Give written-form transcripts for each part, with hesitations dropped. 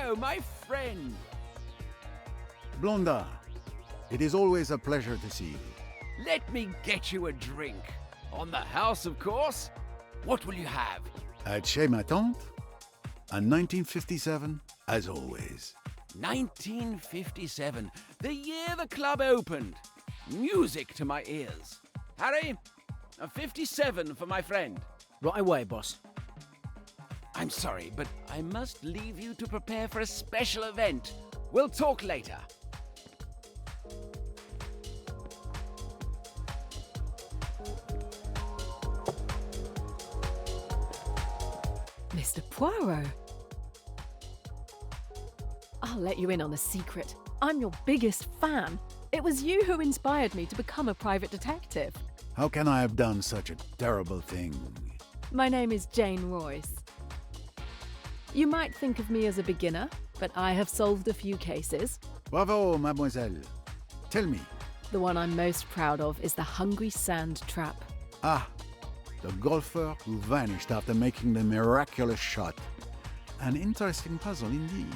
Poirot, my friend. Blondin, it is always a pleasure to see you. Let me get you a drink. On the house, of course. What will you have? At Chez Ma Tante, a 1957, as always. 1957, the year the club opened. Music to my ears. Harry, a 57 for my friend. Right away, boss. I'm sorry, but I must leave you to prepare for a special event. We'll talk later. Mr. Poirot. I'll let you in on a secret. I'm your biggest fan. It was you who inspired me to become a private detective. How can I have done such a terrible thing? My name is Jane Royce. You might think of me as a beginner, but I have solved a few cases. Bravo, mademoiselle. Tell me. The one I'm most proud of is the Hungry Sand Trap. Ah, the golfer who vanished after making the miraculous shot. An interesting puzzle indeed.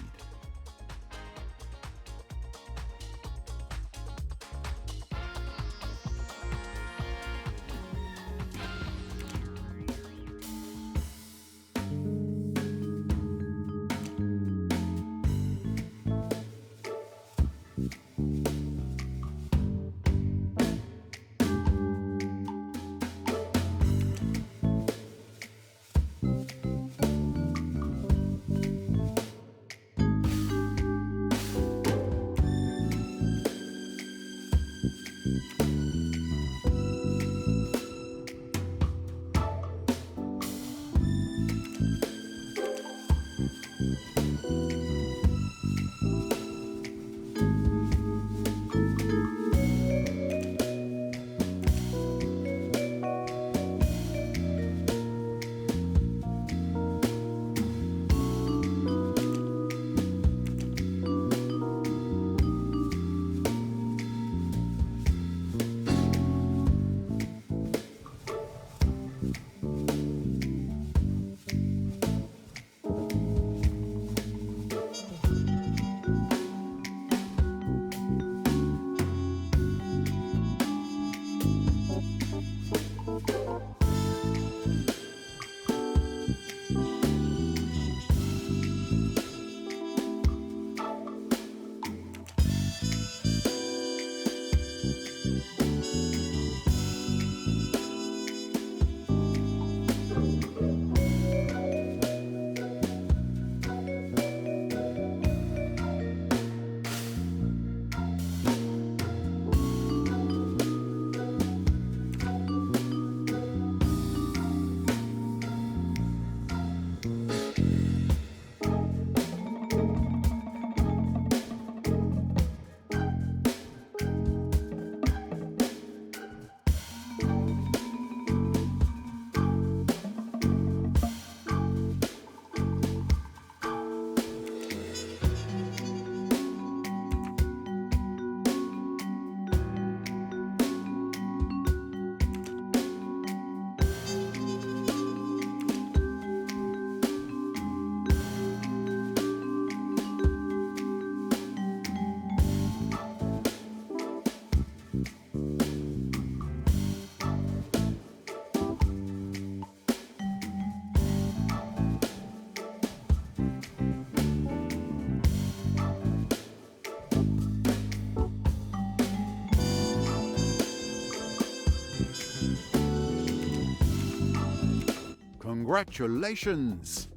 Congratulations!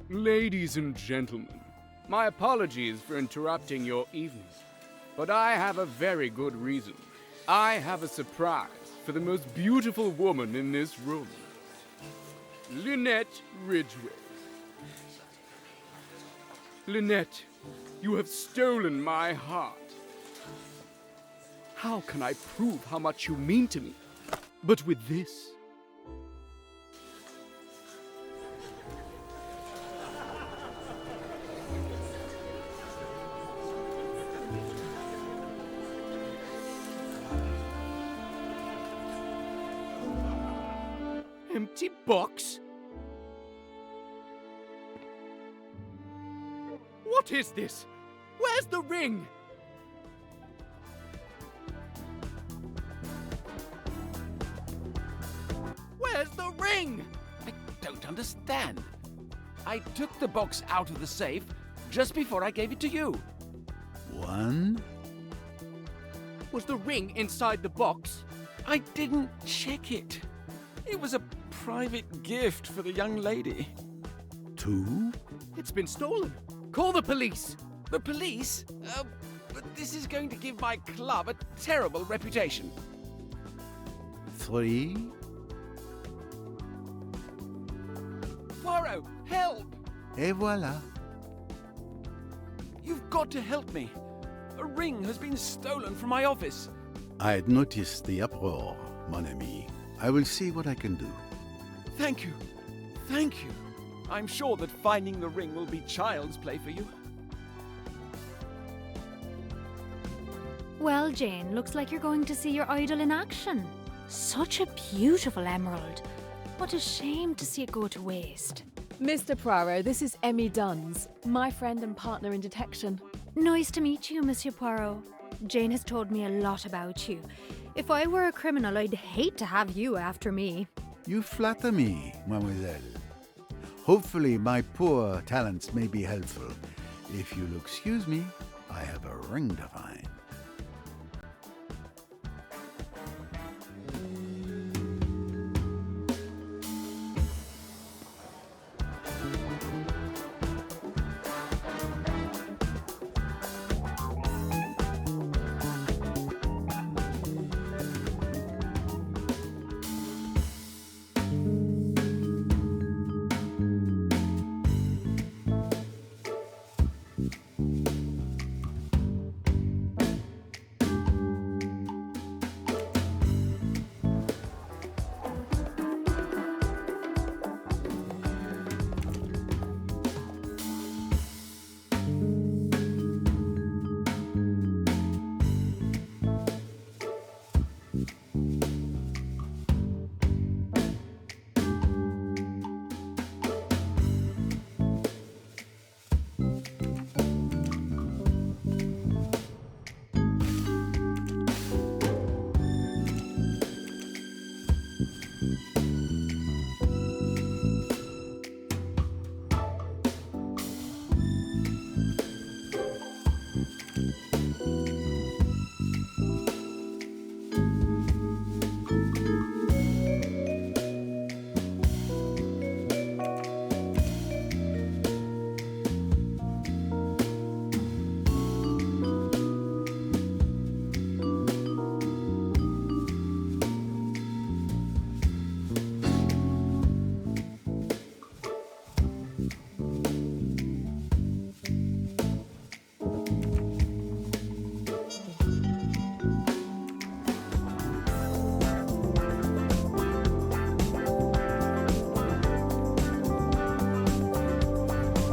Ladies and gentlemen, my apologies for interrupting your evening, but I have a very good reason. I have a surprise for the most beautiful woman in this room, Lynette Ridgway. Lynette, you have stolen my heart. How can I prove how much you mean to me but with this? empty box? What is this? Where's the ring? Where's the ring? I don't understand. I took the box out of the safe just before I gave it to you. One, Was the ring inside the box? I didn't check it. It was a private gift for the young lady. two, It's been stolen. Call the police. The police? But this is going to give my club a terrible reputation. three, Poirot, help! et voilà. You've got to help me. A ring has been stolen from my office. I had noticed the uproar, mon ami. I will see what I can do. Thank you. Thank you. I'm sure that finding the ring will be child's play for you. Well, Jane, looks like you're going to see your idol in action. Such a beautiful emerald. What a shame to see it go to waste. Mr. Poirot, this is Emmy Duns, my friend and partner in detection. Nice to meet you, Monsieur Poirot. Jane has told me a lot about you. If I were a criminal, I'd hate to have you after me. You flatter me, mademoiselle. Hopefully my poor talents may be helpful. If you'll excuse me, I have a ring to find.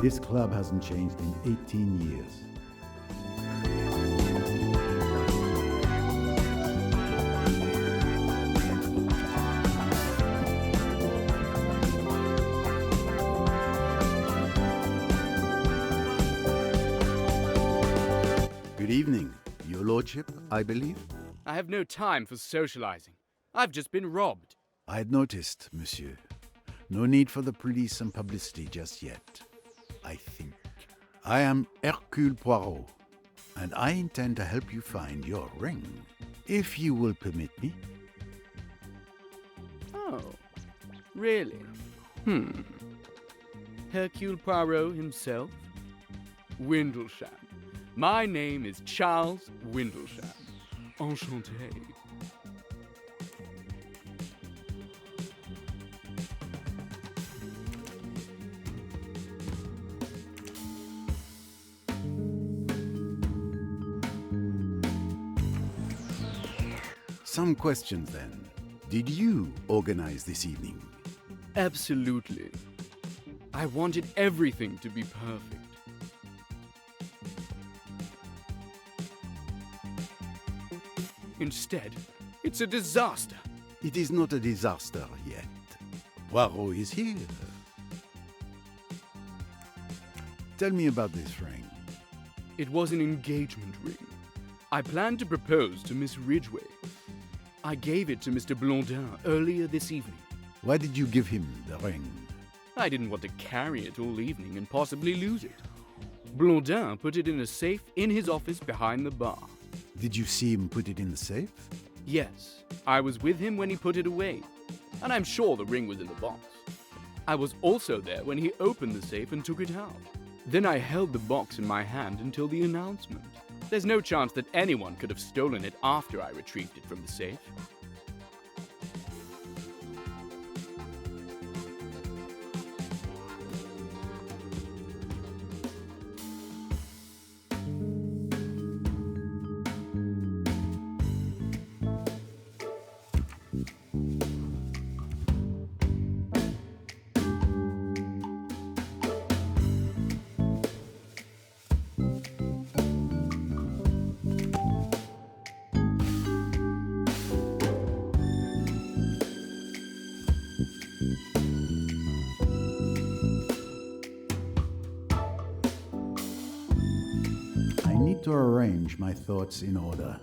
This club hasn't changed in 18 years. Good evening, Your Lordship, I believe. I have no time for socializing. I've just been robbed. I had noticed, monsieur. No need for the police and publicity just yet, I think. I am Hercule Poirot, and I intend to help you find your ring, if you will permit me. Oh, really? Hercule Poirot himself? Windlesham. My name is Charles Windlesham. Enchanté. Some questions then. Did you organize this evening? Absolutely. I wanted everything to be perfect. Instead, it's a disaster. It is not a disaster yet. Poirot is here. Tell me about this ring. It was an engagement ring. I planned to propose to Miss Ridgway. I gave it to Mr. Blondin earlier this evening. Why did you give him the ring? I didn't want to carry it all evening and possibly lose it. Blondin put it in a safe in his office behind the bar. Did you see him put it in the safe? Yes, I was with him when he put it away, and I'm sure the ring was in the box. I was also there when he opened the safe and took it out. Then I held the box in my hand until the announcement. There's no chance that anyone could have stolen it after I retrieved it from the safe. I need to arrange my thoughts in order.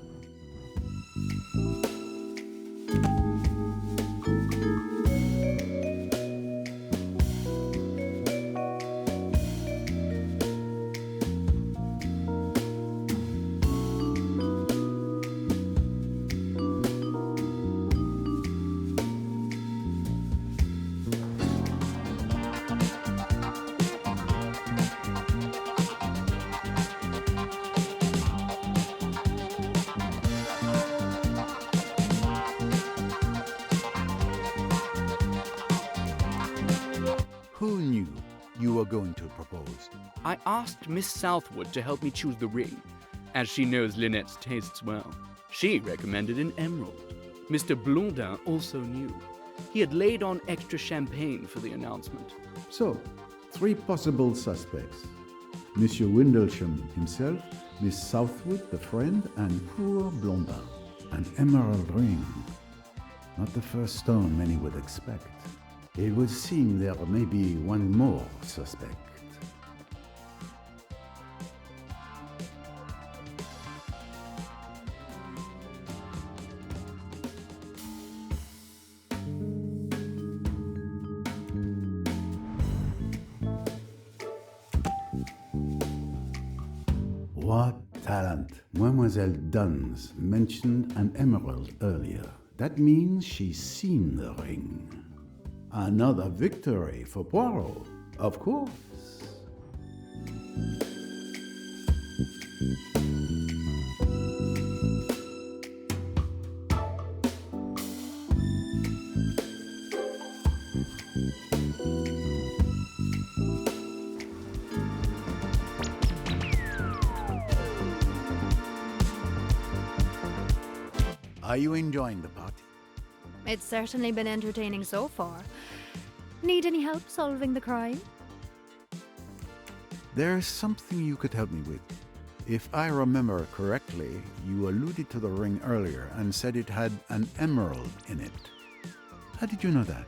Who knew you were going to propose? I asked Miss Southwood to help me choose the ring, as she knows Lynette's tastes well. She recommended an emerald. Mr. Blondin also knew. He had laid on extra champagne for the announcement. So, 3 possible suspects. Monsieur Windlesham himself, Miss Southwood, the friend, and poor Blondin. An emerald ring. Not the first stone many would expect. It would seem there may be one more suspect. What talent! Mademoiselle Duns mentioned an emerald earlier. That means she's seen the ring. Another victory for Poirot, of course. Are you enjoying the party? It's certainly been entertaining so far. Need any help solving the crime? There's something you could help me with. If I remember correctly, you alluded to the ring earlier and said it had an emerald in it. How did you know that?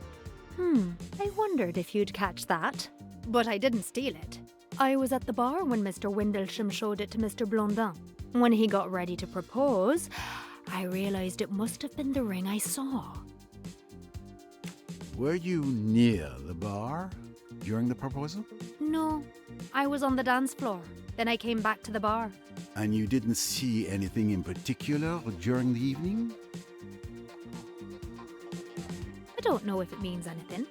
I wondered if you'd catch that. But I didn't steal it. I was at the bar when Mr. Windlesham showed it to Mr. Blondin. When he got ready to propose, I realised it must have been the ring I saw. Were you near the bar during the proposal? No, I was on the dance floor. Then I came back to the bar. And you didn't see anything in particular during the evening? I don't know if it means anything.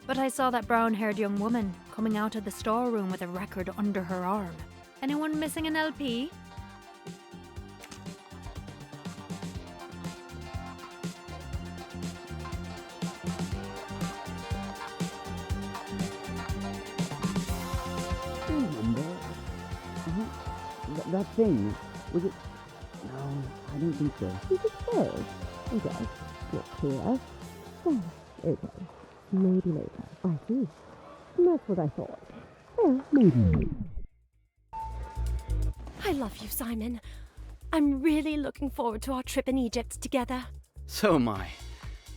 But I saw that brown-haired young woman coming out of the storeroom with a record under her arm. Anyone missing an LP? That thing, was it? No, I don't think so. You just said. Okay, not clear. Well, okay. Maybe later. I see. That's what I thought. Well, maybe. I love you, Simon. I'm really looking forward to our trip in Egypt together. So am I.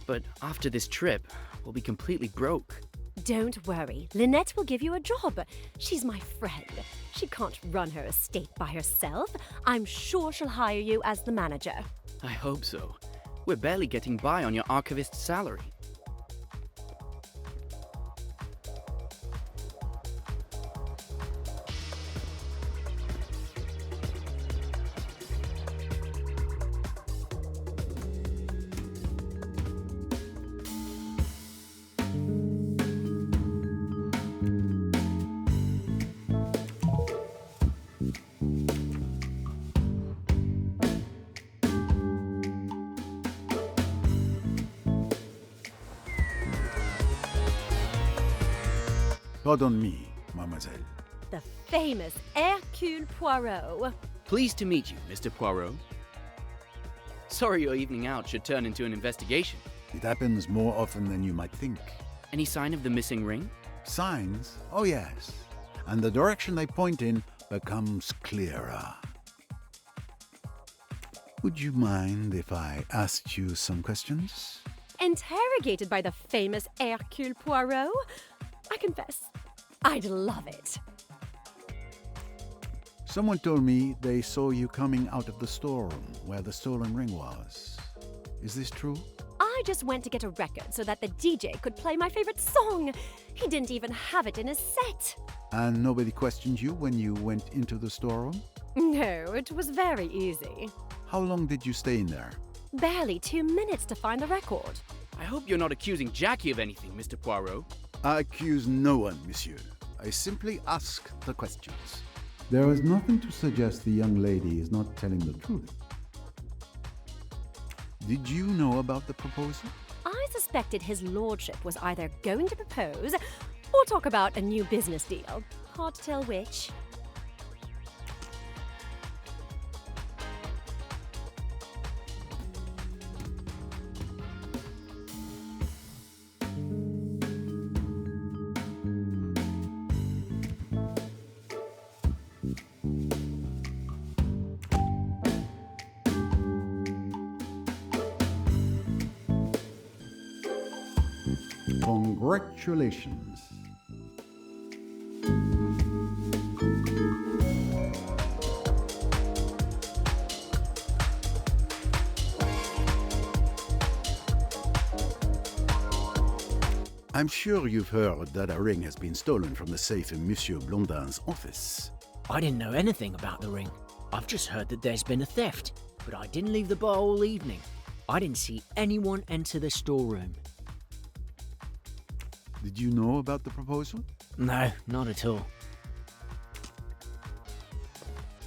But after this trip, we'll be completely broke. Don't worry. Lynette will give you a job. She's my friend. She can't run her estate by herself. I'm sure she'll hire you as the manager. I hope so. We're barely getting by on your archivist's salary. Pardon me, mademoiselle. The famous Hercule Poirot. Pleased to meet you, Mr. Poirot. Sorry your evening out should turn into an investigation. It happens more often than you might think. Any sign of the missing ring? Signs? Oh yes. And the direction they point in becomes clearer. Would you mind if I asked you some questions? Interrogated by the famous Hercule Poirot? I confess, I'd love it. Someone told me they saw you coming out of the storeroom where the stolen ring was. Is this true? I just went to get a record so that the DJ could play my favorite song. He didn't even have it in his set. And nobody questioned you when you went into the storeroom? No, it was very easy. How long did you stay in there? Barely 2 minutes to find the record. I hope you're not accusing Jackie of anything, Mr. Poirot. I accuse no one, monsieur. I simply ask the questions. There is nothing to suggest the young lady is not telling the truth. Did you know about the proposal? I suspected his lordship was either going to propose or talk about a new business deal. Hard to tell which. Congratulations. I'm sure you've heard that a ring has been stolen from the safe in Monsieur Blondin's office. I didn't know anything about the ring. I've just heard that there's been a theft, but I didn't leave the bar all evening. I didn't see anyone enter the storeroom. Did you know about the proposal? No, not at all.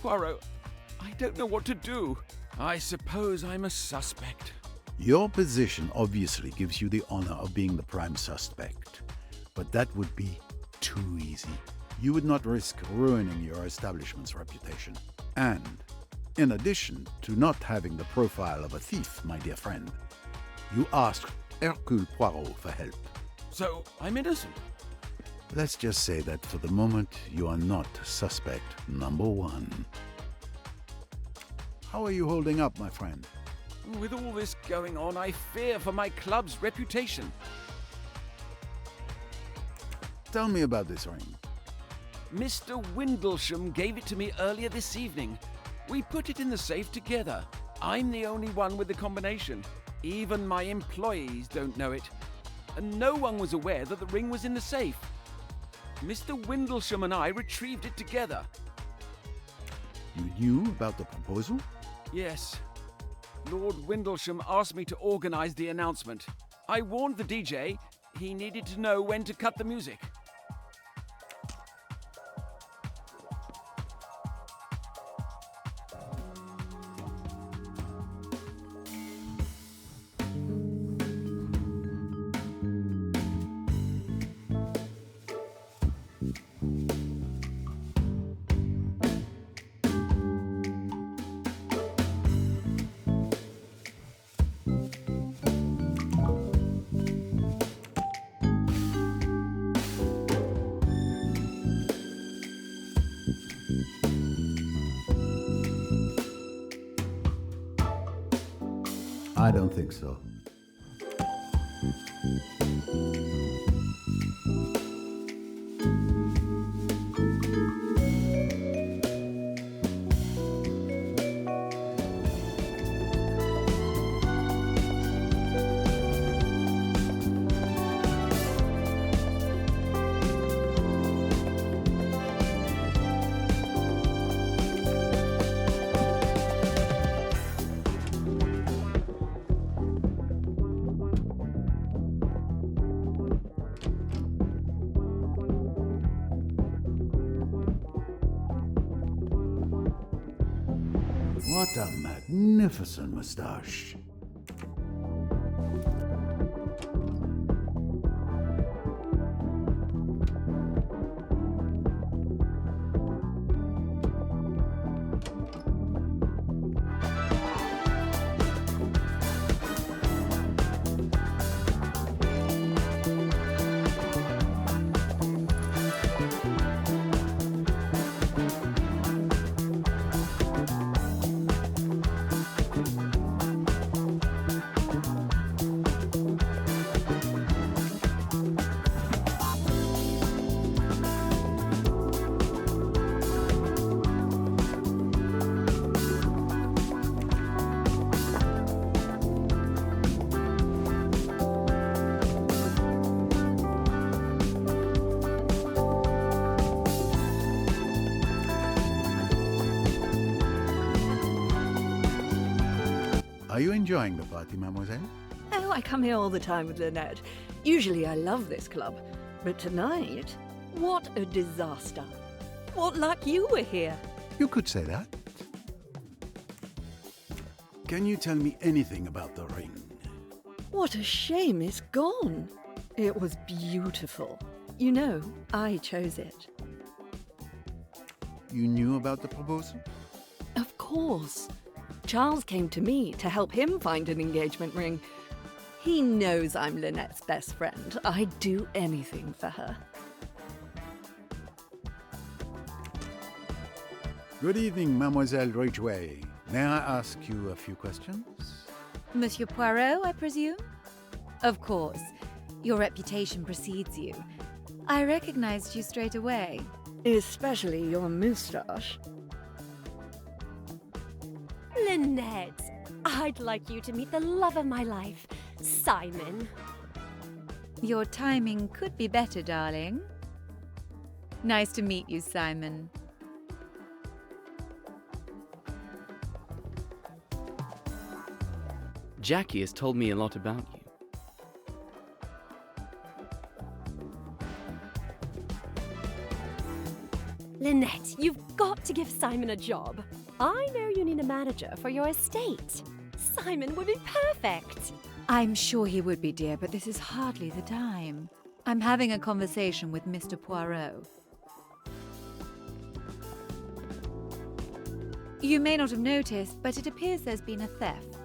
Poirot, I don't know what to do. I suppose I'm a suspect. Your position obviously gives you the honor of being the prime suspect, but that would be too easy. You would not risk ruining your establishment's reputation. And, in addition to not having the profile of a thief, my dear friend, you asked Hercule Poirot for help. So, I'm innocent. Let's just say that for the moment, you are not suspect number one. How are you holding up, my friend? With all this going on, I fear for my club's reputation. Tell me about this ring. Mr. Windlesham gave it to me earlier this evening. We put it in the safe together. I'm the only one with the combination. Even my employees don't know it. And no one was aware that the ring was in the safe. Mr. Windlesham and I retrieved it together. You knew about the proposal? Yes. Lord Windlesham asked me to organize the announcement. I warned the DJ he needed to know when to cut the music. I don't think so. What a magnificent moustache. Are you enjoying the party, mademoiselle? Oh, I come here all the time with Lynette. Usually I love this club. But tonight, what a disaster. What luck you were here. You could say that. Can you tell me anything about the ring? What a shame it's gone. It was beautiful. You know, I chose it. You knew about the proposal? Of course. Charles came to me to help him find an engagement ring. He knows I'm Lynette's best friend. I'd do anything for her. Good evening, Mademoiselle Ridgway. May I ask you a few questions? Monsieur Poirot, I presume? Of course. Your reputation precedes you. I recognized you straight away. Especially your moustache. Lynette, I'd like you to meet the love of my life, Simon. Your timing could be better, darling. Nice to meet you, Simon. Jackie has told me a lot about you. Lynette, you've got to give Simon a job. I know you need a manager for your estate. Simon would be perfect. I'm sure he would be, dear, but this is hardly the time. I'm having a conversation with Mr. Poirot. You may not have noticed, but it appears there's been a theft.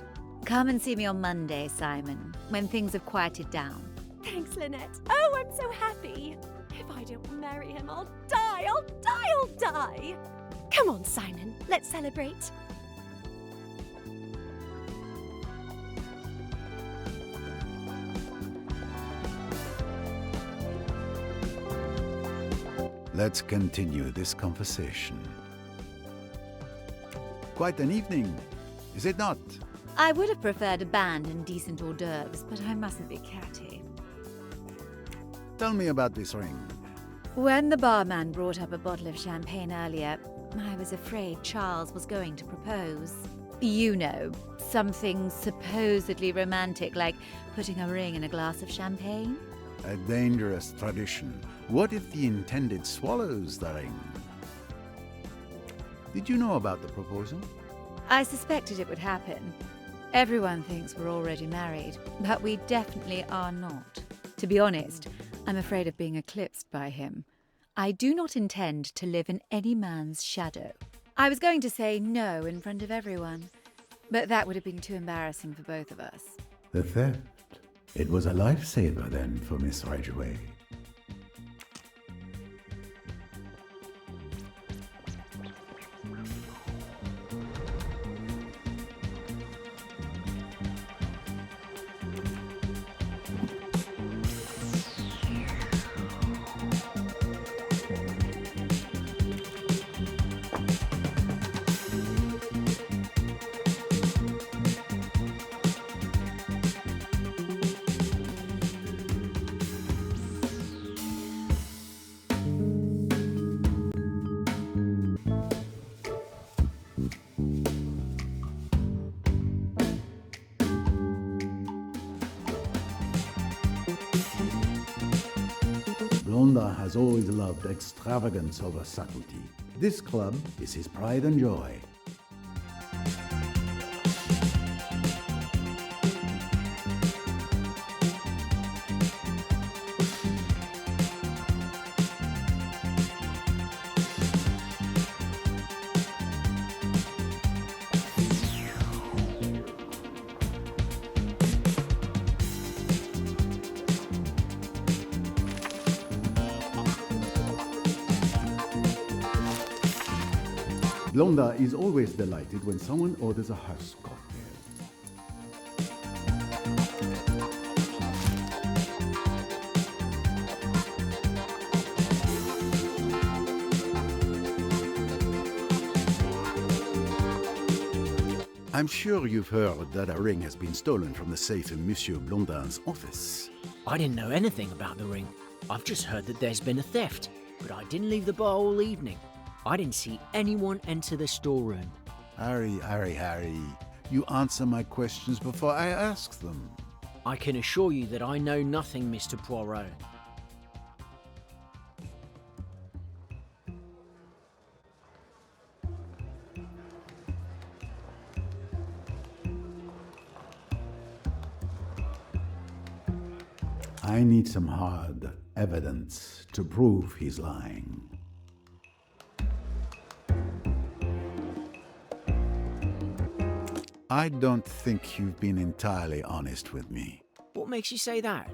Come and see me on Monday, Simon, when things have quieted down. Thanks, Lynette. Oh, I'm so happy. If I don't marry him, I'll die, I'll die, I'll die. Come on, Simon, let's celebrate. Let's continue this conversation. Quite an evening, is it not? I would have preferred a band and decent hors d'oeuvres, but I mustn't be catty. Tell me about this ring. When the barman brought up a bottle of champagne earlier, I was afraid Charles was going to propose. You know, something supposedly romantic like putting a ring in a glass of champagne. A dangerous tradition. What if the intended swallows the ring? Did you know about the proposal? I suspected it would happen. Everyone thinks we're already married, but we definitely are not. To be honest, I'm afraid of being eclipsed by him. I do not intend to live in any man's shadow. I was going to say no in front of everyone, but that would have been too embarrassing for both of us. The theft. It was a lifesaver then for Miss Ridgway. Blondin has always loved extravagance over subtlety. This club is his pride and joy. Blonda is always delighted when someone orders a house cocktail. I'm sure you've heard that a ring has been stolen from the safe in Monsieur Blondin's office. I didn't know anything about the ring. I've just heard that there's been a theft, but I didn't leave the bar all evening. I didn't see anyone enter the storeroom. Harry. You answer my questions before I ask them. I can assure you that I know nothing, Mr. Poirot. I need some hard evidence to prove he's lying. I don't think you've been entirely honest with me. What makes you say that?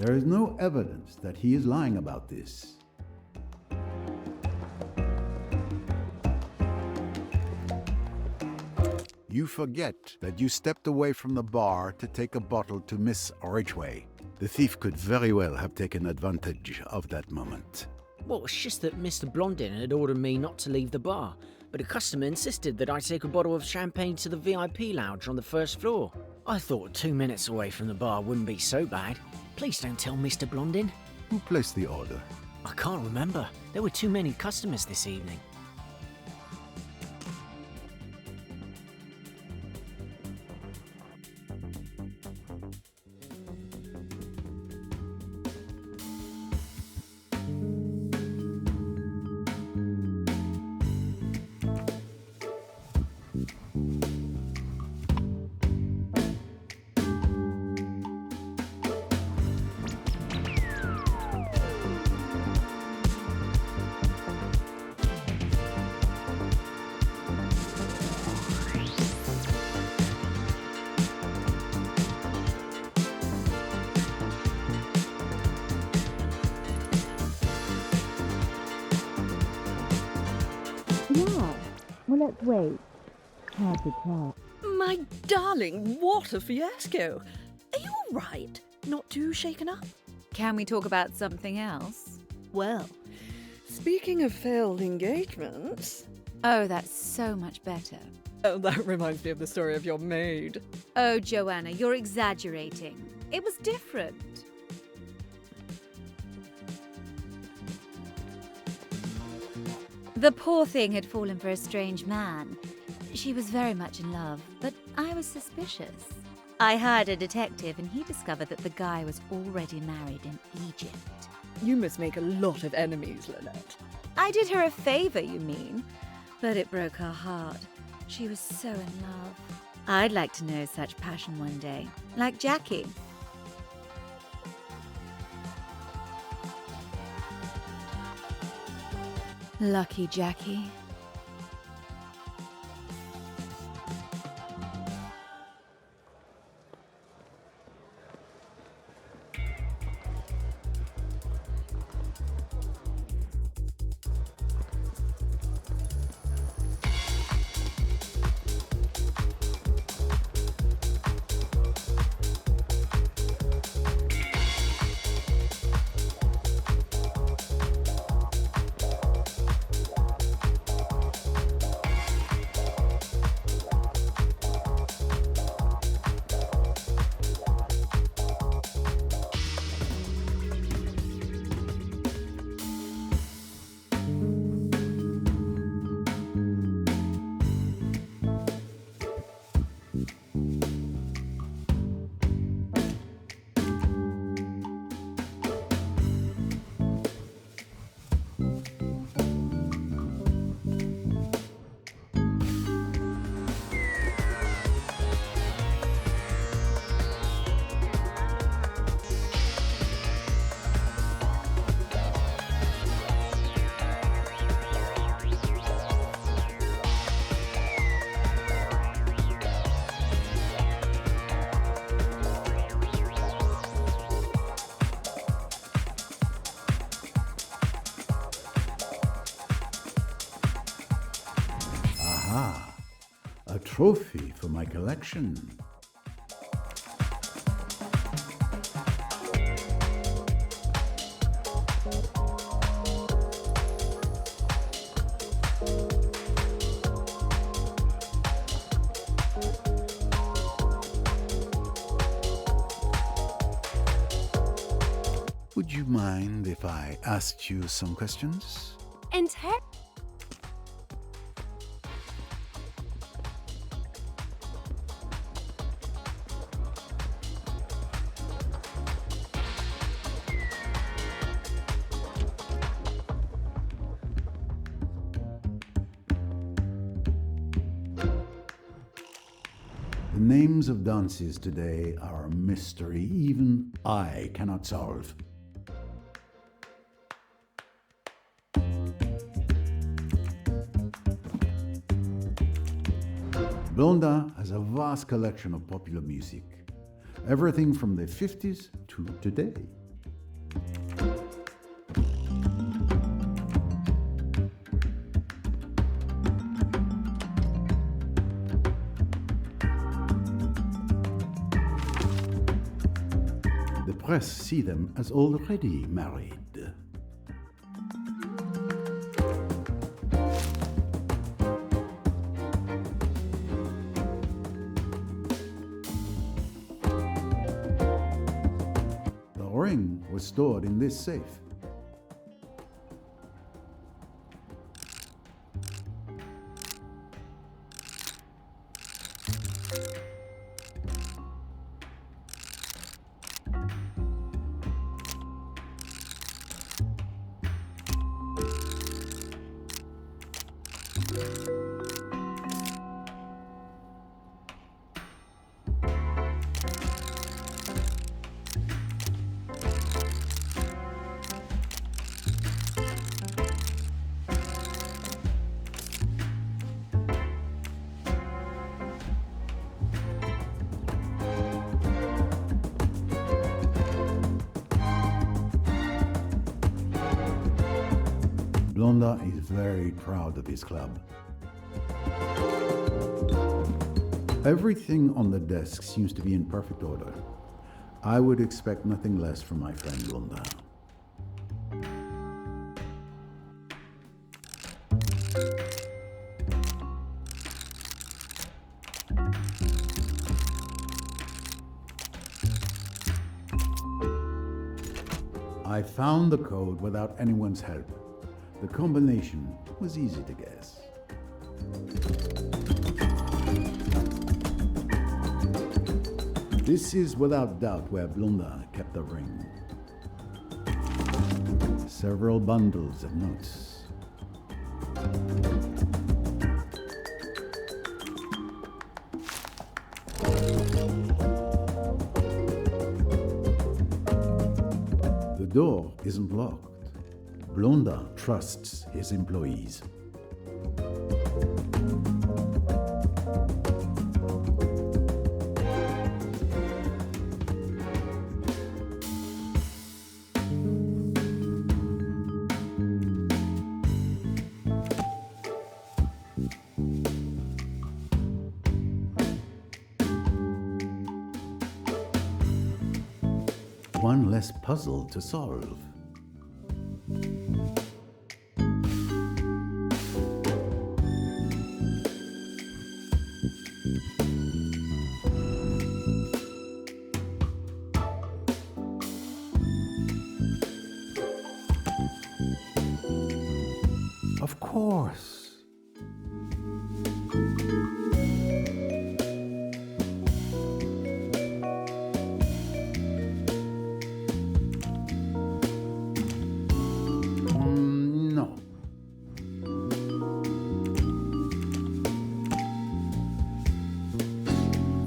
There is no evidence that he is lying about this. You forget that you stepped away from the bar to take a bottle to Miss Ridgway. The thief could very well have taken advantage of that moment. Well, it's just that Mr. Blondin had ordered me not to leave the bar, but a customer insisted that I take a bottle of champagne to the VIP lounge on the first floor. I thought 2 minutes away from the bar wouldn't be so bad. Please don't tell Mr. Blondin. Who placed the order? I can't remember. There were too many customers this evening. Yeah. Well, let's wait. Hard to tell. My darling, what a fiasco. Are you all right? Not too shaken up? Can we talk about something else? Well, speaking of failed engagements... Oh, that's so much better. Oh, that reminds me of the story of your maid. Oh, Joanna, you're exaggerating. It was different. The poor thing had fallen for a strange man. She was very much in love, but I was suspicious. I hired a detective and he discovered that the guy was already married in Egypt. You must make a lot of enemies, Lynette. I did her a favor, you mean? But it broke her heart. She was so in love. I'd like to know such passion one day, like Jackie. Lucky Jackie. Ah, a trophy for my collection. Would you mind if I asked you some questions? The names of dances today are a mystery even I cannot solve. Blondin has a vast collection of popular music, everything from the 50s to today. The press see them as already married. The ring was stored in this safe. Blondin is very proud of his club. Everything on the desk seems to be in perfect order. I would expect nothing less from my friend Blondin. I found the code without anyone's help. The combination was easy to guess. This is without doubt where Blondin kept the ring. Several bundles of notes. The door isn't locked. Blondin trusts his employees. One less puzzle to solve. Of course. No.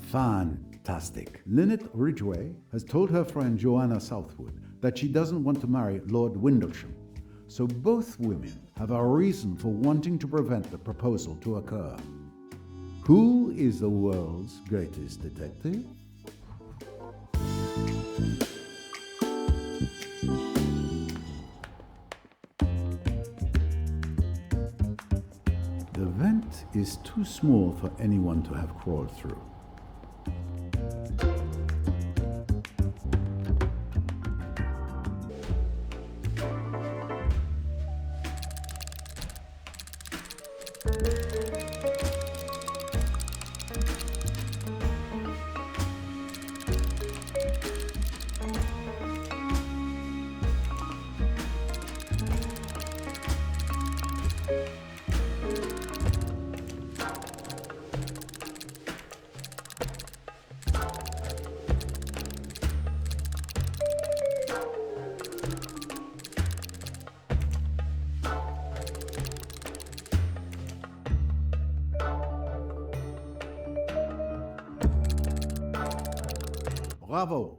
Fantastic. Lynette Ridgway has told her friend Joanna Southwood that she doesn't want to marry Lord Windlesham. So both women have a reason for wanting to prevent the proposal to occur. Who is the world's greatest detective? The vent is too small for anyone to have crawled through. Bravo!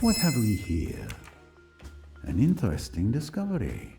What have we here? An interesting discovery.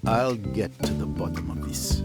I'll get to the bottom of this.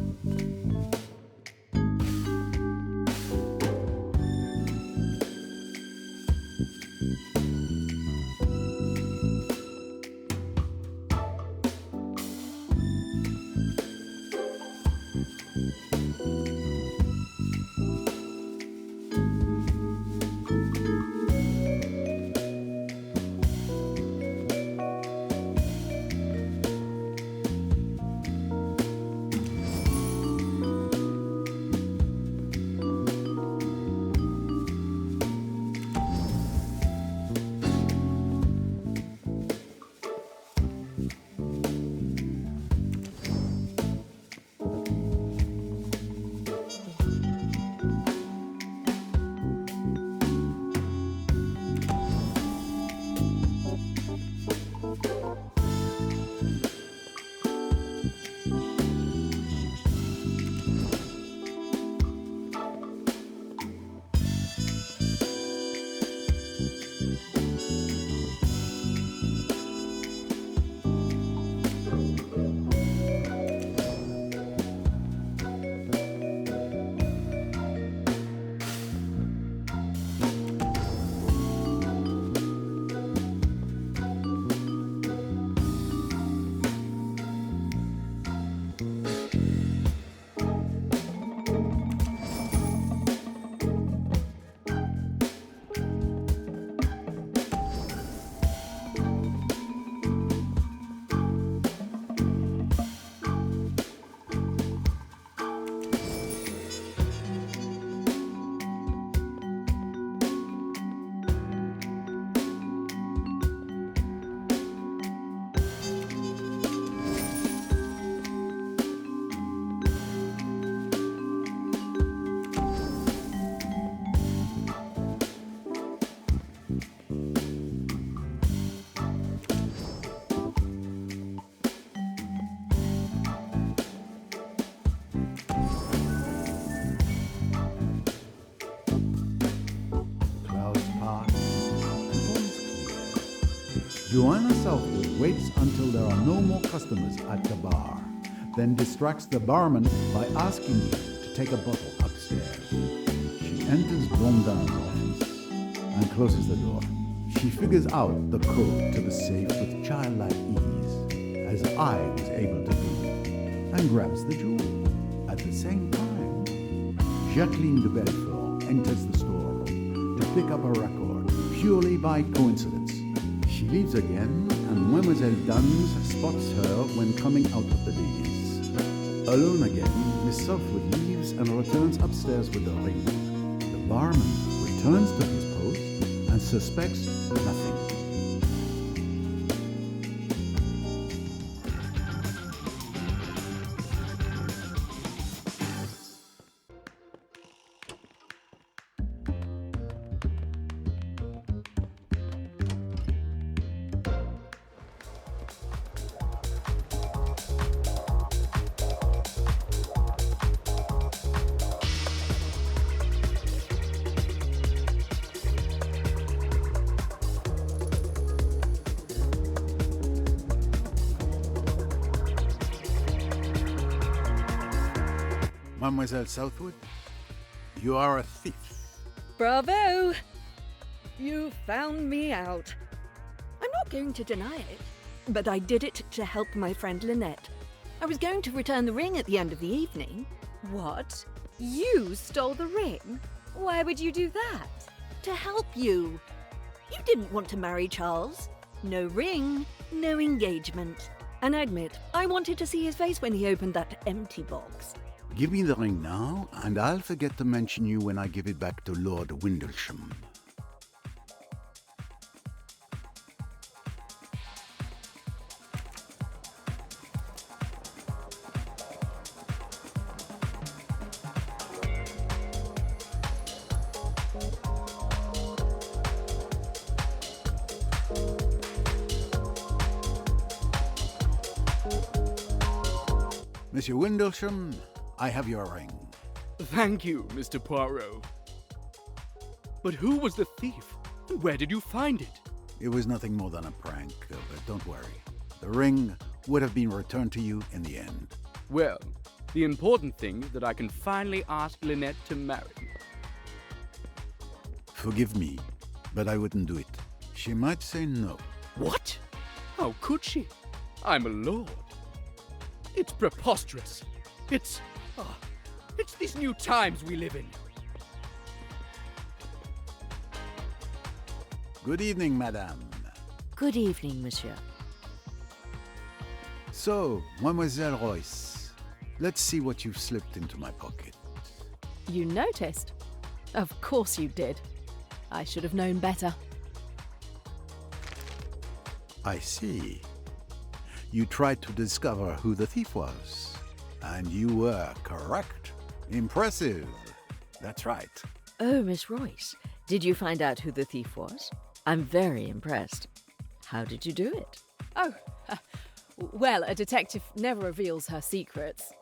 Joanna Southwood waits until there are no more customers at the bar, then distracts the barman by asking him to take a bottle upstairs. She enters Blondin's office and closes the door. She figures out the code to the safe with childlike ease, as I was able to do, and grabs the jewel. At the same time, Jacqueline de Belfort enters the storeroom to pick up a record purely by coincidence. She leaves again, and Mademoiselle Duns spots her when coming out of the ladies. Alone again, Miss Southwood leaves and returns upstairs with the ring. The barman returns to his post and suspects nothing. Mademoiselle Southwood, you are a thief. Bravo! You found me out. I'm not going to deny it, but I did it to help my friend Lynette. I was going to return the ring at the end of the evening. What? You stole the ring? Why would you do that? To help you. You didn't want to marry Charles. No ring, no engagement. And I admit, I wanted to see his face when he opened that empty box. Give me the ring now, and I'll forget to mention you when I give it back to Lord Windlesham. Monsieur Windlesham, I have your ring. Thank you, Mr. Poirot. But who was the thief? And where did you find it? It was nothing more than a prank, but don't worry. The ring would have been returned to you in the end. Well, the important thing is that I can finally ask Lynette to marry me. Forgive me, but I wouldn't do it. She might say no. What? How could she? I'm a lord. It's preposterous. It's these new times we live in. Good evening, madame. Good evening, monsieur. So, Mademoiselle Royce, let's see what you've slipped into my pocket. You noticed? Of course you did. I should have known better. I see. You tried to discover who the thief was, and you were correct. Impressive. That's right. Oh, Miss Royce, did you find out who the thief was? I'm very impressed. How did you do it? Oh, well, a detective never reveals her secrets.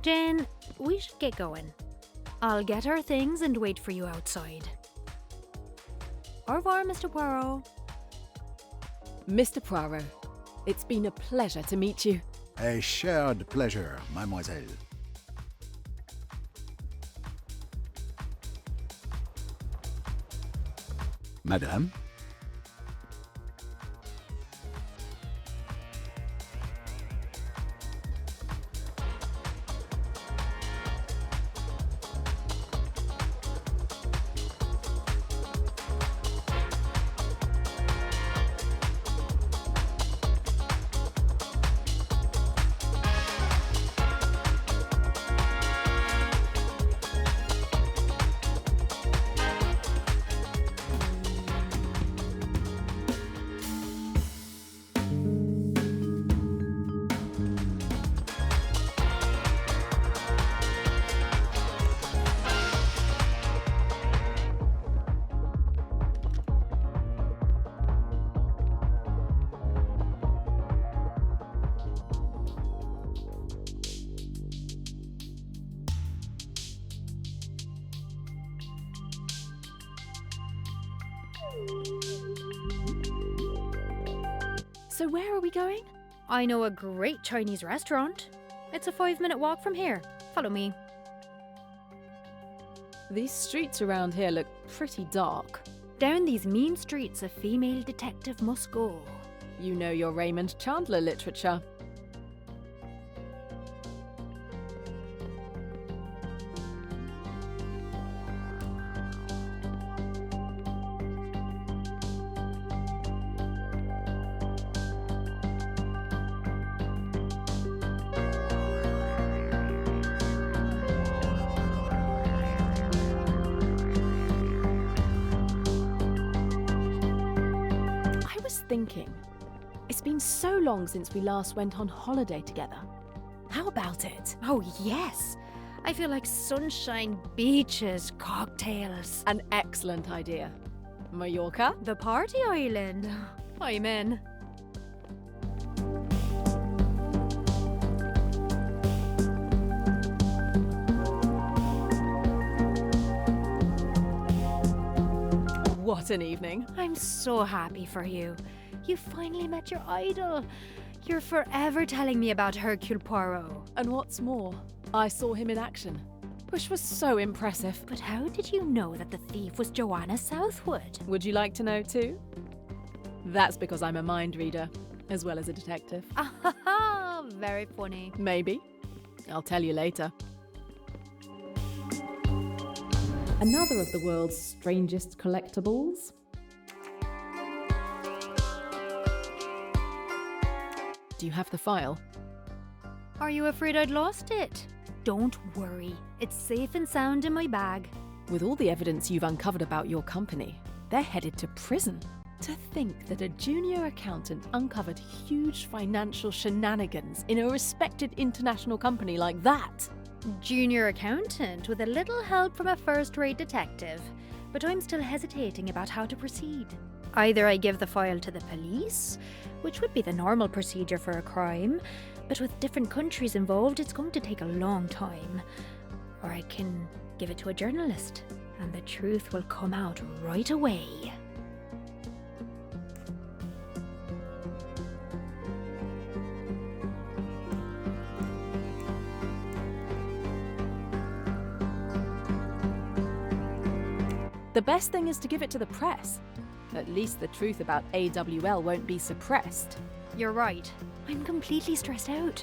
Jane, we should get going. I'll get our things and wait for you outside. Au revoir, Mr. Poirot. Mr. Poirot, it's been a pleasure to meet you. A shared pleasure, mademoiselle. Madame? So where are we going? I know a great Chinese restaurant. It's a 5-minute walk from here. Follow me. These streets around here look pretty dark. Down these mean streets a female detective must go. You know your Raymond Chandler literature. Thinking, it's been so long since we last went on holiday together. How about it? Oh, yes. I feel like sunshine, beaches, cocktails. An excellent idea. Mallorca? The party island. I'm in. What an evening. I'm so happy for you. You finally met your idol. You're forever telling me about Hercule Poirot. And what's more, I saw him in action, which was so impressive. But how did you know that the thief was Joanna Southwood? Would you like to know too? That's because I'm a mind reader, as well as a detective. Ah, very funny. Maybe. I'll tell you later. Another of the world's strangest collectibles. Do you have the file? Are you afraid I'd lost it? Don't worry. It's safe and sound in my bag. With all the evidence you've uncovered about your company, they're headed to prison. To think that a junior accountant uncovered huge financial shenanigans in a respected international company like that. Junior accountant with a little help from a first-rate detective. But I'm still hesitating about how to proceed. Either I give the file to the police, which would be the normal procedure for a crime, but with different countries involved, it's going to take a long time. Or I can give it to a journalist, and the truth will come out right away. The best thing is to give it to the press. At least the truth about AWL won't be suppressed. You're right. I'm completely stressed out.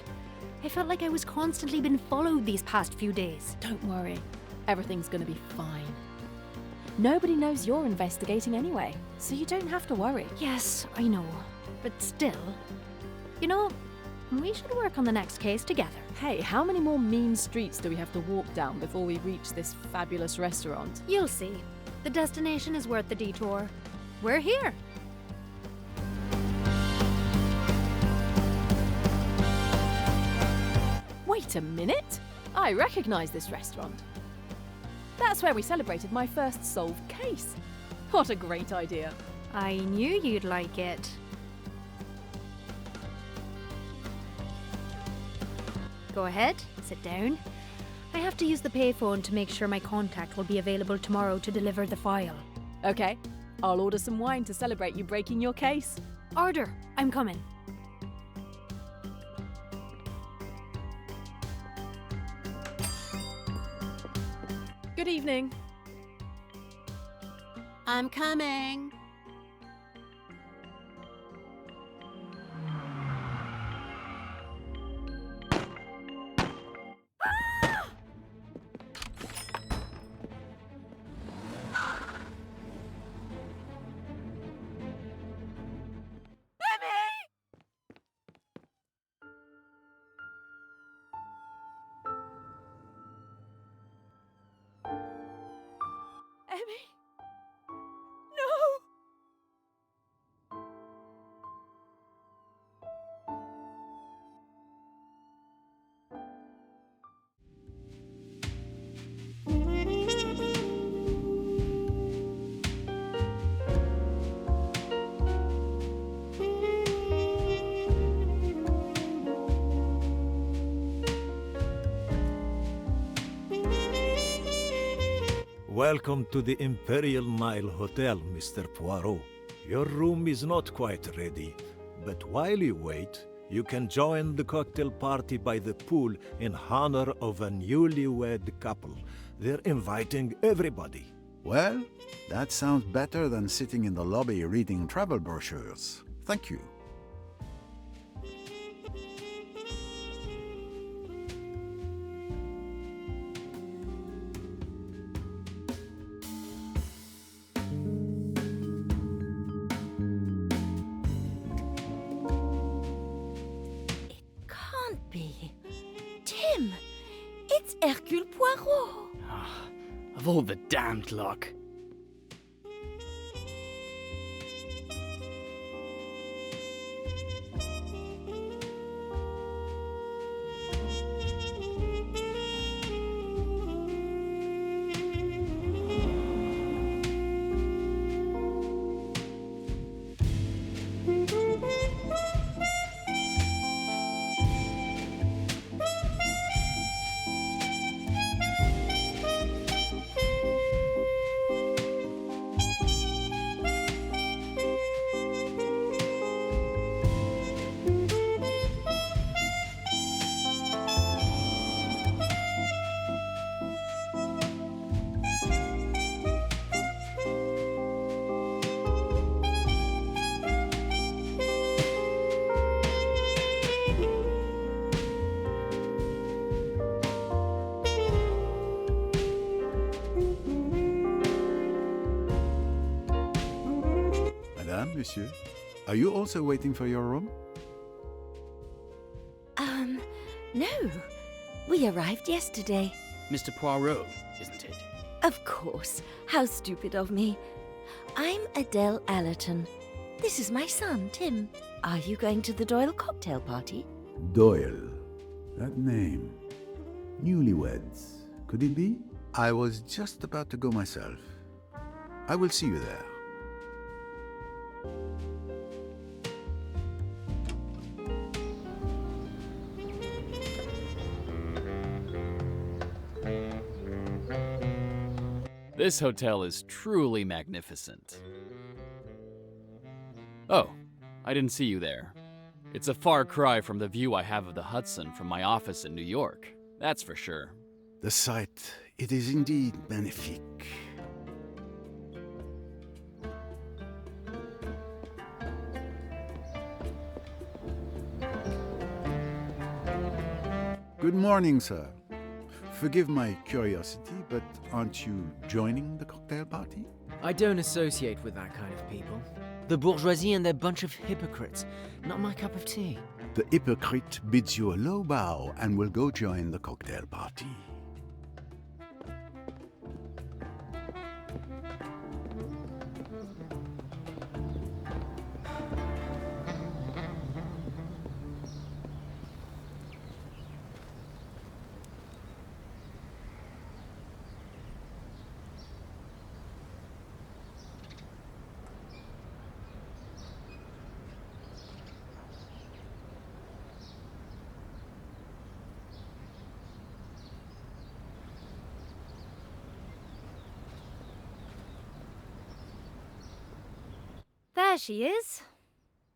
I felt like I was constantly being followed these past few days. Don't worry. Everything's gonna be fine. Nobody knows you're investigating anyway, so you don't have to worry. Yes, I know. But still, you know, we should work on the next case together. Hey, how many more mean streets do we have to walk down before we reach this fabulous restaurant? You'll see. The destination is worth the detour. We're here. Wait a minute! I recognize this restaurant. That's where we celebrated my first solved case. What a great idea. I knew you'd like it. Go ahead, sit down. I have to use the payphone to make sure my contact will be available tomorrow to deliver the file. Okay, I'll order some wine to celebrate you breaking your case. Order, I'm coming. Good evening. I'm coming. Emmy? Welcome to the Imperial Nile Hotel, Mr. Poirot. Your room is not quite ready, but while you wait, you can join the cocktail party by the pool in honor of a newlywed couple. They're inviting everybody. Well, that sounds better than sitting in the lobby reading travel brochures. Thank you. Tim! It's Hercule Poirot! Of all the damned luck. monsieur. Are you also waiting for your room? No. We arrived yesterday. Mr. Poirot, isn't it? Of course. How stupid of me. I'm Adele Allerton. This is my son, Tim. Are you going to the Doyle cocktail party? Doyle. That name. Newlyweds. Could it be? I was just about to go myself. I will see you there. This hotel is truly magnificent. Oh, I didn't see you there. It's a far cry from the view I have of the Hudson from my office in New York, that's for sure. The sight, it is indeed magnifique. Good morning, sir. Forgive my curiosity, but aren't you joining the cocktail party? I don't associate with that kind of people. The bourgeoisie and their bunch of hypocrites. Not my cup of tea. The hypocrite bids you a low bow and will go join the cocktail party. There she is.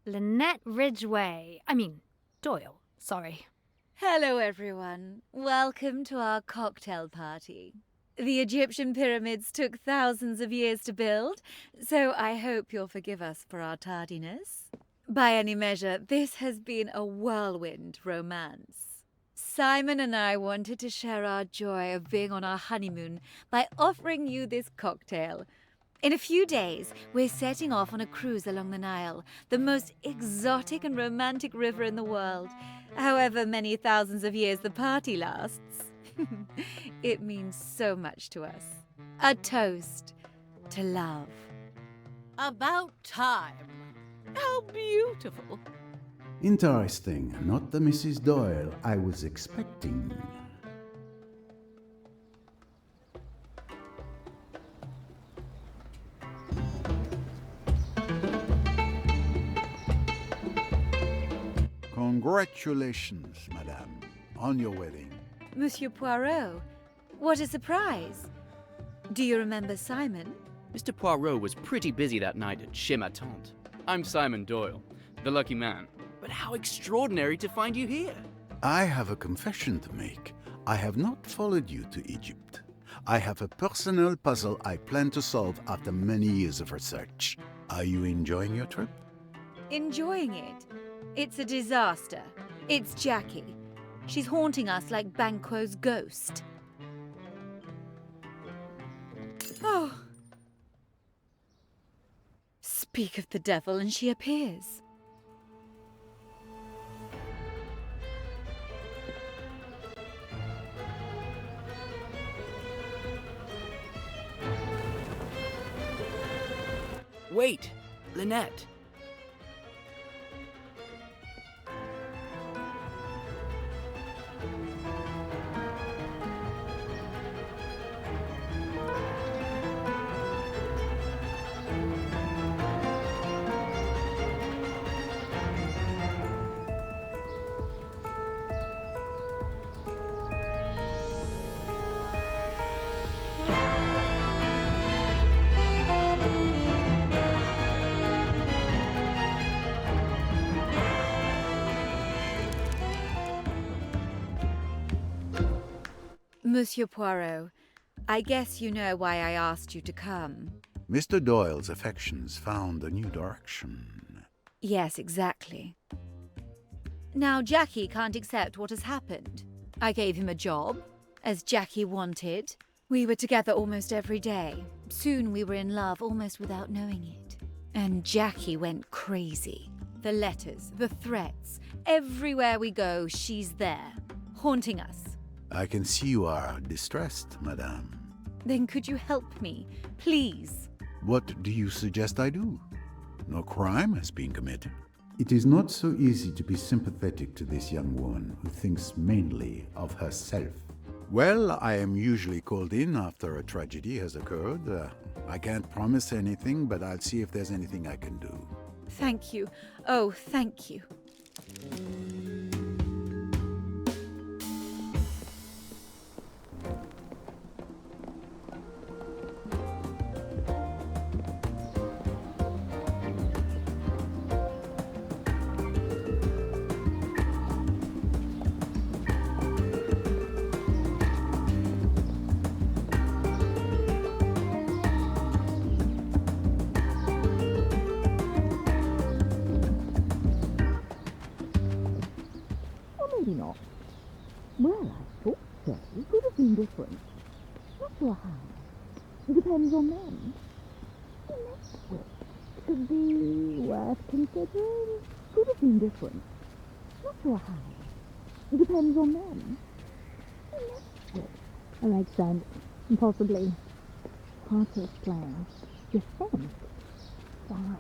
Lynette Ridgway. Doyle, sorry. Hello, everyone. Welcome to our cocktail party. The Egyptian pyramids took thousands of years to build, so I hope you'll forgive us for our tardiness. By any measure, this has been a whirlwind romance. Simon and I wanted to share our joy of being on our honeymoon by offering you this cocktail. In a few days, we're setting off on a cruise along the Nile, the most exotic and romantic river in the world. However many thousands of years the party lasts. It means so much to us. A toast to love. About time. How beautiful. Interesting. Not the Mrs. Doyle I was expecting. Congratulations, madame, on your wedding. Monsieur Poirot, what a surprise. Do you remember Simon? Mr. Poirot was pretty busy that night at Chez Ma Tante. I'm Simon Doyle, the lucky man. But how extraordinary to find you here. I have a confession to make. I have not followed you to Egypt. I have a personal puzzle I plan to solve after many years of research. Are you enjoying your trip? Enjoying it? It's a disaster. It's Jackie. She's haunting us like Banquo's ghost. Oh. Speak of the devil and she appears. Wait, Lynette. Monsieur Poirot, I guess you know why I asked you to come. Mr. Doyle's affections found a new direction. Yes, exactly. Now, Jackie can't accept what has happened. I gave him a job, as Jackie wanted. We were together almost every day. Soon we were in love almost without knowing it. And Jackie went crazy. The letters, the threats, everywhere we go, she's there, haunting us. I can see you are distressed, madame. Then could you help me, please? What do you suggest I do? No crime has been committed. It is not so easy to be sympathetic to this young woman who thinks mainly of herself. Well, I am usually called in after a tragedy has occurred. I can't promise anything, but I'll see if there's anything I can do. Thank you. Oh, thank you. Maybe not. Well, I thought so. It could have been different. Not sure how. It depends on them. Which could be worth considering. Could have been different. Not sure how. It depends on them. Which that makes sense. Possibly. Hard to explain. You think? Right.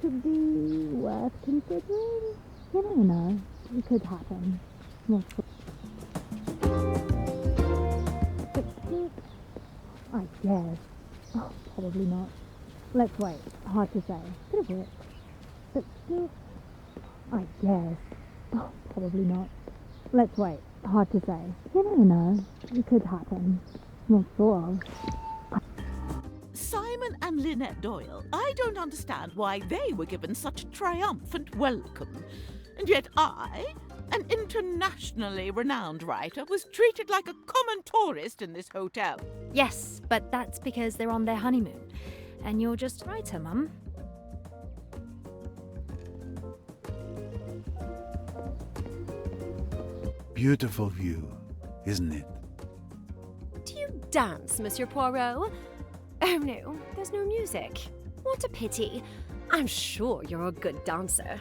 Could be worth considering. You never know. It could happen. I guess. Oh, probably not. Let's wait. Hard to say. Could have worked. But still, I guess. Oh, probably not. Let's wait. Hard to say. You never know. It could happen. Well, sort of. Simon and Lynette Doyle, I don't understand why they were given such a triumphant welcome. And yet I, an internationally renowned writer, was treated like a common tourist in this hotel. Yes, but that's because they're on their honeymoon. And you're just a writer, Mum. Beautiful view, isn't it? Do you dance, Monsieur Poirot? Oh no, there's no music. What a pity. I'm sure you're a good dancer.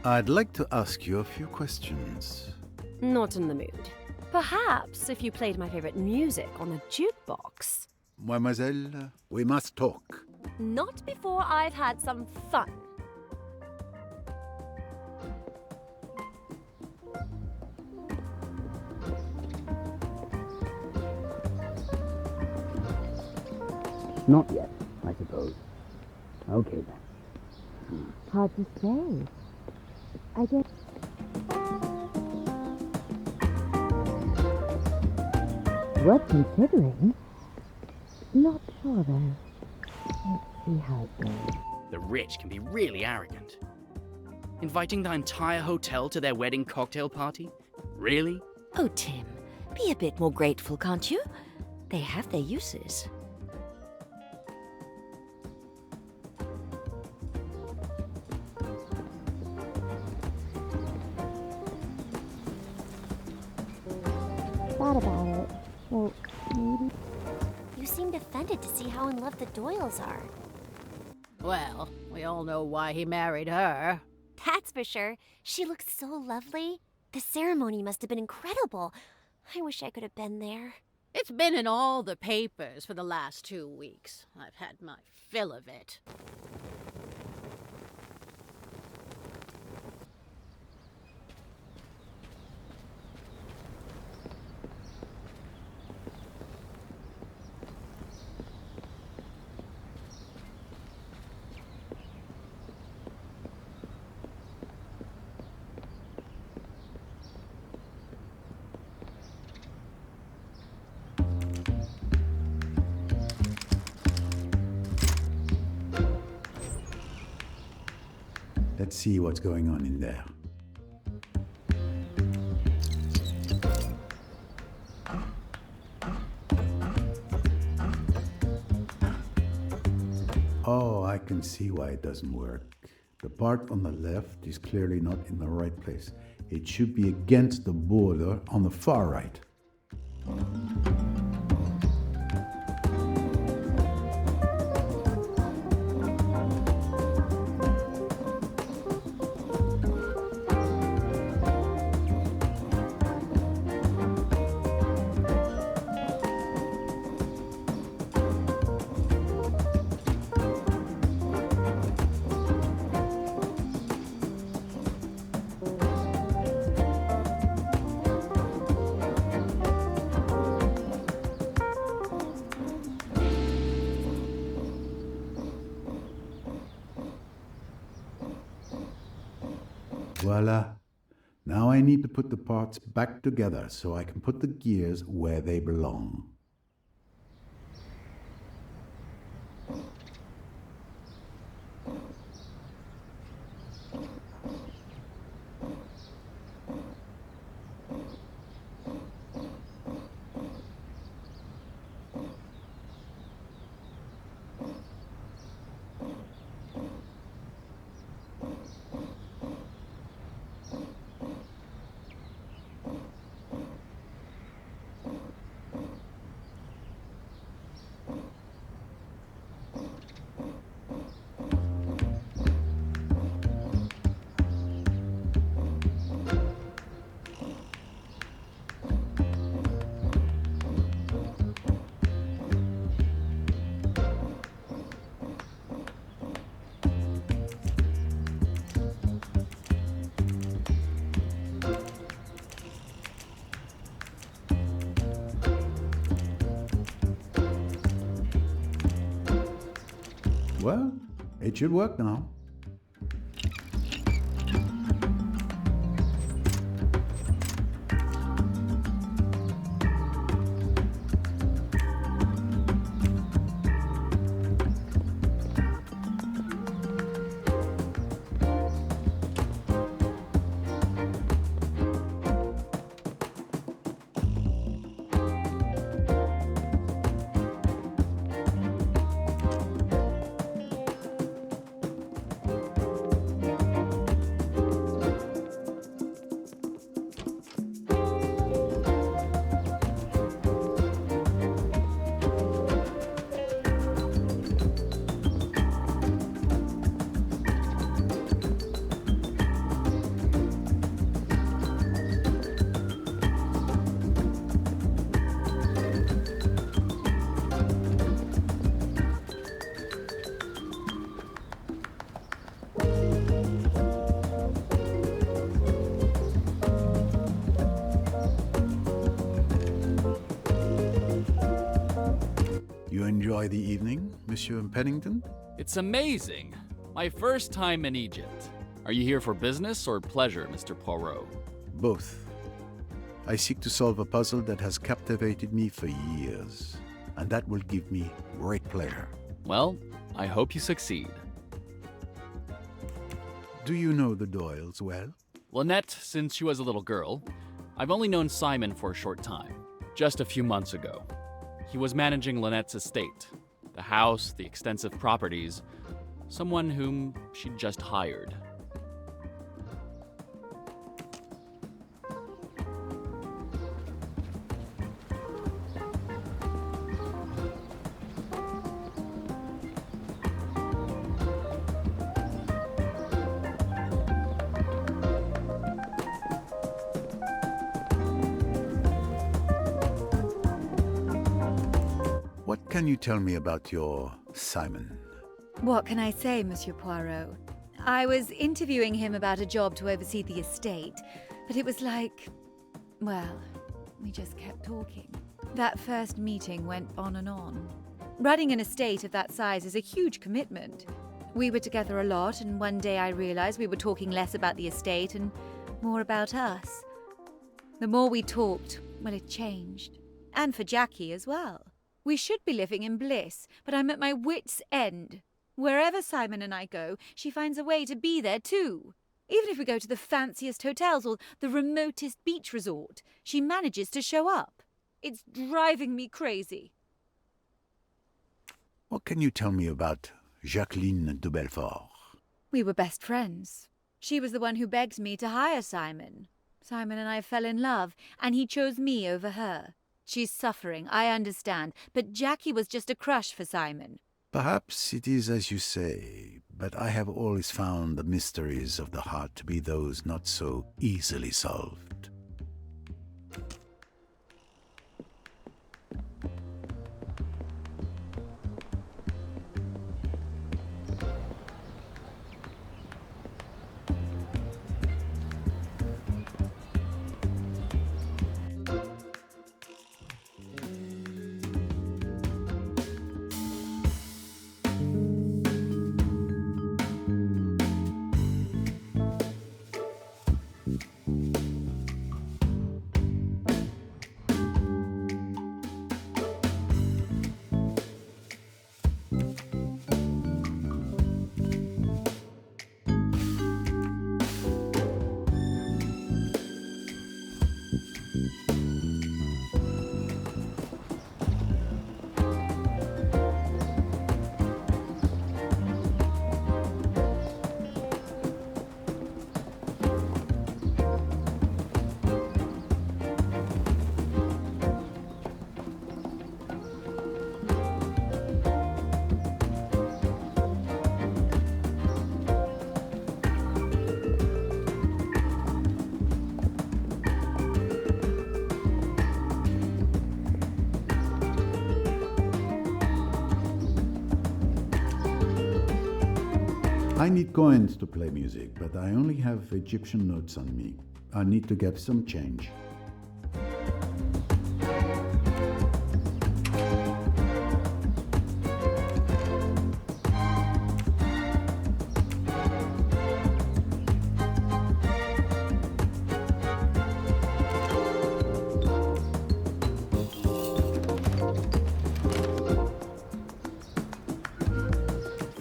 I'd like to ask you a few questions. Not in the mood. Perhaps if you played my favorite music on the jukebox. Mademoiselle, we must talk. Not before I've had some fun. Not yet, I suppose. Okay then. Hard to say. I guess. Worth considering. Not sure though. Let's see how it goes. The rich can be really arrogant. Inviting the entire hotel to their wedding cocktail party? Really? Oh, Tim, be a bit more grateful, can't you? They have their uses. Thought about it. Well, maybe. You seemed offended to see how in love the Doyles are. Well, we all know why he married her. That's for sure. She looked so lovely. The ceremony must have been incredible. I wish I could have been there. It's been in all the papers for the last 2 weeks. I've had my fill of it. Let's see what's going on in there. Oh, I can see why it doesn't work. The part on the left is clearly not in the right place. It should be against the border on the far right. Voila. Now I need to put the parts back together so I can put the gears where they belong. Well, it should work now. You enjoy the evening, Monsieur Pennington? It's amazing. My first time in Egypt. Are you here for business or pleasure, Mr. Poirot? Both. I seek to solve a puzzle that has captivated me for years, and that will give me great pleasure. Well, I hope you succeed. Do you know the Doyles well? Lynette, since she was a little girl. I've only known Simon for a short time, just a few months ago. He was managing Lynette's estate, the house, the extensive properties, someone whom she'd just hired. What can you tell me about your Simon? What can I say, Monsieur Poirot? I was interviewing him about a job to oversee the estate, but it was like, well, we just kept talking. That first meeting went on and on. Running an estate of that size is a huge commitment. We were together a lot, and one day I realized we were talking less about the estate and more about us. The more we talked, well, it changed. And for Jackie as well. We should be living in bliss, but I'm at my wit's end. Wherever Simon and I go, she finds a way to be there too. Even if we go to the fanciest hotels or the remotest beach resort, she manages to show up. It's driving me crazy. What can you tell me about Jacqueline de Belfort? We were best friends. She was the one who begged me to hire Simon. Simon and I fell in love, and he chose me over her. She's suffering, I understand, but Jackie was just a crush for Simon. Perhaps it is as you say, but I have always found the mysteries of the heart to be those not so easily solved. I need coins to play music, but I only have Egyptian notes on me. I need to get some change.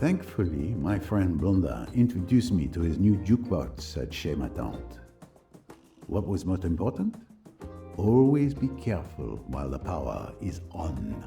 Thankfully, my friend Blondin introduced me to his new jukebox at Chez Ma Tante. What was most important? Always be careful while the power is on.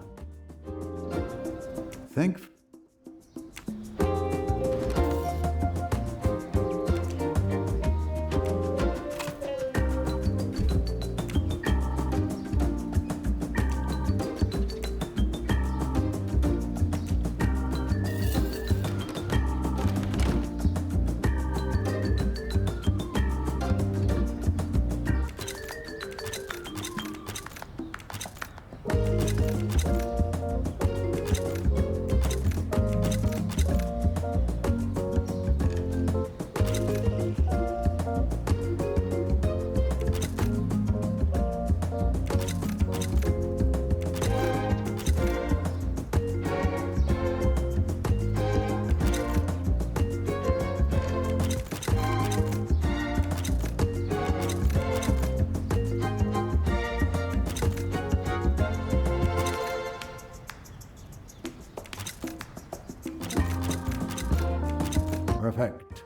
Perfect.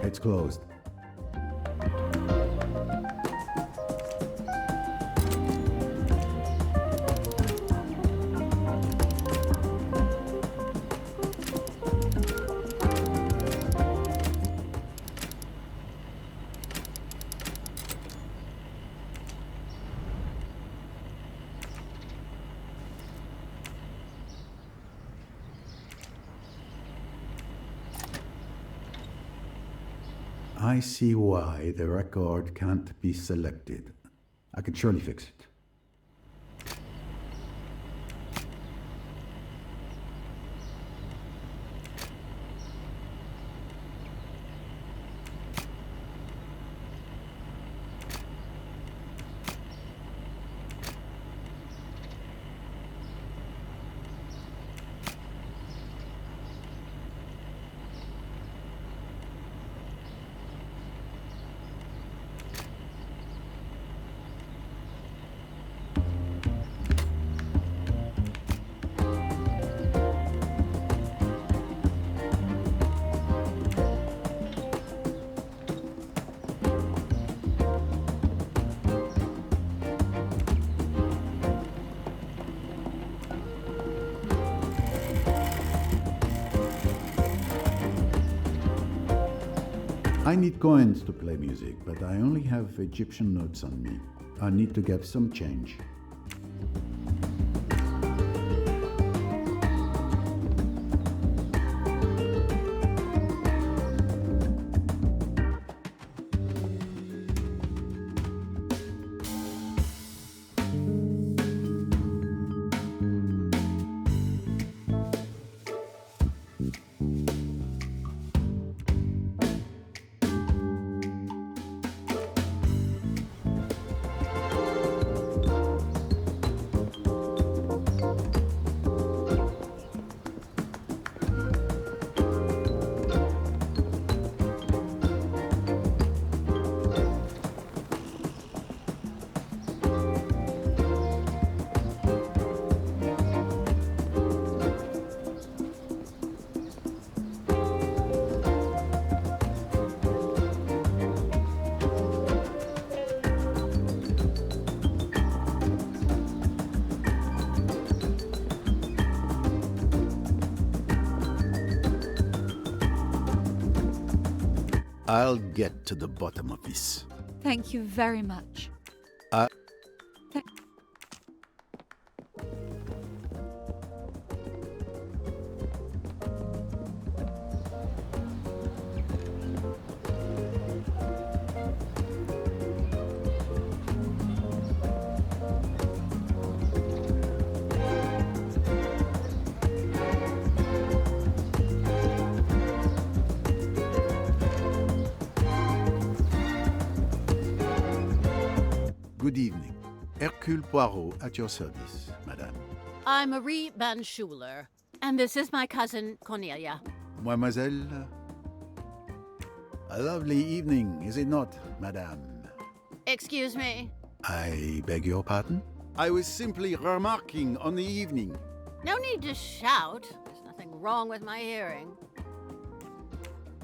It's closed. I see why the record can't be selected. I can surely fix it. I need coins to play music, but I only have Egyptian notes on me. I need to get some change. I'll get to the bottom of this. Thank you very much. Good evening. Hercule Poirot at your service, madame. I'm Marie Van Schuler, and this is my cousin Cornelia. Mademoiselle. A lovely evening, is it not, madame? Excuse me? I beg your pardon? I was simply remarking on the evening. No need to shout. There's nothing wrong with my hearing.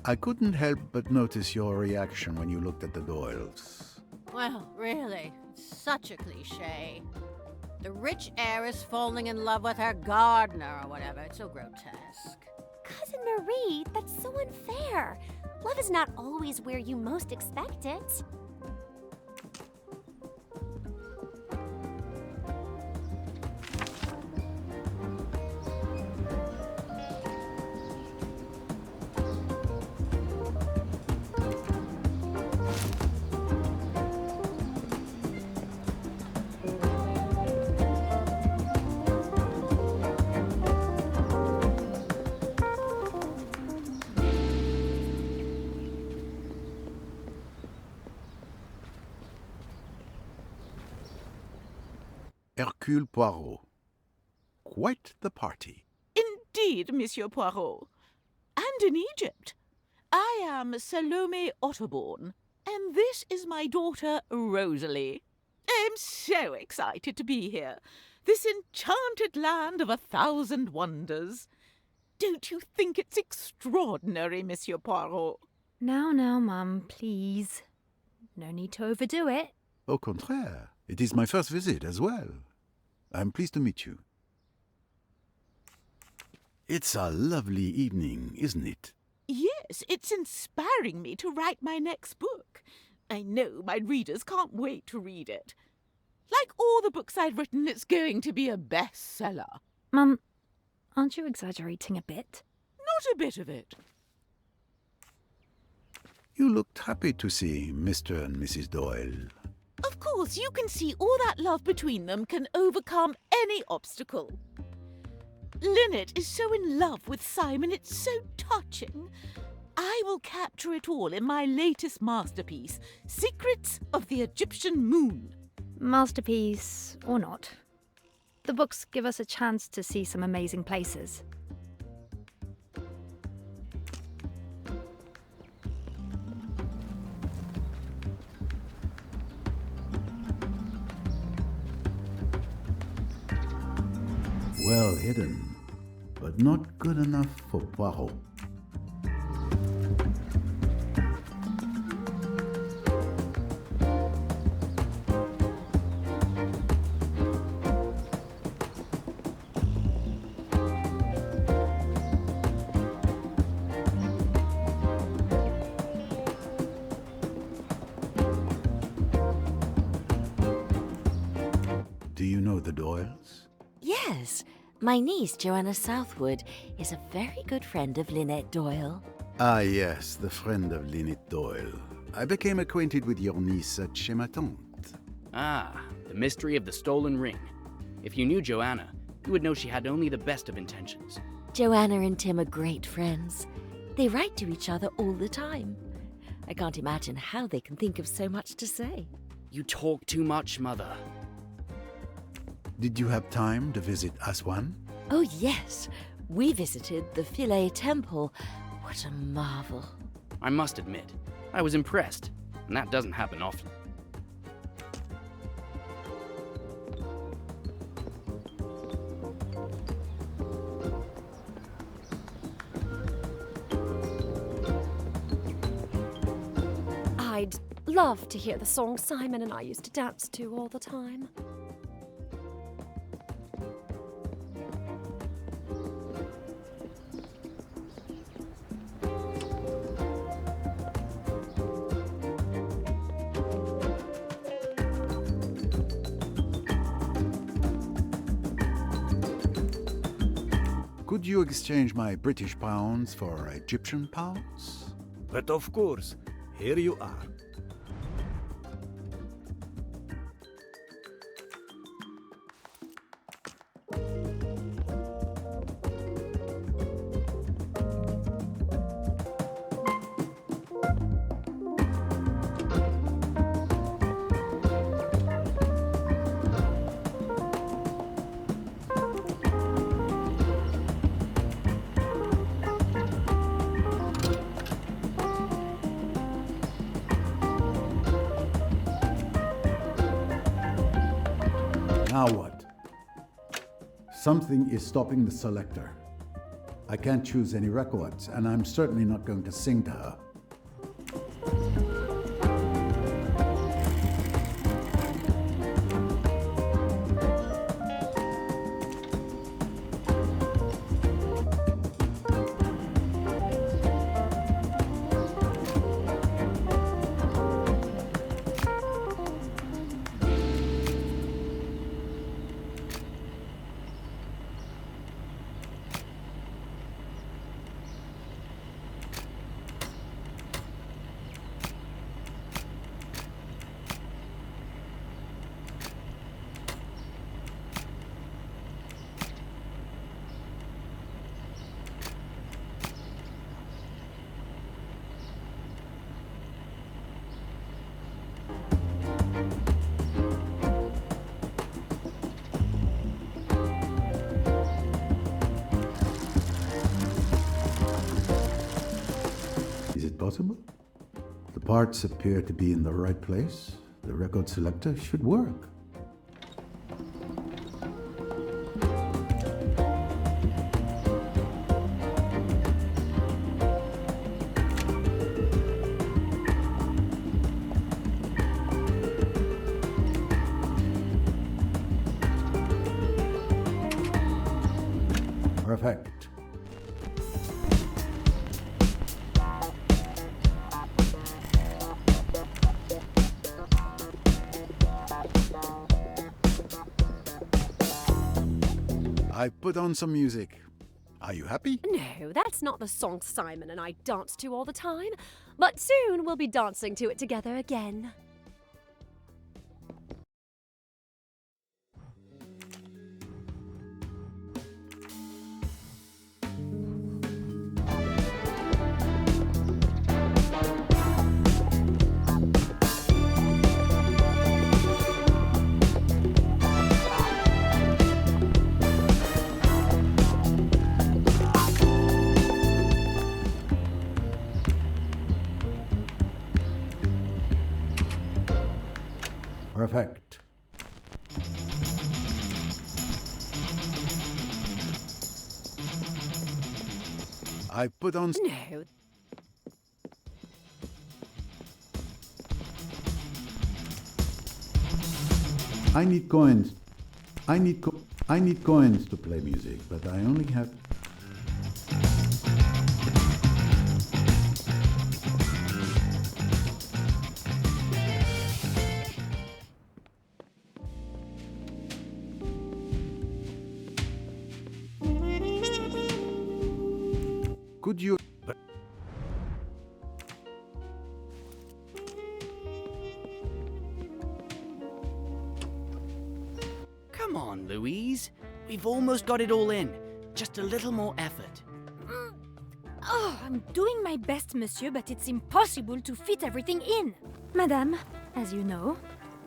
I couldn't help but notice your reaction when you looked at the Doyles. Well, really, it's such a cliche. The rich heiress falling in love with her gardener or whatever. It's so grotesque. Cousin Marie, that's so unfair. Love is not always where you most expect it. Hercule Poirot. Quite the party. Indeed, Monsieur Poirot. And in Egypt. I am Salome Otterbourne, and this is my daughter Rosalie. I am so excited to be here. This enchanted land of 1,000 wonders. Don't you think it's extraordinary, Monsieur Poirot? Now, Mum, please. No need to overdo it. Au contraire, it is my first visit as well. I'm pleased to meet you. It's a lovely evening, isn't it? Yes, it's inspiring me to write my next book. I know my readers can't wait to read it. Like all the books I've written, it's going to be a bestseller. Mum, aren't you exaggerating a bit? Not a bit of it. You looked happy to see Mr. and Mrs. Doyle. Of course, you can see all that love between them can overcome any obstacle. Lynette is so in love with Simon, it's so touching. I will capture it all in my latest masterpiece, Secrets of the Egyptian Moon. Masterpiece or not, the books give us a chance to see some amazing places. Well hidden, but not good enough for Poirot. Do you know the Doyles? Yes. My niece, Joanna Southwood, is a very good friend of Lynette Doyle. Ah, yes, the friend of Lynette Doyle. I became acquainted with your niece at Chez ma tante. Ah, the mystery of the stolen ring. If you knew Joanna, you would know she had only the best of intentions. Joanna and Tim are great friends. They write to each other all the time. I can't imagine how they can think of so much to say. You talk too much, Mother. Did you have time to visit Aswan? Oh, yes. We visited the Philae Temple. What a marvel. I must admit, I was impressed, and that doesn't happen often. I'd love to hear the song Simon and I used to dance to all the time. Could you exchange my British pounds for Egyptian pounds? But of course, here you are. Now what? Something is stopping the selector. I can't choose any records, and I'm certainly not going to sing to her. Is it possible? The parts appear to be in the right place. The record selector should work. Perfect. I put on some music. Are you happy? No, that's not the song Simon and I dance to all the time. But soon we'll be dancing to it together again. Perfect. I put on... No. I need coins. I need coins to play music, but I only have... Could you... Come on, Louise. We've almost got it all in. Just a little more effort. Oh, I'm doing my best, monsieur, but it's impossible to fit everything in. Madame, as you know,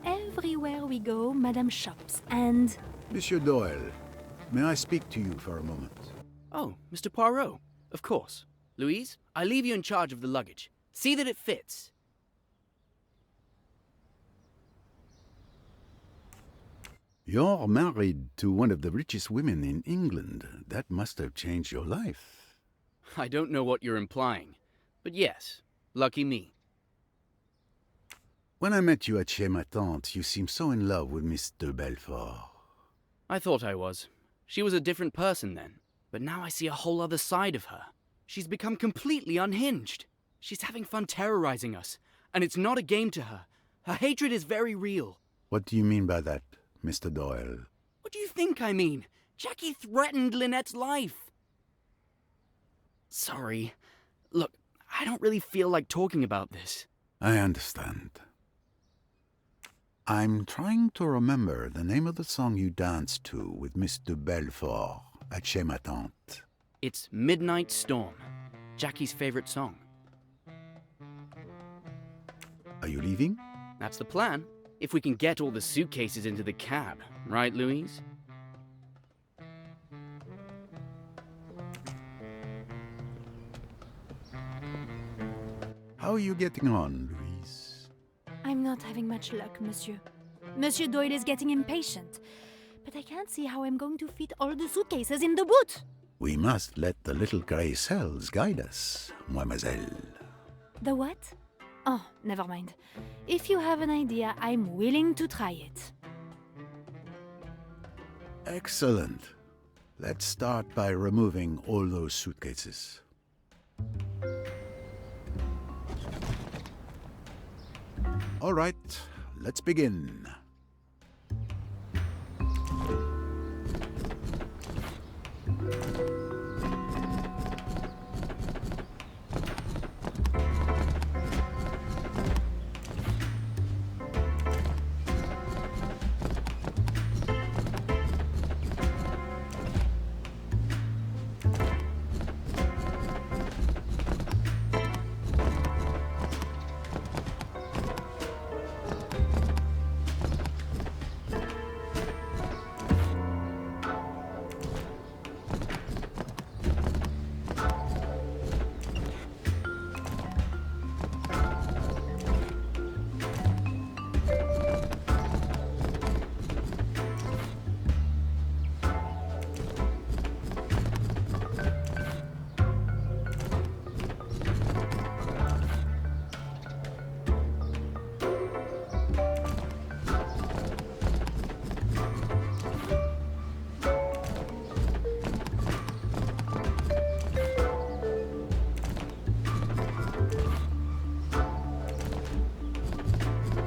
everywhere we go, Madame shops, and... Monsieur Doyle, may I speak to you for a moment? Oh, Mr. Poirot. Of course. Louise, I leave you in charge of the luggage. See that it fits. You're married to one of the richest women in England. That must have changed your life. I don't know what you're implying, but yes, lucky me. When I met you at Chez Ma Tante, you seemed so in love with Miss de Belfort. I thought I was. She was a different person then, but now I see a whole other side of her. She's become completely unhinged. She's having fun terrorizing us, and it's not a game to her. Her hatred is very real. What do you mean by that, Mr. Doyle? What do you think I mean? Jackie threatened Lynette's life. Sorry. Look, I don't really feel like talking about this. I understand. I'm trying to remember the name of the song you danced to with Miss de Belfort at Chez Ma Tante. It's Midnight Storm, Jackie's favorite song. Are you leaving? That's the plan. If we can get all the suitcases into the cab. Right, Louise? How are you getting on, Louise? I'm not having much luck, monsieur. Monsieur Doyle is getting impatient. But I can't see how I'm going to fit all the suitcases in the boot. We must let the little grey cells guide us, mademoiselle. The what? Oh, never mind. If you have an idea, I'm willing to try it. Excellent. Let's start by removing all those suitcases. All right, let's begin.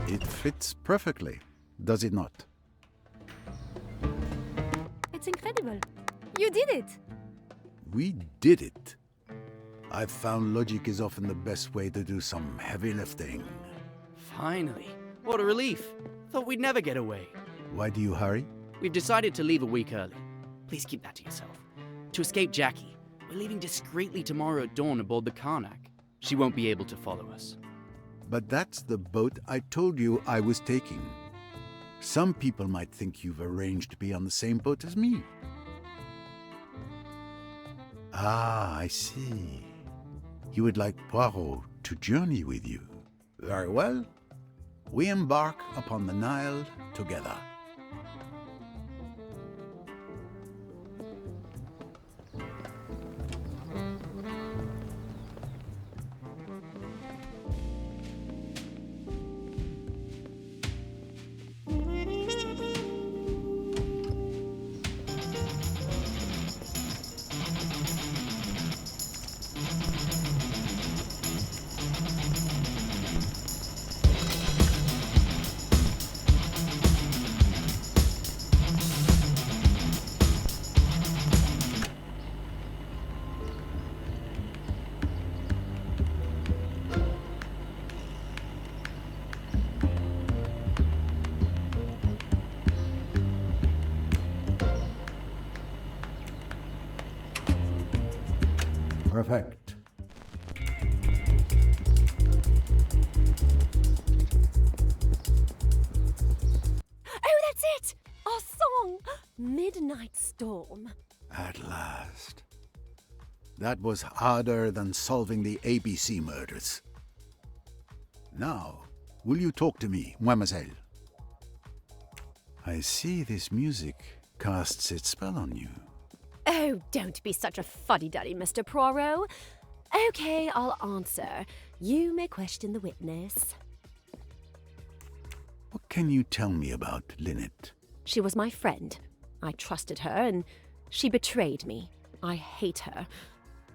It fits perfectly, does it not? It's incredible. You did it. We did it. I've found logic is often the best way to do some heavy lifting. Finally. What a relief. Thought we'd never get away. Why do you hurry? We've decided to leave a week early. Please keep that to yourself. To escape Jackie, we're leaving discreetly tomorrow at dawn aboard the Karnak. She won't be able to follow us. But that's the boat I told you I was taking. Some people might think you've arranged to be on the same boat as me. Ah, I see. You would like Poirot to journey with you. Very well. We embark upon the Nile together. Perfect. Oh, that's it! Our song! Midnight Storm. At last. That was harder than solving the ABC murders. Now, will you talk to me, mademoiselle? I see this music casts its spell on you. Oh, don't be such a fuddy-duddy, Mr. Poirot. Okay, I'll answer. You may question the witness. What can you tell me about Lynette? She was my friend. I trusted her, and she betrayed me. I hate her,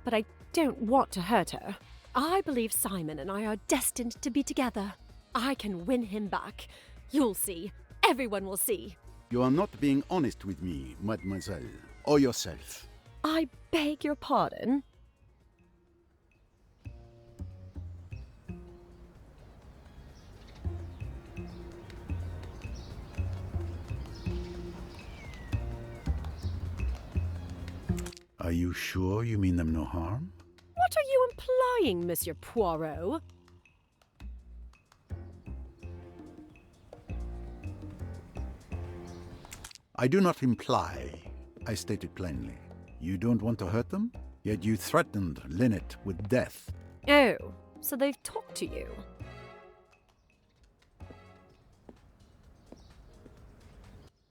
but I don't want to hurt her. I believe Simon and I are destined to be together. I can win him back. You'll see. Everyone will see. You are not being honest with me, mademoiselle, or yourself. I beg your pardon. Are you sure you mean them no harm? What are you implying, Monsieur Poirot? I do not imply. I state it plainly. You don't want to hurt them, yet you threatened Lynette with death. Oh, so they've talked to you.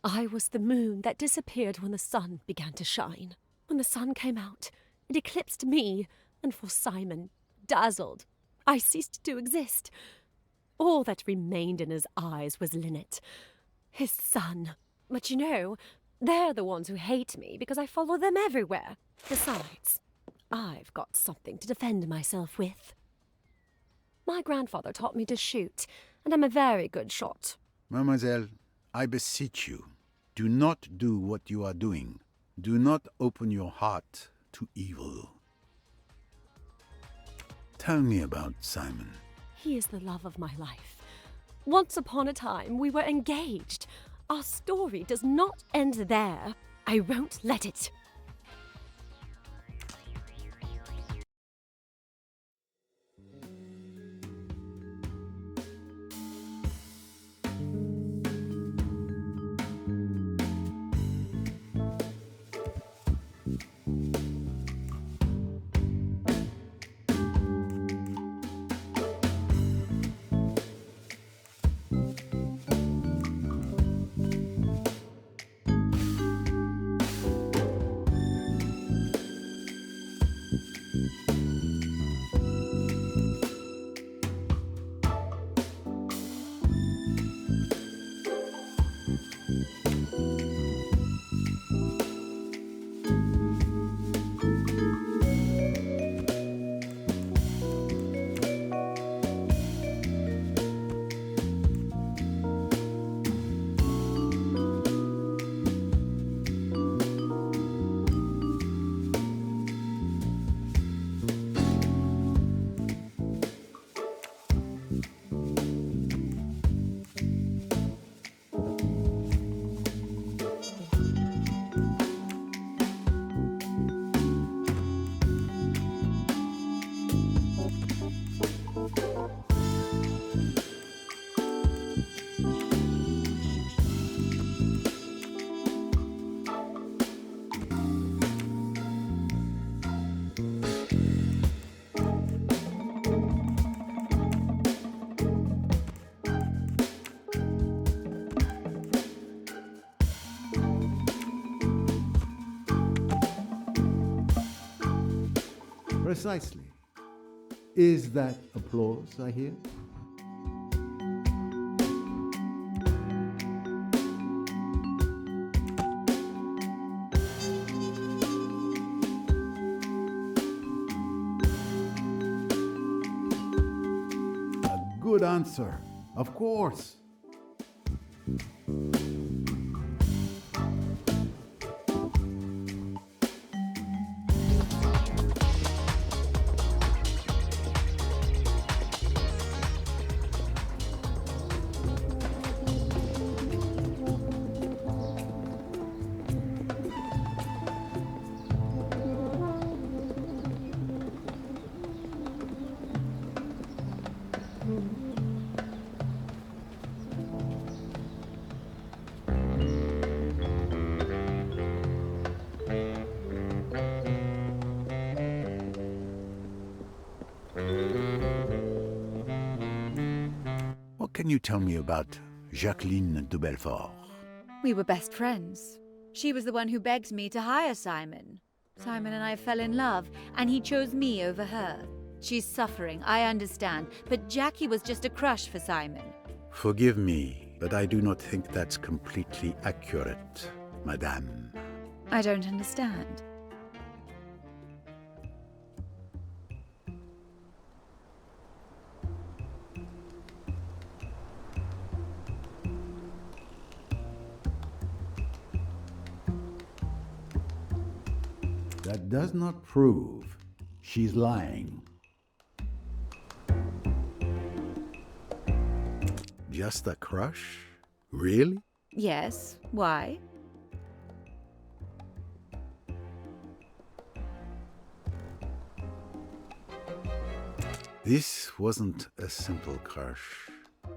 I was the moon that disappeared when the sun began to shine. When the sun came out, it eclipsed me, and for Simon, dazzled, I ceased to exist. All that remained in his eyes was Lynette, his son. But you know, they're the ones who hate me because I follow them everywhere. Besides, I've got something to defend myself with. My grandfather taught me to shoot, and I'm a very good shot. Mademoiselle, I beseech you, do not do what you are doing. Do not open your heart to evil. Tell me about Simon. He is the love of my life. Once upon a time, we were engaged. Our story does not end there. I won't let it. Precisely. Is that applause I hear? A good answer, of course. What can you tell me about Jacqueline de Belfort? We were best friends. She was the one who begged me to hire Simon. Simon and I fell in love, and he chose me over her. She's suffering, I understand, but Jackie was just a crush for Simon. Forgive me, but I do not think that's completely accurate, madame. I don't understand. That does not prove she's lying. Just a crush? Really? Yes, why? This wasn't a simple crush.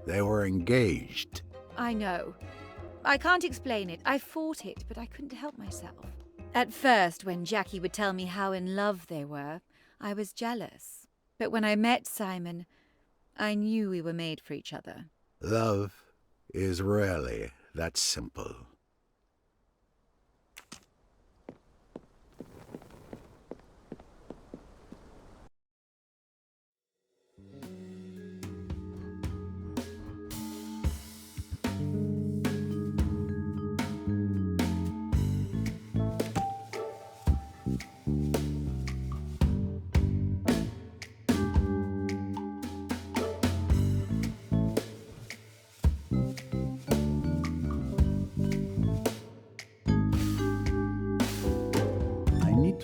They were engaged. I know. I can't explain it. I fought it, but I couldn't help myself. At first, when Jackie would tell me how in love they were, I was jealous. But when I met Simon, I knew we were made for each other. Love is rarely that simple.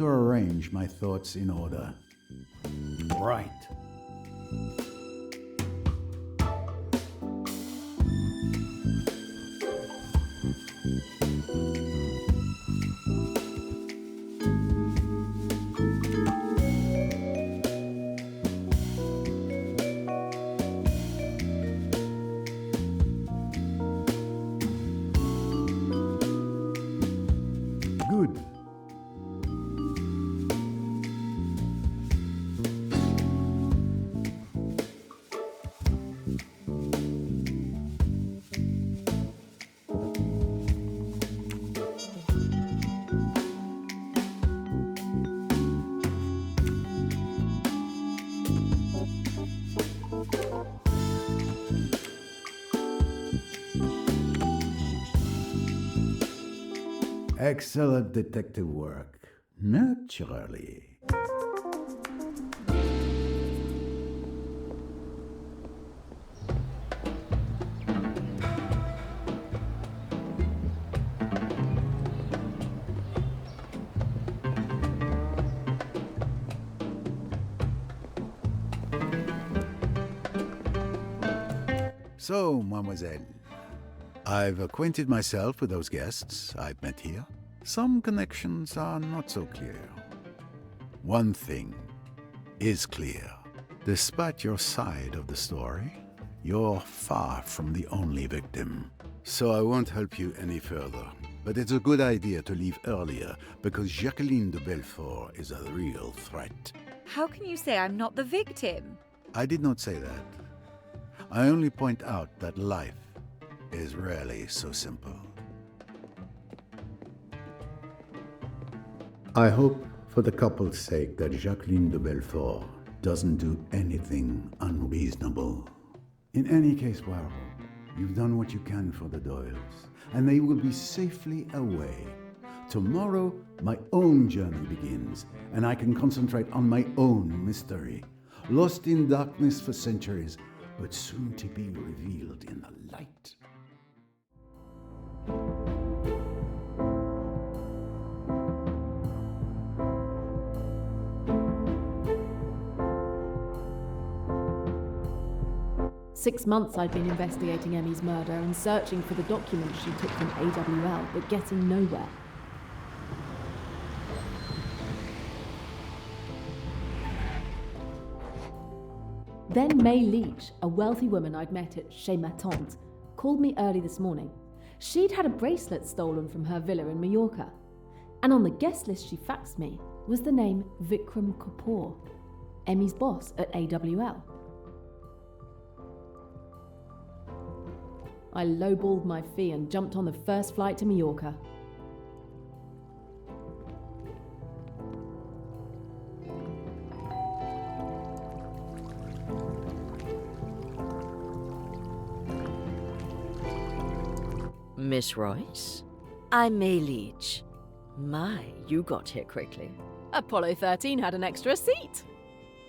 to arrange my thoughts in order. Right. Good. Excellent detective work. Naturally. So, mademoiselle, I've acquainted myself with those guests I've met here. Some connections are not so clear. One thing is clear. Despite your side of the story, you're far from the only victim. So I won't help you any further. But it's a good idea to leave earlier, because Jacqueline de Belfort is a real threat. How can you say I'm not the victim? I did not say that. I only point out that life is rarely so simple. I hope, for the couple's sake, that Jacqueline de Belfort doesn't do anything unreasonable. In any case, Poirot, you've done what you can for the Doyles, and they will be safely away. Tomorrow, my own journey begins, and I can concentrate on my own mystery, lost in darkness for centuries, but soon to be revealed in the light. Six months I'd been investigating Emmy's murder and searching for the documents she took from AWL, but getting nowhere. Then May Leach, a wealthy woman I'd met at Chez Ma Tante, called me early this morning. She'd had a bracelet stolen from her villa in Mallorca, and on the guest list she faxed me was the name Vikram Kapoor, Emmy's boss at AWL. I lowballed my fee and jumped on the first flight to Mallorca. Miss Royce? I'm May Leach. My, you got here quickly. Apollo 13 had an extra seat.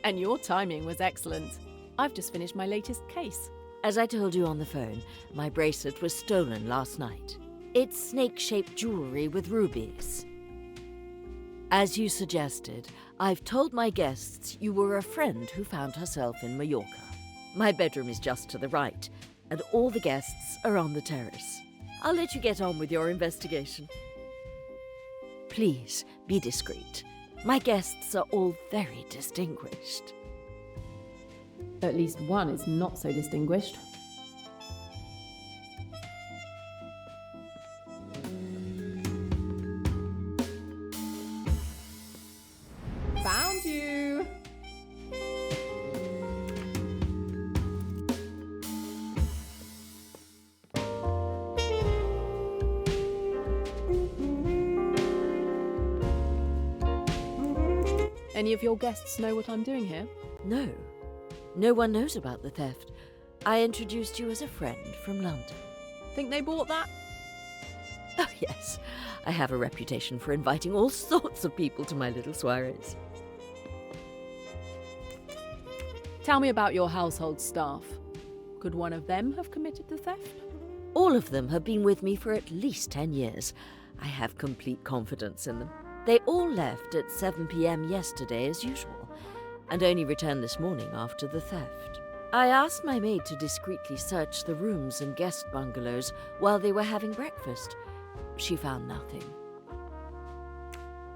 And your timing was excellent. I've just finished my latest case. As I told you on the phone, my bracelet was stolen last night. It's snake-shaped jewelry with rubies. As you suggested, I've told my guests you were a friend who found herself in Mallorca. My bedroom is just to the right, and all the guests are on the terrace. I'll let you get on with your investigation. Please, be discreet. My guests are all very distinguished. At least one is not so distinguished. Found you! Any of your guests know what I'm doing here? No. No one knows about the theft. I introduced you as a friend from London. Think they bought that? Oh, yes. I have a reputation for inviting all sorts of people to my little soirees. Tell me about your household staff. Could one of them have committed the theft? All of them have been with me for at least 10 years. I have complete confidence in them. They all left at 7 p.m. yesterday as usual, and only returned this morning after the theft. I asked my maid to discreetly search the rooms and guest bungalows while they were having breakfast. She found nothing.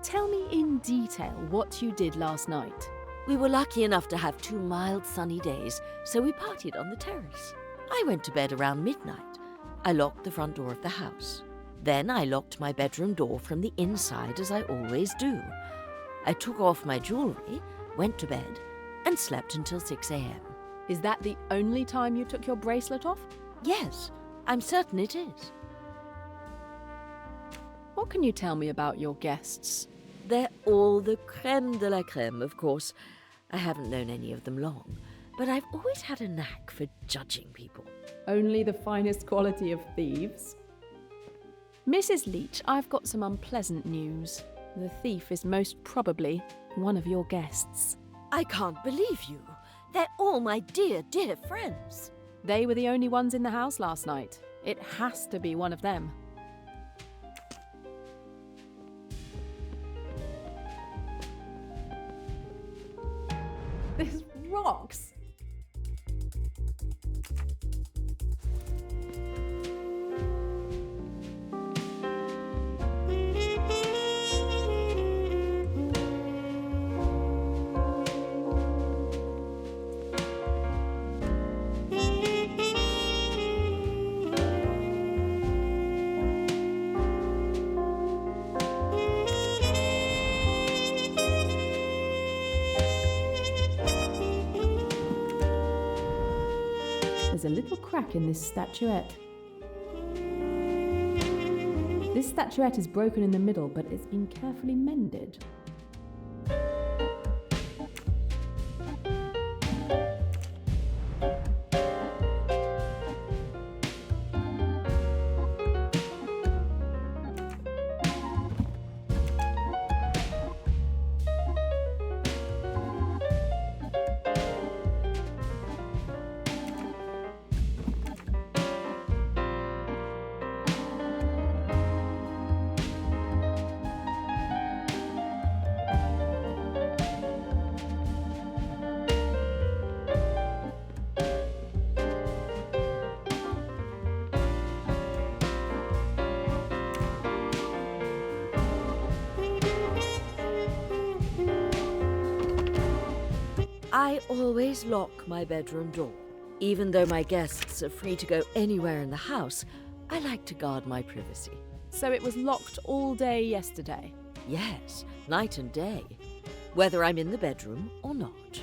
Tell me in detail what you did last night. We were lucky enough to have 2 mild sunny days, so we partied on the terrace. I went to bed around midnight. I locked the front door of the house. Then I locked my bedroom door from the inside, as I always do. I took off my jewellery, went to bed, and slept until 6 a.m. Is that the only time you took your bracelet off? Yes, I'm certain it is. What can you tell me about your guests? They're all the crème de la crème, of course. I haven't known any of them long, but I've always had a knack for judging people. Only the finest quality of thieves. Mrs. Leach, I've got some unpleasant news. The thief is most probably one of your guests. I can't believe you. They're all my dear, dear friends. They were the only ones in the house last night. It has to be one of them. This rocks! There's a little crack in this statuette. This statuette is broken in the middle, but it's been carefully mended. I always lock my bedroom door. Even though my guests are free to go anywhere in the house, I like to guard my privacy. So it was locked all day yesterday? Yes, night and day, whether I'm in the bedroom or not.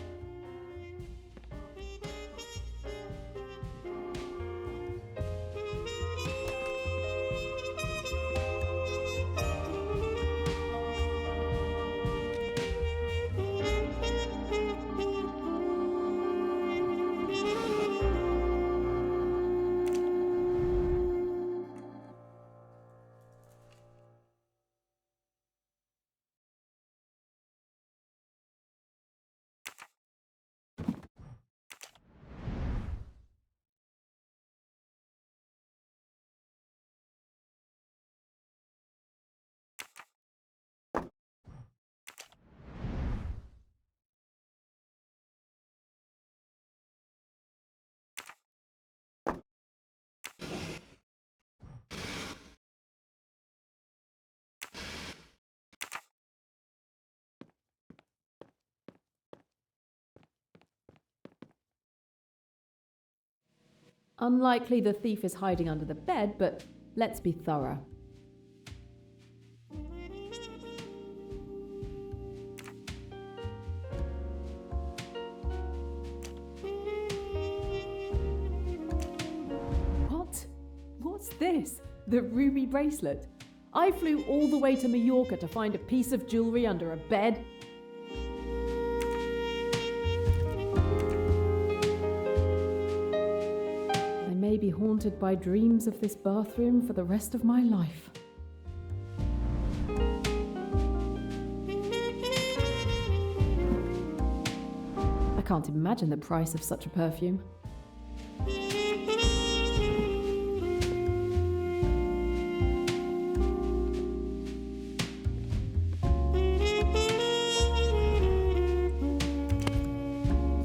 Unlikely the thief is hiding under the bed, but let's be thorough. What? What's this? The ruby bracelet? I flew all the way to Mallorca to find a piece of jewellery under a bed. I may be haunted by dreams of this bathroom for the rest of my life. I can't imagine the price of such a perfume.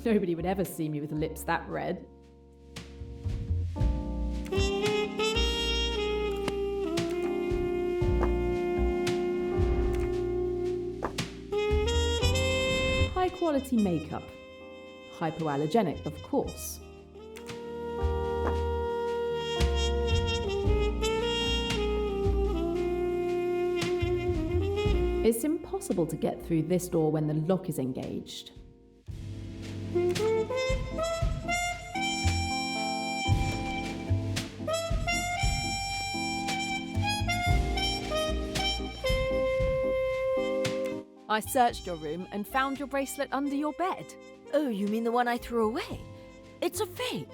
Nobody would ever see me with lips that red. High quality makeup. Hypoallergenic, of course. It's impossible to get through this door when the lock is engaged. I searched your room and found your bracelet under your bed. Oh, you mean the one I threw away? It's a fake.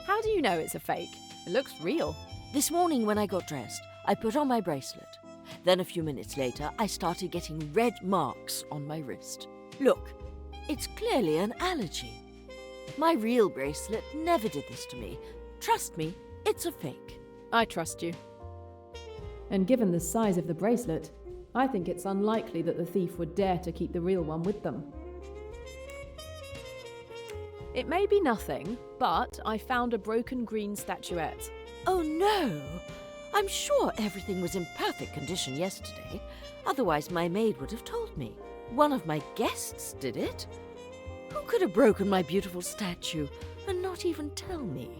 How do you know it's a fake? It looks real. This morning when I got dressed, I put on my bracelet. Then a few minutes later, I started getting red marks on my wrist. Look, it's clearly an allergy. My real bracelet never did this to me. Trust me, it's a fake. I trust you. And given the size of the bracelet, I think it's unlikely that the thief would dare to keep the real one with them. It may be nothing, but I found a broken green statuette. Oh no! I'm sure everything was in perfect condition yesterday. Otherwise my maid would have told me. One of my guests did it. Who could have broken my beautiful statue and not even tell me?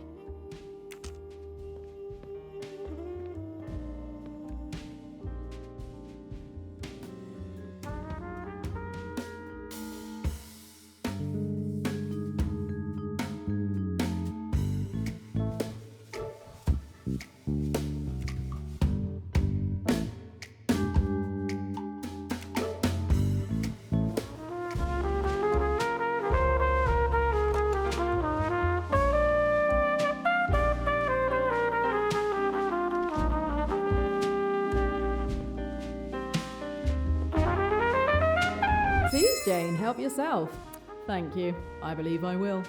Please, Jane, help yourself. Thank you. I believe I will.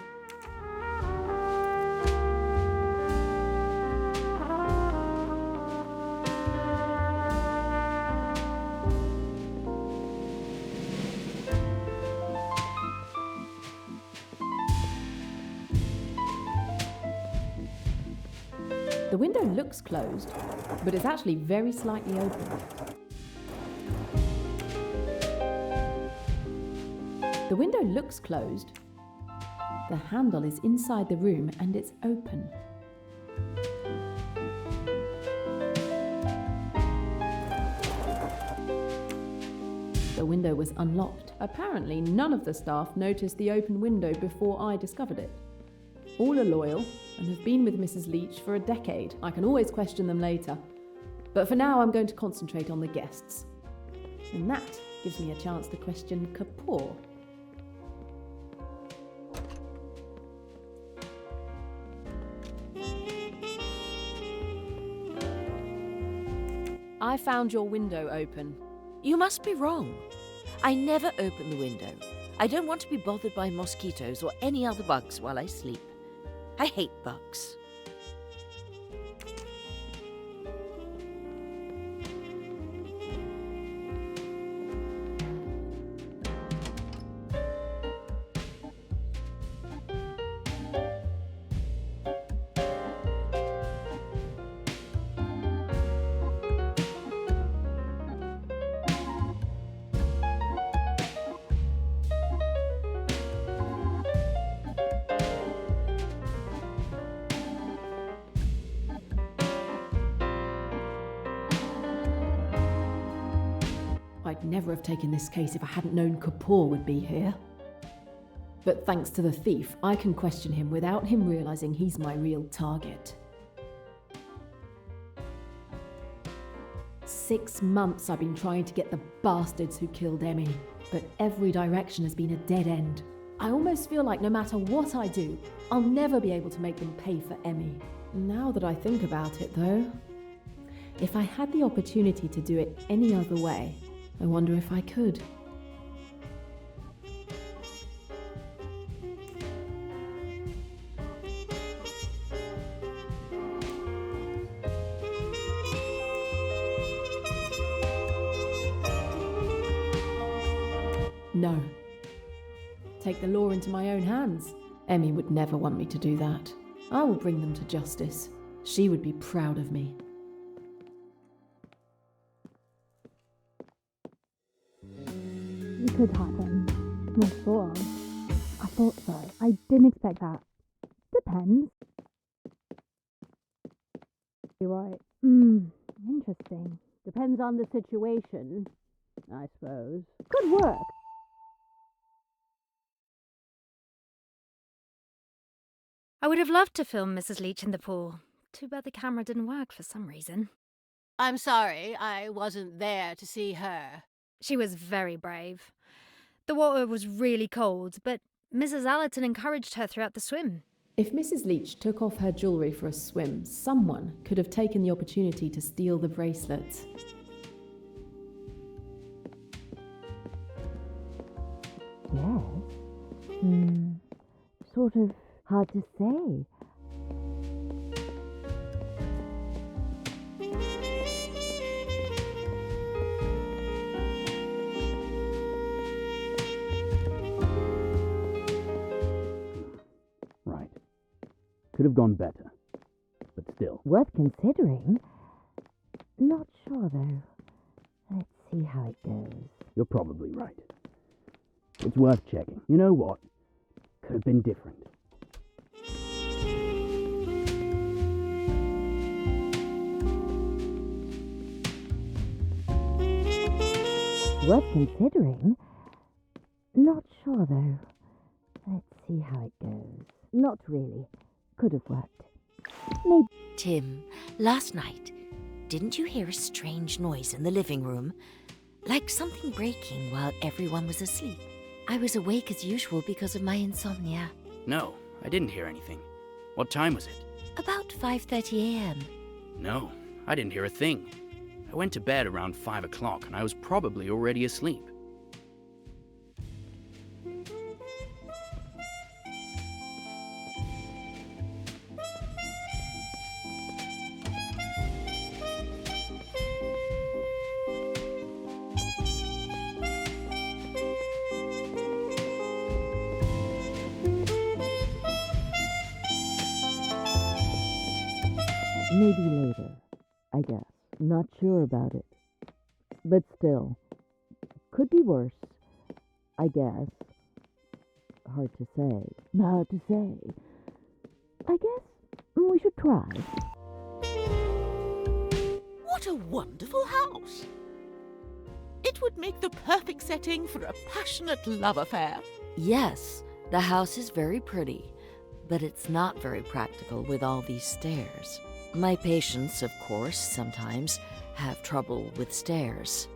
The window looks closed, but it's actually very slightly open. The window looks closed. The handle is inside the room and it's open. The window was unlocked. Apparently, none of the staff noticed the open window before I discovered it. All are loyal and have been with Mrs. Leach for a decade. I can always question them later. But for now, I'm going to concentrate on the guests. And that gives me a chance to question Kapoor. I found your window open. You must be wrong. I never open the window. I don't want to be bothered by mosquitoes or any other bugs while I sleep. I hate bugs. I'd never have taken this case if I hadn't known Kapoor would be here. But thanks to the thief, I can question him without him realizing he's my real target. 6 months I've been trying to get the bastards who killed Emmy, but every direction has been a dead end. I almost feel like no matter what I do, I'll never be able to make them pay for Emmy. Now that I think about it though, if I had the opportunity to do it any other way, I wonder if I could. No. take the law into my own hands. Emmy would never want me to do that. I will bring them to justice. She would be proud of me. It could happen. Well, sort of. I thought so. I didn't expect that. Depends. You're right. Interesting. Depends on the situation, I suppose. Good work. I would have loved to film Mrs. Leach in the pool. Too bad the camera didn't work for some reason. I'm sorry, I wasn't there to see her. She was very brave. The water was really cold, but Mrs. Allerton encouraged her throughout the swim. If Mrs. Leach took off her jewellery for a swim, someone could have taken the opportunity to steal the bracelet. Yes. Sort of hard to say. Right. Could have gone better. But still. Worth considering. Not sure, though. Let's see how it goes. You're probably right. It's worth checking. You know what? Could have been different. Worth considering. Not sure, though. Let's see how it goes. Not really. Could have worked. Maybe. Tim, last night, didn't you hear a strange noise in the living room? Like something breaking while everyone was asleep. I was awake as usual because of my insomnia. No, I didn't hear anything. What time was it? About 5:30 a.m. No, I didn't hear a thing. I went to bed around 5 o'clock and I was probably already asleep. Maybe later, I guess. Not sure about it. But still, could be worse, I guess. Hard to say. Hard to say. I guess we should try. What a wonderful house! It would make the perfect setting for a passionate love affair. Yes, the house is very pretty, but it's not very practical with all these stairs. My patients, of course, sometimes have trouble with stairs.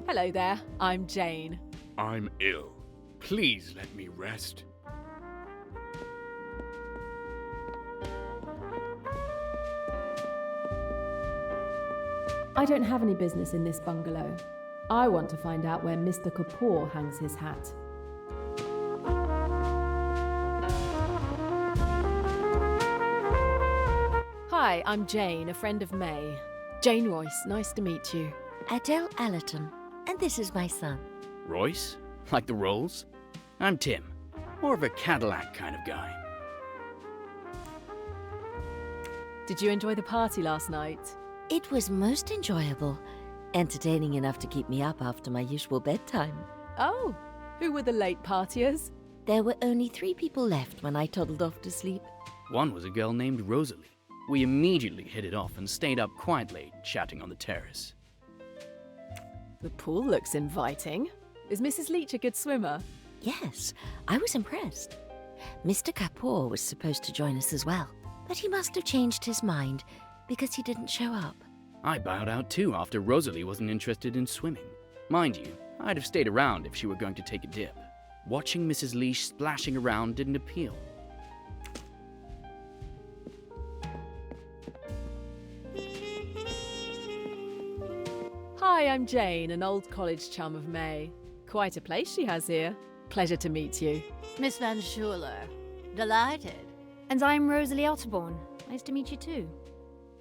Hello there, I'm Jane. I'm ill. Please let me rest. I don't have any business in this bungalow. I want to find out where Mr. Kapoor hangs his hat. Hi, I'm Jane, a friend of May. Jane Royce, nice to meet you. Adele Allerton, and this is my son. Royce? Like the Rolls? I'm Tim. More of a Cadillac kind of guy. Did you enjoy the party last night? It was most enjoyable. Entertaining enough to keep me up after my usual bedtime. Oh, who were the late partiers? There were only 3 people left when I toddled off to sleep. One was a girl named Rosalie. We immediately hit it off and stayed up quite late, chatting on the terrace. The pool looks inviting. Is Mrs. Leach a good swimmer? Yes, I was impressed. Mr. Kapoor was supposed to join us as well, but he must have changed his mind because he didn't show up. I bowed out too after Rosalie wasn't interested in swimming. Mind you, I'd have stayed around if she were going to take a dip. Watching Mrs. Leach splashing around didn't appeal. Hi, I'm Jane, an old college chum of May. Quite a place she has here. Pleasure to meet you. Miss Van Schuler. Delighted. And I'm Rosalie Otterbourne. Nice to meet you too.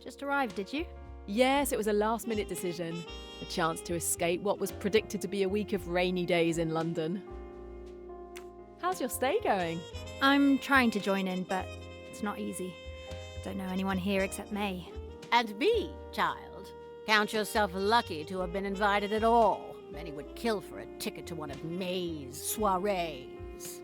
Just arrived, did you? Yes, it was a last-minute decision. A chance to escape what was predicted to be a week of rainy days in London. How's your stay going? I'm trying to join in, but it's not easy. Don't know anyone here except May. And me, child. Count yourself lucky to have been invited at all. Many would kill for a ticket to one of May's soirees.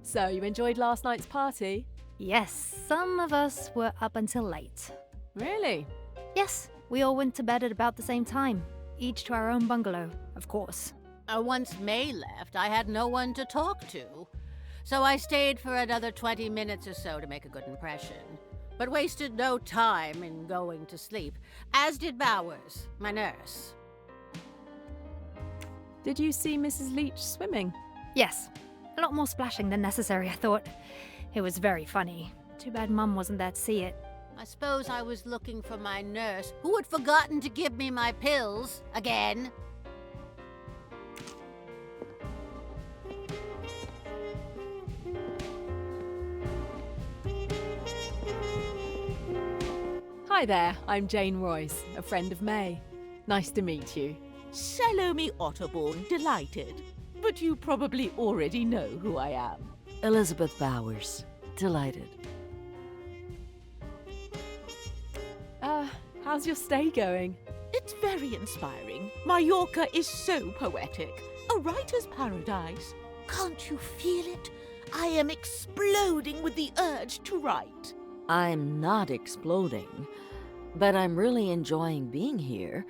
So, you enjoyed last night's party? Yes, some of us were up until late. Really? Yes, we all went to bed at about the same time. Each to our own bungalow, of course. Once May left, I had no one to talk to. So I stayed for another 20 minutes or so to make a good impression. But wasted no time in going to sleep, as did Bowers, my nurse. Did you see Mrs. Leach swimming? Yes. A lot more splashing than necessary, I thought. It was very funny. Too bad Mum wasn't there to see it. I suppose I was looking for my nurse, who had forgotten to give me my pills again. Hi there, I'm Jane Royce, a friend of May. Nice to meet you. Salome Otterbourne, delighted. But you probably already know who I am. Elizabeth Bowers, delighted. How's your stay going? It's very inspiring. Mallorca is so poetic. A writer's paradise. Can't you feel it? I am exploding with the urge to write. I'm not exploding, but I'm really enjoying being here,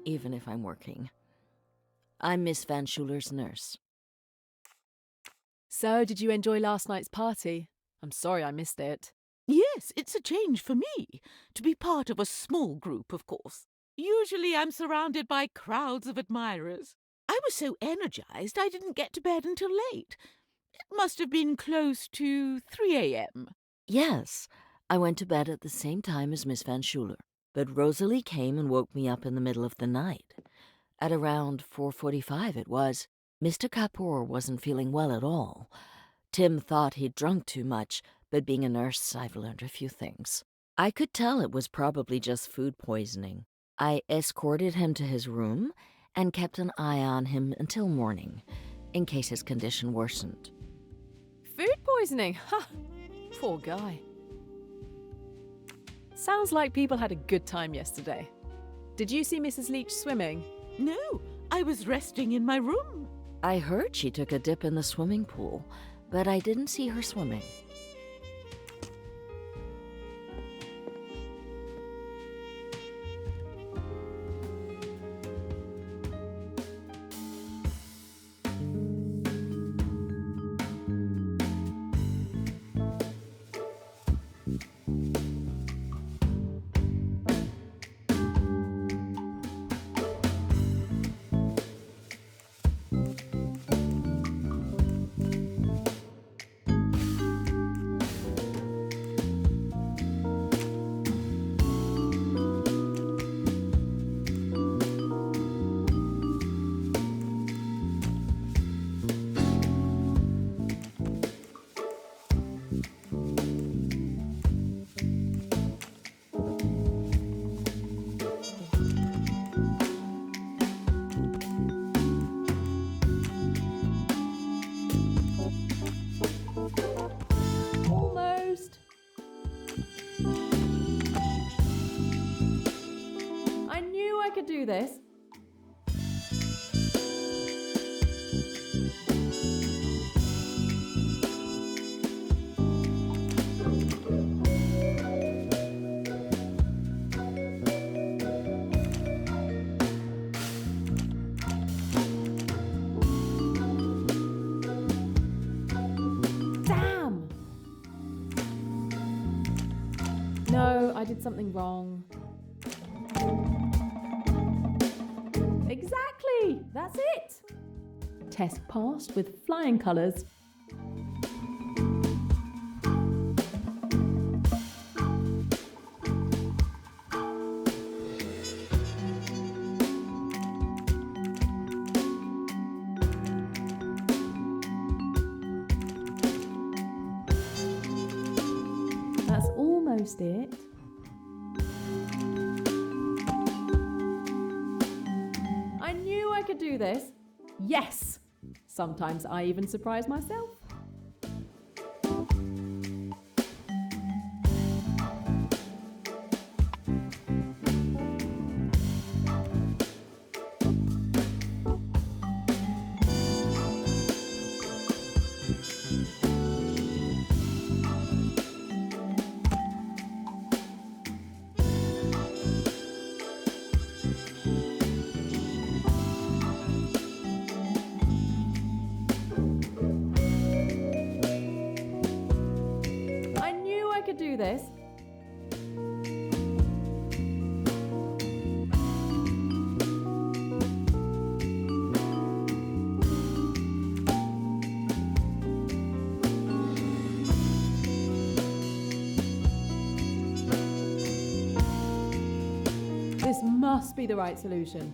even if I'm working. I'm Miss Van Schuler's nurse. So, did you enjoy last night's party? I'm sorry I missed it. Yes, it's a change for me. To be part of a small group, of course. Usually I'm surrounded by crowds of admirers. I was so energized I didn't get to bed until late. It must have been close to 3 a.m. Yes, I went to bed at the same time as Miss Van Schuler, but Rosalie came and woke me up in the middle of the night. At around 4:45 it was. Mr. Kapoor wasn't feeling well at all. Tim thought he'd drunk too much, but being a nurse, I've learned a few things. I could tell it was probably just food poisoning. I escorted him to his room and kept an eye on him until morning, in case his condition worsened. Food poisoning? Ha! Poor guy. Sounds like people had a good time yesterday. Did you see Mrs. Leach swimming? No, I was resting in my room. I heard she took a dip in the swimming pool, but I didn't see her swimming. Almost. I knew I could do this. Damn! No, I did something wrong. Exactly! That's it! Test passed with flying colours. That's all almost it. I knew I could do this. Yes! Sometimes I even surprise myself. Do this. This must be the right solution.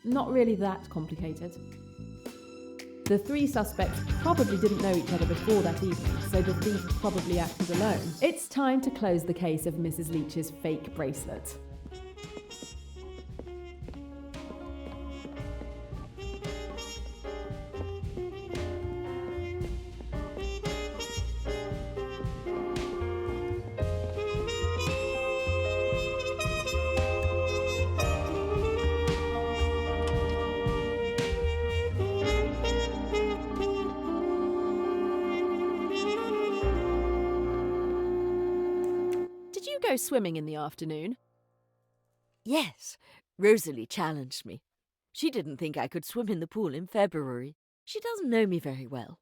Not really that complicated. The three suspects probably didn't know each other before that evening, so the thief probably acted alone. It's time to close the case of Mrs. Leach's fake bracelet. Go swimming in the afternoon? Yes, Rosalie challenged me. She didn't think I could swim in the pool in February. She doesn't know me very well.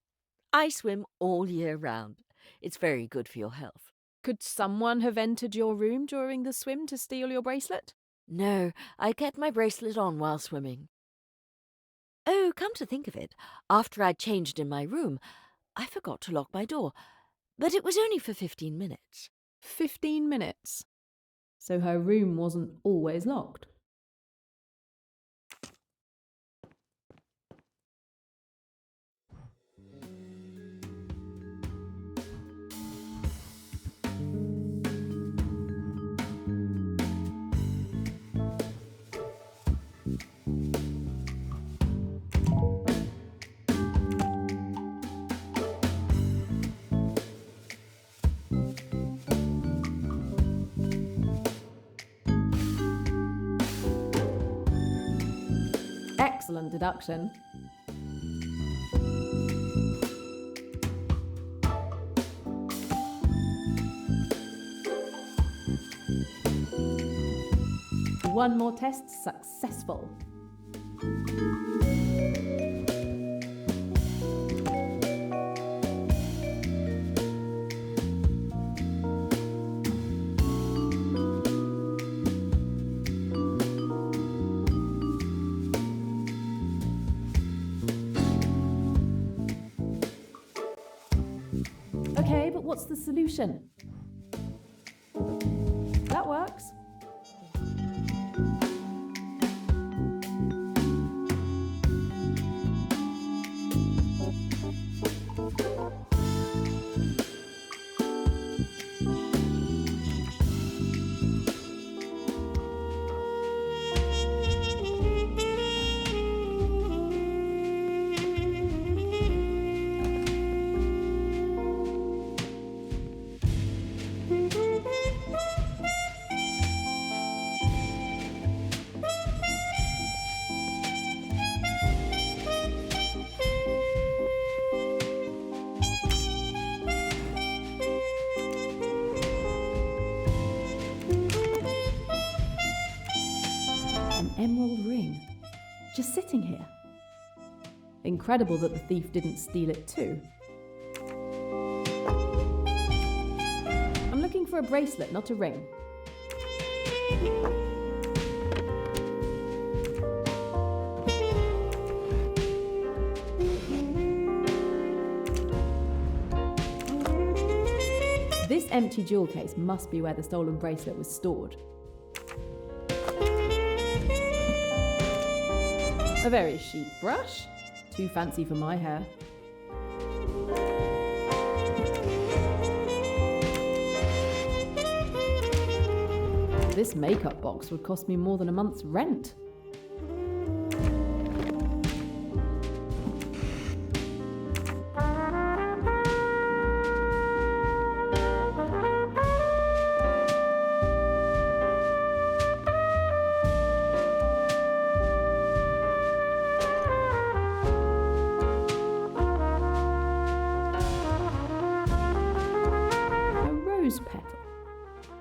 I swim all year round. It's very good for your health. Could someone have entered your room during the swim to steal your bracelet? No, I kept my bracelet on while swimming. Oh, come to think of it, after I'd changed in my room, I forgot to lock my door. But it was only for 15 minutes. 15 minutes. So her room wasn't always locked. Excellent deduction. One more test successful. Okay, but what's the solution? That works. just sitting here. Incredible that the thief didn't steal it too. I'm looking for a bracelet, not a ring. This empty jewel case must be where the stolen bracelet was stored. A very chic brush. Too fancy for my hair. This makeup box would cost me more than a month's rent. Petal,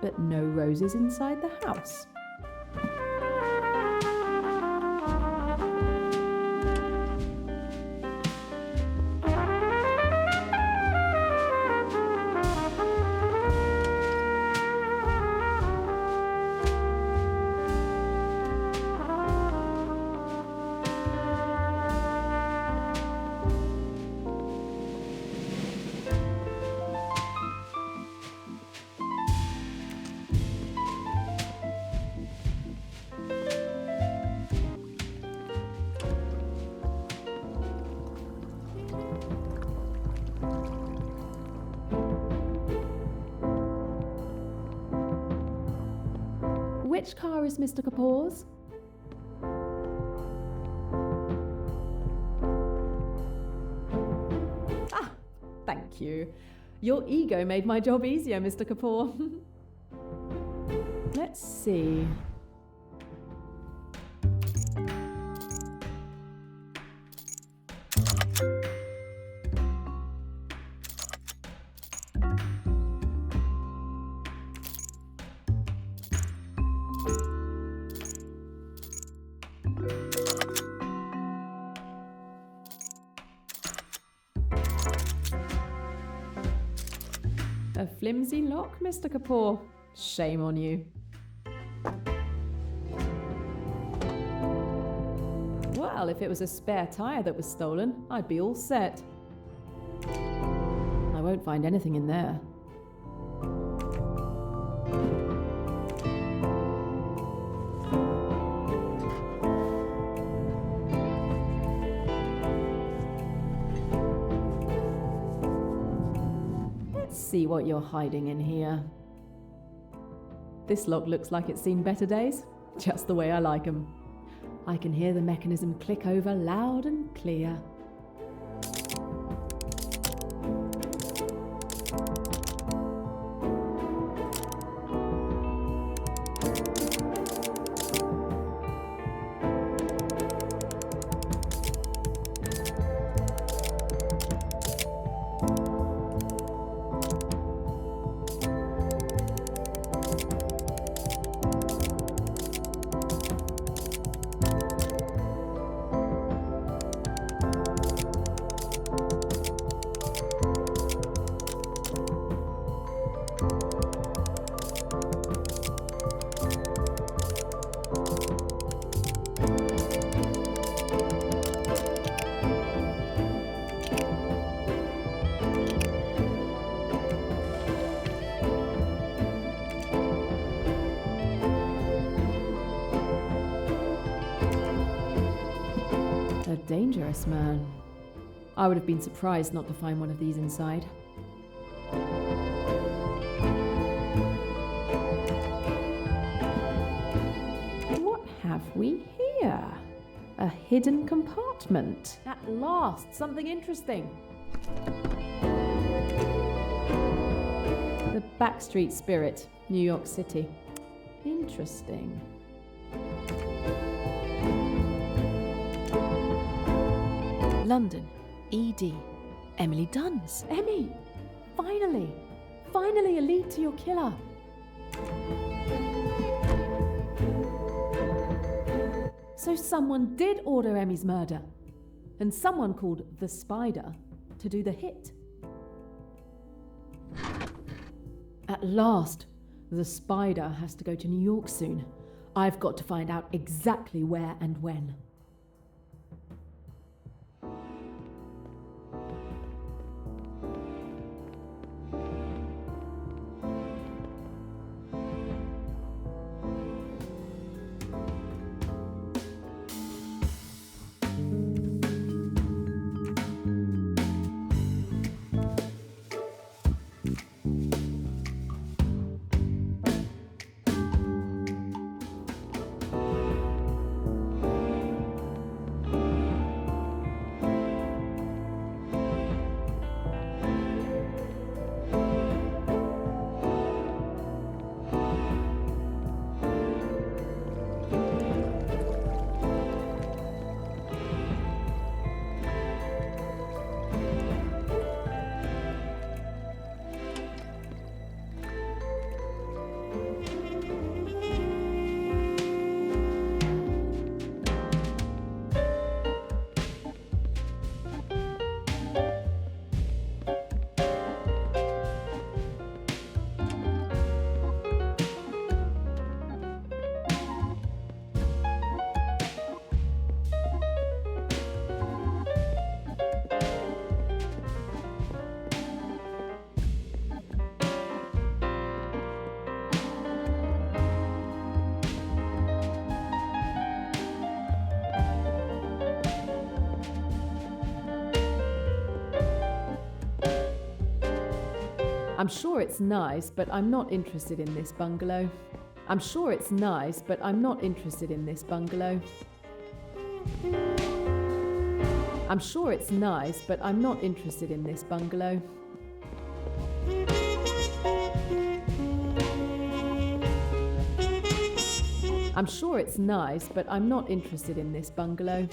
but no roses inside the house. Which car is Mr. Kapoor's? Ah, thank you. Your ego made my job easier, Mr. Kapoor. Let's see. A flimsy lock, Mr. Kapoor. Shame on you. Well, if it was a spare tyre that was stolen, I'd be all set. I won't find anything in there. See what you're hiding in here. This lock looks like it's seen better days, just the way I like 'em. I can hear the mechanism click over loud and clear. A dangerous man. I would have been surprised not to find one of these inside. What have we here? A hidden compartment. At last, something interesting. The Backstreet Spirit, New York City. Interesting. London, ED. Emily Duns. Emmy! Finally! Finally a lead to your killer. So someone did order Emmy's murder. And someone called the Spider to do the hit. At last, the Spider has to go to New York soon. I've got to find out exactly where and when. I'm sure it's nice, but I'm not interested in this bungalow. I'm sure it's nice, but I'm not interested in this bungalow. I'm sure it's nice, but I'm not interested in this bungalow. I'm sure it's nice, but I'm not interested in this bungalow.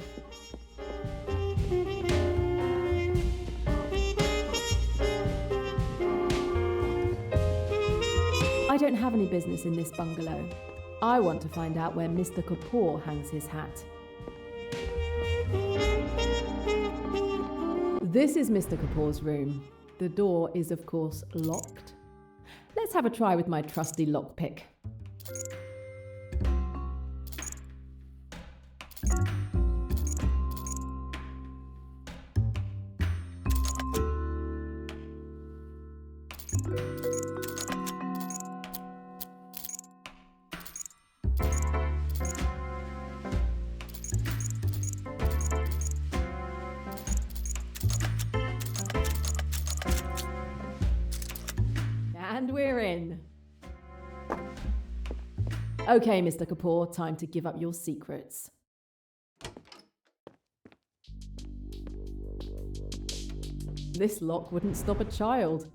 I don't have any business in this bungalow. I want to find out where Mr. Kapoor hangs his hat. This is Mr. Kapoor's room. The door is, of course, locked. Let's have a try with my trusty lockpick. And we're in. Okay, Mr. Kapoor, time to give up your secrets. This lock wouldn't stop a child.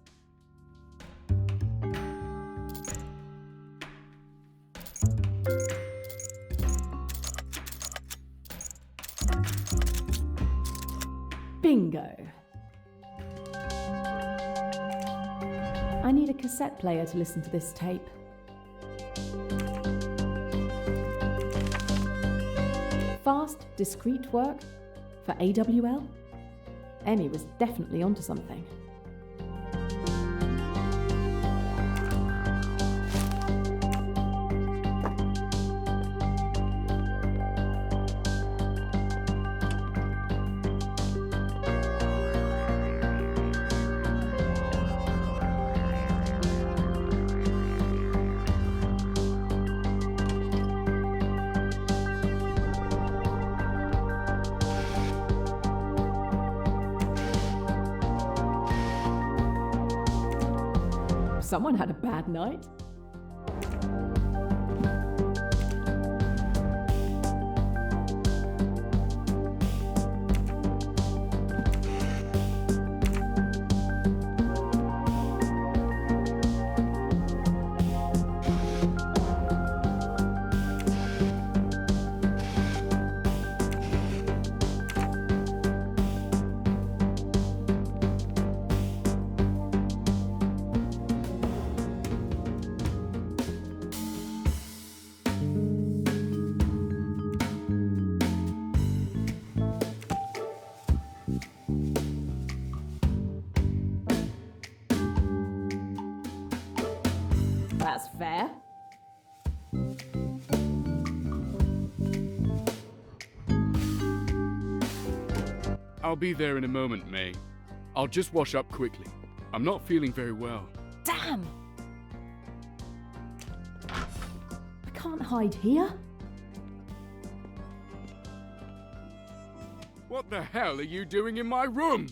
Bingo. I need a cassette player to listen to this tape. Fast, discreet work for AWL? Emmy was definitely onto something. Someone had a bad night. That's fair. I'll be there in a moment, May. I'll just wash up quickly. I'm not feeling very well. Damn! I can't hide here. What the hell are you doing in my room?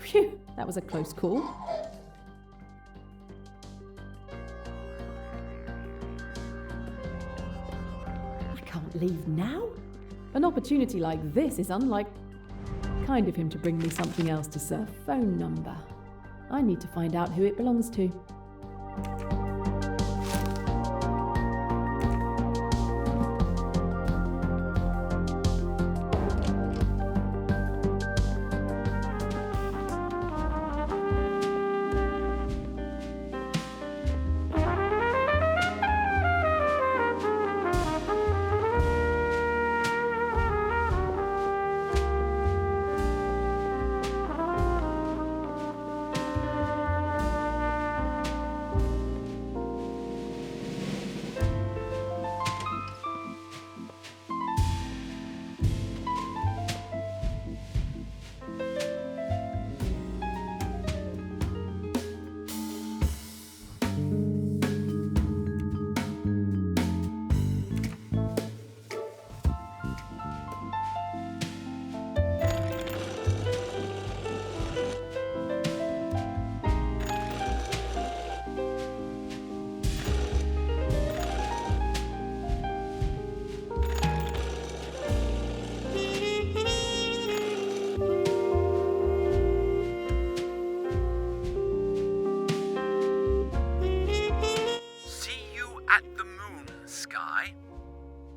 Phew, that was a close call. I can't leave now. An opportunity like this is unlike... Kind of him to bring me something else to serve. Phone number. I need to find out who it belongs to.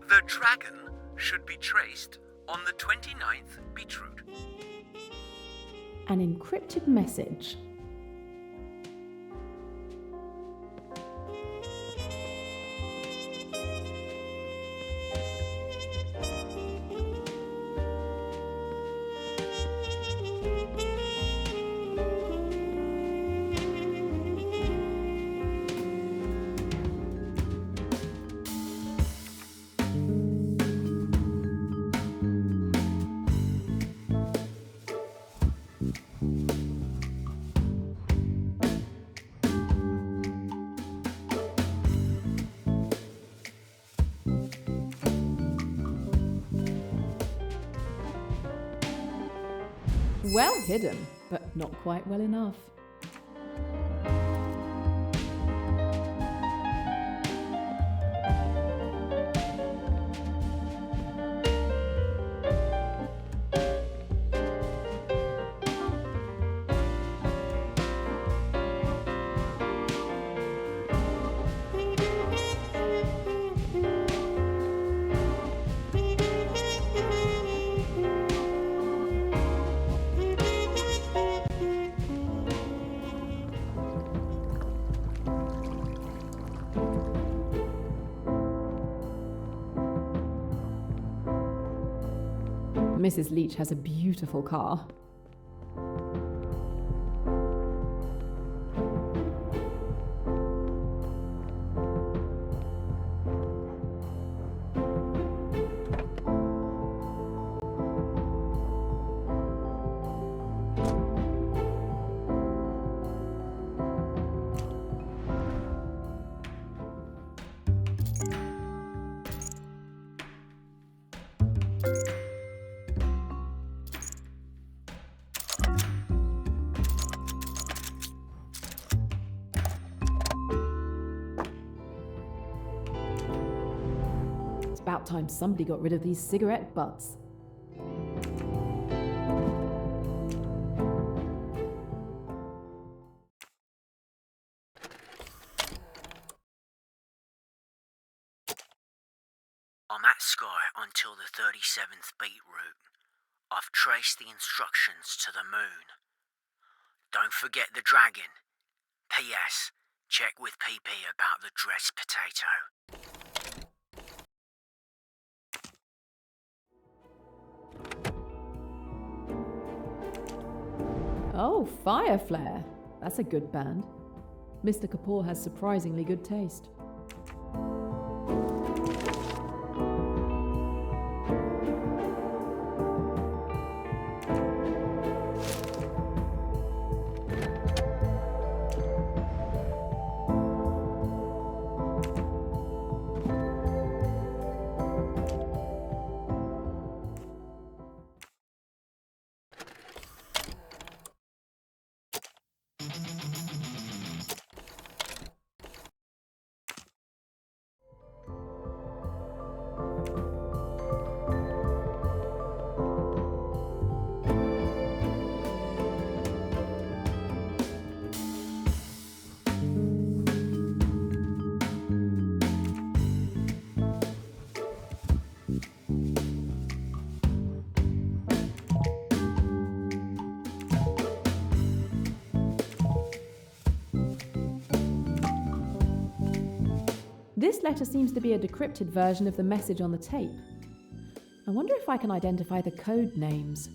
The dragon should be traced on the 29th beetroot. An encrypted message. Well hidden, but not quite well enough. Mrs. Leach has a beautiful car. About time somebody got rid of these cigarette butts. I'm at Skye until the 37th beat route. I've traced the instructions to the moon. Don't forget the dragon. P.S. Check with PP about the dressed potato. Oh, Fire Flare. That's a good band. Mr. Kapoor has surprisingly good taste. This letter seems to be a decrypted version of the message on the tape. I wonder if I can identify the code names.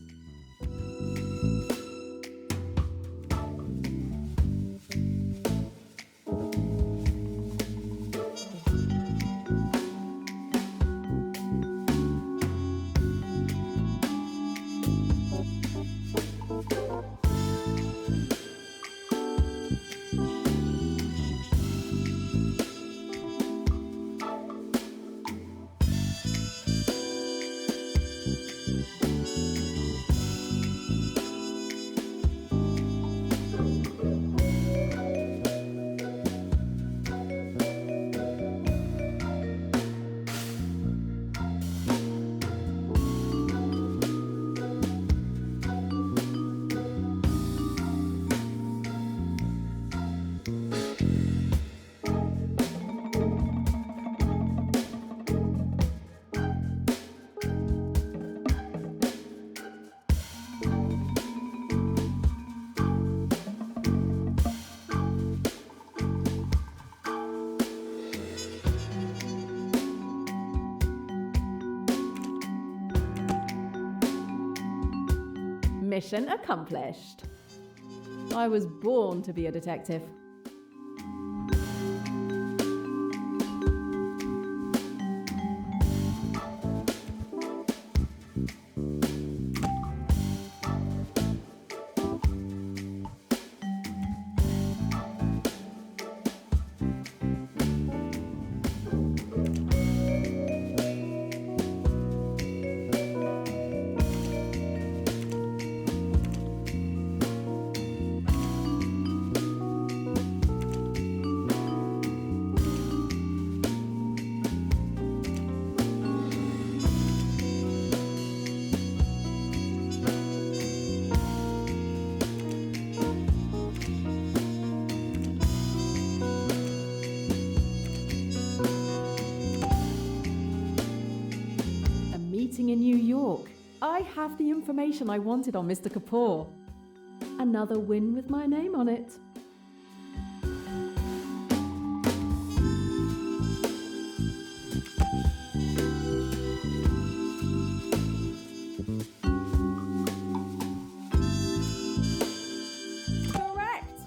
Mission accomplished. I was born to be a detective. In New York. I have the information I wanted on Mr. Kapoor. Another win with my name on it. Correct!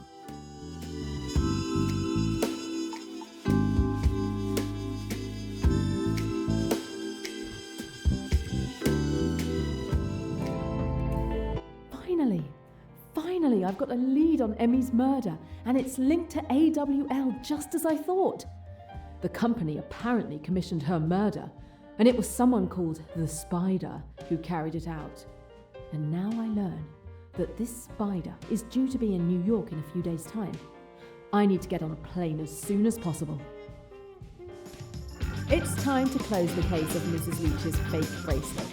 Finally, I've got a lead on Emmy's murder, and it's linked to AWL just as I thought. The company apparently commissioned her murder, and it was someone called the Spider who carried it out. And now I learn that this Spider is due to be in New York in a few days' time. I need to get on a plane as soon as possible. It's time to close the case of Mrs. Leach's fake bracelet.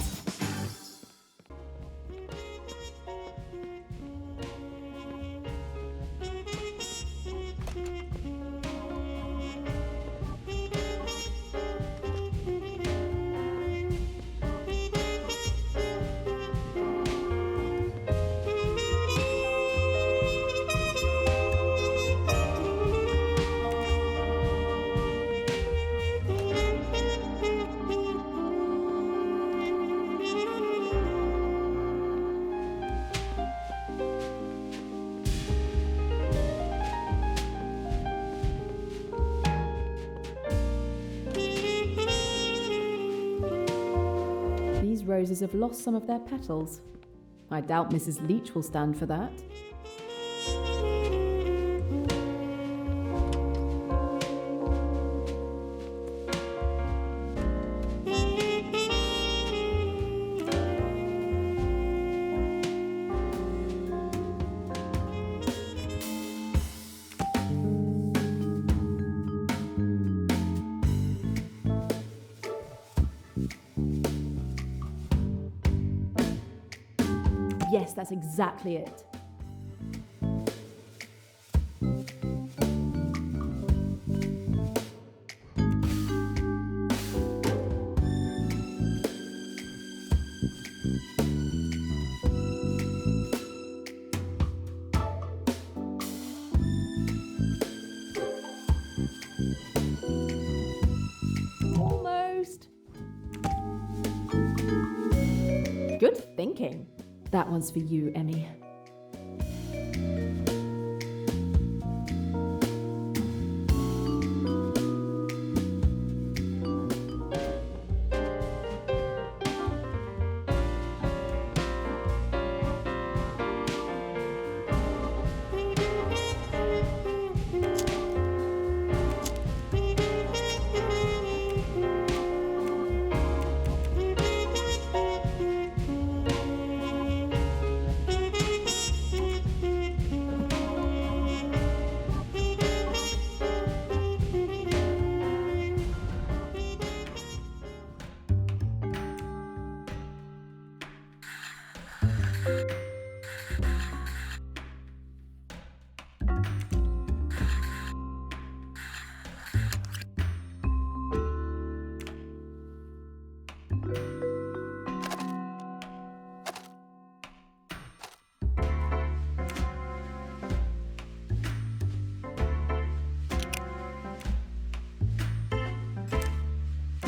Roses have lost some of their petals. I doubt Mrs. Leach will stand for that. Yes, that's exactly it. Almost. Good thinking. That one's for you, Emmy.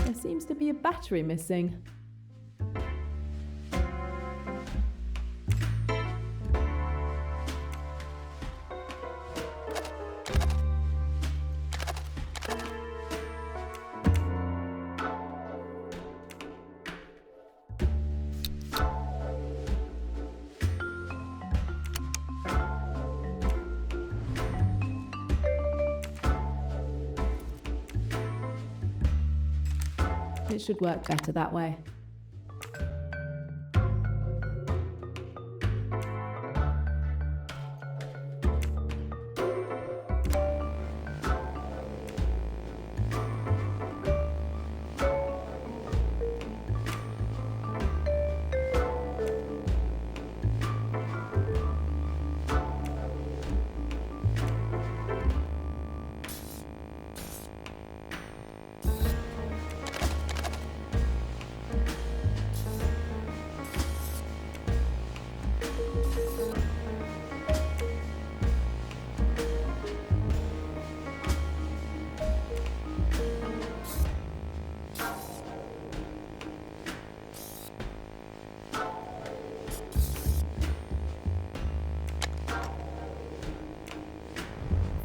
There seems to be a battery missing. It should work better that way.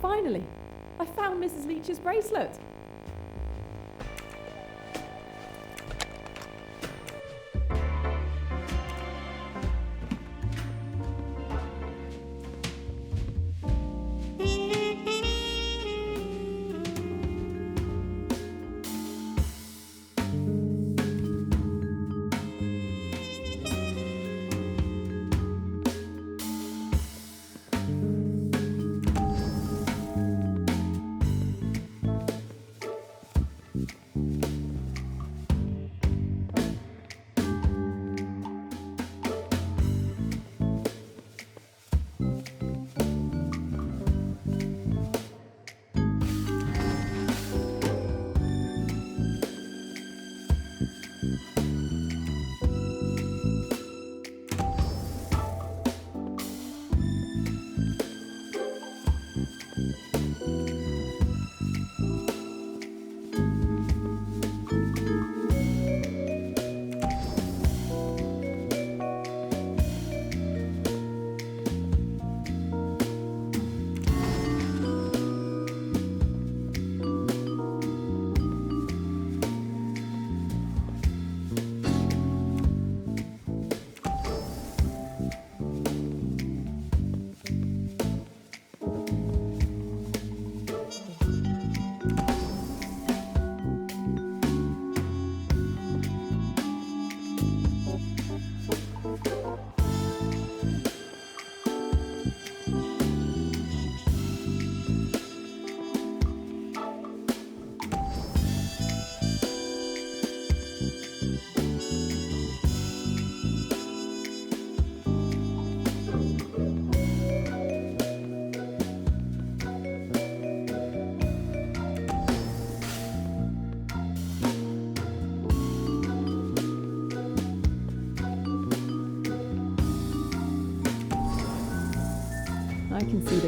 Finally, I found Mrs. Leach's bracelet.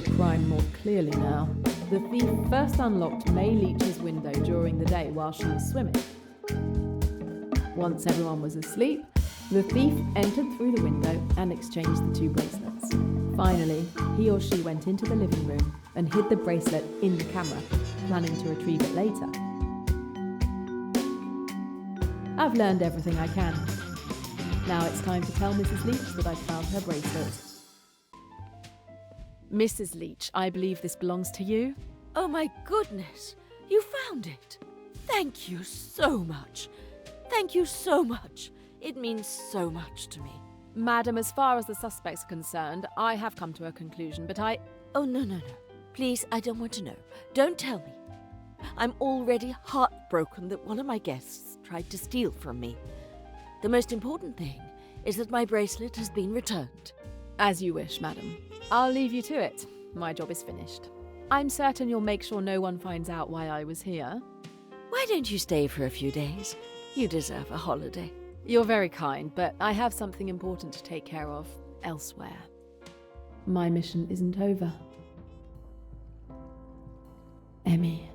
crime more clearly now. The thief first unlocked May Leach's window during the day while she was swimming. Once everyone was asleep, the thief entered through the window and exchanged the 2 bracelets. Finally, he or she went into the living room and hid the bracelet in the camera, planning to retrieve it later. I've learned everything I can. Now it's time to tell Mrs. Leach that I found her bracelet. Mrs. Leach, I believe this belongs to you? Oh my goodness! You found it! Thank you so much! Thank you so much! It means so much to me. Madam, as far as the suspects are concerned, I have come to a conclusion, but I... Oh, no. Please, I don't want to know. Don't tell me. I'm already heartbroken that one of my guests tried to steal from me. The most important thing is that my bracelet has been returned. As you wish, madam. I'll leave you to it. My job is finished. I'm certain you'll make sure no one finds out why I was here. Why don't you stay for a few days? You deserve a holiday. You're very kind, but I have something important to take care of elsewhere. My mission isn't over. Emmy.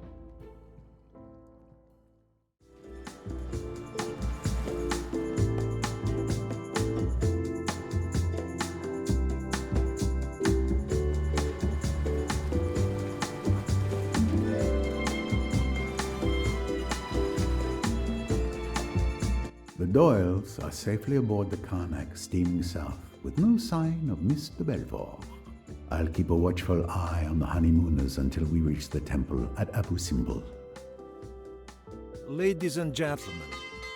The Doyles are safely aboard the Karnak steaming south with no sign of Mr. Belvoir. I'll keep a watchful eye on the honeymooners until we reach the temple at Abu Simbel. Ladies and gentlemen,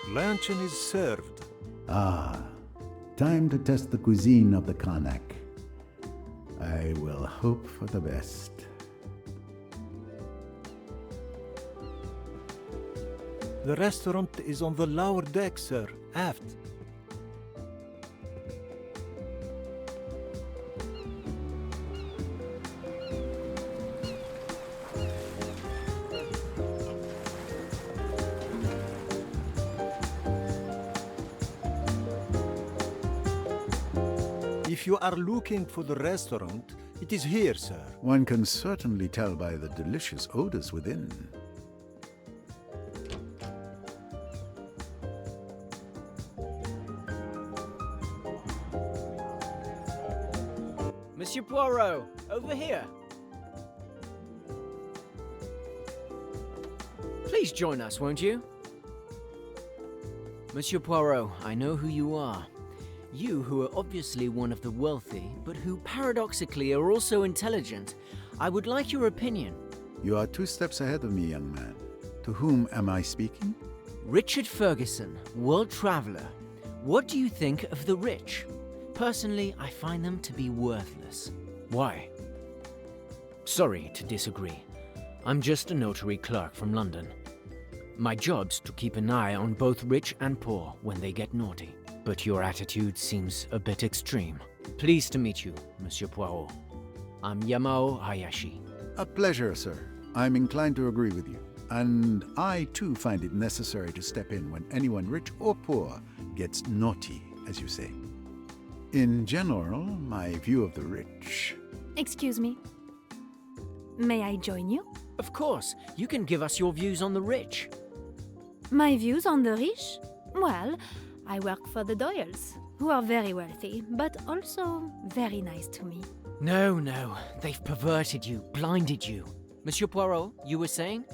luncheon is served. Ah, time to test the cuisine of the Karnak. I will hope for the best. The restaurant is on the lower deck, sir, aft. If you are looking for the restaurant, it is here, sir. One can certainly tell by the delicious odors within. Monsieur Poirot, over here. Please join us, won't you? Monsieur Poirot, I know who you are. You who are obviously one of the wealthy, but who paradoxically are also intelligent. I would like your opinion. You are 2 steps ahead of me, young man. To whom am I speaking? Richard Ferguson, world traveler. What do you think of the rich? Personally, I find them to be worthless. Why? Sorry to disagree. I'm just a notary clerk from London. My job's to keep an eye on both rich and poor when they get naughty. But your attitude seems a bit extreme. Pleased to meet you, Monsieur Poirot. I'm Yamao Hayashi. A pleasure, sir. I'm inclined to agree with you. And I, too, find it necessary to step in when anyone rich or poor gets naughty, as you say. In general, my view of the rich... Excuse me. May I join you? Of course. You can give us your views on the rich. My views on the rich? Well, I work for the Doyles, who are very wealthy, but also very nice to me. No. They've perverted you, blinded you. Monsieur Poirot, you were saying?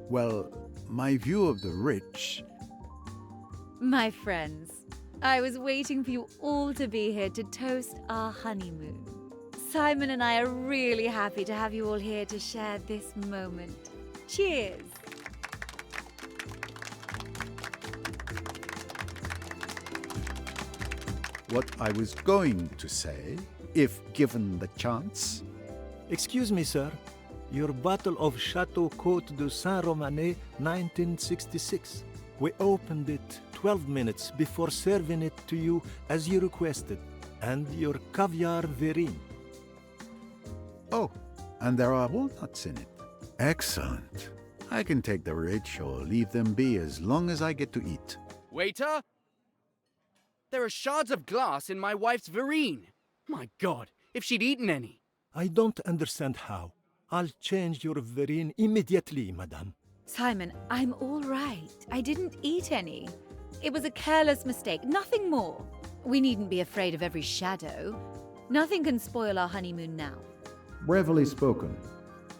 Well, my view of the rich... My friends, I was waiting for you all to be here to toast our honeymoon. Simon and I are really happy to have you all here to share this moment. Cheers! What I was going to say, if given the chance... Excuse me, sir. Your bottle of Chateau Côte de Saint-Romanet, 1966. We opened it 12 minutes before serving it to you as you requested. And your caviar verine. Oh, and there are walnuts in it. Excellent. I can take the rich or leave them be as long as I get to eat. Waiter? There are shards of glass in my wife's verine. My God, if she'd eaten any. I don't understand how. I'll change your verine immediately, madame. Simon, I'm all right. I didn't eat any. It was a careless mistake, nothing more. We needn't be afraid of every shadow. Nothing can spoil our honeymoon now. Bravely spoken,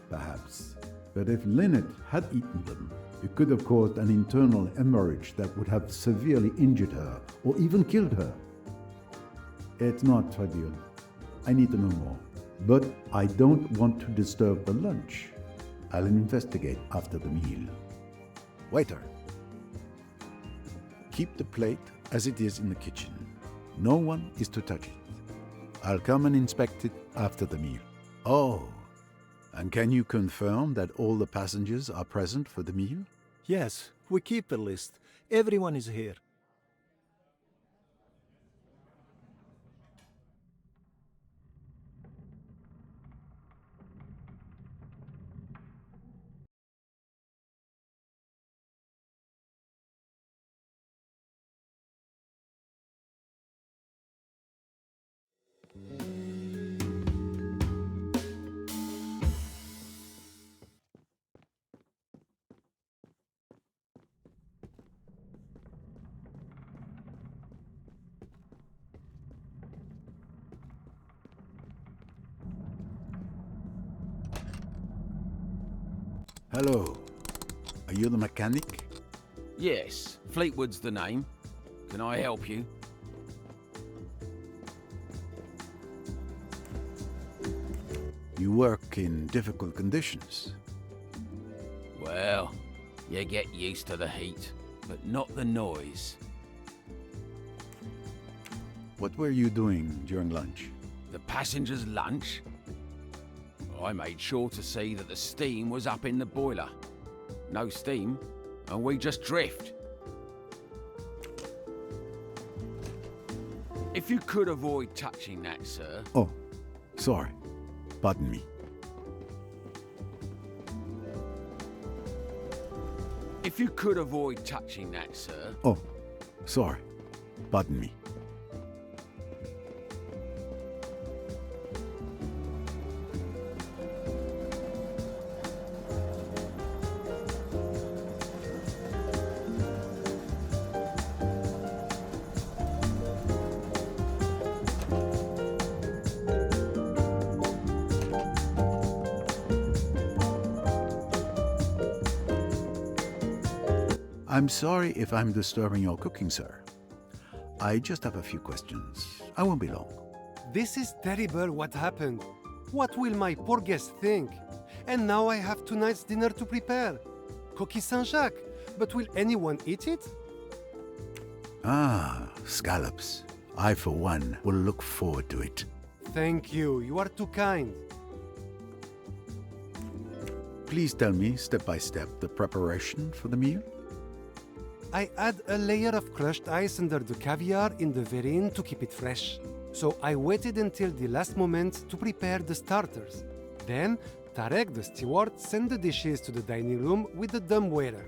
perhaps. But if Lynette had eaten them, it could have caused an internal hemorrhage that would have severely injured her or even killed her. It's not trivial. I need to know more. But I don't want to disturb the lunch. I'll investigate after the meal. Waiter, keep the plate as it is in the kitchen. No one is to touch it. I'll come and inspect it after the meal. Oh, and can you confirm that all the passengers are present for the meal? Yes, we keep a list. Everyone is here. Hello. Are you the mechanic? Yes, Fleetwood's the name. Can I help you? You work in difficult conditions. Well, you get used to the heat, but not the noise. What were you doing during lunch? The passengers' lunch? I made sure to see that the steam was up in the boiler. No steam, and we just drift. If you could avoid touching that, sir. Oh, sorry. Pardon me. If you could avoid touching that, sir. Oh, sorry. Pardon me. I'm sorry if I'm disturbing your cooking, sir. I just have a few questions. I won't be long. This is terrible what happened. What will my poor guest think? And now I have tonight's dinner to prepare. Coquille Saint-Jacques. But will anyone eat it? Ah, scallops. I, for one, will look forward to it. Thank you. You are too kind. Please tell me, step by step, the preparation for the meal. I add a layer of crushed ice under the caviar in the verine to keep it fresh. So I waited until the last moment to prepare the starters. Then, Tarek, the steward, sent the dishes to the dining room with the dumbwaiter.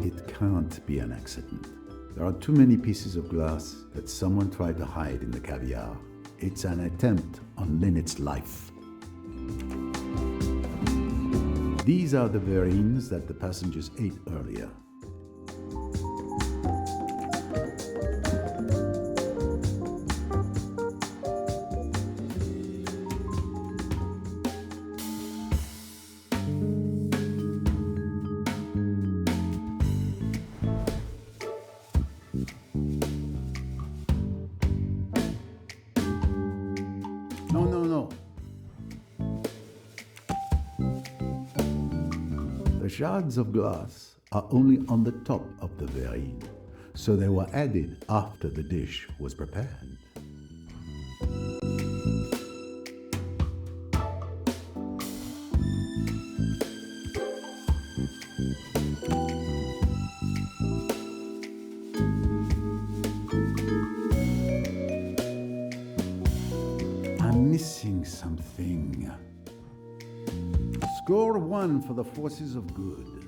It can't be an accident. There are too many pieces of glass that someone tried to hide in the caviar. It's an attempt on Lynette's life. These are the verines that the passengers ate earlier. No. The shards of glass are only on the top of the verine, so they were added after the dish was prepared. I'm missing something. Score 1 for the forces of good.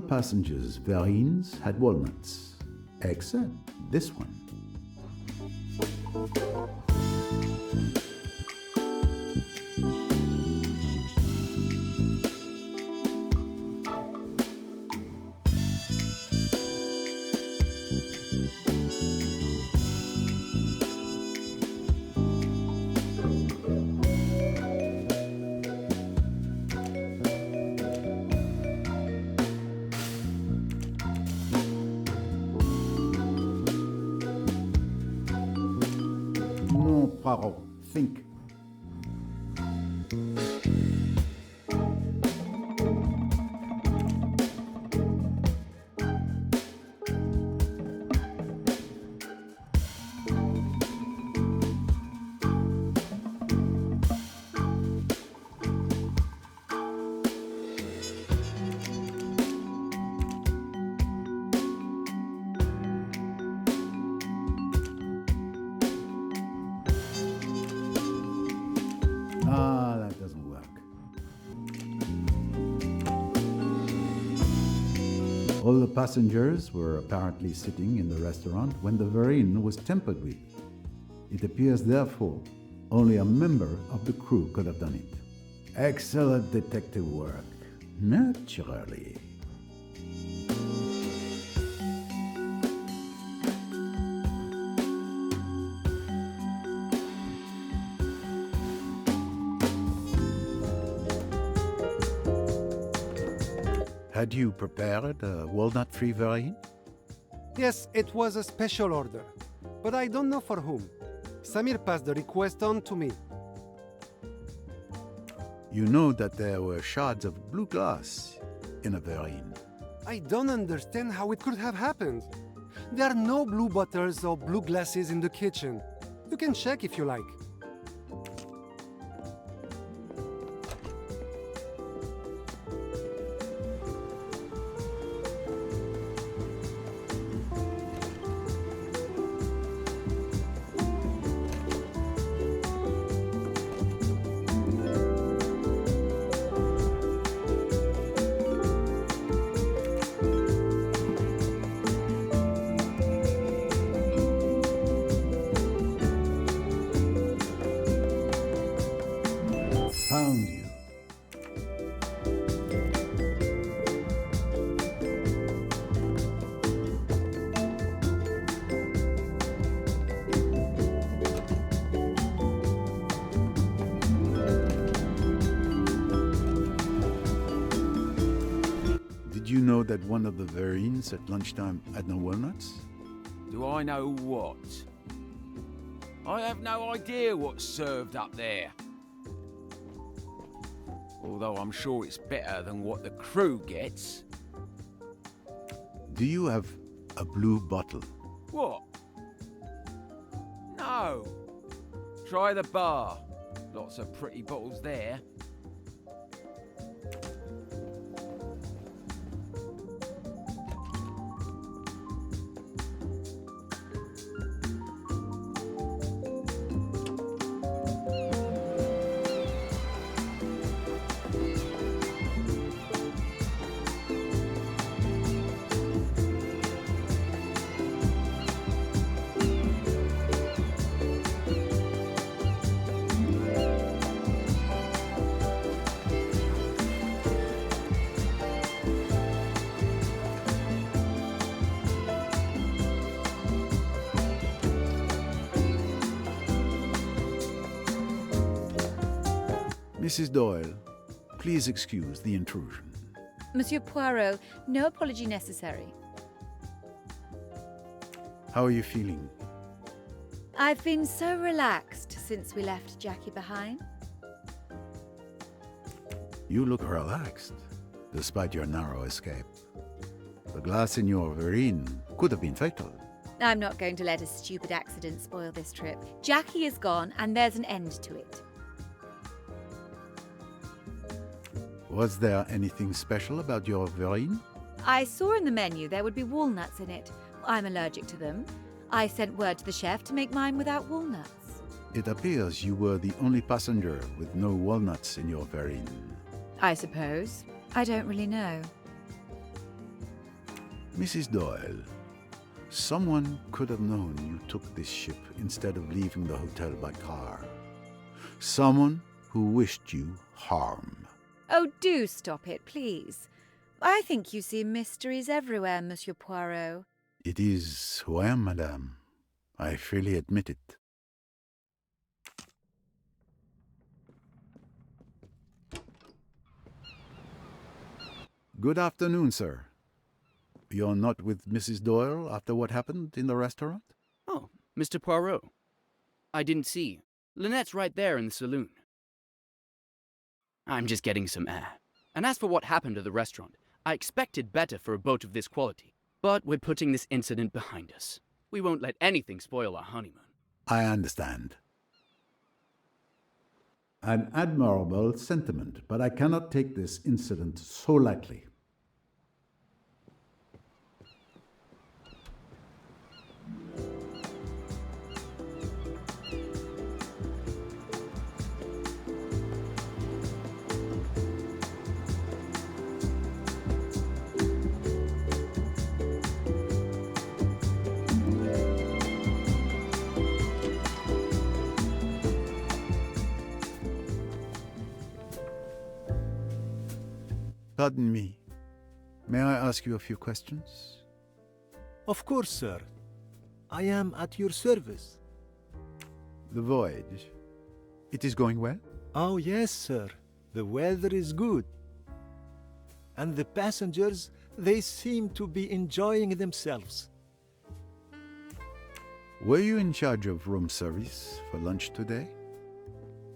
passengers' verrines had walnuts, except this one. No, Poirot, think. Ah, that doesn't work. All the passengers were apparently sitting in the restaurant when the verrine was tampered with. It appears, therefore, only a member of the crew could have done it. Excellent detective work. Naturally. Had you prepared a walnut-free verrine? Yes, it was a special order, but I don't know for whom. Samir passed the request on to me. You know that there were shards of blue glass in a verrine. I don't understand how it could have happened. There are no blue bottles or blue glasses in the kitchen. You can check if you like. Found you. Did you know that one of the verrines at lunchtime had no walnuts? Do I know what? I have no idea what's served up there. Although I'm sure it's better than what the crew gets. Do you have a blue bottle? What? No. Try the bar. Lots of pretty bottles there. Mrs. Doyle, please excuse the intrusion. Monsieur Poirot, no apology necessary. How are you feeling? I've been so relaxed since we left Jackie behind. You look relaxed, despite your narrow escape. The glass in your verrine could have been fatal. I'm not going to let a stupid accident spoil this trip. Jackie is gone, and there's an end to it. Was there anything special about your verrine? I saw in the menu there would be walnuts in it. I'm allergic to them. I sent word to the chef to make mine without walnuts. It appears you were the only passenger with no walnuts in your verrine. I suppose. I don't really know. Mrs. Doyle, someone could have known you took this ship instead of leaving the hotel by car. Someone who wished you harm. Oh, do stop it, please. I think you see mysteries everywhere, Monsieur Poirot. It is who I am, madame. I freely admit it. Good afternoon, sir. You're not with Mrs. Doyle after what happened in the restaurant? Oh, Mr. Poirot. I didn't see. Lynette's right there in the saloon. I'm just getting some air. And as for what happened at the restaurant, I expected better for a boat of this quality. But we're putting this incident behind us. We won't let anything spoil our honeymoon. I understand. An admirable sentiment, but I cannot take this incident so lightly. Pardon me. May I ask you a few questions? Of course, sir. I am at your service. The voyage, it is going well? Oh, yes, sir. The weather is good. And the passengers, they seem to be enjoying themselves. Were you in charge of room service for lunch today?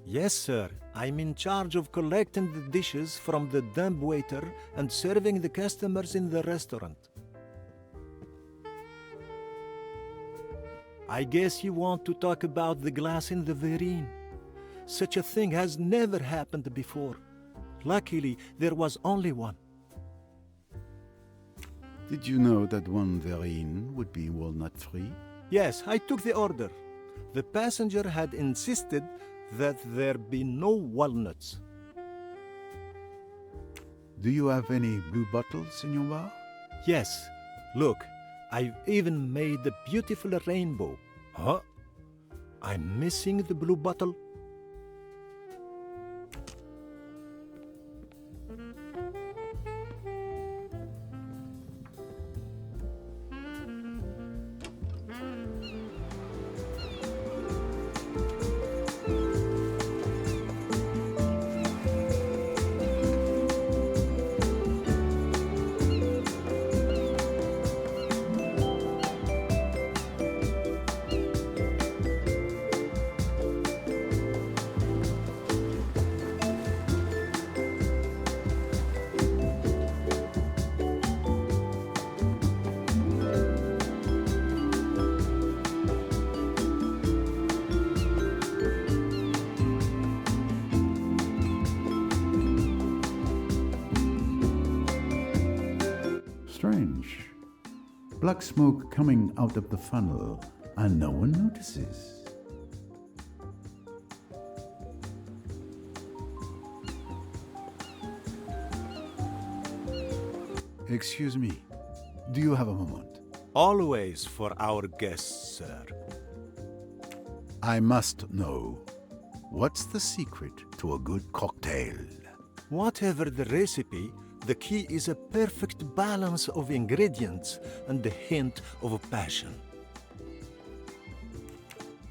Yes, sir. I'm in charge of collecting the dishes from the dumb waiter and serving the customers in the restaurant. I guess you want to talk about the glass in the Verine. Such a thing has never happened before. Luckily, there was only one. Did you know that one Verine would be walnut-free? Yes, I took the order. The passenger had insisted that there be no walnuts. Do you have any blue bottles in your bar? Yes. Look, I've even made a beautiful rainbow. Huh? I'm missing the blue bottle. Strange. Black smoke coming out of the funnel, and no one notices. Excuse me, do you have a moment? Always for our guests, sir. I must know, what's the secret to a good cocktail? Whatever the recipe, the key is a perfect balance of ingredients and a hint of passion.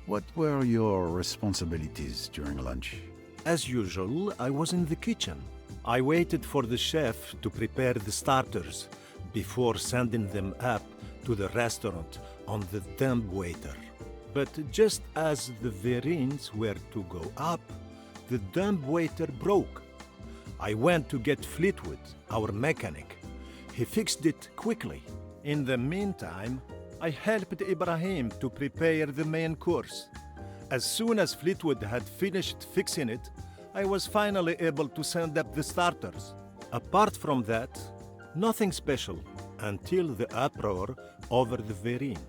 What were your responsibilities during lunch? As usual, I was in the kitchen. I waited for the chef to prepare the starters before sending them up to the restaurant on the dumb waiter. But just as the Verines were to go up, the dumb waiter broke. I went to get Fleetwood, our mechanic. He fixed it quickly. In the meantime, I helped Ibrahim to prepare the main course. As soon as Fleetwood had finished fixing it, I was finally able to send up the starters. Apart from that, nothing special until the uproar over the Verine.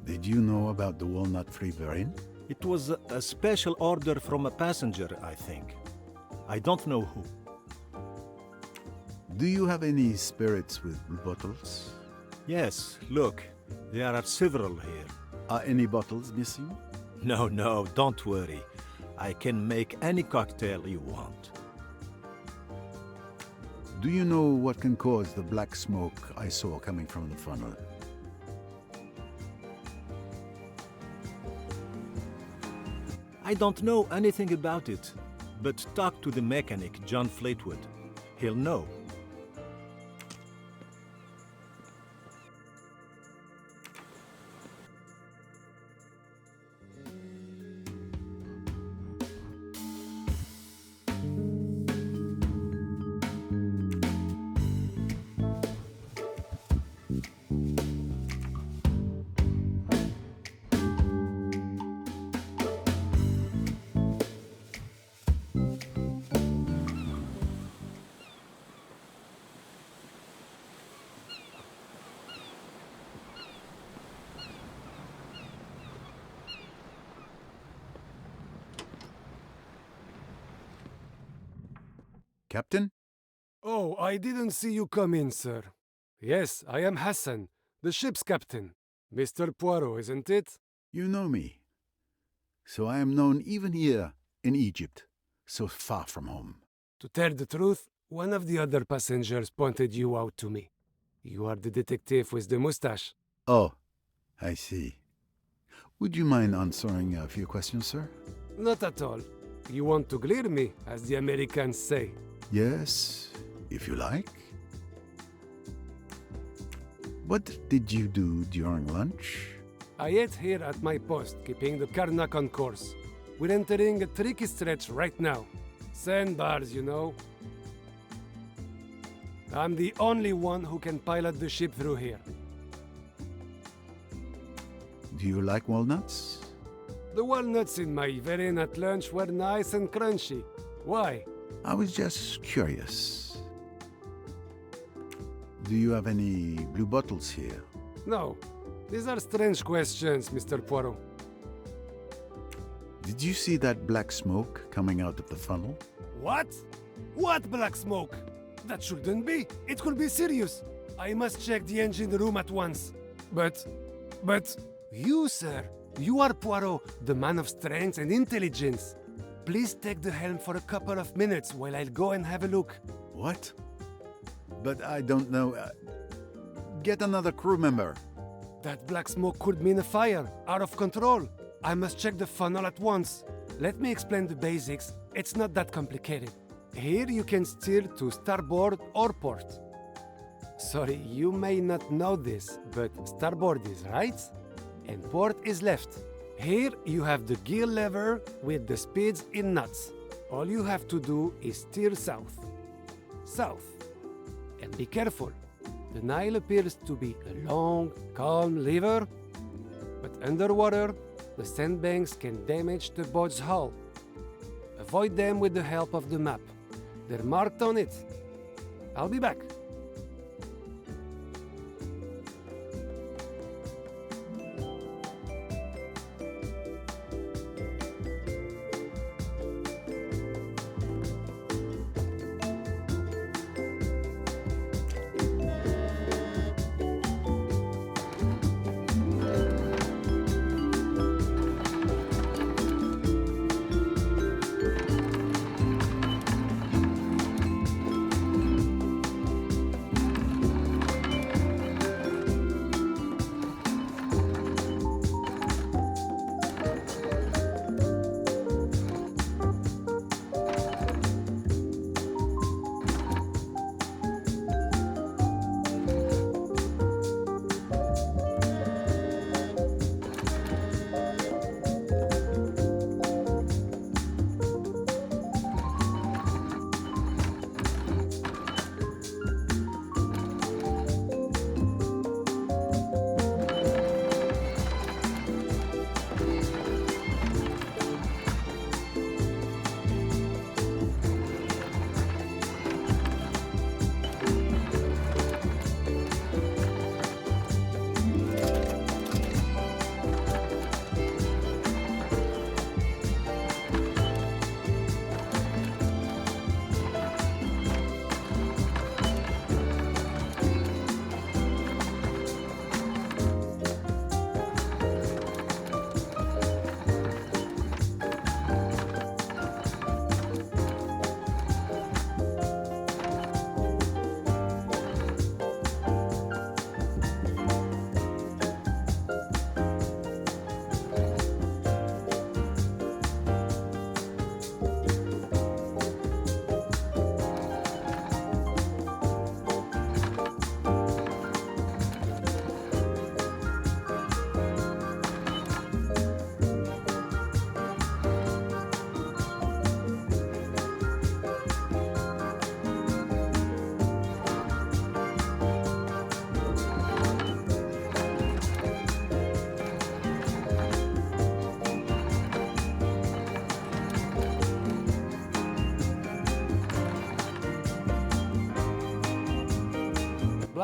Did you know about the walnut-free Verine? It was a special order from a passenger, I think. I don't know who. Do you have any spirits with blue bottles? Yes, look, there are several here. Are any bottles missing? No, don't worry. I can make any cocktail you want. Do you know what can cause the black smoke I saw coming from the funnel? I don't know anything about it, but talk to the mechanic, John Fleetwood. He'll know. Captain? Oh, I didn't see you come in, sir. Yes, I am Hassan, the ship's captain. Mr. Poirot, isn't it? You know me. So I am known even here in Egypt, so far from home. To tell the truth, one of the other passengers pointed you out to me. You are the detective with the mustache. Oh, I see. Would you mind answering a few questions, sir? Not at all. You want to clear me, as the Americans say. Yes, if you like. What did you do during lunch? I ate here at my post, keeping the Karnak on course. We're entering a tricky stretch right now. Sandbars, you know. I'm the only one who can pilot the ship through here. Do you like walnuts? The walnuts in my Verin at lunch were nice and crunchy. Why? I was just curious. Do you have any blue bottles here? No. These are strange questions, Mr. Poirot. Did you see that black smoke coming out of the funnel? What? What black smoke? That shouldn't be. It could be serious. I must check the engine room at once. But, you, sir, you are Poirot, the man of strength and intelligence. Please take the helm for a couple of minutes while I'll go and have a look. What? But I don't know. Get another crew member. That black smoke could mean a fire, out of control. I must check the funnel at once. Let me explain the basics. It's not that complicated. Here you can steer to starboard or port. Sorry, you may not know this, but starboard is right and port is left. Here you have the gear lever with the speeds in knots. All you have to do is steer south. South. And be careful. The Nile appears to be a long, calm river, but underwater, the sandbanks can damage the boat's hull. Avoid them with the help of the map. They're marked on it. I'll be back.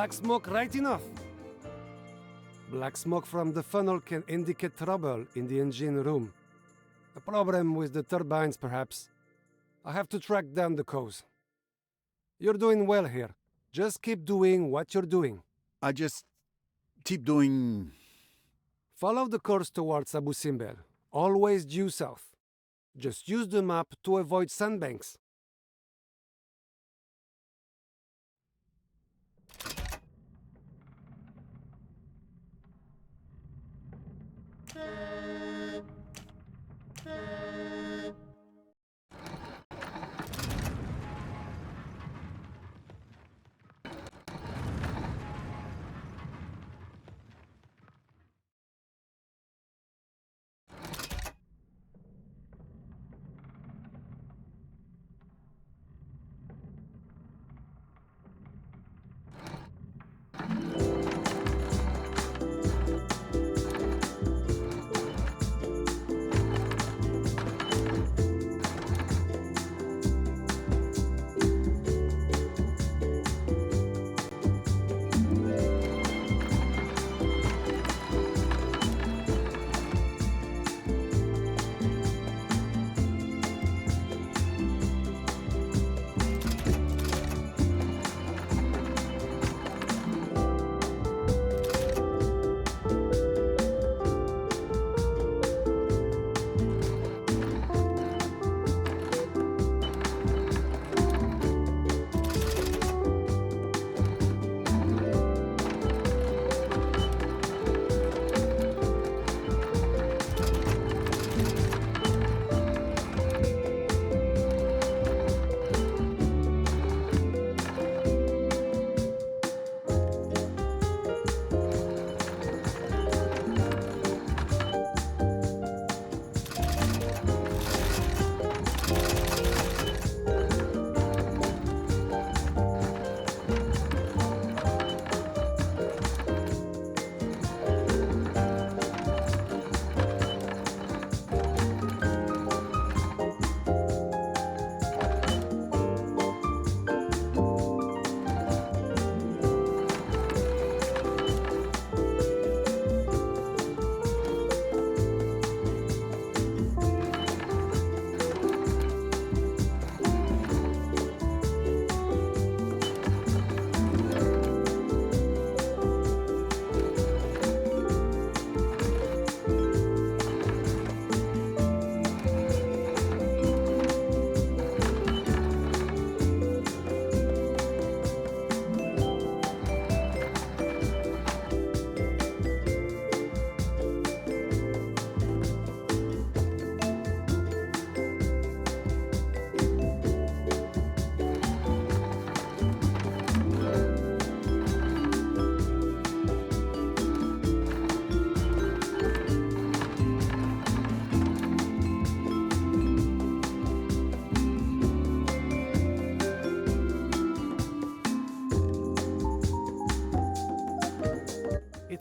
black smoke right enough. Black smoke from the funnel can indicate trouble in the engine room. A problem with the turbines, perhaps. I have to track down the cause. You're doing well here. Just keep doing what you're doing. I just keep doing... Follow the course towards Abu Simbel. Always due south. Just use the map to avoid sandbanks.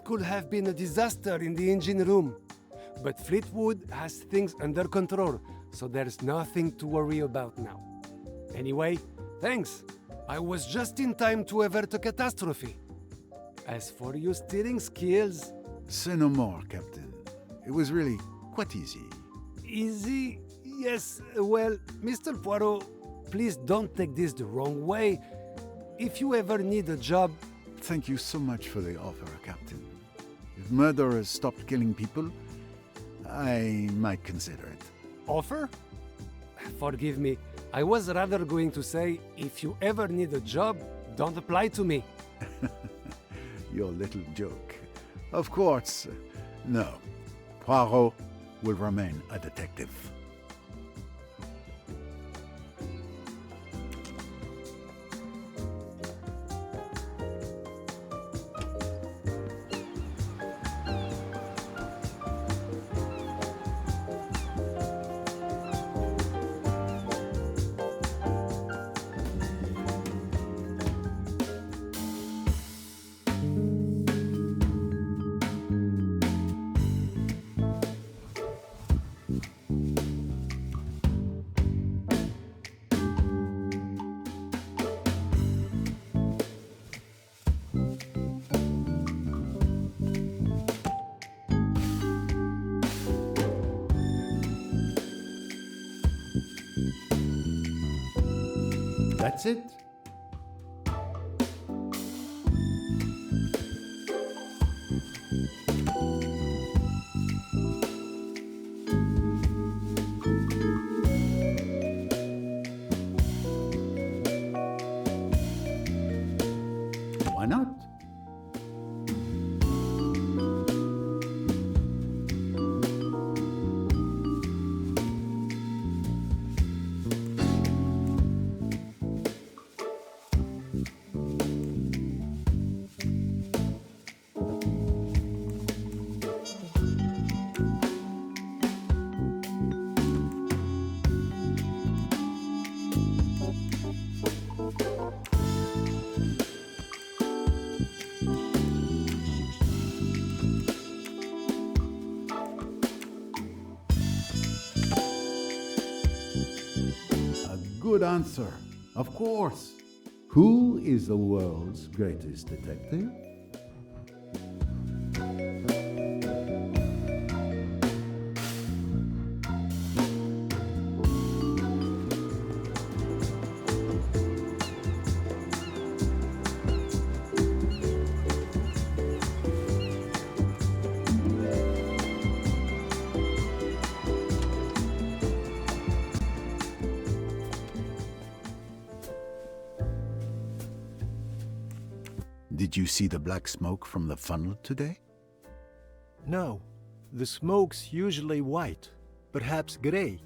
Could have been a disaster in the engine room. But Fleetwood has things under control, so there's nothing to worry about now. Anyway, thanks. I was just in time to avert a catastrophe. As for your steering skills... Say no more, Captain. It was really quite easy. Easy? Yes, well, Mr. Poirot, please don't take this the wrong way. If you ever need a job... Thank you so much for the offer, Captain. If murderers stopped killing people, I might consider it. Offer? Forgive me. I was rather going to say, if you ever need a job, don't apply to me. Your little joke. Of course, no. Poirot will remain a detective. That's it? Why not? Good answer. Of course. Who is the world's greatest detective? Did you see the black smoke from the funnel today? No, the smoke's usually white, perhaps grey.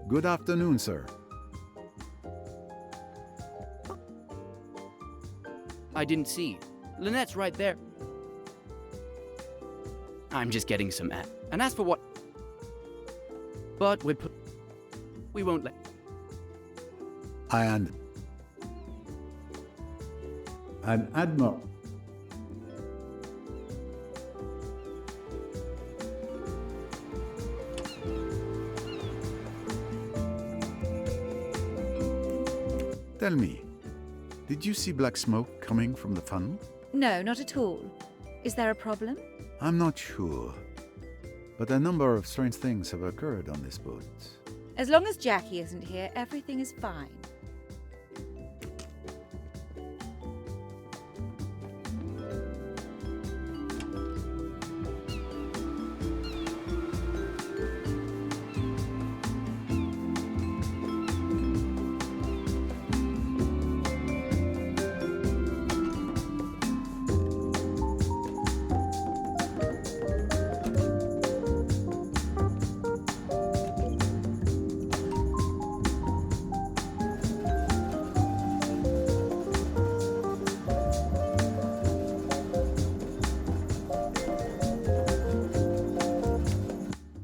Good afternoon, sir. I didn't see. Lynette's right there. I'm just getting some air. And as for what... But we won't let... An admiral. Tell me, did you see black smoke coming from the funnel? No, not at all. Is there a problem? I'm not sure, but a number of strange things have occurred on this boat. As long as Jackie isn't here, everything is fine.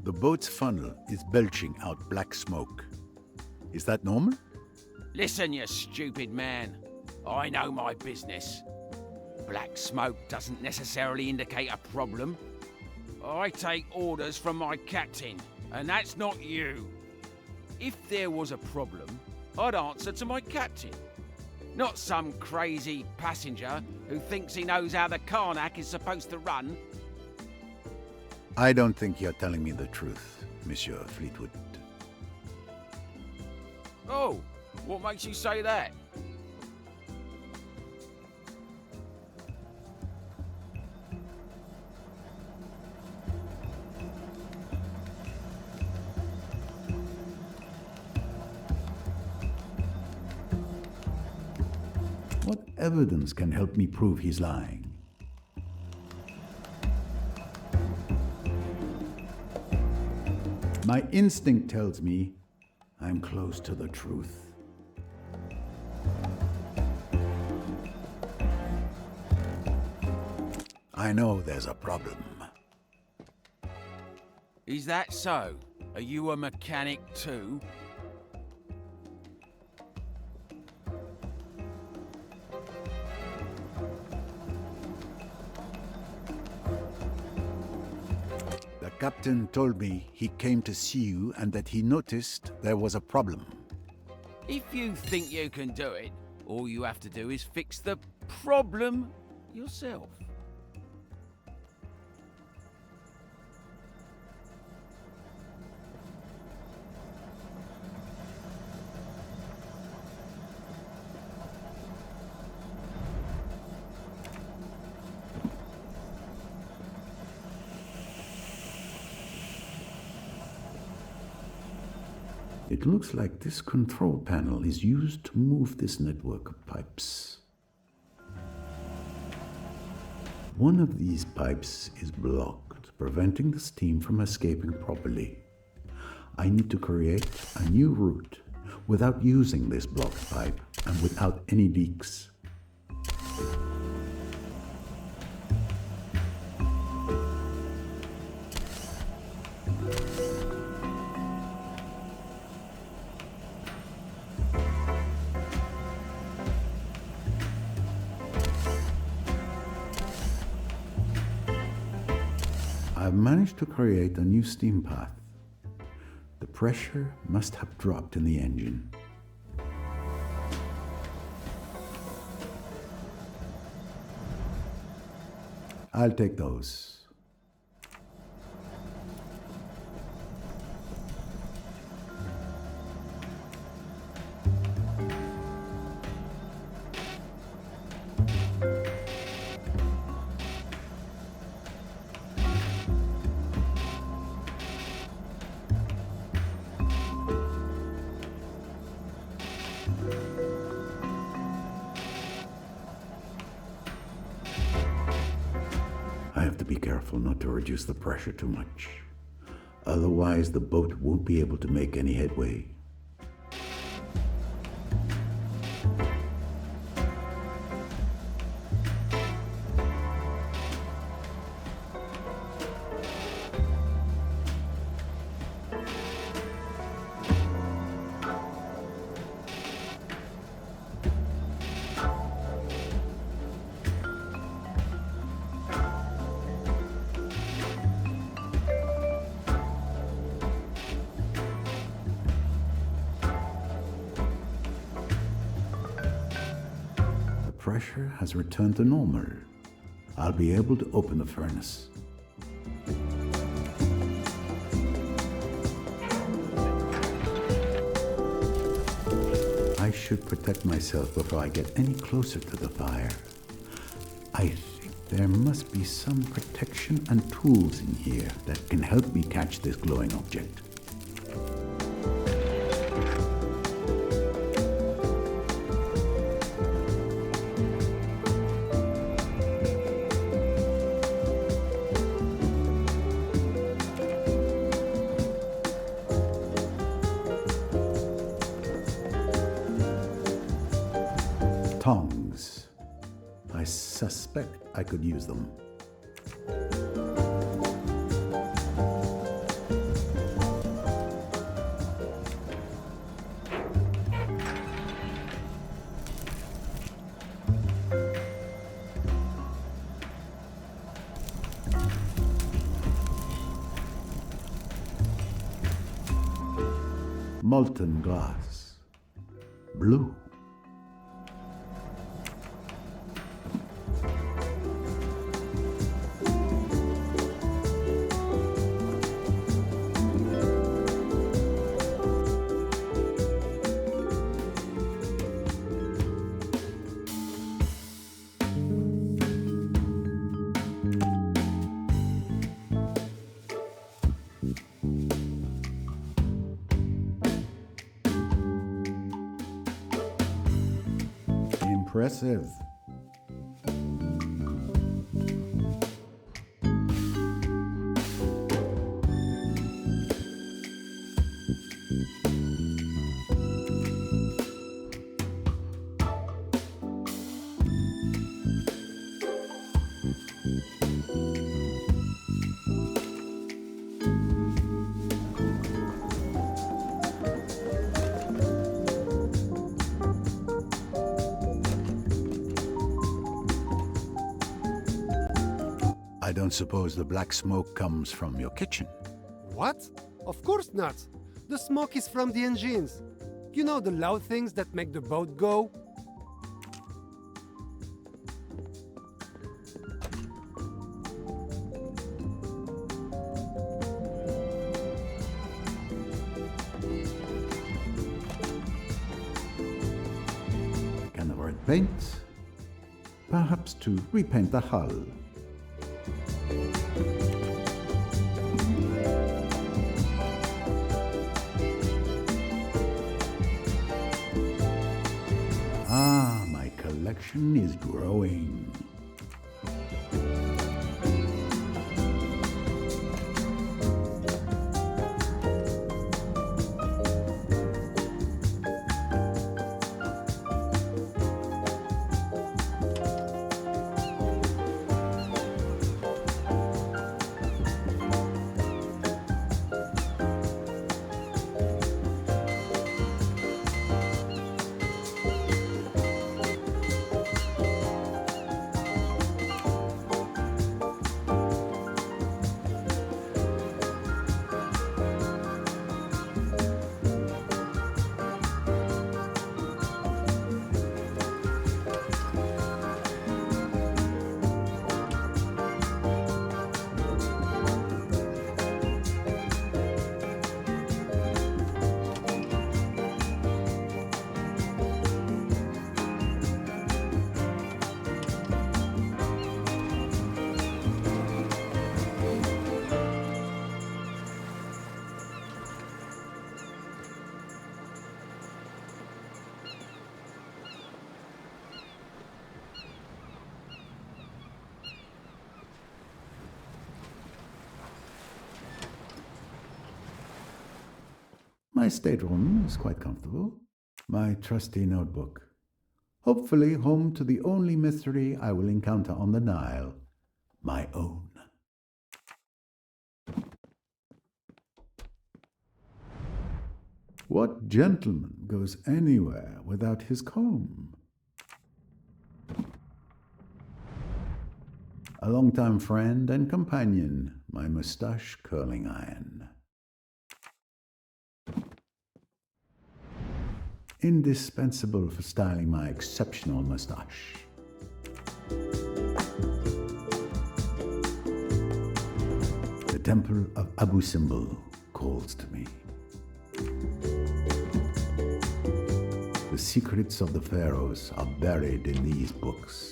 The boat's funnel is belching out black smoke. Is that normal? Listen, you stupid man. I know my business. Black smoke doesn't necessarily indicate a problem. I take orders from my captain, and that's not you. If there was a problem, I'd answer to my captain. Not some crazy passenger who thinks he knows how the Karnak is supposed to run. I don't think you're telling me the truth, Monsieur Fleetwood. Oh, what makes you say that? What evidence can help me prove he's lying? My instinct tells me I'm close to the truth. I know there's a problem. Is that so? Are you a mechanic too? The captain told me he came to see you and that he noticed there was a problem. If you think you can do it, all you have to do is fix the problem yourself. It looks like this control panel is used to move this network of pipes. One of these pipes is blocked, preventing the steam from escaping properly. I need to create a new route without using this blocked pipe and without any leaks. I've managed to create a new steam path. The pressure must have dropped in the engine. I'll take those. I have to be careful not to reduce the pressure too much. Otherwise, the boat won't be able to make any headway. Pressure has returned to normal. I'll be able to open the furnace. I should protect myself before I get any closer to the fire. I think there must be some protection and tools in here that can help me catch this glowing object. Tongs. I suspect I could use them. Molten glass. Blue. Impressive. I don't suppose the black smoke comes from your kitchen. What? Of course not. The smoke is from the engines. You know, the loud things that make the boat go? Can the word paint? Perhaps to repaint the hull. Ah, my collection is growing. My stateroom is quite comfortable. My trusty notebook. Hopefully home to the only mystery I will encounter on the Nile. My own. What gentleman goes anywhere without his comb? A longtime friend and companion, my moustache curling iron. Indispensable for styling my exceptional moustache. The temple of Abu Simbel calls to me. The secrets of the pharaohs are buried in these books.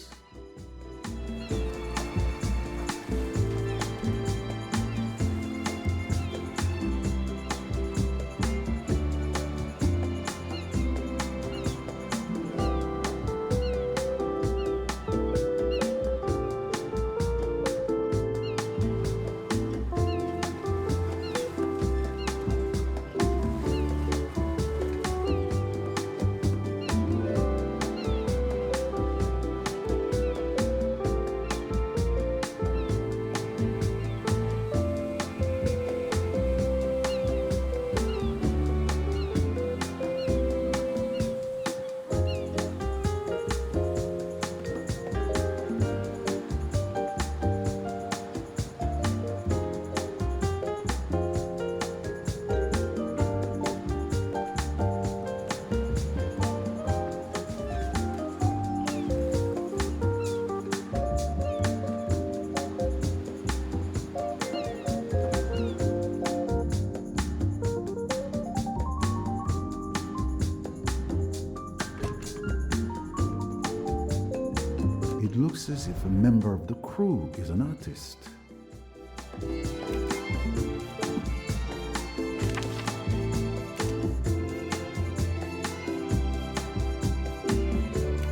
It looks as if a member of the crew is an artist.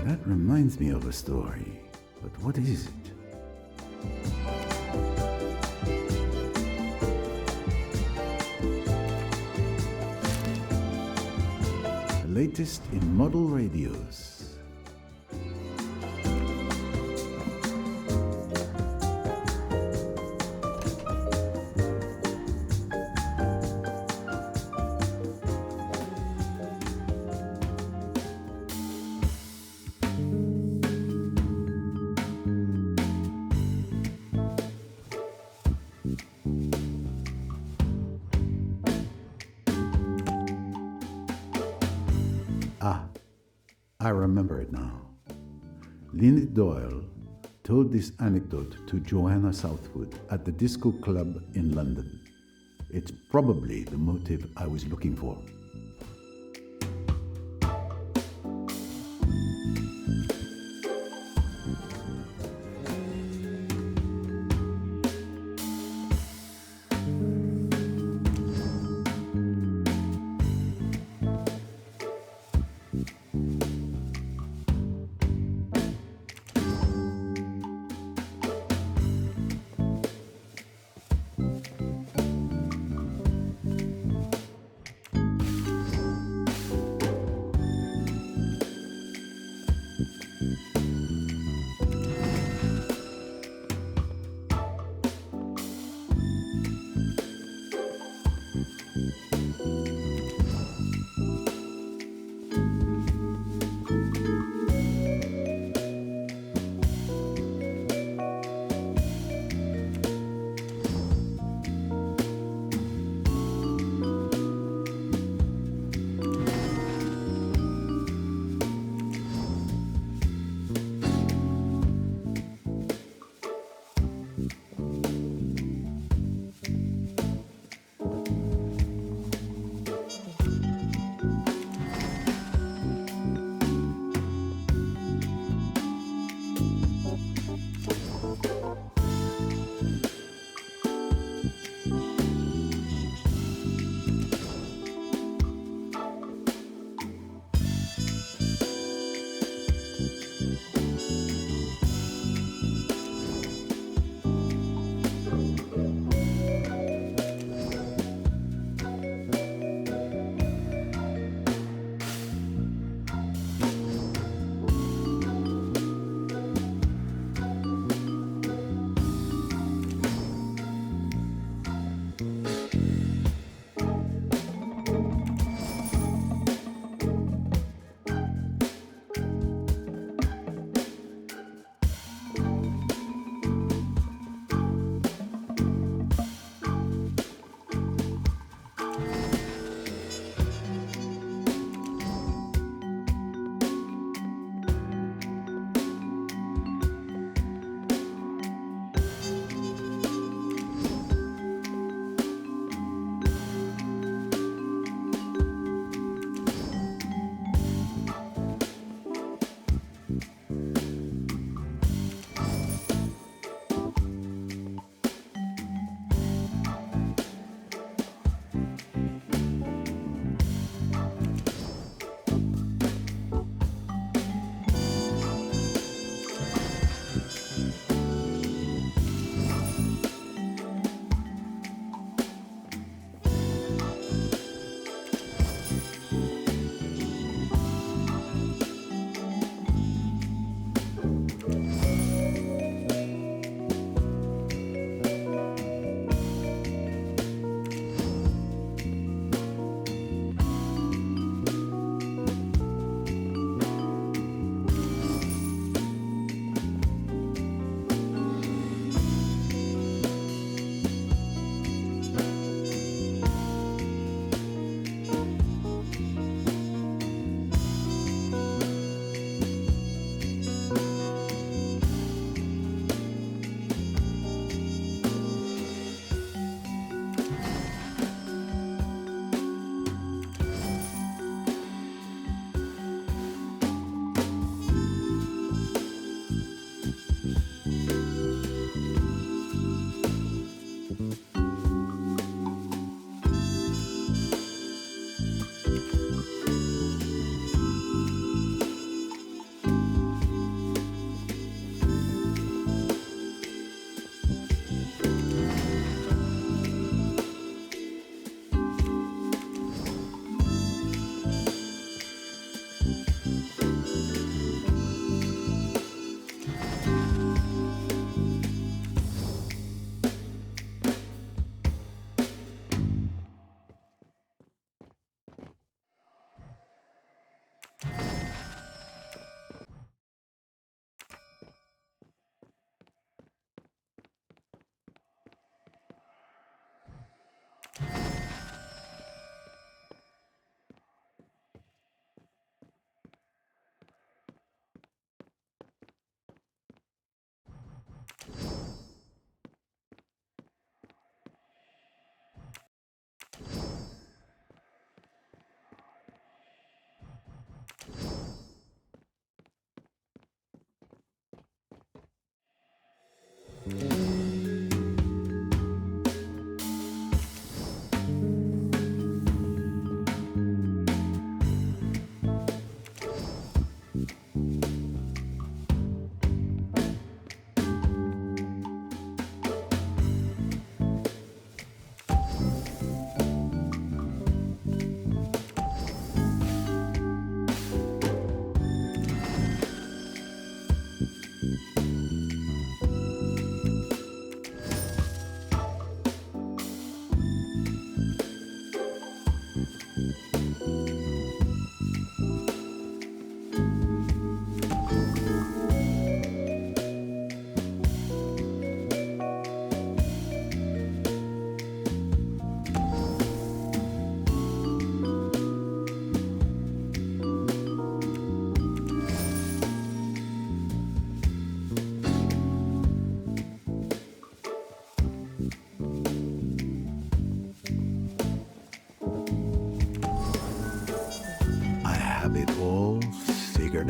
That reminds me of a story, but what is it? The latest in model radios. I remember it now. Lynette Doyle told this anecdote to Joanna Southwood at the Disco Club in London. It's probably the motive I was looking for.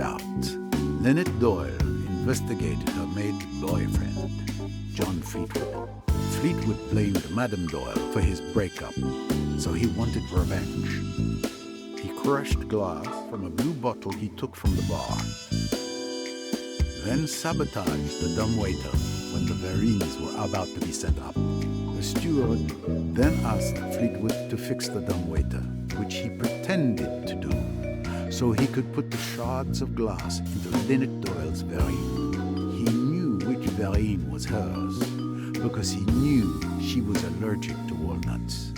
out. Lynette Doyle investigated her maid's boyfriend, John Fleetwood. Fleetwood blamed Madame Doyle for his breakup, so he wanted revenge. He crushed glass from a blue bottle he took from the bar, then sabotaged the dumbwaiter when the Verines were about to be set up. The steward then asked Fleetwood to fix the dumbwaiter, which he pretended to do, so he could put the shards of glass into Lynette Doyle's Verine. He knew which Verine was hers, because he knew she was allergic to walnuts,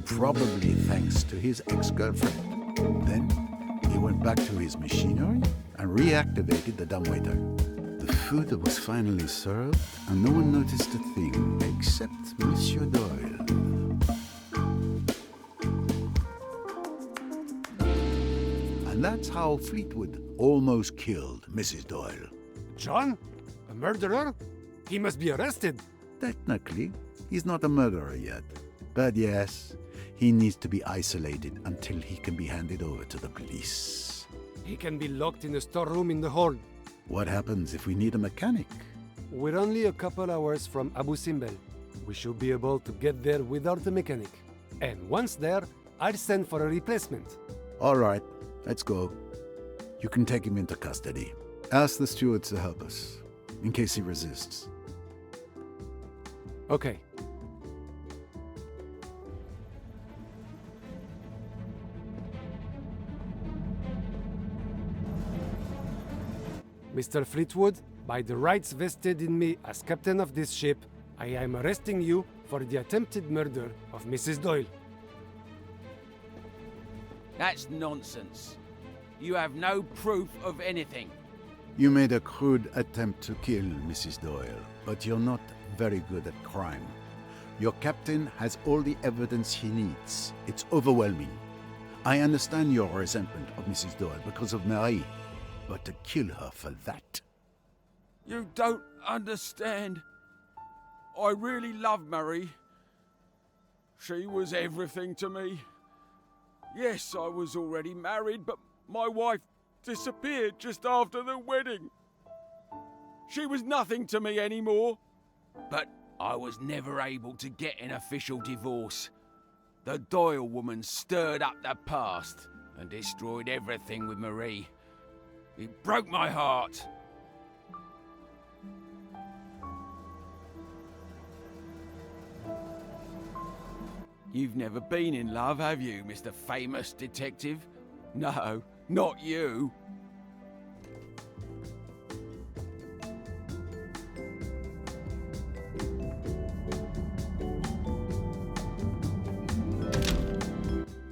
probably thanks to his ex-girlfriend. Then he went back to his machinery and reactivated the dumbwaiter. The food was finally served, and no one noticed a thing except Monsieur Doyle. And that's how Fleetwood almost killed Mrs. Doyle. John? A murderer? He must be arrested. Technically, he's not a murderer yet. But yes, he needs to be isolated until he can be handed over to the police. He can be locked in a storeroom in the hold. What happens if we need a mechanic? We're only a couple hours from Abu Simbel. We should be able to get there without a mechanic. And once there, I'll send for a replacement. All right, let's go. You can take him into custody. Ask the stewards to help us, in case he resists. Okay. Mr. Fleetwood, by the rights vested in me as captain of this ship, I am arresting you for the attempted murder of Mrs. Doyle. That's nonsense. You have no proof of anything. You made a crude attempt to kill Mrs. Doyle, but you're not very good at crime. Your captain has all the evidence he needs. It's overwhelming. I understand your resentment of Mrs. Doyle because of Marie, but to kill her for that... You don't understand. I really love Marie. She was everything to me. Yes, I was already married, but my wife disappeared just after the wedding. She was nothing to me anymore. But I was never able to get an official divorce. The Doyle woman stirred up the past and destroyed everything with Marie. It broke my heart. You've never been in love, have you, Mr. Famous Detective? No, not you.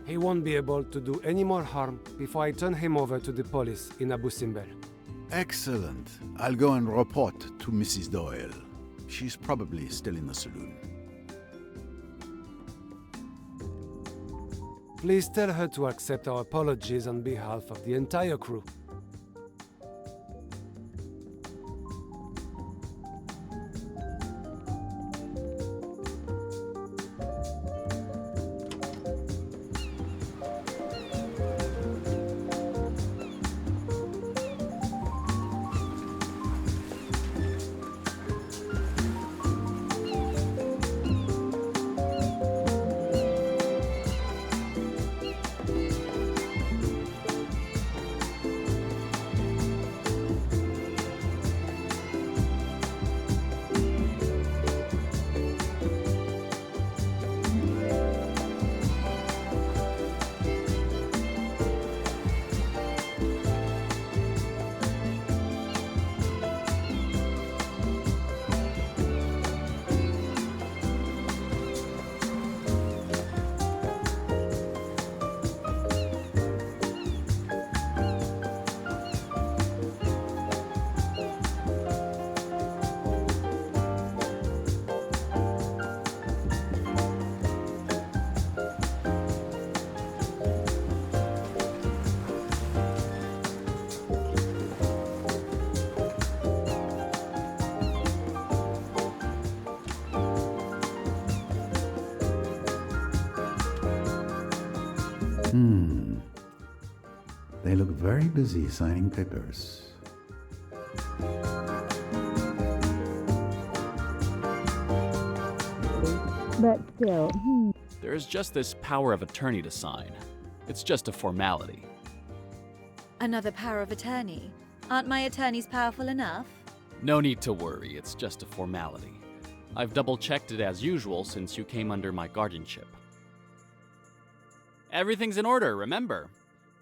He won't be able to do any more harm before I turn him over to the police in Abu Simbel. Excellent. I'll go and report to Mrs. Doyle. She's probably still in the saloon. Please tell her to accept our apologies on behalf of the entire crew. They look very busy signing papers. But still, There's just this power of attorney to sign. It's just a formality. Another power of attorney? Aren't my attorneys powerful enough? No need to worry, it's just a formality. I've double-checked it as usual since you came under my guardianship. Everything's in order, remember.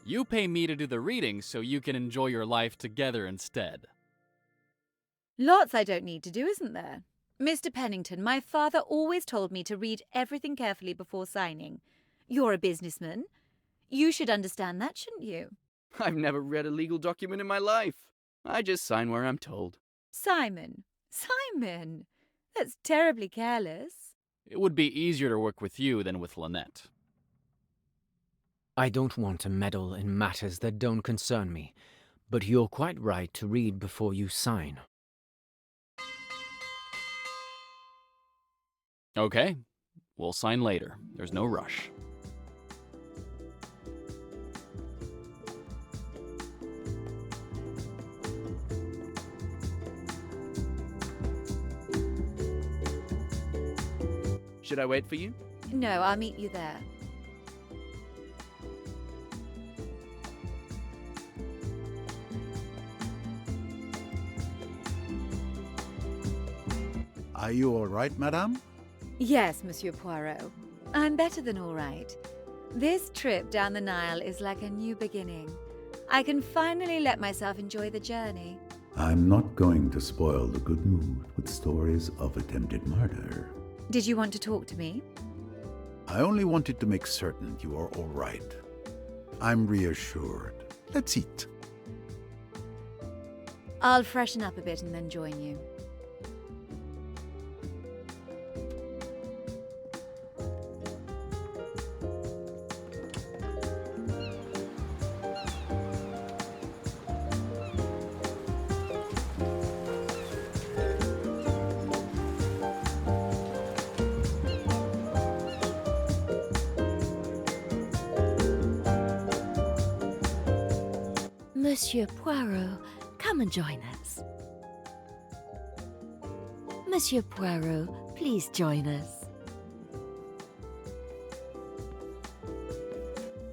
You pay me to do the reading so you can enjoy your life together instead. Lots I don't need to do, isn't there? Mr. Pennington, my father always told me to read everything carefully before signing. You're a businessman. You should understand that, shouldn't you? I've never read a legal document in my life. I just sign where I'm told. Simon! That's terribly careless. It would be easier to work with you than with Lynette. I don't want to meddle in matters that don't concern me, but you're quite right to read before you sign. Okay, we'll sign later. There's no rush. Should I wait for you? No, I'll meet you there. Are you all right, madame? Yes, Monsieur Poirot. I'm better than all right. This trip down the Nile is like a new beginning. I can finally let myself enjoy the journey. I'm not going to spoil the good mood with stories of attempted murder. Did you want to talk to me? I only wanted to make certain you are all right. I'm reassured. Let's eat. I'll freshen up a bit and then join you. Monsieur Poirot, come and join us. Monsieur Poirot, please join us.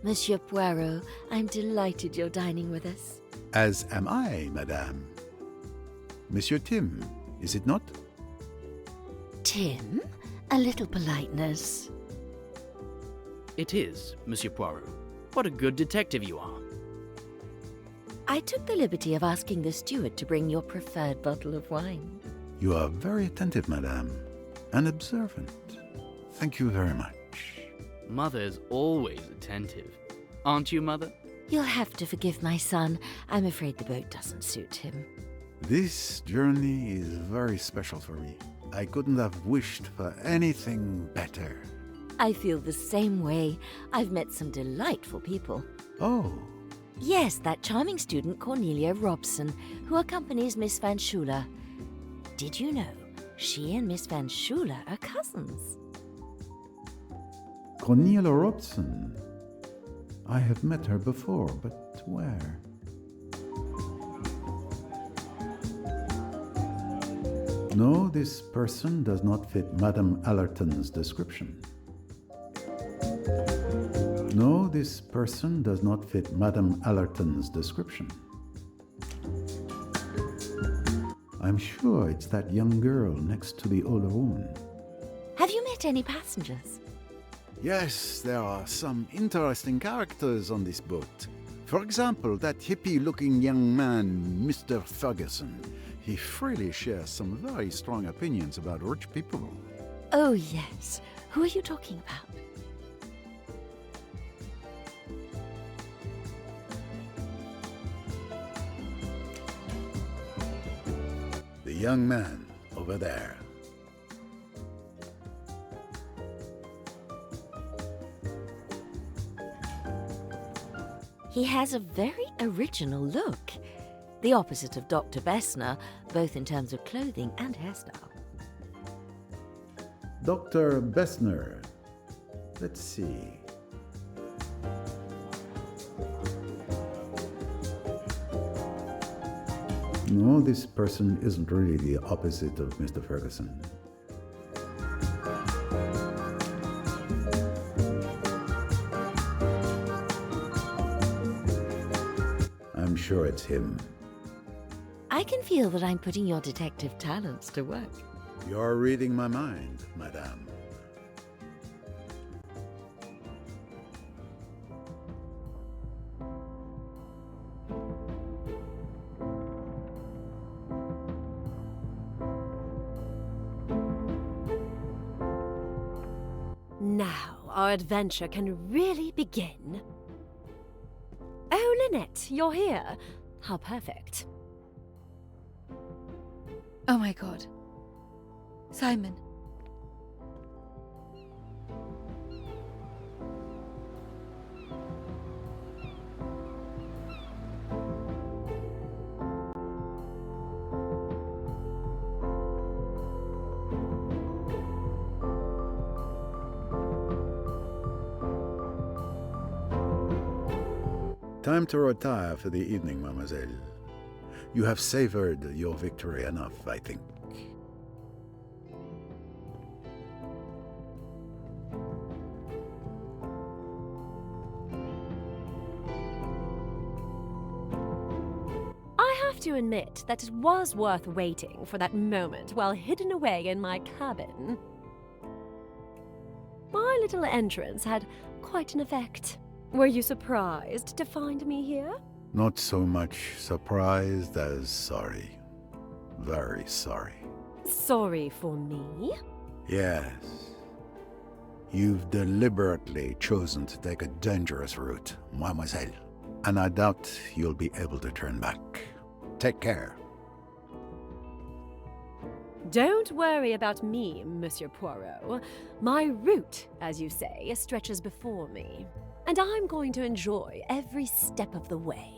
Monsieur Poirot, I'm delighted you're dining with us. As am I, madame. Monsieur Tim, is it not? Tim, a little politeness. It is, Monsieur Poirot. What a good detective you are. I took the liberty of asking the steward to bring your preferred bottle of wine. You are very attentive, madame, and observant. Thank you very much. Mother is always attentive. Aren't you, Mother? You'll have to forgive my son. I'm afraid the boat doesn't suit him. This journey is very special for me. I couldn't have wished for anything better. I feel the same way. I've met some delightful people. Oh. Yes, that charming student Cornelia Robson, who accompanies Miss Van Schuler. Did you know she and Miss Van Schuler are cousins? Cornelia Robson. I have met her before, but where? No, this person does not fit Madame Allerton's description. No, this person does not fit Madame Allerton's description. I'm sure it's that young girl next to the older woman. Have you met any passengers? Yes, there are some interesting characters on this boat. For example, that hippie-looking young man, Mr. Ferguson. He freely shares some very strong opinions about rich people. Oh, yes. Who are you talking about? The young man over there. He has a very original look. The opposite of Dr. Bessner, both in terms of clothing and hairstyle. Dr. Bessner. Let's see. No, this person isn't really the opposite of Mr. Ferguson. I'm sure it's him. I can feel that I'm putting your detective talents to work. You're reading my mind, madame. Now our adventure can really begin. Oh, Lynette, you're here. How perfect. Oh my god. Simon. Time to retire for the evening, mademoiselle. You have savored your victory enough, I think. I have to admit that it was worth waiting for that moment while hidden away in my cabin. My little entrance had quite an effect. Were you surprised to find me here? Not so much surprised as sorry. Very sorry. Sorry for me? Yes. You've deliberately chosen to take a dangerous route, mademoiselle. And I doubt you'll be able to turn back. Take care. Don't worry about me, Monsieur Poirot. My route, as you say, stretches before me. And I'm going to enjoy every step of the way.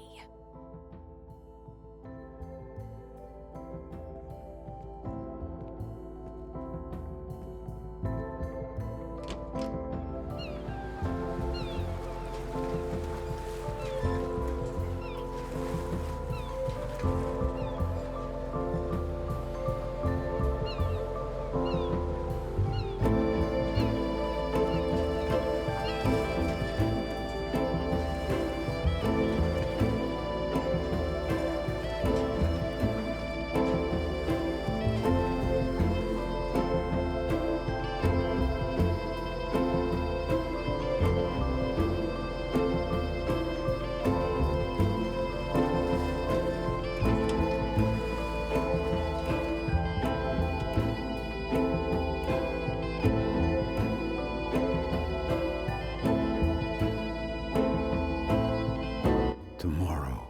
Tomorrow.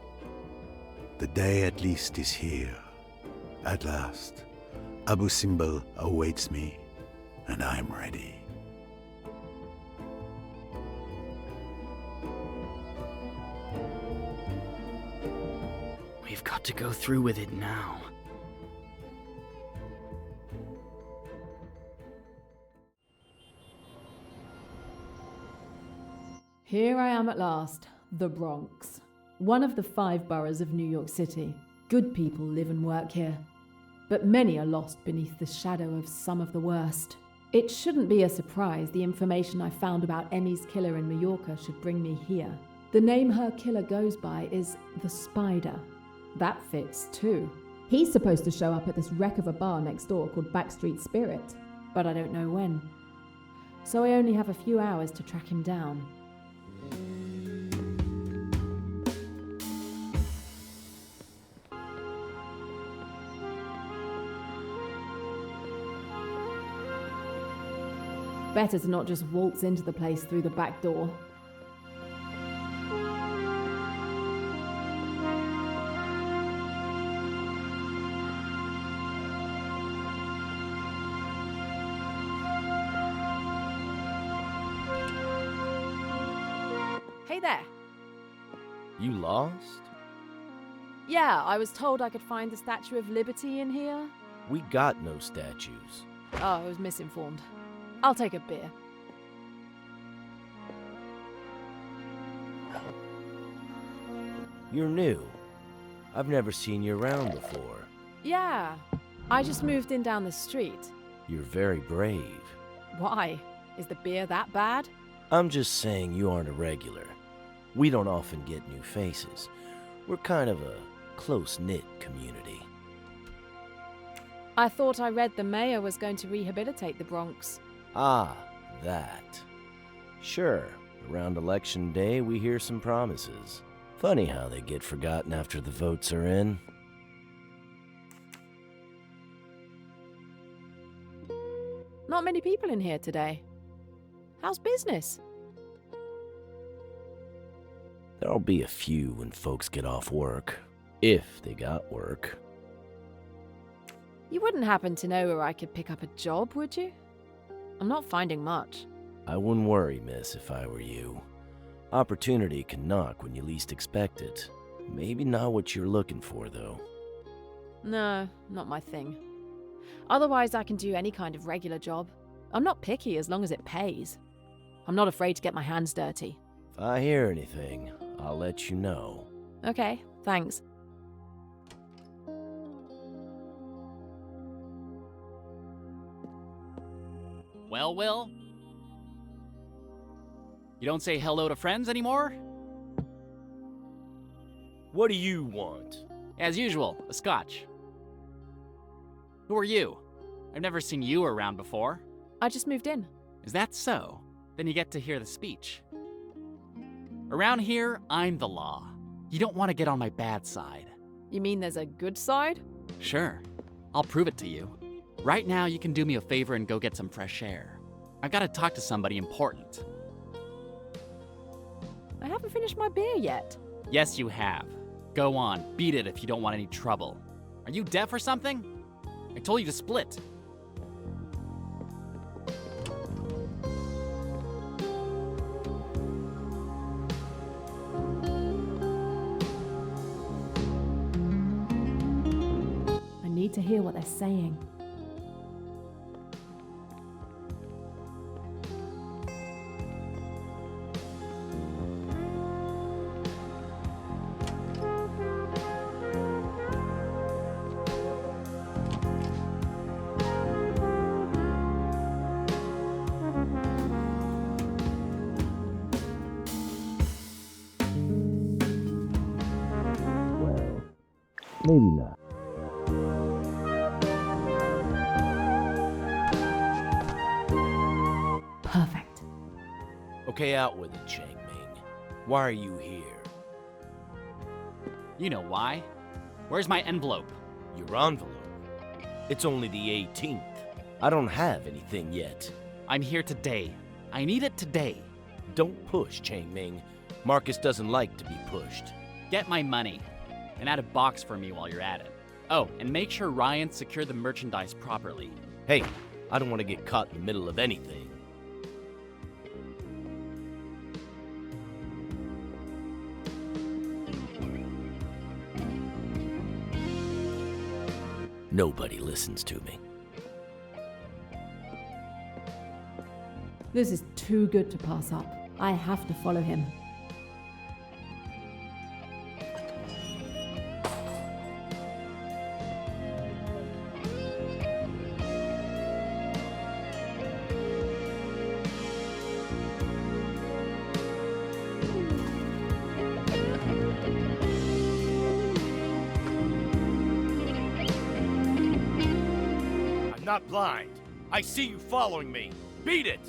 The day at least is here. At last, Abu Simbel awaits me, and I'm ready. We've got to go through with it now. Here I am at last, the Bronx. One of the 5 boroughs of New York City. Good people live and work here, but many are lost beneath the shadow of some of the worst. It shouldn't be a surprise the information I found about Emmy's killer in Mallorca should bring me here. The name her killer goes by is the Spider. That fits too. He's supposed to show up at this wreck of a bar next door called Backstreet Spirit, but I don't know when. So I only have a few hours to track him down. Better to not just waltz into the place through the back door. Hey there. You lost? Yeah, I was told I could find the Statue of Liberty in here. We got no statues. Oh, I was misinformed. I'll take a beer. You're new. I've never seen you around before. Yeah, I just moved in down the street. You're very brave. Why? Is the beer that bad? I'm just saying you aren't a regular. We don't often get new faces. We're kind of a close-knit community. I thought I read the mayor was going to rehabilitate the Bronx. Ah, that. Sure, around election day we hear some promises. Funny how they get forgotten after the votes are in. Not many people in here today. How's business? There'll be a few when folks get off work. If they got work. You wouldn't happen to know where I could pick up a job, would you? I'm not finding much. I wouldn't worry, miss, if I were you. Opportunity can knock when you least expect it. Maybe not what you're looking for, though. No, not my thing. Otherwise, I can do any kind of regular job. I'm not picky as long as it pays. I'm not afraid to get my hands dirty. If I hear anything, I'll let you know. Okay, thanks. Well, Will? You don't say hello to friends anymore? What do you want? As usual, a scotch. Who are you? I've never seen you around before. I just moved in. Is that so? Then you get to hear the speech. Around here, I'm the law. You don't want to get on my bad side. You mean there's a good side? Sure. I'll prove it to you. Right now, you can do me a favor and go get some fresh air. I've got to talk to somebody important. I haven't finished my beer yet. Yes, you have. Go on, beat it if you don't want any trouble. Are you deaf or something? I told you to split. I need to hear what they're saying. Maybe not. Perfect. Okay, out with it, Chang Ming. Why are you here? You know why. Where's my envelope? Your envelope? It's only the 18th. I don't have anything yet. I'm here today. I need it today. Don't push, Chang Ming. Marcus doesn't like to be pushed. Get my money. And add a box for me while you're at it. Oh, and make sure Ryan secured the merchandise properly. Hey, I don't want to get caught in the middle of anything. Nobody listens to me. This is too good to pass up. I have to follow him. I'm not blind. I see you following me. Beat it!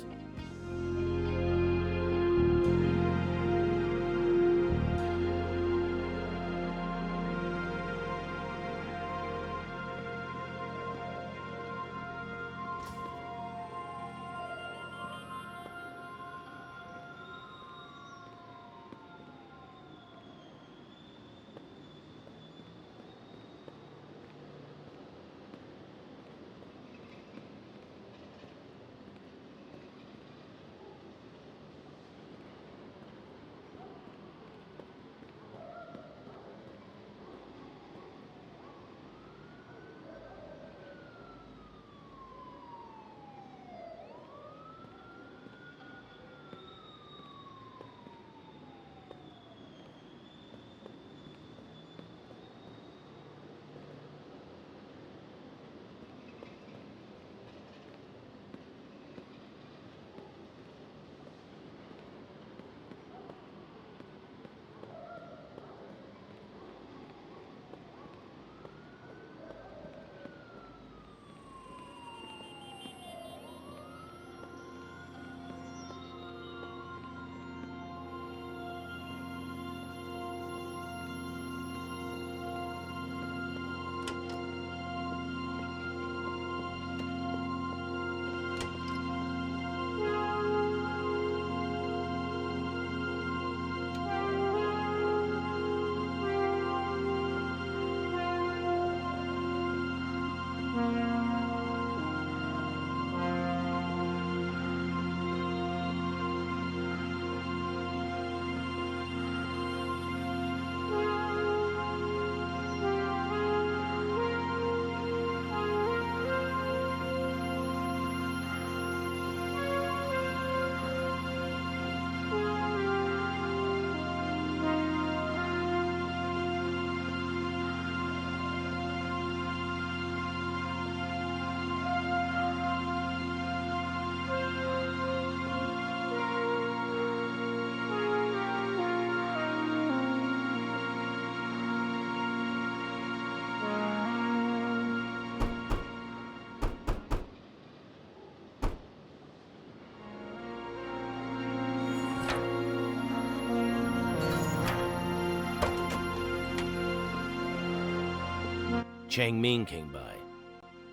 Chang Ming came by.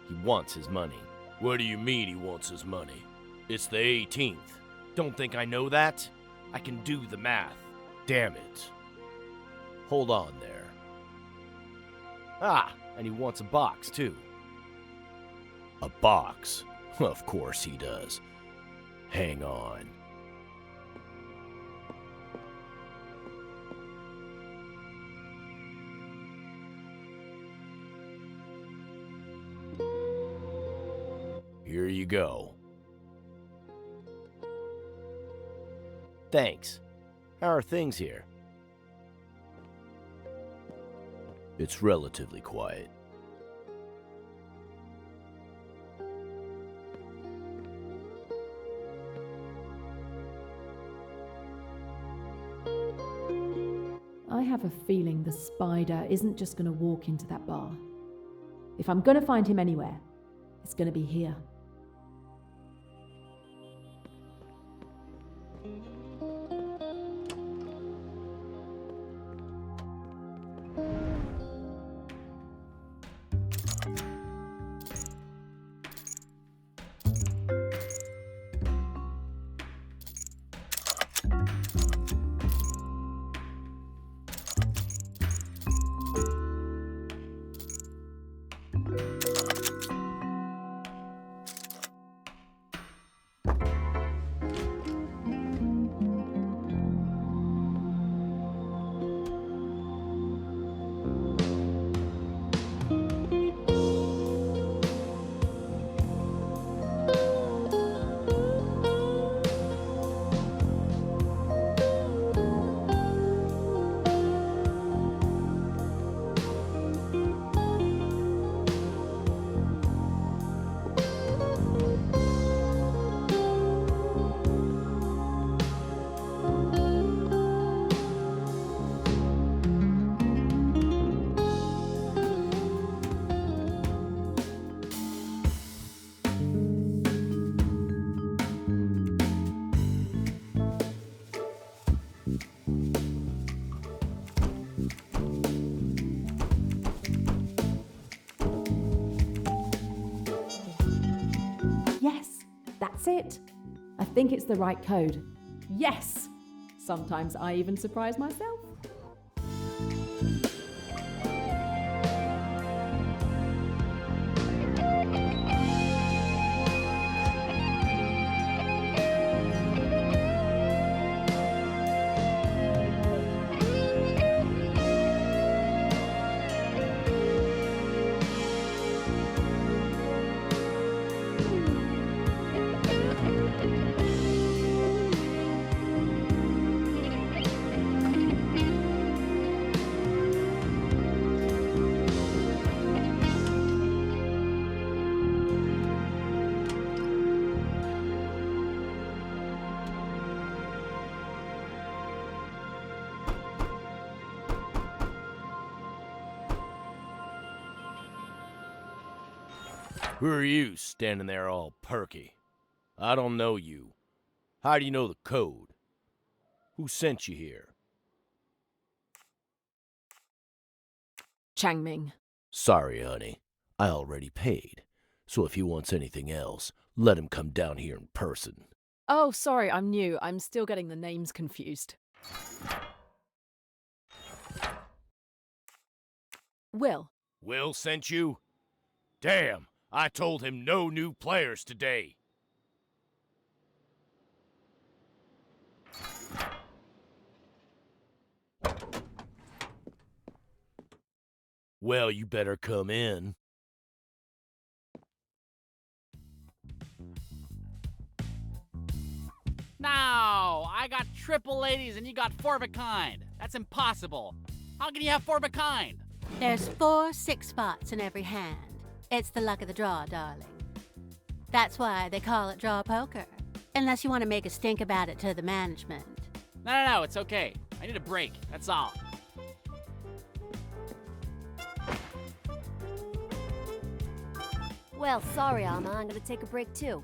He wants his money. What do you mean he wants his money? It's the 18th. Don't think I know that? I can do the math. Damn it. Hold on there. Ah, and he wants a box, too. A box? Of course he does. Hang on. Here you go. Thanks. How are things here? It's relatively quiet. I have a feeling the spider isn't just going to walk into that bar. If I'm going to find him anywhere, it's going to be here. That's it. I think it's the right code. Yes! Sometimes I even surprise myself. Who are you standing there all perky? I don't know you. How do you know the code? Who sent you here? Changming. Sorry, honey. I already paid. So if he wants anything else, let him come down here in person. Oh, sorry, I'm new. I'm still getting the names confused. Will. Will sent you? Damn, I told him no new players today. Well, you better come in. No, I got triple ladies and you got four of a kind. That's impossible. How can you have four of a kind? There's 4 6 spots in every hand. It's the luck of the draw, darling. That's why they call it draw poker. Unless you want to make a stink about it to the management. No, it's okay. I need a break, that's all. Well, sorry, Alma. I'm gonna take a break too.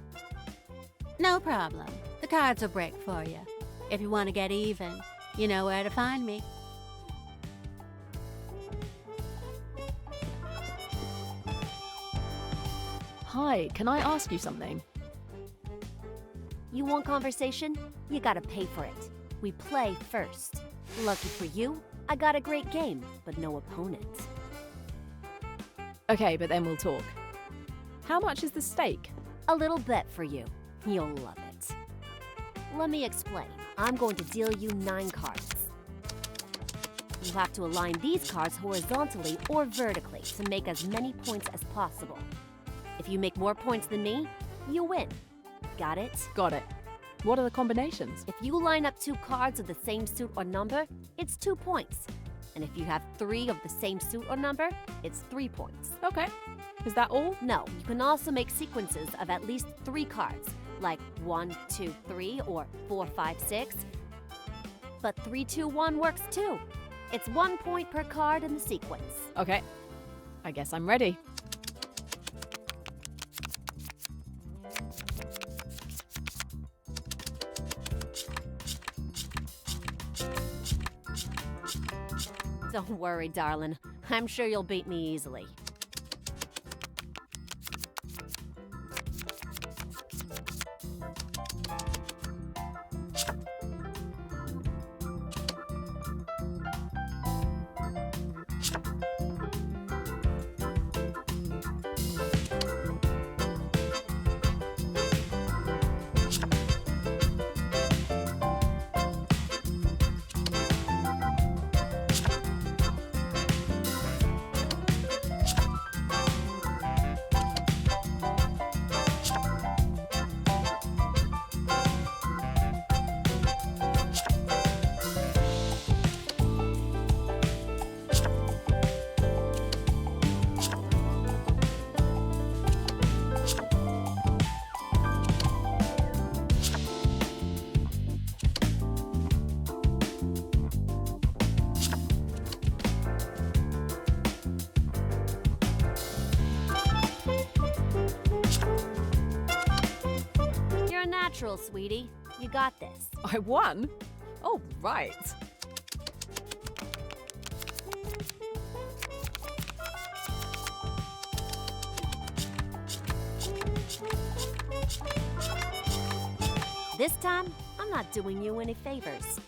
No problem. The cards will break for you. If you want to get even, you know where to find me. Hi, can I ask you something? You want conversation? You gotta pay for it. We play first. Lucky for you, I got a great game, but no opponent. Okay, but then we'll talk. How much is the stake? A little bet for you. You'll love it. Let me explain. I'm going to deal you 9 cards. You have to align these cards horizontally or vertically to make as many points as possible. If you make more points than me, you win. Got it? Got it. What are the combinations? If you line up 2 cards of the same suit or number, it's 2 points. And if you have 3 of the same suit or number, it's 3 points. Okay. Is that all? No, you can also make sequences of at least 3 cards, like 1, 2, 3, or 4, 5, 6. But 3, 2, 1 works too. It's 1 point per card in the sequence. Okay. I guess I'm ready. Don't worry, darling. I'm sure you'll beat me easily. Natural, sweetie. You got this. I won? Oh, right. This time, I'm not doing you any favors.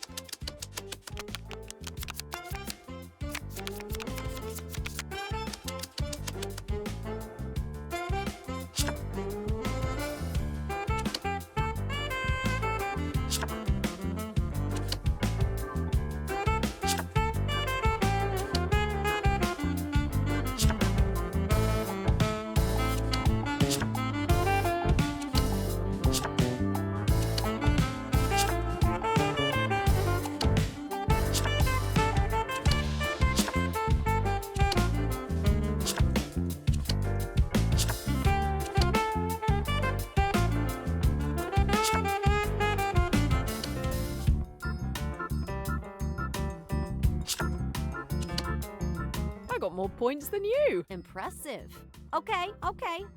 I got more points than you. Impressive. Okay.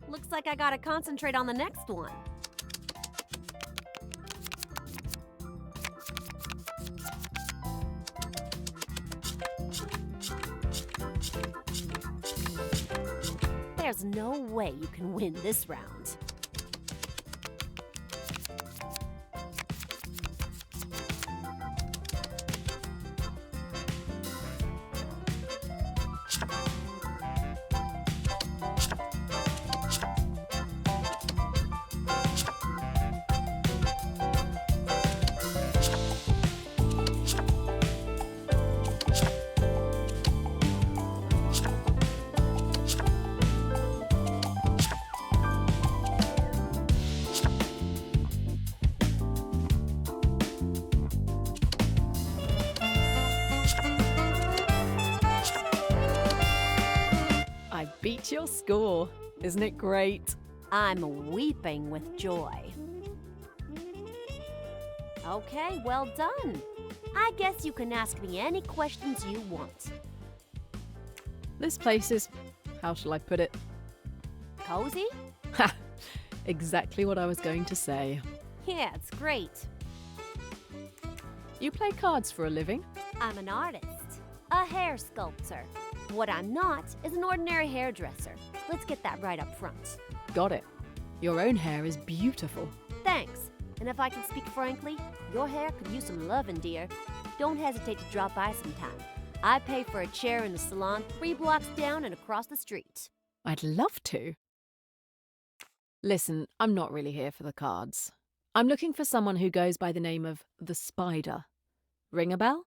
Looks like I gotta concentrate on the next one. There's no way you can win this round. Beat your score. Isn't it great? I'm weeping with joy. Okay, well done. I guess you can ask me any questions you want. This place is, how shall I put it? Cozy? Ha! Exactly what I was going to say. Yeah, it's great. You play cards for a living? I'm an artist, a hair sculptor. What I'm not is an ordinary hairdresser. Let's get that right up front. Got it. Your own hair is beautiful. Thanks. And if I can speak frankly, your hair could use some loving, dear. Don't hesitate to drop by sometime. I pay for a chair in the salon 3 blocks down and across the street. I'd love to. Listen, I'm not really here for the cards. I'm looking for someone who goes by the name of the Spider. Ring a bell?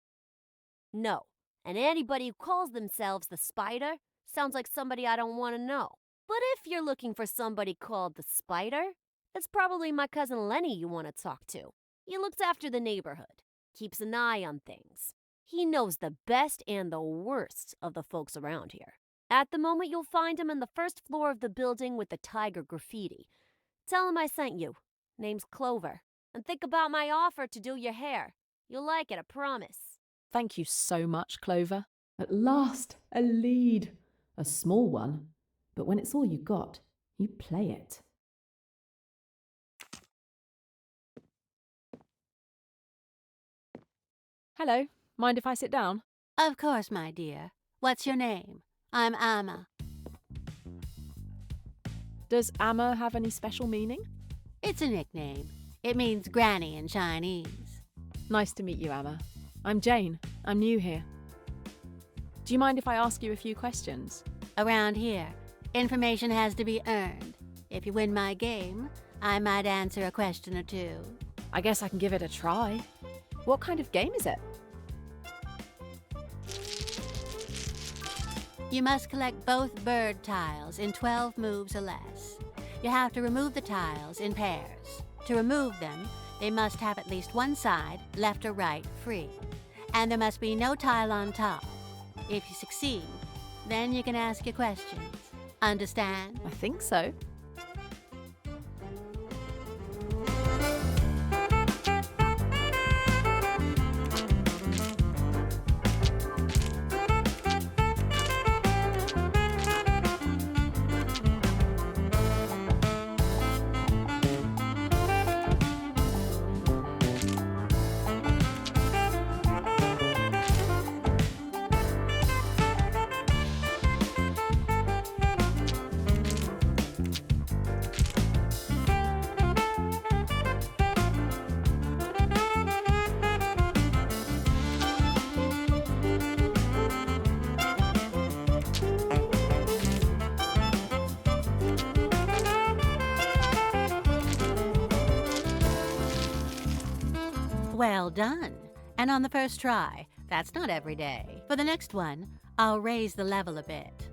No. And anybody who calls themselves the Spider sounds like somebody I don't want to know. But if you're looking for somebody called the Spider, it's probably my cousin Lenny you want to talk to. He looks after the neighborhood, keeps an eye on things. He knows the best and the worst of the folks around here. At the moment, you'll find him on the first floor of the building with the tiger graffiti. Tell him I sent you. Name's Clover. And think about my offer to do your hair. You'll like it, I promise. Thank you so much, Clover. At last, a lead. A small one. But when it's all you got, you play it. Hello. Mind if I sit down? Of course, my dear. What's your name? I'm Amma. Does Amma have any special meaning? It's a nickname. It means granny in Chinese. Nice to meet you, Amma. I'm Jane. I'm new here. Do you mind if I ask you a few questions? Around here, information has to be earned. If you win my game, I might answer a question or two. I guess I can give it a try. What kind of game is it? You must collect both bird tiles in 12 moves or less. You have to remove the tiles in pairs. To remove them, they must have at least one side, left or right, free. And there must be no tile on top. If you succeed, then you can ask your questions. Understand? I think so. Well done. And on the first try. That's not every day. For the next one, I'll raise the level a bit.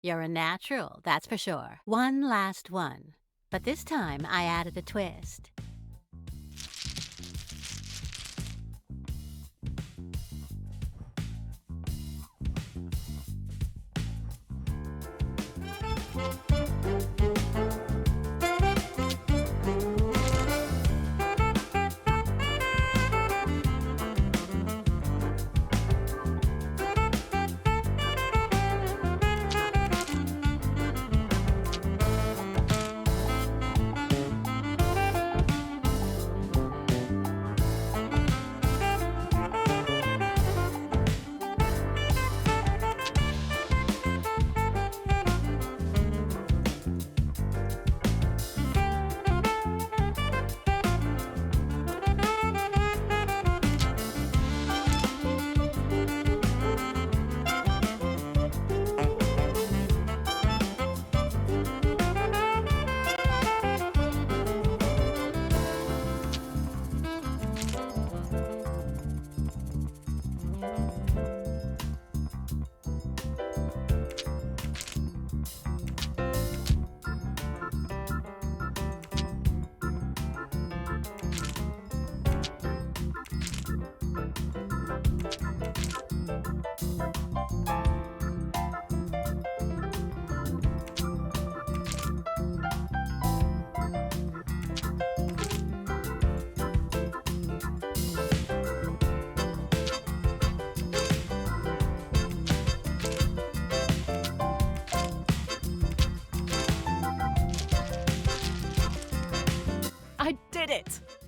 You're a natural, that's for sure. One last one. But this time I added a twist.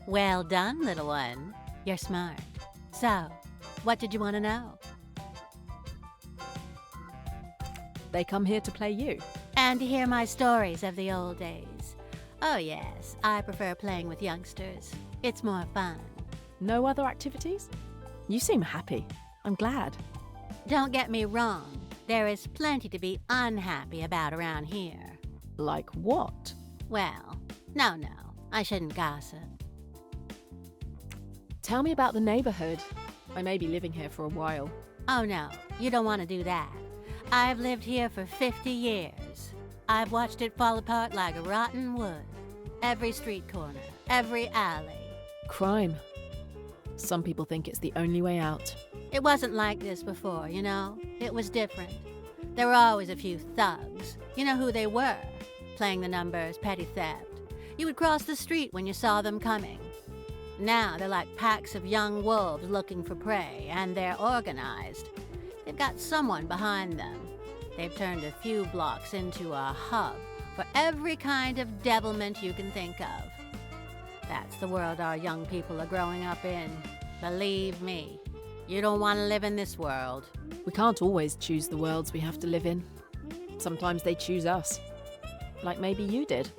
Well done, little one. You're smart. So, what did you want to know? They come here to play you. And to hear my stories of the old days. Oh yes, I prefer playing with youngsters. It's more fun. No other activities? You seem happy. I'm glad. Don't get me wrong. There is plenty to be unhappy about around here. Like what? Well, no, I shouldn't gossip. Tell me about the neighborhood. I may be living here for a while. Oh no, you don't want to do that. I've lived here for 50 years. I've watched it fall apart like a rotten wood. Every street corner, every alley. Crime. Some people think it's the only way out. It wasn't like this before, you know? It was different. There were always a few thugs. You know who they were? Playing the numbers, petty theft. You would cross the street when you saw them coming. Now they're like packs of young wolves looking for prey, and they're organized. They've got someone behind them. They've turned a few blocks into a hub for every kind of devilment you can think of. That's the world our young people are growing up in. Believe me, you don't want to live in this world. We can't always choose the worlds we have to live in. Sometimes they choose us. Like maybe you did.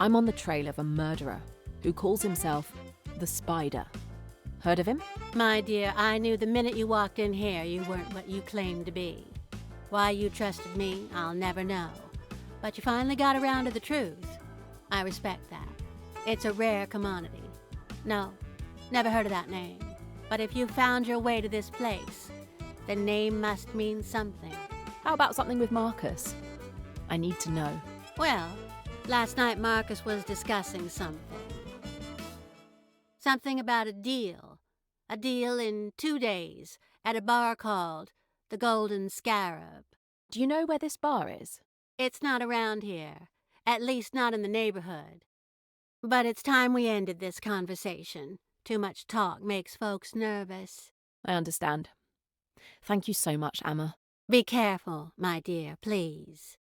I'm on the trail of a murderer who calls himself the Spider. Heard of him? My dear, I knew the minute you walked in here you weren't what you claimed to be. Why you trusted me, I'll never know. But you finally got around to the truth. I respect that. It's a rare commodity. No, never heard of that name. But if you found your way to this place, the name must mean something. How about something with Marcus? I need to know. Well, last night Marcus was discussing something. Something about a deal. A deal in 2 days at a bar called the Golden Scarab. Do you know where this bar is? It's not around here. At least not in the neighborhood. But it's time we ended this conversation. Too much talk makes folks nervous. I understand. Thank you so much, Amma. Be careful, my dear, please.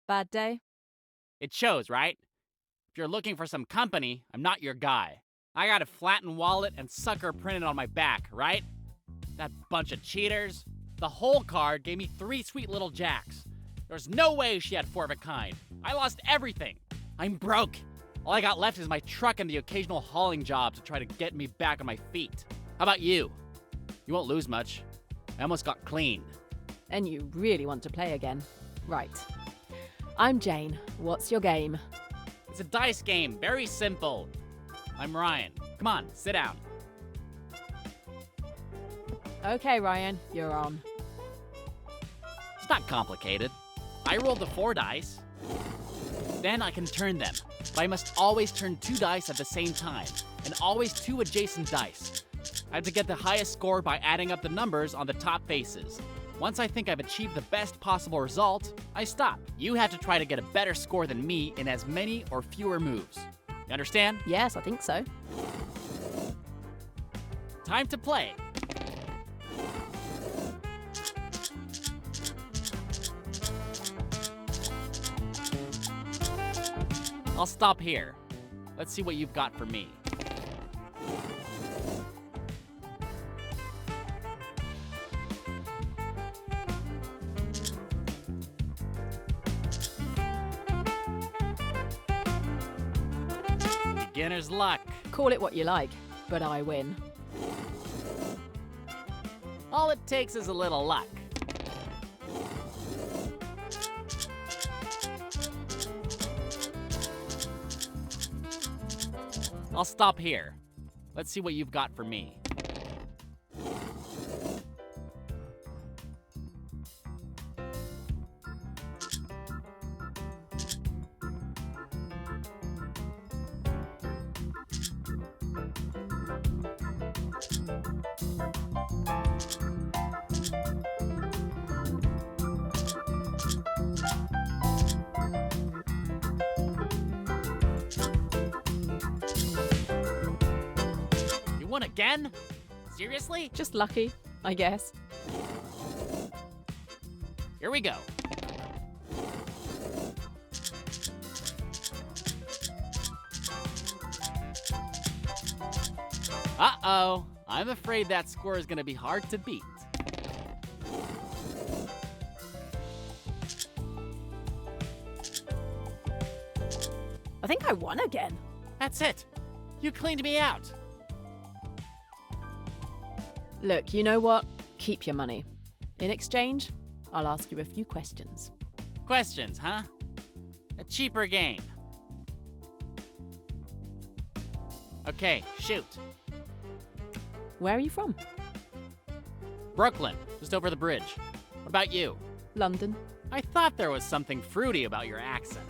Bad day? It shows, right? If you're looking for some company, I'm not your guy. I got a flattened wallet and sucker printed on my back, right? That bunch of cheaters. The whole card gave me 3 sweet little jacks. There's no way she had 4 of a kind. I lost everything. I'm broke. All I got left is my truck and the occasional hauling job to try to get me back on my feet. How about you? You won't lose much. I almost got clean. And you really want to play again. Right. I'm Jane. What's your game? It's a dice game. Very simple. I'm Ryan. Come on, sit down. Okay, Ryan, you're on. It's not complicated. I roll the 4 dice. Then I can turn them. But I must always turn 2 dice at the same time, and always 2 adjacent dice. I have to get the highest score by adding up the numbers on the top faces. Once I think I've achieved the best possible result, I stop. You have to try to get a better score than me in as many or fewer moves. You understand? Yes, I think so. Time to play. I'll stop here. Let's see what you've got for me. Beginner's luck. Call it what you like, but I win. All it takes is a little luck. I'll stop here. Let's see what you've got for me. Again? Seriously? Just lucky. I guess. Here we go. Uh-oh. I'm afraid that score is gonna be hard to beat. I think I won again. That's it. You cleaned me out. Look, you know what? Keep your money. In exchange, I'll ask you a few questions. Questions, huh? A cheaper game. Okay, shoot. Where are you from? Brooklyn, just over the bridge. What about you? London. I thought there was something fruity about your accent.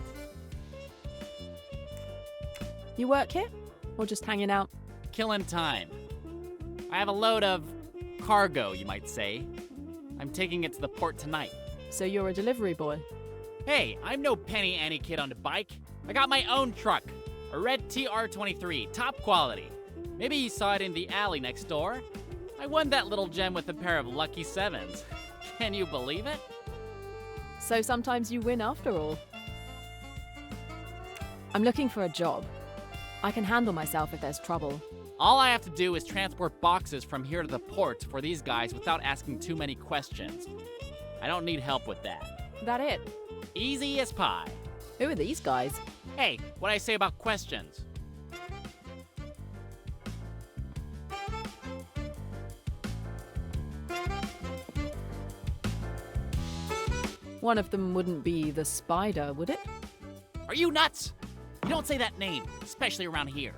You work here? Or just hanging out? Killing time. I have a load of cargo, you might say. I'm taking it to the port tonight. So you're a delivery boy? Hey, I'm no penny ante kid on the bike. I got my own truck. A red TR23, top quality. Maybe you saw it in the alley next door. I won that little gem with a pair of lucky sevens. Can you believe it? So sometimes you win after all. I'm looking for a job. I can handle myself if there's trouble. All I have to do is transport boxes from here to the port for these guys without asking too many questions. I don't need help with that. That it? Easy as pie. Who are these guys? Hey, what'd I say about questions? One of them wouldn't be the spider, would it? Are you nuts? You don't say that name, especially around here.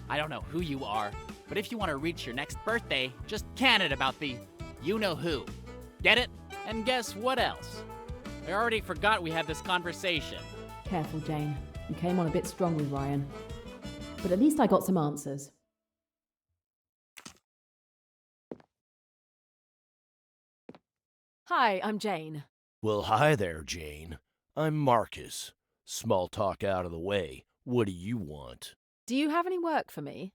I don't know who you are, but if you want to reach your next birthday, just can it about the you-know-who. Get it? And guess what else? I already forgot we had this conversation. Careful, Jane. You came on a bit strong with Ryan. But at least I got some answers. Hi, I'm Jane. Well, hi there, Jane. I'm Marcus. Small talk out of the way. What do you want? Do you have any work for me?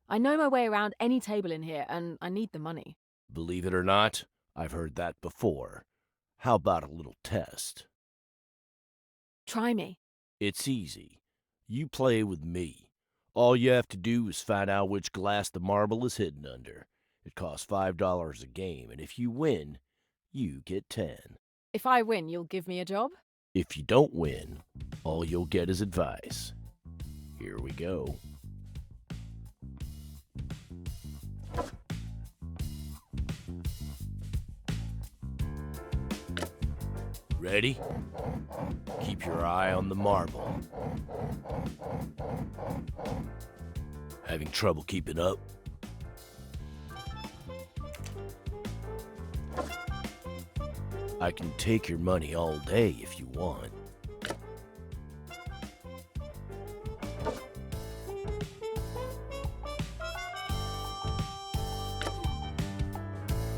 I know my way around any table in here, and I need the money. Believe it or not, I've heard that before. How about a little test? Try me. It's easy. You play with me. All you have to do is find out which glass the marble is hidden under. It costs $5 a game, and if you win, you get 10. If I win, you'll give me a job? If you don't win, all you'll get is advice. Here we go. Ready? Keep your eye on the marble. Having trouble keeping up? I can take your money all day if you want.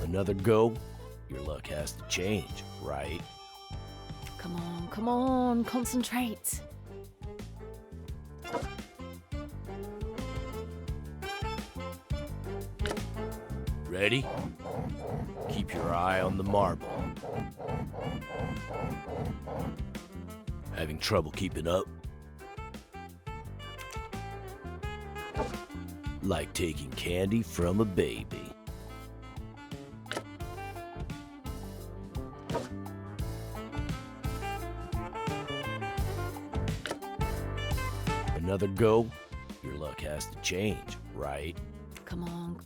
Another go? Your luck has to change, right? Come on, concentrate. Ready? Keep your eye on the marble. Having trouble keeping up? Like taking candy from a baby. Another go? Your luck has to change, right? Come on.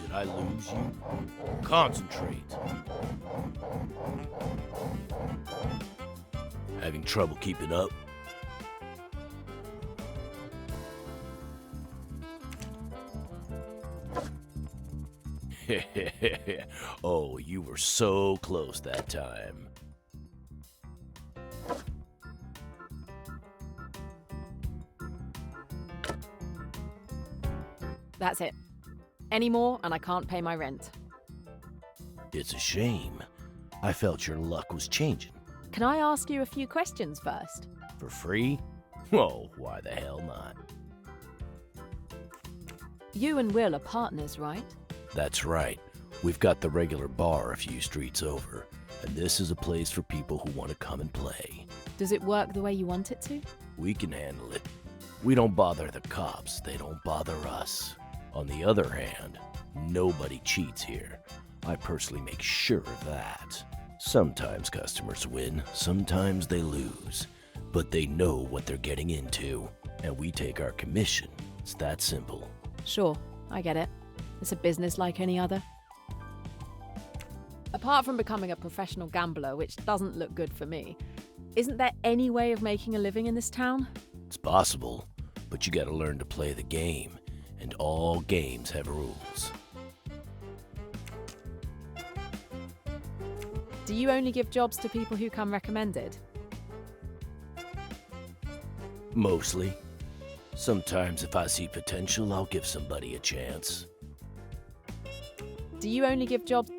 Did I lose you? Concentrate. Having trouble keeping up? Oh, you were so close that time. That's it. Any more, and I can't pay my rent. It's a shame. I felt your luck was changing. Can I ask you a few questions first? For free? Oh, why the hell not? You and Will are partners, right? That's right. We've got the regular bar a few streets over, and this is a place for people who want to come and play. Does it work the way you want it to? We can handle it. We don't bother the cops, they don't bother us. On the other hand, nobody cheats here. I personally make sure of that. Sometimes customers win, sometimes they lose. But they know what they're getting into, and we take our commission. It's that simple. Sure, I get it. It's a business like any other. Apart from becoming a professional gambler, which doesn't look good for me, isn't there any way of making a living in this town? It's possible, but you gotta learn to play the game, and all games have rules. Do you only give jobs to people who come recommended? Mostly. Sometimes if I see potential, I'll give somebody a chance. Do you only give jobs?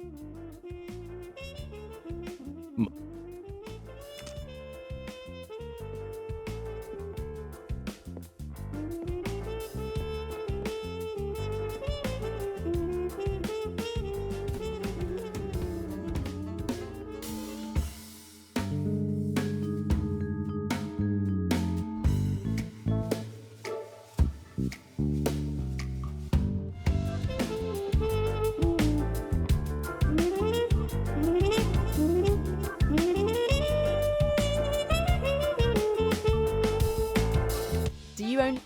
Do you own?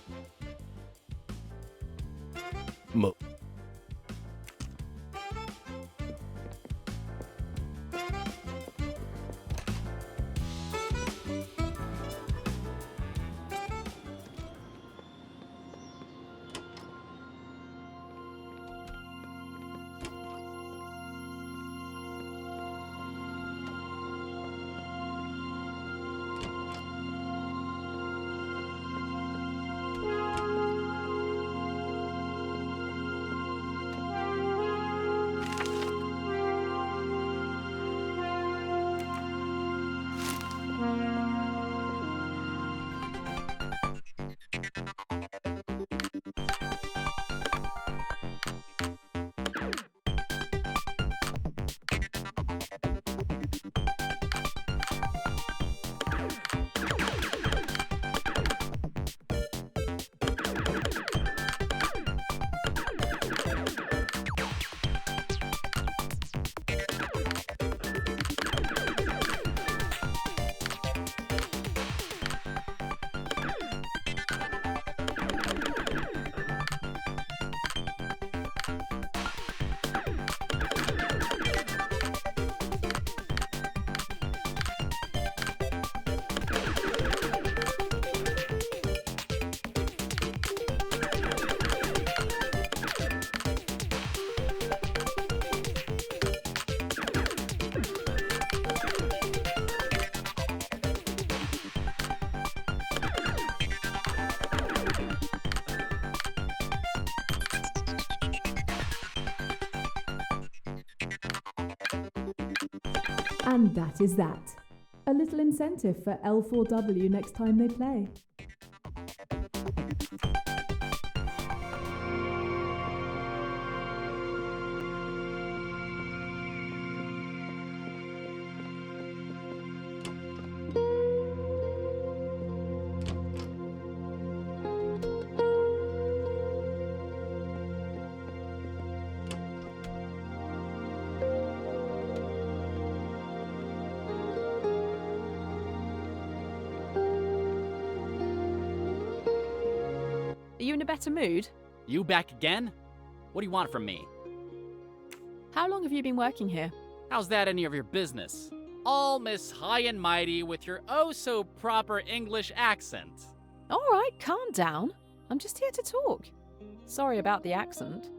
And that is that. A little incentive for L4W next time they play. Are you in a better mood? You back again? What do you want from me? How long have you been working here? How's that any of your business? All Miss High and Mighty with your oh-so-proper English accent. All right, calm down. I'm just here to talk. Sorry about the accent.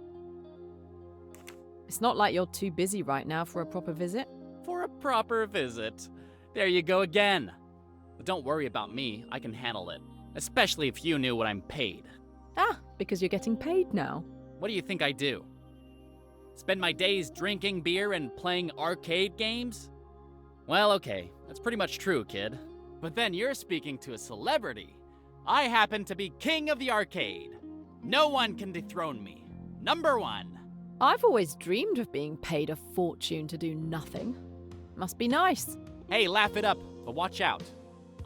It's not like you're too busy right now for a proper visit. For a proper visit. There you go again. But don't worry about me, I can handle it. Especially if you knew what I'm paid. Ah, because you're getting paid now. What do you think I do? Spend my days drinking beer and playing arcade games? Well, okay, that's pretty much true, kid. But then you're speaking to a celebrity. I happen to be king of the arcade. No one can dethrone me. Number 1. I've always dreamed of being paid a fortune to do nothing. Must be nice. Hey, laugh it up, but watch out.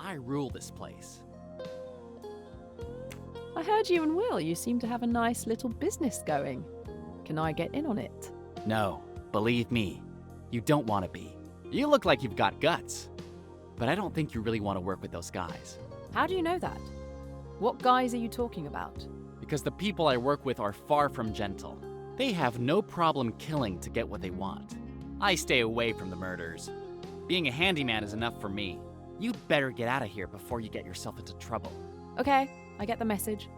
I rule this place. I heard you and Will, you seem to have a nice little business going. Can I get in on it? No, believe me, you don't want to be. You look like you've got guts. But I don't think you really want to work with those guys. How do you know that? What guys are you talking about? Because the people I work with are far from gentle. They have no problem killing to get what they want. I stay away from the murders. Being a handyman is enough for me. You better get out of here before you get yourself into trouble. Okay, I get the message.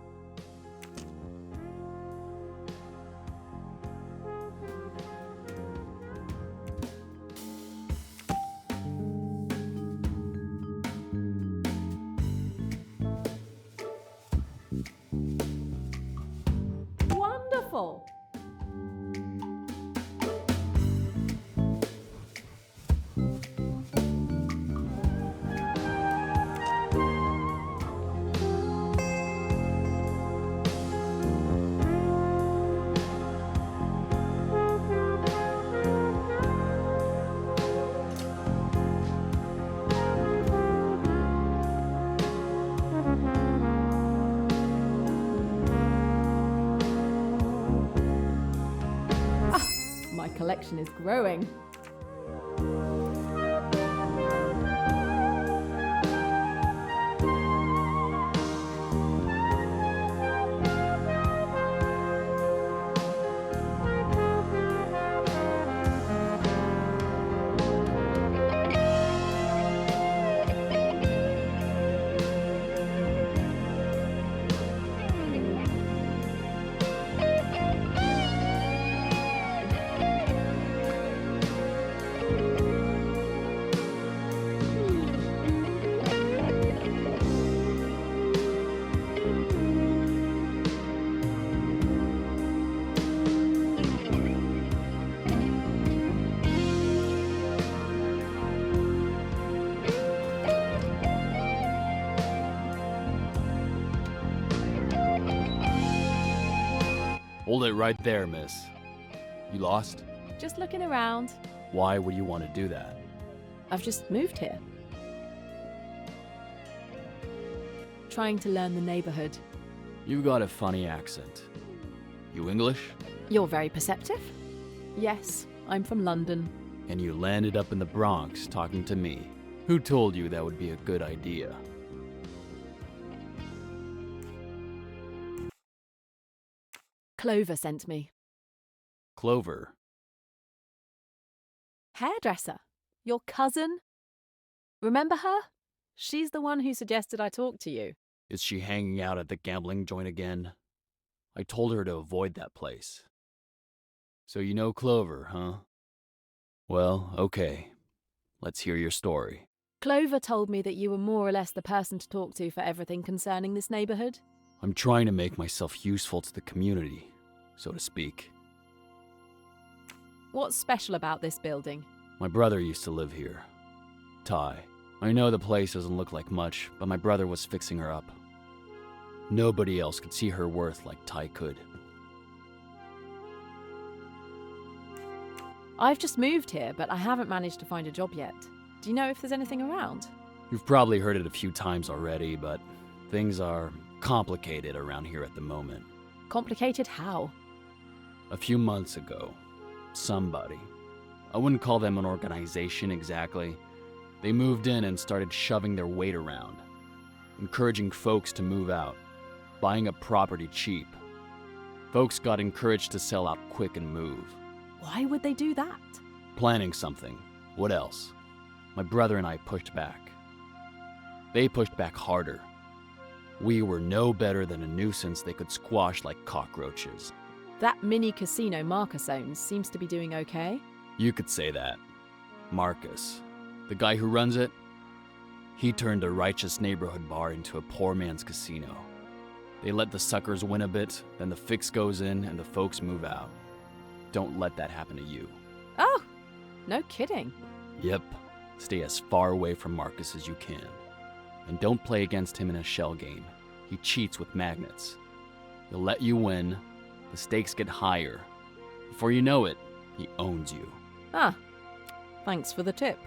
Wonderful! My collection is growing. Hold it right there, miss. You lost? Just looking around. Why would you want to do that? I've just moved here. Trying to learn the neighborhood. You've got a funny accent. You English? You're very perceptive. Yes, I'm from London. And you landed up in the Bronx talking to me. Who told you that would be a good idea? Clover sent me. Clover? Hairdresser. Your cousin? Remember her? She's the one who suggested I talk to you. Is she hanging out at the gambling joint again? I told her to avoid that place. So you know Clover, huh? Well, okay. Let's hear your story. Clover told me that you were more or less the person to talk to for everything concerning this neighborhood. I'm trying to make myself useful to the community, so to speak. What's special about this building? My brother used to live here. Ty. I know the place doesn't look like much, but my brother was fixing her up. Nobody else could see her worth like Ty could. I've just moved here, but I haven't managed to find a job yet. Do you know if there's anything around? You've probably heard it a few times already, but things are complicated around here at the moment. Complicated how? A few months ago, somebody, I wouldn't call them an organization exactly, they moved in and started shoving their weight around, encouraging folks to move out, buying up property cheap. Folks got encouraged to sell out quick and move. Why would they do that? Planning something. What else? My brother and I pushed back. They pushed back harder. We were no better than a nuisance they could squash like cockroaches. That mini casino Marcus owns seems to be doing okay. You could say that. Marcus, the guy who runs it, he turned a righteous neighborhood bar into a poor man's casino. They let the suckers win a bit, then the fix goes in and the folks move out. Don't let that happen to you. Oh, no kidding. Yep. Stay as far away from Marcus as you can. And don't play against him in a shell game. He cheats with magnets. He'll let you win, the stakes get higher. Before you know it, he owns you. Ah, thanks for the tip.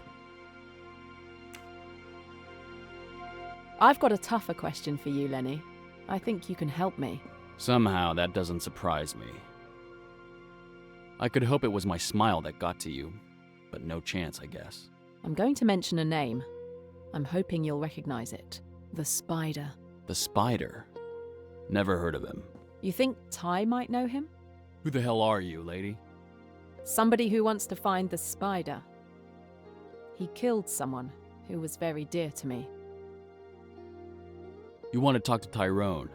I've got a tougher question for you, Lenny. I think you can help me. Somehow, that doesn't surprise me. I could hope it was my smile that got to you, but no chance, I guess. I'm going to mention a name. I'm hoping you'll recognize it. The Spider. The Spider? Never heard of him. You think Ty might know him? Who the hell are you, lady? Somebody who wants to find the Spider. He killed someone who was very dear to me. You want to talk to Tyrone?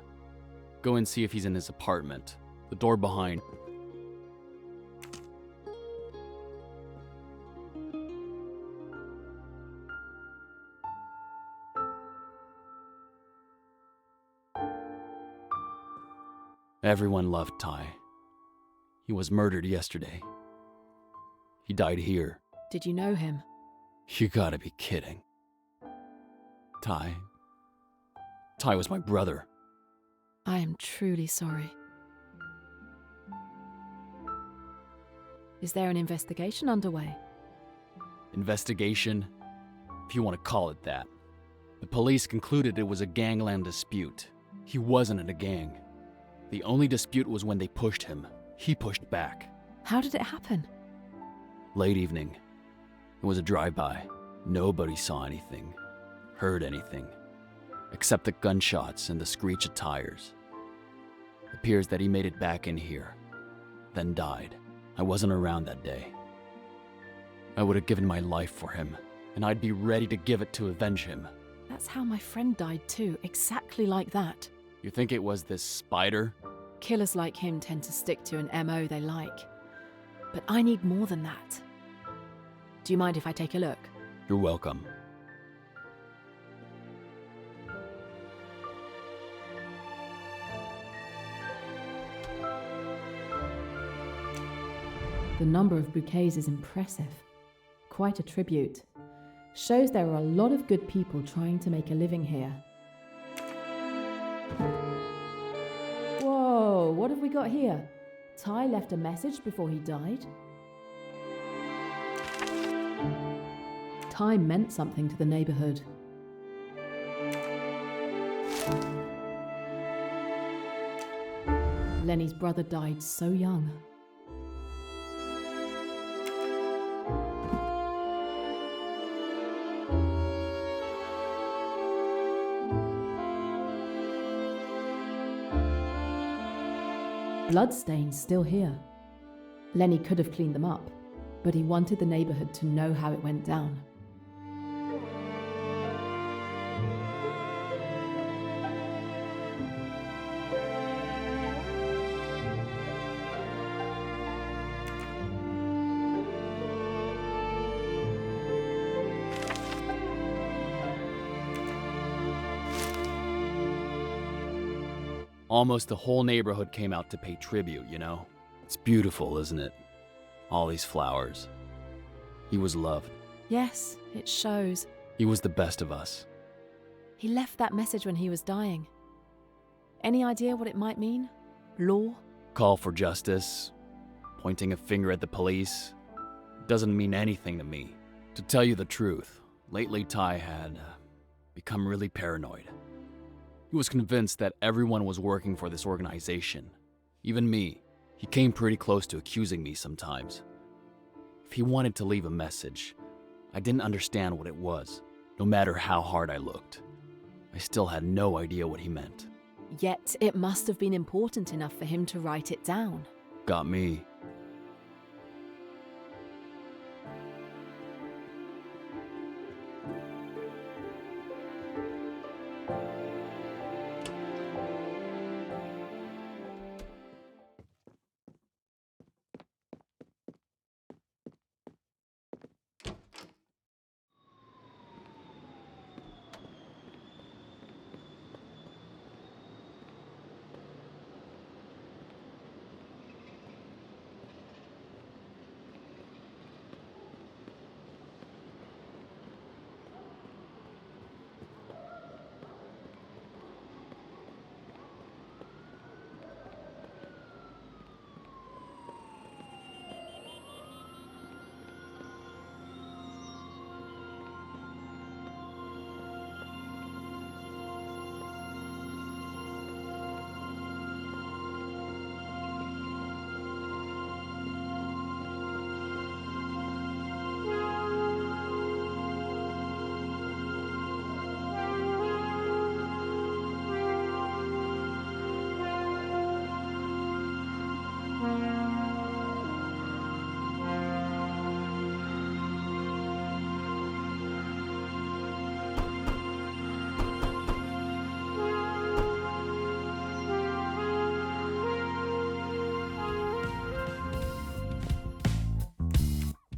Go and see if he's in his apartment. The door behind. Everyone loved Ty. He was murdered yesterday. He died here. Did you know him? You gotta be kidding. Ty was my brother. I am truly sorry. Is there an investigation underway? Investigation? If you want to call it that. The police concluded it was a gangland dispute. He wasn't in a gang. The only dispute was when they pushed him. He pushed back. How did it happen? Late evening. It was a drive-by. Nobody saw anything, heard anything, except the gunshots and the screech of tires. Appears that he made it back in here, then died. I wasn't around that day. I would have given my life for him, and I'd be ready to give it to avenge him. That's how my friend died too, exactly like that. You think it was this Spider? Killers like him tend to stick to an MO they like. But I need more than that. Do you mind if I take a look? You're welcome. The number of bouquets is impressive. Quite a tribute. Shows there are a lot of good people trying to make a living here. Whoa, what have we got here? Ty left a message before he died? Ty meant something to the neighborhood. Lenny's brother died so young. Bloodstains still here. Lenny could have cleaned them up, but he wanted the neighborhood to know how it went down. Almost the whole neighborhood came out to pay tribute, you know? It's beautiful, isn't it? All these flowers. He was loved. Yes, it shows. He was the best of us. He left that message when he was dying. Any idea what it might mean? Law? Call for justice, pointing a finger at the police. Doesn't mean anything to me. To tell you the truth, lately Ty had become really paranoid. He was convinced that everyone was working for this organization. Even me. He came pretty close to accusing me sometimes. If he wanted to leave a message, I didn't understand what it was, no matter how hard I looked. I still had no idea what he meant. Yet it must have been important enough for him to write it down. Got me.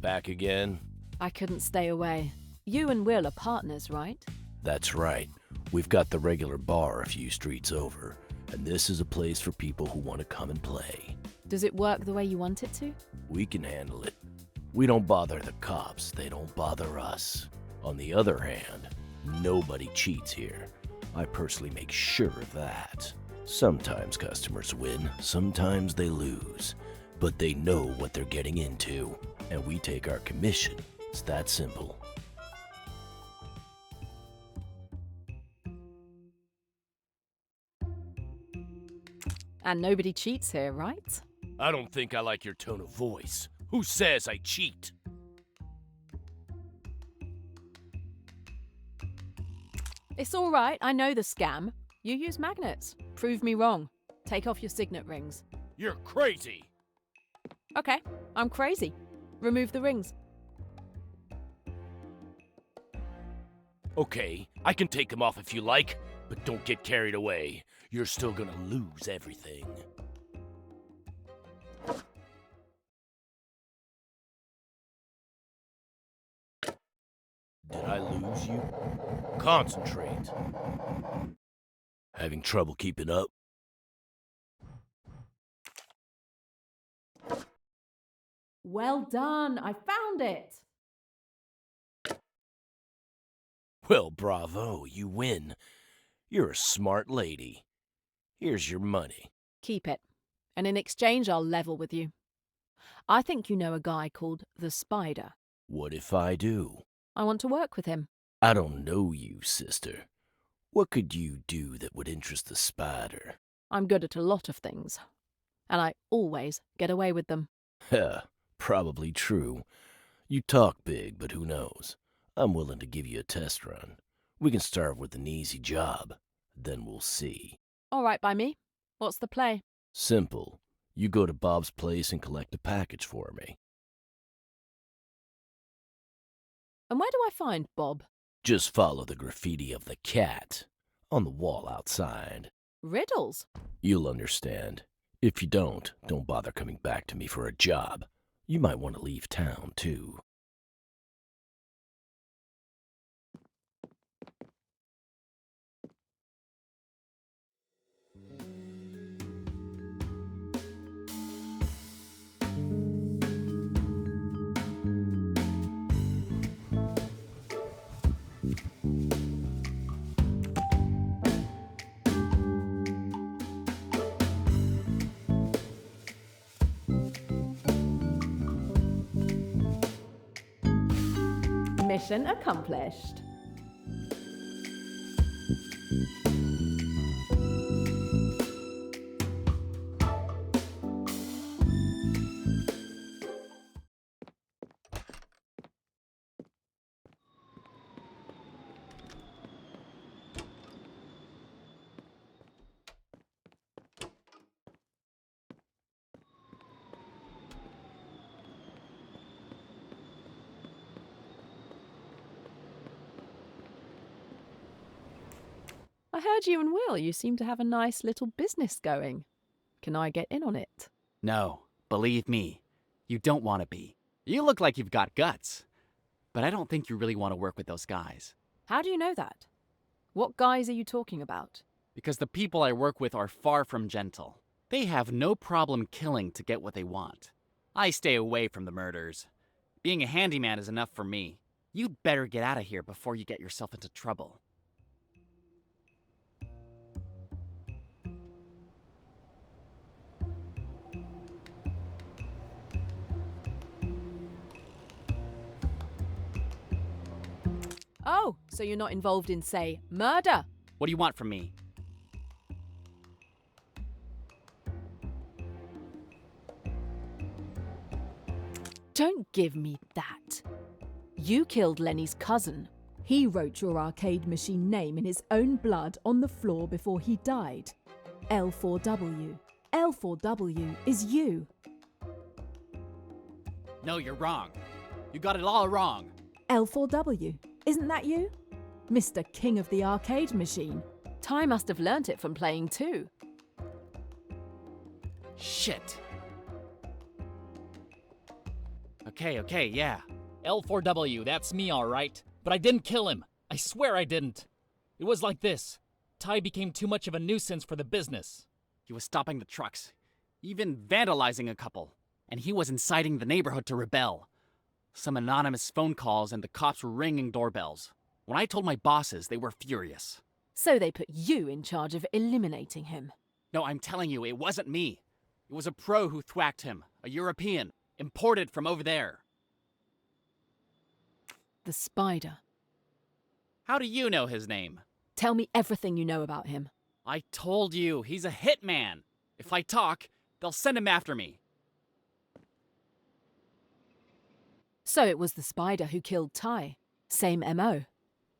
back again? I couldn't stay away. You and Will are partners, right? That's right. We've got the regular bar a few streets over, and this is a place for people who want to come and play. Does it work the way you want it to? We can handle it. We don't bother the cops, they don't bother us. On the other hand, nobody cheats here. I personally make sure of that. Sometimes customers win, sometimes they lose. But they know what they're getting into, and we take our commission. It's that simple. And nobody cheats here, right? I don't think I like your tone of voice. Who says I cheat? It's all right, I know the scam. You use magnets. Prove me wrong. Take off your signet rings. You're crazy! Okay, I'm crazy. Remove the rings. Okay, I can take them off if you like, but don't get carried away. You're still gonna lose everything. Did I lose you? Concentrate. Having trouble keeping up? Well done, I found it. Well, bravo, you win. You're a smart lady. Here's your money. Keep it. And in exchange, I'll level with you. I think you know a guy called the Spider. What if I do? I want to work with him. I don't know you, sister. What could you do that would interest the Spider? I'm good at a lot of things. And I always get away with them. Heh, probably true. You talk big, but who knows? I'm willing to give you a test run. We can start with an easy job. Then we'll see. All right by me. What's the play? Simple. You go to Bob's place and collect a package for me. And where do I find Bob? Just follow the graffiti of the cat on the wall outside. Riddles? You'll understand. If you don't bother coming back to me for a job. You might want to leave town, too. Mission accomplished. I heard you and Will, you seem to have a nice little business going. Can I get in on it? No, believe me, you don't want to be. You look like you've got guts. But I don't think you really want to work with those guys. How do you know that? What guys are you talking about? Because the people I work with are far from gentle. They have no problem killing to get what they want. I stay away from the murders. Being a handyman is enough for me. You'd better get out of here before you get yourself into trouble. Oh, so you're not involved in, say, murder? What do you want from me? Don't give me that. You killed Lenny's cousin. He wrote your arcade machine name in his own blood on the floor before he died. L4W. L4W is you. No, you're wrong. You got it all wrong. L4W. Isn't that you? Mr. King of the arcade machine. Ty must have learnt it from playing too. Shit. Okay, yeah. L4W, that's me, all right. But I didn't kill him. I swear I didn't. It was like this. Ty became too much of a nuisance for the business. He was stopping the trucks, even vandalizing a couple, and he was inciting the neighborhood to rebel. Some anonymous phone calls and the cops were ringing doorbells. When I told my bosses, they were furious. So they put you in charge of eliminating him. No, I'm telling you, it wasn't me. It was a pro who thwacked him, a European, imported from over there. The Spider. How do you know his name? Tell me everything you know about him. I told you, he's a hitman. If I talk, they'll send him after me. So it was the Spider who killed Ty. Same MO.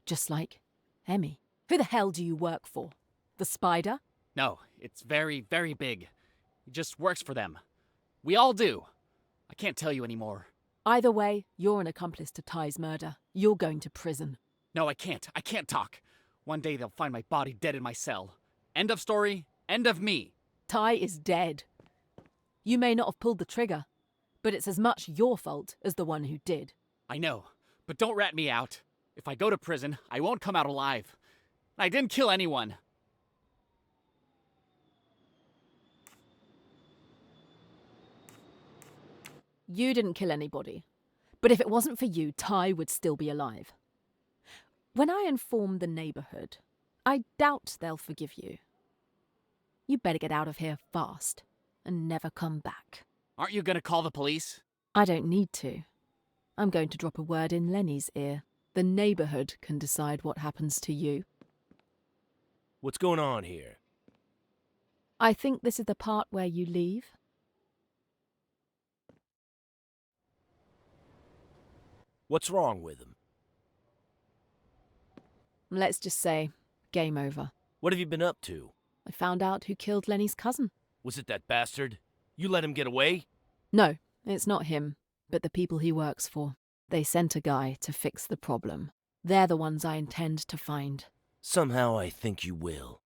Just like Emmy. Who the hell do you work for? The Spider? No, it's very, very big. He just works for them. We all do. I can't tell you anymore. Either way, you're an accomplice to Ty's murder. You're going to prison. No, I can't. I can't talk. One day they'll find my body dead in my cell. End of story. End of me. Ty is dead. You may not have pulled the trigger, but it's as much your fault as the one who did. I know, but don't rat me out. If I go to prison, I won't come out alive. I didn't kill anyone. You didn't kill anybody. But if it wasn't for you, Ty would still be alive. When I inform the neighborhood, I doubt they'll forgive you. You better get out of here fast and never come back. Aren't you gonna call the police? I don't need to. I'm going to drop a word in Lenny's ear. The neighborhood can decide what happens to you. What's going on here? I think this is the part where you leave. What's wrong with him? Let's just say, game over. What have you been up to? I found out who killed Lenny's cousin. Was it that bastard? You let him get away? No, it's not him, but the people he works for. They sent a guy to fix the problem. They're the ones I intend to find. Somehow I think you will.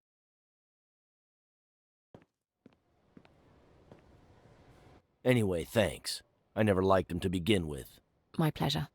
Anyway, thanks. I never liked him to begin with. My pleasure.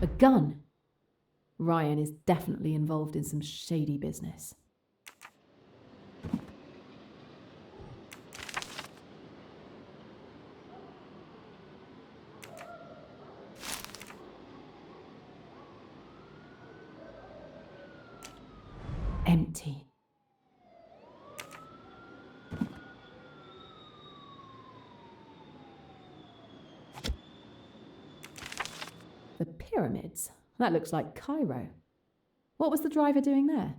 A gun? Ryan is definitely involved in some shady business. Empty. The pyramids? That looks like Cairo. What was the driver doing there?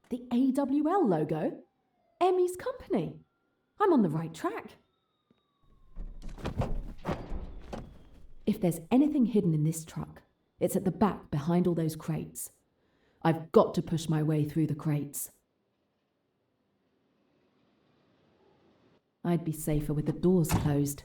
The AWL logo? Emmy's company. I'm on the right track. If there's anything hidden in this truck, it's at the back behind all those crates. I've got to push my way through the crates. I'd be safer with the doors closed.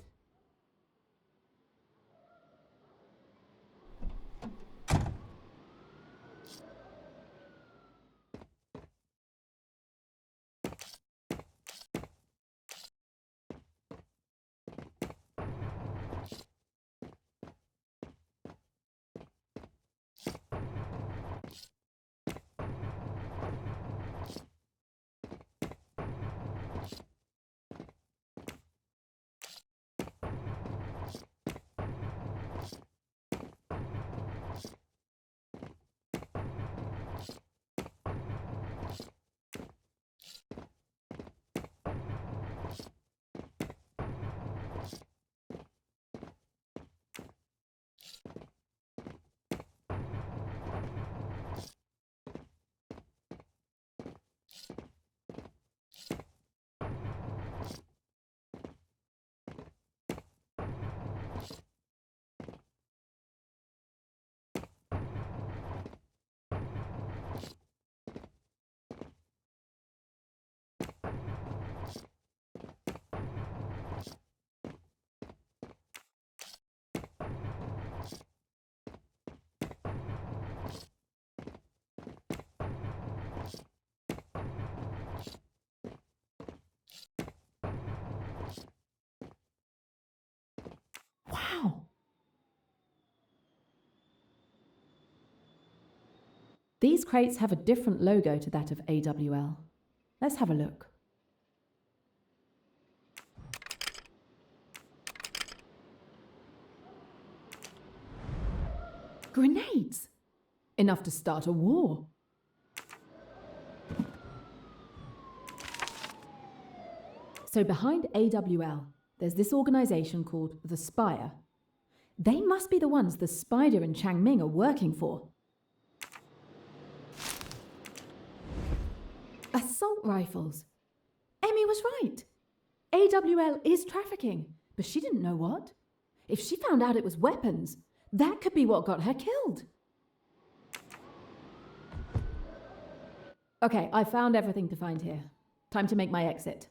These crates have a different logo to that of AWL. Let's have a look. Grenades! Enough to start a war. So behind AWL, there's this organisation called the Spire. They must be the ones the Spider and Changming are working for. Assault rifles. Emmy was right. AWL is trafficking, but she didn't know what. If she found out it was weapons, that could be what got her killed. Okay, I found everything to find here. Time to make my exit.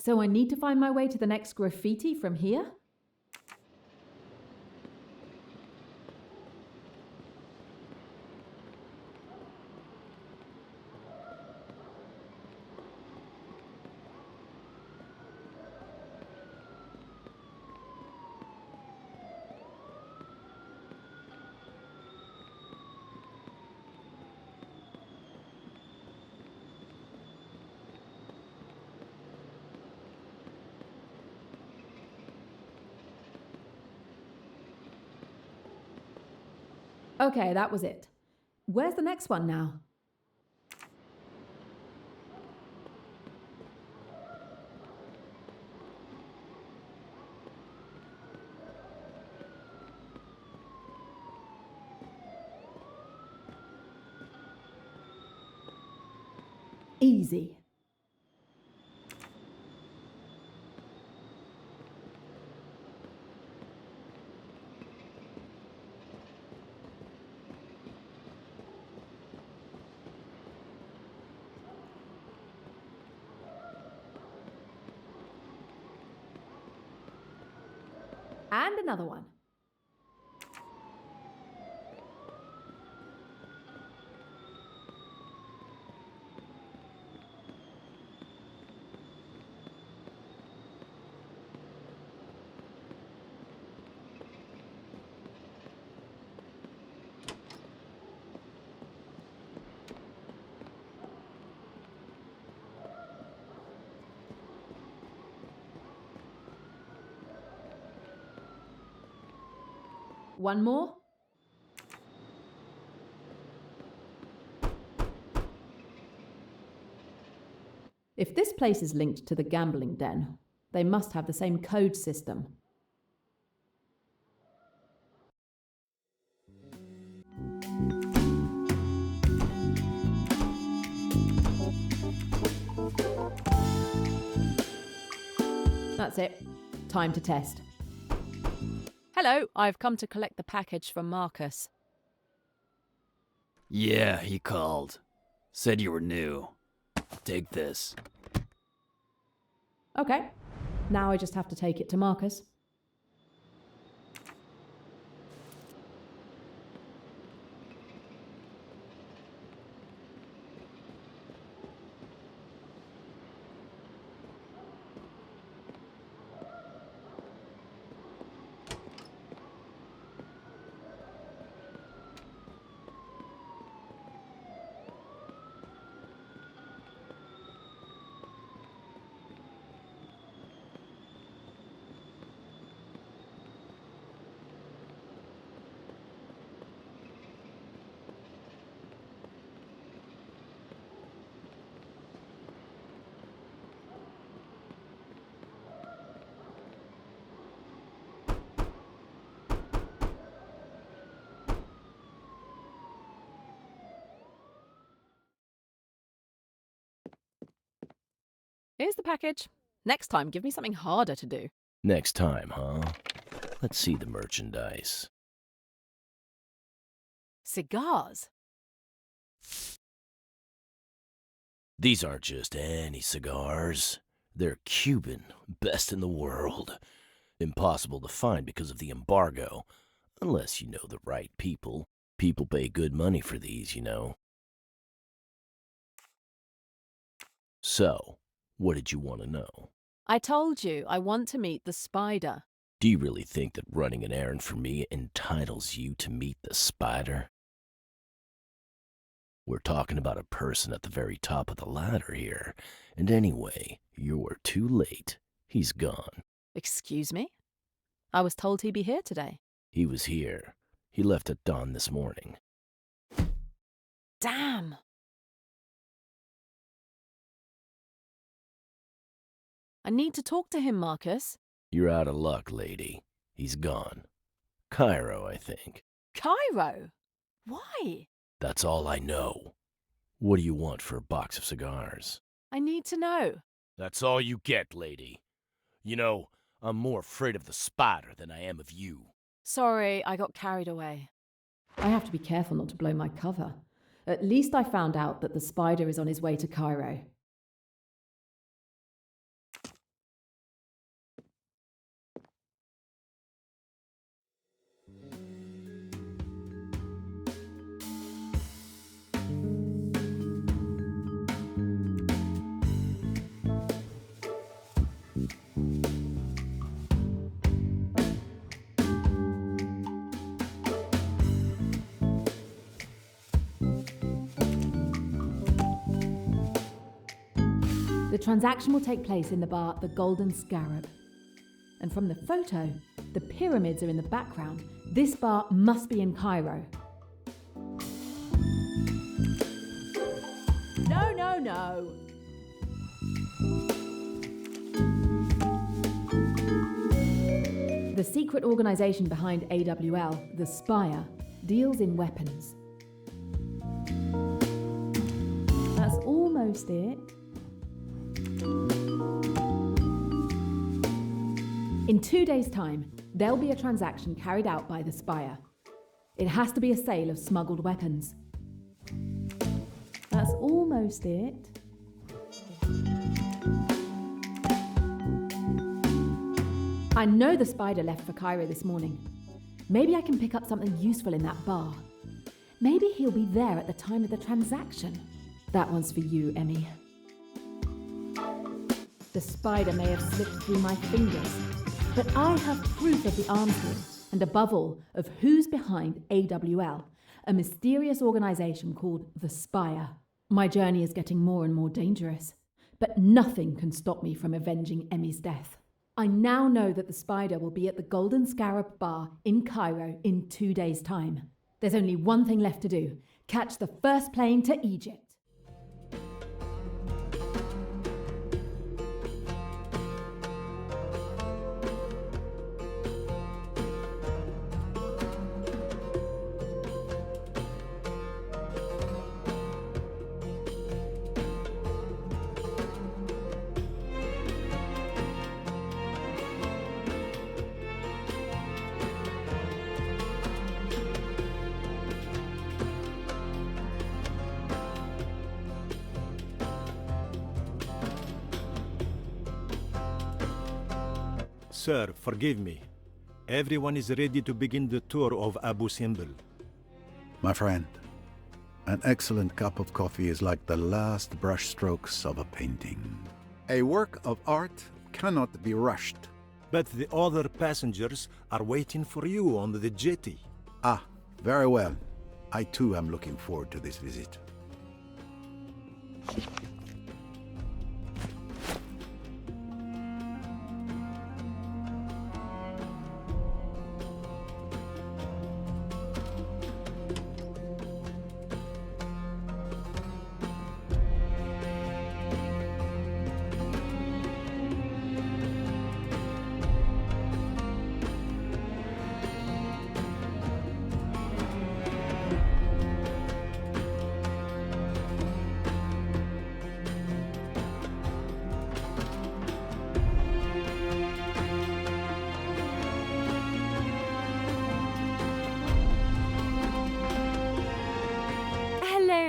So I need to find my way to the next graffiti from here? Okay, that was it. Where's the next one now? Easy. And another one. One more. If this place is linked to the gambling den, they must have the same code system. That's it. Time to test. Hello, I've come to collect the package from Marcus. Yeah, he called. Said you were new. Take this. Okay. Now I just have to take it to Marcus. Here's the package. Next time, give me something harder to do. Next time, huh? Let's see the merchandise. Cigars? These aren't just any cigars. They're Cuban, best in the world. Impossible to find because of the embargo, unless you know the right people. People pay good money for these, you know. So, what did you want to know? I told you, I want to meet the spider. Do you really think that running an errand for me entitles you to meet the spider? We're talking about a person at the very top of the ladder here. And anyway, you're too late. He's gone. Excuse me? I was told he'd be here today. He was here. He left at dawn this morning. Damn! I need to talk to him, Marcus. You're out of luck, lady. He's gone. Cairo, I think. Cairo? Why? That's all I know. What do you want for a box of cigars? I need to know. That's all you get, lady. You know, I'm more afraid of the spider than I am of you. Sorry, I got carried away. I have to be careful not to blow my cover. At least I found out that the spider is on his way to Cairo. The transaction will take place in the bar The Golden Scarab. And from the photo, the pyramids are in the background. This bar must be in Cairo. No, no, no. The secret organization behind AWL, the Spire, deals in weapons. That's almost it. In 2 days' time, there'll be a transaction carried out by the Spire. It has to be a sale of smuggled weapons. That's almost it. I know the spider left for Cairo this morning. Maybe I can pick up something useful in that bar. Maybe he'll be there at the time of the transaction. That one's for you, Emmy. The spider may have slipped through my fingers, but I have proof of the arms deal, and above all, of who's behind AWL, a mysterious organization called the Spire. My journey is getting more and more dangerous, but nothing can stop me from avenging Emmy's death. I now know that the spider will be at the Golden Scarab Bar in Cairo in 2 days' time. There's only one thing left to do: catch the first plane to Egypt. Sir, forgive me. Everyone is ready to begin the tour of Abu Simbel. My friend, an excellent cup of coffee is like the last brushstrokes of a painting. A work of art cannot be rushed. But the other passengers are waiting for you on the jetty. Ah, very well. I too am looking forward to this visit.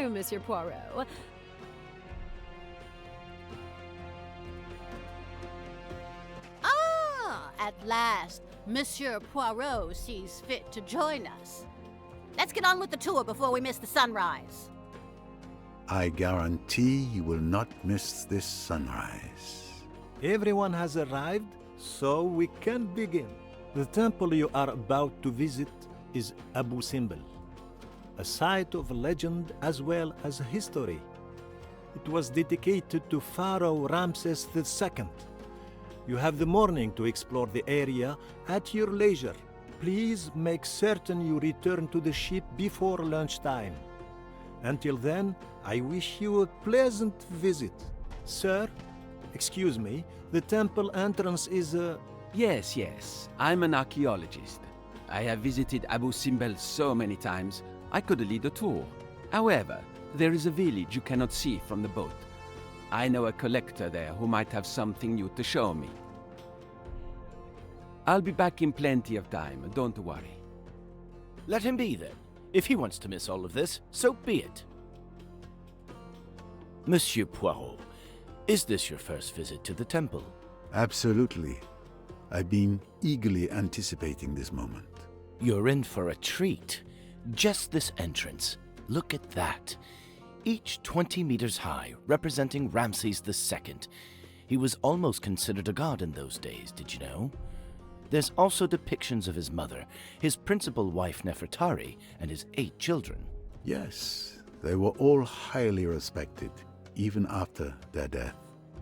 true, Monsieur Poirot. Ah, at last, Monsieur Poirot sees fit to join us. Let's get on with the tour before we miss the sunrise. I guarantee you will not miss this sunrise. Everyone has arrived, so we can begin. The temple you are about to visit is Abu Simbel, a site of legend as well as history. It was dedicated to Pharaoh Ramses II. You have the morning to explore the area at your leisure. Please make certain you return to the ship before lunchtime. Until then, I wish you a pleasant visit. Sir, excuse me, the temple entrance is Yes. I'm an archaeologist. I have visited Abu Simbel so many times, I could lead a tour. However, there is a village you cannot see from the boat. I know a collector there who might have something new to show me. I'll be back in plenty of time, don't worry. Let him be then. If he wants to miss all of this, so be it. Monsieur Poirot, is this your first visit to the temple? Absolutely. I've been eagerly anticipating this moment. You're in for a treat. Just this entrance. Look at that. Each 20 meters high, representing Ramses II. He was almost considered a god in those days, did you know? There's also depictions of his mother, his principal wife Nefertari, and his 8 children. Yes, they were all highly respected, even after their death.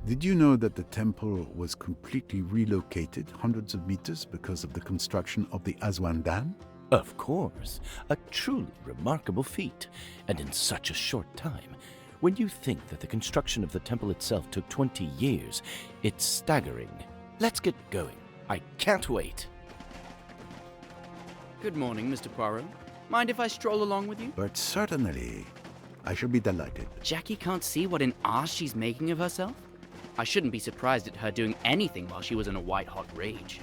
Did you know that the temple was completely relocated hundreds of meters because of the construction of the Aswan Dam? Of course. A truly remarkable feat. And in such a short time. When you think that the construction of the temple itself took 20 years, it's staggering. Let's get going. I can't wait. Good morning, Mr. Poirot. Mind if I stroll along with you? But certainly. I shall be delighted. Jackie can't see what an ass she's making of herself? I shouldn't be surprised at her doing anything while she was in a white-hot rage.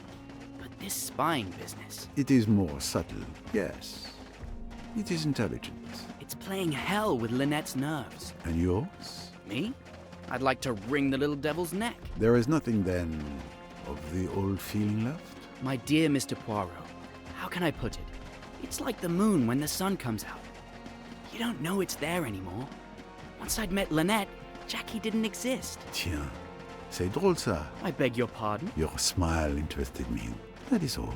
But this spying business... It is more subtle, yes. It is intelligent. It's playing hell with Lynette's nerves. And yours? Me? I'd like to wring the little devil's neck. There is nothing, then, of the old feeling left? My dear Mr. Poirot, how can I put it? It's like the moon when the sun comes out. You don't know it's there anymore. Once I'd met Lynette, Jackie didn't exist. Tiens, c'est drôle ça. I beg your pardon? Your smile interested me. That is all.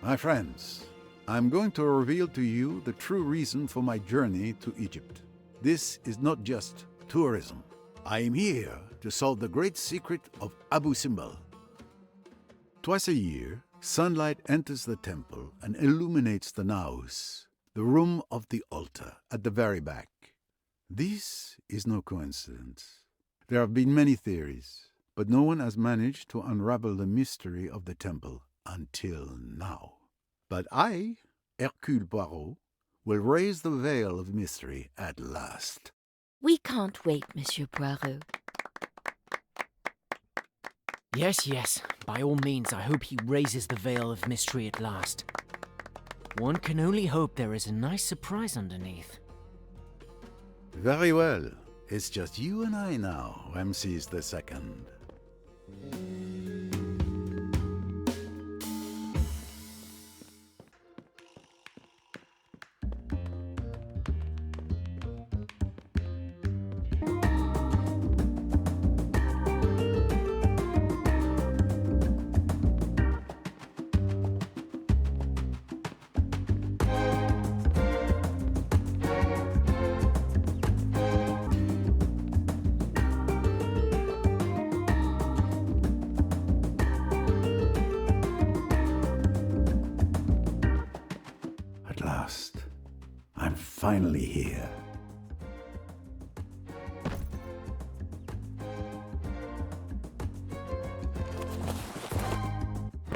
My friends, I'm going to reveal to you the true reason for my journey to Egypt. This is not just tourism. I am here to solve the great secret of Abu Simbel. Twice a year, sunlight enters the temple and illuminates the naos, the room of the altar at the very back. This is no coincidence. There have been many theories, but no one has managed to unravel the mystery of the temple until now. But I, Hercule Poirot, will raise the veil of mystery at last. We can't wait, Monsieur Poirot. Yes, by all means, I hope he raises the veil of mystery at last. One can only hope there is a nice surprise underneath. Very well. It's just you and I now, Ramses II. I'm finally here.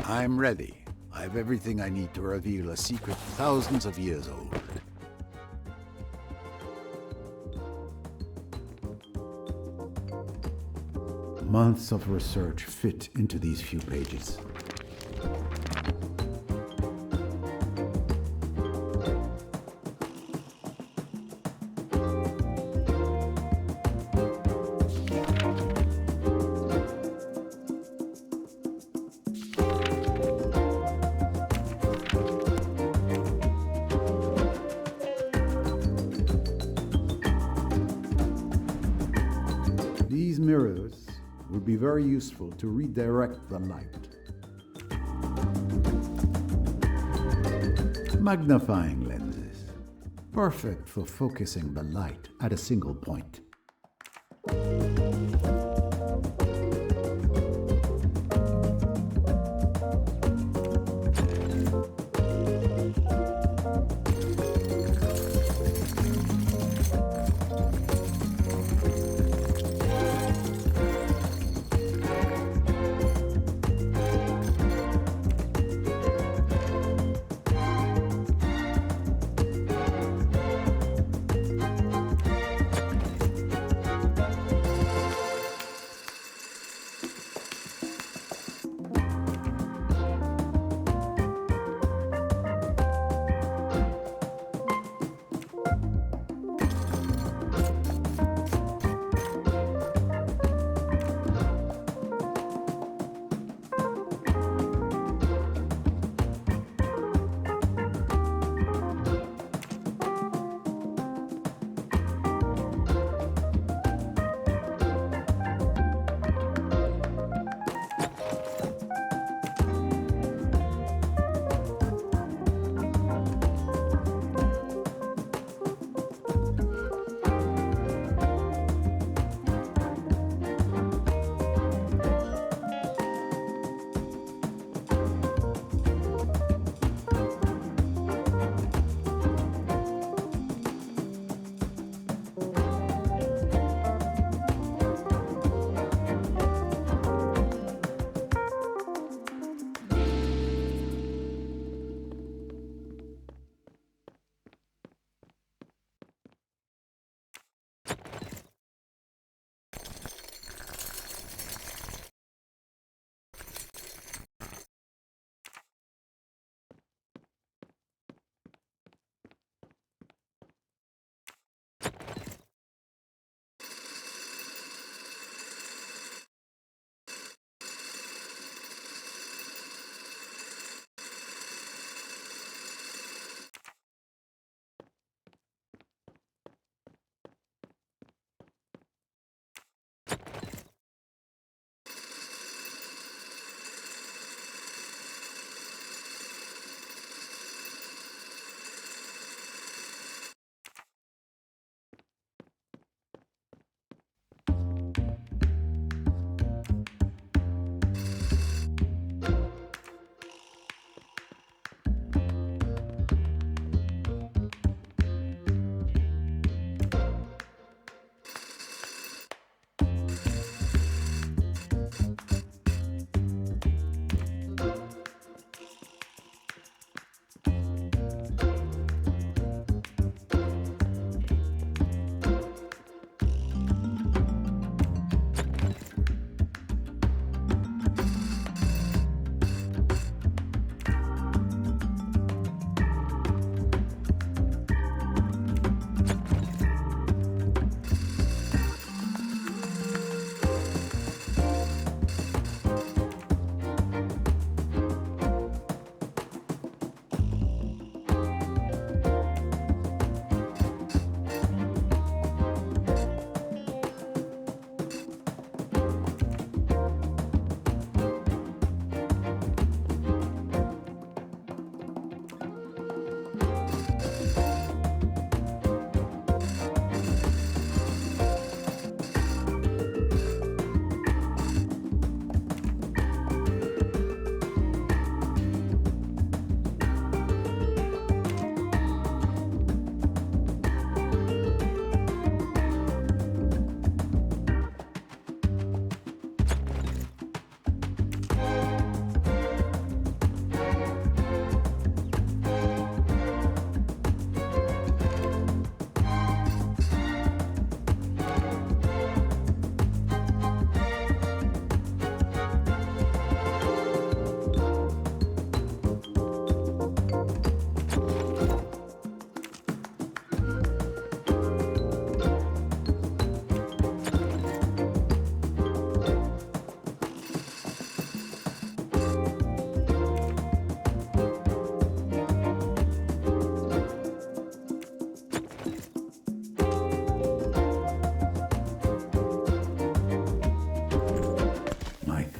I'm ready. I have everything I need to reveal a secret thousands of years old. Months of research fit into these few pages. These mirrors would be very useful to redirect the light. Magnifying lenses, perfect for focusing the light at a single point.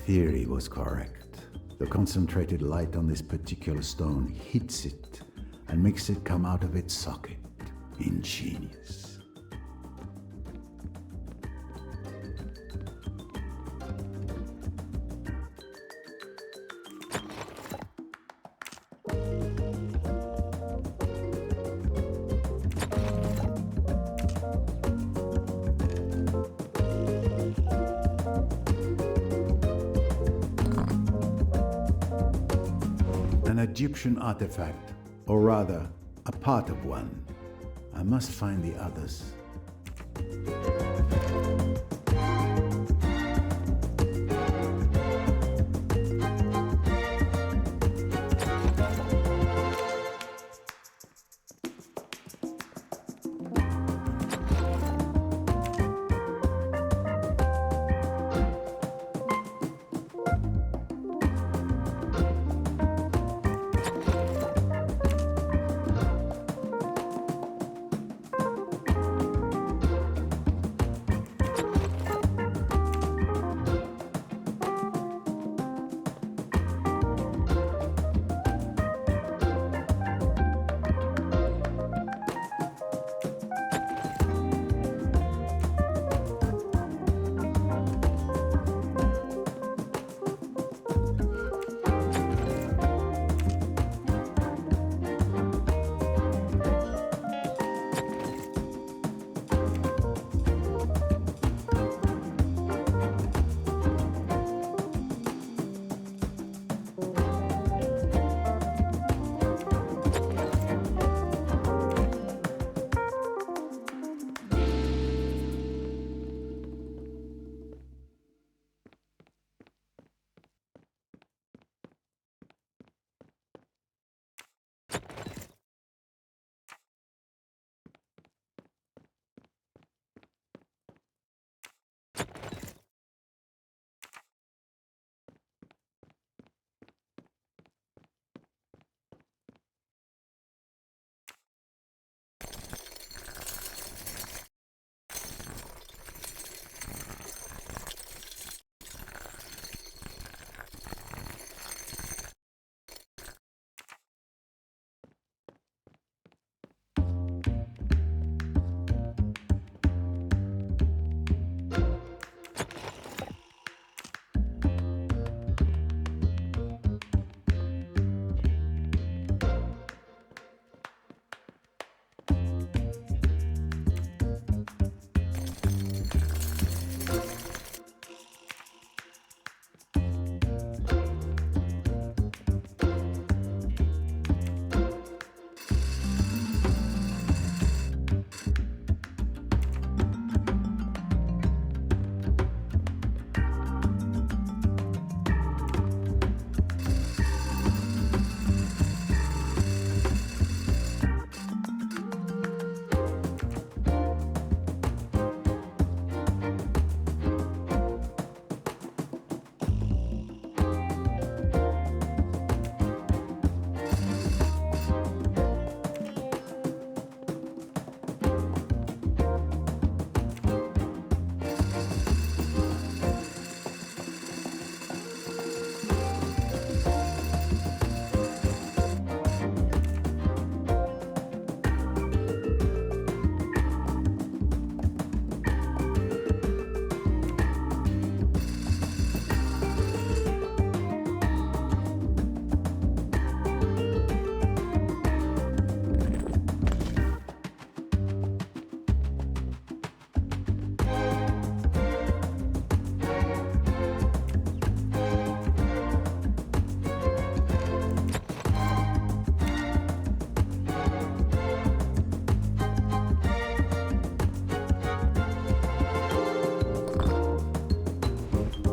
theory was correct. The concentrated light on this particular stone hits it and makes it come out of its socket. Ingenious. An Egyptian artifact, or rather, a part of one. I must find the others.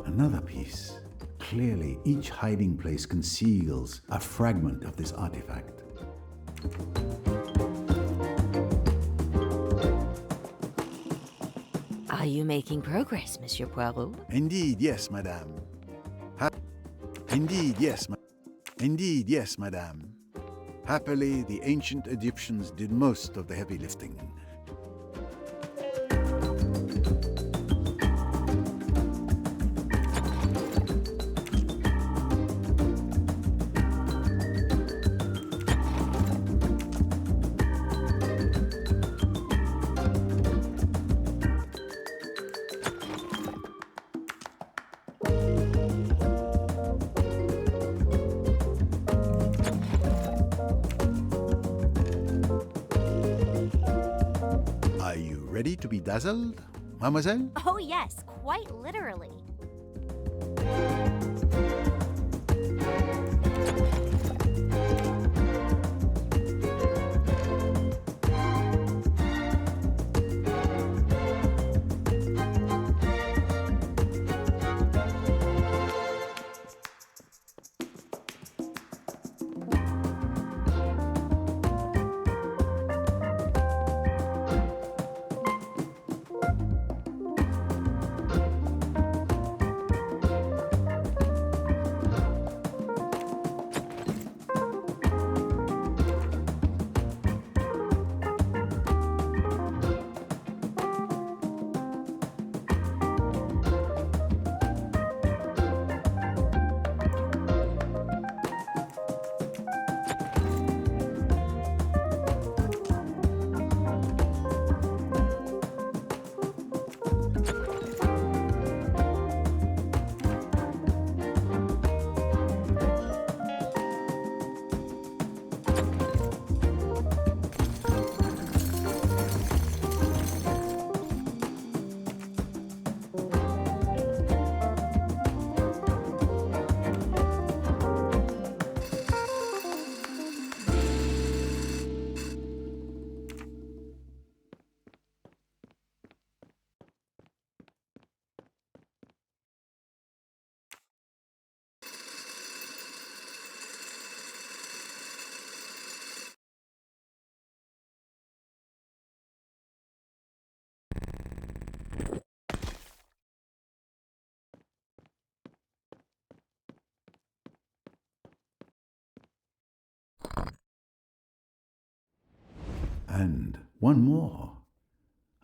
Another piece. Clearly, each hiding place conceals a fragment of this artifact. Are you making progress, Monsieur Poirot? Indeed, yes, madame. Indeed, yes, madame. Happily, the ancient Egyptians did most of the heavy lifting. ready to be dazzled, mademoiselle? Oh, yes, quite literally. And one more.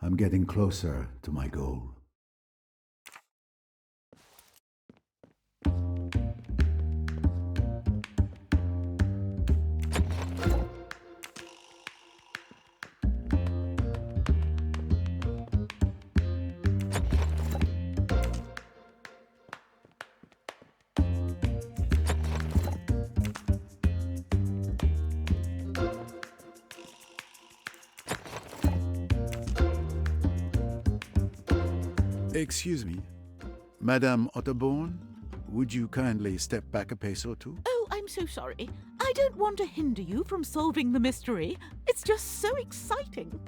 I'm getting closer to my goal. Excuse me. Madame Otterborn, would you kindly step back a pace or two? Oh, I'm so sorry. I don't want to hinder you from solving the mystery. It's just so exciting.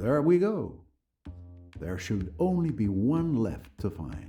There we go. There should only be one left to find.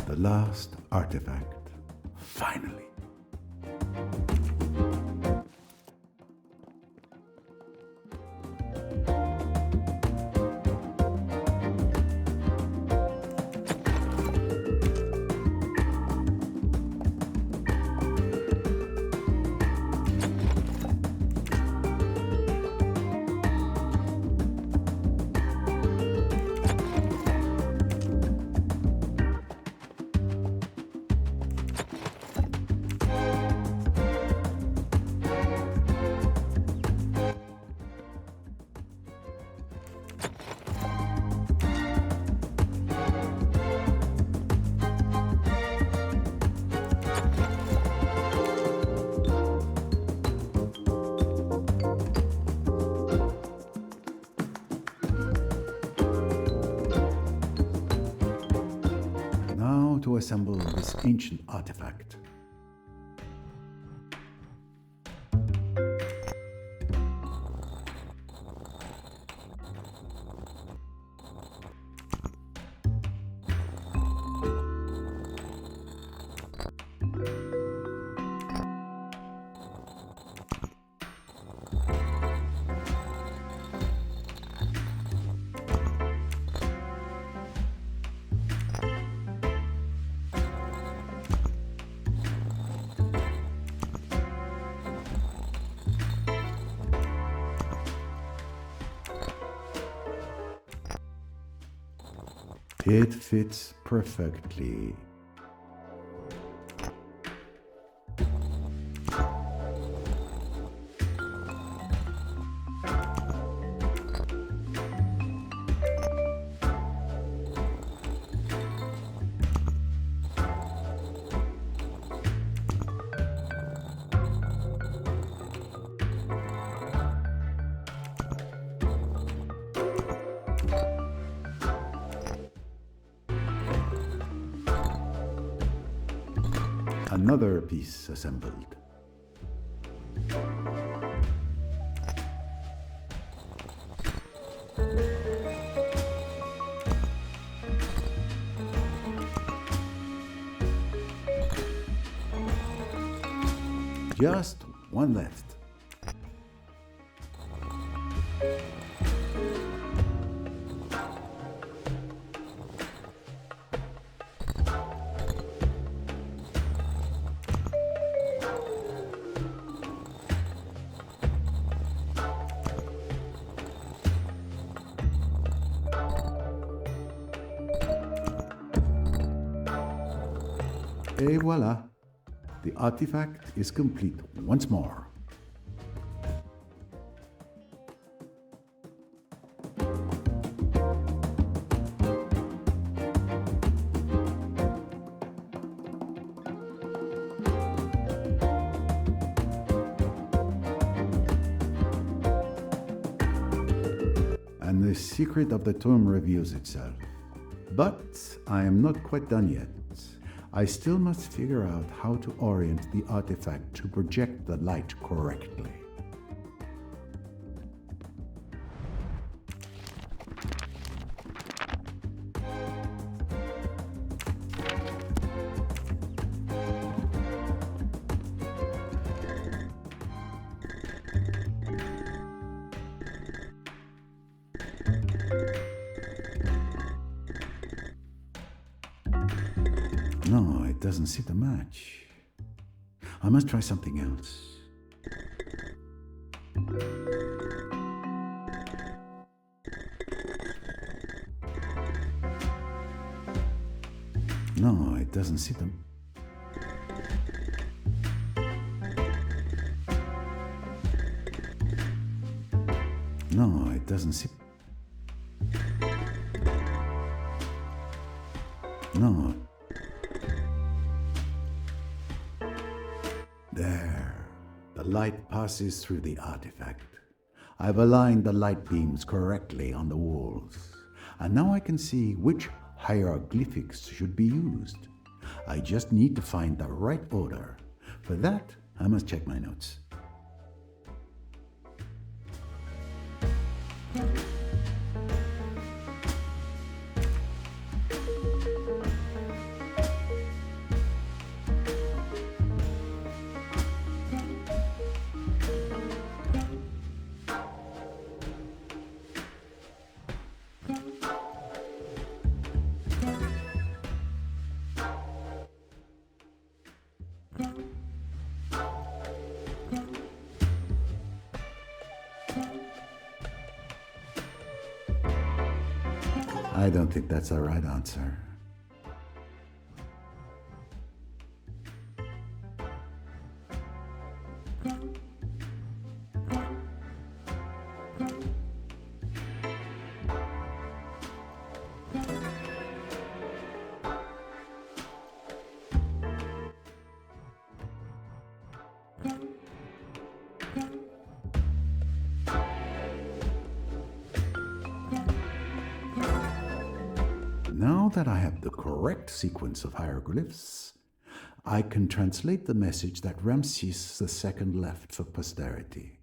The last artifact. Finally. Now to assemble this ancient artifact. It fits perfectly. Another piece assembled. Just one left. Et voila, the artifact is complete once more. And the secret of the tomb reveals itself. But I am not quite done yet. I still must figure out how to orient the artifact to project the light correctly. No, it doesn't seem to match. I must try something else. No, it doesn't seem to... No, it doesn't seem... No. There. The light passes through the artifact. I've aligned the light beams correctly on the walls. And now I can see which hieroglyphics should be used. I just need to find the right order. For that, I must check my notes. I don't think that's the right answer. Now that I have the correct sequence of hieroglyphs, I can translate the message that Ramses II left for posterity.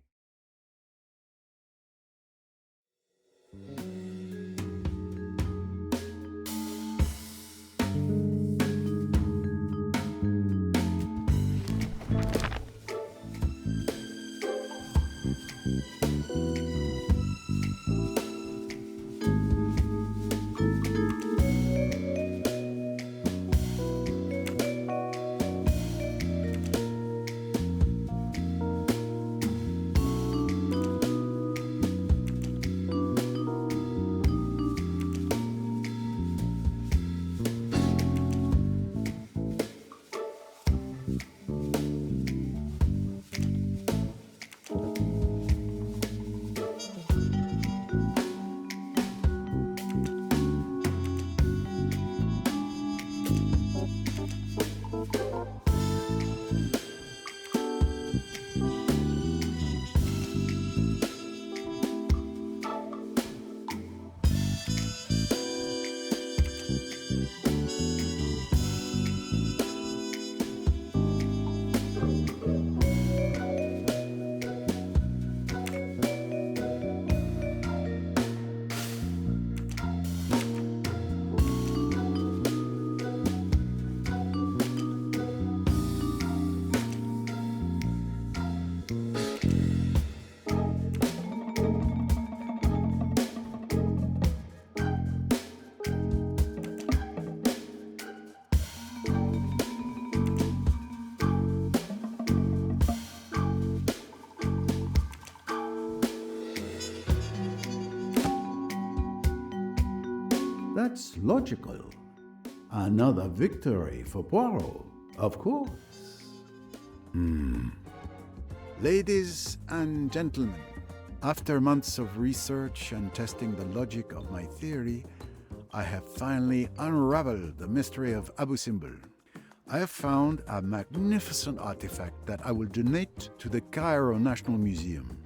That's logical. Another victory for Poirot, of course. Ladies and gentlemen, after months of research and testing the logic of my theory, I have finally unraveled the mystery of Abu Simbel. I have found a magnificent artifact that I will donate to the Cairo National Museum.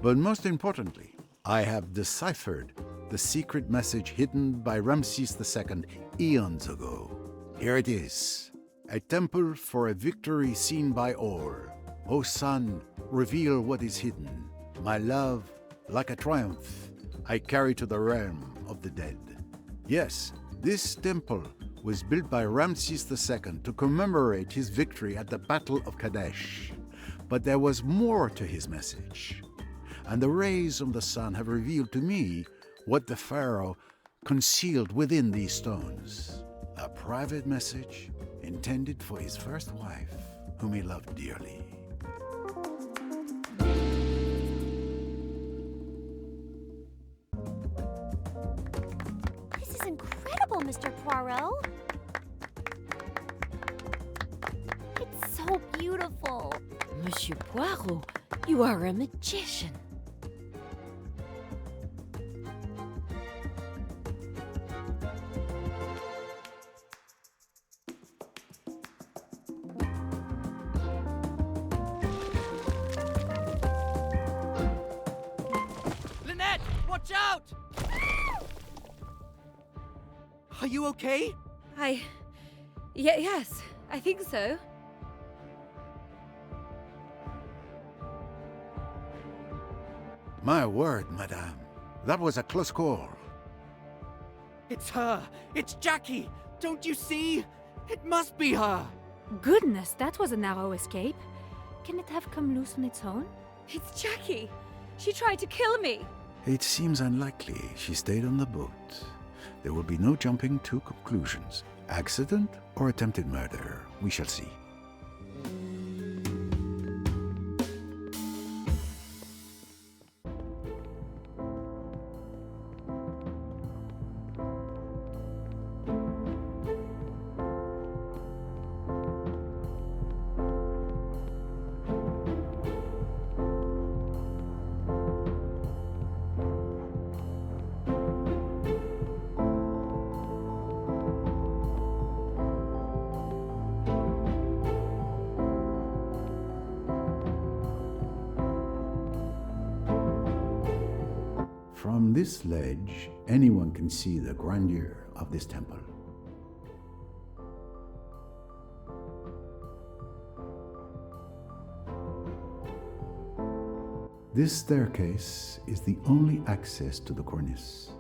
But most importantly, I have deciphered the secret message hidden by Ramses II eons ago. Here it is. A temple for a victory seen by all. O sun, reveal what is hidden. My love, like a triumph, I carry to the realm of the dead. Yes, this temple was built by Ramses II to commemorate his victory at the Battle of Kadesh. But there was more to his message. And the rays of the sun have revealed to me what the pharaoh concealed within these stones. A private message intended for his first wife, whom he loved dearly. This is incredible, Mr. Poirot. It's so beautiful. Monsieur Poirot, you are a magician. Lynette, watch out! Are you okay? Yes, I think so. My word, madame. That was a close call. It's her! It's Jackie! Don't you see? It must be her! Goodness, that was a narrow escape. Can it have come loose on its own? It's Jackie. She tried to kill me. It seems unlikely she stayed on the boat. There will be no jumping to conclusions. Accident or attempted murder, we shall see. From this ledge, anyone can see the grandeur of this temple. This staircase is the only access to the cornice.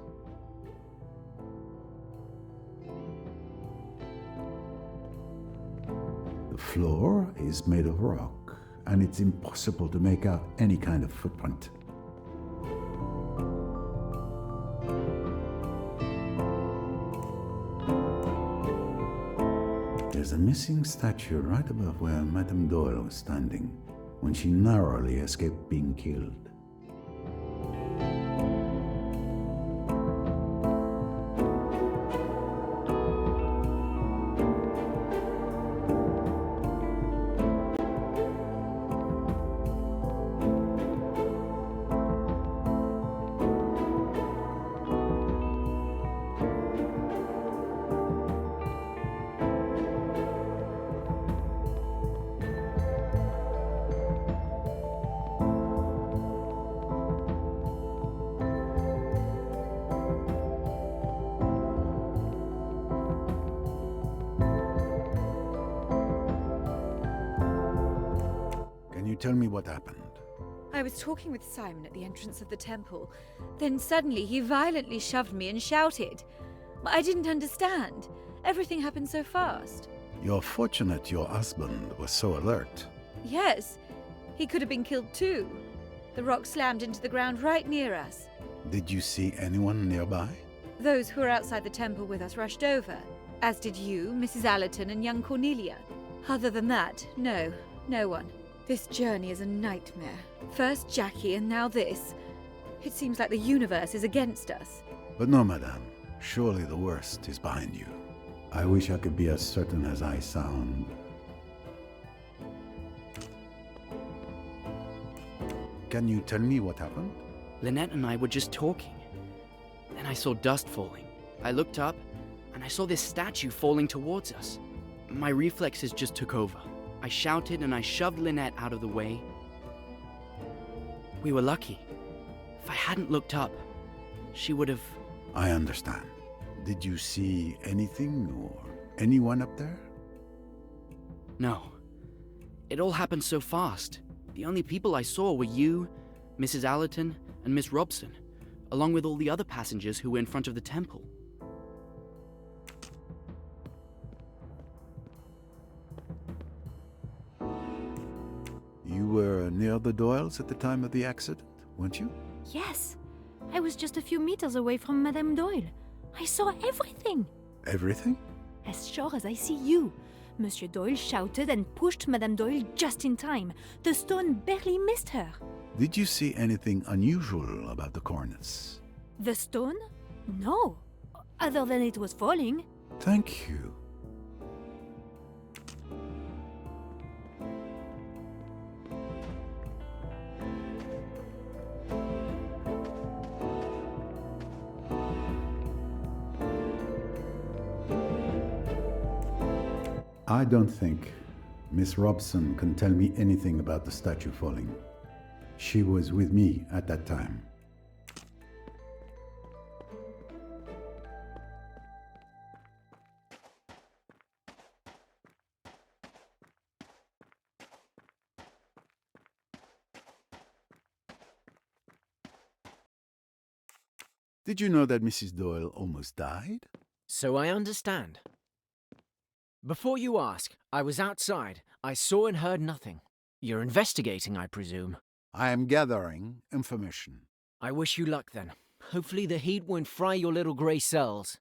The floor is made of rock, and it's impossible to make out any kind of footprint. There's a missing statue right above where Madame Doyle was standing when she narrowly escaped being killed. Tell me what happened. I was talking with Simon at the entrance of the temple. Then suddenly he violently shoved me and shouted. I didn't understand. Everything happened so fast. You're fortunate your husband was so alert. Yes, he could have been killed too. The rock slammed into the ground right near us. Did you see anyone nearby? Those who were outside the temple with us rushed over, as did you, Mrs. Allerton, and young Cornelia. Other than that, no one. This journey is a nightmare. First Jackie and now this. It seems like the universe is against us. But no, madame. Surely the worst is behind you. I wish I could be as certain as I sound. Can you tell me what happened? Lynette and I were just talking. Then I saw dust falling. I looked up, and I saw this statue falling towards us. My reflexes just took over. I shouted and I shoved Lynette out of the way. We were lucky. If I hadn't looked up, she would have... I understand. Did you see anything or anyone up there? No. It all happened so fast. The only people I saw were you, Mrs. Allerton, and Miss Robson, along with all the other passengers who were in front of the temple. You were near the Doyles at the time of the accident, weren't you? Yes. I was just a few meters away from Madame Doyle. I saw everything. Everything? As sure as I see you. Monsieur Doyle shouted and pushed Madame Doyle just in time. The stone barely missed her. Did you see anything unusual about the cornice? The stone? No. Other than it was falling. Thank you. I don't think Miss Robson can tell me anything about the statue falling. She was with me at that time. Did you know that Mrs. Doyle almost died? So I understand. Before you ask, I was outside. I saw and heard nothing. You're investigating, I presume. I am gathering information. I wish you luck then. Hopefully the heat won't fry your little grey cells.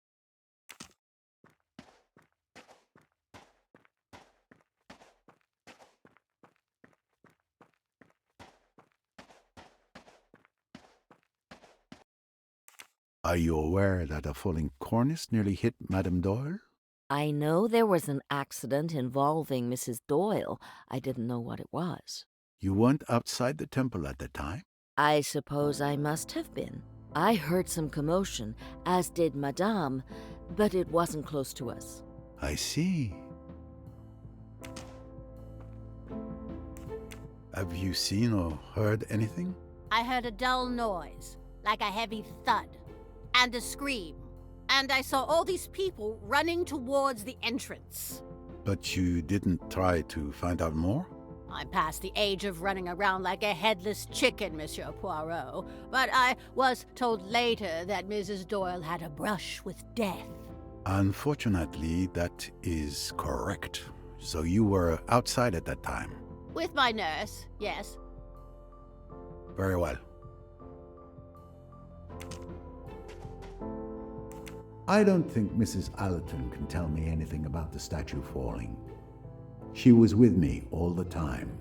Are you aware that a falling cornice nearly hit Madame Doyle? I know there was an accident involving Mrs. Doyle. I didn't know what it was. You weren't outside the temple at the time? I suppose I must have been. I heard some commotion, as did Madame, but it wasn't close to us. I see. Have you seen or heard anything? I heard a dull noise, like a heavy thud, and a scream. And I saw all these people running towards the entrance. But you didn't try to find out more? I'm past the age of running around like a headless chicken, Monsieur Poirot. But I was told later that Mrs. Doyle had a brush with death. Unfortunately, that is correct. So you were outside at that time? With my nurse, yes. Very well. I don't think Mrs. Allerton can tell me anything about the statue falling. She was with me all the time.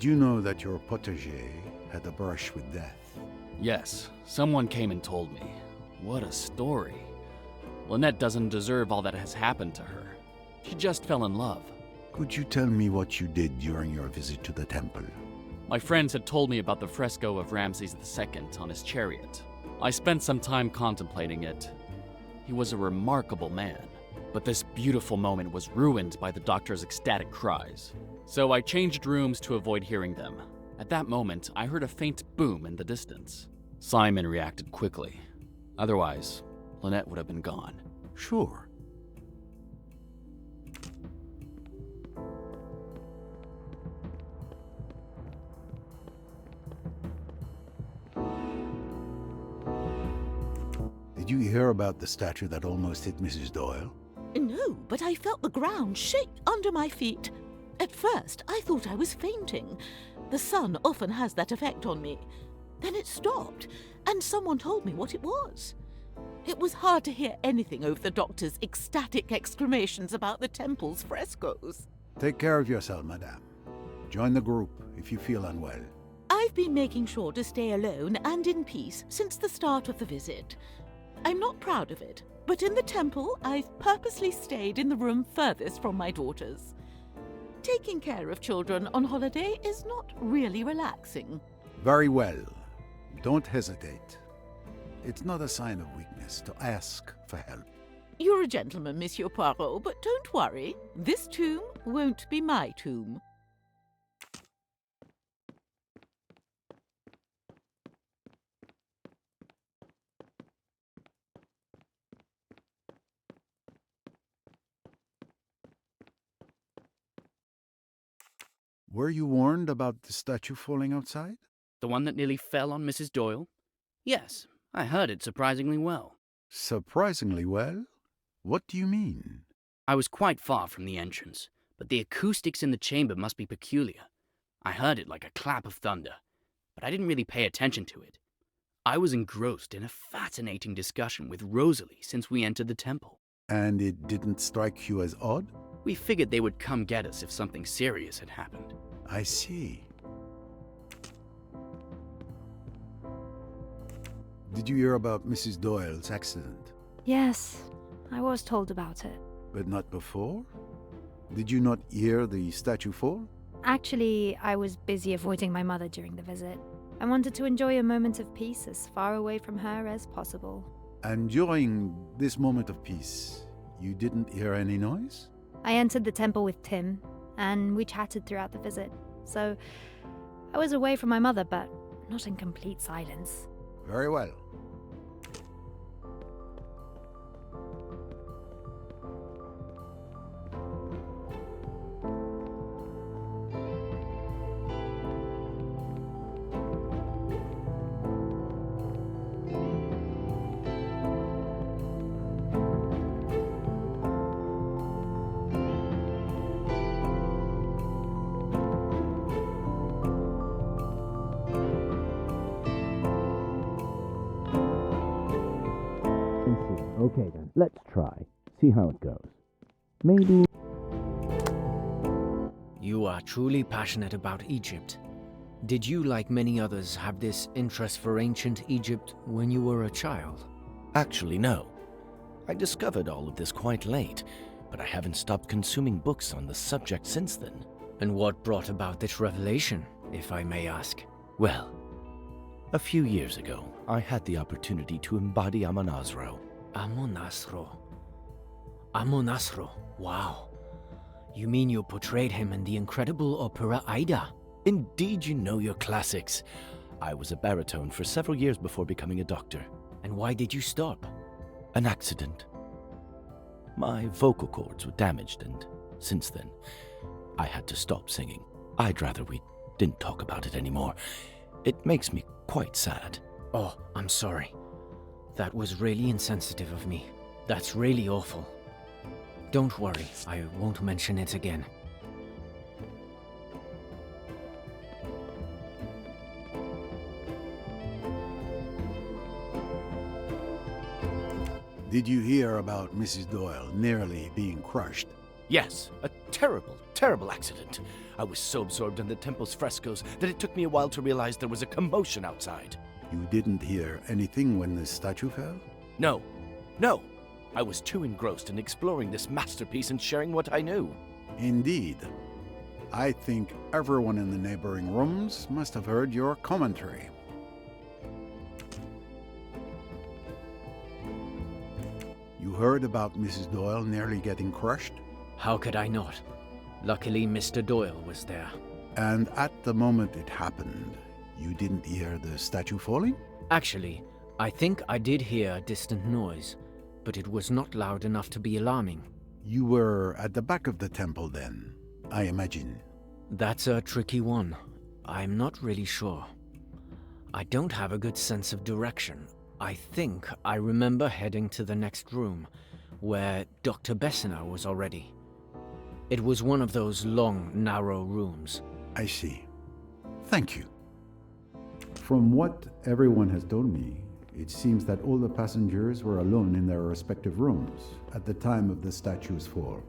Did you know that your protégé had a brush with death? Yes, someone came and told me. What a story. Lynette doesn't deserve all that has happened to her. She just fell in love. Could you tell me what you did during your visit to the temple? My friends had told me about the fresco of Ramses II on his chariot. I spent some time contemplating it. He was a remarkable man, but this beautiful moment was ruined by the doctor's ecstatic cries. So I changed rooms to avoid hearing them. At that moment, I heard a faint boom in the distance. Simon reacted quickly. Otherwise, Lynette would have been gone. Sure. Did you hear about the statue that almost hit Mrs. Doyle? No, but I felt the ground shake under my feet. At first, I thought I was fainting. The sun often has that effect on me. Then it stopped, and someone told me what it was. It was hard to hear anything over the doctor's ecstatic exclamations about the temple's frescoes. Take care of yourself, madame. Join the group if you feel unwell. I've been making sure to stay alone and in peace since the start of the visit. I'm not proud of it, but in the temple, I've purposely stayed in the room furthest from my daughters. taking care of children on holiday is not really relaxing. Very well. Don't hesitate. It's not a sign of weakness to ask for help. You're a gentleman, Monsieur Poirot, but don't worry. This tomb won't be my tomb. Were you warned about the statue falling outside? The one that nearly fell on Mrs. Doyle? Yes, I heard it surprisingly well. Surprisingly well? What do you mean? I was quite far from the entrance, but the acoustics in the chamber must be peculiar. I heard it like a clap of thunder, but I didn't really pay attention to it. I was engrossed in a fascinating discussion with Rosalie since we entered the temple. And it didn't strike you as odd? We figured they would come get us if something serious had happened. I see. Did you hear about Mrs. Doyle's accident? Yes, I was told about it. But not before? Did you not hear the statue fall? Actually, I was busy avoiding my mother during the visit. I wanted to enjoy a moment of peace as far away from her as possible. And during this moment of peace, you didn't hear any noise? I entered the temple with Tim, and we chatted throughout the visit. So, I was away from my mother, but not in complete silence. Very well. Okay then, let's try. See how it goes. Maybe... You are truly passionate about Egypt. Did you, like many others, have this interest for ancient Egypt when you were a child? Actually, no. I discovered all of this quite late, but I haven't stopped consuming books on the subject since then. And what brought about this revelation, if I may ask? Well, a few years ago, I had the opportunity to embody Amonasro. Amonasro. Amonasro. Wow. You mean you portrayed him in the incredible opera Aida? Indeed, you know your classics. I was a baritone for several years before becoming a doctor. And why did you stop? An accident. My vocal cords were damaged, and since then, I had to stop singing. I'd rather we didn't talk about it anymore. It makes me quite sad. Oh, I'm sorry. That was really insensitive of me. That's really awful. Don't worry, I won't mention it again. Did you hear about Mrs. Doyle nearly being crushed? Yes, a terrible, terrible accident. I was so absorbed in the temple's frescoes that it took me a while to realize there was a commotion outside. You didn't hear anything when the statue fell? No. No. I was too engrossed in exploring this masterpiece and sharing what I knew. Indeed. I think everyone in the neighboring rooms must have heard your commentary. You heard about Mrs. Doyle nearly getting crushed? How could I not? Luckily, Mr. Doyle was there. And at the moment it happened, you didn't hear the statue falling? Actually, I think I did hear a distant noise, but it was not loud enough to be alarming. You were at the back of the temple then, I imagine. That's a tricky one. I'm not really sure. I don't have a good sense of direction. I think I remember heading to the next room, where Dr. Bessner was already. It was one of those long, narrow rooms. I see. Thank you. From what everyone has told me, it seems that all the passengers were alone in their respective rooms at the time of the statue's fall.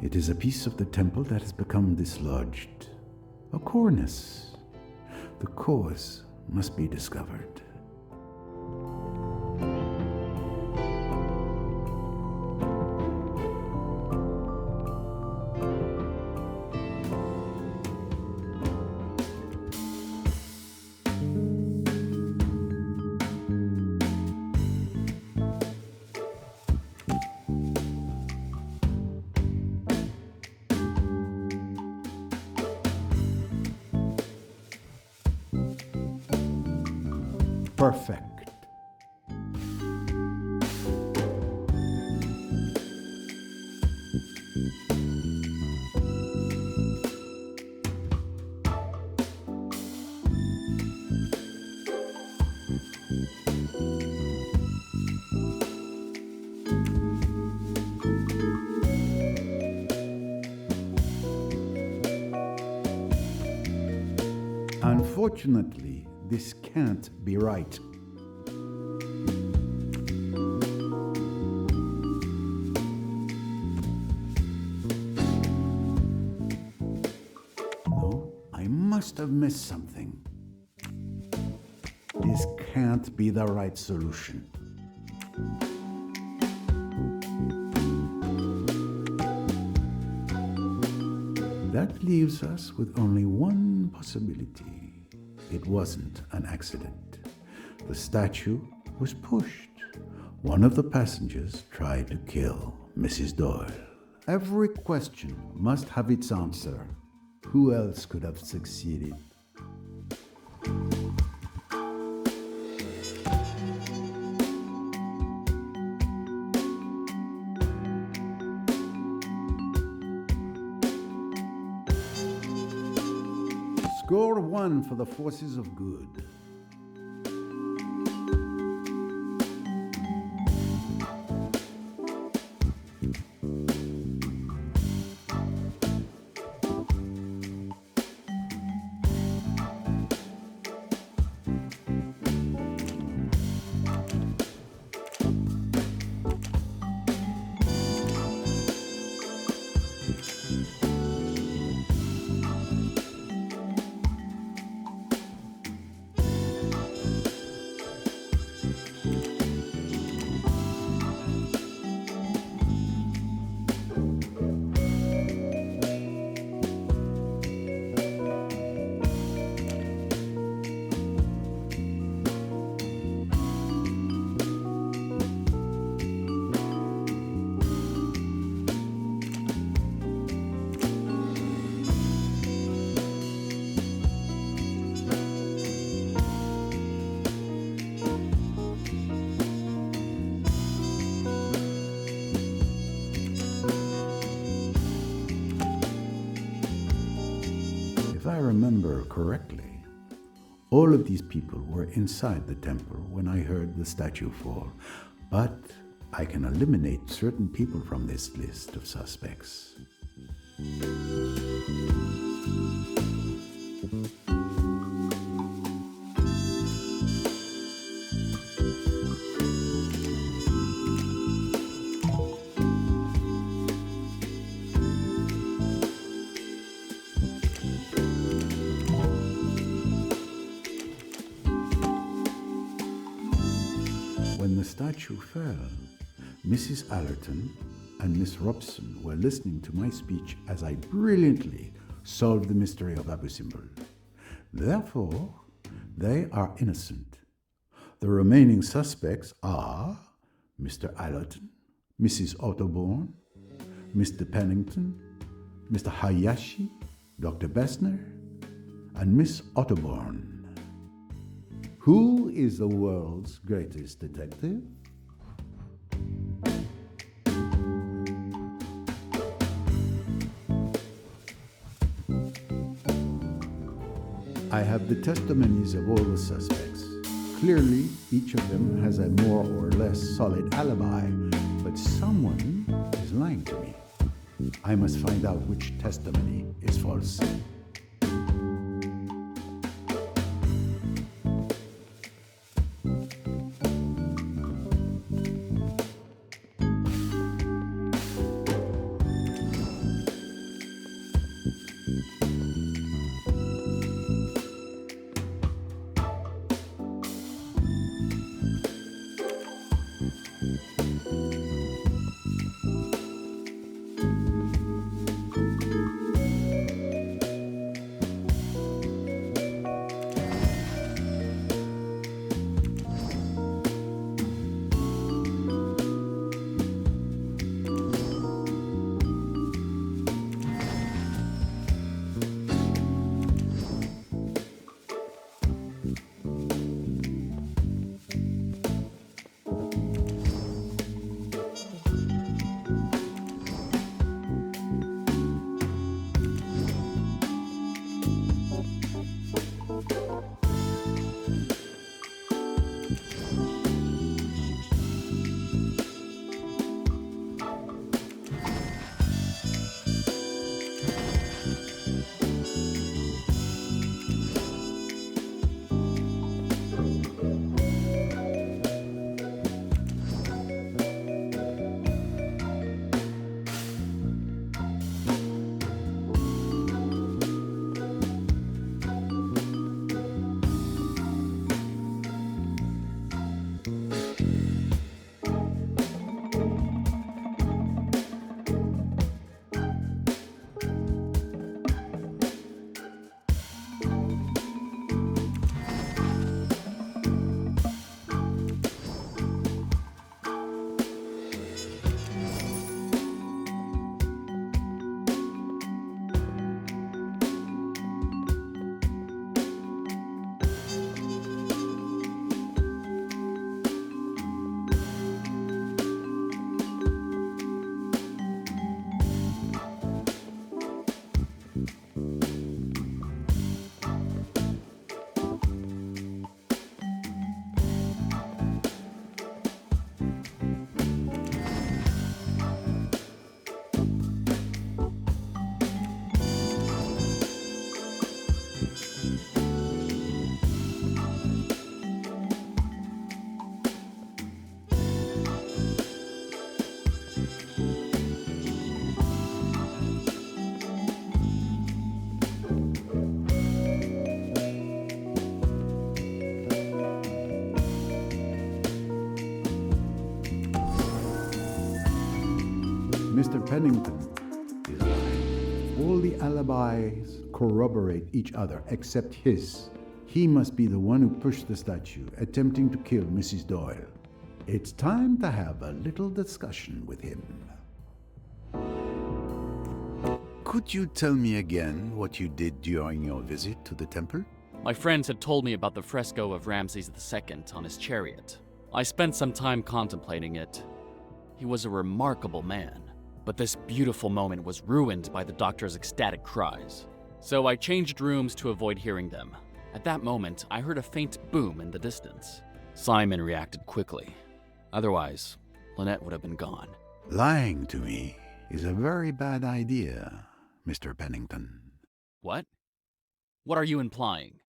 It is a piece of the temple that has become dislodged. A cornice. The cause must be discovered. Perfect. Unfortunately, this can't be right. No, I must have missed something. This can't be the right solution. That leaves us with only one possibility. It wasn't an accident. The statue was pushed. One of the passengers tried to kill Mrs. Doyle. Every question must have its answer. Who else could have succeeded? Score 1 for the forces of good. If I remember correctly, all of these people were inside the temple when I heard the statue fall, but I can eliminate certain people from this list of suspects. When the statue fell, Mrs. Allerton and Miss Robson were listening to my speech as I brilliantly solved the mystery of Abu Simbel. Therefore, they are innocent. The remaining suspects are Mr. Allerton, Mrs. Otterborn, Mr. Pennington, Mr. Hayashi, Dr. Bessner, and Miss Otterborn. Who is the world's greatest detective? I have the testimonies of all the suspects. Clearly, each of them has a more or less solid alibi, but someone is lying to me. I must find out which testimony is false. Mr. Pennington is lying. All the alibis corroborate each other except his. He must be the one who pushed the statue, attempting to kill Mrs. Doyle. It's time to have a little discussion with him. Could you tell me again what you did during your visit to the temple? My friends had told me about the fresco of Ramses II on his chariot. I spent some time contemplating it. He was a remarkable man, but this beautiful moment was ruined by the doctor's ecstatic cries. So I changed rooms to avoid hearing them. At that moment, I heard a faint boom in the distance. Simon reacted quickly. Otherwise, Lynette would have been gone. Lying to me is a very bad idea, Mr. Pennington. What? What are you implying?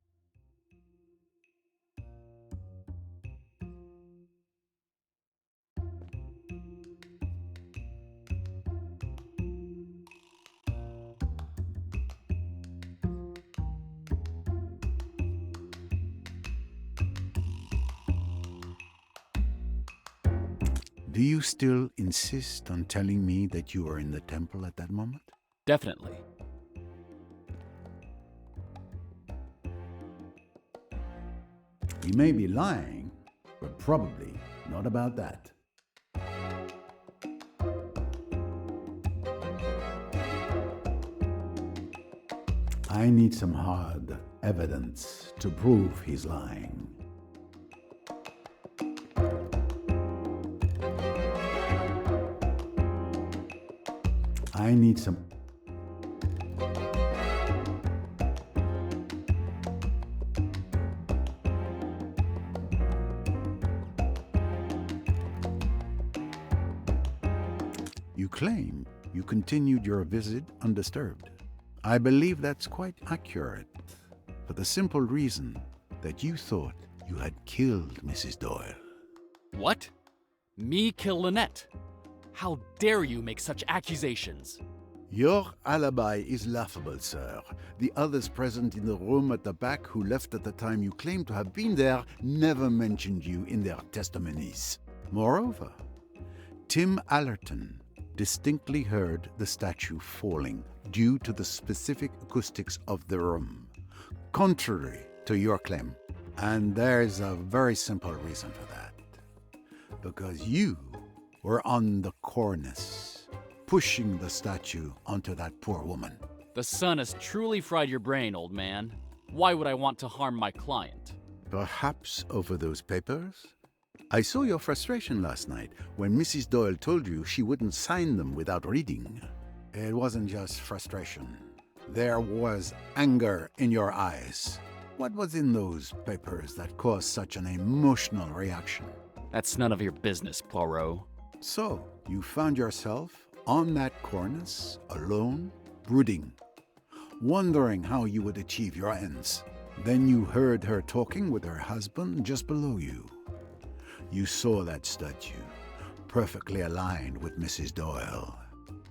Do you still insist on telling me that you were in the temple at that moment? Definitely. You may be lying, but probably not about that. I need some hard evidence to prove he's lying. I need some... You claim you continued your visit undisturbed. I believe that's quite accurate, for the simple reason that you thought you had killed Mrs. Doyle. What? Me kill Lynette? How dare you make such accusations? Your alibi is laughable, sir. The others present in the room at the back who left at the time you claim to have been there never mentioned you in their testimonies. Moreover, Tim Allerton distinctly heard the statue falling due to the specific acoustics of the room, contrary to your claim. And there's a very simple reason for that. Because you were on the cornice, pushing the statue onto that poor woman. The sun has truly fried your brain, old man. Why would I want to harm my client? Perhaps over those papers? I saw your frustration last night when Mrs. Doyle told you she wouldn't sign them without reading. It wasn't just frustration. There was anger in your eyes. What was in those papers that caused such an emotional reaction? That's none of your business, Poirot. So, you found yourself on that cornice, alone, brooding, wondering how you would achieve your ends. Then you heard her talking with her husband just below you. You saw that statue, perfectly aligned with Mrs. Doyle.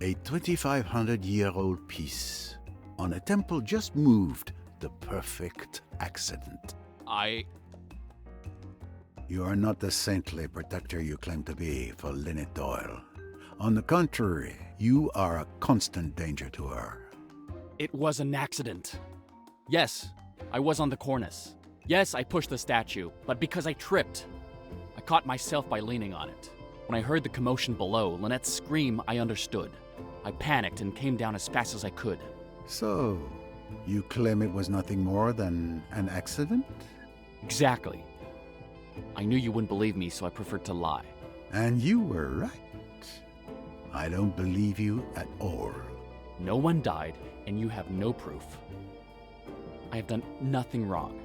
A 2,500-year-old piece on a temple just moved, the perfect accident. You are not the saintly protector you claim to be for Lynette Doyle. On the contrary, you are a constant danger to her. It was an accident. Yes, I was on the cornice. Yes, I pushed the statue, but because I tripped. I caught myself by leaning on it. When I heard the commotion below, Lynette's scream, I understood. I panicked and came down as fast as I could. So, you claim it was nothing more than an accident? Exactly. I knew you wouldn't believe me, so I preferred to lie. And you were right. I don't believe you at all. No one died, and you have no proof. I have done nothing wrong.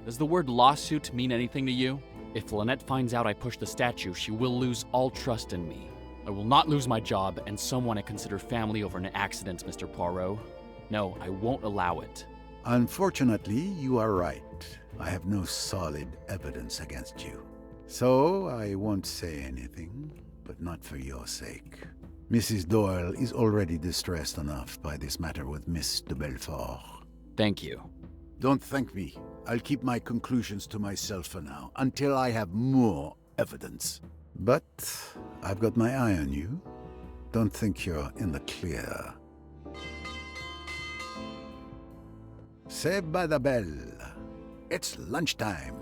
Does the word lawsuit mean anything to you? If Lynette finds out I pushed the statue, she will lose all trust in me. I will not lose my job and someone I consider family over an accident, Mr. Poirot. No, I won't allow it. Unfortunately, you are right. I have no solid evidence against you. So I won't say anything, but not for your sake. Mrs. Doyle is already distressed enough by this matter with Miss de Belfort. Thank you. Don't thank me. I'll keep my conclusions to myself for now, until I have more evidence. But I've got my eye on you. don't think you're in the clear. Saved by the bell. It's lunchtime.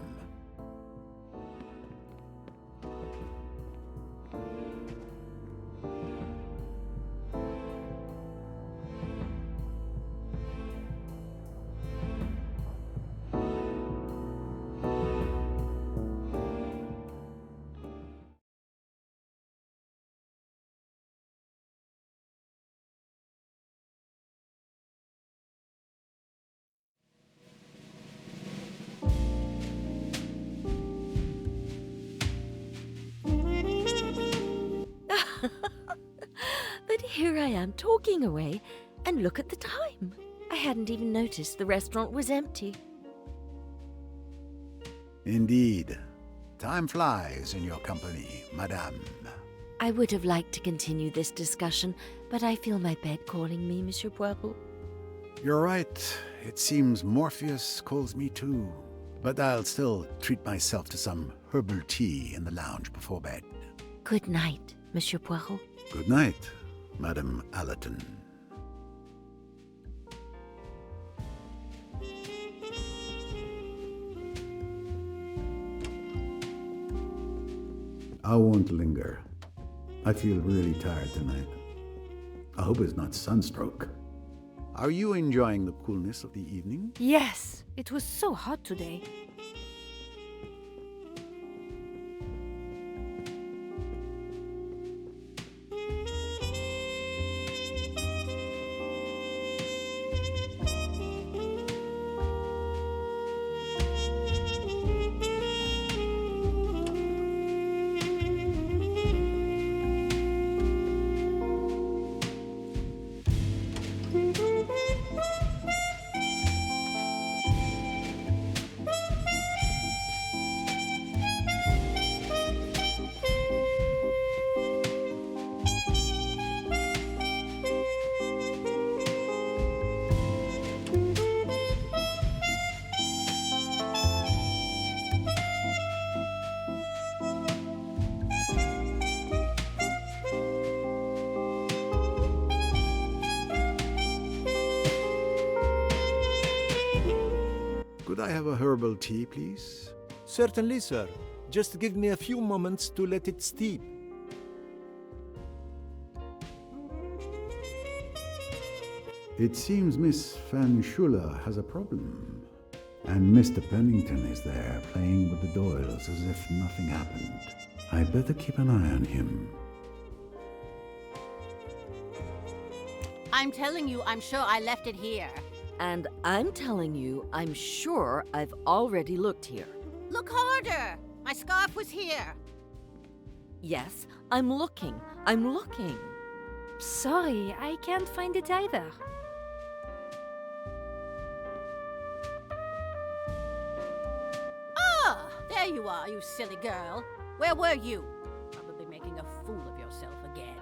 But here I am talking away, and look at the time. I hadn't even noticed the restaurant was empty. Indeed. Time flies in your company, madame. I would have liked to continue this discussion, but I feel my bed calling me, Monsieur Poirot. You're right. It seems Morpheus calls me too. But I'll still treat myself to some herbal tea in the lounge before bed. Good night, Monsieur Poirot. Good night, Madame Allerton. I won't linger. I feel really tired tonight. I hope it's not sunstroke. Are you enjoying the coolness of the evening? Yes, it was so hot today. Could I have a herbal tea, please? Certainly, sir. Just give me a few moments to let it steep. It seems Miss Van Schuler has a problem. And Mr. Pennington is there playing with the Doyles as if nothing happened. I'd better keep an eye on him. I'm telling you, I'm sure I left it here. And I'm telling you, I'm sure I've already looked here. Look harder! My scarf was here. Yes, I'm looking. I'm looking. Sorry, I can't find it either. Ah, there you are, you silly girl. Where were you? Probably making a fool of yourself again.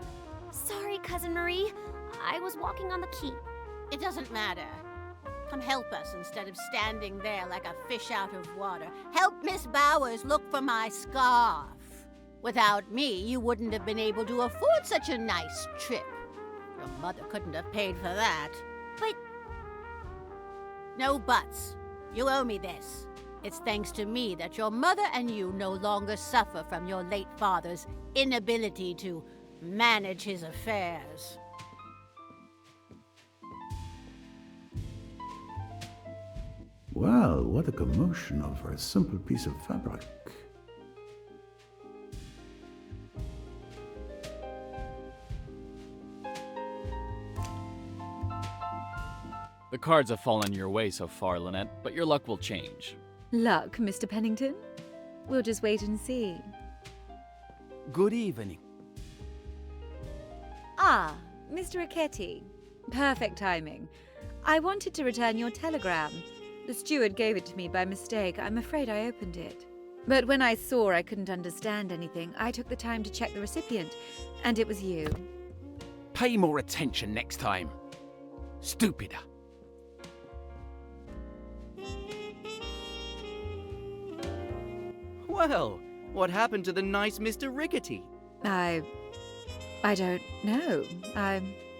Sorry, Cousin Marie. I was walking on the quay. It doesn't matter. Come help us instead of standing there like a fish out of water. Help Miss Bowers look for my scarf. Without me, you wouldn't have been able to afford such a nice trip. Your mother couldn't have paid for that. But... No buts. You owe me this. It's thanks to me that your mother and you no longer suffer from your late father's inability to manage his affairs. Well, what a commotion over a simple piece of fabric. The cards have fallen your way so far, Lynette, but your luck will change. Luck, Mr. Pennington? We'll just wait and see. Good evening. Ah, Mr. Ricchetti. Perfect timing. I wanted to return your telegram. The steward gave it to me by mistake. I'm afraid I opened it. But when I saw I couldn't understand anything, I took the time to check the recipient, and it was you. Pay more attention next time. Stupider. Well, what happened to the nice Mr. Rickety? I don't know.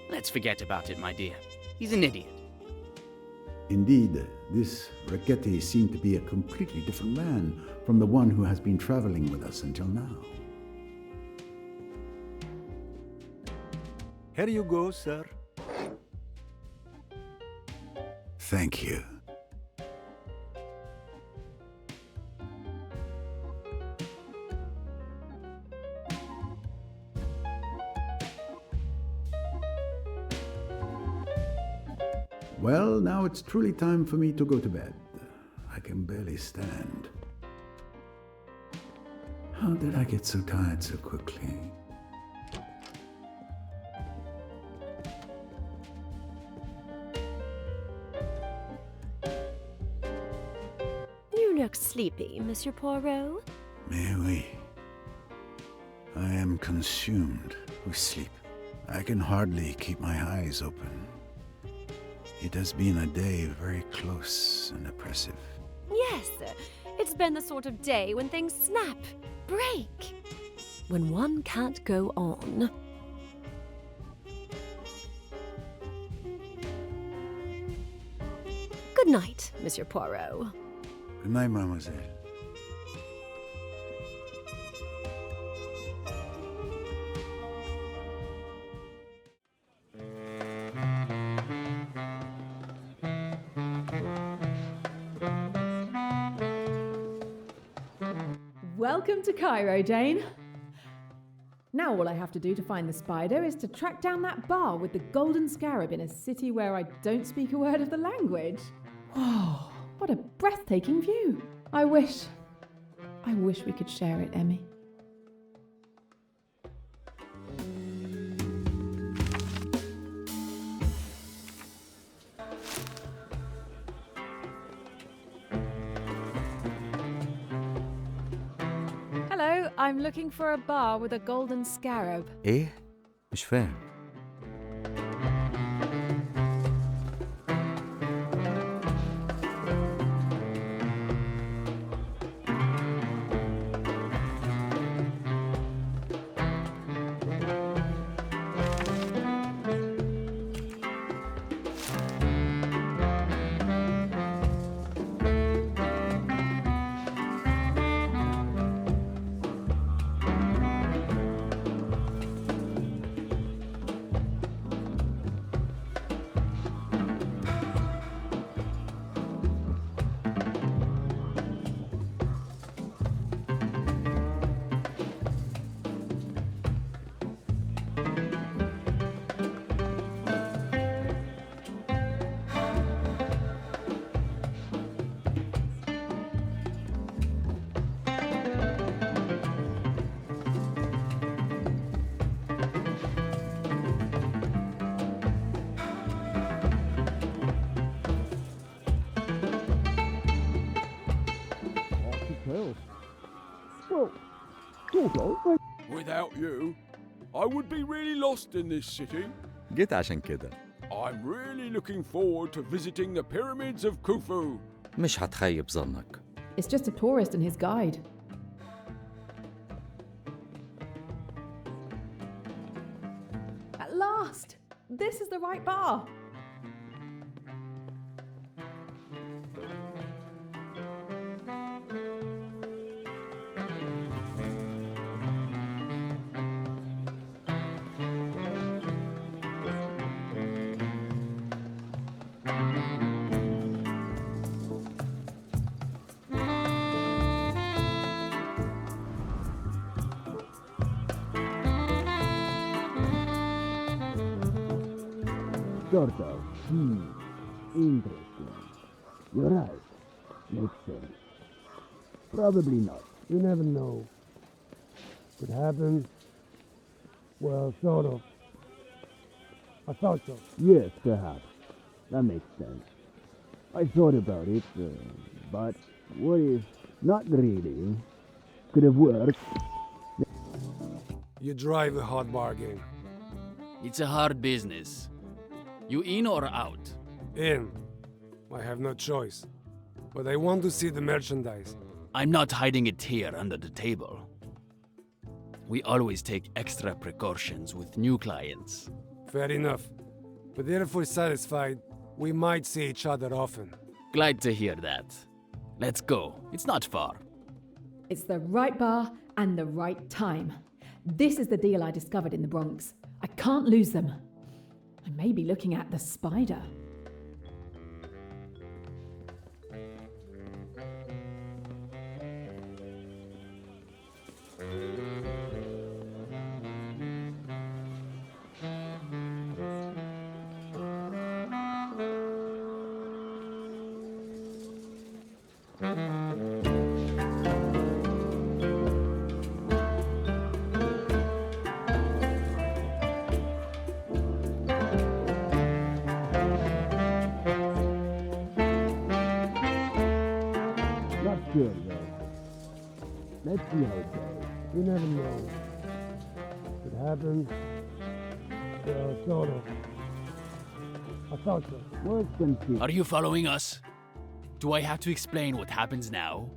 Let's forget about it, my dear. He's an idiot. Indeed, this Riquetti seemed to be a completely different man from the one who has been traveling with us until now. Here you go, sir. Thank you. Well, now it's truly time for me to go to bed. I can barely stand. How did I get so tired so quickly? You look sleepy, Monsieur Poirot. Mais oui. I am consumed with sleep. I can hardly keep my eyes open. It has been a day very close and oppressive. Yes, it's been the sort of day when things snap, break, when one can't go on. Good night, Monsieur Poirot. Good night, mademoiselle. Welcome to Cairo, Jane. Now all I have to do to find the spider is to track down that bar with the golden scarab in a city where I don't speak a word of the language. Whoa, what a breathtaking view. I wish we could share it, Emmy. Hello, I'm looking for a bar with a golden scarab. ايه؟ مش فاهم. Without you, I would be really lost in this city. جيت عشان كده. I'm really looking forward to visiting the pyramids of Khufu. مش هتخيب ظنك. It's just a tourist and his guide. At last! This is the right bar! Sort of. Interesting. You're right. Makes sense. Probably not. You never know. Could happen. Well, sort of. I thought so. Yes, perhaps. That makes sense. I thought about it, but what if not really? Could have worked. You drive a hard bargain. It's a hard business. You in or out? In. I have no choice. But I want to see the merchandise. I'm not hiding it here under the table. We always take extra precautions with new clients. Fair enough. But if we're satisfied, we might see each other often. Glad to hear that. Let's go. It's not far. It's the right bar and the right time. This is the deal I discovered in the Bronx. I can't lose them. I may be looking at the spider. Not sure, though. Let's see how it goes. You never know. It happens. Well, sort of. I thought so. Worse than see. Are you following us? Do I have to explain what happens now?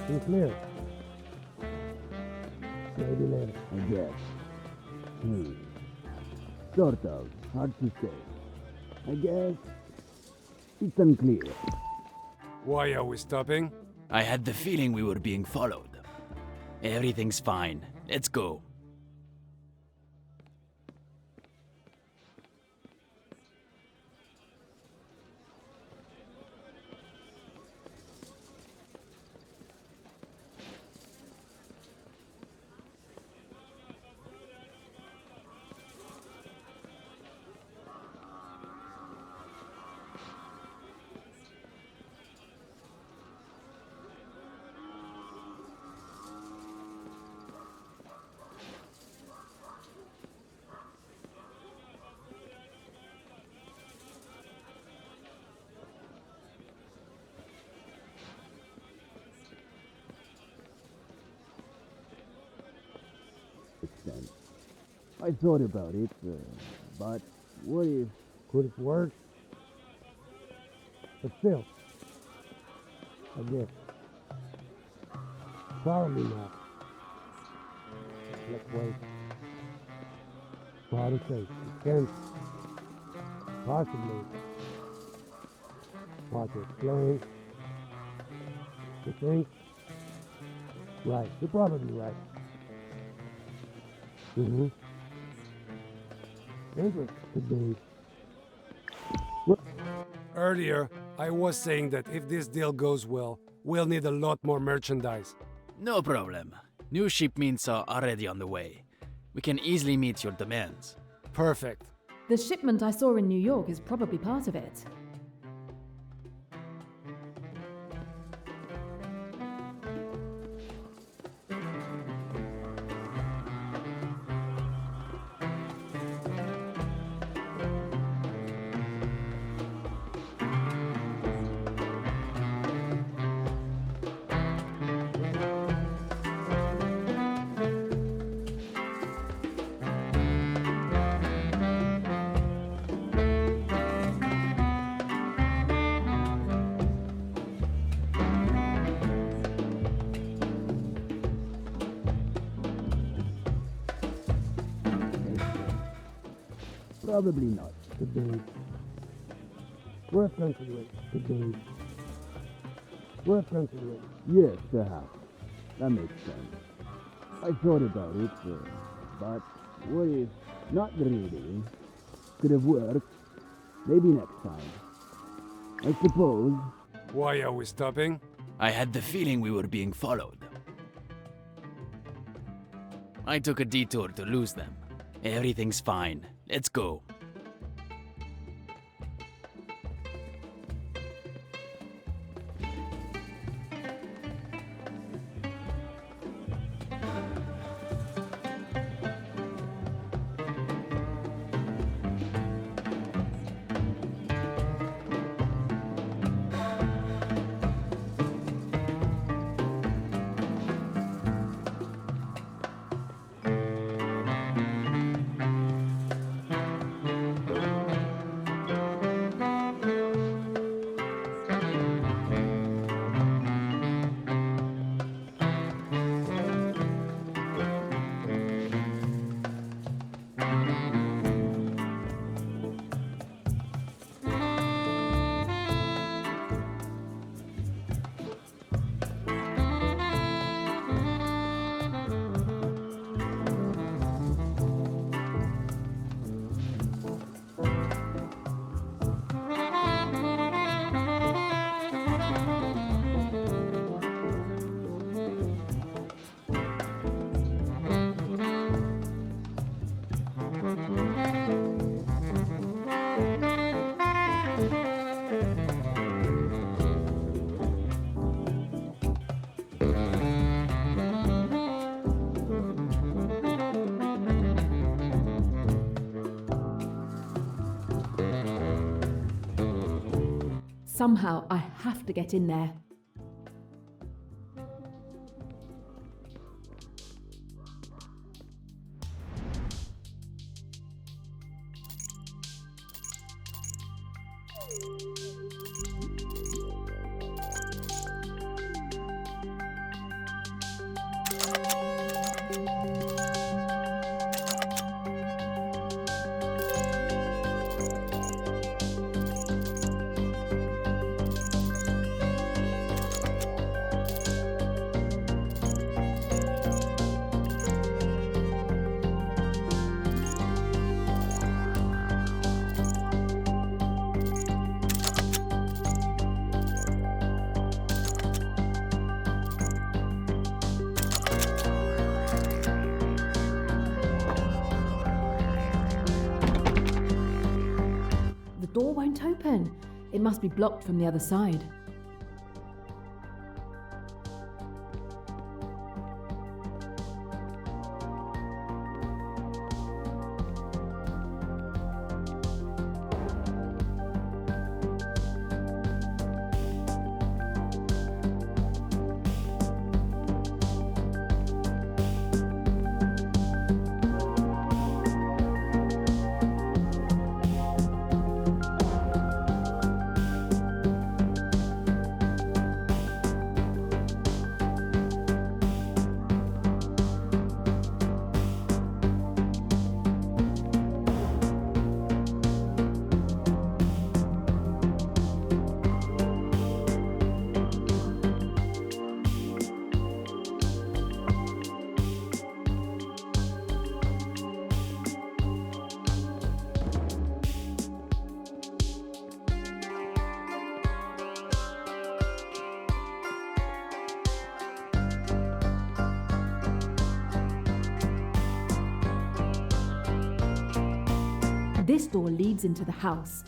Be clear. Maybe later. I guess. Sort of. Hard to say. I guess it's unclear. Why are we stopping? I had the feeling we were being followed. Everything's fine. Let's go. Sense. I thought about it, but what if... Could it work? But still, I guess. Probably not. Let's wait. Hard to say. It can't. Possibly. Hard to explain. You think? Right. You're probably right. Mm-hmm. Interesting. Earlier, I was saying that if this deal goes well, we'll need a lot more merchandise. No problem. New shipments are already on the way. We can easily meet your demands. Perfect. The shipment I saw in New York is probably part of it. Probably not. Could be. Worth considering. Could be. Worth considering. Yes, perhaps. That makes sense. I thought about it, but what if... Not really. Could have worked. Maybe next time. I suppose. Why are we stopping? I had the feeling we were being followed. I took a detour to lose them. Everything's fine. Let's go. Somehow I have to get in there. The door won't open. It must be blocked from the other side. This door leads into the house.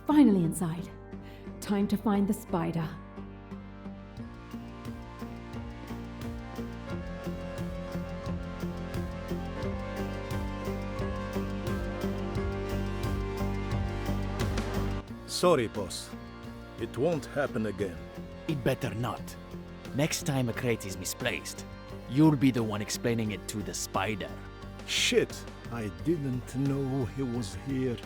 Finally inside. Time to find the spider. Sorry, boss. It won't happen again. It better not. Next time a crate is misplaced, you'll be the one explaining it to the spider. Shit! I didn't know he was here.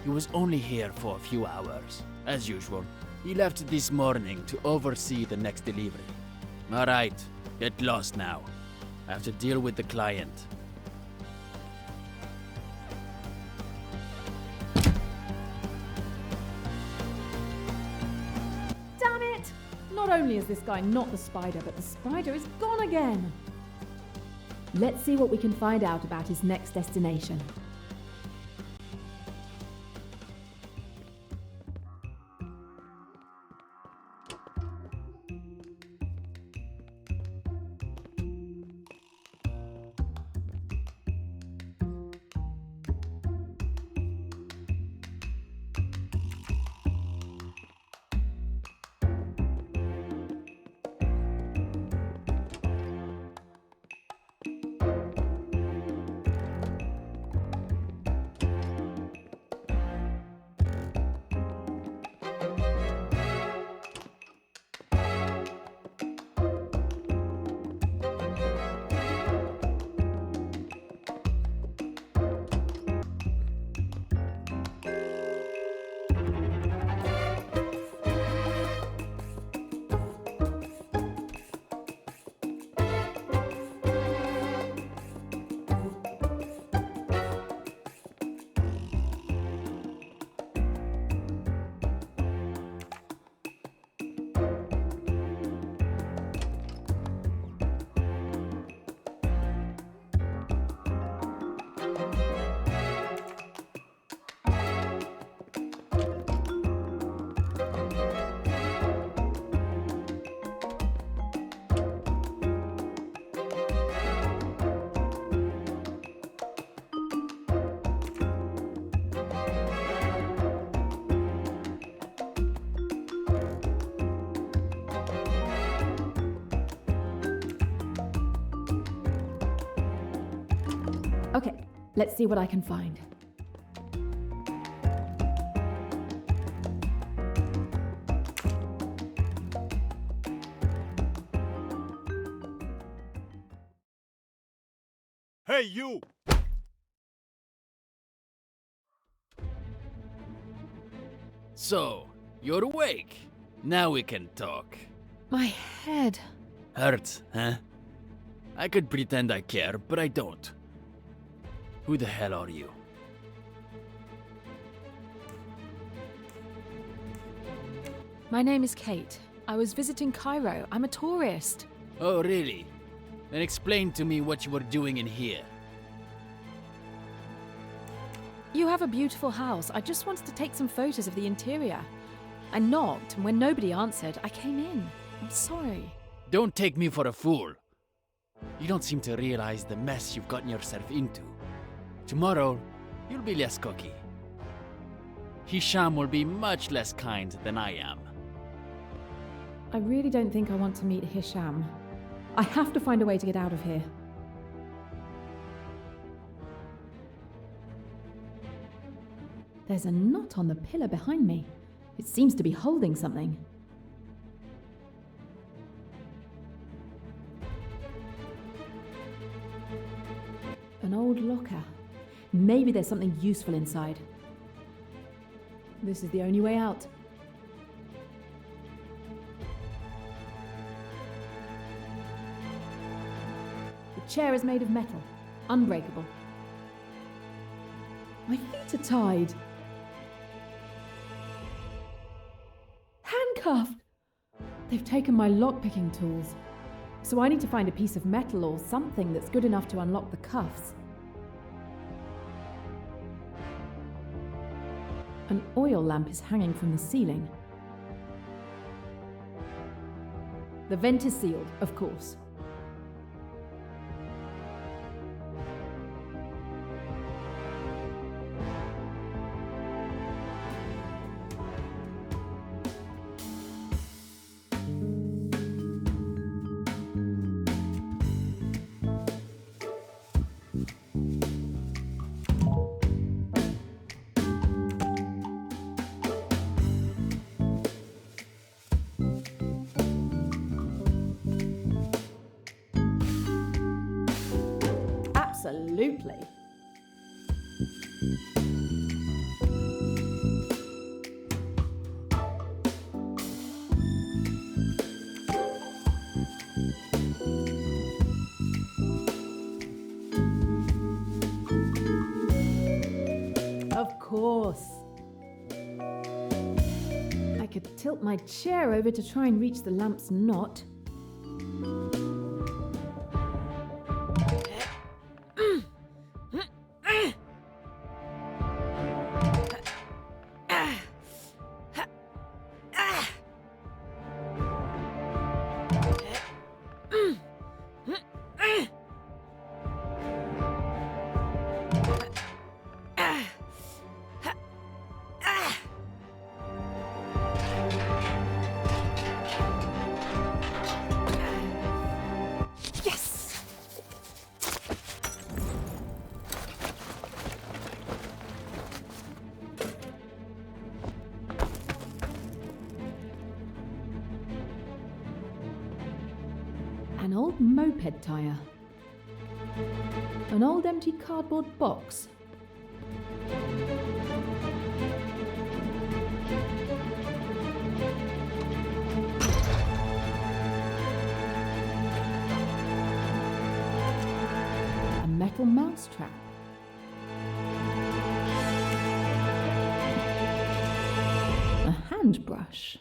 He was only here for a few hours. As usual, he left this morning to oversee the next delivery. All right, get lost now. I have to deal with the client. Damn it! Not only is this guy not the spider, but the spider is gone again. Let's see what we can find out about his next destination. Okay, let's see what I can find. Hey, you! So, you're awake. Now we can talk. My head. Hurts, huh? I could pretend I care, but I don't. Who the hell are you? My name is Kate. I was visiting Cairo. I'm a tourist. Oh, really? Then explain to me what you were doing in here. You have a beautiful house. I just wanted to take some photos of the interior. I knocked, and when nobody answered, I came in. I'm sorry. Don't take me for a fool. You don't seem to realize the mess you've gotten yourself into. Tomorrow, you'll be less cocky. Hisham will be much less kind than I am. I really don't think I want to meet Hisham. I have to find a way to get out of here. There's a knot on the pillar behind me. It seems to be holding something. An old locker. Maybe there's something useful inside. This is the only way out. The chair is made of metal, unbreakable. My feet are tied. Handcuffed! They've taken my lockpicking tools. So I need to find a piece of metal or something that's good enough to unlock the cuffs. An oil lamp is hanging from the ceiling. The vent is sealed, of course. Absolutely. Of course. I could tilt my chair over to try and reach the lamp's knot. An old moped tyre. An old empty cardboard box. A metal mousetrap. A hand brush.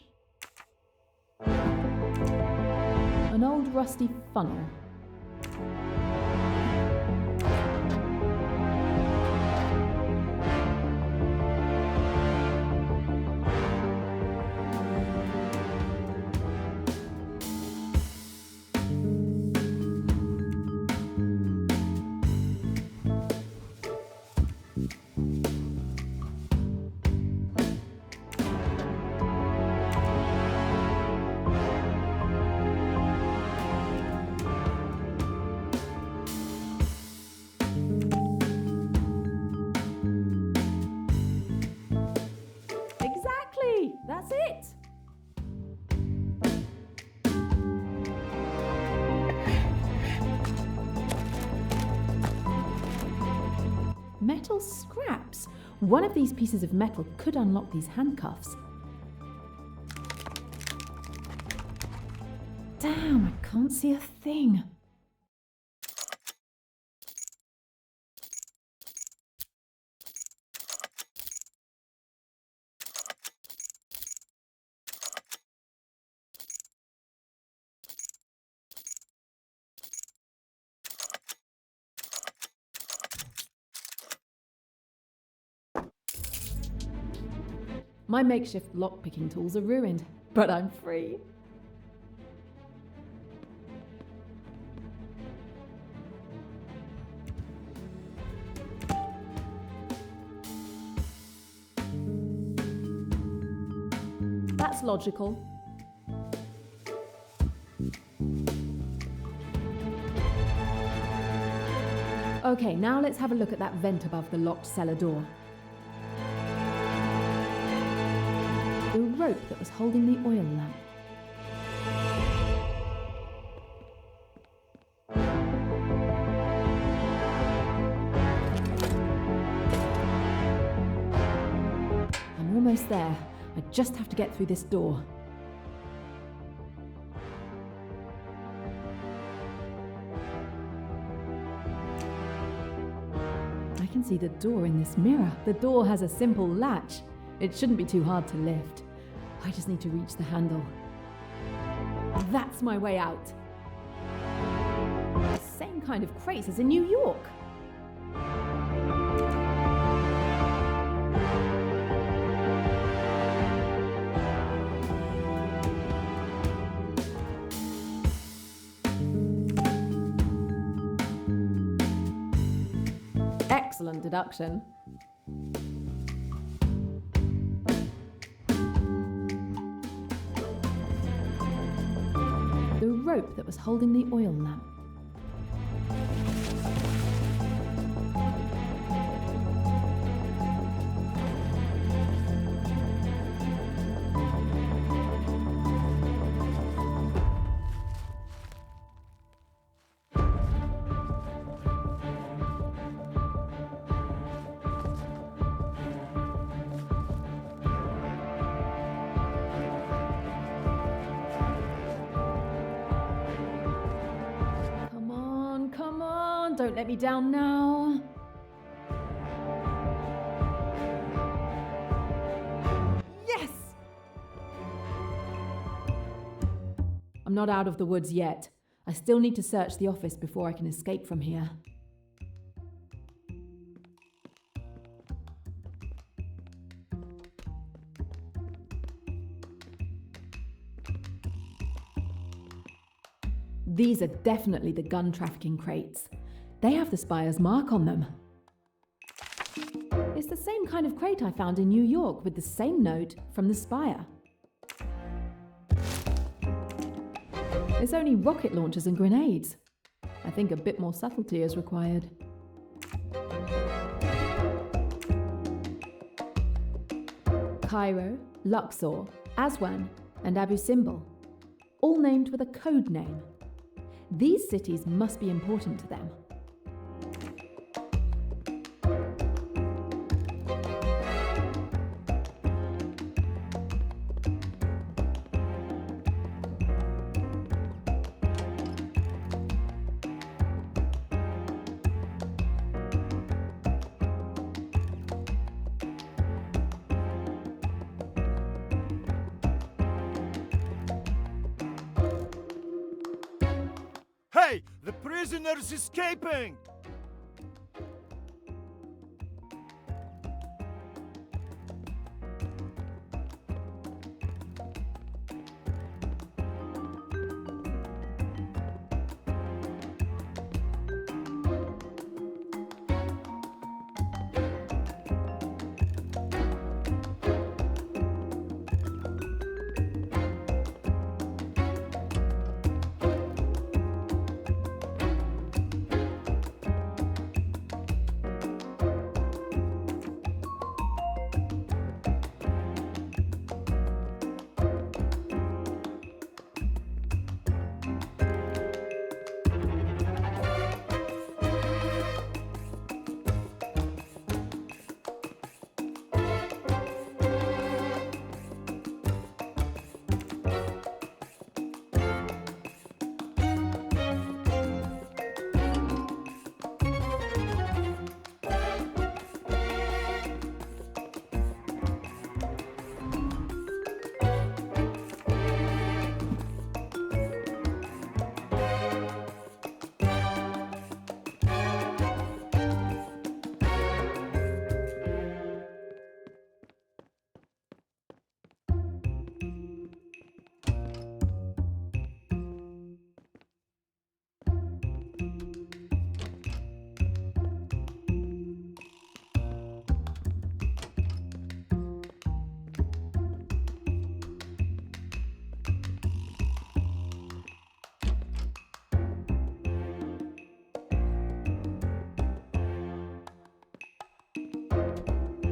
An old rusty funnel. Metal scraps. One of these pieces of metal could unlock these handcuffs. Damn, I can't see a thing. My makeshift lockpicking tools are ruined, but I'm free. That's logical. Okay, now let's have a look at that vent above the locked cellar door. The rope that was holding the oil lamp. I'm almost there. I just have to get through this door. I can see the door in this mirror. The door has a simple latch. It shouldn't be too hard to lift. I just need to reach the handle. That's my way out. The same kind of crates as in New York. Excellent deduction. The rope that was holding the oil lamp. Don't let me down now. Yes! I'm not out of the woods yet. I still need to search the office before I can escape from here. These are definitely the gun trafficking crates. They have the spire's mark on them. It's the same kind of crate I found in New York with the same note from the spire. It's only rocket launchers and grenades. I think a bit more subtlety is required. Cairo, Luxor, Aswan, and Abu Simbel, all named with a code name. These cities must be important to them. Hey! The prisoner's escaping!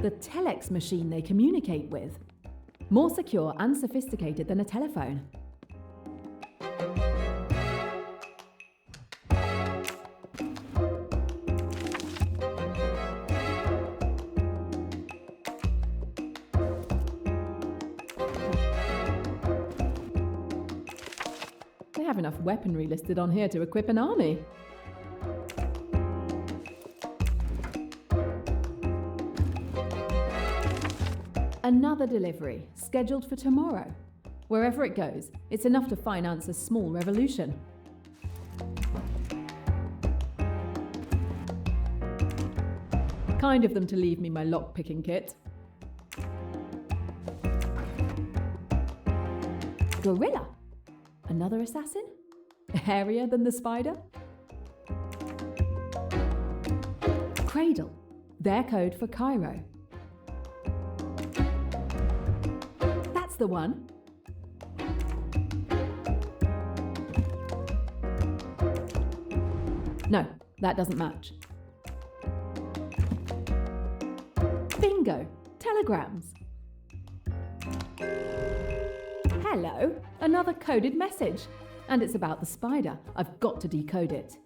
The telex machine they communicate with. More secure and sophisticated than a telephone. They have enough weaponry listed on here to equip an army. Another delivery, scheduled for tomorrow. Wherever it goes, it's enough to finance a small revolution. Kind of them to leave me my lock-picking kit. Gorilla. Another assassin? Hairier than the spider? Cradle. Their code for Cairo. That's the one. No, that doesn't match. Bingo! Telegrams. Hello, another coded message. And it's about the spider. I've got to decode it.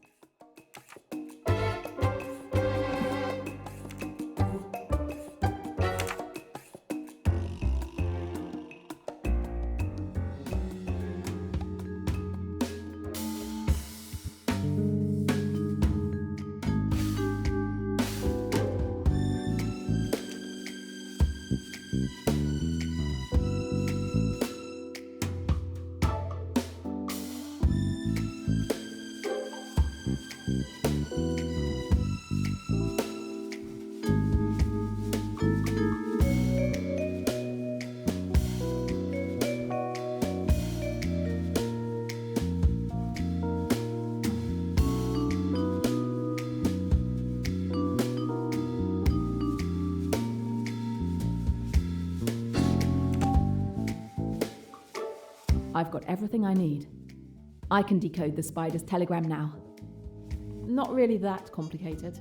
I've got everything I need. I can decode the spider's telegram now. Not really that complicated.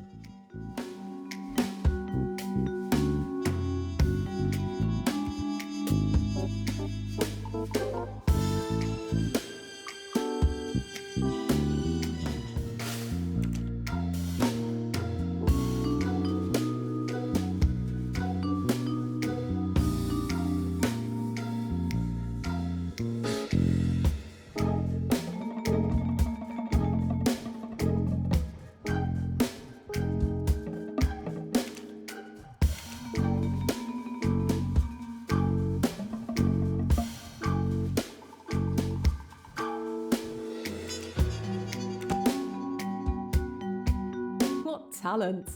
Talent.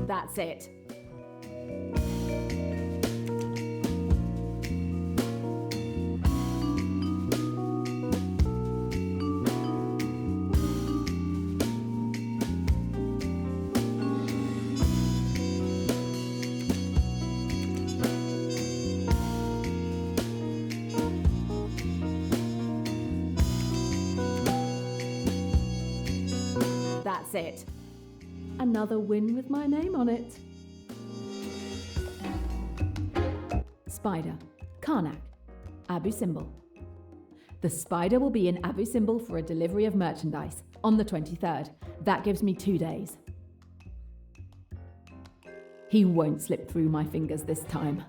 That's it. That's it. Another win with my name on it. Spider, Karnak, Abu Simbel. The spider will be in Abu Simbel for a delivery of merchandise on the 23rd. That gives me 2 days. He won't slip through my fingers this time.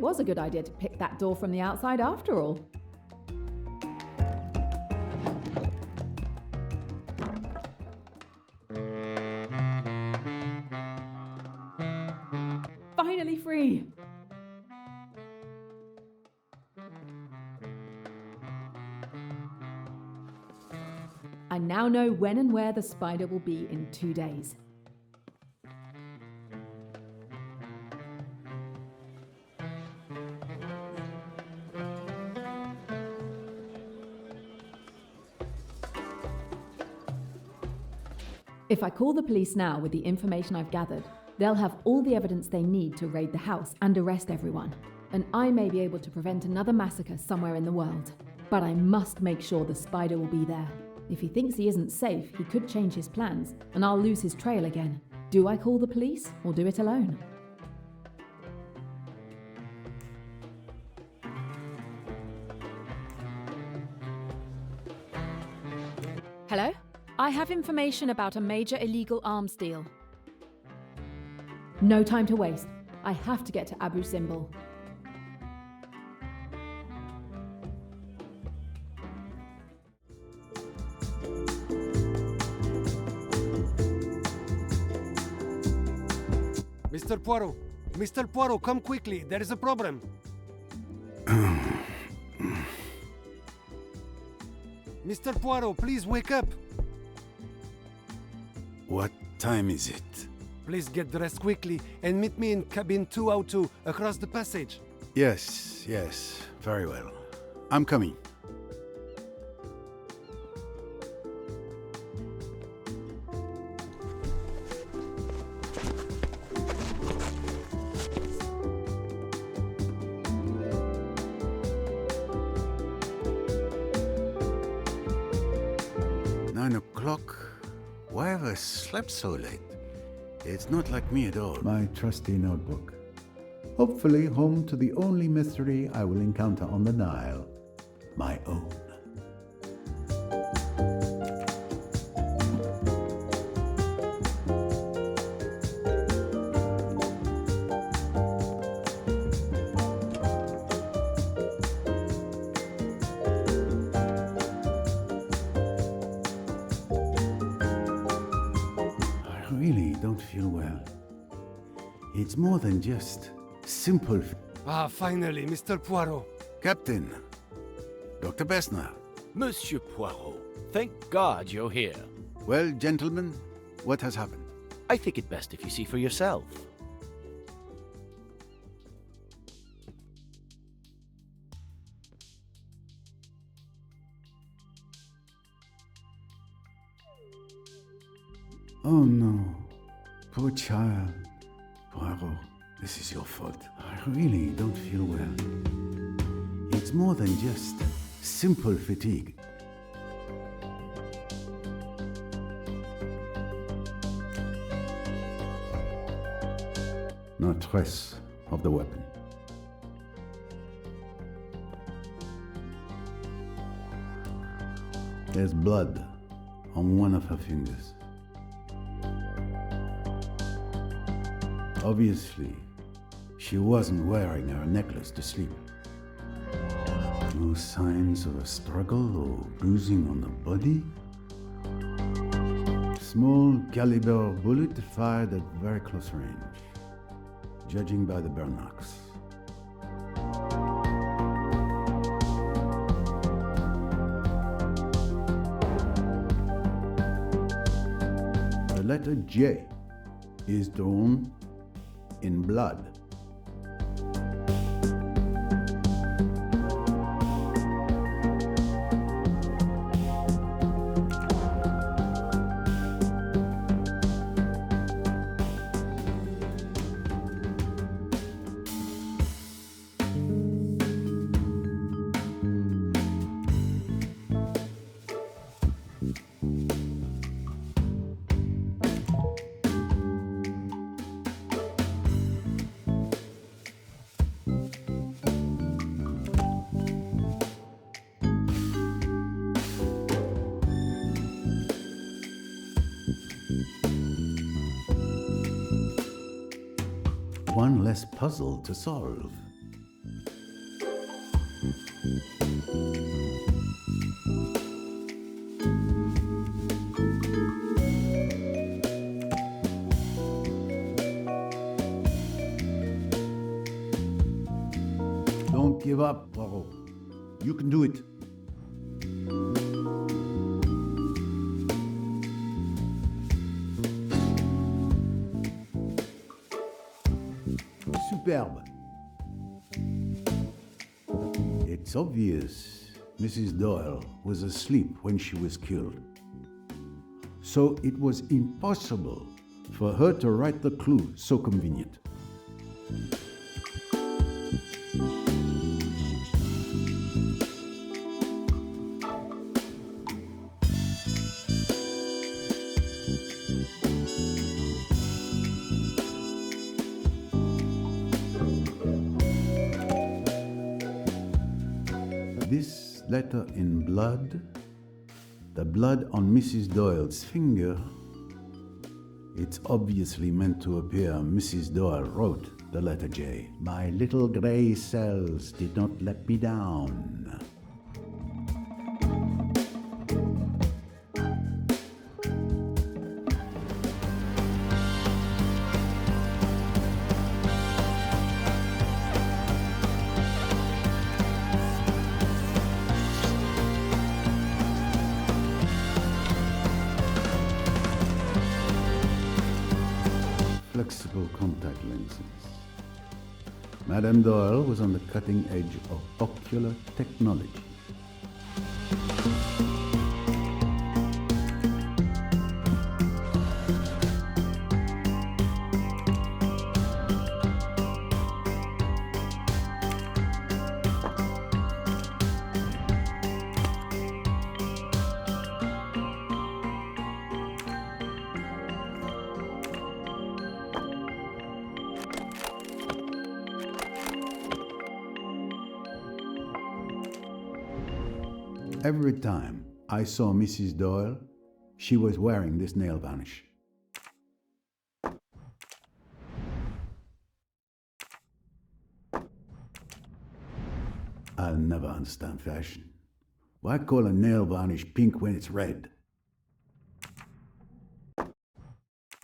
was a good idea to pick that door from the outside after all. Finally free! I now know when and where the spider will be in 2 days. If I call the police now with the information I've gathered, they'll have all the evidence they need to raid the house and arrest everyone. And I may be able to prevent another massacre somewhere in the world. But I must make sure the spider will be there. If he thinks he isn't safe, he could change his plans, and I'll lose his trail again. Do I call the police or do it alone? Hello? I have information about a major illegal arms deal. No time to waste. I have to get to Abu Simbel. Mr. Poirot! Mr. Poirot, come quickly! There is a problem! Mr. Poirot, please wake up! What time is it? Please get dressed quickly and meet me in cabin 202 across the passage. Yes, very well. I'm coming. Why have I slept so late? It's not like me at all. My trusty notebook. Hopefully home to the only mystery I will encounter on the Nile. My own. It's more than just simple. Finally, Mr. Poirot. Captain, Dr. Bessner. Monsieur Poirot, thank God you're here. Well, gentlemen, what has happened? I think it best if you see for yourself. Oh no, poor child. Poirot, this is your fault. I really don't feel well. It's more than just simple fatigue. No trace of the weapon. There's blood on one of her fingers. Obviously, she wasn't wearing her necklace to sleep. No signs of a struggle or bruising on the body. Small caliber bullet fired at very close range, judging by the burn marks. The letter J is drawn in blood. One less puzzle to solve. Don't give up, Poirot. You can do it. Superbe. It's obvious Mrs. Doyle was asleep when she was killed. So it was impossible for her to write the clue so convenient. This letter in blood, the blood on Mrs. Doyle's finger, it's obviously meant to appear Mrs. Doyle wrote the letter J. My little grey cells did not let me down. Flexible contact lenses. Madame Doyle was on the cutting edge of ocular technology. Every time I saw Mrs. Doyle, she was wearing this nail varnish. I'll never understand fashion. Why call a nail varnish pink when it's red?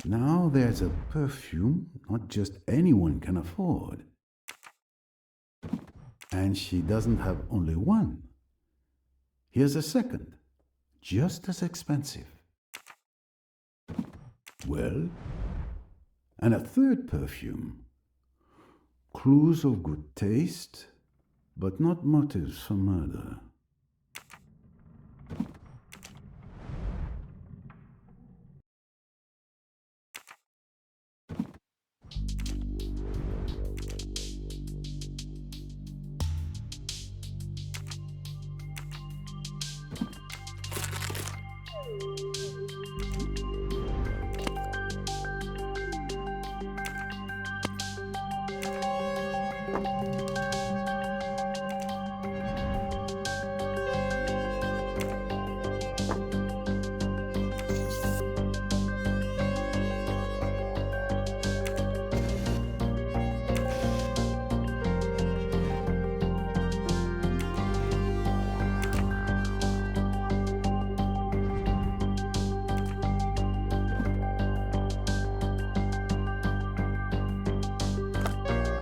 Now there's a perfume not just anyone can afford. And she doesn't have only one. Here's a second, just as expensive. Well, and a third perfume. Clues of good taste, but not motives for murder.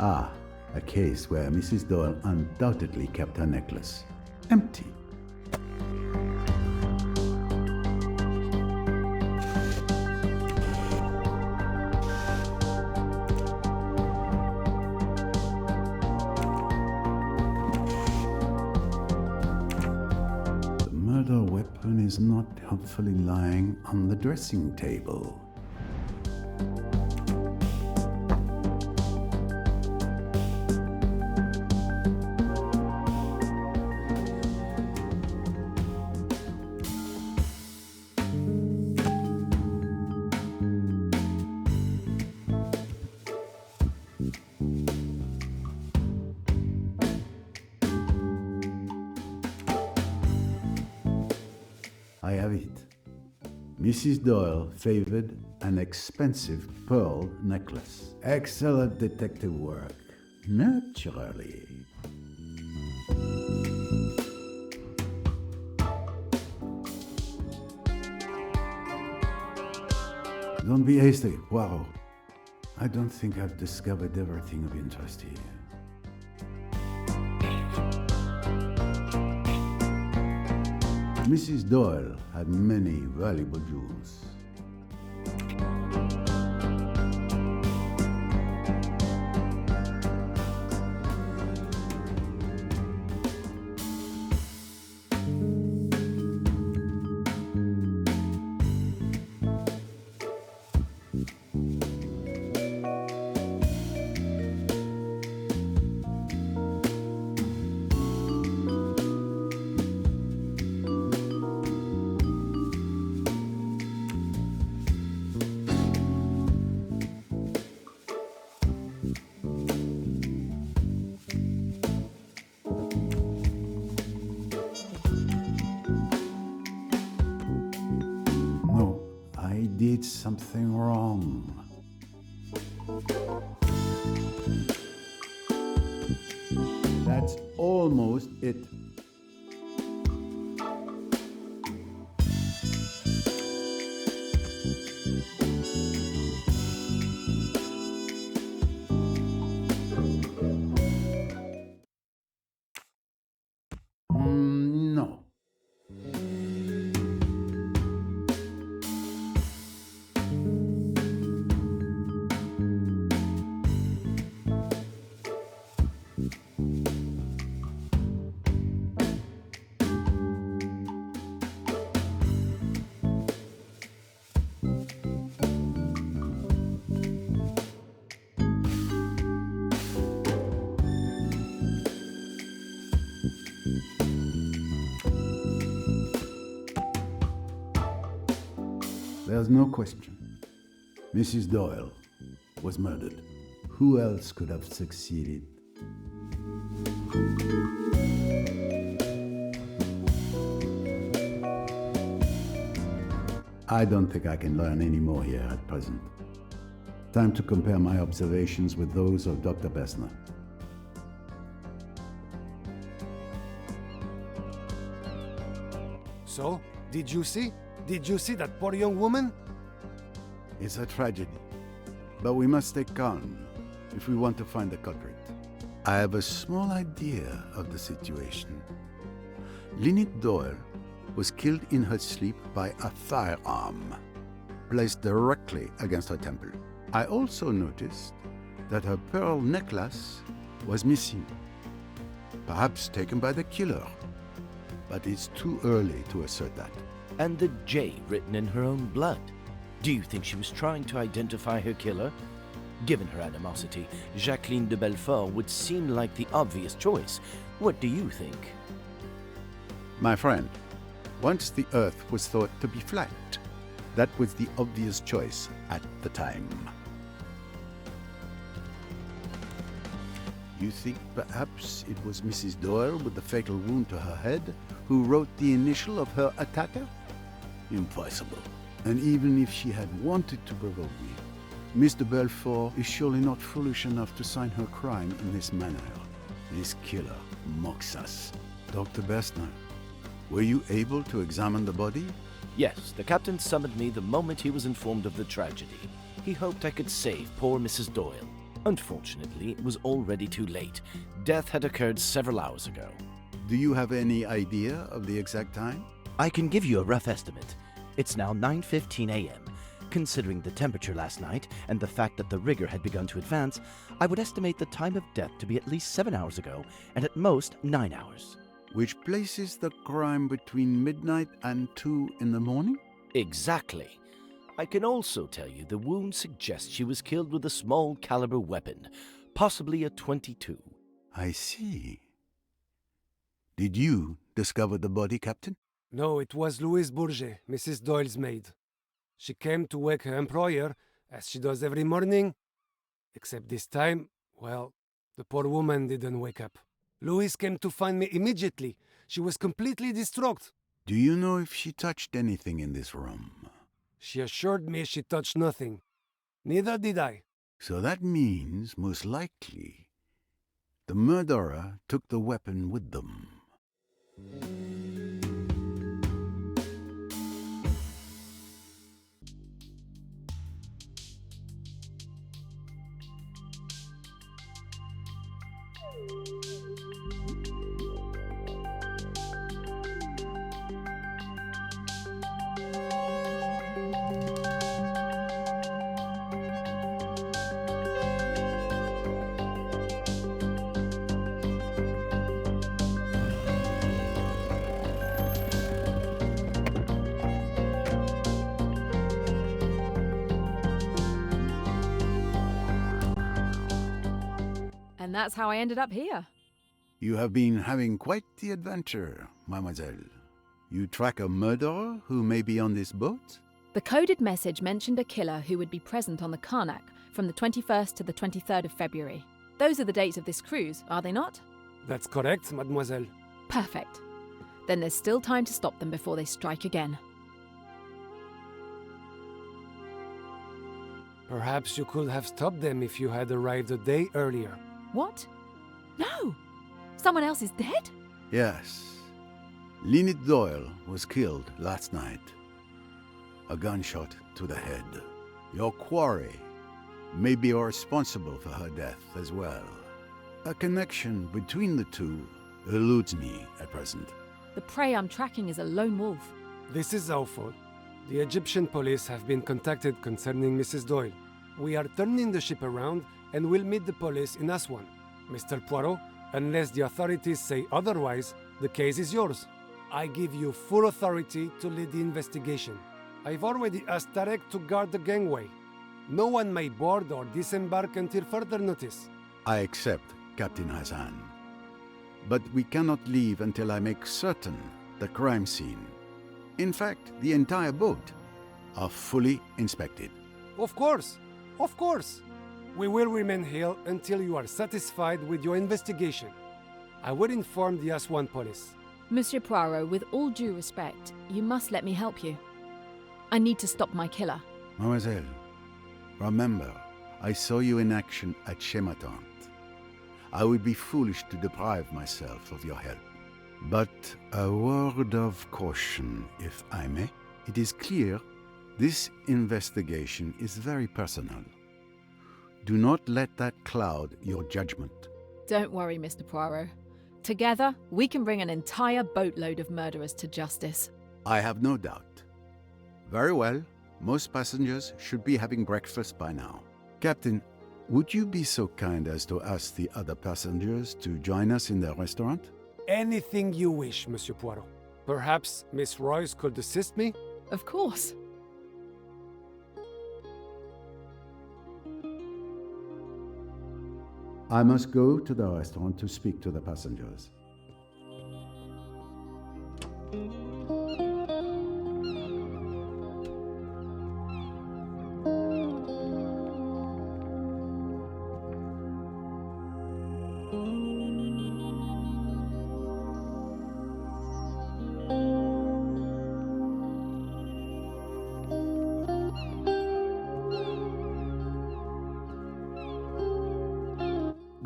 Ah, a case where Mrs. Doyle undoubtedly kept her necklace empty. The murder weapon is not helpfully lying on the dressing table. I have it. Mrs. Doyle favored an expensive pearl necklace. Excellent detective work. Naturally. Don't be hasty, Poirot. I don't think I've discovered everything of interest here. Mrs. Doyle had many valuable jewels. No, I did something wrong. That's almost it. No. There's no question. Mrs. Doyle was murdered. Who else could have succeeded? I don't think I can learn any more here at present. Time to compare my observations with those of Dr. Bessner. So, did you see? Did you see that poor young woman? It's a tragedy, but we must stay calm if we want to find the culprit. I have a small idea of the situation. Lynette Doyle was killed in her sleep by a firearm placed directly against her temple. I also noticed that her pearl necklace was missing, perhaps taken by the killer, but it's too early to assert that. And the J written in her own blood. Do you think she was trying to identify her killer? Given her animosity, Jacqueline de Belfort would seem like the obvious choice. What do you think? My friend, once the Earth was thought to be flat, that was the obvious choice at the time. You think perhaps it was Mrs. Doyle with the fatal wound to her head who wrote the initial of her attacker? Impossible. And even if she had wanted to provoke me, Miss de Belfort is surely not foolish enough to sign her crime in this manner. This killer mocks us. Dr. Bessner, were you able to examine the body? Yes, the captain summoned me the moment he was informed of the tragedy. He hoped I could save poor Mrs. Doyle. Unfortunately, it was already too late. Death had occurred several hours ago. Do you have any idea of the exact time? I can give you a rough estimate. It's now 9:15 a.m. Considering the temperature last night and the fact that the rigor had begun to advance, I would estimate the time of death to be at least 7 hours ago, and at most 9 hours. Which places the crime between midnight and 2 in the morning? Exactly. I can also tell you the wound suggests she was killed with a small caliber weapon, possibly a .22. I see. Did you discover the body, Captain? No, it was Louise Bourget, Mrs. Doyle's maid. She came to wake her employer, as she does every morning. Except this time, well, the poor woman didn't wake up. Louise came to find me immediately. She was completely distraught. Do you know if she touched anything in this room? She assured me she touched nothing. Neither did I. So that means, most likely, the murderer took the weapon with them. And that's how I ended up here. You have been having quite the adventure, mademoiselle. You track a murderer who may be on this boat? The coded message mentioned a killer who would be present on the Karnak from the 21st to the 23rd of February. Those are the dates of this cruise, are they not? That's correct, mademoiselle. Perfect. Then there's still time to stop them before they strike again. Perhaps you could have stopped them if you had arrived a day earlier. What? No! Someone else is dead? Yes. Lynette Doyle was killed last night. A gunshot to the head. Your quarry may be responsible for her death as well. A connection between the two eludes me at present. The prey I'm tracking is a lone wolf. This is awful. The Egyptian police have been contacted concerning Mrs. Doyle. We are turning the ship around and will meet the police in Aswan. Mr. Poirot, unless the authorities say otherwise, the case is yours. I give you full authority to lead the investigation. I've already asked Tarek to guard the gangway. No one may board or disembark until further notice. I accept, Captain Hassan. But we cannot leave until I make certain the crime scene, in fact, the entire boat, are fully inspected. Of course. Of course. We will remain here until you are satisfied with your investigation. I will inform the Aswan police. Monsieur Poirot, with all due respect, you must let me help you. I need to stop my killer. Mademoiselle, remember, I saw you in action at Chematante. I would be foolish to deprive myself of your help. But a word of caution, if I may. It is clear this investigation is very personal. Do not let that cloud your judgment. Don't worry, Mr. Poirot. Together, we can bring an entire boatload of murderers to justice. I have no doubt. Very well. Most passengers should be having breakfast by now. Captain, would you be so kind as to ask the other passengers to join us in the restaurant? Anything you wish, Monsieur Poirot. Perhaps Miss Royce could assist me? Of course. I must go to the restaurant to speak to the passengers.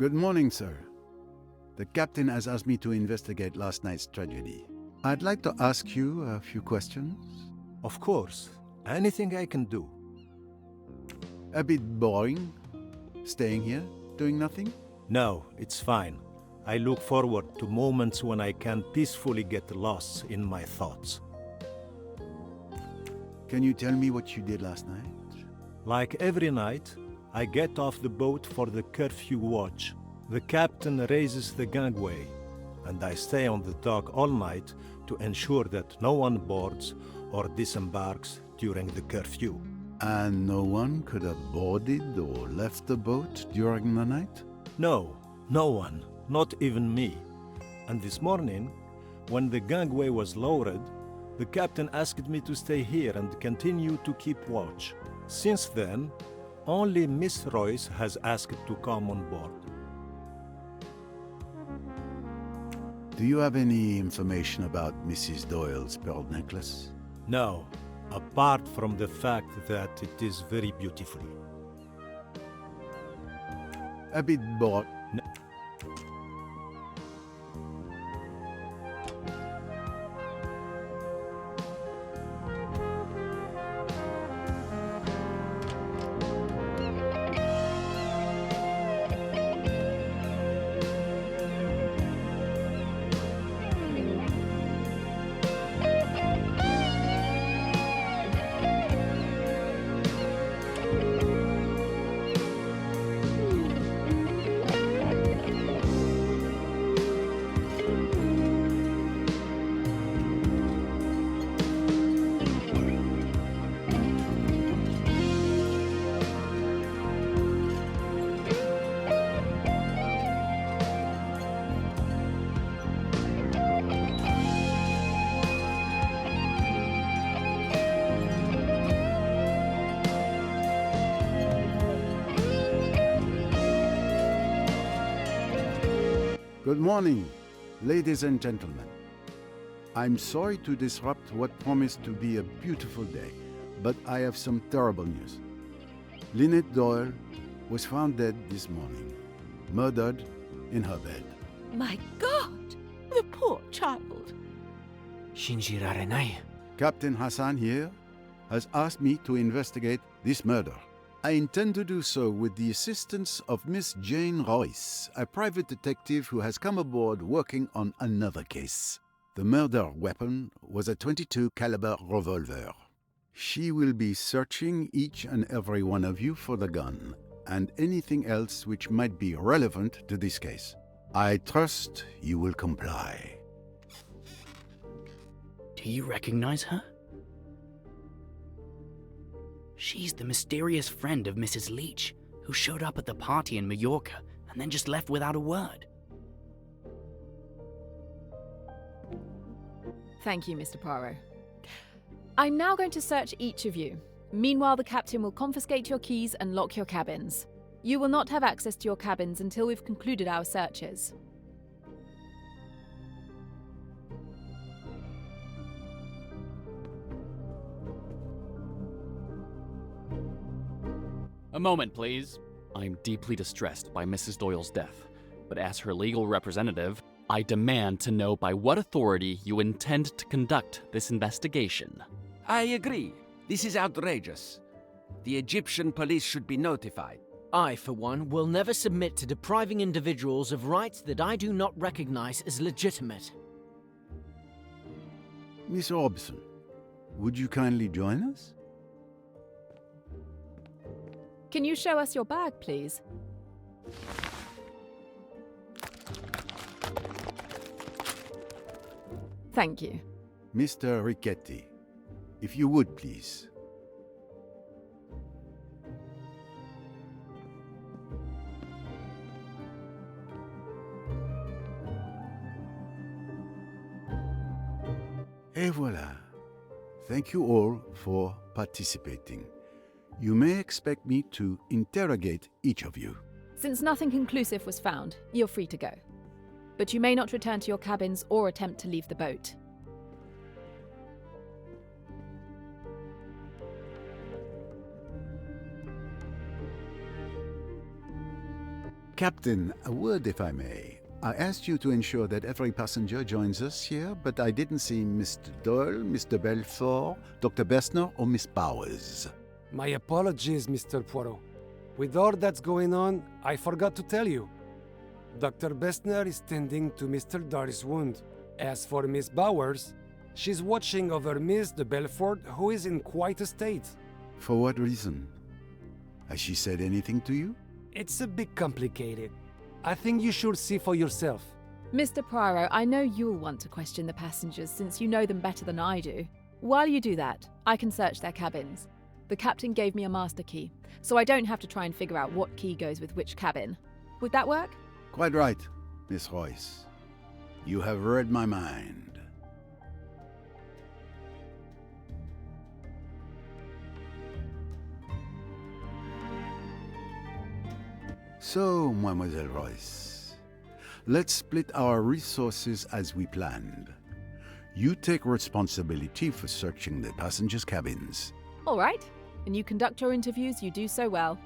Good morning, sir. The captain has asked me to investigate last night's tragedy. I'd like to ask you a few questions. Of course. Anything I can do. A bit boring? Staying here, doing nothing? No, it's fine. I look forward to moments when I can peacefully get lost in my thoughts. Can you tell me what you did last night? Like every night, I get off the boat for the curfew watch. The captain raises the gangway, and I stay on the dock all night to ensure that no one boards or disembarks during the curfew. And no one could have boarded or left the boat during the night? No, no one, not even me. And this morning, when the gangway was lowered, the captain asked me to stay here and continue to keep watch. Since then, only Miss Royce has asked to come on board. Do you have any information about Mrs. Doyle's pearl necklace? No, apart from the fact that it is very beautiful. A bit bored. Good morning, ladies and gentlemen. I'm sorry to disrupt what promised to be a beautiful day, but I have some terrible news. Lynette Doyle was found dead this morning, murdered in her bed. My God! The poor child. Captain Hassan here has asked me to investigate this murder. I intend to do so with the assistance of Miss Jane Royce, a private detective who has come aboard working on another case. The murder weapon was a .22 caliber revolver. She will be searching each and every one of you for the gun and anything else which might be relevant to this case. I trust you will comply. Do you recognize her? She's the mysterious friend of Mrs. Leach, who showed up at the party in Mallorca and then just left without a word. Thank you, Mr. Poirot. I'm now going to search each of you. Meanwhile, the captain will confiscate your keys and lock your cabins. You will not have access to your cabins until we've concluded our searches. A moment, please. I'm deeply distressed by Mrs. Doyle's death, but as her legal representative, I demand to know by what authority you intend to conduct this investigation. I agree. This is outrageous. The Egyptian police should be notified. I, for one, will never submit to depriving individuals of rights that I do not recognize as legitimate. Miss Robson, would you kindly join us? Can you show us your bag, please? Thank you. Mr. Richetti, if you would, please. Et voilà. Thank you all for participating. You may expect me to interrogate each of you. Since nothing conclusive was found, you're free to go. But you may not return to your cabins or attempt to leave the boat. Captain, a word if I may. I asked you to ensure that every passenger joins us here, but I didn't see Mr. Doyle, Mr. Belfort, Dr. Bessner, or Miss Bowers. My apologies, Mr. Poirot. With all that's going on, I forgot to tell you. Dr. Bessner is tending to Mr. Doyle's wound. As for Miss Bowers, she's watching over Miss de Belfort, who is in quite a state. For what reason? Has she said anything to you? It's a bit complicated. I think you should see for yourself. Mr. Poirot, I know you'll want to question the passengers since you know them better than I do. While you do that, I can search their cabins. The captain gave me a master key, so I don't have to try and figure out what key goes with which cabin. Would that work? Quite right, Miss Royce. You have read my mind. So, Mademoiselle Royce, let's split our resources as we planned. You take responsibility for searching the passengers' cabins. All right. And you conduct your interviews, you do so well.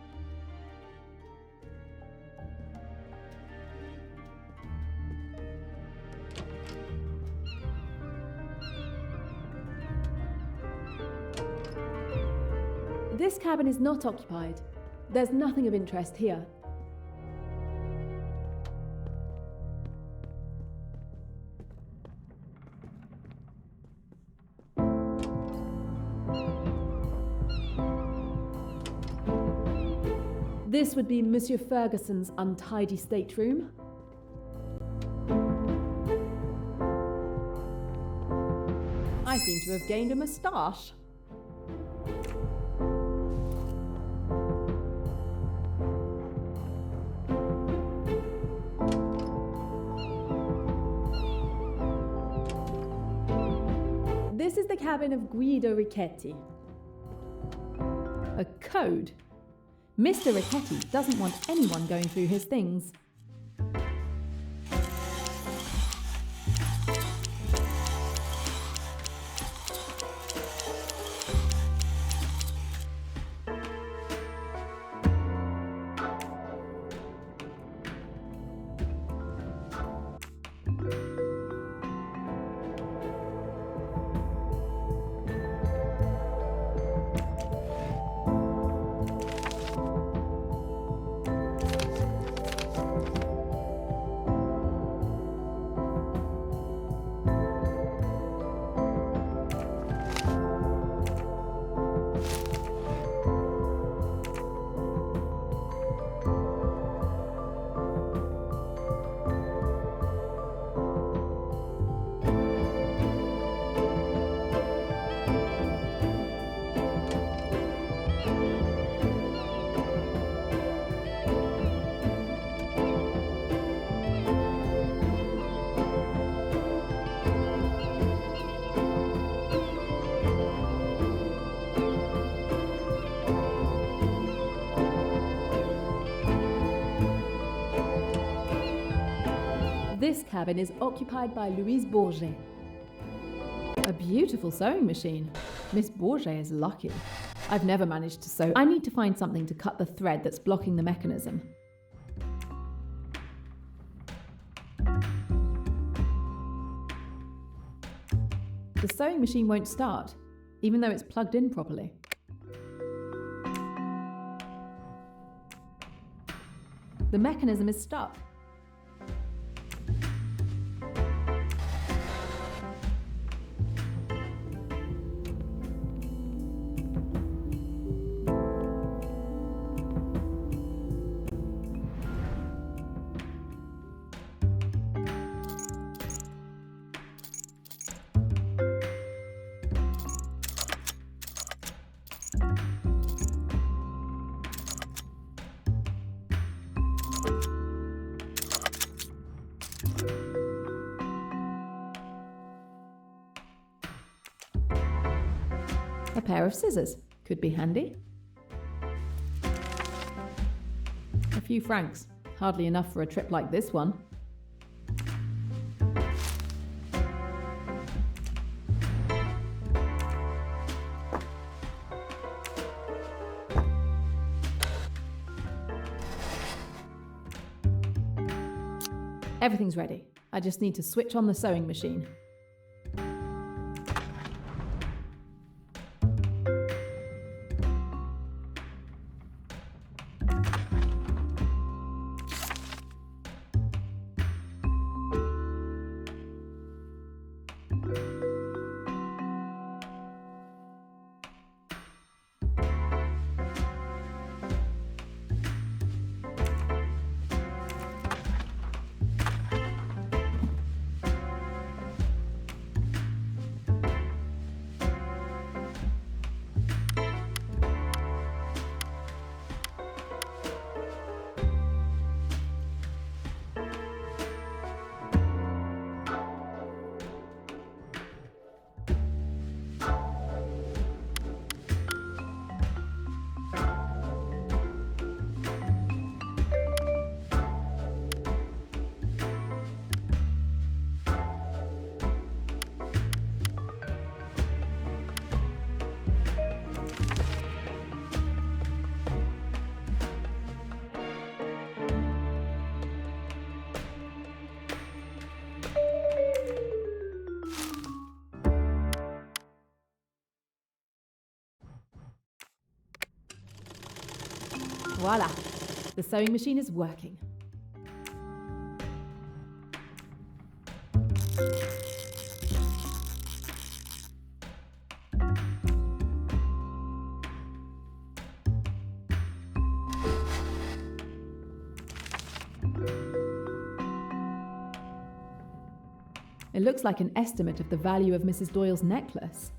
This cabin is not occupied. There's nothing of interest here. This would be Monsieur Ferguson's untidy stateroom. I seem to have gained a moustache. This is the cabin of Guido Richetti. A code. Mr. Richetti doesn't want anyone going through his things. cabin is occupied by Louise Bourget. A beautiful sewing machine. Miss Bourget is lucky. I've never managed to sew. I need to find something to cut the thread that's blocking the mechanism. The sewing machine won't start, even though it's plugged in properly. The mechanism is stuck. A pair of scissors could be handy. A few francs, hardly enough for a trip like this one. Everything's ready. I just need to switch on the sewing machine. Voila! The sewing machine is working. It looks like an estimate of the value of Mrs. Doyle's necklace.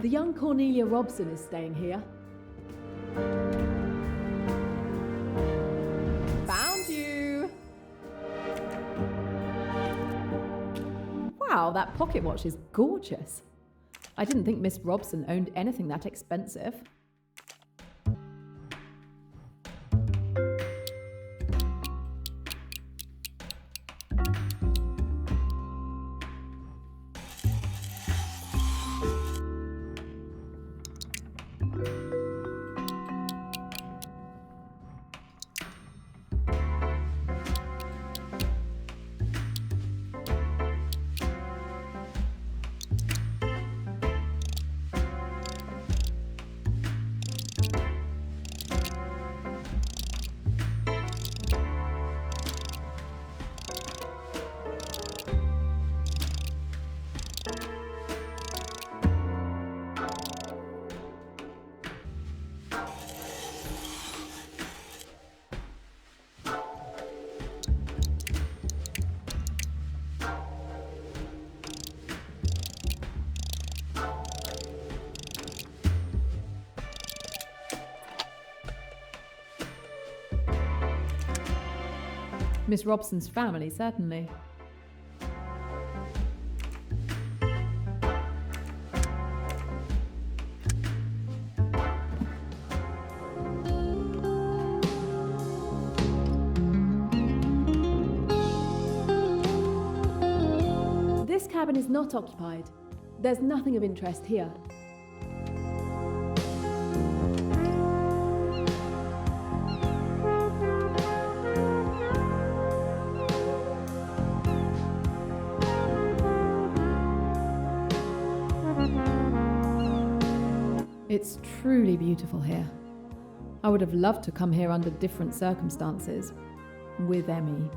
The young Cornelia Robson is staying here. Found you! Wow, that pocket watch is gorgeous. I didn't think Miss Robson owned anything that expensive. Miss Robson's family, certainly. This cabin is not occupied. There's nothing of interest here. It's truly beautiful here. I would have loved to come here under different circumstances, with Emmy.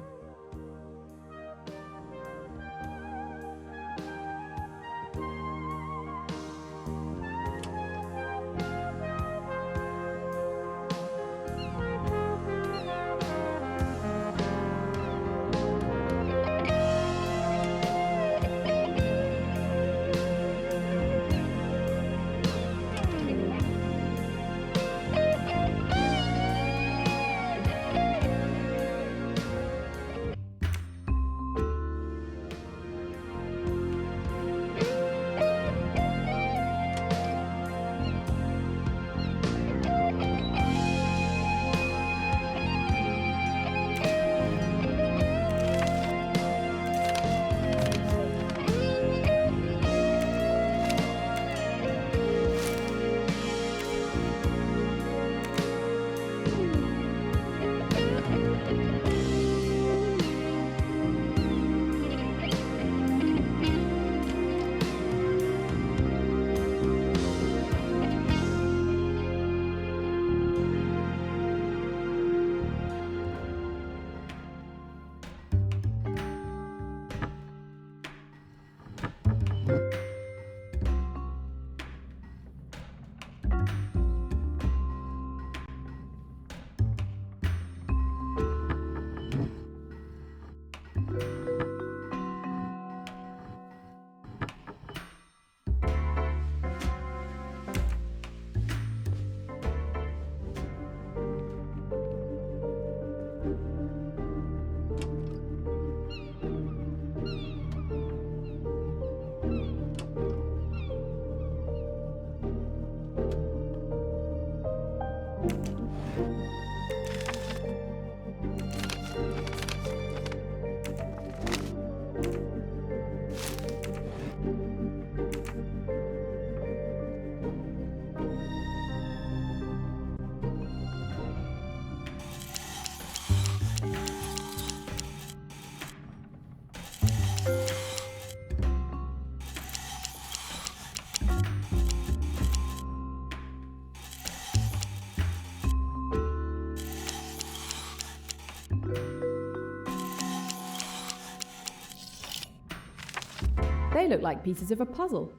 They look like pieces of a puzzle.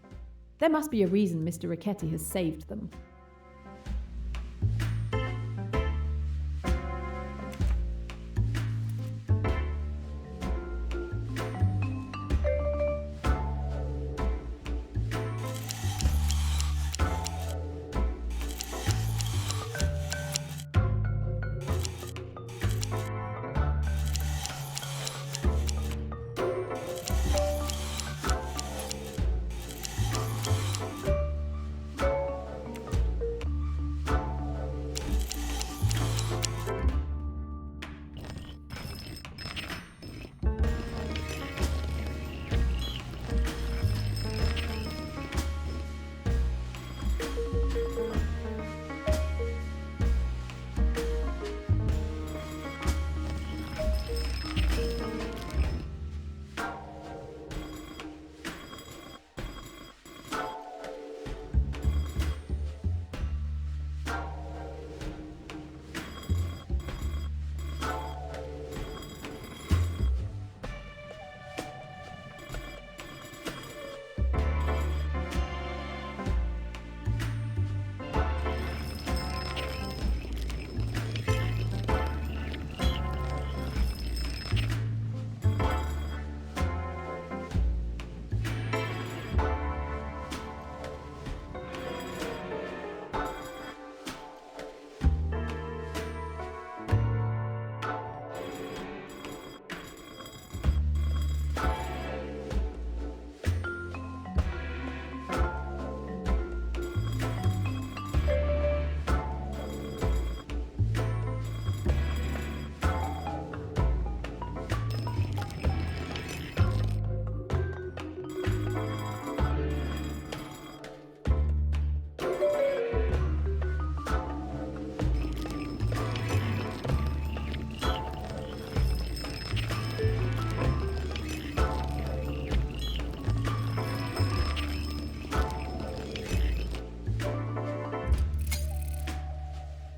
There must be a reason Mr. Riquetti has saved them.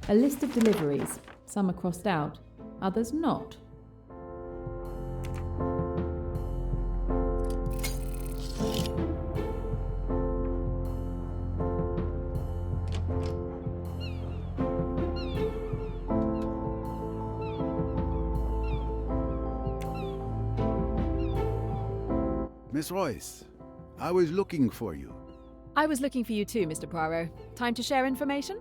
A list of deliveries. Some are crossed out, others not. Miss Royce, I was looking for you. I was looking for you too, Mr. Poirot. Time to share information?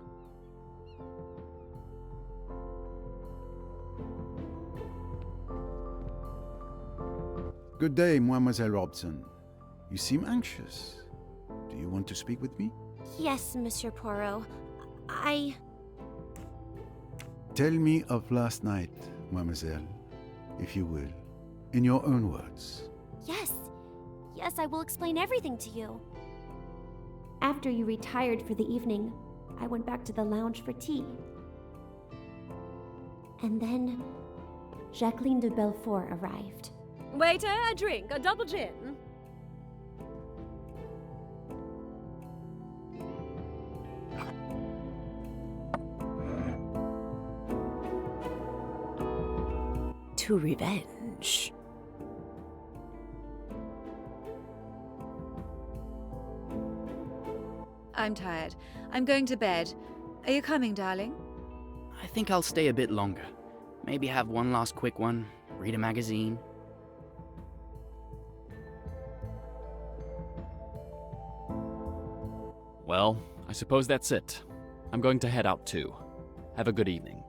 Good day, Mademoiselle Robson. You seem anxious. Do you want to speak with me? Yes, Monsieur Poirot. Tell me of last night, Mademoiselle, if you will, in your own words. Yes. Yes, I will explain everything to you. After you retired for the evening, I went back to the lounge for tea. And then Jacqueline de Belfort arrived. Waiter, a drink, a double gin. To revenge. I'm tired. I'm going to bed. Are you coming, darling? I think I'll stay a bit longer. Maybe have one last quick one, read a magazine. Well, I suppose that's it. I'm going to head out too. Have a good evening.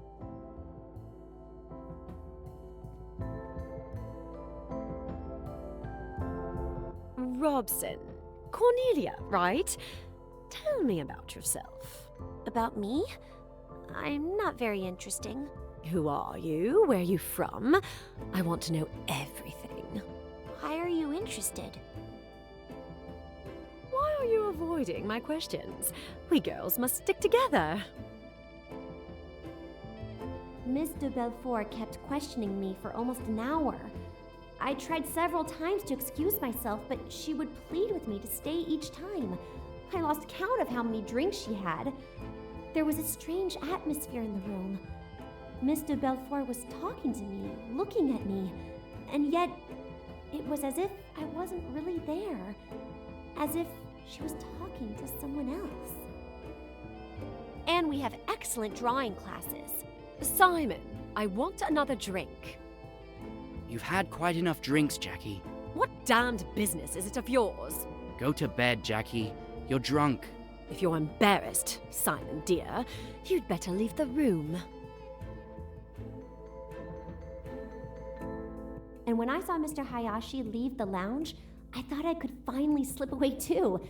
Robson. Cornelia, right? Tell me about yourself. About me? I'm not very interesting. Who are you? Where are you from? I want to know everything. Why are you interested? Why are you avoiding my questions? We girls must stick together. Miss de Belfort kept questioning me for almost an hour. I tried several times to excuse myself, but she would plead with me to stay each time. I lost count of how many drinks she had. There was a strange atmosphere in the room. Miss de Belfort was talking to me, looking at me, and yet it was as if I wasn't really there. As if she was talking to someone else. And we have excellent drawing classes. Simon, I want another drink. You've had quite enough drinks, Jackie. What damned business is it of yours? Go to bed, Jackie. You're drunk. If you're embarrassed, Simon dear, you'd better leave the room. And when I saw Mr. Hayashi leave the lounge, I thought I could finally slip away too.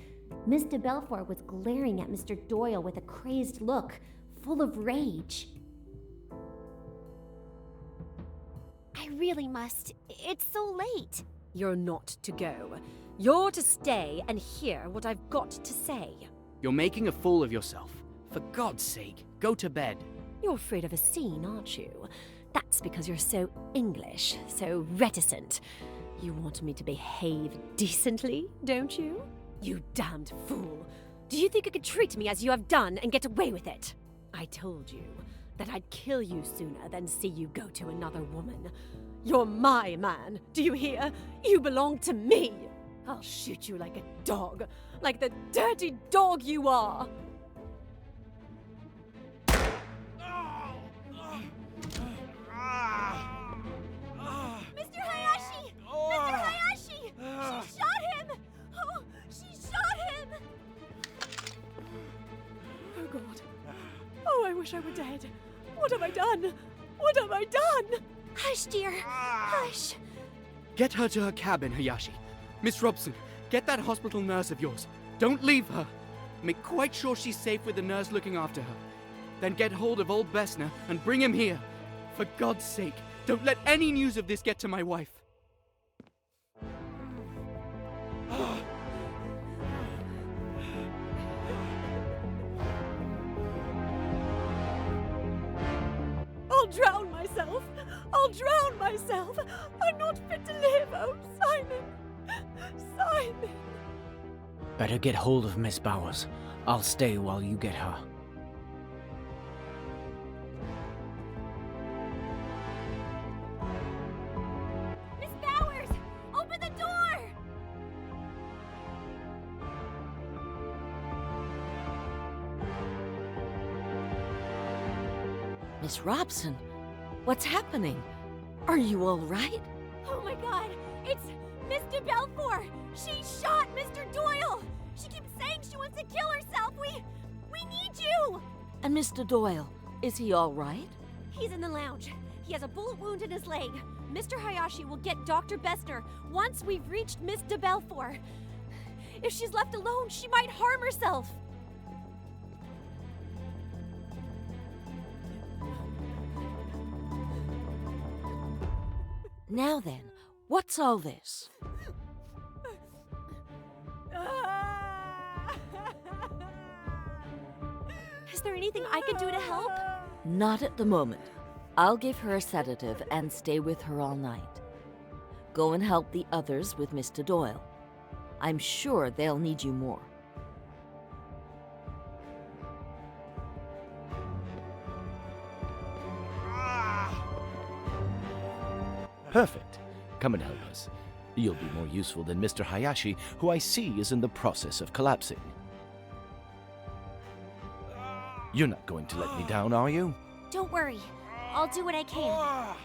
Miss de Belfort was glaring at Mr. Doyle with a crazed look, full of rage. I really must. It's so late. You're not to go. You're to stay and hear what I've got to say. You're making a fool of yourself. For God's sake, go to bed. You're afraid of a scene, aren't you? That's because you're so English, so reticent. You want me to behave decently, don't you? You damned fool. Do you think you could treat me as you have done and get away with it? I told you that I'd kill you sooner than see you go to another woman. You're my man, do you hear? You belong to me. I'll shoot you like a dog, like the dirty dog you are. Mr. Hayashi! Mr. Hayashi! She shot him! Oh, she shot him! Oh, God. Oh, I wish I were dead. What have I done? What have I done? Hush, dear. Hush. Get her to her cabin, Hayashi. Miss Robson, get that hospital nurse of yours. Don't leave her. Make quite sure she's safe with the nurse looking after her. Then get hold of old Bessner and bring him here. For God's sake, don't let any news of this get to my wife. I'll drown myself. I'll drown myself. I'm not fit to live. Oh, Simon. Simon. Better get hold of Miss Bowers. I'll stay while you get her. Miss Robson, what's happening? Are you all right? Oh my god, it's Miss de Belfort! She shot Mr. Doyle! She keeps saying she wants to kill herself! We need you! And Mr. Doyle, is he all right? He's in the lounge. He has a bullet wound in his leg. Mr. Hayashi will get Dr. Bester once we've reached Miss de Belfort. If she's left alone, she might harm herself. Now then, what's all this? Is there anything I can do to help? Not at the moment. I'll give her a sedative and stay with her all night. Go and help the others with Mr. Doyle. I'm sure they'll need you more. Perfect. Come and help us. You'll be more useful than Mr. Hayashi, who I see is in the process of collapsing. You're not going to let me down, are you? Don't worry. I'll do what I can.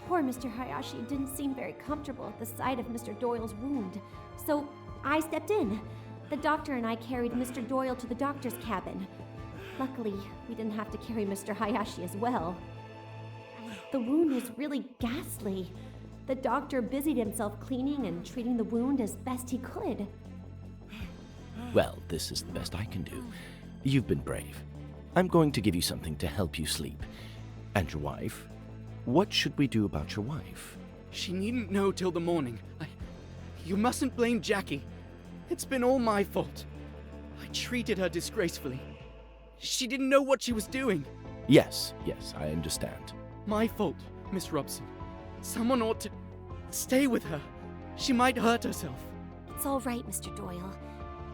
Poor Mr. Hayashi didn't seem very comfortable at the sight of Mr. Doyle's wound, so I stepped in. The doctor and I carried Mr. Doyle to the doctor's cabin. Luckily, we didn't have to carry Mr. Hayashi as well. The wound was really ghastly. The doctor busied himself cleaning and treating the wound as best he could. Well, this is the best I can do. You've been brave. I'm going to give you something to help you sleep. And your wife? What should we do about your wife? She needn't know till the morning. You mustn't blame Jackie. It's been all my fault. I treated her disgracefully. She didn't know what she was doing. Yes, I understand. My fault, Miss Robson. Someone ought to stay with her. She might hurt herself. It's all right, Mr. Doyle.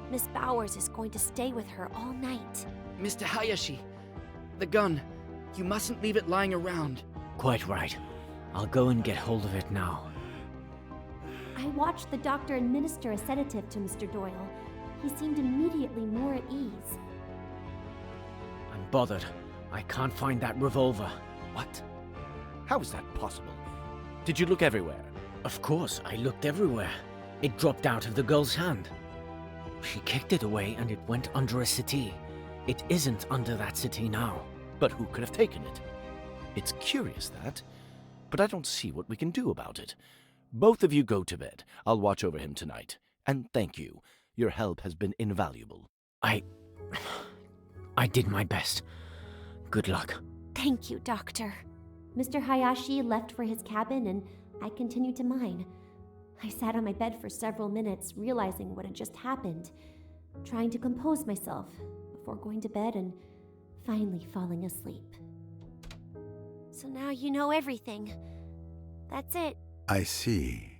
Miss Bowers is going to stay with her all night. Mr. Hayashi, the gun. You mustn't leave it lying around. Quite right. I'll go and get hold of it now. I watched the doctor administer a sedative to Mr. Doyle. He seemed immediately more at ease. I'm bothered. I can't find that revolver. What? How is that possible? Did you look everywhere? Of course, I looked everywhere. It dropped out of the girl's hand. She kicked it away and it went under a settee. It isn't under that settee now. But who could have taken it? It's curious, that. But I don't see what we can do about it. Both of you go to bed. I'll watch over him tonight. And thank you. Your help has been invaluable. I did my best. Good luck. Thank you, Doctor. Mr. Hayashi left for his cabin and I continued to mine. I sat on my bed for several minutes, realizing what had just happened, trying to compose myself before going to bed and finally falling asleep. So now you know everything. That's it. I see.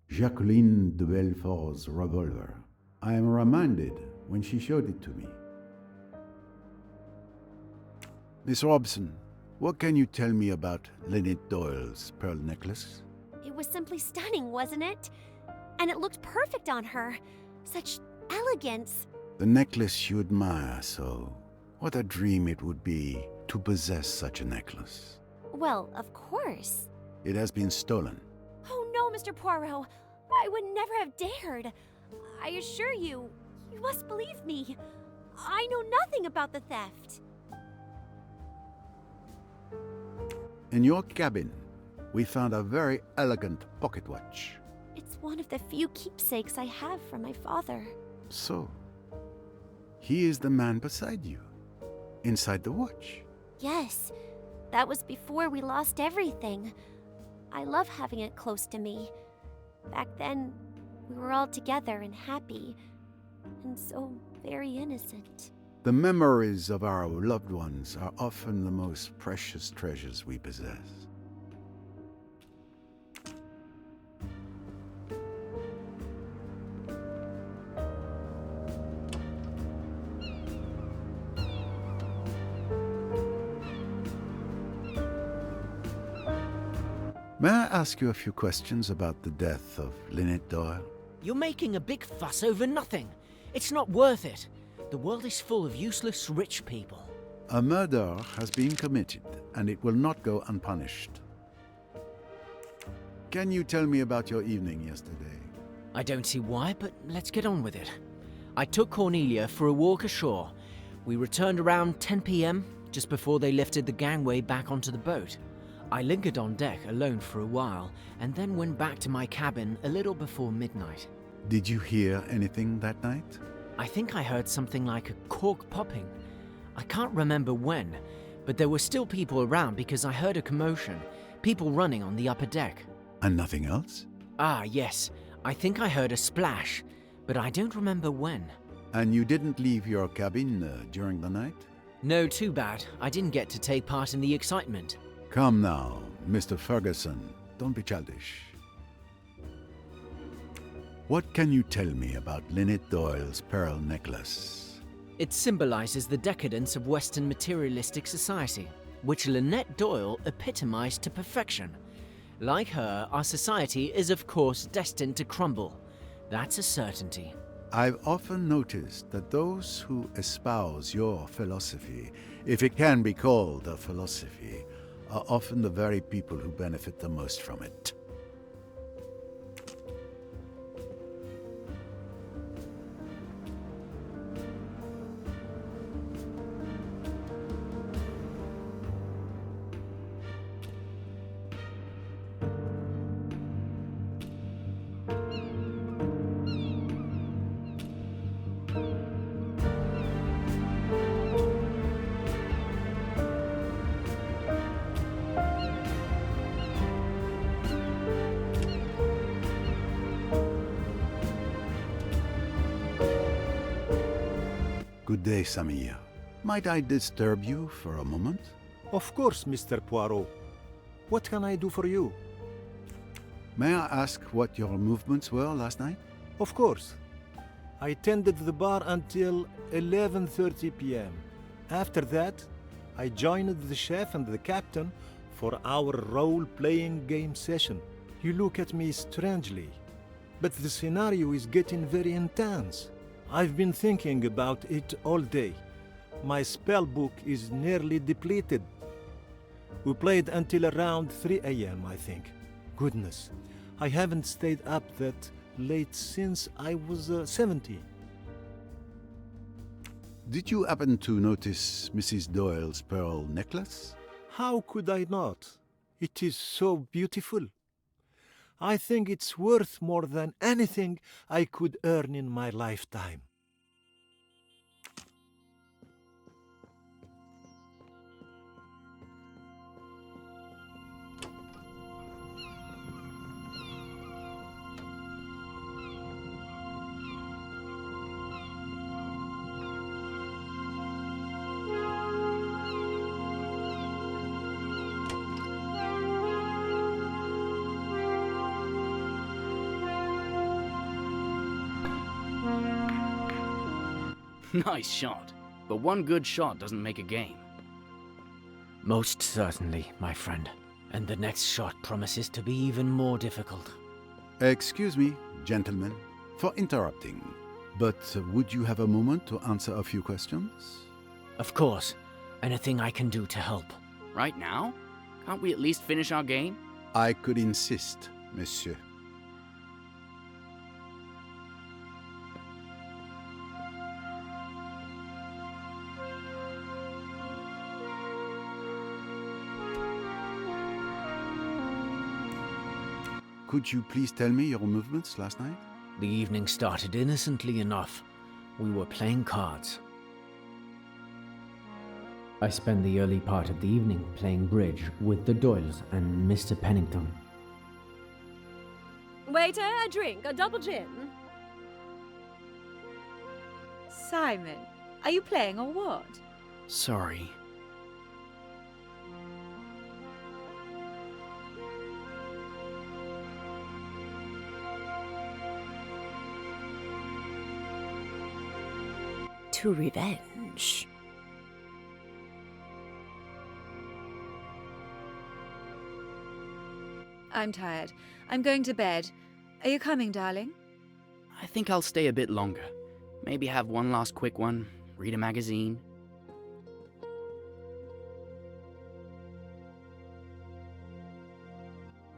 Jacqueline de Belfort's revolver. I am reminded when she showed it to me. Miss Robson, what can you tell me about Lynette Doyle's pearl necklace? It was simply stunning, wasn't it? And it looked perfect on her. Such elegance. The necklace you admire so. What a dream it would be to possess such a necklace. Well, of course. It has been stolen. Oh no, Mr. Poirot. I would never have dared. I assure you, you must believe me. I know nothing about the theft. In your cabin, we found a very elegant pocket watch. It's one of the few keepsakes I have from my father. So, he is the man beside you, inside the watch. Yes, that was before we lost everything. I love having it close to me. Back then, we were all together and happy, and so very innocent. The memories of our loved ones are often the most precious treasures we possess. May I ask you a few questions about the death of Lynette Doyle? You're making a big fuss over nothing. It's not worth it. The world is full of useless rich people. A murder has been committed, and it will not go unpunished. Can you tell me about your evening yesterday? I don't see why, but let's get on with it. I took Cornelia for a walk ashore. We returned around 10 p.m., just before they lifted the gangway back onto the boat. I lingered on deck alone for a while, and then went back to my cabin a little before midnight. Did you hear anything that night? I think I heard something like a cork popping. I can't remember when, but there were still people around because I heard a commotion, people running on the upper deck. And nothing else? Ah, yes. I think I heard a splash, but I don't remember when. And you didn't leave your cabin during the night? No, too bad. I didn't get to take part in the excitement. Come now, Mr. Ferguson. Don't be childish. What can you tell me about Lynette Doyle's pearl necklace? It symbolizes the decadence of Western materialistic society, which Lynette Doyle epitomized to perfection. Like her, our society is of course destined to crumble. That's a certainty. I've often noticed that those who espouse your philosophy, if it can be called a philosophy, are often the very people who benefit the most from it. Good day, Samir. Might I disturb you for a moment? Of course, Mr. Poirot. What can I do for you? May I ask what your movements were last night? Of course. I tended the bar until 11:30 p.m. After that, I joined the chef and the captain for our role-playing game session. You look at me strangely, but the scenario is getting very intense. I've been thinking about it all day. My spell book is nearly depleted. We played until around 3 a.m., I think. Goodness, I haven't stayed up that late since I was 17. Did you happen to notice Mrs. Doyle's pearl necklace? How could I not? It is so beautiful. I think it's worth more than anything I could earn in my lifetime. Nice shot. But one good shot doesn't make a game. Most certainly, my friend. And the next shot promises to be even more difficult. Excuse me, gentlemen, for interrupting. But would you have a moment to answer a few questions? Of course. Anything I can do to help. Right now? Can't we at least finish our game? I could insist, monsieur. Could you please tell me your movements last night? The evening started innocently enough. We were playing cards. I spent the early part of the evening playing bridge with the Doyles and Mr. Pennington. Waiter, a drink, a double gin. Simon, are you playing or what? Sorry. To revenge. I'm tired. I'm going to bed. Are you coming, darling? I think I'll stay a bit longer. Maybe have one last quick one, read a magazine.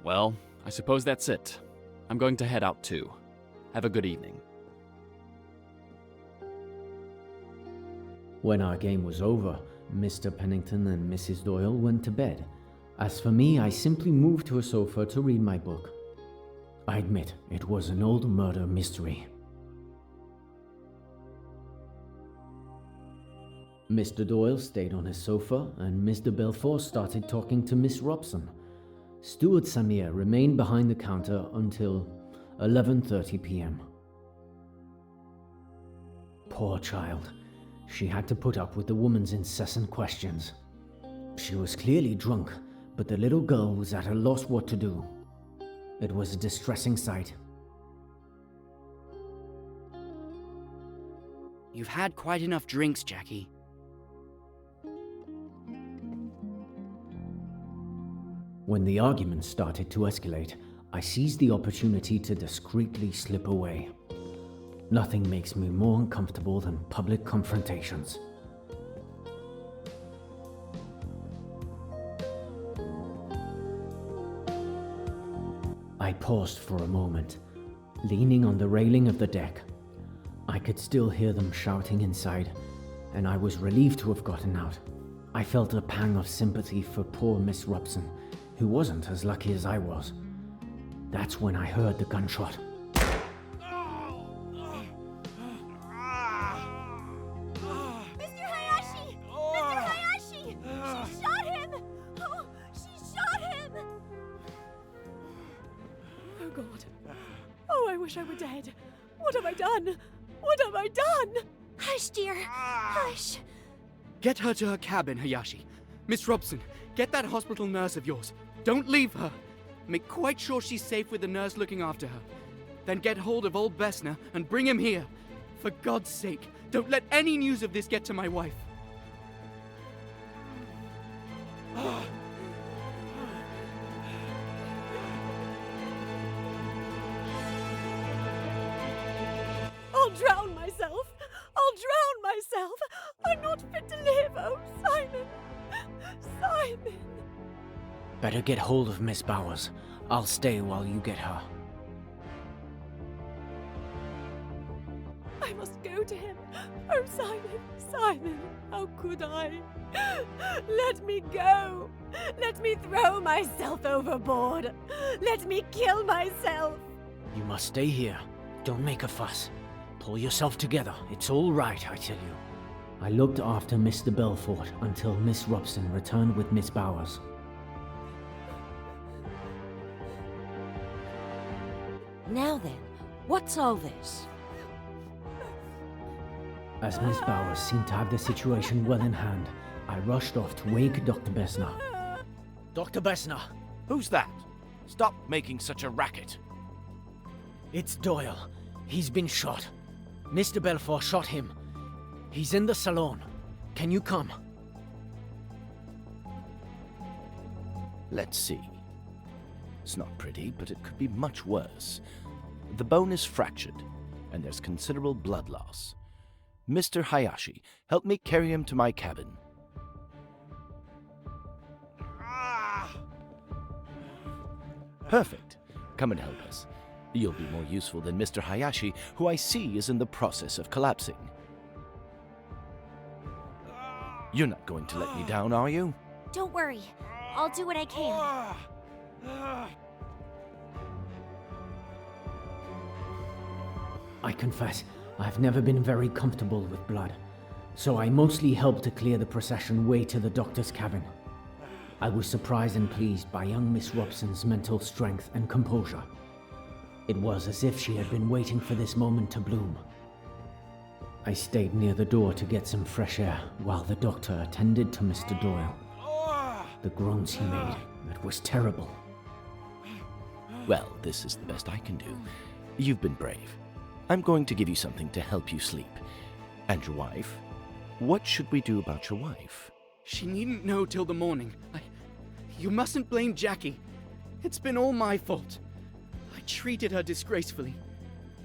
Well, I suppose that's it. I'm going to head out too. Have a good evening. When our game was over, Mr. Pennington and Mrs. Doyle went to bed. As for me, I simply moved to a sofa to read my book. I admit, it was an old murder mystery. Mr. Doyle stayed on his sofa, and Mr. Belfort started talking to Miss Robson. Steward Samir remained behind the counter until 11:30 p.m. Poor child. She had to put up with the woman's incessant questions. She was clearly drunk, but the little girl was at a loss what to do. It was a distressing sight. You've had quite enough drinks, Jackie. When the argument started to escalate, I seized the opportunity to discreetly slip away. Nothing makes me more uncomfortable than public confrontations. I paused for a moment, leaning on the railing of the deck. I could still hear them shouting inside, and I was relieved to have gotten out. I felt a pang of sympathy for poor Miss Robson, who wasn't as lucky as I was. That's when I heard the gunshot. Mr. Hayashi! Mr. Hayashi! She shot him! Oh, she shot him! Oh, God. Oh, I wish I were dead. What have I done? What have I done? Hush, dear. Hush. Get her to her cabin, Hayashi. Miss Robson, get that hospital nurse of yours. Don't leave her. Make quite sure she's safe with the nurse looking after her. Then get hold of old Bessner and bring him here. For God's sake, don't let any news of this get to my wife. I'll drown myself. I'll drown myself. I'm not fit to live. Oh, Simon. Simon. Better get hold of Miss Bowers. I'll stay while you get her. I must go to him. Oh, Simon, Simon, how could I? Let me go. Let me throw myself overboard. Let me kill myself. You must stay here. Don't make a fuss. Pull yourself together. It's all right, I tell you. I looked after Mr. Belfort until Miss Robson returned with Miss Bowers. Now then, what's all this? As Miss Bowers seemed to have the situation well in hand, I rushed off to wake Dr. Bessner. Dr. Bessner! Who's that? Stop making such a racket. It's Doyle. He's been shot. Mr. Belfort shot him. He's in the salon. Can you come? Let's see. It's not pretty, but it could be much worse. The bone is fractured, and there's considerable blood loss. Mr. Hayashi, help me carry him to my cabin. Perfect. Come and help us. You'll be more useful than Mr. Hayashi, who I see is in the process of collapsing. You're not going to let me down, are you? Don't worry. I'll do what I can. I confess, I've never been very comfortable with blood, so I mostly helped to clear the procession way to the doctor's cabin. I was surprised and pleased by young Miss Robson's mental strength and composure. It was as if she had been waiting for this moment to bloom. I stayed near the door to get some fresh air while the doctor attended to Mr. Doyle. The groans he made, it was terrible. Well, this is the best I can do. You've been brave. I'm going to give you something to help you sleep. And your wife? What should we do about your wife? She needn't know till the morning. You mustn't blame Jackie. It's been all my fault. I treated her disgracefully.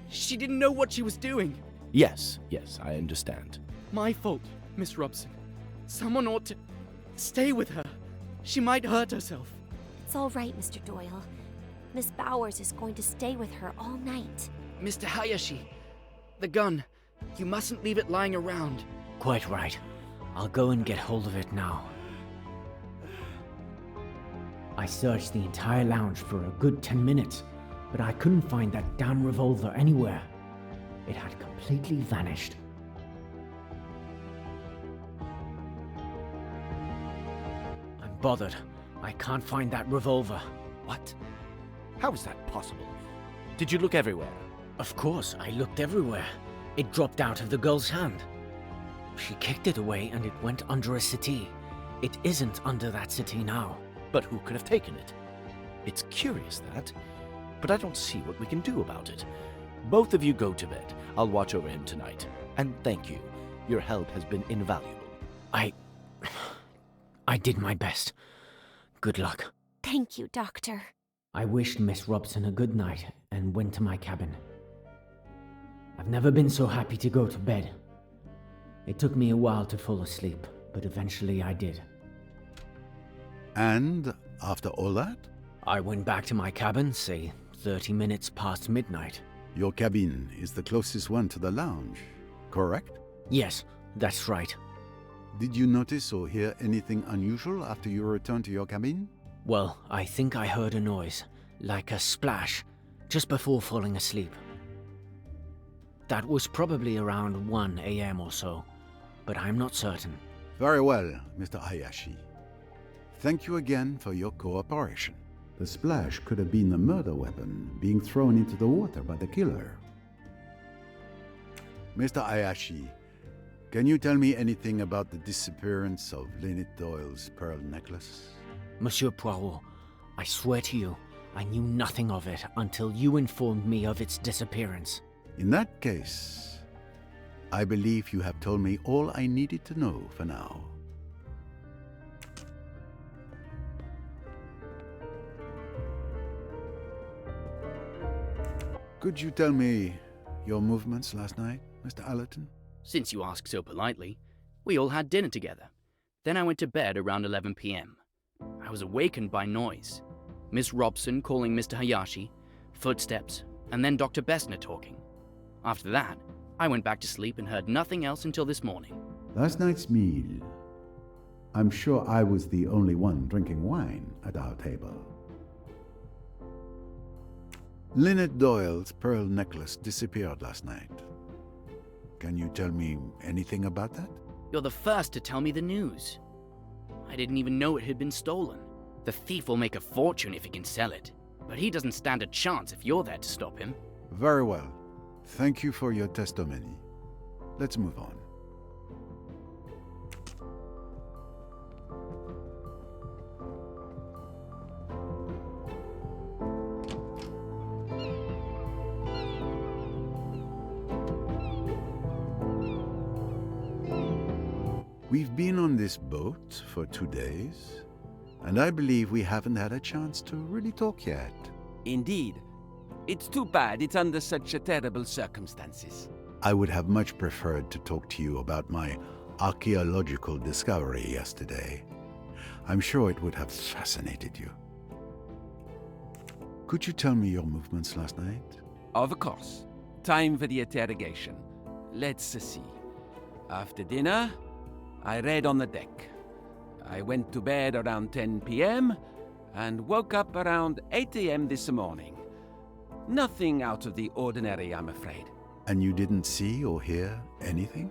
She didn't know what she was doing. Yes, I understand. My fault, Miss Robson. Someone ought to stay with her. She might hurt herself. It's all right, Mr. Doyle. Miss Bowers is going to stay with her all night. Mr. Hayashi, the gun. You mustn't leave it lying around. Quite right. I'll go and get hold of it now. I searched the entire lounge for a good 10 minutes, but I couldn't find that damn revolver anywhere. It had completely vanished. I'm bothered. I can't find that revolver. What? How is that possible? Did you look everywhere? Of course, I looked everywhere. It dropped out of the girl's hand. She kicked it away and it went under a settee. It isn't under that settee now. But who could have taken it? It's curious, that. But I don't see what we can do about it. Both of you go to bed. I'll watch over him tonight. And thank you. Your help has been invaluable. I did my best. Good luck. Thank you, Doctor. I wished Miss Robson a good night and went to my cabin. I've never been so happy to go to bed. It took me a while to fall asleep, but eventually I did. And after all that? I went back to my cabin, say 30 minutes past midnight. Your cabin is the closest one to the lounge, correct? Yes, that's right. Did you notice or hear anything unusual after you returned to your cabin? Well, I think I heard a noise, like a splash, just before falling asleep. That was probably around 1 a.m. or so, but I'm not certain. Very well, Mr. Hayashi. Thank you again for your cooperation. The splash could have been the murder weapon being thrown into the water by the killer. Mr. Hayashi, can you tell me anything about the disappearance of Lynette Doyle's pearl necklace? Monsieur Poirot, I swear to you, I knew nothing of it until you informed me of its disappearance. In that case, I believe you have told me all I needed to know for now. Could you tell me your movements last night, Mr. Allerton? Since you ask so politely, we all had dinner together. Then I went to bed around 11 p.m. I was awakened by noise. Miss Robson calling Mr. Hayashi, footsteps, and then Dr. Bessner talking. After that, I went back to sleep and heard nothing else until this morning. Last night's meal. I'm sure I was the only one drinking wine at our table. Lynette Doyle's pearl necklace disappeared last night. Can you tell me anything about that? You're the first to tell me the news. I didn't even know it had been stolen. The thief will make a fortune if he can sell it, but he doesn't stand a chance if you're there to stop him. Very well. Thank you for your testimony. Let's move on. We've been on this boat for 2 days, and I believe we haven't had a chance to really talk yet. Indeed. It's too bad it's under such terrible circumstances. I would have much preferred to talk to you about my archaeological discovery yesterday. I'm sure it would have fascinated you. Could you tell me your movements last night? Of course. Time for the interrogation. Let's see. After dinner, I read on the deck. I went to bed around 10 p.m. and woke up around 8 a.m. this morning. Nothing out of the ordinary, I'm afraid. And you didn't see or hear anything?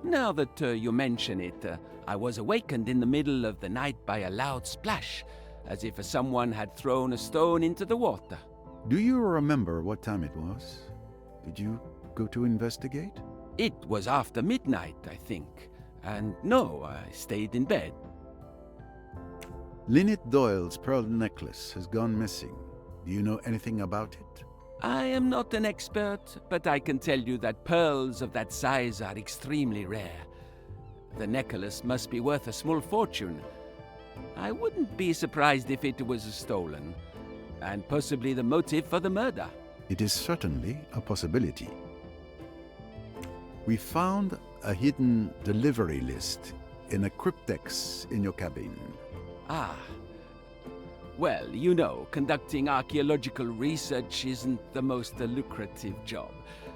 Now that you mention it, I was awakened in the middle of the night by a loud splash, as if someone had thrown a stone into the water. Do you remember what time it was? Did you go to investigate? It was after midnight, I think. And no, I stayed in bed. Lynette Doyle's pearl necklace has gone missing. Do you know anything about it? I am not an expert, but I can tell you that pearls of that size are extremely rare. The necklace must be worth a small fortune. I wouldn't be surprised if it was stolen, and possibly the motive for the murder. It is certainly a possibility. We found a hidden delivery list in a cryptex in your cabin. Ah. Well, you know, conducting archaeological research isn't the most lucrative job.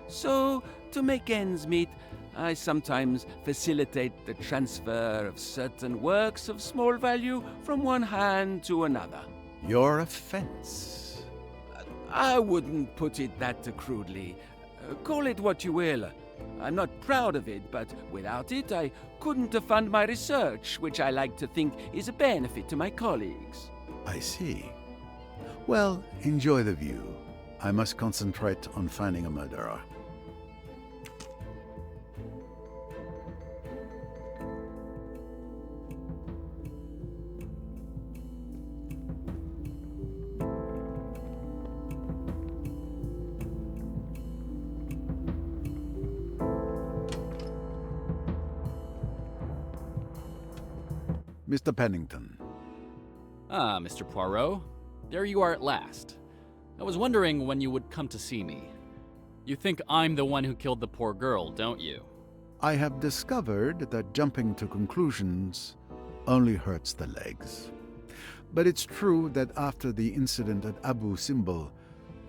So, to make ends meet, I sometimes facilitate the transfer of certain works of small value from one hand to another. Your offense? I wouldn't put it that crudely. Call it what you will. I'm not proud of it, but without it, I couldn't fund my research, which I like to think is a benefit to my colleagues. I see. Well, enjoy the view. I must concentrate on finding a murderer. Mr. Pennington. Ah, Mr. Poirot. There you are at last. I was wondering when you would come to see me. You think I'm the one who killed the poor girl, don't you? I have discovered that jumping to conclusions only hurts the legs. But it's true that after the incident at Abu Simbel,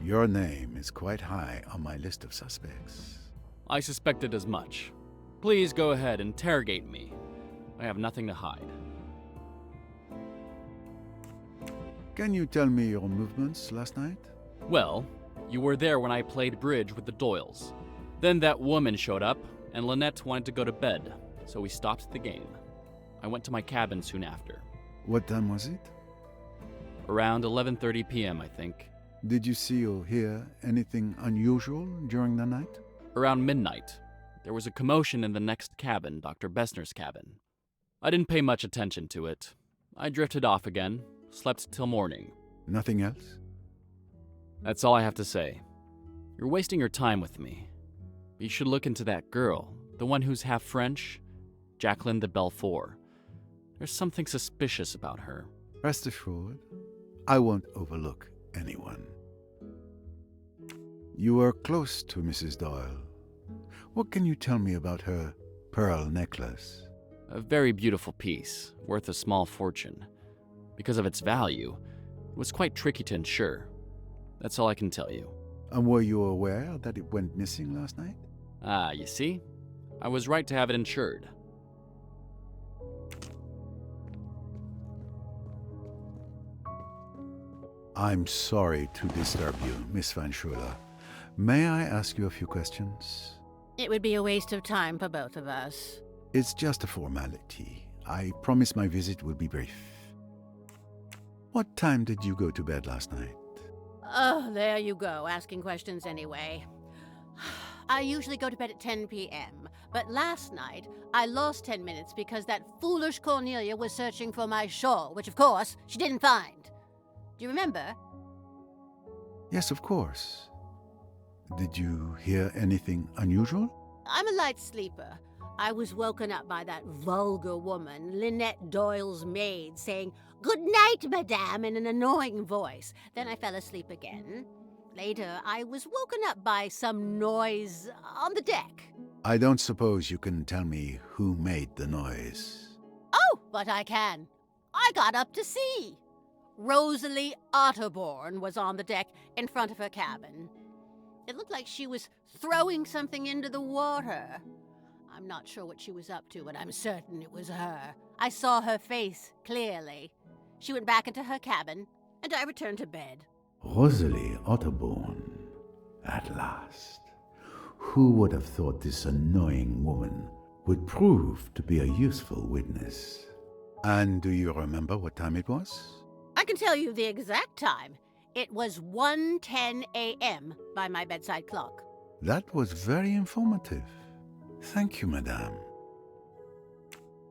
your name is quite high on my list of suspects. I suspected as much. Please go ahead, interrogate me. I have nothing to hide. Can you tell me your movements last night? Well, you were there when I played bridge with the Doyles. Then that woman showed up, and Lynette wanted to go to bed, so we stopped the game. I went to my cabin soon after. What time was it? Around 11:30 p.m., I think. Did you see or hear anything unusual during the night? Around midnight, there was a commotion in the next cabin, Dr. Bessner's cabin. I didn't pay much attention to it. I drifted off again, slept till morning. Nothing else? That's all I have to say. You're wasting your time with me. You should look into that girl, the one who's half French, Jacqueline de Belfort. There's something suspicious about her. Rest assured, I won't overlook anyone. You were close to Mrs. Doyle. What can you tell me about her pearl necklace? A very beautiful piece, worth a small fortune. Because of its value, it was quite tricky to insure. That's all I can tell you. And were you aware that it went missing last night? Ah, you see? I was right to have it insured. I'm sorry to disturb you, Miss Van Schuler. May I ask you a few questions? It would be a waste of time for both of us. It's just a formality. I promise my visit will be brief. What time did you go to bed last night? Oh, there you go, asking questions anyway. I usually go to bed at 10 p.m., but last night I lost 10 minutes because that foolish Cornelia was searching for my shawl, which of course she didn't find. Do you remember? Yes, of course. Did you hear anything unusual? I'm a light sleeper. I was woken up by that vulgar woman, Lynette Doyle's maid, saying, "Good night, madame," in an annoying voice. Then I fell asleep again. Later, I was woken up by some noise on the deck. I don't suppose you can tell me who made the noise. Oh, but I can. I got up to see. Rosalie Otterborn was on the deck in front of her cabin. It looked like she was throwing something into the water. I'm not sure what she was up to, but I'm certain it was her. I saw her face clearly. She went back into her cabin, and I returned to bed. Rosalie Otterborn. At last. Who would have thought this annoying woman would prove to be a useful witness? And do you remember what time it was? I can tell you the exact time. It was 1:10 a.m. by my bedside clock. That was very informative. Thank you, madame.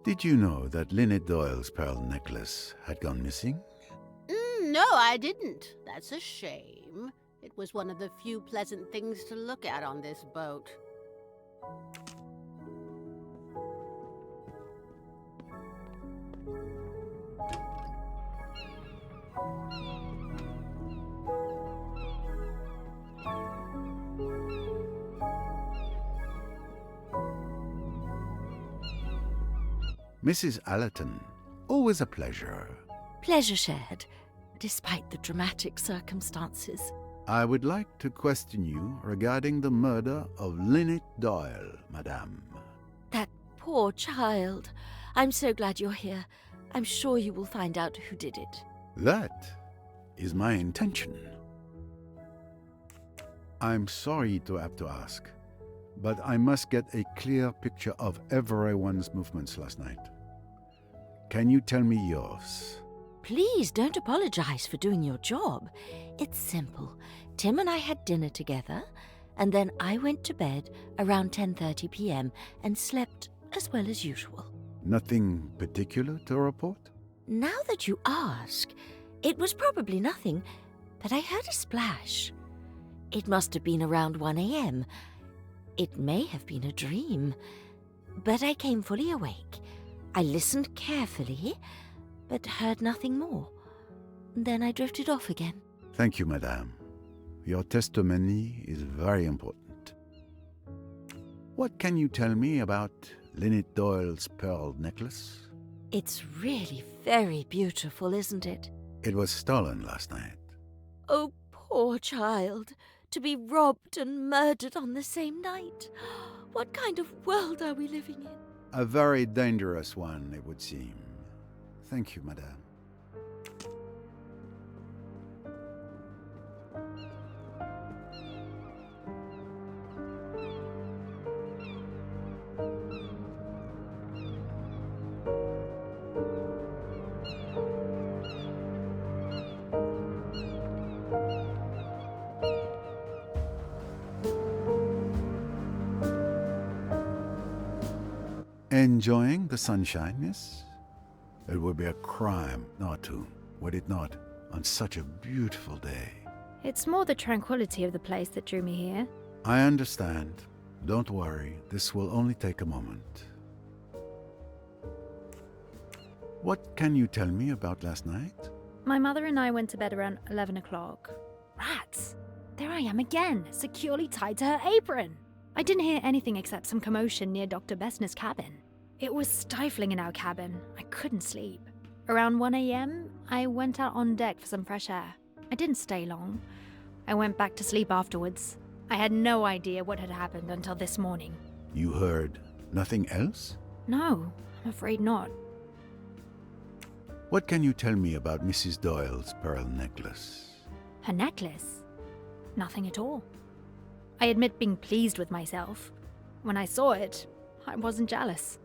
Did you know that Lynette Doyle's pearl necklace had gone missing? No, I didn't. That's a shame. It was one of the few pleasant things to look at on this boat. Mrs. Allerton, always a pleasure. Pleasure shared, despite the dramatic circumstances. I would like to question you regarding the murder of Lynette Doyle, madame. That poor child. I'm so glad you're here. I'm sure you will find out who did it. That is my intention. I'm sorry to have to ask, but I must get a clear picture of everyone's movements last night. Can you tell me yours? Please don't apologize for doing your job. It's simple. Tim and I had dinner together, and then I went to bed around 10:30 p.m. and slept as well as usual. Nothing particular to report? Now that you ask, it was probably nothing, but I heard a splash. It must have been around 1 a.m. It may have been a dream, but I came fully awake. I listened carefully, but heard nothing more. Then I drifted off again. Thank you, madame. Your testimony is very important. What can you tell me about Lynette Doyle's pearl necklace? It's really very beautiful, isn't it? It was stolen last night. Oh, poor child. To be robbed and murdered on the same night. What kind of world are we living in? A very dangerous one, it would seem. Thank you, madame. Enjoying the sunshine, miss? It would be a crime not to, would it not, on such a beautiful day? It's more the tranquility of the place that drew me here. I understand. Don't worry, this will only take a moment. What can you tell me about last night? My mother and I went to bed around 11 o'clock. Rats! There I am again, securely tied to her apron. I didn't hear anything except some commotion near Dr. Bessner's cabin. It was stifling in our cabin. I couldn't sleep. Around 1 a.m., I went out on deck for some fresh air. I didn't stay long. I went back to sleep afterwards. I had no idea what had happened until this morning. You heard nothing else? No, I'm afraid not. What can you tell me about Mrs. Doyle's pearl necklace? Her necklace? Nothing at all. I admit being pleased with myself. When I saw it, I wasn't jealous.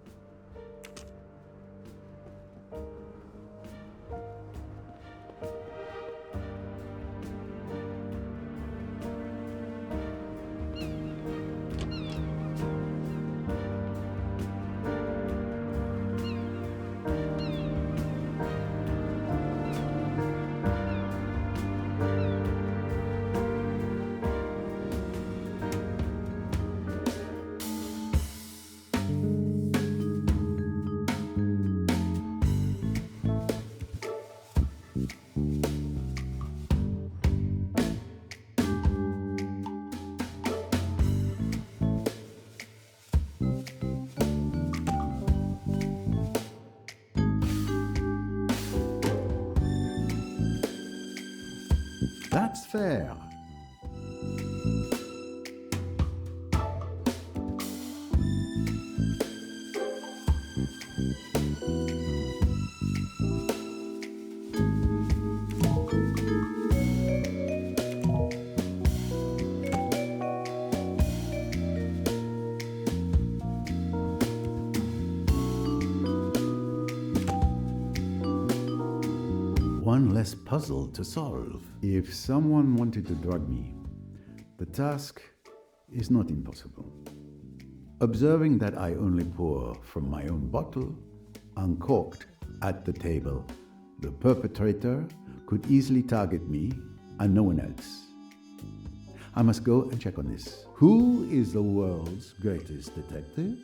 That's fair. One less puzzle to solve. If someone wanted to drug me, the task is not impossible. Observing that I only pour from my own bottle, uncorked at the table, the perpetrator could easily target me and no one else. I must go and check on this. Who is the world's greatest detective?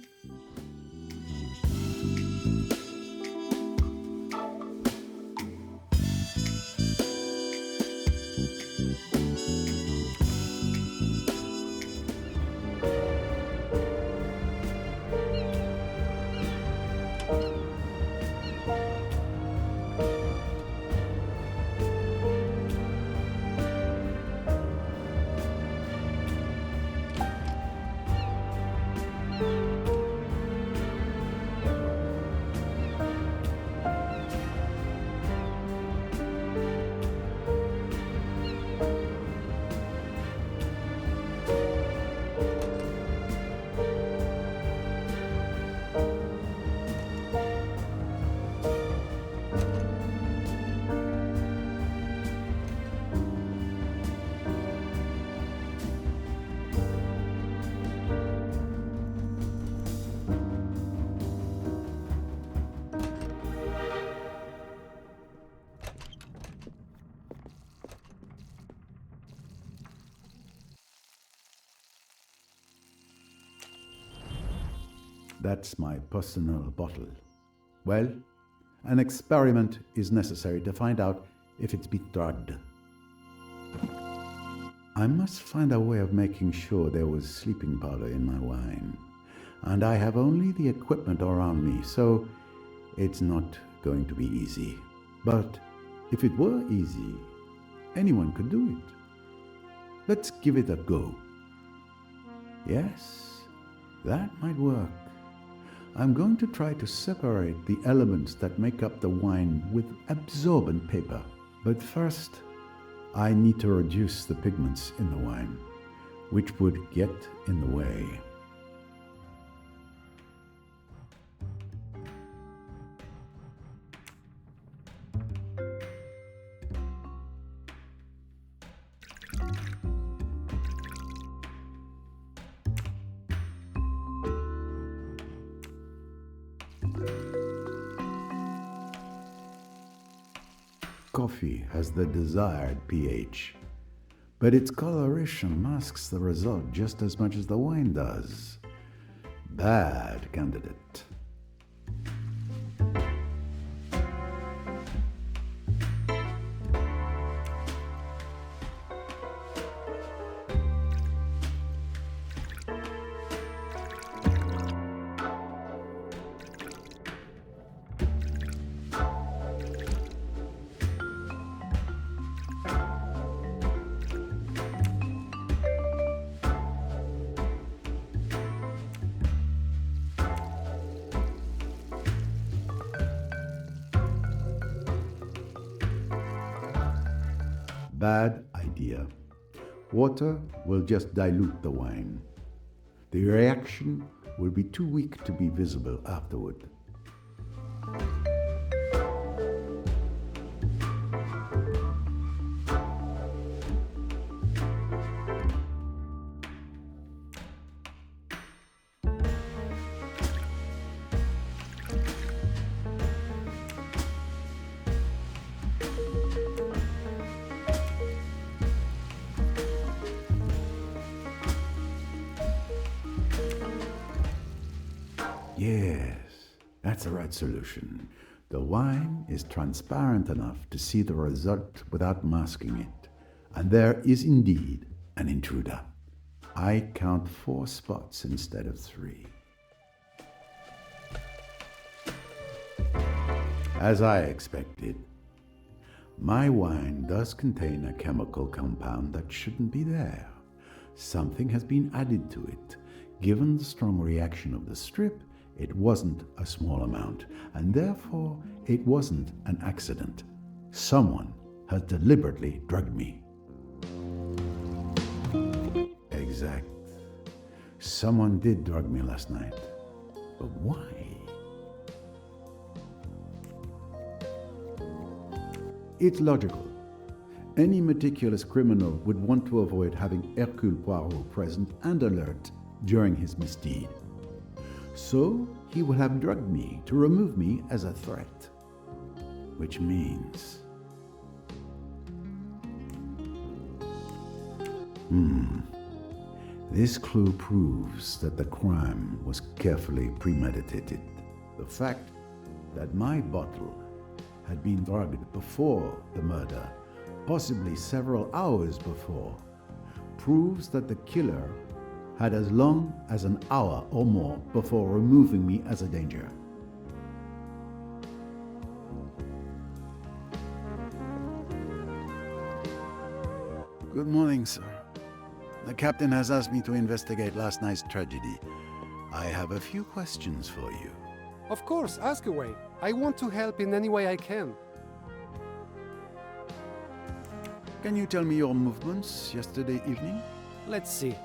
That's my personal bottle. Well, an experiment is necessary to find out if it's been drugged. I must find a way of making sure there was sleeping powder in my wine. And I have only the equipment around me, so it's not going to be easy. But if it were easy, anyone could do it. Let's give it a go. Yes, that might work. I'm going to try to separate the elements that make up the wine with absorbent paper. But first, I need to reduce the pigments in the wine, which would get in the way. Coffee has the desired pH, but its coloration masks the result just as much as the wine does. Bad candidate. Bad idea. Water will just dilute the wine. The reaction will be too weak to be visible afterward. Yes, that's the right solution. The wine is transparent enough to see the result without masking it. And there is indeed an intruder. I count 4 spots instead of 3. As I expected, my wine does contain a chemical compound that shouldn't be there. Something has been added to it. Given the strong reaction of the strip, it wasn't a small amount, and therefore it wasn't an accident. Someone has deliberately drugged me. Exact. Someone did drug me last night. But why? It's logical. Any meticulous criminal would want to avoid having Hercule Poirot present and alert during his misdeed. So he would have drugged me to remove me as a threat. Which means... This clue proves that the crime was carefully premeditated. The fact that my bottle had been drugged before the murder, possibly several hours before, proves that the killer had as long as an hour or more before removing me as a danger. Good morning, sir. The captain has asked me to investigate last night's tragedy. I have a few questions for you. Of course, ask away. I want to help in any way I can. Can you tell me your movements yesterday evening? Let's see.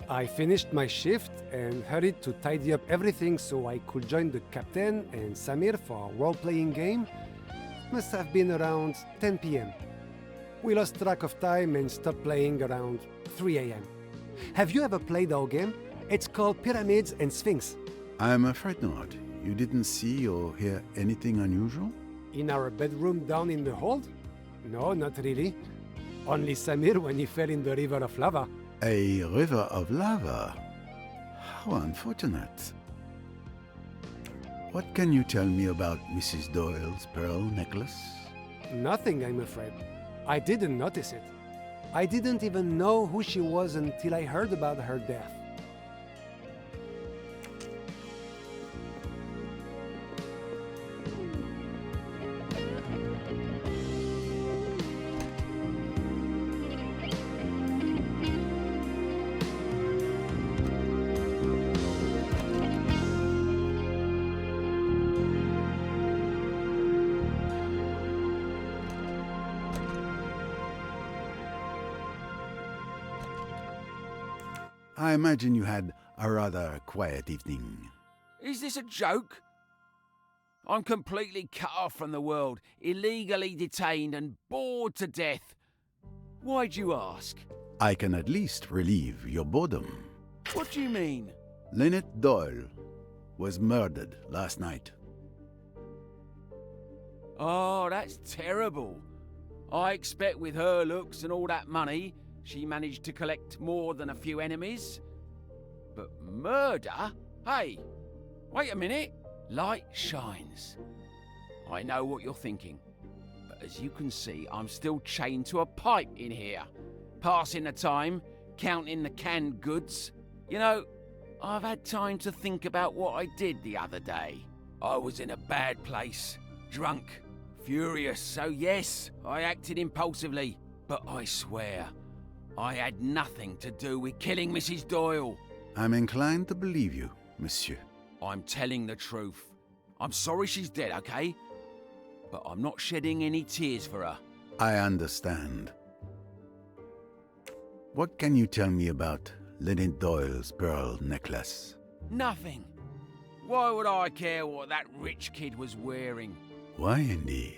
I finished my shift and hurried to tidy up everything so I could join the captain and Samir for a role-playing game. Must have been around 10 p.m. We lost track of time and stopped playing around 3 a.m. Have you ever played our game? It's called Pyramids and Sphinx. I'm afraid not. You didn't see or hear anything unusual? In our bedroom down in the hold? No, not really. Only Samir when he fell in the river of lava. A river of lava? How unfortunate. What can you tell me about Mrs. Doyle's pearl necklace? Nothing, I'm afraid. I didn't notice it. I didn't even know who she was until I heard about her death. I imagine you had a rather quiet evening. Is this a joke? I'm completely cut off from the world, illegally detained and bored to death. Why'd you ask? I can at least relieve your boredom. What do you mean? Lynette Doyle was murdered last night. Oh, that's terrible. I expect with her looks and all that money, she managed to collect more than a few enemies. But murder? Hey, wait a minute. Light shines. I know what you're thinking. But as you can see, I'm still chained to a pipe in here. Passing the time, counting the canned goods. You know, I've had time to think about what I did the other day. I was in a bad place. Drunk. Furious. So yes, I acted impulsively. But I swear, I had nothing to do with killing Mrs. Doyle. I'm inclined to believe you, monsieur. I'm telling the truth. I'm sorry she's dead, okay? But I'm not shedding any tears for her. I understand. What can you tell me about Lynette Doyle's pearl necklace? Nothing. Why would I care what that rich kid was wearing? Why indeed?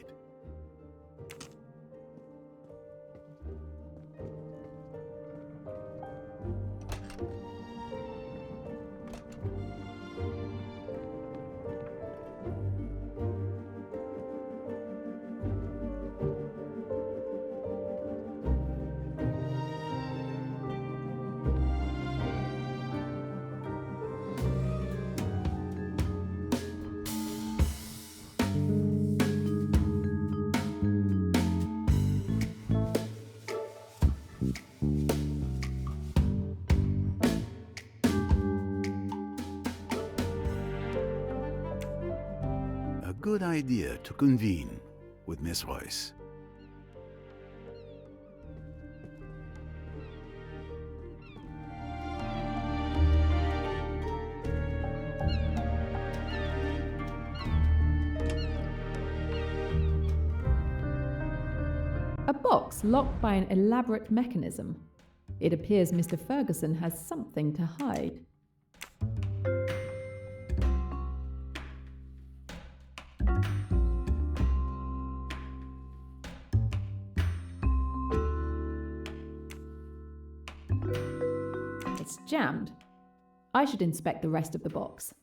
Good idea to convene with Miss Royce. A box locked by an elaborate mechanism. It appears Mr. Ferguson has something to hide. It's jammed. I should inspect the rest of the box.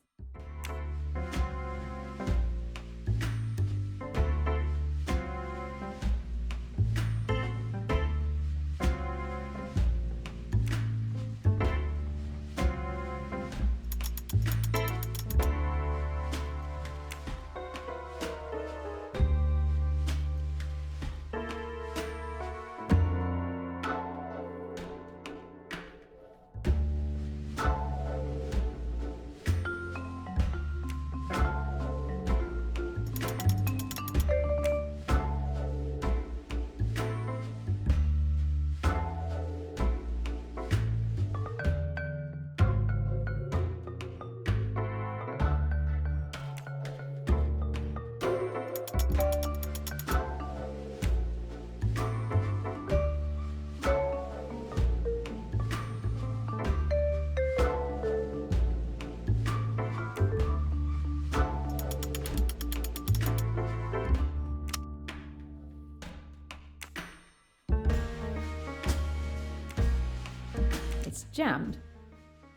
It's jammed.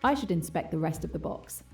I should inspect the rest of the box.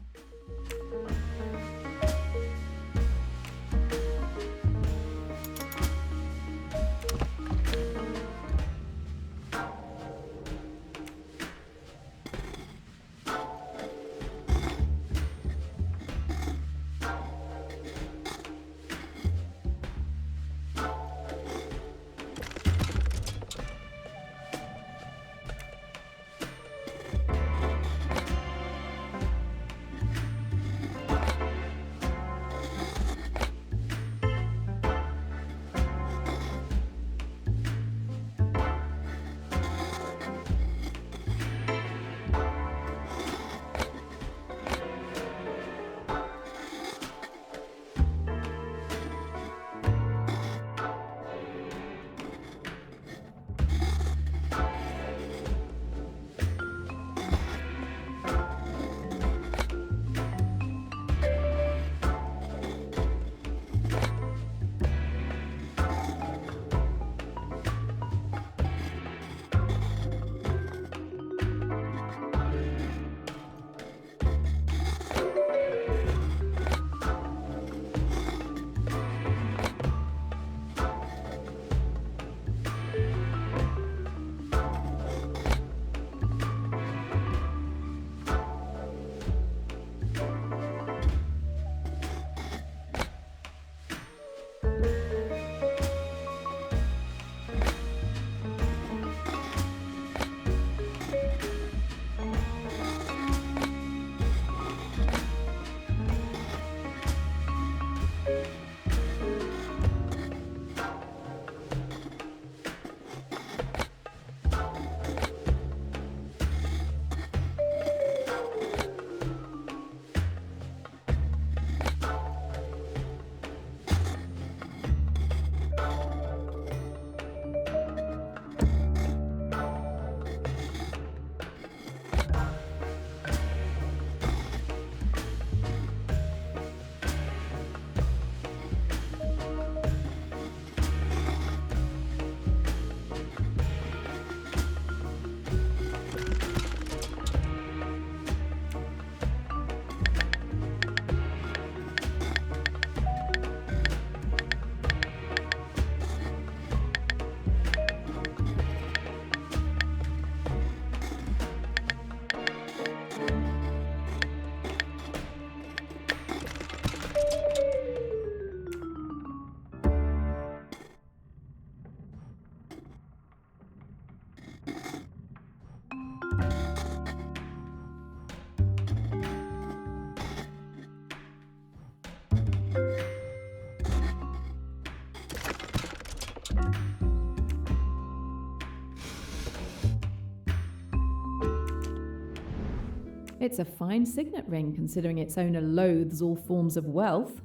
It's a fine signet ring, considering its owner loathes all forms of wealth.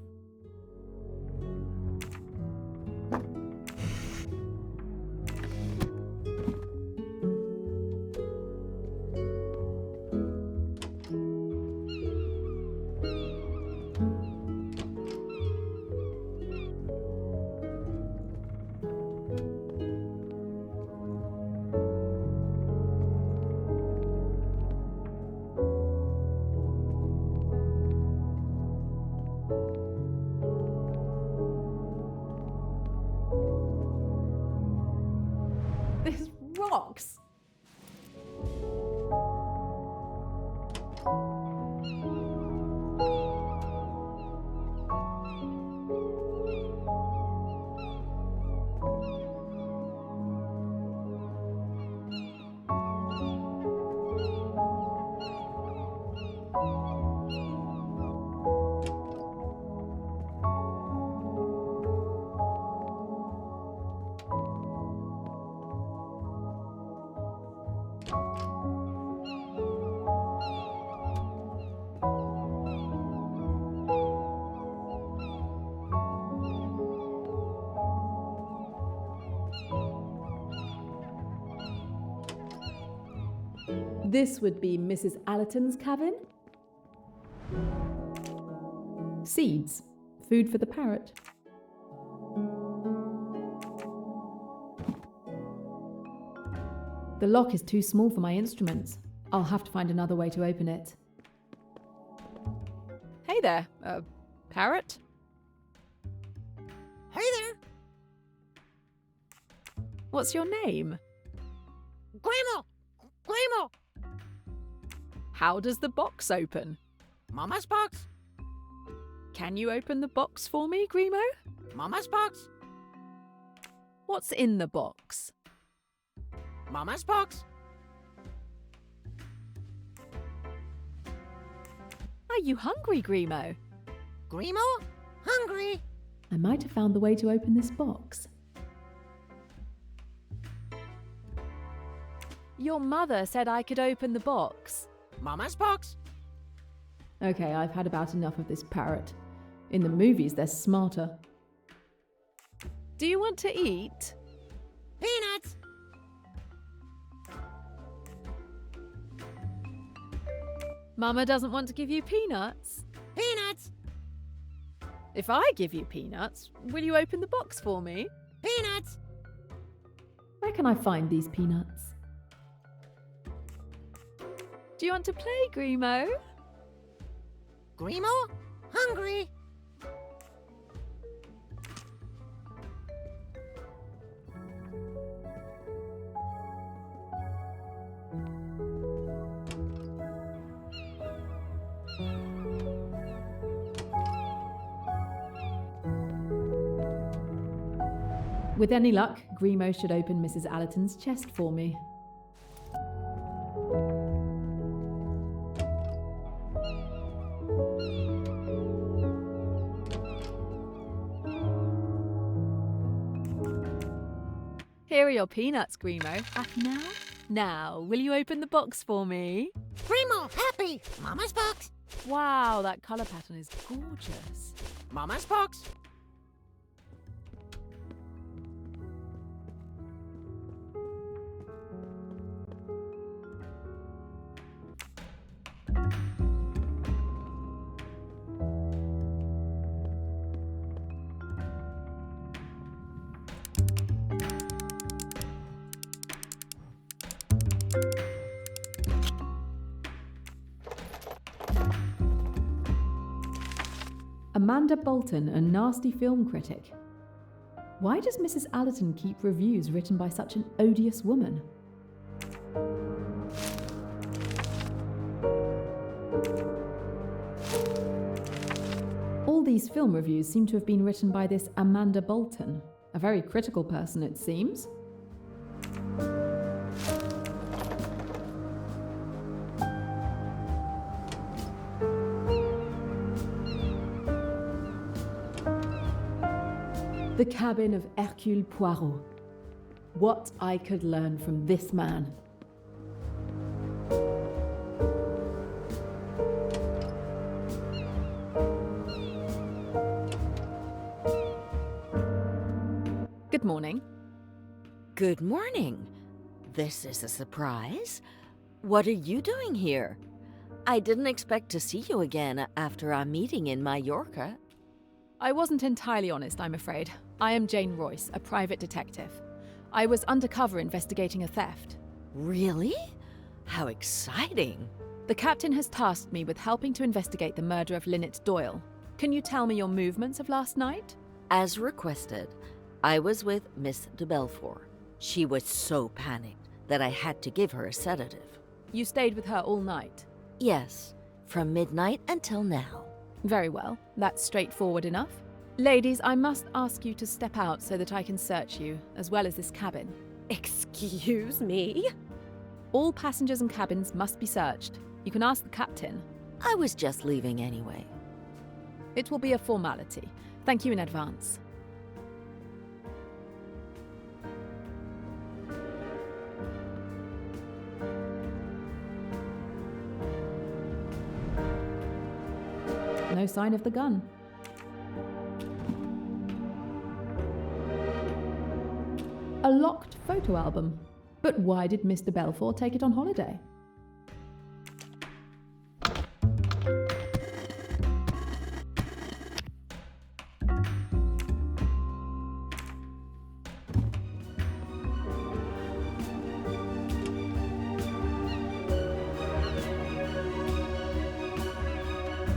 This rocks! This would be Mrs. Allerton's cabin. Seeds. Food for the parrot. The lock is too small for my instruments. I'll have to find another way to open it. Hey there, parrot? Hey there! What's your name? Grandma! Grandma! How does the box open? Mama's box? Can you open the box for me, Grimo? Mama's box? What's in the box? Mama's box? Are you hungry, Grimo? Grimo? Hungry? I might have found the way to open this box. Your mother said I could open the box. Mama's box? Okay, I've had about enough of this parrot. In the movies, they're smarter. Do you want to eat? Peanuts! Mama doesn't want to give you peanuts. Peanuts! If I give you peanuts, will you open the box for me? Peanuts! Where can I find these peanuts? Do you want to play, Grimo? Grimo? Hungry? With any luck, Grimo should open Mrs. Allerton's chest for me. Here are your peanuts, Grimo. Now? Now, will you open the box for me? Grimo, happy! Mama's box? Wow, that colour pattern is gorgeous. Mama's box? Amanda Bolton, a nasty film critic. Why does Mrs. Allerton keep reviews written by such an odious woman? All these film reviews seem to have been written by this Amanda Bolton, a very critical person, it seems. The cabin of Hercule Poirot. What I could learn from this man. Good morning. Good morning. This is a surprise. What are you doing here? I didn't expect to see you again after our meeting in Mallorca. I wasn't entirely honest, I'm afraid. I am Jane Royce, a private detective. I was undercover investigating a theft. Really? How exciting. The captain has tasked me with helping to investigate the murder of Lynette Doyle. Can you tell me your movements of last night? As requested, I was with Miss de Belfort. She was so panicked that I had to give her a sedative. You stayed with her all night? Yes, from midnight until now. Very well, that's straightforward enough. Ladies, I must ask you to step out so that I can search you, as well as this cabin. Excuse me? All passengers and cabins must be searched. You can ask the captain. I was just leaving anyway. It will be a formality. Thank you in advance. No sign of the gun. A locked photo album. But why did Mr. Belfort take it on holiday?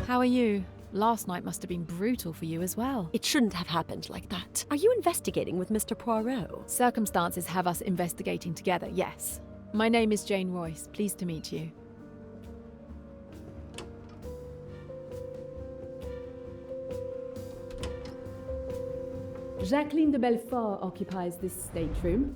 How are you? Last night must have been brutal for you as well. It shouldn't have happened like that. Are you investigating with Mr. Poirot? Circumstances have us investigating together, yes. My name is Jane Royce. Pleased to meet you. Jacqueline de Belfort occupies this stateroom.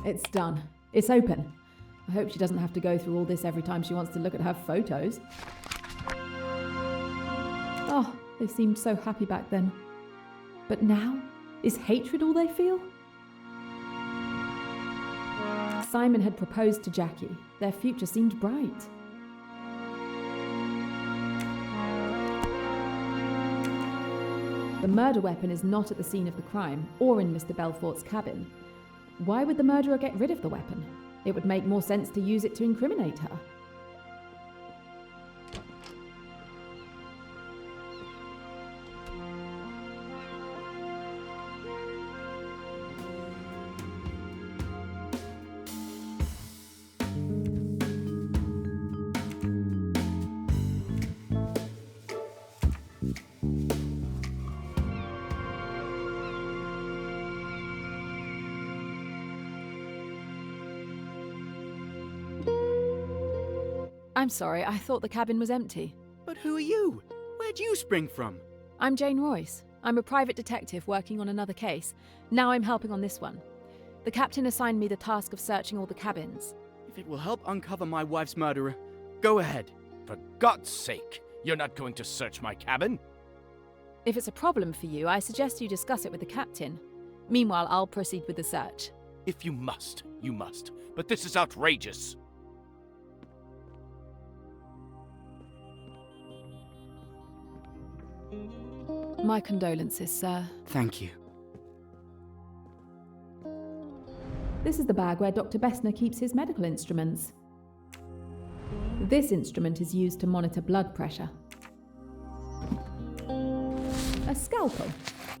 It's done. It's open. I hope she doesn't have to go through all this every time she wants to look at her photos. Oh, they seemed so happy back then. But now, is hatred all they feel? Simon had proposed to Jackie. Their future seemed bright. The murder weapon is not at the scene of the crime or in Mr. Belfort's cabin. Why would the murderer get rid of the weapon? It would make more sense to use it to incriminate her. I'm sorry, I thought the cabin was empty. But who are you? Where'd you spring from? I'm Jane Royce. I'm a private detective working on another case. Now I'm helping on this one. The captain assigned me the task of searching all the cabins. If it will help uncover my wife's murderer, go ahead. For God's sake, you're not going to search my cabin? If it's a problem for you, I suggest you discuss it with the captain. Meanwhile, I'll proceed with the search. If you must, you must. But this is outrageous. My condolences, sir. Thank you. This is the bag where Dr. Bessner keeps his medical instruments. This instrument is used to monitor blood pressure. A scalpel.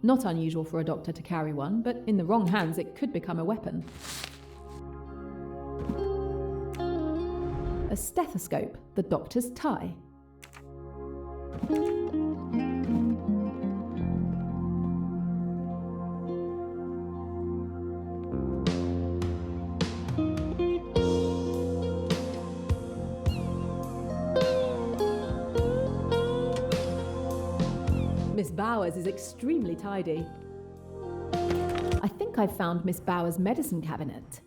Not unusual for a doctor to carry one, but in the wrong hands it could become a weapon. A stethoscope, the doctor's tie. Miss Bowers is extremely tidy. I think I've found Miss Bowers' medicine cabinet.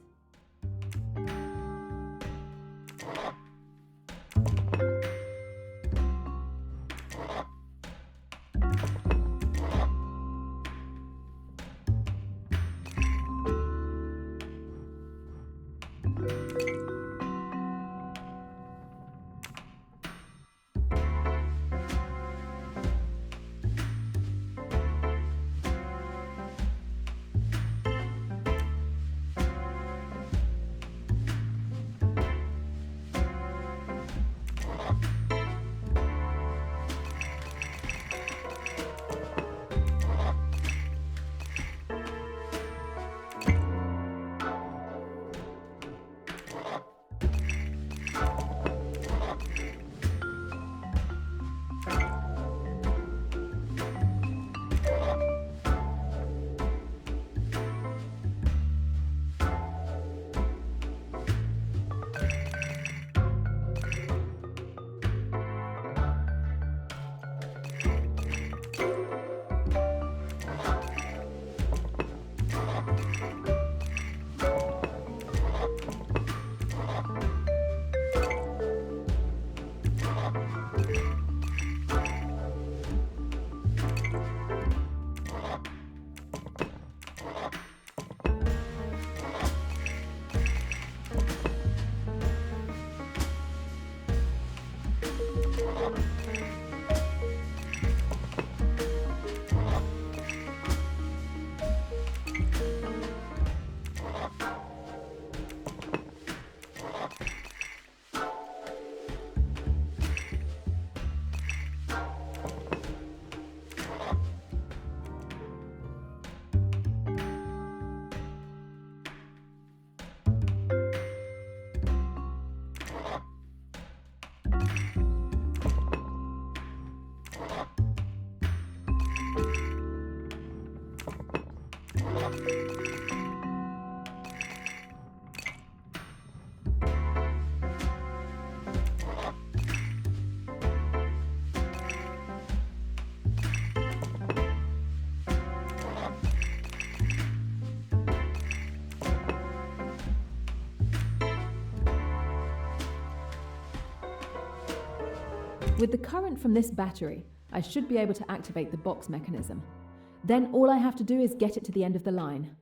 With the current from this battery, I should be able to activate the box mechanism. Then all I have to do is get it to the end of the line.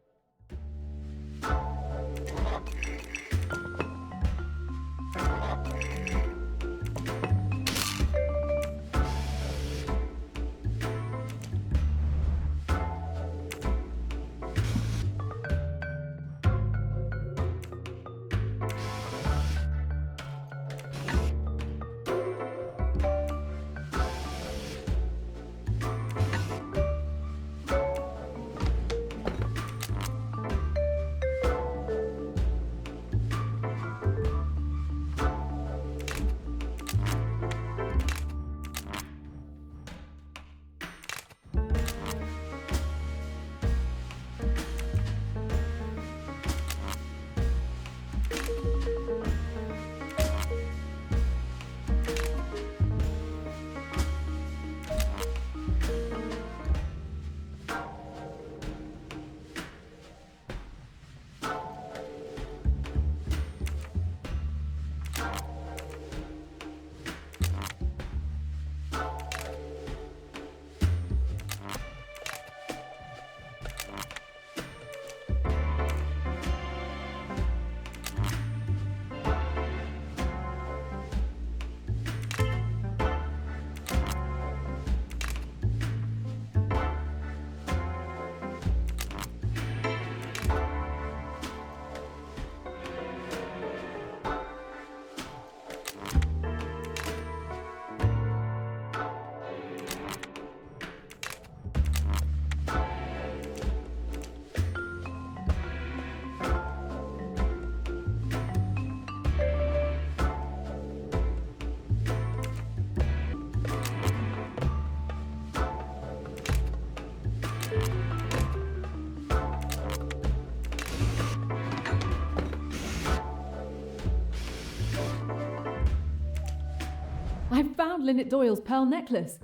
I've found Lynette Doyle's pearl necklace.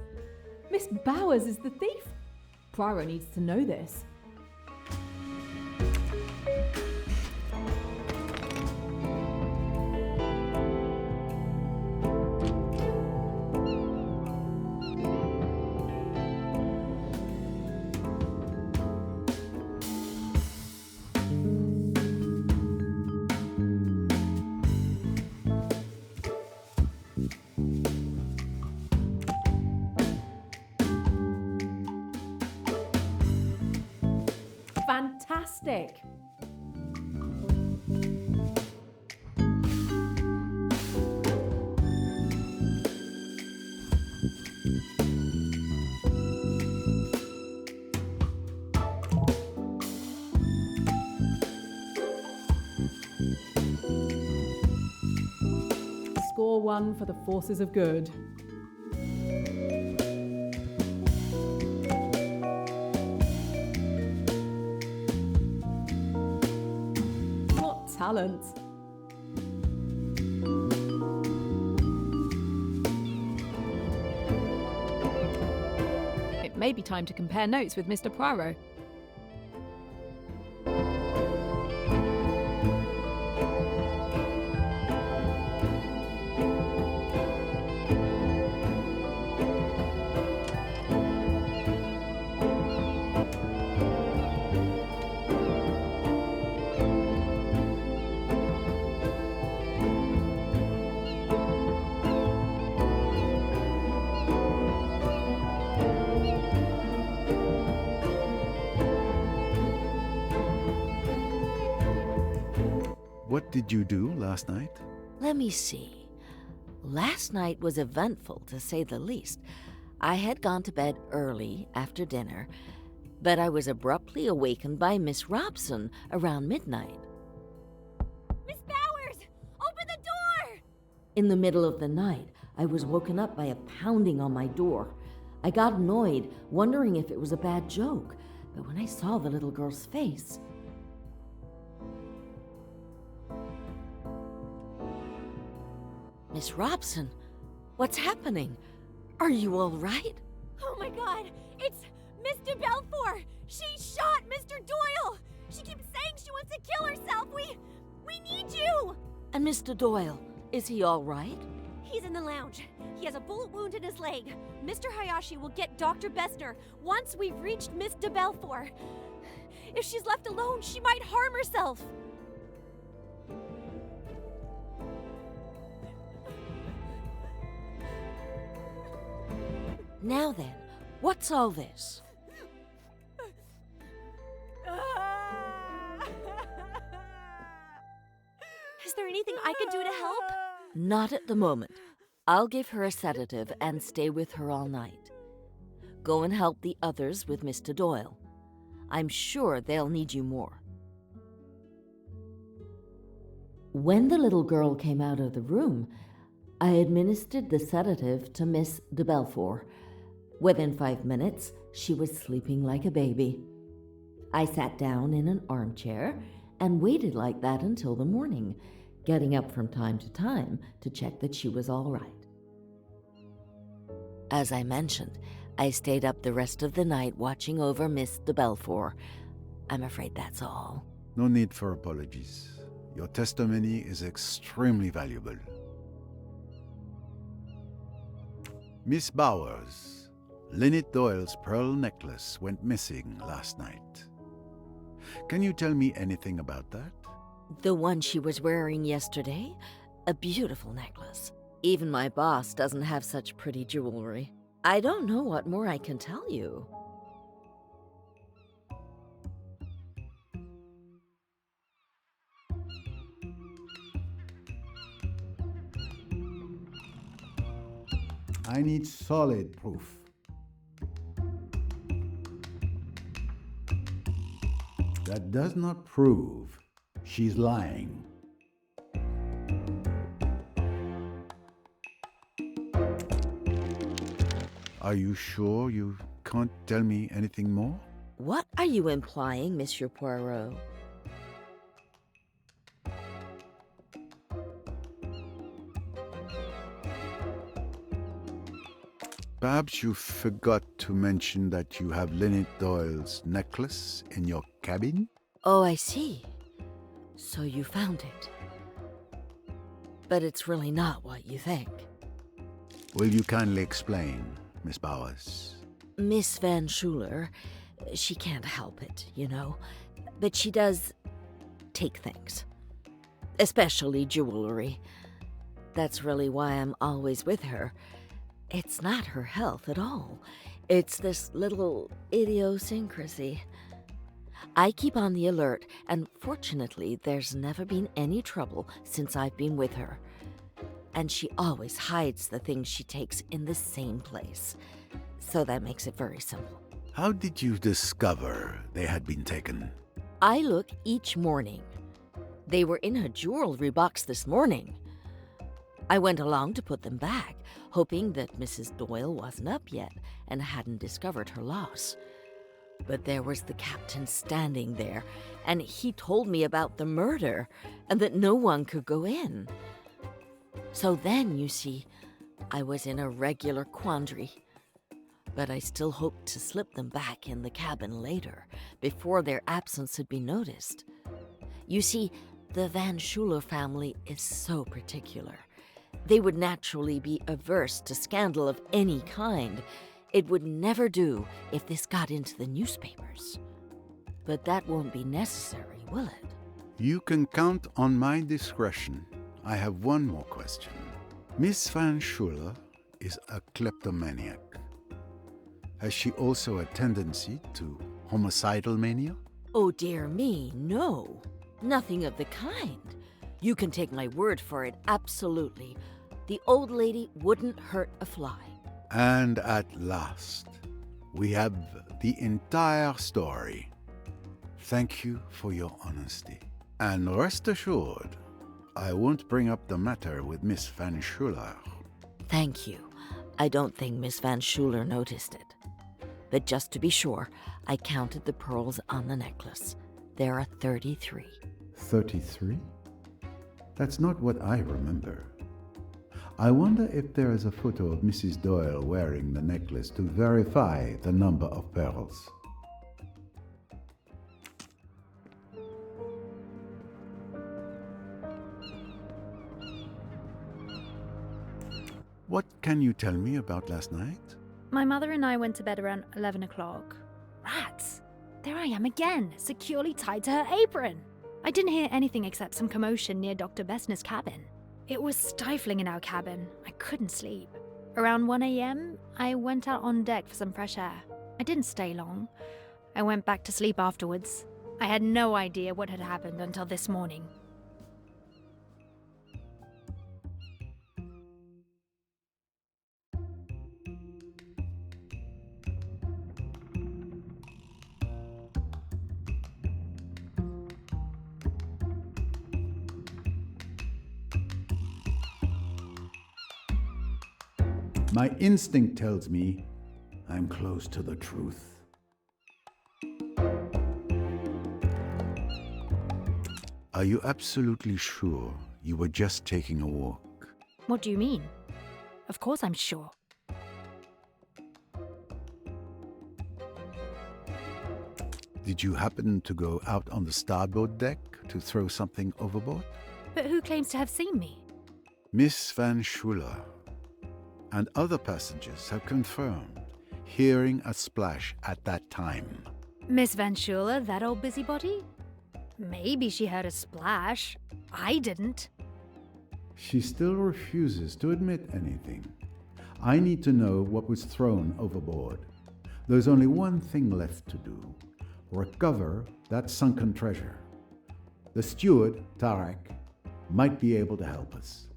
Miss Bowers is the thief. Poirot needs to know this. Fantastic! Score 1 for the forces of good. Talent. It may be time to compare notes with Mr. Poirot. What did you do last night? Let me see. Last night was eventful, to say the least. I had gone to bed early after dinner, but I was abruptly awakened by Miss Robson around midnight. Miss Bowers! Open the door! In the middle of the night, I was woken up by a pounding on my door. I got annoyed, wondering if it was a bad joke, but when I saw the little girl's face... Miss Robson, what's happening? Are you all right? Oh my god! It's Miss de Belfort! She shot Mr. Doyle! She keeps saying she wants to kill herself! We need you! And Mr. Doyle, is he all right? He's in the lounge. He has a bullet wound in his leg. Mr. Hayashi will get Dr. Bessner once we've reached Miss de Belfort. If she's left alone, she might harm herself. Now then, what's all this? Is there anything I can do to help? Not at the moment. I'll give her a sedative and stay with her all night. Go and help the others with Mr. Doyle. I'm sure they'll need you more. When the little girl came out of the room, I administered the sedative to Miss de Belfort. Within 5 minutes, she was sleeping like a baby. I sat down in an armchair and waited like that until the morning, getting up from time to time to check that she was all right. As I mentioned, I stayed up the rest of the night watching over Miss de Belfort. I'm afraid that's all. No need for apologies. Your testimony is extremely valuable. Miss Bowers, Lynette Doyle's pearl necklace went missing last night. Can you tell me anything about that? The one she was wearing yesterday? A beautiful necklace. Even my boss doesn't have such pretty jewelry. I don't know what more I can tell you. I need solid proof. That does not prove she's lying. Are you sure you can't tell me anything more? What are you implying, Monsieur Poirot? Perhaps you forgot to mention that you have Lynette Doyle's necklace in your cabin? Oh, I see. So you found it. But it's really not what you think. Will you kindly explain, Miss Bowers? Miss Van Schuler, she can't help it, you know. But she does take things. Especially jewelry. That's really why I'm always with her. It's not her health at all. It's this little idiosyncrasy. I keep on the alert, and fortunately, there's never been any trouble since I've been with her. And she always hides the things she takes in the same place. So that makes it very simple. How did you discover they had been taken? I look each morning. They were in her jewelry box this morning. I went along to put them back, hoping that Mrs. Doyle wasn't up yet and hadn't discovered her loss. But there was the captain standing there, and he told me about the murder and that no one could go in. So then, you see, I was in a regular quandary. But I still hoped to slip them back in the cabin later, before their absence had been noticed. You see, the Van Schuler family is so particular. They would naturally be averse to scandal of any kind. It would never do if this got into the newspapers. But that won't be necessary, will it? You can count on my discretion. I have one more question. Miss Van Schuler is a kleptomaniac. Has she also a tendency to homicidal mania? Oh, dear me, no. Nothing of the kind. You can take my word for it, absolutely. The old lady wouldn't hurt a fly. And at last, we have the entire story. Thank you for your honesty. And rest assured, I won't bring up the matter with Miss Van Schuler. Thank you. I don't think Miss Van Schuler noticed it. But just to be sure, I counted the pearls on the necklace. There are 33. 33? That's not what I remember. I wonder if there is a photo of Mrs. Doyle wearing the necklace to verify the number of pearls. What can you tell me about last night? My mother and I went to bed around 11 o'clock. Rats! There I am again, securely tied to her apron. I didn't hear anything except some commotion near Dr. Bessner's cabin. It was stifling in our cabin. I couldn't sleep. Around 1 a.m., I went out on deck for some fresh air. I didn't stay long. I went back to sleep afterwards. I had no idea what had happened until this morning. My instinct tells me I'm close to the truth. Are you absolutely sure you were just taking a walk? What do you mean? Of course I'm sure. Did you happen to go out on the starboard deck to throw something overboard? But who claims to have seen me? Miss Van Schuler and other passengers have confirmed hearing a splash at that time. Miss Van Schuler, that old busybody? Maybe she heard a splash. I didn't. She still refuses to admit anything. I need to know what was thrown overboard. There's only one thing left to do. Recover that sunken treasure. The steward, Tarek, might be able to help us.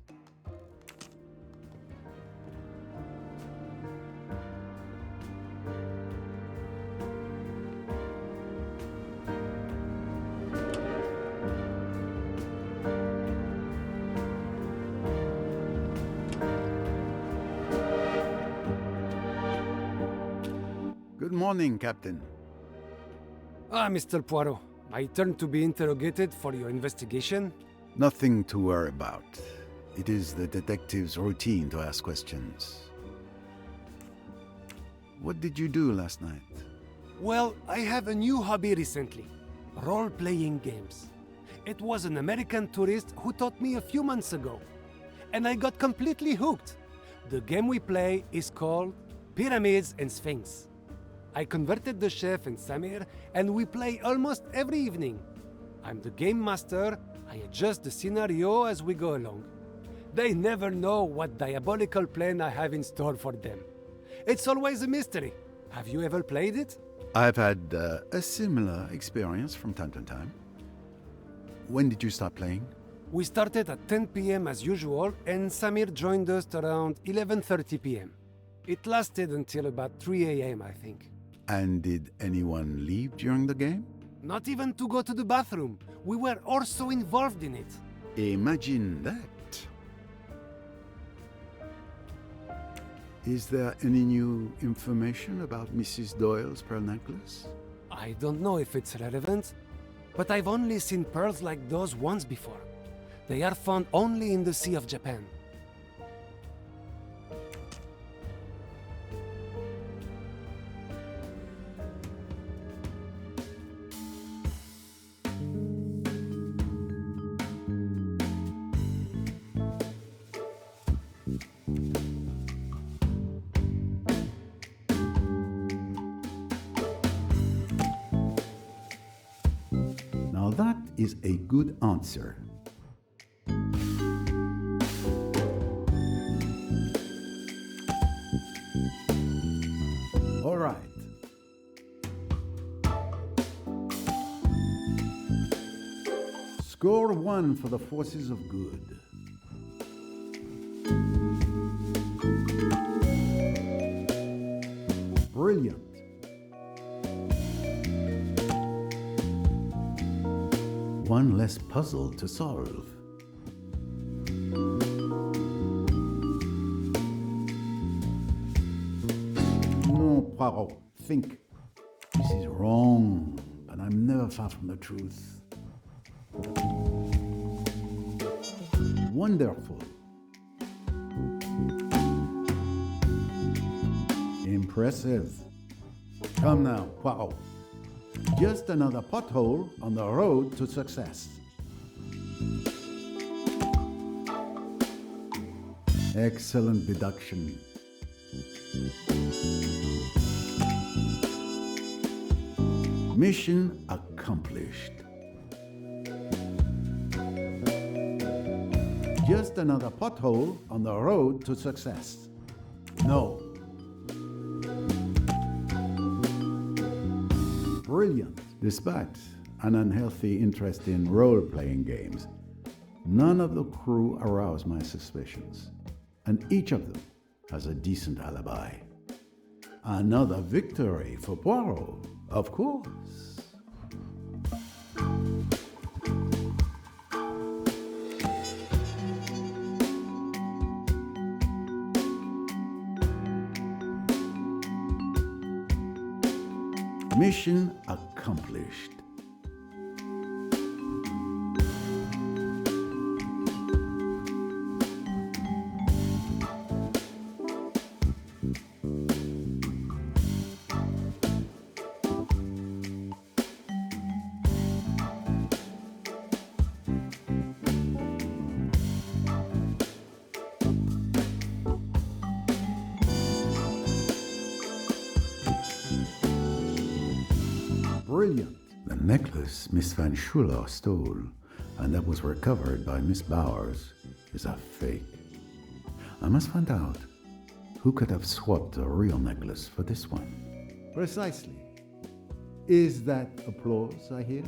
Good morning, Captain. Ah, Mr. Poirot, my turn to be interrogated for your investigation? Nothing to worry about. It is the detective's routine to ask questions. What did you do last night? Well, I have a new hobby recently. Role-playing games. It was an American tourist who taught me a few months ago. And I got completely hooked. The game we play is called Pyramids and Sphinx. I converted the chef and Samir, and we play almost every evening. I'm the game master. I adjust the scenario as we go along. They never know what diabolical plan I have in store for them. It's always a mystery. Have you ever played it? I've had a similar experience from time to time. When did you start playing? We started at 10 p.m. as usual, and Samir joined us around 11:30 p.m. It lasted until about 3 a.m., I think. And did anyone leave during the game? Not even to go to the bathroom. We were also involved in it. Imagine that. Is there any new information about Mrs. Doyle's pearl necklace? I don't know if it's relevant, but I've only seen pearls like those once before. They are found only in the Sea of Japan. Now that is a good answer. All right. Score 1 for the forces of good. Brilliant. One less puzzle to solve. No, Poirot, think. This is wrong, but I'm never far from the truth. Wonderful. Impressive. Come now, Poirot. Just another pothole on the road to success. Excellent deduction. Mission accomplished. Just another pothole on the road to success. No. Brilliant. Despite an unhealthy interest in role-playing games, none of the crew aroused my suspicions, and each of them has a decent alibi. Another victory for Poirot, of course. Mission accomplished. Brilliant. The necklace Miss Van Schuler stole, and that was recovered by Miss Bowers, is a fake. I must find out who could have swapped a real necklace for this one. Precisely. Is that applause I hear?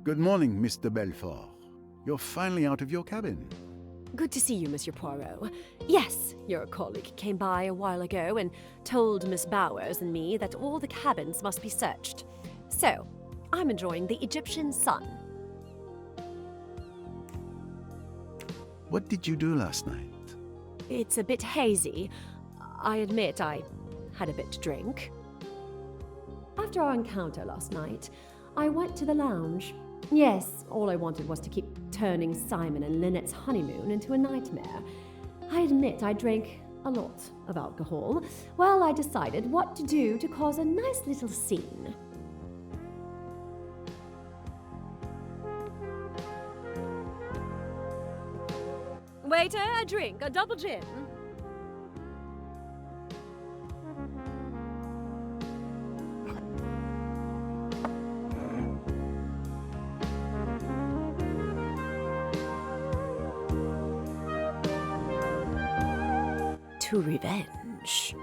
Good morning, Mr. Belfort. You're finally out of your cabin. Good to see you, Monsieur Poirot. Yes, your colleague came by a while ago and told Miss Bowers and me that all the cabins must be searched. So, I'm enjoying the Egyptian sun. What did you do last night? It's a bit hazy. I admit I had a bit to drink. After our encounter last night, I went to the lounge. Yes, all I wanted was to keep turning Simon and Lynette's honeymoon into a nightmare. I admit I drank a lot of alcohol. Well, I decided what to do to cause a nice little scene. Waiter, a drink, a double gin. To revenge.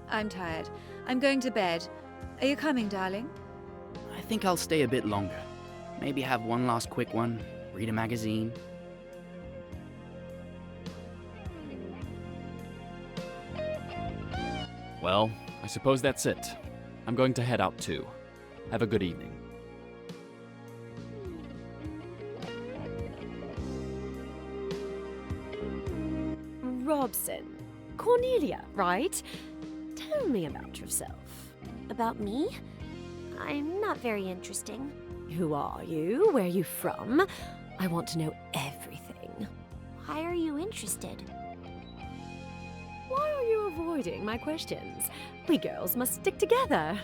I'm tired. I'm going to bed. Are you coming, darling? I think I'll stay a bit longer. Maybe have one last quick one, read a magazine. Well, I suppose that's it. I'm going to head out too. Have a good evening. Robson. Cornelia, right? Tell me about yourself. About me? I'm not very interesting. Who are you? Where are you from? I want to know everything. Why are you interested? Why are you avoiding my questions? We girls must stick together.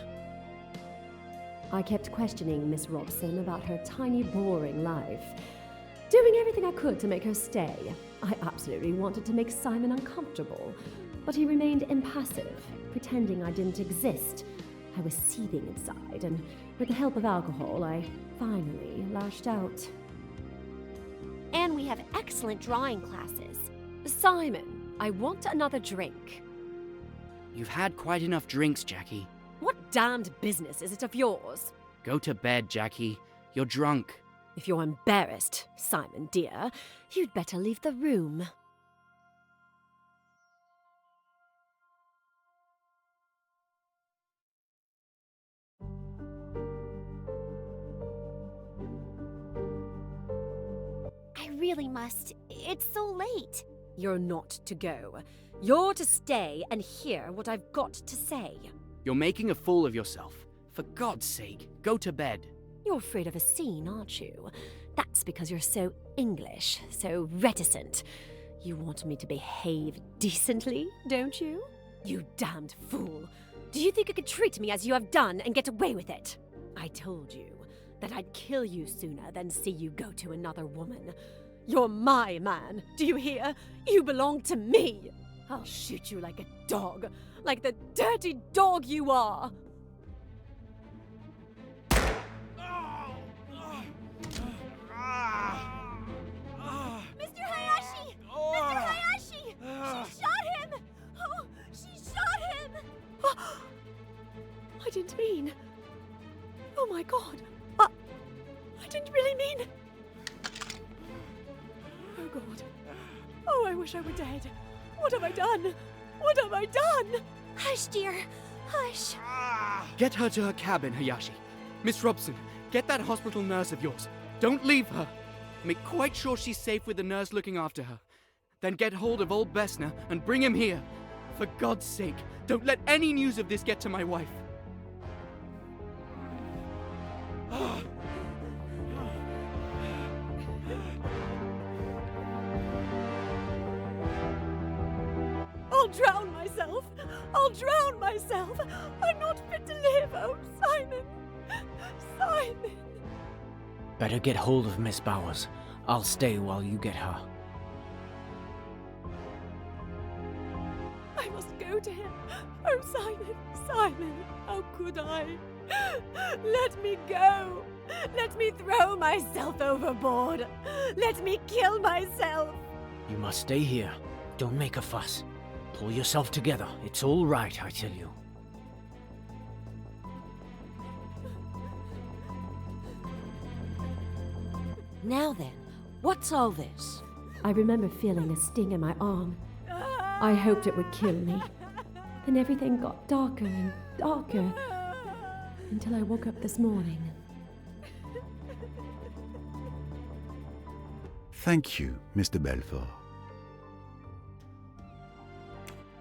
I kept questioning Miss Robson about her tiny, boring life, doing everything I could to make her stay. I absolutely wanted to make Simon uncomfortable, but he remained impassive, pretending I didn't exist. I was seething inside, and with the help of alcohol, I finally lashed out. And we have excellent drawing classes. Simon, I want another drink. You've had quite enough drinks, Jackie. What damned business is it of yours? Go to bed, Jackie. You're drunk. If you're embarrassed, Simon dear, you'd better leave the room. I really must. It's so late. You're not to go. You're to stay and hear what I've got to say. You're making a fool of yourself. For God's sake, go to bed. You're afraid of a scene, aren't you? That's because you're so English, so reticent. You want me to behave decently, don't you? You damned fool. Do you think you could treat me as you have done and get away with it? I told you that I'd kill you sooner than see you go to another woman. You're my man, do you hear? You belong to me. I'll shoot you like a dog, like the dirty dog you are. Mr. Hayashi! Mr. Hayashi! She shot him! Oh, she shot him! I didn't mean... Oh my God! I didn't really mean... Oh God. Oh, I wish I were dead. What have I done? What have I done? Hush, dear. Hush. Get her to her cabin, Hayashi. Miss Robson, get that hospital nurse of yours. Don't leave her. Make quite sure she's safe with the nurse looking after her. Then get hold of old Bessner and bring him here. For God's sake, don't let any news of this get to my wife. I'll drown myself! I'll drown myself! I'm not fit to live! Oh, Simon! Simon! Better get hold of Miss Bowers. I'll stay while you get her. I must go to him! Oh, Simon! Simon! How could I? Let me go! Let me throw myself overboard! Let me kill myself! You must stay here. Don't make a fuss. Pull yourself together. It's all right, I tell you. Now then, what's all this? I remember feeling a sting in my arm. I hoped it would kill me. Then everything got darker and darker until I woke up this morning. Thank you, Mr. Belfort.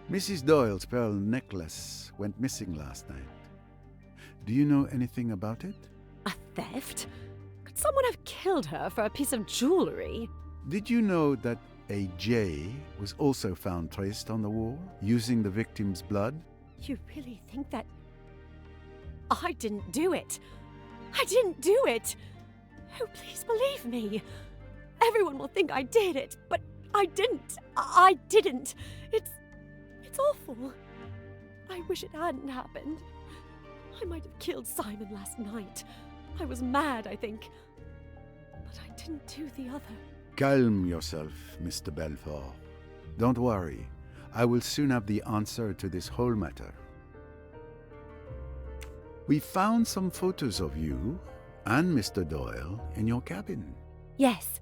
Mrs. Doyle's pearl necklace went missing last night. Do you know anything about it? A theft? Could someone have killed her for a piece of jewelry? Did you know that a J was also found traced on the wall using the victim's blood? You really think that... I didn't do it. I didn't do it. Oh, please believe me. Everyone will think I did it, but I didn't. I didn't. It's awful. I wish it hadn't happened. I might have killed Simon last night. I was mad, I think. But I didn't do the other. Calm yourself, Mr. Belfort. Don't worry. I will soon have the answer to this whole matter. We found some photos of you and Mr. Doyle in your cabin. Yes,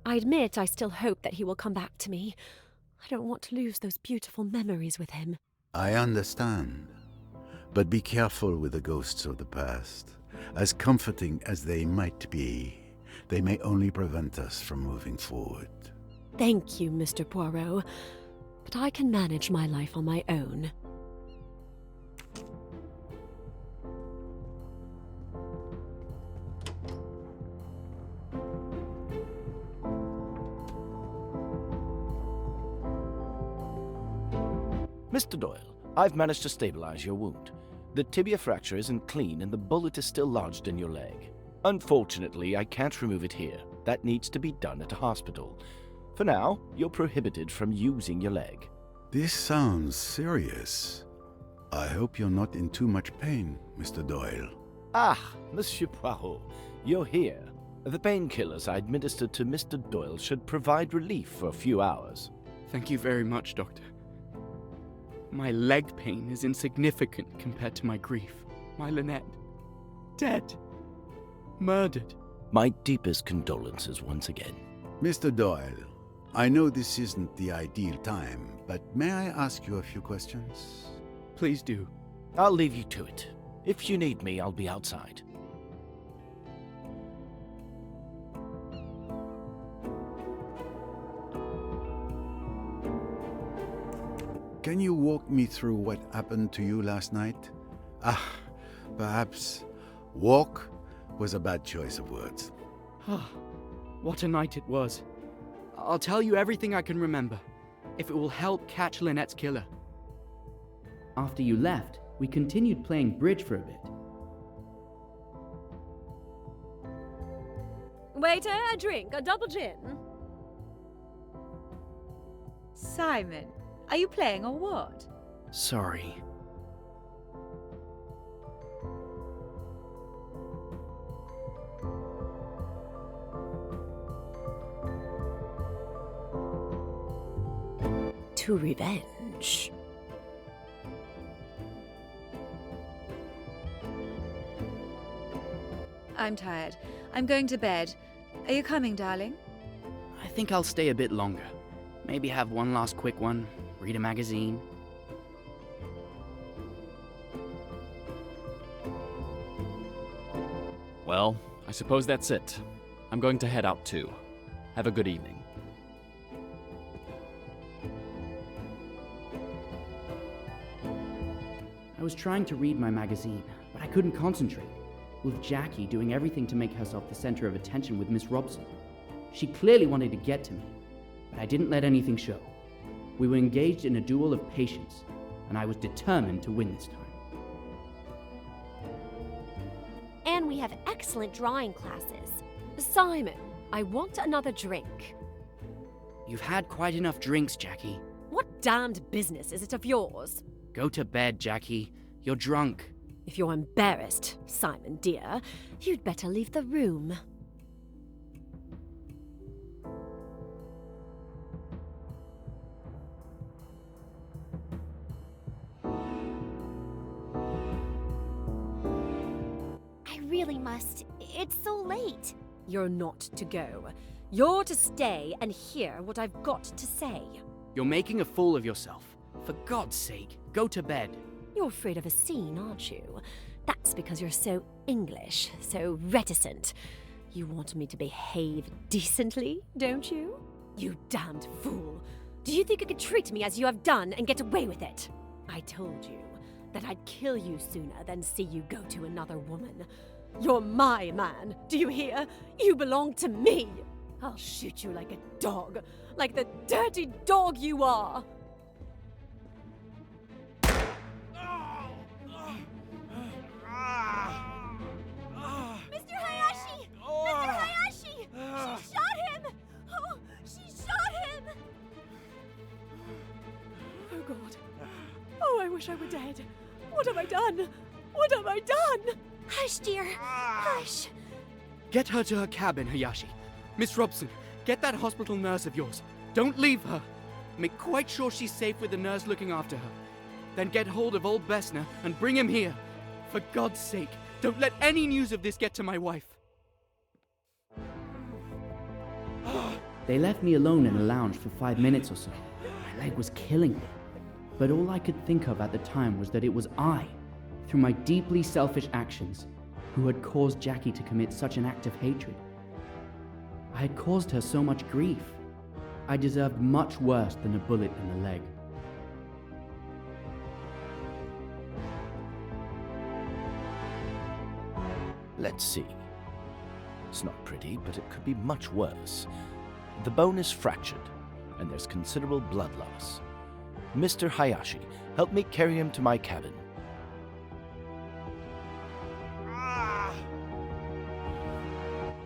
I admit I still hope that he will come back to me. I don't want to lose those beautiful memories with him. I understand. But be careful with the ghosts of the past. As comforting as they might be, they may only prevent us from moving forward. Thank you, Mr. Poirot. But I can manage my life on my own. Mr. Doyle, I've managed to stabilize your wound. The tibia fracture isn't clean and the bullet is still lodged in your leg. Unfortunately, I can't remove it here. That needs to be done at a hospital. For now, you're prohibited from using your leg. This sounds serious. I hope you're not in too much pain, Mr. Doyle. Ah, Monsieur Poirot, you're here. The painkillers I administered to Mr. Doyle should provide relief for a few hours. Thank you very much, Doctor. My leg pain is insignificant compared to my grief. My Lynette. Dead. Murdered. My deepest condolences once again. Mr. Doyle, I know this isn't the ideal time, but may I ask you a few questions? Please do. I'll leave you to it. If you need me, I'll be outside. Can you walk me through what happened to you last night? Perhaps walk was a bad choice of words. What a night it was. I'll tell you everything I can remember, if it will help catch Lynette's killer. After you left, we continued playing bridge for a bit. Waiter, a drink, a double gin. Simon, are you playing or what? Sorry. To revenge. I'm tired. I'm going to bed. Are you coming, darling? I think I'll stay a bit longer. Maybe have one last quick one, read a magazine. Well, I suppose that's it. I'm going to head out too. Have a good evening. I was trying to read my magazine, but I couldn't concentrate, with Jackie doing everything to make herself the center of attention with Miss Robson. She clearly wanted to get to me, but I didn't let anything show. We were engaged in a duel of patience, and I was determined to win this time. And we have excellent drawing classes. Simon, I want another drink. You've had quite enough drinks, Jackie. What damned business is it of yours? Go to bed, Jackie. You're drunk. If you're embarrassed, Simon dear, you'd better leave the room. I really must. It's so late. You're not to go. You're to stay and hear what I've got to say. You're making a fool of yourself. For God's sake, go to bed. You're afraid of a scene, aren't you? That's because you're so English, so reticent. You want me to behave decently, don't you? You damned fool. Do you think you could treat me as you have done and get away with it? I told you that I'd kill you sooner than see you go to another woman. You're my man, do you hear? You belong to me. I'll shoot you like a dog, like the dirty dog you are. Mr. Hayashi! Mr. Hayashi! She shot him! Oh, she shot him! Oh, God. Oh, I wish I were dead. What have I done? What have I done? Hush, dear. Hush. Get her to her cabin, Hayashi. Miss Robson, get that hospital nurse of yours. Don't leave her. Make quite sure she's safe with the nurse looking after her. Then get hold of old Bessner and bring him here. For God's sake, don't let any news of this get to my wife. They left me alone in a lounge for 5 minutes or so. My leg was killing me. But all I could think of at the time was that it was I, through my deeply selfish actions, who had caused Jackie to commit such an act of hatred. I had caused her so much grief. I deserved much worse than a bullet in the leg. Let's see. It's not pretty, but it could be much worse. The bone is fractured, and there's considerable blood loss. Mr. Hayashi, help me carry him to my cabin.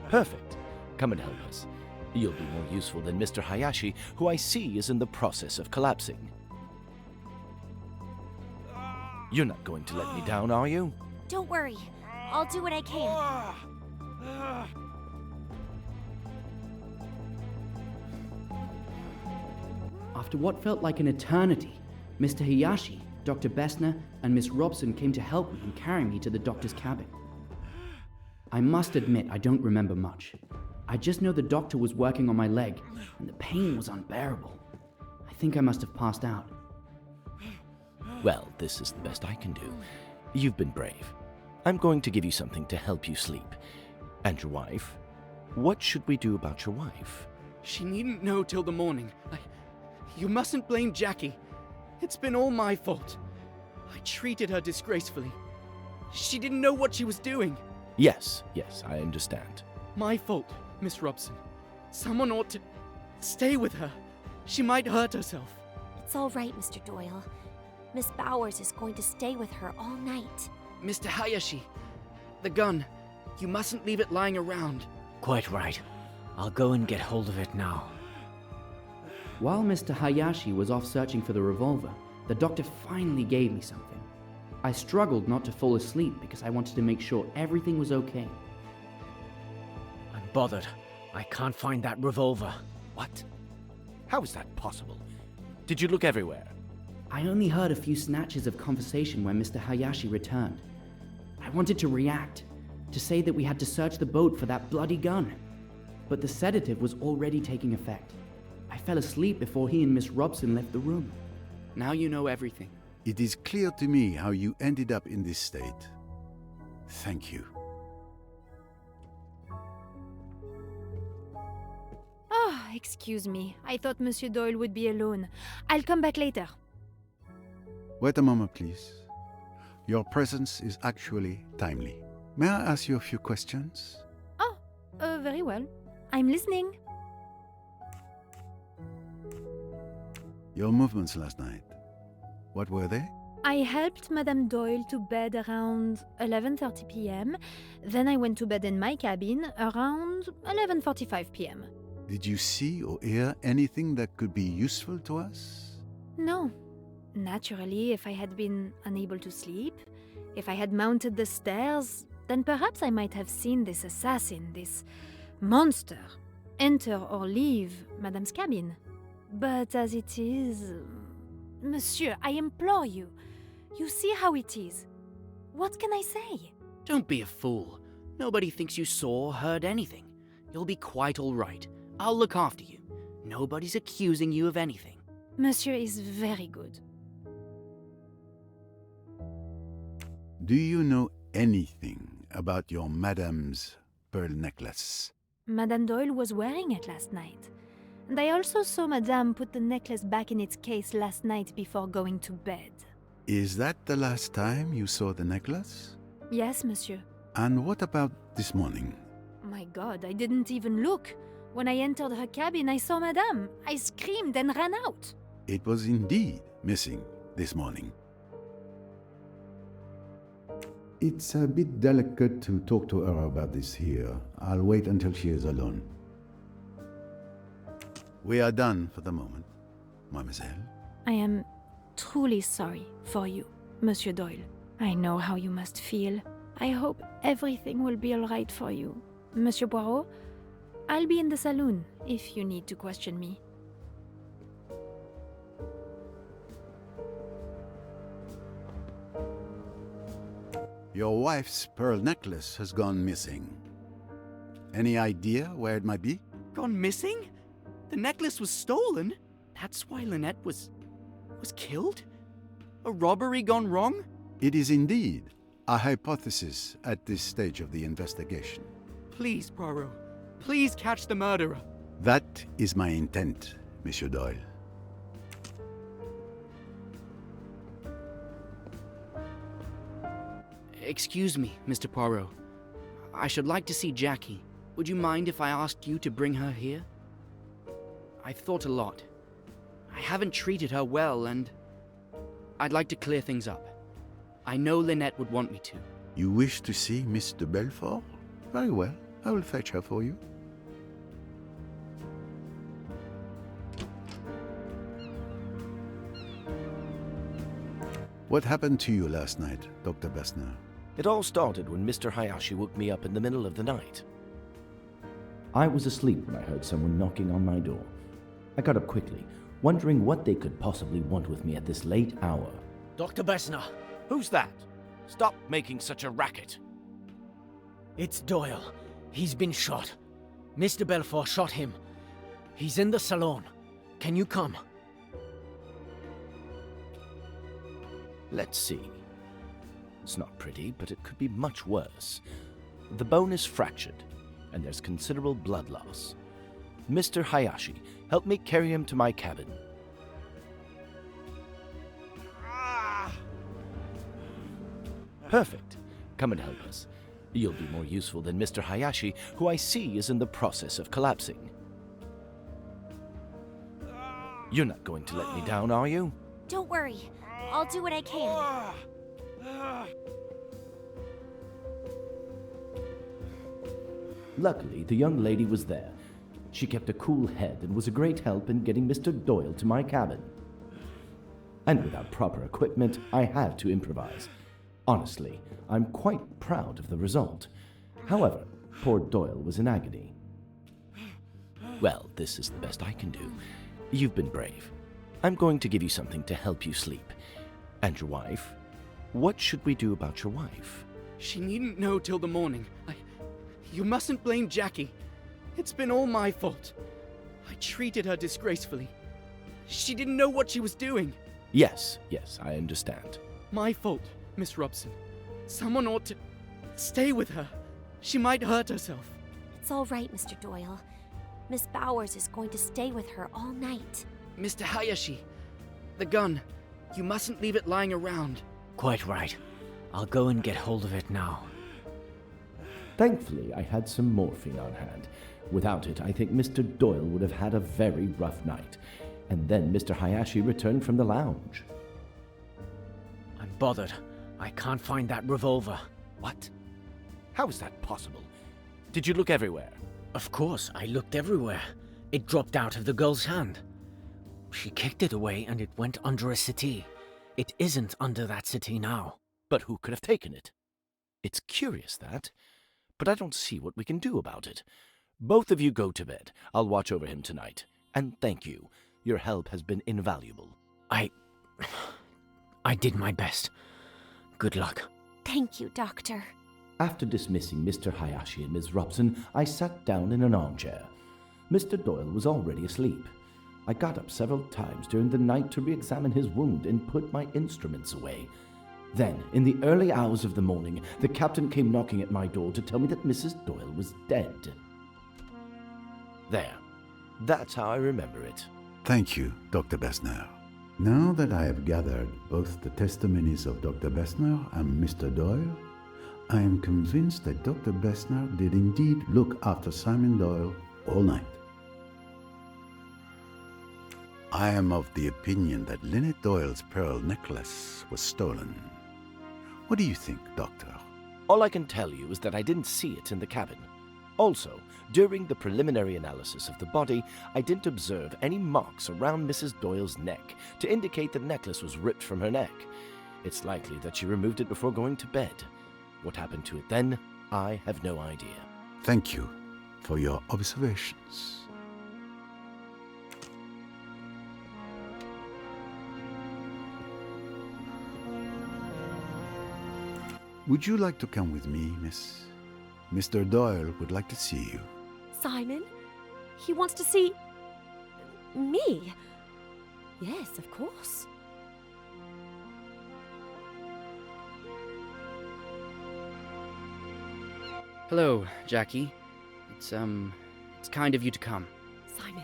Perfect. Come and help us. You'll be more useful than Mr. Hayashi, who I see is in the process of collapsing. You're not going to let me down, are you? Don't worry. I'll do what I can. After what felt like an eternity, Mr. Hayashi, Dr. Bessner, and Miss Robson came to help me and carry me to the doctor's cabin. I must admit I don't remember much. I just know the doctor was working on my leg, and the pain was unbearable. I think I must have passed out. Well, this is the best I can do. You've been brave. I'm going to give you something to help you sleep. And your wife? What should we do about your wife? She needn't know till the morning. You mustn't blame Jackie. It's been all my fault. I treated her disgracefully. She didn't know what she was doing. Yes, I understand. My fault, Miss Robson. Someone ought to stay with her. She might hurt herself. It's all right, Mr. Doyle. Miss Bowers is going to stay with her all night. Mr. Hayashi, the gun. You mustn't leave it lying around. Quite right. I'll go and get hold of it now. While Mr. Hayashi was off searching for the revolver, the doctor finally gave me something. I struggled not to fall asleep because I wanted to make sure everything was okay. I'm bothered. I can't find that revolver. What? How is that possible? Did you look everywhere? I only heard a few snatches of conversation when Mr. Hayashi returned. I wanted to react, to say that we had to search the boat for that bloody gun. But the sedative was already taking effect. I fell asleep before he and Miss Robson left the room. Now you know everything. It is clear to me how you ended up in this state. Thank you. Ah, excuse me. I thought Monsieur Doyle would be alone. I'll come back later. Wait a moment, please. Your presence is actually timely. May I ask you a few questions? Oh, very well. I'm listening. Your movements last night, what were they? I helped Madame Doyle to bed around 11:30 p.m. Then I went to bed in my cabin around 11:45 p.m. Did you see or hear anything that could be useful to us? No. Naturally, if I had been unable to sleep, if I had mounted the stairs, then perhaps I might have seen this assassin, this monster, enter or leave Madame's cabin. But as it is... Monsieur, I implore you. You see how it is. What can I say? Don't be a fool. Nobody thinks you saw or heard anything. You'll be quite all right. I'll look after you. Nobody's accusing you of anything. Monsieur is very good. Do you know anything about your madame's pearl necklace? Madame Doyle was wearing it last night. And I also saw Madame put the necklace back in its case last night before going to bed. Is that the last time you saw the necklace? Yes, monsieur. And what about this morning? My God, I didn't even look. When I entered her cabin, I saw Madame. I screamed and ran out. It was indeed missing this morning. It's a bit delicate to talk to her about this here. I'll wait until she is alone. We are done for the moment, mademoiselle. I am truly sorry for you, Monsieur Doyle. I know how you must feel. I hope everything will be all right for you. Monsieur Poirot, I'll be in the saloon if you need to question me. Your wife's pearl necklace has gone missing. Any idea where it might be? Gone missing? The necklace was stolen? That's why Lynette was killed? A robbery gone wrong? It is indeed a hypothesis at this stage of the investigation. Please, Poirot. Please catch the murderer. That is my intent, Monsieur Doyle. Excuse me, Mr. Poirot. I should like to see Jackie. Would you mind if I asked you to bring her here? I've thought a lot. I haven't treated her well, and I'd like to clear things up. I know Lynette would want me to. You wish to see Miss de Belfort? Very well. I will fetch her for you. What happened to you last night, Dr. Bessner? It all started when Mr. Hayashi woke me up in the middle of the night. I was asleep when I heard someone knocking on my door. I got up quickly, wondering what they could possibly want with me at this late hour. Dr. Bessner! Who's that? Stop making such a racket. It's Doyle. He's been shot. Mr. Belfort shot him. He's in the salon. Can you come? Let's see. It's not pretty, but it could be much worse. The bone is fractured, and there's considerable blood loss. Mr. Hayashi, help me carry him to my cabin. Perfect. Come and help us. You'll be more useful than Mr. Hayashi, who I see is in the process of collapsing. You're not going to let me down, are you? Don't worry. I'll do what I can. Luckily, the young lady was there. She kept a cool head and was a great help in getting Mr. Doyle to my cabin. And without proper equipment, I had to improvise. Honestly, I'm quite proud of the result. However, poor Doyle was in agony. Well, this is the best I can do. You've been brave. I'm going to give you something to help you sleep. And your wife? What should we do about your wife? She needn't know till the morning. You mustn't blame Jackie. It's been all my fault. I treated her disgracefully. She didn't know what she was doing. Yes, I understand. My fault, Miss Robson. Someone ought to stay with her. She might hurt herself. It's all right, Mr. Doyle. Miss Bowers is going to stay with her all night. Mr. Hayashi, the gun. You mustn't leave it lying around. Quite right. I'll go and get hold of it now. Thankfully, I had some morphine on hand. Without it, I think Mr. Doyle would have had a very rough night. And then Mr. Hayashi returned from the lounge. I'm bothered. I can't find that revolver. What? How is that possible? Did you look everywhere? Of course, I looked everywhere. It dropped out of the girl's hand. She kicked it away and it went under a settee. It isn't under that settee now. But who could have taken it? It's curious, that. But I don't see what we can do about it. Both of you go to bed. I'll watch over him tonight. And thank you. Your help has been invaluable. I did my best. Good luck. Thank you, Doctor. After dismissing Mr. Hayashi and Miss Robson, I sat down in an armchair. Mr. Doyle was already asleep. I got up several times during the night to re-examine his wound and put my instruments away. Then, in the early hours of the morning, the captain came knocking at my door to tell me that Mrs. Doyle was dead. There. That's how I remember it. Thank you, Dr. Bessner. Now that I have gathered both the testimonies of Dr. Bessner and Mr. Doyle, I am convinced that Dr. Bessner did indeed look after Simon Doyle all night. I am of the opinion that Lynette Doyle's pearl necklace was stolen. What do you think, Doctor? All I can tell you is that I didn't see it in the cabin. Also, during the preliminary analysis of the body, I didn't observe any marks around Mrs. Doyle's neck to indicate the necklace was ripped from her neck. It's likely that she removed it before going to bed. What happened to it then, I have no idea. Thank you for your observations. Would you like to come with me, miss? Mr. Doyle would like to see you. Simon? He wants to see... me? Yes, of course. Hello, Jackie. It's kind of you to come. Simon,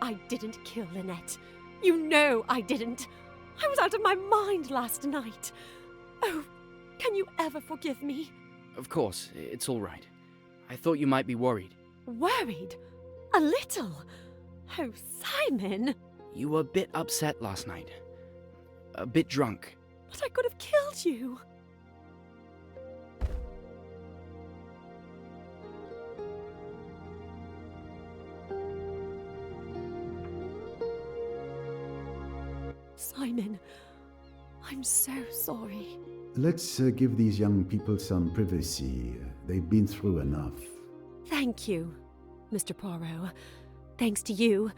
I didn't kill Lynette. You know I didn't. I was out of my mind last night. Oh, can you ever forgive me? Of course, it's all right. I thought you might be worried. Worried? A little? Oh, Simon! You were a bit upset last night. A bit drunk. But I could have killed you. Simon, I'm so sorry. Let's give these young people some privacy. They've been through enough. Thank you, Mr. Poirot. Thanks to you,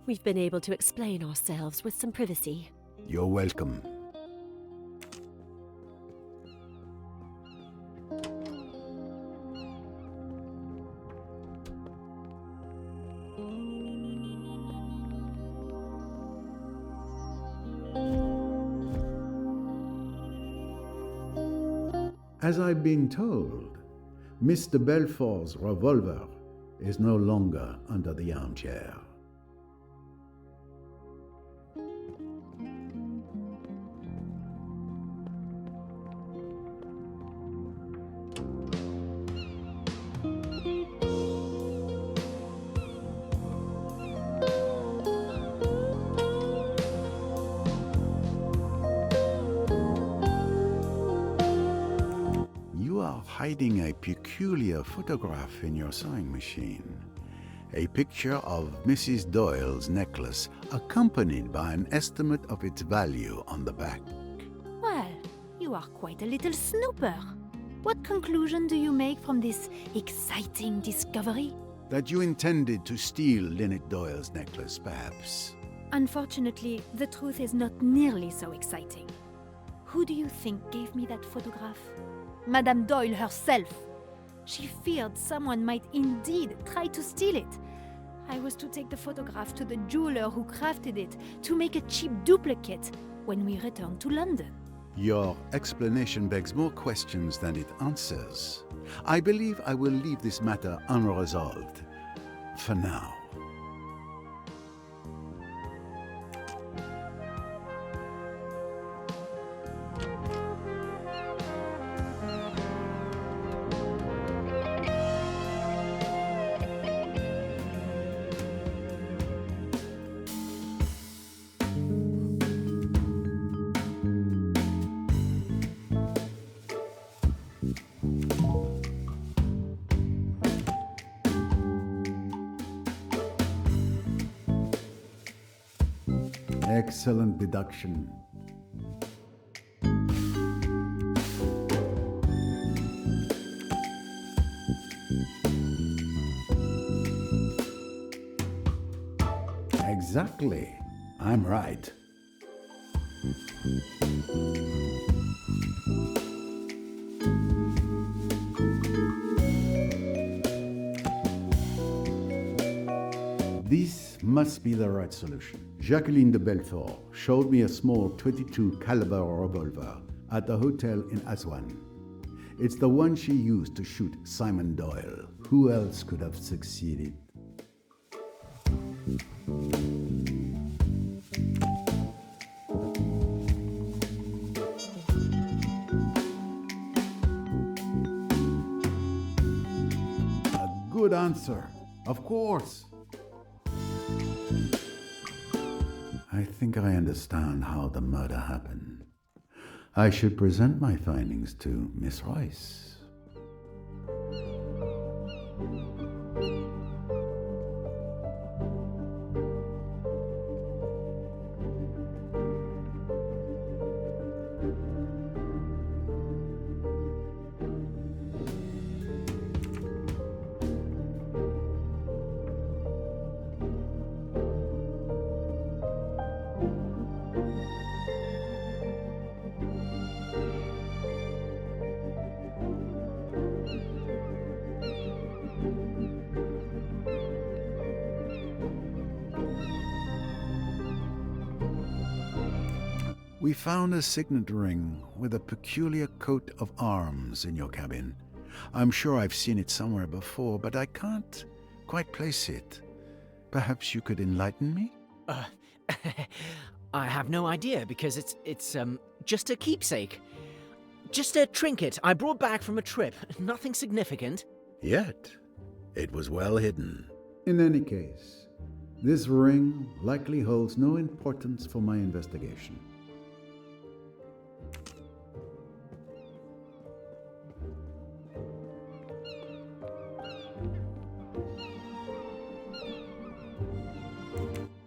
we've been able to explain ourselves with some privacy. You're welcome. As I've been told, Mr. Belfort's revolver is no longer under the armchair. Hiding a peculiar photograph in your sewing machine. A picture of Mrs. Doyle's necklace, accompanied by an estimate of its value on the back. Well, you are quite a little snooper. What conclusion do you make from this exciting discovery? That you intended to steal Lynette Doyle's necklace, perhaps. Unfortunately, the truth is not nearly so exciting. Who do you think gave me that photograph? Madame Doyle herself. She feared someone might indeed try to steal it. I was to take the photograph to the jeweler who crafted it to make a cheap duplicate when we returned to London. Your explanation begs more questions than it answers. I believe I will leave this matter unresolved. For now. Excellent deduction. Exactly. I'm right. This must be the right solution. Jacqueline de Belfort showed me a small .22 caliber revolver at the hotel in Aswan. It's the one she used to shoot Simon Doyle. Who else could have succeeded? A good answer. Of course. I think I understand how the murder happened. I should present my findings to Miss Royce. We found a signet ring with a peculiar coat of arms in your cabin. I'm sure I've seen it somewhere before, but I can't quite place it. Perhaps you could enlighten me? I have no idea because it's just a keepsake. Just a trinket I brought back from a trip. Nothing significant. Yet, it was well hidden. In any case, this ring likely holds no importance for my investigation.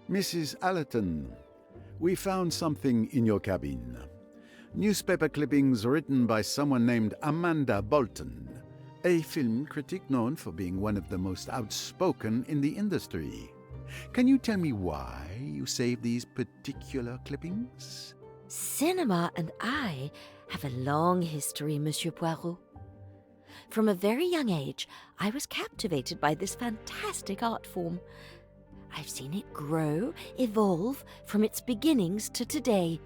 Mrs. Allerton, we found something in your cabin. Newspaper clippings written by someone named Amanda Bolton, a film critic known for being one of the most outspoken in the industry. Can you tell me why you saved these particular clippings? Cinema and I have a long history, Monsieur Poirot. From a very young age, I was captivated by this fantastic art form. I've seen it grow, evolve from its beginnings to today.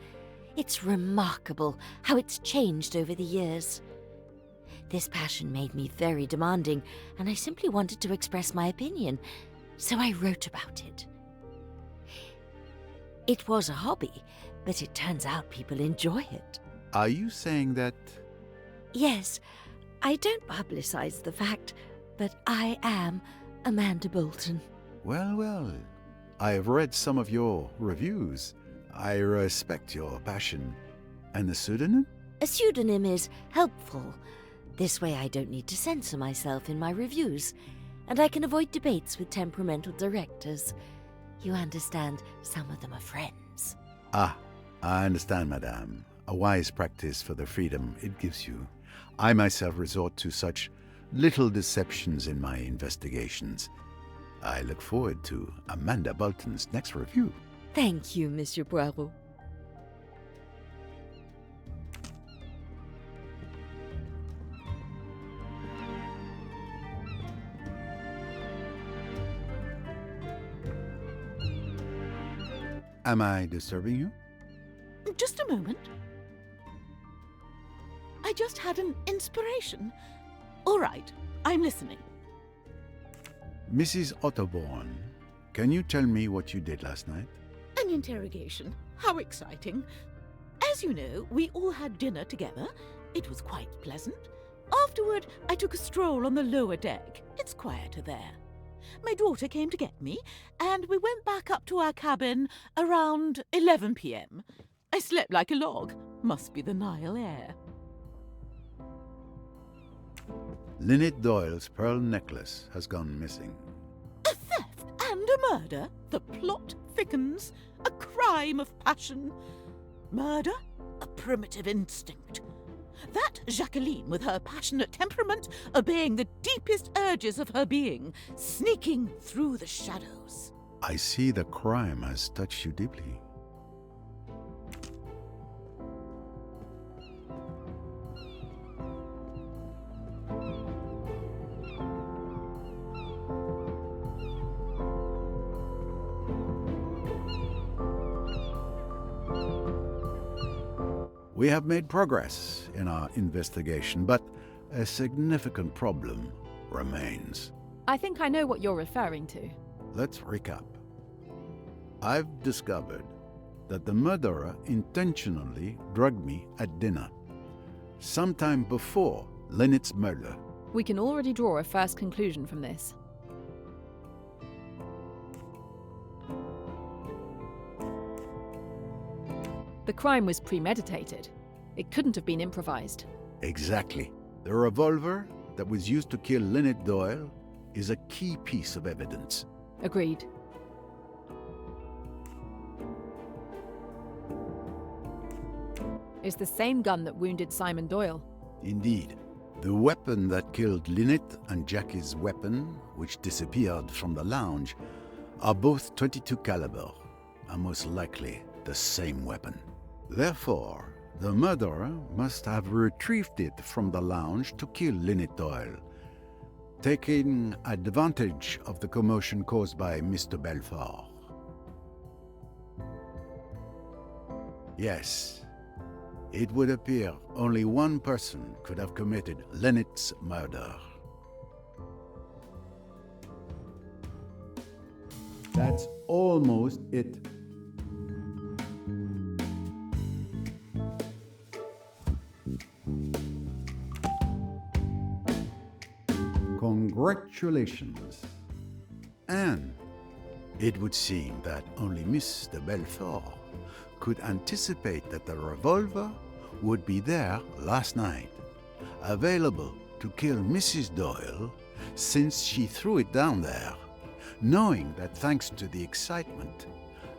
It's remarkable how it's changed over the years. This passion made me very demanding, and I simply wanted to express my opinion, so I wrote about it. It was a hobby, but it turns out people enjoy it. Are you saying that? Yes, I don't publicize the fact, but I am Amanda Bolton. Well, well, I've read some of your reviews. I respect your passion. And the pseudonym? A pseudonym is helpful. This way I don't need to censor myself in my reviews, and I can avoid debates with temperamental directors. You understand, some of them are friends. Ah, I understand, madame. A wise practice for the freedom it gives you. I myself resort to such little deceptions in my investigations. I look forward to Amanda Bolton's next review. Thank you, Monsieur Poirot. Am I disturbing you? Just a moment. I just had an inspiration. All right, I'm listening. Mrs. Otterborn, can you tell me what you did last night? An interrogation. How exciting. As you know, we all had dinner together. It was quite pleasant. Afterward, I took a stroll on the lower deck. It's quieter there. My daughter came to get me, and we went back up to our cabin around 11 p.m. I slept like a log. Must be the Nile air. Lynette Doyle's pearl necklace has gone missing. A theft and a murder? The plot thickens. A crime of passion. Murder? A primitive instinct. That Jacqueline, with her passionate temperament, obeying the deepest urges of her being, sneaking through the shadows. I see the crime has touched you deeply. We have made progress in our investigation, but a significant problem remains. I think I know what you're referring to. Let's recap. I've discovered that the murderer intentionally drugged me at dinner, sometime before Lynette's murder. We can already draw a first conclusion from this. The crime was premeditated. It couldn't have been improvised. Exactly. The revolver that was used to kill Lynette Doyle is a key piece of evidence. Agreed. It's the same gun that wounded Simon Doyle. Indeed. The weapon that killed Lynette and Jackie's weapon, which disappeared from the lounge, are both .22 caliber, and most likely the same weapon. Therefore, the murderer must have retrieved it from the lounge to kill Lynette Doyle, taking advantage of the commotion caused by Mr. Belfort. Yes, it would appear only one person could have committed Lynette's murder. That's almost it. Congratulations. And it would seem that only Mr. Belfort could anticipate that the revolver would be there last night, available to kill Mrs. Doyle since she threw it down there, knowing that thanks to the excitement,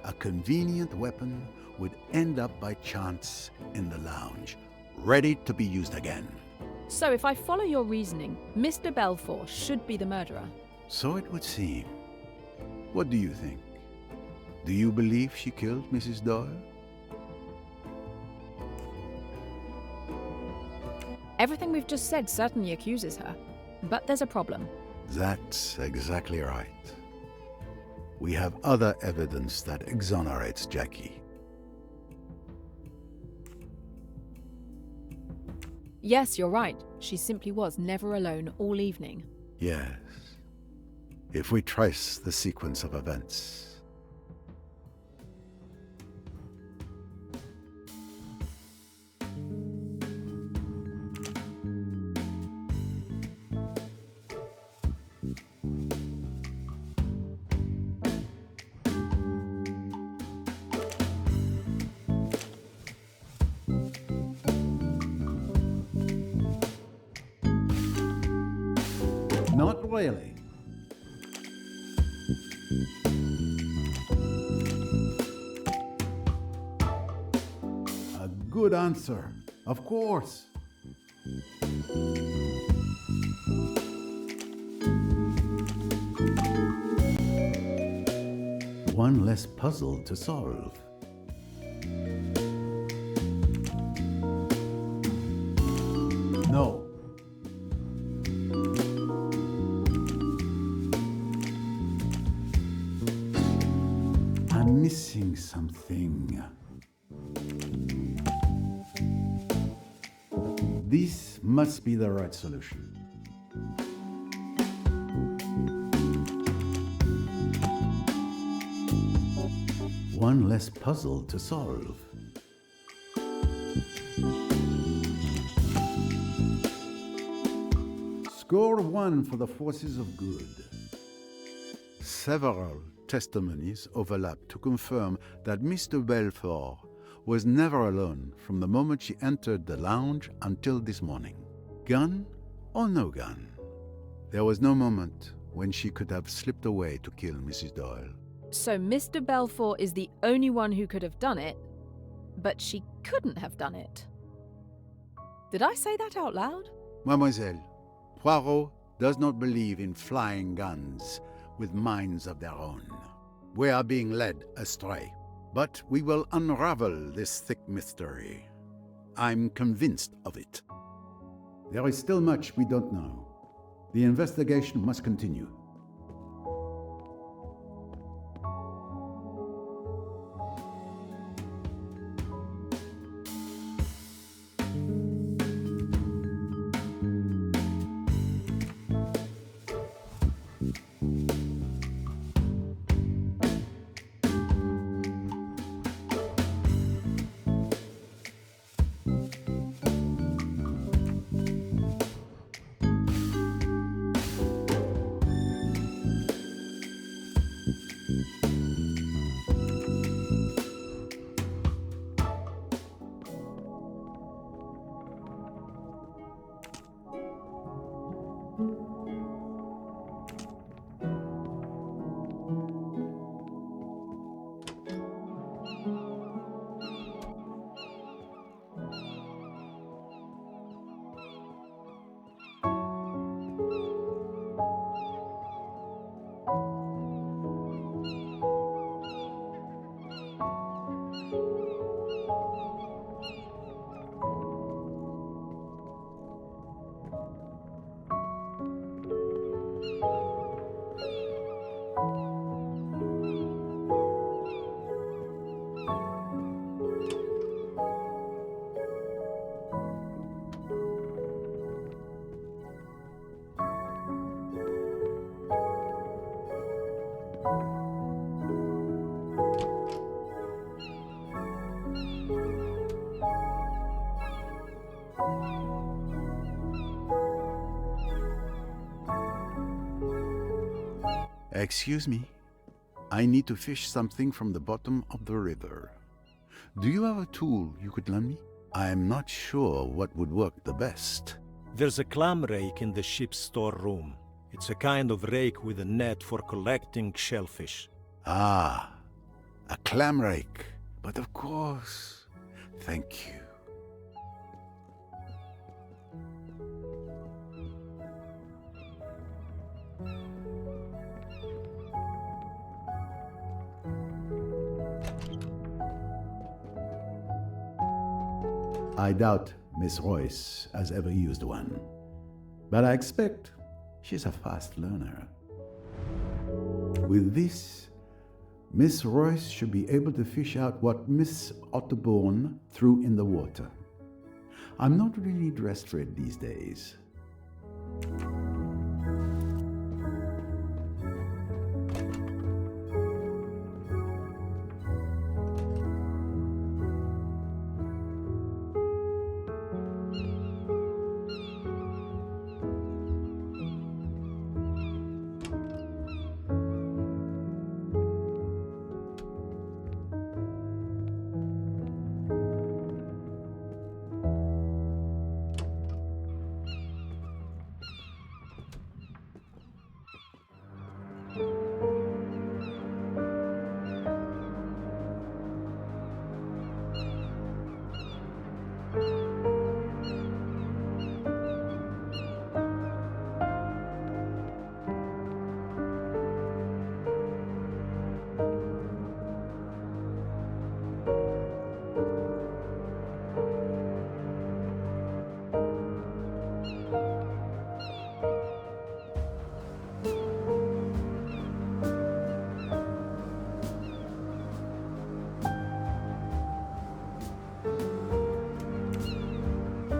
a convenient weapon would end up by chance in the lounge, ready to be used again. So if I follow your reasoning, Mr. Belfort should be the murderer. So it would seem. What do you think? Do you believe she killed Mrs. Doyle? Everything we've just said certainly accuses her. But there's a problem. That's exactly right. We have other evidence that exonerates Jackie. Yes, you're right. She simply was never alone all evening. Yes. If we trace the sequence of events. Not really. A good answer, of course. One less puzzle to solve. No. I'm missing something. This must be the right solution. One less puzzle to solve. Score 1 for the forces of good. Several testimonies overlap to confirm that Mr. Belfort was never alone from the moment she entered the lounge until this morning. Gun or no gun? There was no moment when she could have slipped away to kill Mrs. Doyle. So Mr. Belfort is the only one who could have done it, but she couldn't have done it. Did I say that out loud? Mademoiselle, Poirot does not believe in flying guns with minds of their own. We are being led astray, but we will unravel this thick mystery. I'm convinced of it. There is still much we don't know. The investigation must continue. Excuse me. I need to fish something from the bottom of the river. Do you have a tool you could lend me? I am not sure what would work the best. There's a clam rake in the ship's storeroom. It's a kind of rake with a net for collecting shellfish. Ah, a clam rake. But of course. Thank you. I doubt Miss Royce has ever used one, but I expect she's a fast learner. With this, Miss Royce should be able to fish out what Miss Otterbourne threw in the water. I'm not really dressed for it these days.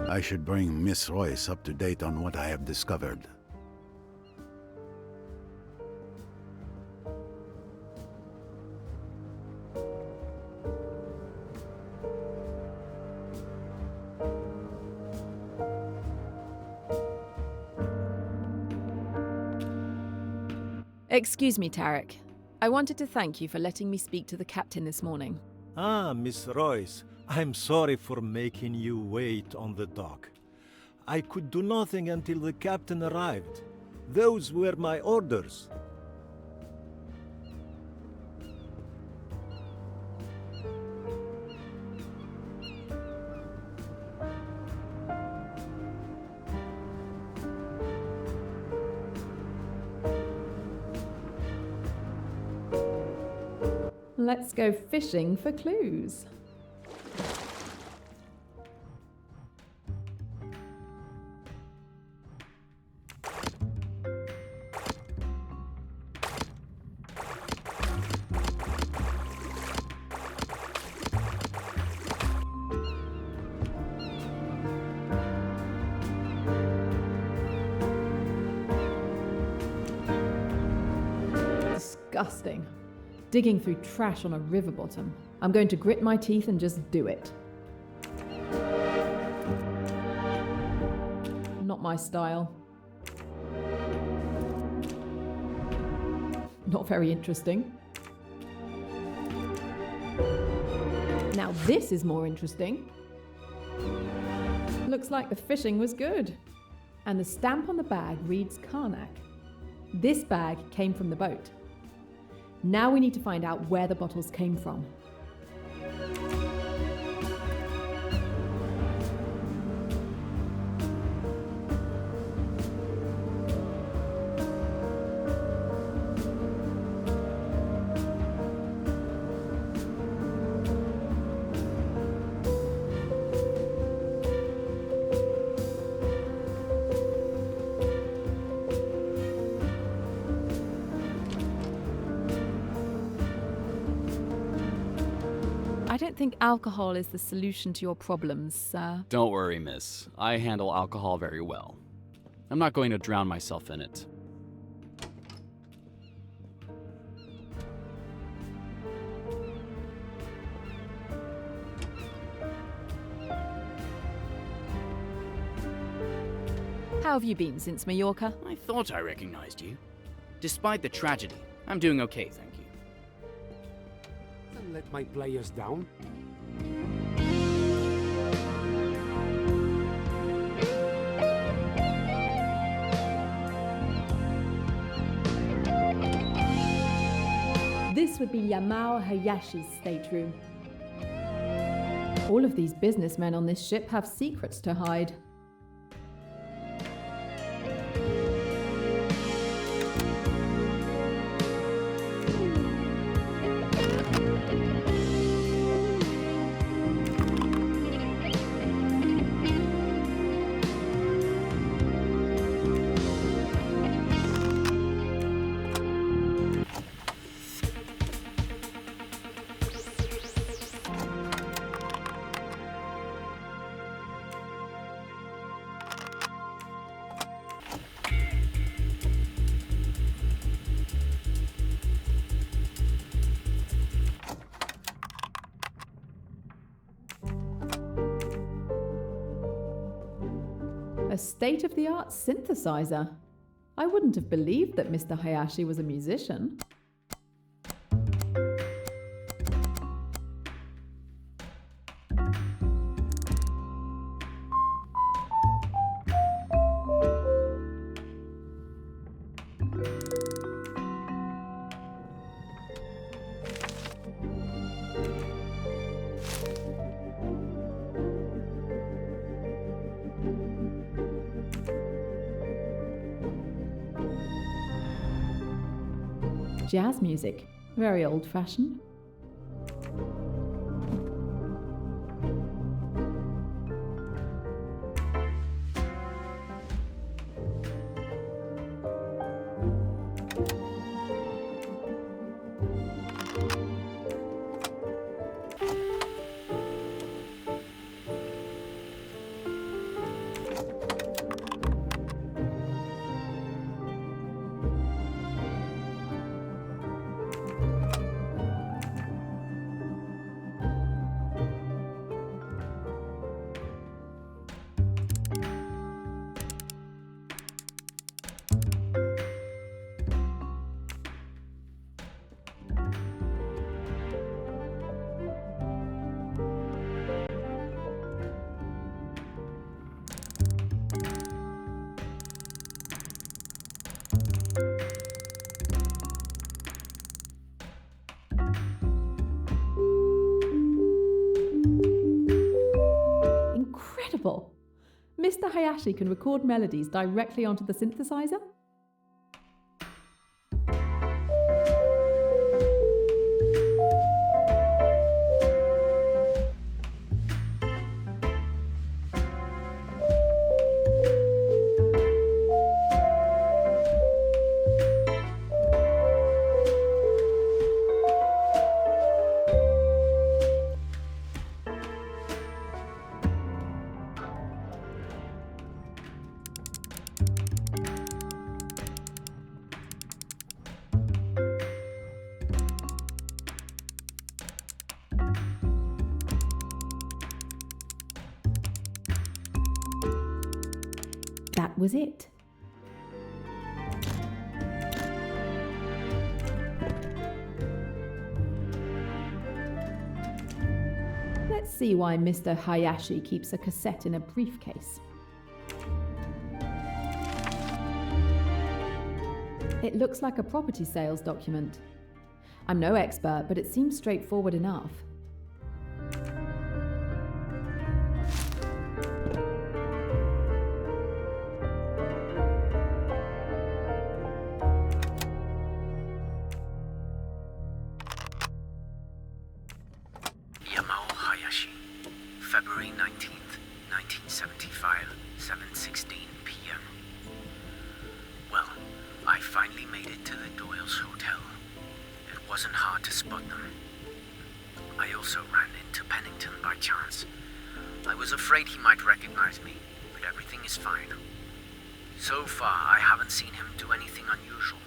I should bring Miss Royce up to date on what I have discovered. Excuse me, Tarek. I wanted to thank you for letting me speak to the captain this morning. Ah, Miss Royce, I'm sorry for making you wait on the dock. I could do nothing until the captain arrived. Those were my orders. Let's go fishing for clues. Disgusting. Digging through trash on a river bottom. I'm going to grit my teeth and just do it. Not my style. Not very interesting. Now this is more interesting. Looks like the fishing was good. And the stamp on the bag reads Karnak. This bag came from the boat. Now we need to find out where the bottles came from. I don't think alcohol is the solution to your problems, sir. Don't worry, miss. I handle alcohol very well. I'm not going to drown myself in it. How have you been since Mallorca? I thought I recognized you. Despite the tragedy, I'm doing okay, thank you. Don't let my players down. This would be Yamao Hayashi's stateroom. All of these businessmen on this ship have secrets to hide. A state-of-the-art synthesizer. I wouldn't have believed that Mr. Hayashi was a musician. Jazz music, very old-fashioned. Incredible! Mr. Hayashi can record melodies directly onto the synthesizer? That was it. Let's see why Mr. Hayashi keeps a cassette in a briefcase. It looks like a property sales document. I'm no expert, but it seems straightforward enough. February 19th, 1975, 7:16 p.m. Well, I finally made it to the Doyle's hotel. It wasn't hard to spot them. I also ran into Pennington by chance. I was afraid he might recognize me, but everything is fine. So far, I haven't seen him do anything unusual.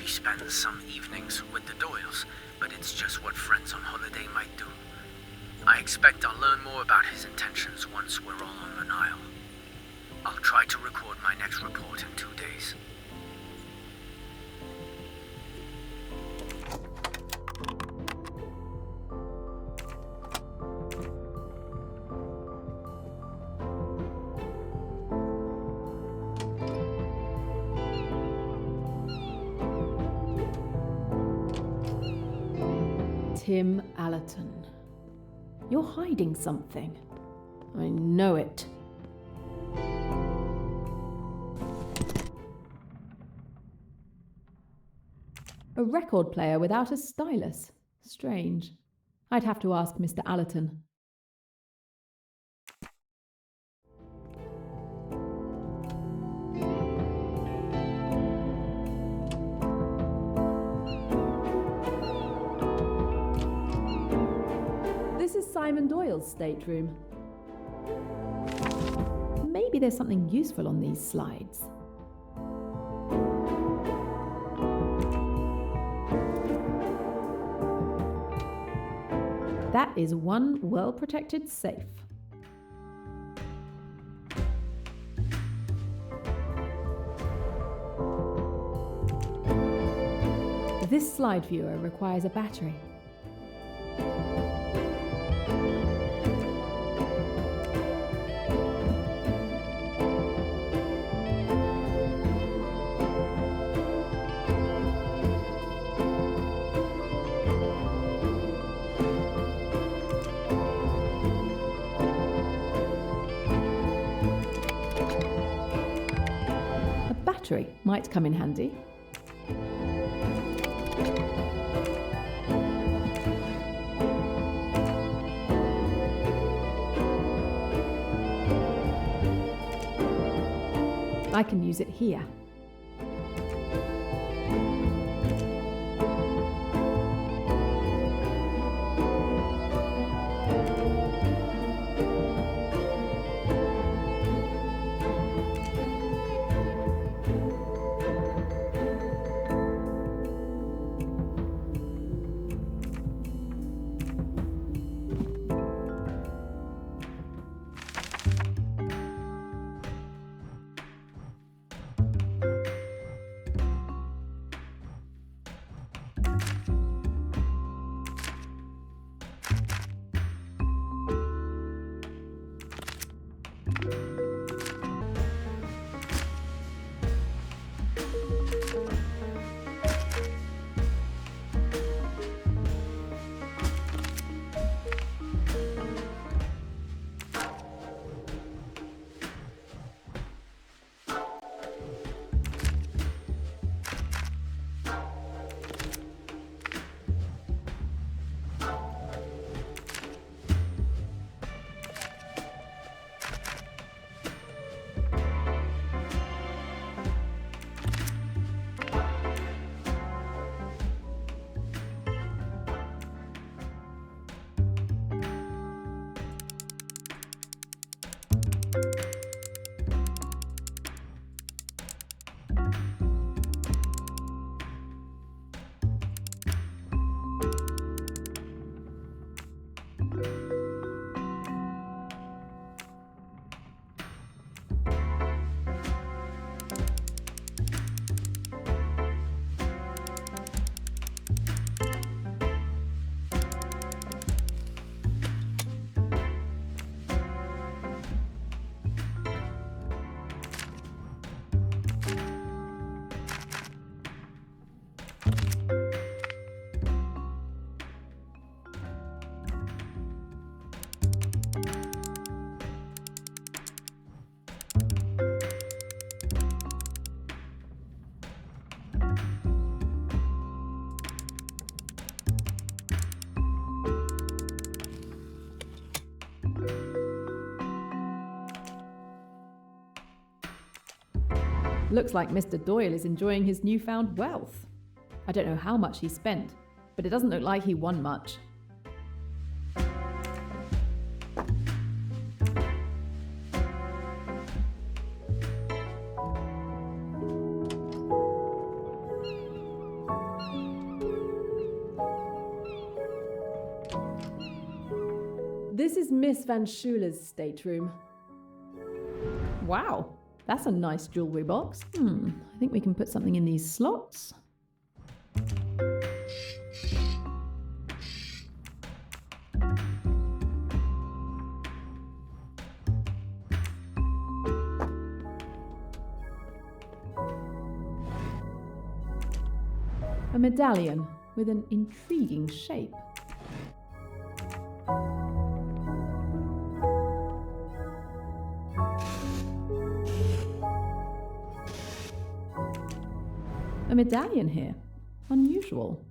He spends some evenings with the Doyles, but it's just what friends on holiday might do. I expect I'll learn more about his intentions once we're all on the Nile. I'll try to record my next report in 2 days. Tim Allerton. You're hiding something. I know it. A record player without a stylus. Strange. I'd have to ask Mr. Allerton. This is Simon Doyle's stateroom. Maybe there's something useful on these slides. That is one well-protected safe. This slide viewer requires a battery. Might come in handy. I can use it here. Looks like Mr. Doyle is enjoying his newfound wealth. I don't know how much he spent, but it doesn't look like he won much. This is Miss Van Schuler's stateroom. Wow, that's a nice jewellery box. I think we can put something in these slots. A medallion with an intriguing shape. A medallion here. Unusual.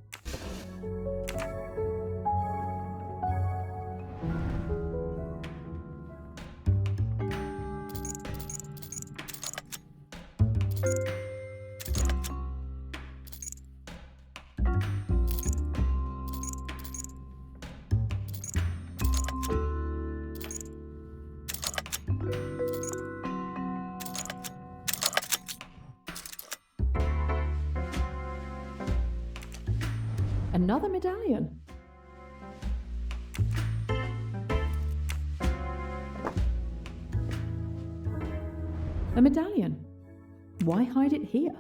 Another medallion. A medallion. Why hide it here?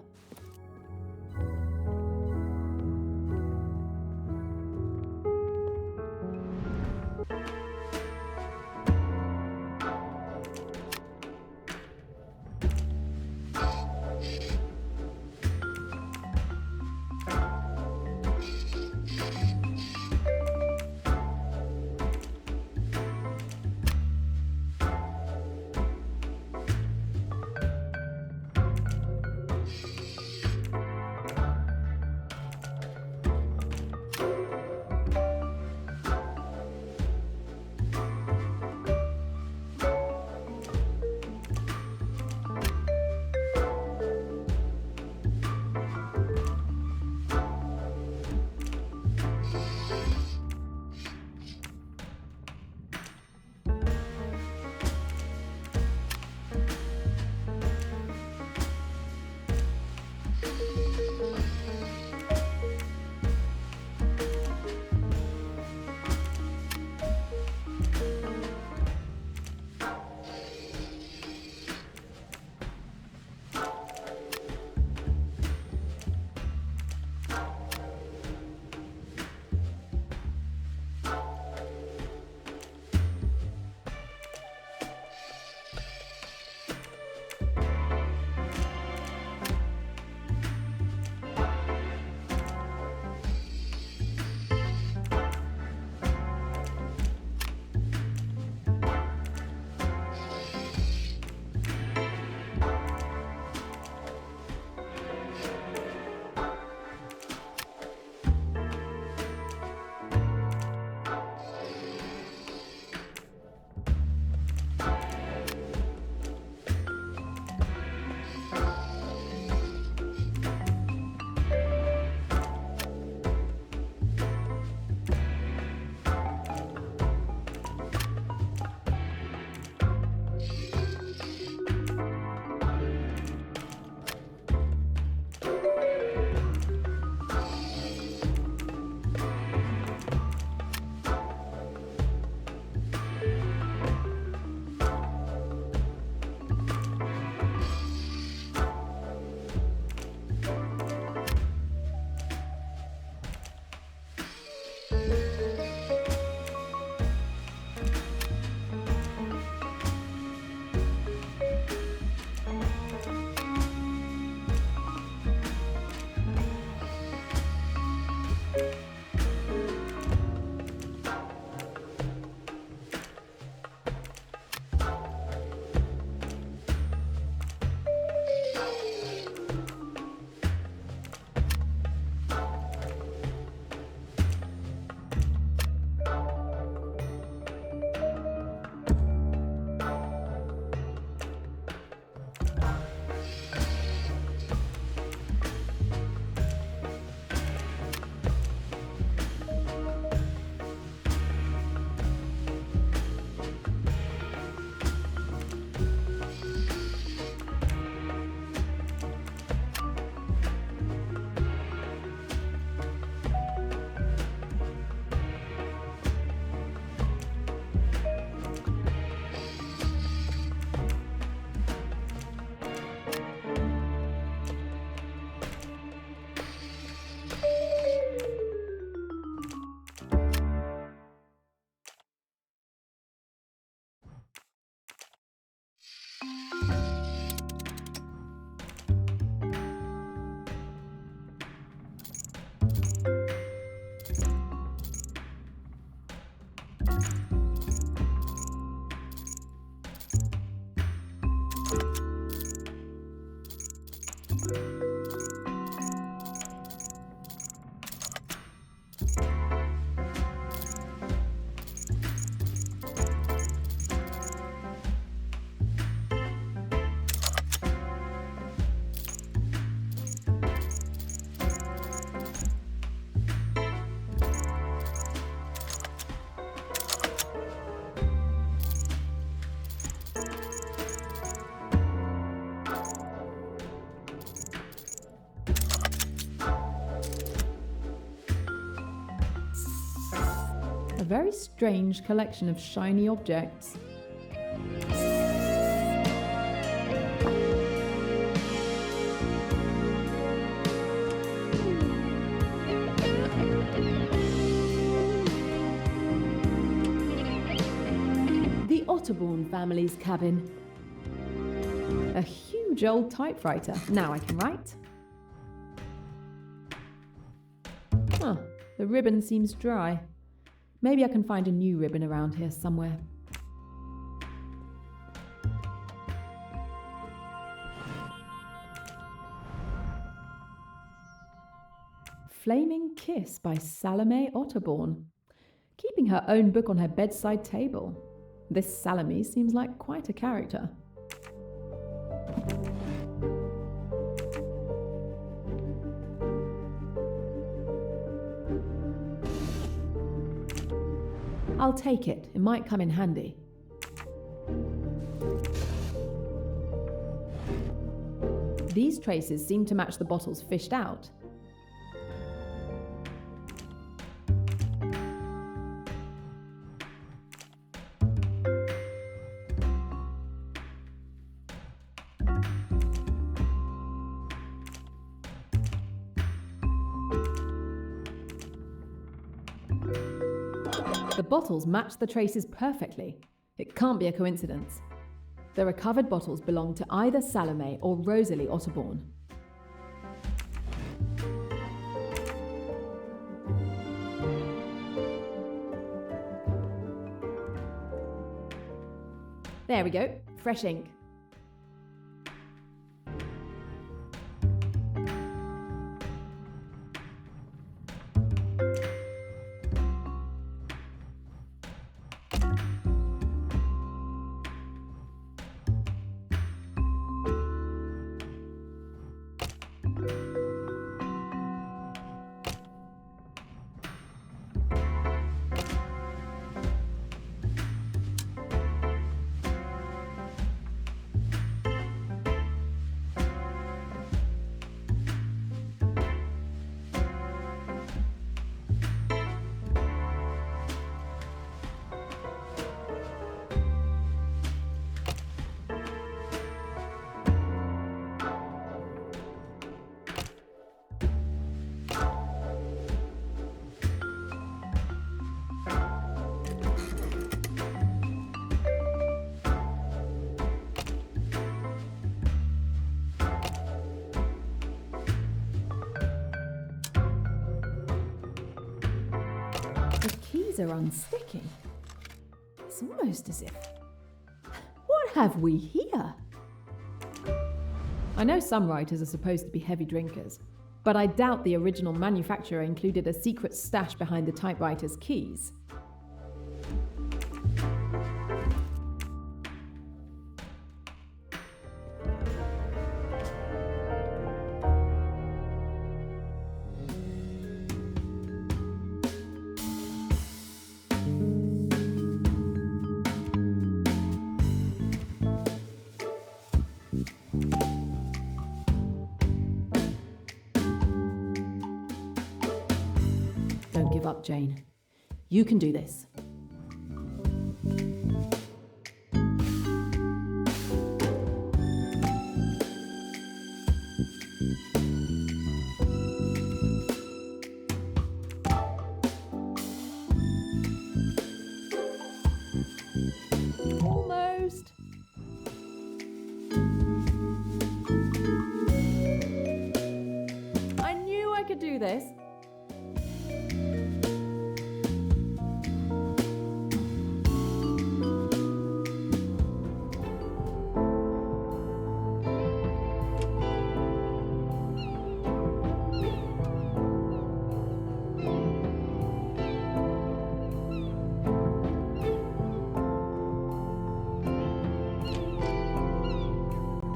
very strange collection of shiny objects. The Otterbourne family's cabin. A huge old typewriter. Now I can write. Huh, the ribbon seems dry. Maybe I can find a new ribbon around here somewhere. Flaming Kiss by Salome Otterbourne. Keeping her own book on her bedside table. This Salome seems like quite a character. I'll take it. It might come in handy. These traces seem to match the bottles fished out. The bottles match the traces perfectly. It can't be a coincidence. The recovered bottles belong to either Salome or Rosalie Otterbourne. There we go, fresh ink. The keys are unsticking. It's almost as if... What have we here? I know some writers are supposed to be heavy drinkers, but I doubt the original manufacturer included a secret stash behind the typewriter's keys. Don't give up, Jane. You can do this. Almost. I knew I could do this.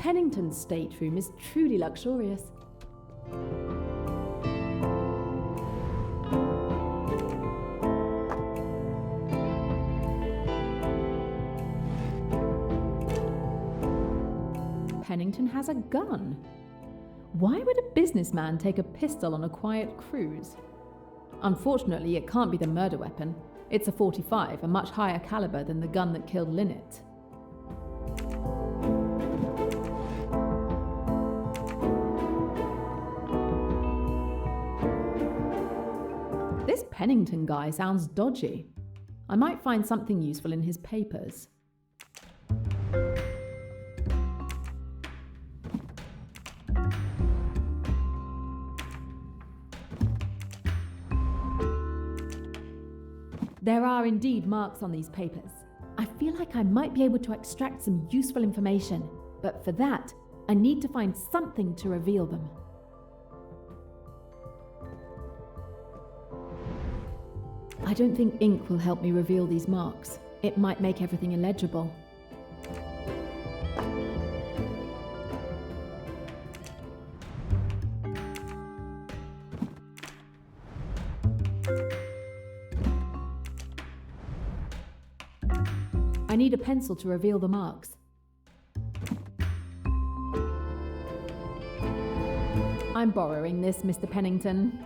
Pennington's stateroom is truly luxurious. Pennington has a gun. Why would a businessman take a pistol on a quiet cruise? Unfortunately, it can't be the murder weapon. It's a .45, a much higher caliber than the gun that killed Lynette. This Pennington guy sounds dodgy. I might find something useful in his papers. There are indeed marks on these papers. I feel like I might be able to extract some useful information, but for that, I need to find something to reveal them. I don't think ink will help me reveal these marks. It might make everything illegible. I need a pencil to reveal the marks. I'm borrowing this, Mr. Pennington.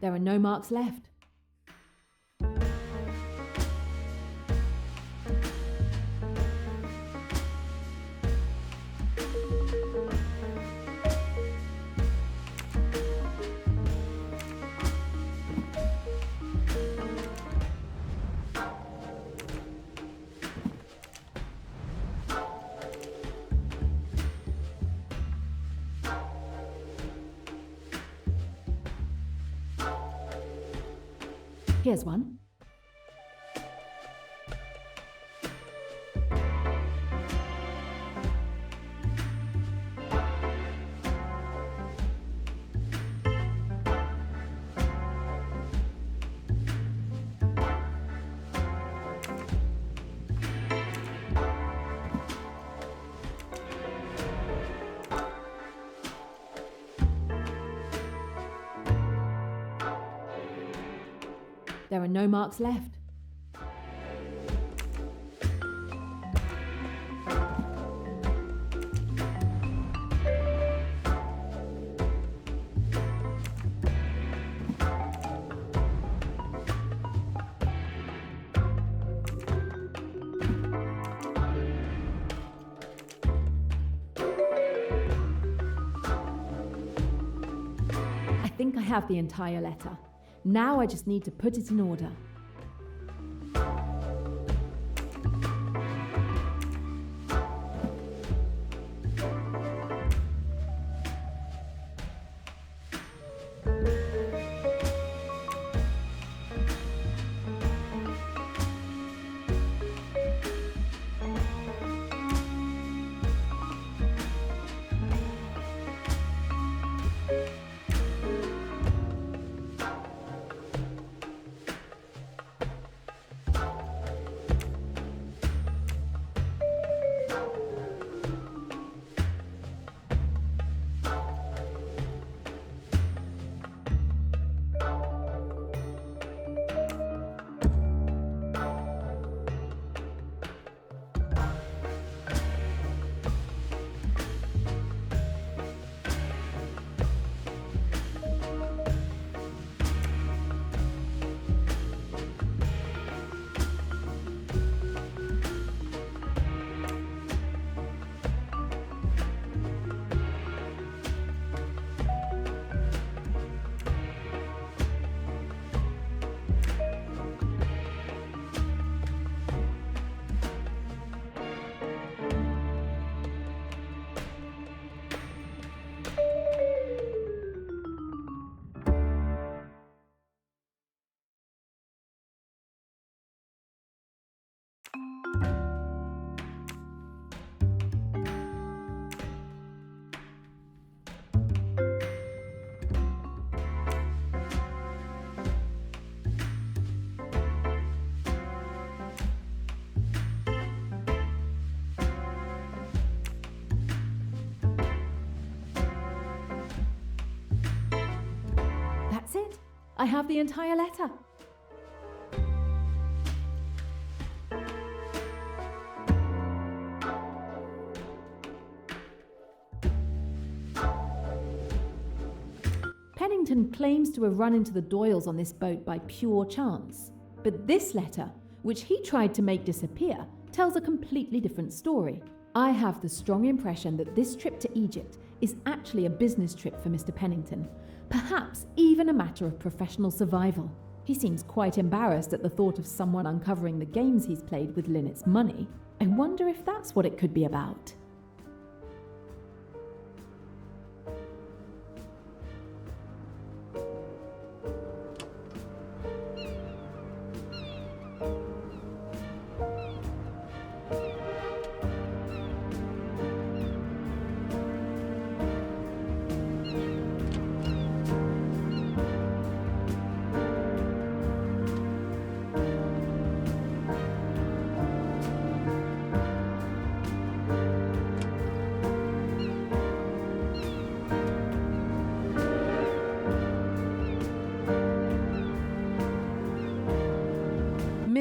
There are no marks left. Here's one. There are no marks left. I think I have the entire letter. Now I just need to put it in order. I have the entire letter. Pennington claims to have run into the Doyles on this boat by pure chance. But this letter, which he tried to make disappear, tells a completely different story. I have the strong impression that this trip to Egypt is actually a business trip for Mr. Pennington, perhaps even a matter of professional survival. He seems quite embarrassed at the thought of someone uncovering the games he's played with Lynette's money. I wonder if that's what it could be about.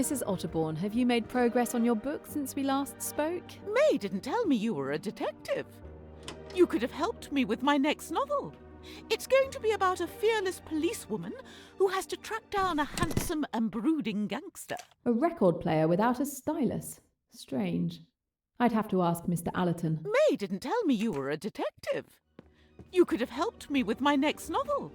Mrs. Otterbourne, have you made progress on your book since we last spoke? May didn't tell me you were a detective. You could have helped me with my next novel. It's going to be about a fearless policewoman who has to track down a handsome and brooding gangster. A record player without a stylus. Strange. I'd have to ask Mr. Allerton. May didn't tell me you were a detective. You could have helped me with my next novel.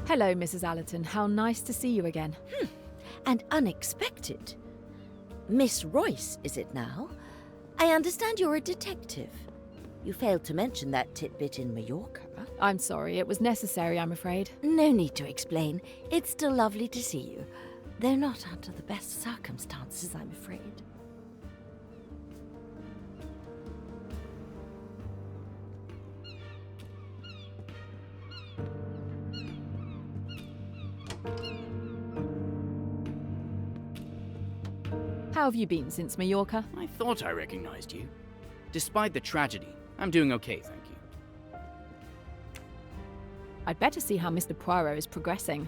Hello, Mrs. Allerton. How nice to see you again. And unexpected. Miss Royce, is it now? I understand you're a detective. You failed to mention that tidbit in Mallorca. I'm sorry, it was necessary, I'm afraid. No need to explain. It's still lovely to see you. Though not under the best circumstances, I'm afraid. How have you been since Mallorca? I thought I recognized you. Despite the tragedy, I'm doing okay, thank you. I'd better see how Mr. Poirot is progressing.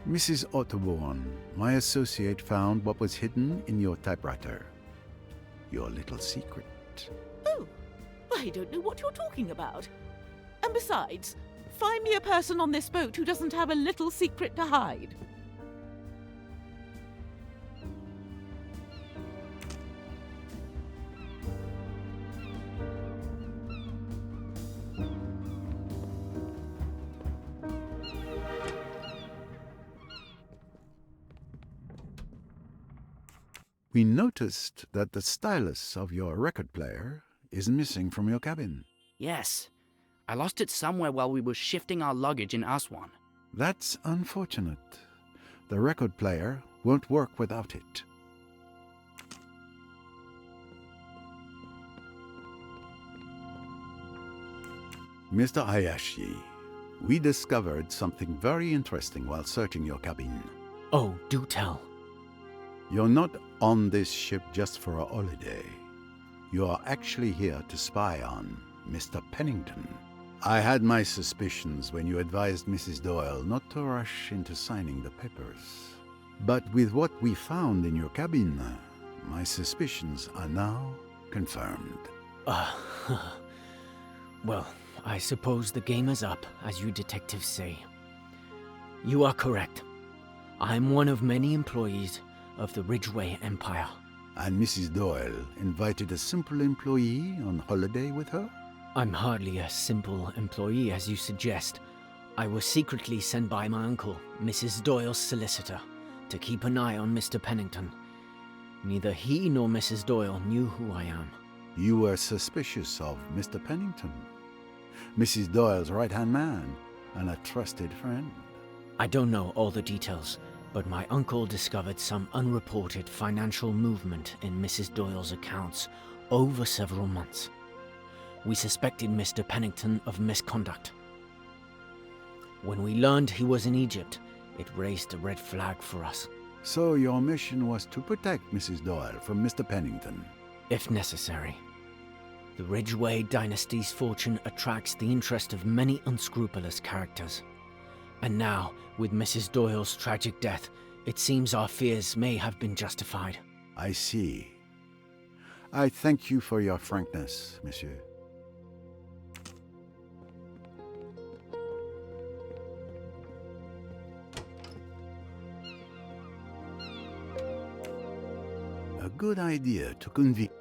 Mrs. Otterbourne, my associate found what was hidden in your typewriter. Your little secret. Oh, I don't know what you're talking about. And besides, find me a person on this boat who doesn't have a little secret to hide. We noticed that the stylus of your record player is missing from your cabin. Yes. I lost it somewhere while we were shifting our luggage in Aswan. That's unfortunate. The record player won't work without it. Mr. Hayashi, we discovered something very interesting while searching your cabin. Oh, do tell. You're not on this ship just for a holiday. You are actually here to spy on Mr. Pennington. I had my suspicions when you advised Mrs. Doyle not to rush into signing the papers. But with what we found in your cabin, my suspicions are now confirmed. Well, I suppose the game is up, as you detectives say. You are correct. I'm one of many employees of the Ridgeway Empire. And Mrs. Doyle invited a simple employee on holiday with her? I'm hardly a simple employee, as you suggest. I was secretly sent by my uncle, Mrs. Doyle's solicitor, to keep an eye on Mr. Pennington. Neither he nor Mrs. Doyle knew who I am. You were suspicious of Mr. Pennington? Mrs. Doyle's right-hand man and a trusted friend. I don't know all the details, but my uncle discovered some unreported financial movement in Mrs. Doyle's accounts over several months. We suspected Mr. Pennington of misconduct. When we learned he was in Egypt, it raised a red flag for us. So your mission was to protect Mrs. Doyle from Mr. Pennington? If necessary. The Ridgeway dynasty's fortune attracts the interest of many unscrupulous characters. And now, with Mrs. Doyle's tragic death, it seems our fears may have been justified. I see. I thank you for your frankness, monsieur. A good idea to convict.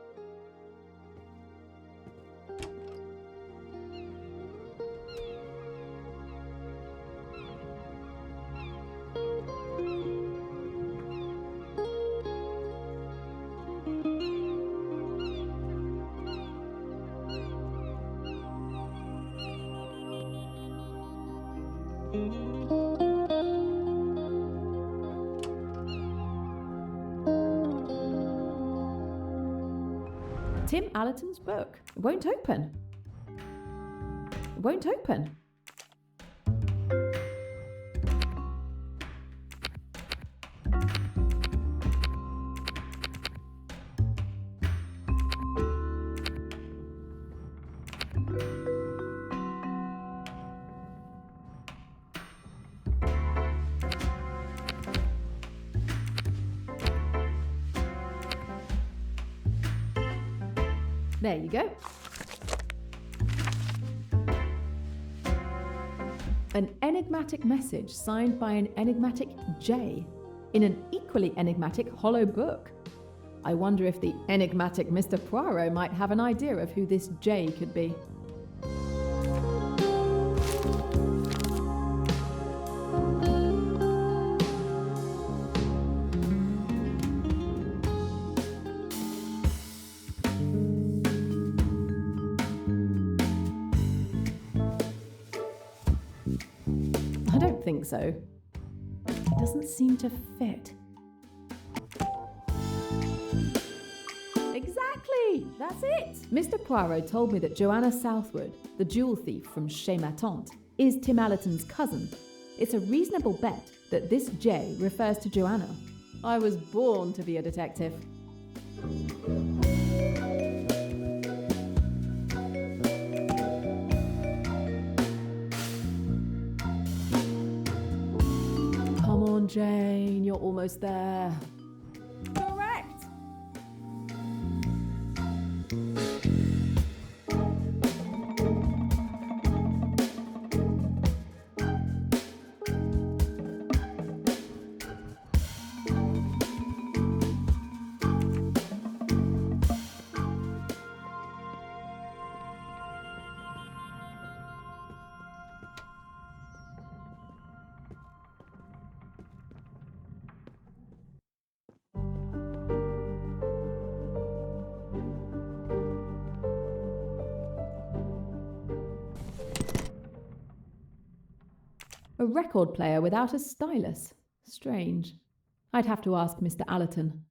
Tim Allerton's book. It won't open. It won't open. There you go. An enigmatic message signed by an enigmatic J in an equally enigmatic hollow book. I wonder if the enigmatic Mr. Poirot might have an idea of who this J could be. I don't think so. It doesn't seem to fit. Exactly! That's it! Mr. Poirot told me that Joanna Southwood, the jewel thief from Chez Ma Tante, is Tim Allerton's cousin. It's a reasonable bet that this J refers to Joanna. I was born to be a detective. Come on, Jane, you're almost there. Correct! A record player without a stylus. Strange. I'd have to ask Mr. Allerton.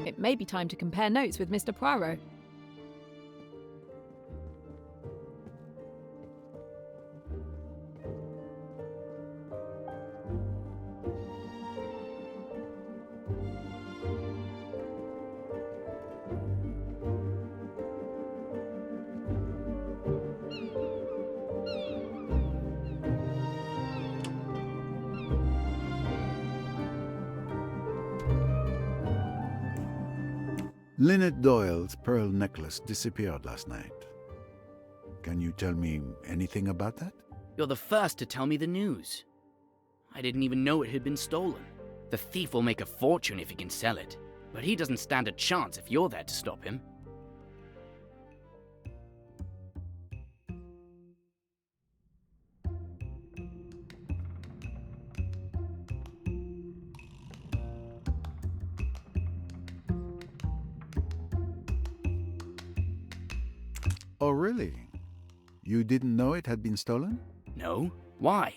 It may be time to compare notes with Mr. Poirot. Lynette Doyle's pearl necklace disappeared last night. Can you tell me anything about that? You're the first to tell me the news. I didn't even know it had been stolen. The thief will make a fortune if he can sell it, but he doesn't stand a chance if you're there to stop him. Oh, really? You didn't know it had been stolen? No? Why?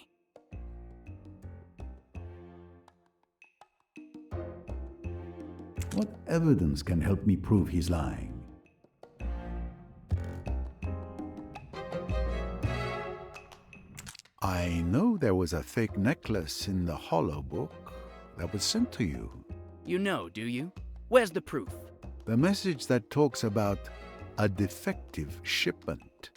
What evidence can help me prove he's lying? I know there was a fake necklace in the hollow book that was sent to you. You know, do you? Where's the proof? The message that talks about a defective shipment,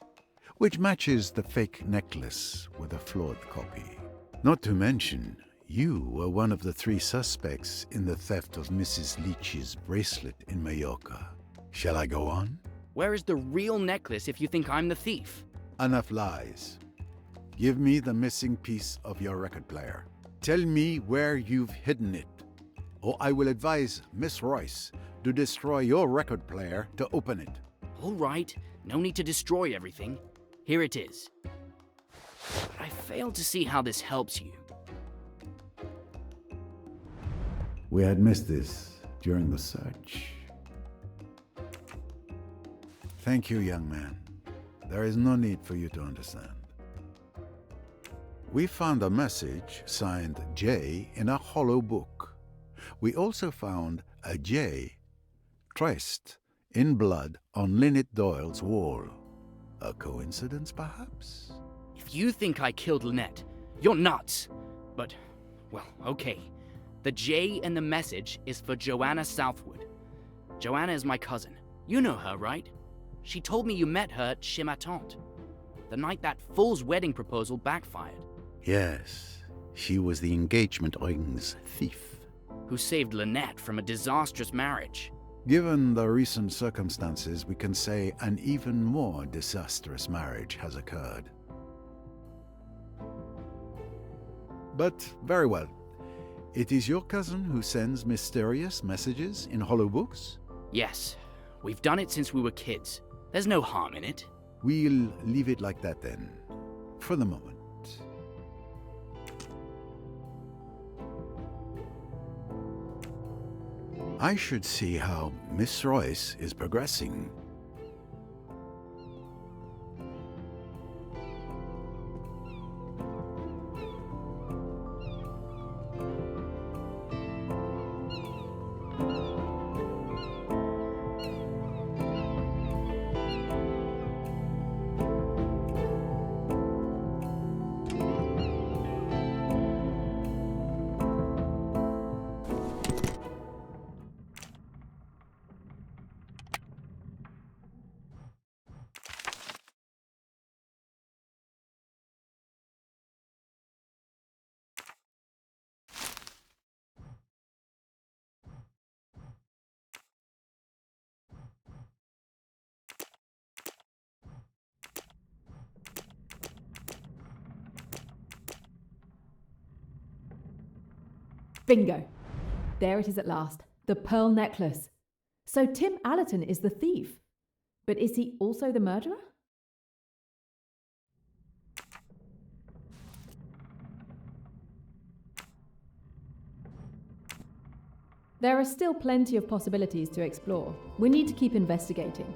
which matches the fake necklace with a flawed copy. Not to mention, you were one of the 3 suspects in the theft of Mrs. Leach's bracelet in Mallorca. Shall I go on? Where is the real necklace if you think I'm the thief? Enough lies. Give me the missing piece of your record player. Tell me where you've hidden it, or I will advise Miss Royce to destroy your record player to open it. All right, no need to destroy everything. Here it is. But I fail to see how this helps you. We had missed this during the search. Thank you, young man. There is no need for you to understand. We found a message signed J in a hollow book. We also found a J traced in blood on Lynette Doyle's wall. A coincidence, perhaps? If you think I killed Lynette, you're nuts. But, well, okay. The J in the message is for Joanna Southwood. Joanna is my cousin. You know her, right? She told me you met her at Chez Ma Tante, the night that fool's wedding proposal backfired. Yes, she was the engagement ring's thief. Who saved Lynette from a disastrous marriage. Given the recent circumstances, we can say an even more disastrous marriage has occurred. But very well. It is your cousin who sends mysterious messages in hollow books? Yes, we've done it since we were kids. There's no harm in it. We'll leave it like that then, for the moment. I should see how Miss Royce is progressing. Bingo. There it is at last. The pearl necklace. So Tim Allerton is the thief. But is he also the murderer? There are still plenty of possibilities to explore. We need to keep investigating.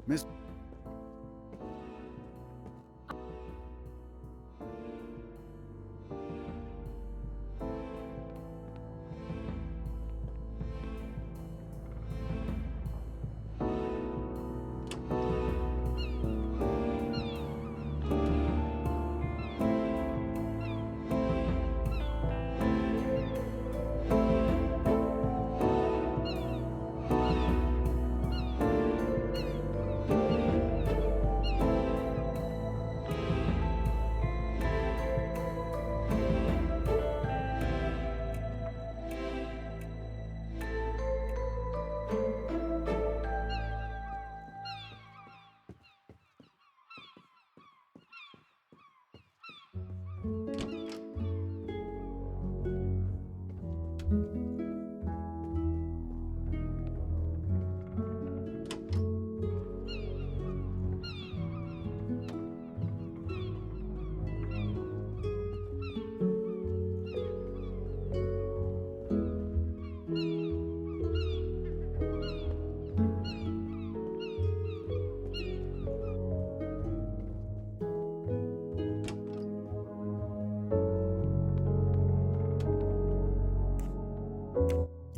Miss...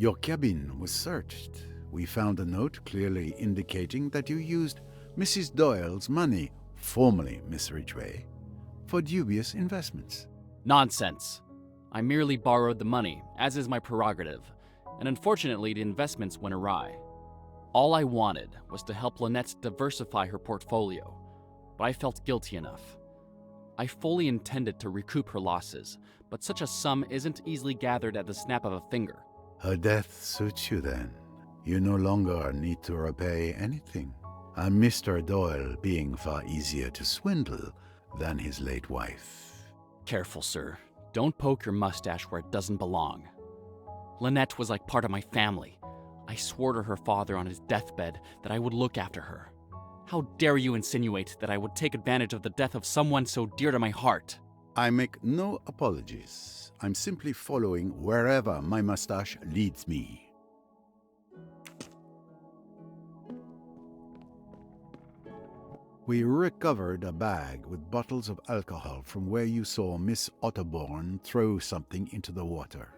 Your cabin was searched. We found a note clearly indicating that you used Mrs. Doyle's money, formerly Miss Ridgway, for dubious investments. Nonsense. I merely borrowed the money, as is my prerogative, and unfortunately the investments went awry. All I wanted was to help Lynette diversify her portfolio, but I felt guilty enough. I fully intended to recoup her losses, but such a sum isn't easily gathered at the snap of a finger. Her death suits you then. You no longer need to repay anything, and Mr. Doyle being far easier to swindle than his late wife. Careful, sir. Don't poke your mustache where it doesn't belong. Lynette was like part of my family. I swore to her father on his deathbed that I would look after her. How dare you insinuate that I would take advantage of the death of someone so dear to my heart? I make no apologies. I'm simply following wherever my mustache leads me. We recovered a bag with bottles of alcohol from where you saw Miss Otterborn throw something into the water.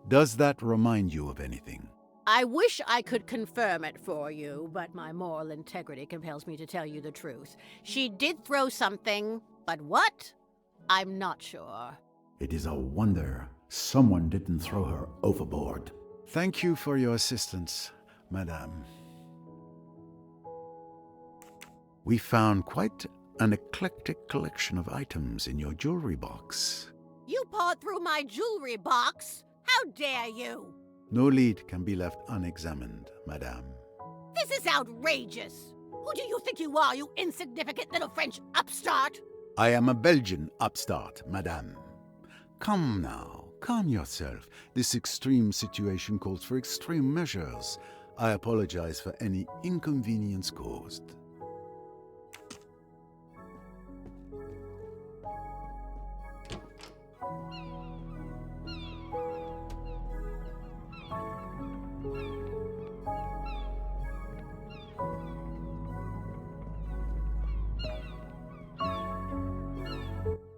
Does that remind you of anything? I wish I could confirm it for you, but my moral integrity compels me to tell you the truth. She did throw something, but what? I'm not sure. It is a wonder someone didn't throw her overboard. Thank you for your assistance, Madame. We found quite an eclectic collection of items in your jewelry box. You pawed through my jewelry box? How dare you? No lead can be left unexamined, Madame. This is outrageous. Who do you think you are, you insignificant little French upstart? I am a Belgian upstart, Madame. Come now, calm yourself. This extreme situation calls for extreme measures. I apologize for any inconvenience caused.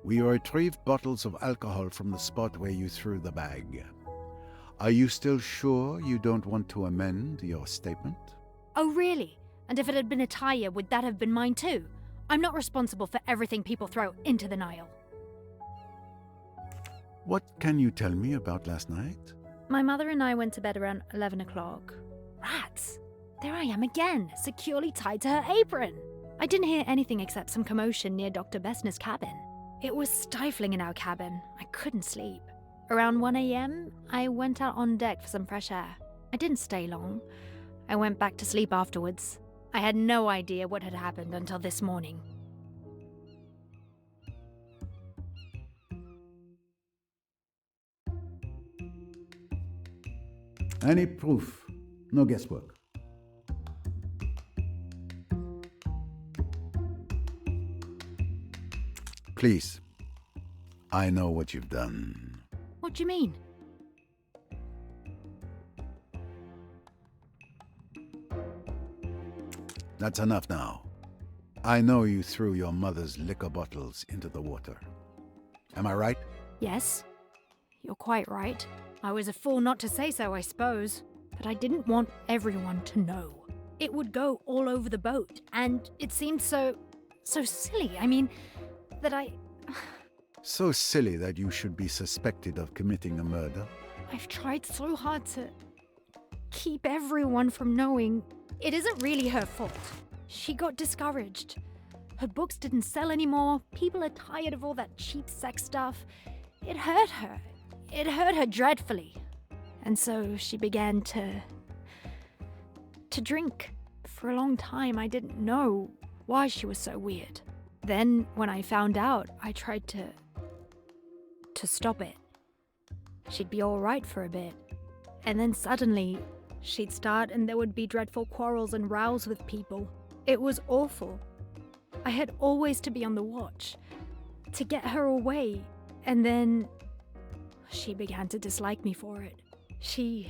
We retrieved bottles of alcohol from the spot where you threw the bag. Are you still sure you don't want to amend your statement? Oh, really? And if it had been a tire, would that have been mine too? I'm not responsible for everything people throw into the Nile. What can you tell me about last night? My mother and I went to bed around 11 o'clock. Rats! There I am again, securely tied to her apron. I didn't hear anything except some commotion near Dr. Bessner's cabin. It was stifling in our cabin. I couldn't sleep. Around 1 a.m., I went out on deck for some fresh air. I didn't stay long. I went back to sleep afterwards. I had no idea what had happened until this morning. Any proof, no guesswork. Please, I know what you've done. What do you mean? That's enough now. I know you threw your mother's liquor bottles into the water. Am I right? Yes, you're quite right. I was a fool not to say so, I suppose. But I didn't want everyone to know. It would go all over the boat, and it seemed so silly. I mean, that So silly that you should be suspected of committing a murder? I've tried so hard to keep everyone from knowing. It isn't really her fault. She got discouraged. Her books didn't sell anymore. People are tired of all that cheap sex stuff. It hurt her. It hurt her dreadfully. And so she began to drink. For a long time, I didn't know why she was so weird. Then, when I found out, I tried to stop it. She'd be all right for a bit. And then suddenly, she'd start and there would be dreadful quarrels and rows with people. It was awful. I had always to be on the watch, to get her away. And then she began to dislike me for it. She's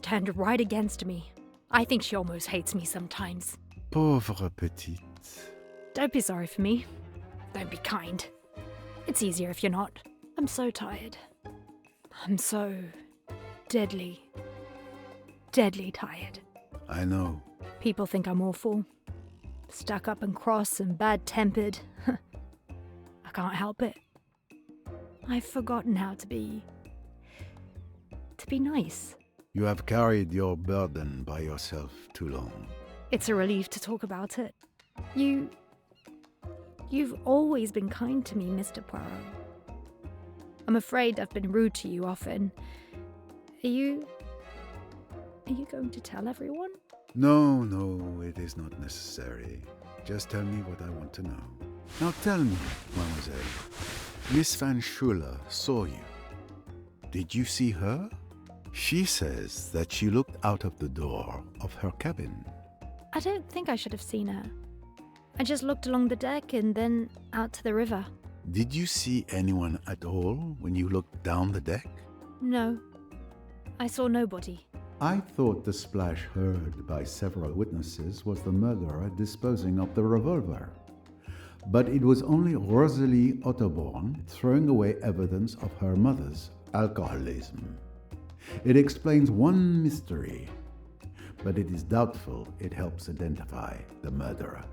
turned right against me. I think she almost hates me sometimes. Pauvre petite. Don't be sorry for me. Don't be kind. It's easier if you're not. I'm so tired. I'm so deadly tired. I know. People think I'm awful. Stuck up and cross and bad-tempered. I can't help it. I've forgotten how to be nice. You have carried your burden by yourself too long. It's a relief to talk about it. You've always been kind to me, Mr. Poirot. I'm afraid I've been rude to you often. Are you going to tell everyone? No, it is not necessary. Just tell me what I want to know. Now tell me, mademoiselle, Miss Van Schuler saw you. Did you see her? She says that she looked out of the door of her cabin. I don't think I should have seen her. I just looked along the deck and then out to the river. Did you see anyone at all when you looked down the deck? No, I saw nobody. I thought the splash heard by several witnesses was the murderer disposing of the revolver. But it was only Rosalie Otterborn throwing away evidence of her mother's alcoholism. It explains one mystery, but it is doubtful it helps identify the murderer.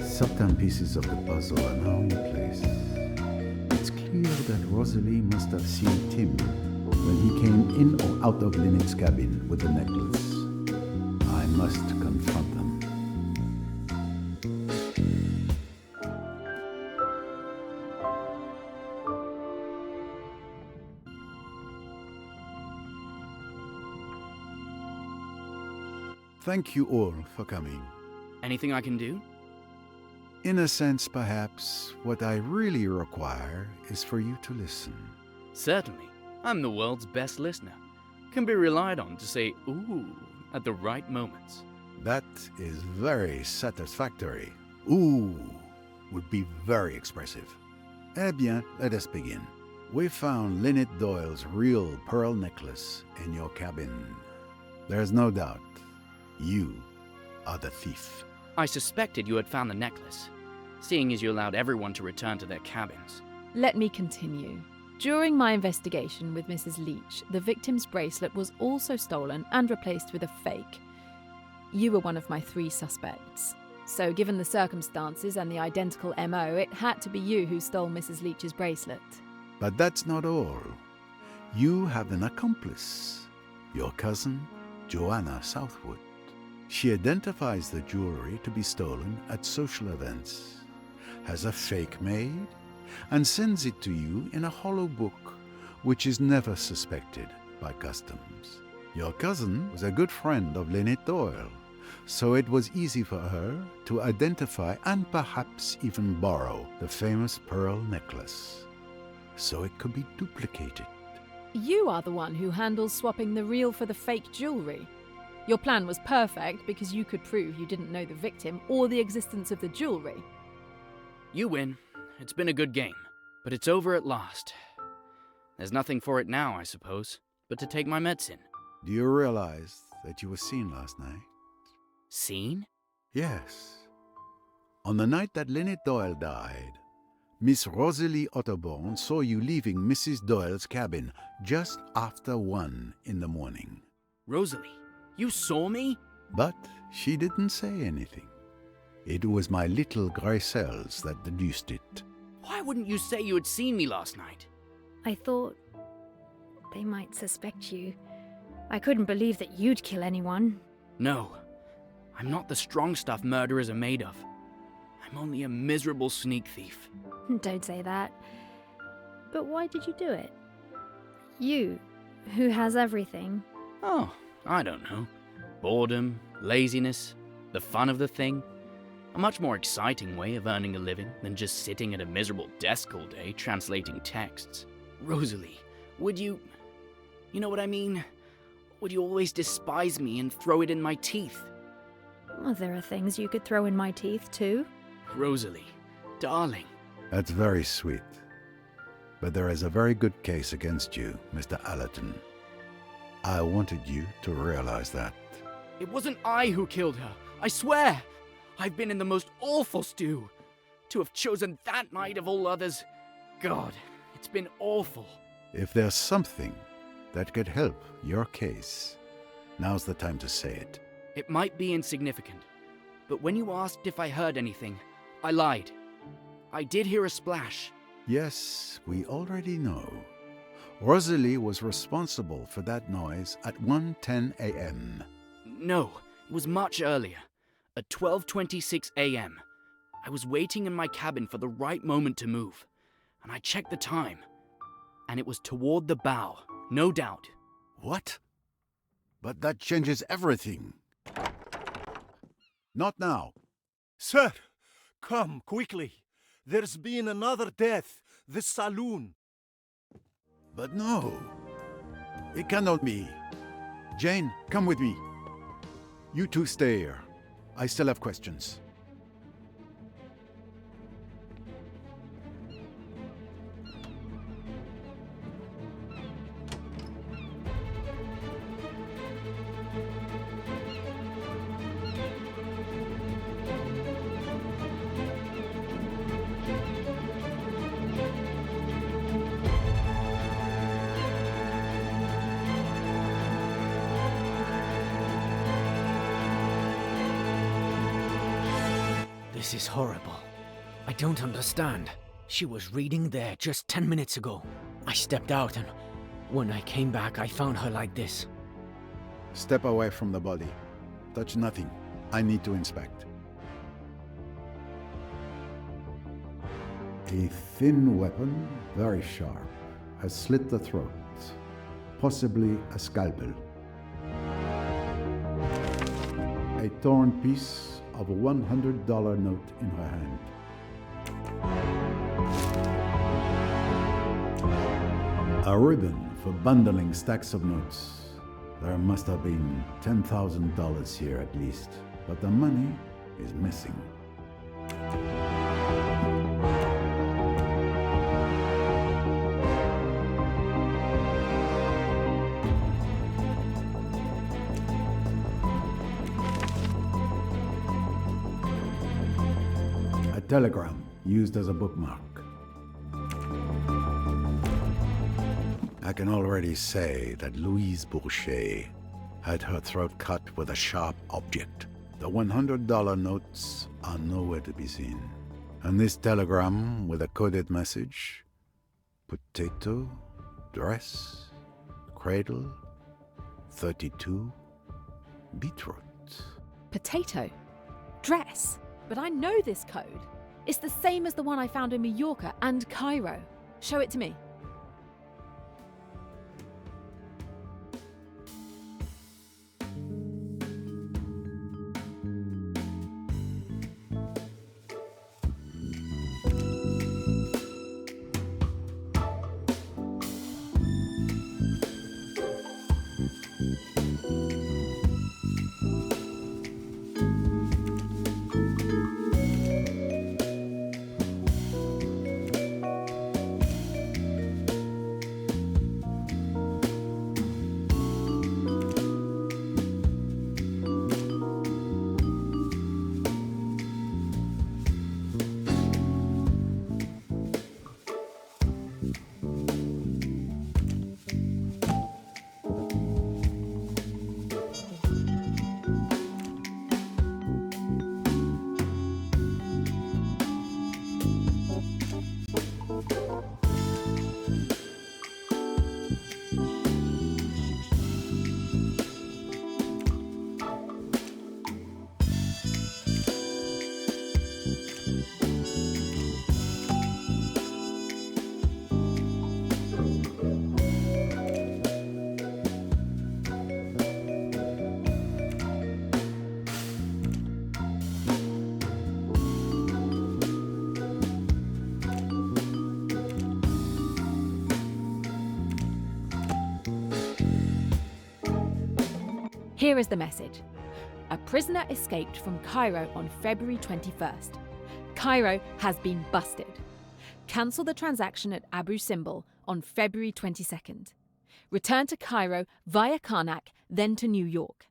Certain pieces of the puzzle are now in place. It's clear that Rosalie must have seen Tim when he came in or out of Lynette's cabin with the necklace. I must confront them. Thank you all for coming. Anything I can do? In a sense, perhaps, what I really require is for you to listen. Certainly. I'm the world's best listener. Can be relied on to say ooh at the right moments. That is very satisfactory. Ooh would be very expressive. Eh bien, let us begin. We found Lynette Doyle's real pearl necklace in your cabin. There's no doubt. You are the thief. I suspected you had found the necklace, seeing as you allowed everyone to return to their cabins. Let me continue. During my investigation with Mrs. Leach, the victim's bracelet was also stolen and replaced with a fake. You were one of my 3 suspects. So given the circumstances and the identical MO, it had to be you who stole Mrs. Leach's bracelet. But that's not all. You have an accomplice, your cousin, Joanna Southwood. She identifies the jewelry to be stolen at social events, has a fake made, and sends it to you in a hollow book, which is never suspected by customs. Your cousin was a good friend of Lynette Doyle, so it was easy for her to identify and perhaps even borrow the famous pearl necklace, so it could be duplicated. You are the one who handles swapping the real for the fake jewelry. Your plan was perfect because you could prove you didn't know the victim or the existence of the jewelry. You win. It's been a good game, but it's over at last. There's nothing for it now, I suppose, but to take my medicine. Do you realize that you were seen last night? Seen? Yes. On the night that Lynette Doyle died, Miss Rosalie Otterborn saw you leaving Mrs. Doyle's cabin just after 1 in the morning. Rosalie, you saw me? But she didn't say anything. It was my little grey cells that deduced it. Why wouldn't you say you had seen me last night? I thought they might suspect you. I couldn't believe that you'd kill anyone. No, I'm not the strong stuff murderers are made of. I'm only a miserable sneak thief. Don't say that. But why did you do it? You, who has everything. Oh, I don't know. Boredom, laziness, the fun of the thing. A much more exciting way of earning a living than just sitting at a miserable desk all day translating texts. Rosalie, would you... You know what I mean? Would you always despise me and throw it in my teeth? Well, there are things you could throw in my teeth, too. Rosalie, darling. That's very sweet. But there is a very good case against you, Mr. Allerton. I wanted you to realize that. It wasn't I who killed her, I swear! I've been in the most awful stew. To have chosen that night of all others. God, it's been awful. If there's something that could help your case, now's the time to say it. It might be insignificant, but when you asked if I heard anything, I lied. I did hear a splash. Yes, we already know. Rosalie was responsible for that noise at 1:10 a.m. No, it was much earlier. At 12:26 a.m. I was waiting in my cabin for the right moment to move, and I checked the time, and it was toward the bow, no doubt. What? But that changes everything. Not now. Sir, come quickly. There's been another death. The saloon. But no. It cannot be. Jane, come with me. You two stay here. I still have questions. This is horrible. I don't understand. She was reading there just 10 minutes ago. I stepped out and when I came back, I found her like this. Step away from the body. Touch nothing. I need to inspect. A thin weapon, very sharp, has slit the throat. Possibly a scalpel. a torn piece of a $100 note in her hand. A ribbon for bundling stacks of notes. There must have been $10,000 here at least, but the money is missing. A telegram used as a bookmark. I can already say that Louise Bourget had her throat cut with a sharp object. The $100 notes are nowhere to be seen. And this telegram with a coded message: potato, dress, cradle, 32, beetroot. Potato. Dress. But I know this code. It's the same as the one I found in Mallorca and Cairo. Show it to me. Here is the message. A prisoner escaped from Cairo on February 21st. Cairo has been busted. Cancel the transaction at Abu Simbel on February 22nd. Return to Cairo via Karnak, then to New York.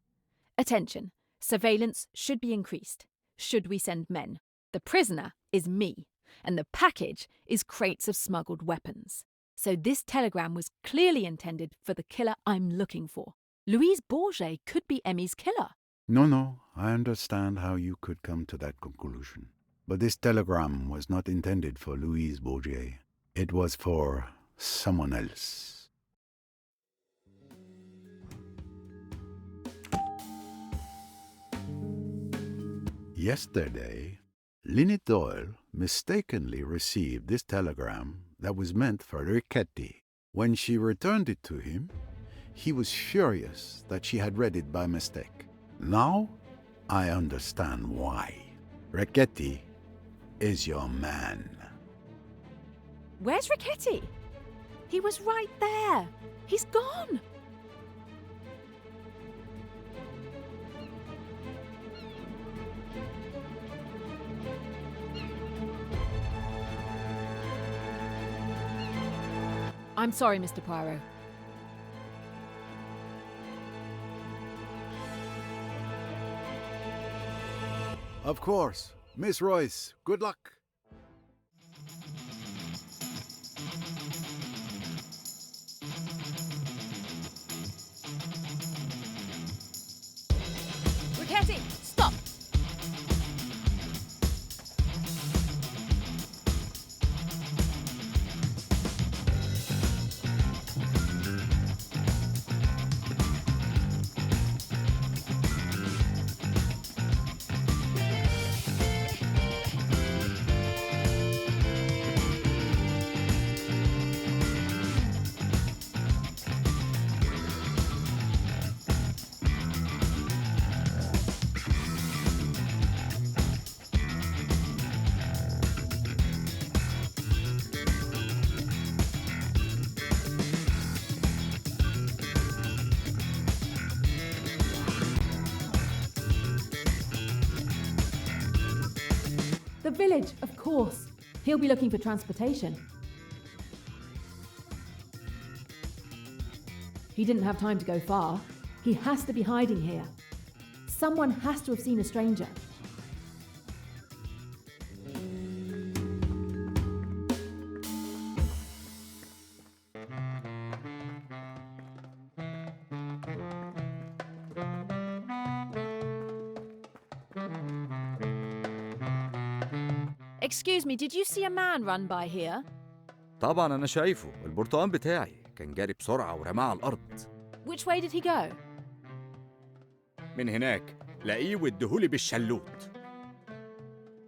Attention, surveillance should be increased. Should we send men? The prisoner is me, and the package is crates of smuggled weapons. So this telegram was clearly intended for the killer I'm looking for. Louise Bourget could be Emmy's killer. No, I understand how you could come to that conclusion. But this telegram was not intended for Louise Bourget. It was for someone else. Yesterday, Lynette Doyle mistakenly received this telegram that was meant for Riquetti. When she returned it to him, he was furious that she had read it by mistake. Now, I understand why. Riquetti is your man. Where's Riquetti? He was right there. He's gone. I'm sorry, Mr. Poirot. Of course. Miss Royce, good luck. Riquetti, stop! The village, of course. He'll be looking for transportation. He didn't have time to go far. He has to be hiding here. Someone has to have seen a stranger. Excuse me, did you see a man run by here? طبعا أنا شايفه، البرتقال بتاعي كان جاري بسرعة ورماه على الأرض. Which way did he go? من هناك لاقيه واديهولي بالشلوت.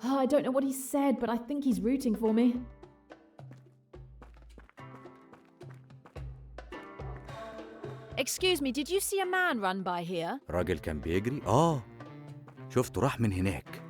Oh, I don't know what he said, but I think he's rooting for me. Excuse me, did you see a man run by here? راجل كان بيجري؟ شفته راح من هناك.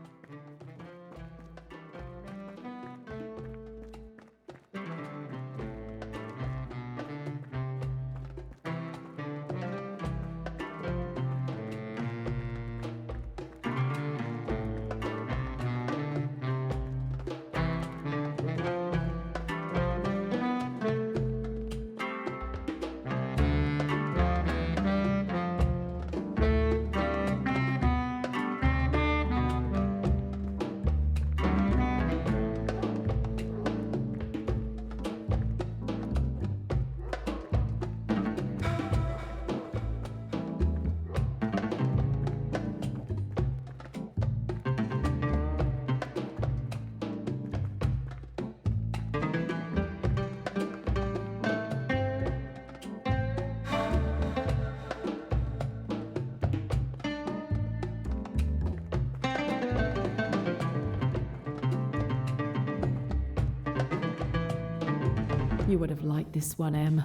You would have liked this one, Em.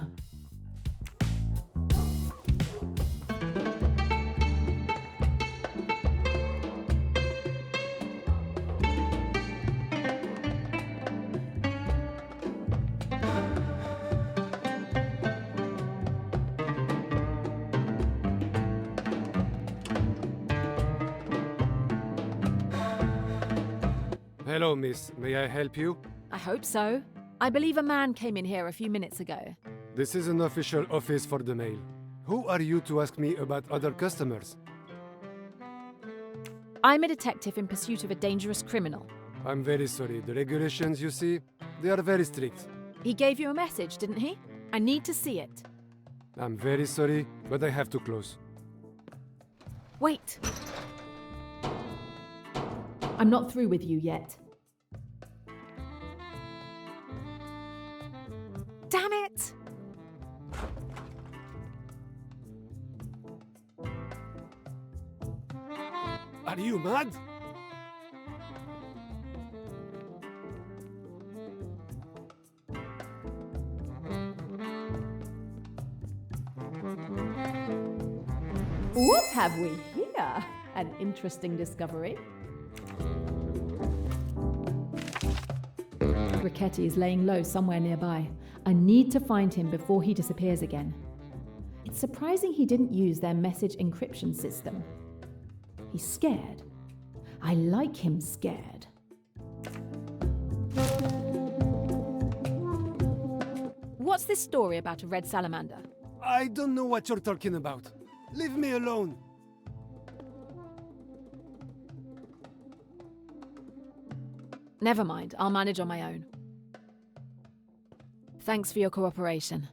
Hello, miss. May I help you? I hope so. I believe a man came in here a few minutes ago. This is an official office for the mail. Who are you to ask me about other customers? I'm a detective in pursuit of a dangerous criminal. I'm very sorry. The regulations, you see, they are very strict. He gave you a message, didn't he? I need to see it. I'm very sorry, but I have to close. Wait. I'm not through with you yet. Damn it! Are you mad? What have we here? An interesting discovery. Riquetti is laying low somewhere nearby. I need to find him before he disappears again. It's surprising he didn't use their message encryption system. He's scared. I like him scared. What's this story about a red salamander? I don't know what you're talking about. Leave me alone. Never mind, I'll manage on my own. Thanks for your cooperation.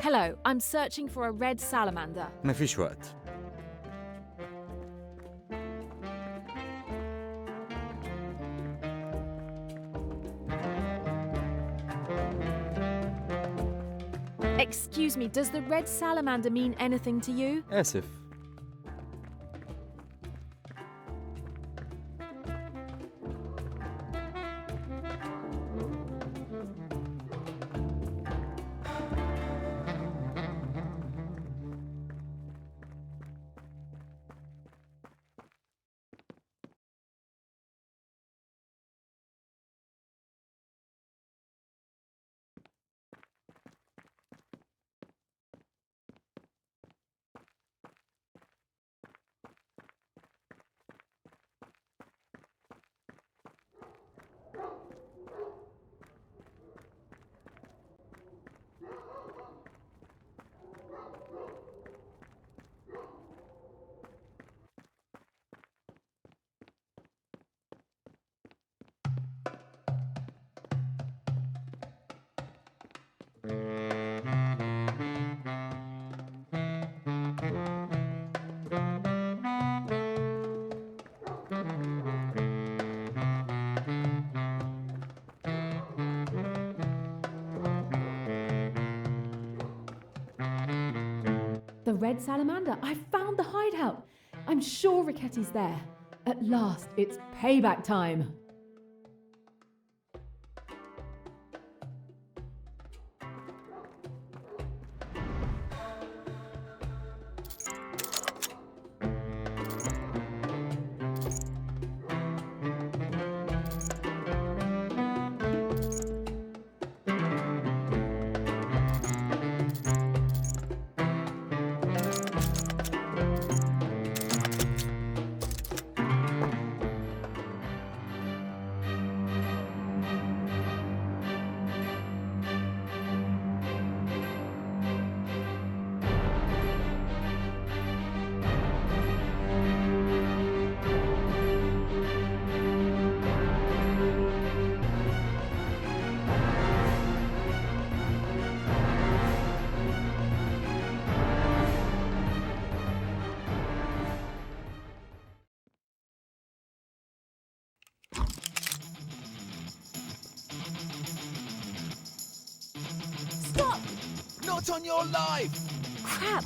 Hello, I'm searching for a red salamander. مفيش وقت. Excuse me, does the red salamander mean anything to you? آسف. the red salamander. I found the hideout. I'm sure Ricchetti's there. At last, it's payback time. Stop! Not on your life! Crap!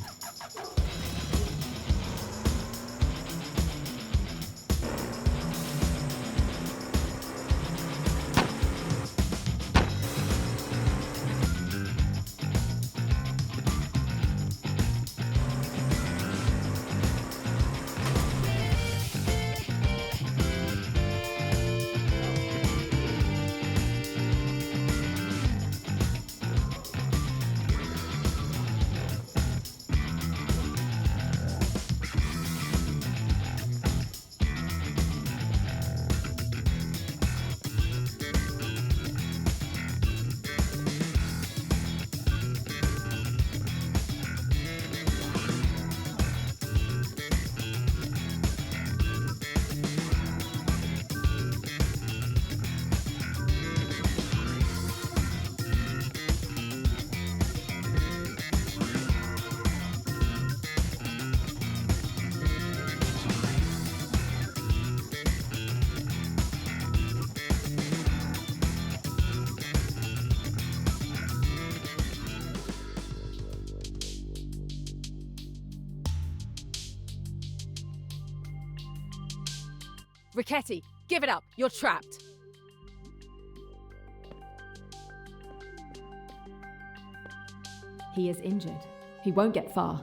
Ricchetti, give it up. You're trapped. He is injured. He won't get far.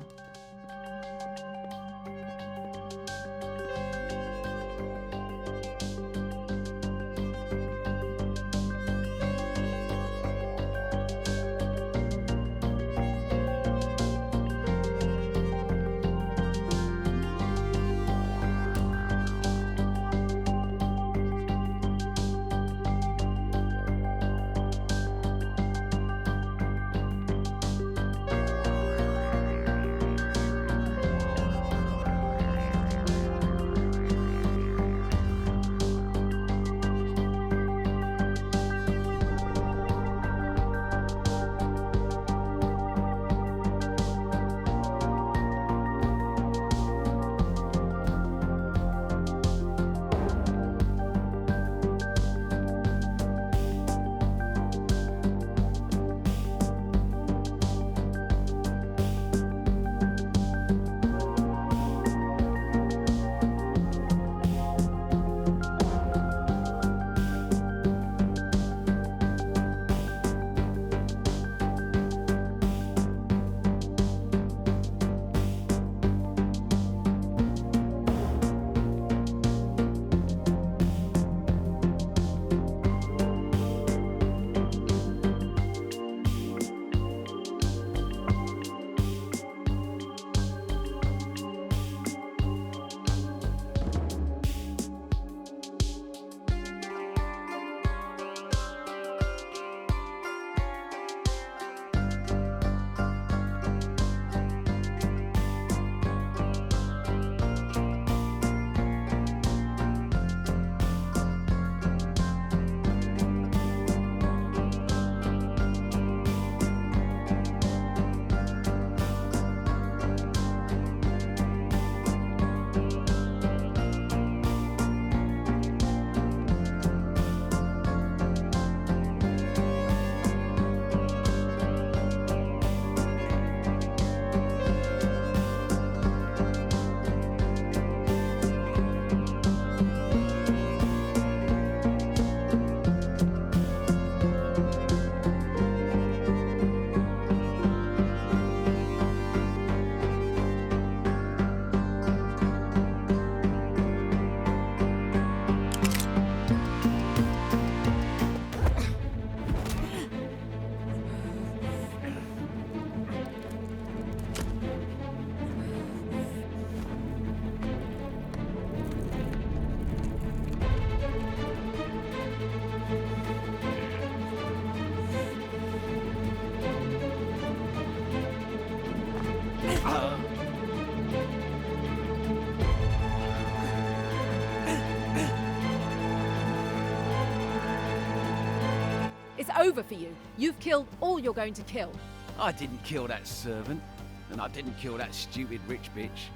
It's over for you. You've killed all you're going to kill. I didn't kill that servant, and I didn't kill that stupid rich bitch.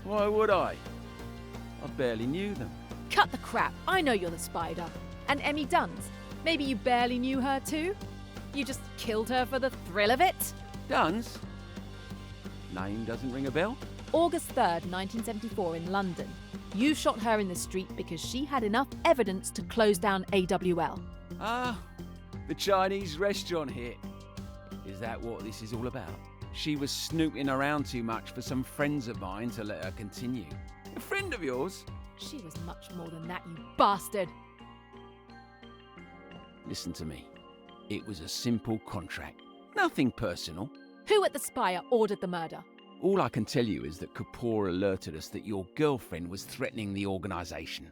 Why would I? I barely knew them. Cut the crap. I know you're the spider. And Emmy Duns. Maybe you barely knew her too? You just killed her for the thrill of it? Duns? Name doesn't ring a bell? August 3rd, 1974 in London. You shot her in the street because she had enough evidence to close down AWL. Ah, the Chinese restaurant hit. Is that what this is all about? She was snooping around too much for some friends of mine to let her continue. A friend of yours? She was much more than that, you bastard. Listen to me. It was a simple contract. Nothing personal. Who at the Spire ordered the murder? All I can tell you is that Kapoor alerted us that your girlfriend was threatening the organisation.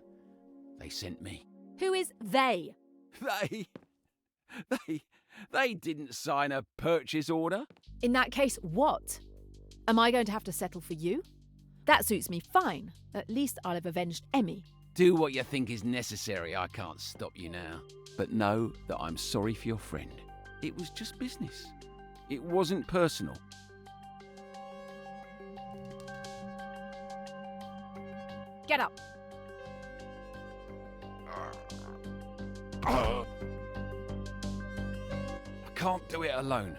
They sent me. Who is they? They didn't sign a purchase order. In that case, what? Am I going to have to settle for you? That suits me fine. At least I'll have avenged Emmy. Do what you think is necessary. I can't stop you now. But know that I'm sorry for your friend. It was just business. It wasn't personal. Get up. I can't do it alone.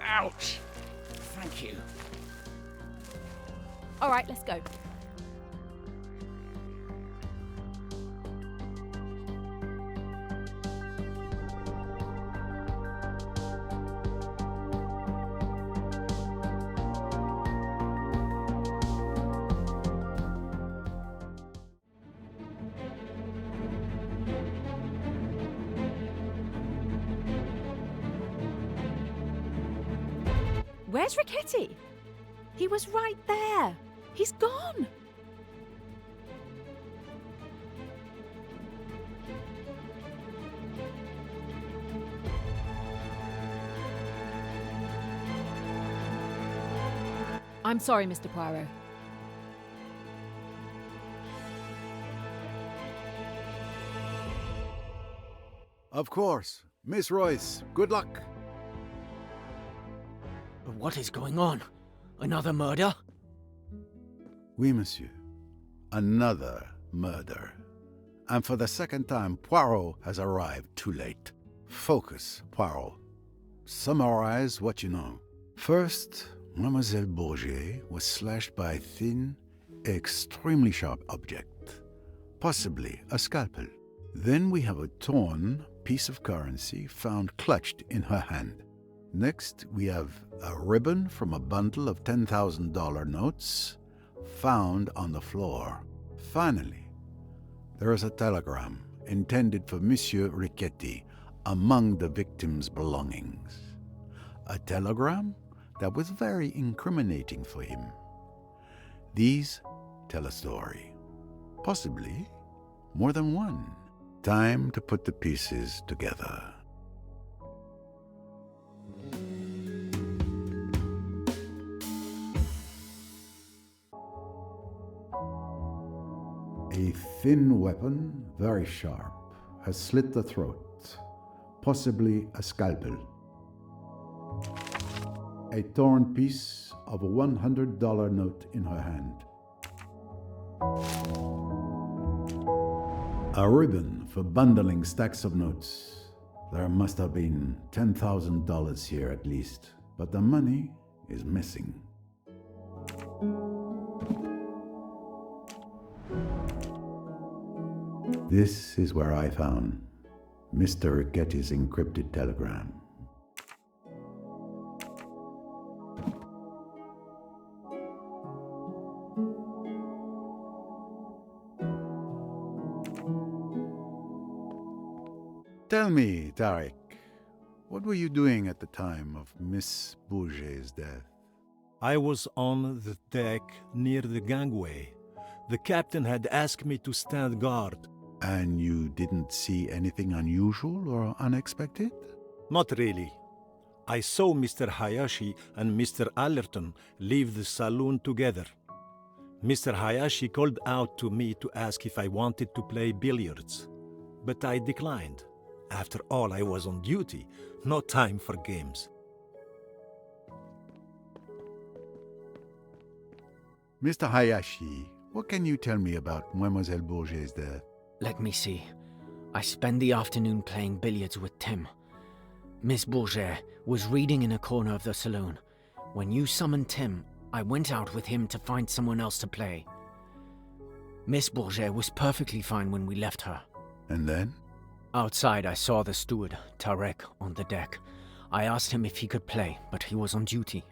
Ouch! Thank you. All right, let's go. Where's Riccati? He was right there. He's gone. I'm sorry, Mr. Poirot. Of course. Miss Royce, good luck. What is going on? Another murder? Oui, monsieur. Another murder. And for the second time, Poirot has arrived too late. Focus, Poirot. Summarize what you know. First, Mademoiselle Bourget was slashed by a thin, extremely sharp object, possibly a scalpel. Then we have a torn piece of currency found clutched in her hand. Next, we have a ribbon from a bundle of $10,000 notes found on the floor. Finally, there is a telegram intended for Monsieur Riccati among the victim's belongings. A telegram that was very incriminating for him. These tell a story. Possibly more than one. Time to put the pieces together. A thin weapon, very sharp, has slit the throat, possibly a scalpel. A torn piece of a $100 note in her hand. A ribbon for bundling stacks of notes. There must have been $10,000 here at least, but the money is missing. This is where I found Mr. Riccati's encrypted telegram. Tell me, Tariq, what were you doing at the time of Miss Bourget's death? I was on the deck near the gangway. The captain had asked me to stand guard. And you didn't see anything unusual or unexpected? Not really. I saw Mr. Hayashi and Mr. Allerton leave the saloon together. Mr. Hayashi called out to me to ask if I wanted to play billiards, but I declined. After all, I was on duty, no time for games. Mr. Hayashi, what can you tell me about Mademoiselle Bourget's death? Let me see. I spent the afternoon playing billiards with Tim. Miss Bourget was reading in a corner of the saloon. When you summoned Tim, I went out with him to find someone else to play. Miss Bourget was perfectly fine when we left her. And then? Outside, I saw the steward, Tarek, on the deck. I asked him if he could play, but he was on duty.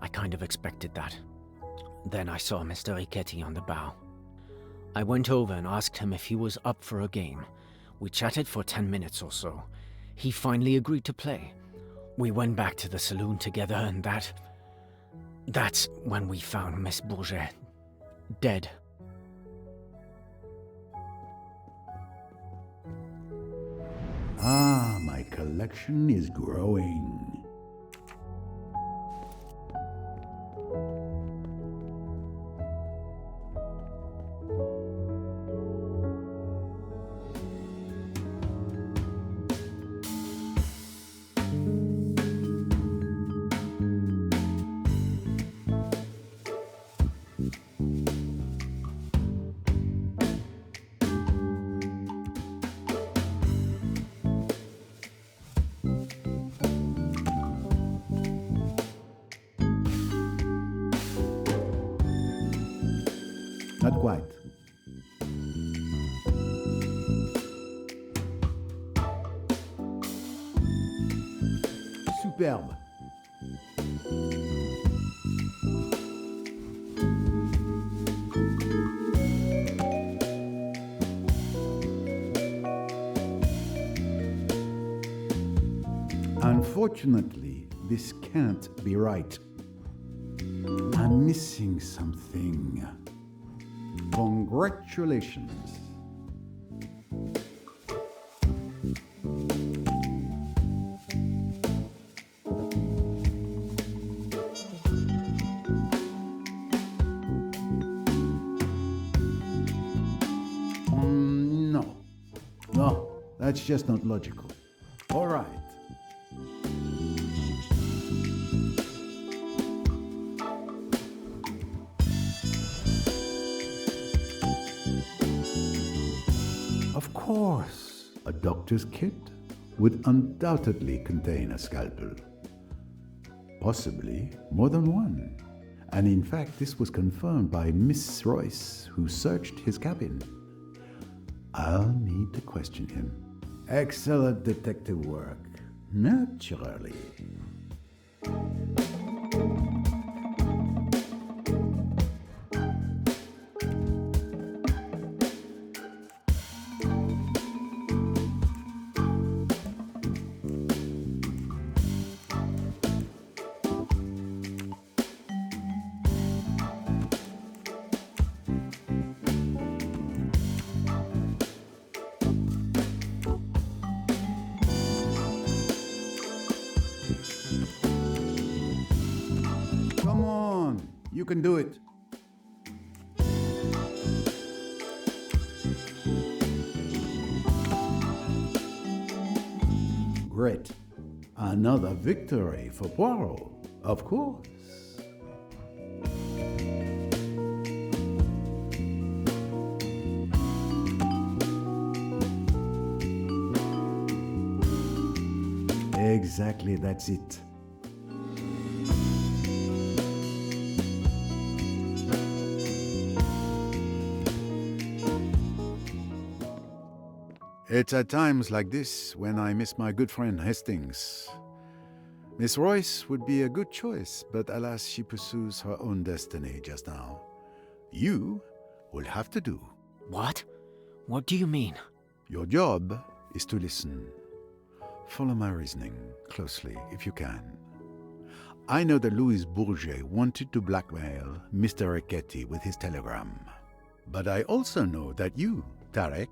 I kind of expected that. Then I saw Mr. Riquetti on the bow. I went over and asked him if he was up for a game. We chatted for 10 minutes or so. He finally agreed to play. We went back to the saloon together and that's when we found Miss Bourget dead. Ah, my collection is growing. Not quite. Superbe. Unfortunately, this can't be right. I'm missing something. Congratulations. No, that's just not logical. All right. Of course, a doctor's kit would undoubtedly contain a scalpel. Possibly more than one. And in fact, this was confirmed by Miss Royce, who searched his cabin. I'll need to question him. Excellent detective work. Naturally. Come on, you can do it. Great. Another victory for Poirot, of course. Exactly, that's it. It's at times like this when I miss my good friend Hastings. Miss Royce would be a good choice, but alas, she pursues her own destiny just now. You will have to do. What? What do you mean? Your job is to listen. Follow my reasoning closely, if you can. I know that Louis Bourget wanted to blackmail Mr. Riquetti with his telegram. But I also know that you, Tarek,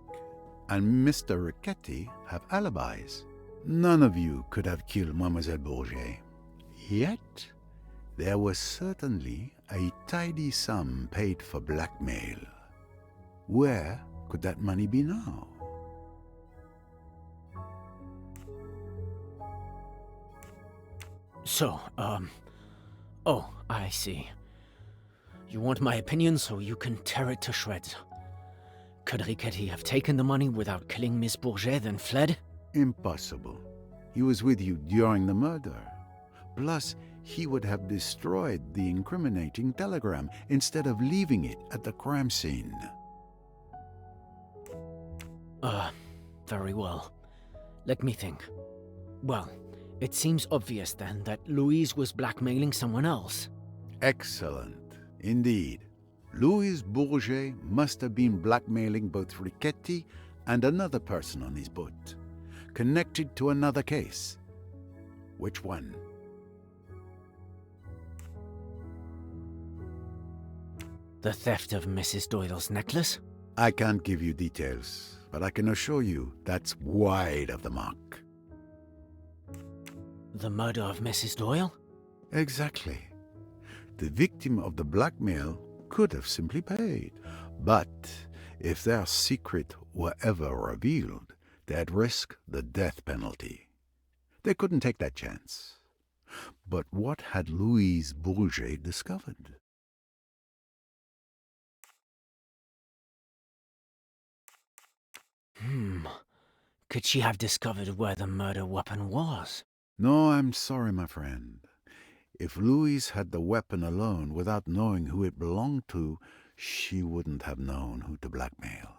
and Mr. Riquetti have alibis. None of you could have killed Mademoiselle Bourget. Yet, there was certainly a tidy sum paid for blackmail. Where could that money be now? So, oh, I see. You want my opinion so you can tear it to shreds. Could Riquetti have taken the money without killing Miss Bourget, then fled? Impossible. He was with you during the murder. Plus, he would have destroyed the incriminating telegram instead of leaving it at the crime scene. Very well. Let me think. Well, it seems obvious then that Louise was blackmailing someone else. Excellent. Indeed. Louise Bourget must have been blackmailing both Riquetti and another person on his boat, connected to another case. Which one? The theft of Mrs. Doyle's necklace? I can't give you details, but I can assure you that's wide of the mark. The murder of Mrs. Doyle? Exactly. The victim of the blackmail could have simply paid. But if their secret were ever revealed, they'd risk the death penalty. They couldn't take that chance. But what had Louise Bourget discovered? Could she have discovered where the murder weapon was? No, I'm sorry, my friend. If Louise had the weapon alone without knowing who it belonged to, she wouldn't have known who to blackmail.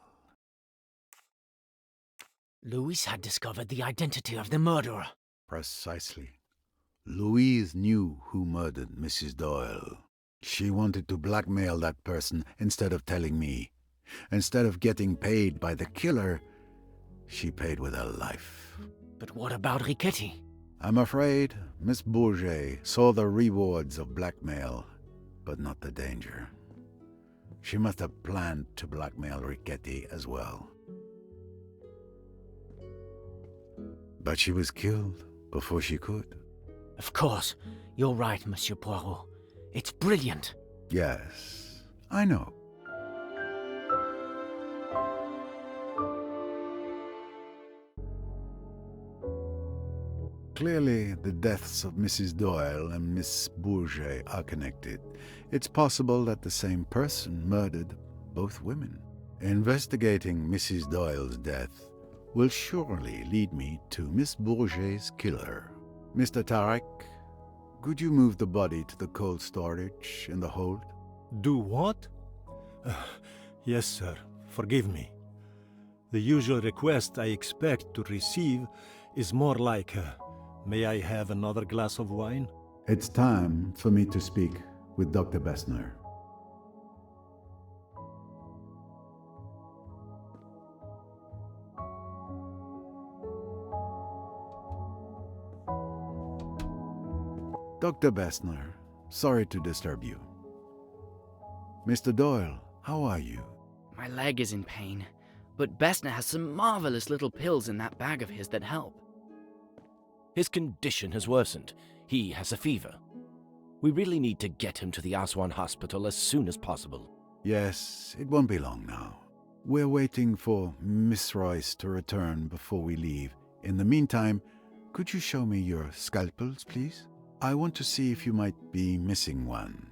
Louise had discovered the identity of the murderer. Precisely. Louise knew who murdered Mrs. Doyle. She wanted to blackmail that person instead of telling me. Instead of getting paid by the killer, she paid with her life. But what about Riquetti? I'm afraid Miss Bourget saw the rewards of blackmail, but not the danger. She must have planned to blackmail Riquetti as well. But she was killed before she could. Of course. You're right, Monsieur Poirot. It's brilliant. Yes, I know. Clearly, the deaths of Mrs. Doyle and Miss Bourget are connected. It's possible that the same person murdered both women. Investigating Mrs. Doyle's death will surely lead me to Miss Bourget's killer. Mr. Tarek, could you move the body to the cold storage in the hold? Do what? Yes, sir. Forgive me. The usual request I expect to receive is more like, may I have another glass of wine? It's time for me to speak with Dr. Bessner. Dr. Bessner, sorry to disturb you. Mr. Doyle, how are you? My leg is in pain, but Bessner has some marvelous little pills in that bag of his that help. His condition has worsened. He has a fever. We really need to get him to the Aswan hospital as soon as possible. Yes, it won't be long now. We're waiting for Miss Royce to return before we leave. In the meantime, could you show me your scalpels, please? I want to see if you might be missing one.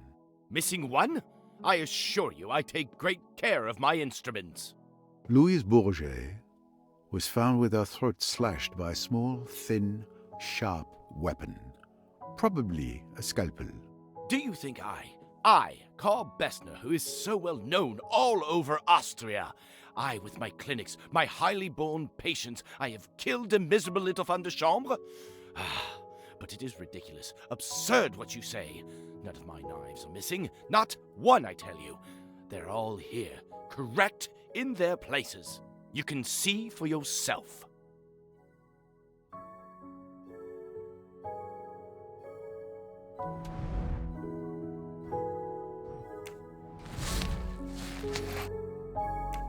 Missing one? I assure you I take great care of my instruments. Louise Bourget was found with her throat slashed by a small, thin, sharp weapon. Probably a scalpel. Do you think I, Carl Bessner, who is so well known all over Austria, I with my clinics, my highly born patients, I have killed a miserable little femme de chambre? But it is ridiculous, absurd what you say. None of my knives are missing, not one, I tell you. They're all here, correct in their places. You can see for yourself.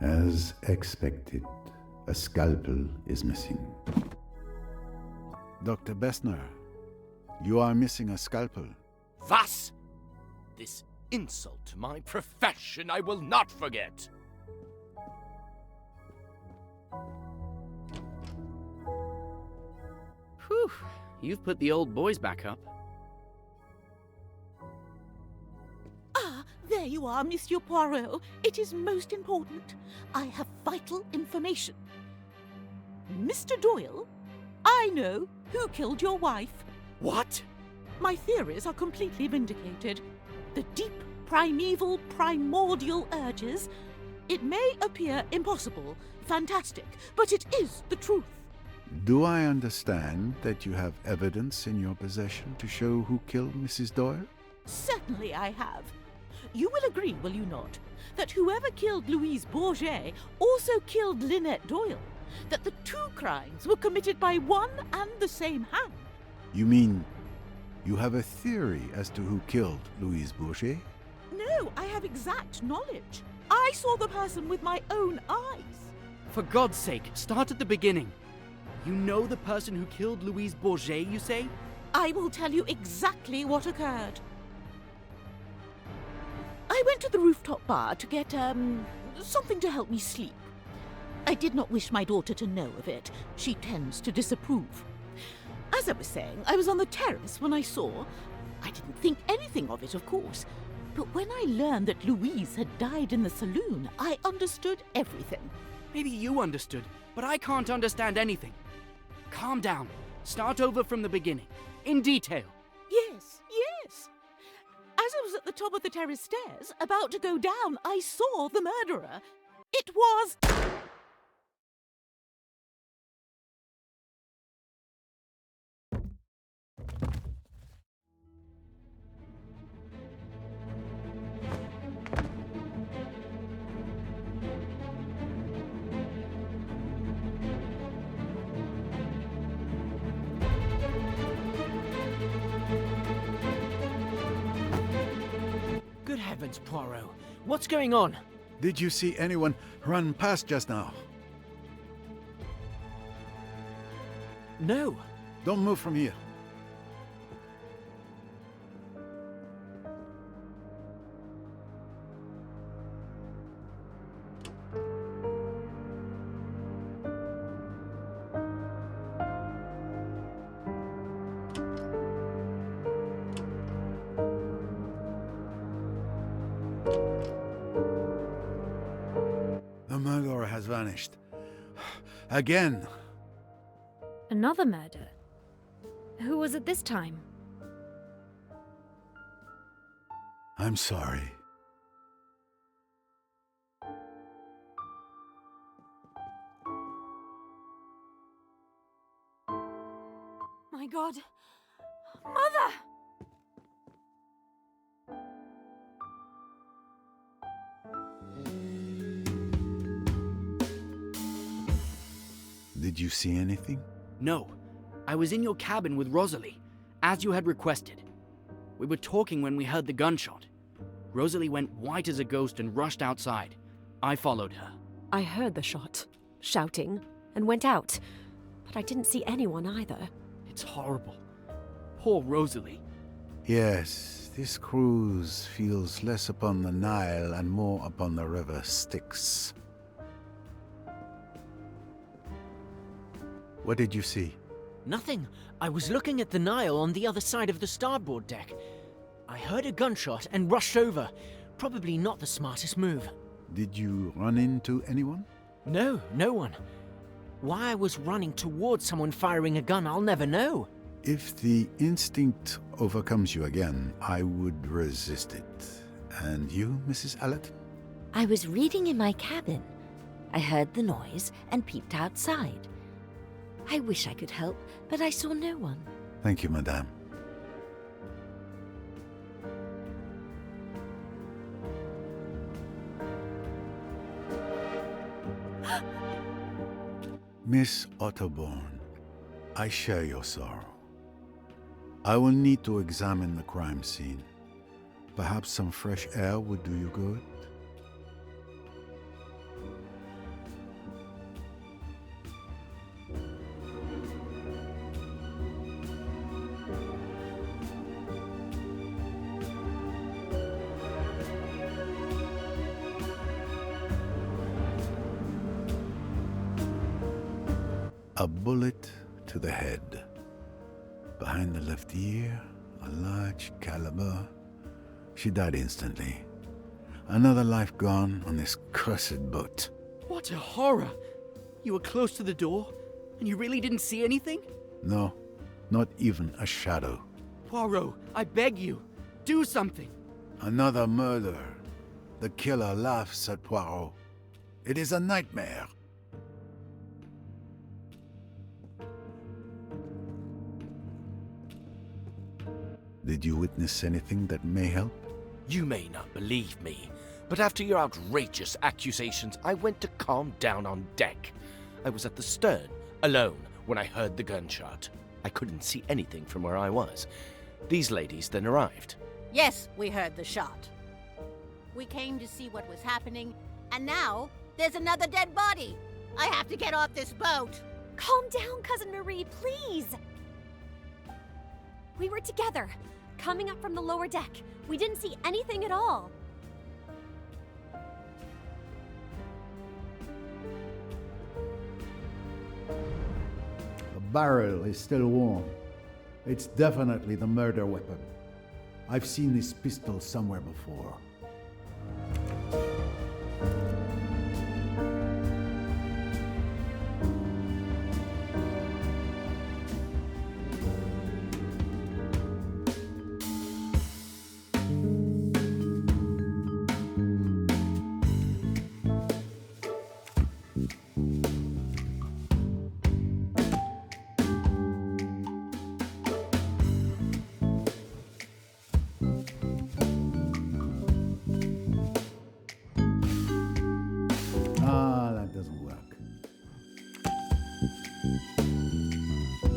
As expected, A scalpel is missing. Dr. Bessner, you are missing a scalpel. Was? This insult to my profession I will not forget. Whew, you've put the old boys back up. Ah, there you are, Monsieur Poirot. It is most important. I have vital information. Mr. Doyle, I know who killed your wife. What? My theories are completely vindicated. The deep, primeval, primordial urges. It may appear impossible, fantastic, but it is the truth. Do I understand that you have evidence in your possession to show who killed Mrs. Doyle? Certainly I have. You will agree, will you not, that whoever killed Louise Bourget also killed Lynette Doyle? That the two crimes were committed by one and the same hand? You mean you have a theory as to who killed Louise Bourget? No, I have exact knowledge. I saw the person with my own eyes. For God's sake, start at the beginning. You know the person who killed Louise Bourget, you say? I will tell you exactly what occurred. I went to the rooftop bar to get, something to help me sleep. I did not wish my daughter to know of it. She tends to disapprove. As I was saying, I was on the terrace when I saw. I didn't think anything of it, of course. But when I learned that Louise had died in the saloon, I understood everything. Maybe you understood, but I can't understand anything. Calm down. Start over from the beginning. In detail. Yes, yes. As I was at the top of the terrace stairs, about to go down, I saw the murderer. It was... Good heavens, Poirot. What's going on? Did you see anyone run past just now? No. Don't move from here. The murderer has vanished. Again. Another murder? Who was it this time? I'm sorry. My God. Mother! Did you see anything? No. I was in your cabin with Rosalie, as you had requested. We were talking when we heard the gunshot. Rosalie went white as a ghost and rushed outside. I followed her. I heard the shot, shouting, and went out. But I didn't see anyone either. It's horrible. Poor Rosalie. Yes, this cruise feels less upon the Nile and more upon the river Styx. What did you see? Nothing. I was looking at the Nile on the other side of the starboard deck. I heard a gunshot and rushed over. Probably not the smartest move. Did you run into anyone? No, no one. Why I was running towards someone firing a gun, I'll never know. If the instinct overcomes you again, I would resist it. And you, Mrs. Allerton? I was reading in my cabin. I heard the noise and peeped outside. I wish I could help, but I saw no one. Thank you, madame. Miss Otterborn, I share your sorrow. I will need to examine the crime scene. Perhaps some fresh air would do you good. A bullet to the head. Behind the left ear, a large caliber. She died instantly. Another life gone on this cursed boat. What a horror! You were close to the door, and you really didn't see anything? No, not even a shadow. Poirot, I beg you, do something! Another murder. The killer laughs at Poirot. It is a nightmare. Did you witness anything that may help? You may not believe me, but after your outrageous accusations, I went to calm down on deck. I was at the stern, alone, when I heard the gunshot. I couldn't see anything from where I was. These ladies then arrived. Yes, we heard the shot. We came to see what was happening, and now there's another dead body. I have to get off this boat. Calm down, Cousin Marie, please. We were together, coming up from the lower deck. We didn't see anything at all. The barrel is still warm. It's definitely the murder weapon. I've seen this pistol somewhere before.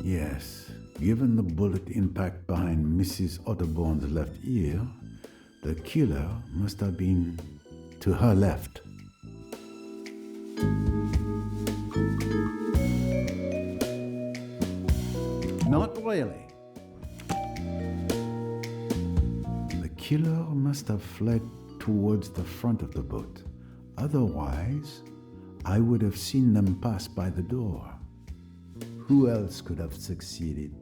Yes, given the bullet impact behind Mrs. Otterbourne's left ear, the killer must have been to her left. Not really. The killer must have fled towards the front of the boat. Otherwise, I would have seen them pass by the door. Who else could have succeeded?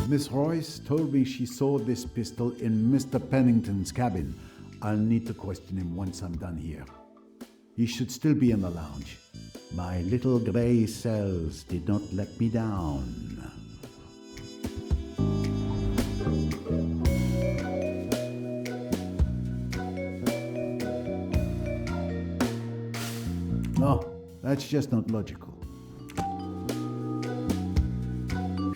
Miss Royce told me she saw this pistol in Mr. Pennington's cabin. I'll need to question him once I'm done here. He should still be in the lounge. My little grey cells did not let me down. No, that's just not logical.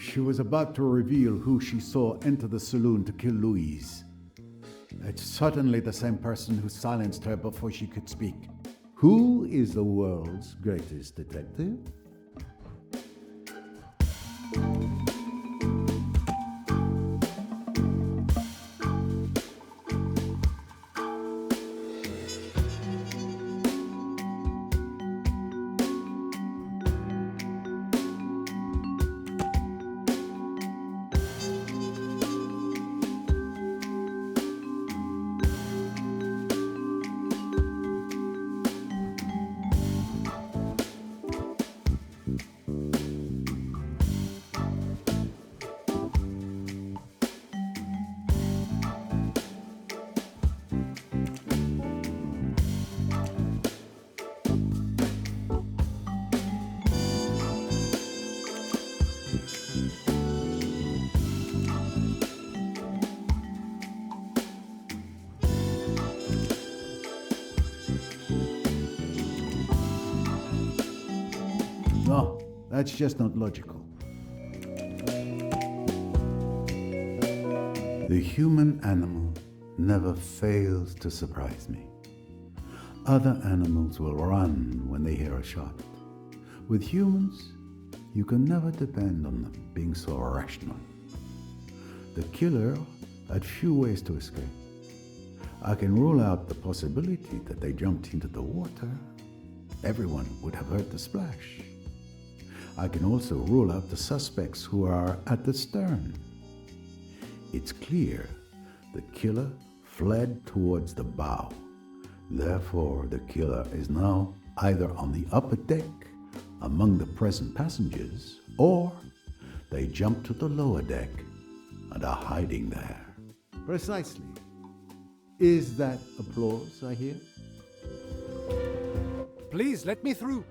She was about to reveal who she saw enter the saloon to kill Louise. It's certainly the same person who silenced her before she could speak. Who is the world's greatest detective? No, that's just not logical. The human animal never fails to surprise me. Other animals will run when they hear a shot. With humans, you can never depend on them being so rational. The killer had few ways to escape. I can rule out the possibility that they jumped into the water. Everyone would have heard the splash. I can also rule out the suspects who are at the stern. It's clear the killer fled towards the bow. Therefore, the killer is now either on the upper deck among the present passengers, or they jumped to the lower deck and are hiding there. Precisely. Is that applause I hear? Please, let me through.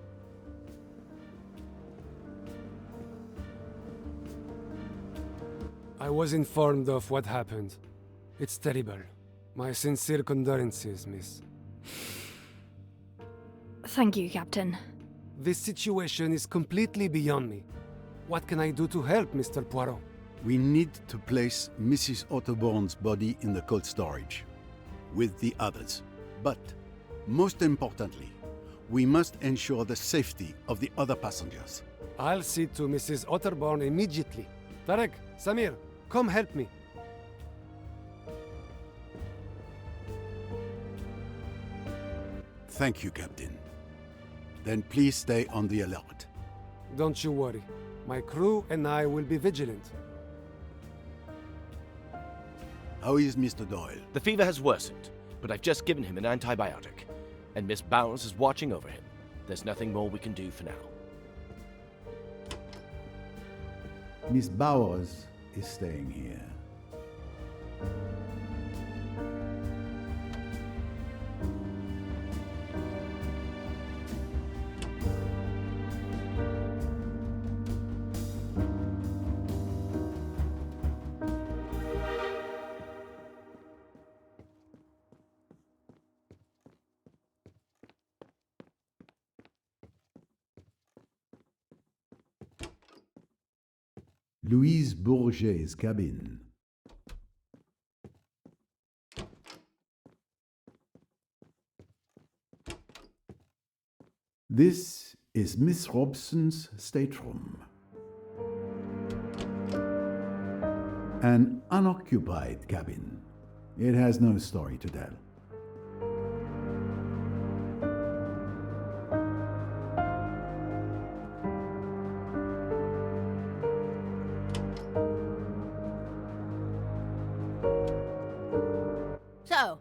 I was informed of what happened. It's terrible. My sincere condolences, miss. Thank you, Captain. This situation is completely beyond me. What can I do to help, Mr. Poirot? We need to place Mrs. Otterbourne's body in the cold storage with the others. But, most importantly, we must ensure the safety of the other passengers. I'll see to Mrs. Otterbourne immediately. Tarek, Samir, come help me. Thank you, Captain. Then please stay on the alert. Don't you worry. My crew and I will be vigilant. How is Mr. Doyle? The fever has worsened, but I've just given him an antibiotic, and Miss Bowers is watching over him. There's nothing more we can do for now. Miss Bowers is staying here. Louise Bourget's cabin. This is Miss Robson's stateroom. An unoccupied cabin. It has no story to tell. So,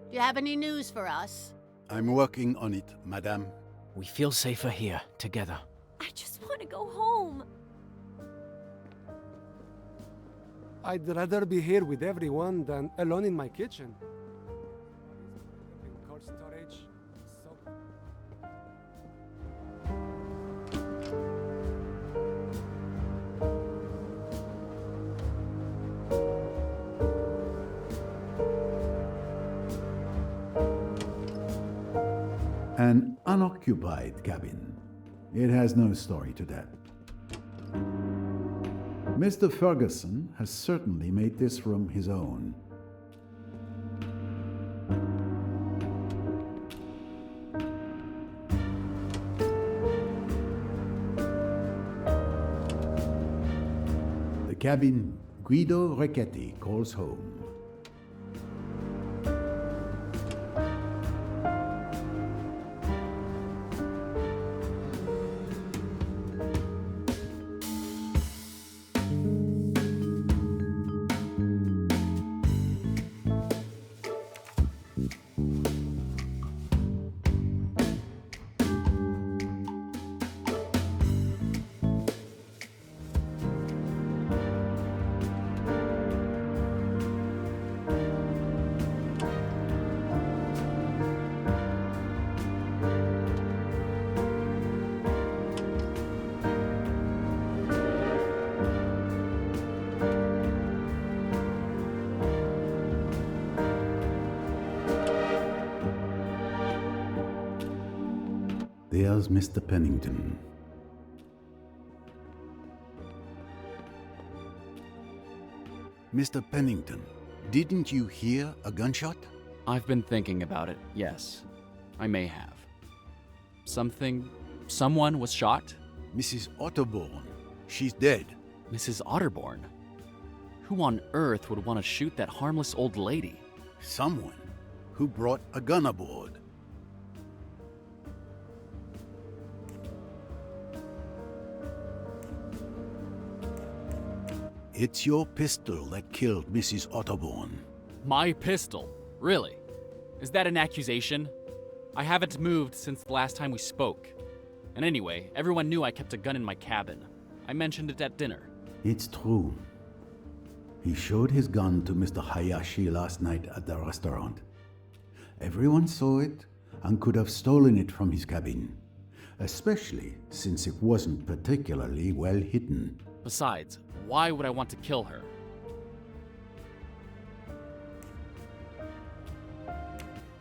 do you have any news for us? I'm working on it, madame. We feel safer here, together. I just want to go home. I'd rather be here with everyone than alone in my kitchen. In cold storage, so... An unoccupied cabin. It has no story to tell. Mr. Ferguson has certainly made this room his own. The cabin Guido Recchetti calls home. There's Mr. Pennington. Mr. Pennington, didn't you hear a gunshot? I've been thinking about it, yes. I may have. Someone was shot? Mrs. Otterbourne. She's dead. Mrs. Otterbourne? Who on earth would want to shoot that harmless old lady? Someone who brought a gun aboard. It's your pistol that killed Mrs. Otterborn. My pistol? Really? Is that an accusation? I haven't moved since the last time we spoke. And anyway, everyone knew I kept a gun in my cabin. I mentioned it at dinner. It's true. He showed his gun to Mr. Hayashi last night at the restaurant. Everyone saw it and could have stolen it from his cabin, especially since it wasn't particularly well hidden. Besides, why would I want to kill her?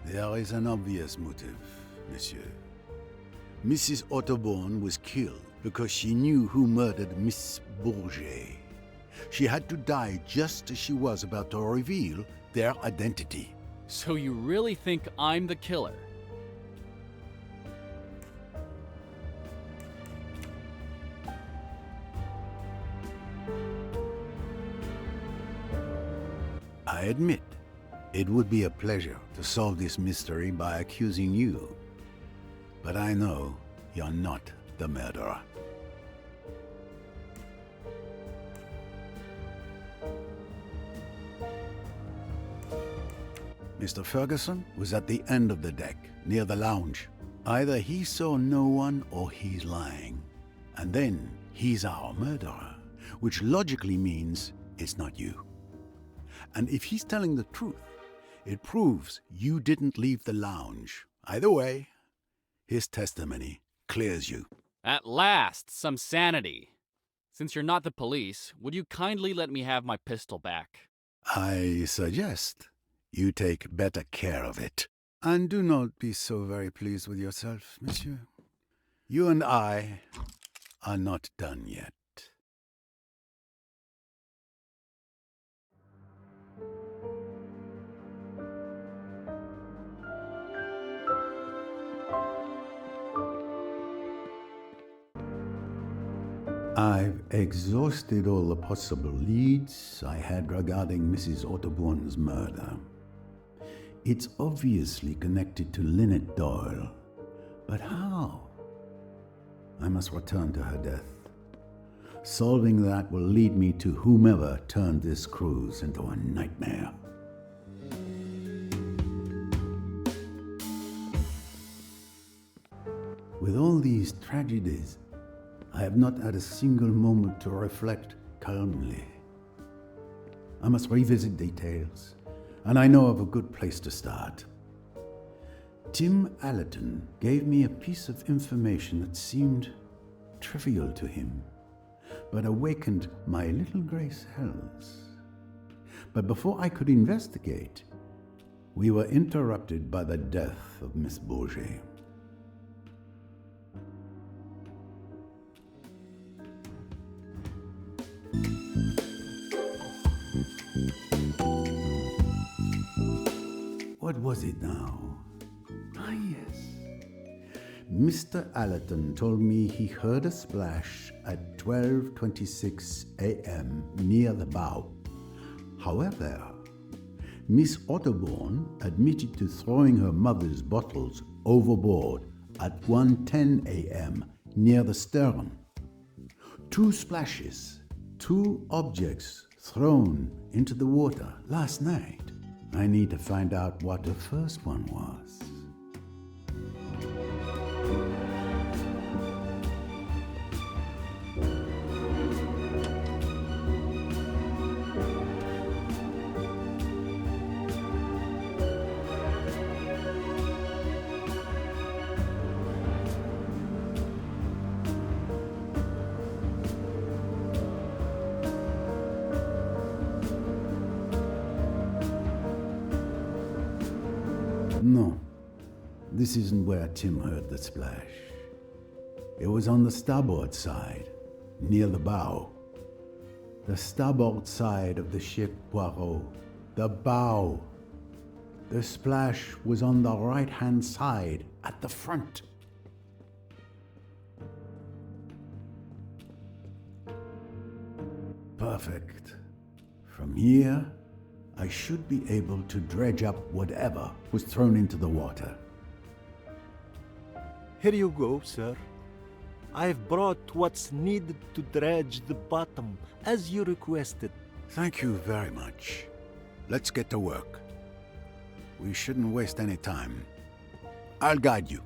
There is an obvious motive, monsieur. Mrs. Otterborn was killed because she knew who murdered Miss Bourget. She had to die just as she was about to reveal their identity. So you really think I'm the killer? I admit, it would be a pleasure to solve this mystery by accusing you. But I know you're not the murderer. Mr. Ferguson was at the end of the deck, near the lounge. Either he saw no one or he's lying. And then he's our murderer, which logically means it's not you. And if he's telling the truth, it proves you didn't leave the lounge. Either way, his testimony clears you. At last, some sanity. Since you're not the police, would you kindly let me have my pistol back? I suggest you take better care of it. And do not be so very pleased with yourself, monsieur. You and I are not done yet. I've exhausted all the possible leads I had regarding Mrs. Otterborn's murder. It's obviously connected to Lynette Doyle. But how? I must return to her death. Solving that will lead me to whomever turned this cruise into a nightmare. With all these tragedies, I have not had a single moment to reflect calmly. I must revisit details, and I know of a good place to start. Tim Allerton gave me a piece of information that seemed trivial to him, but awakened my little grey cells. But before I could investigate, we were interrupted by the death of Miss Bourget. What was it now? Ah, yes. Mr. Allerton told me he heard a splash at 12:26 a.m. near the bow. However, Miss Otterborn admitted to throwing her mother's bottles overboard at 1:10 a.m. near the stern. 2 splashes, 2 objects thrown into the water last night. I need to find out what the first one was. No, this isn't where Tim heard the splash. It was on the starboard side, near the bow. The starboard side of the ship, Poirot. The bow. The splash was on the right-hand side, at the front. Perfect. From here, I should be able to dredge up whatever was thrown into the water. Here you go, sir. I've brought what's needed to dredge the bottom, as you requested. Thank you very much. Let's get to work. We shouldn't waste any time. I'll guide you.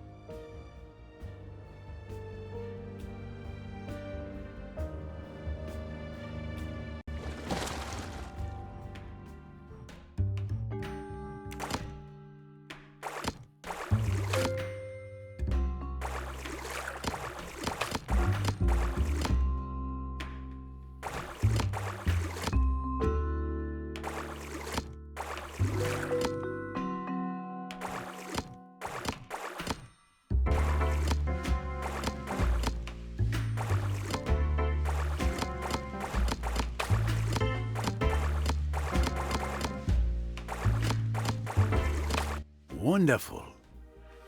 Wonderful.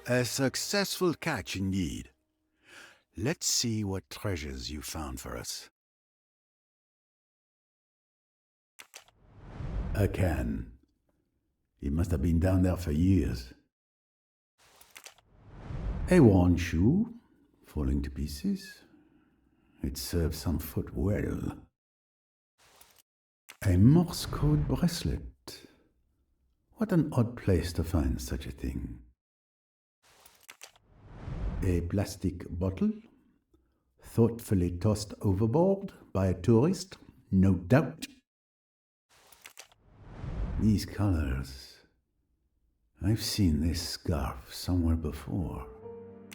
A successful catch indeed. Let's see what treasures you found for us. A can. It must have been down there for years. A worn shoe, falling to pieces. It serves some foot well. A Morse code bracelet. What an odd place to find such a thing. A plastic bottle, thoughtfully tossed overboard by a tourist, no doubt. These colors. I've seen this scarf somewhere before.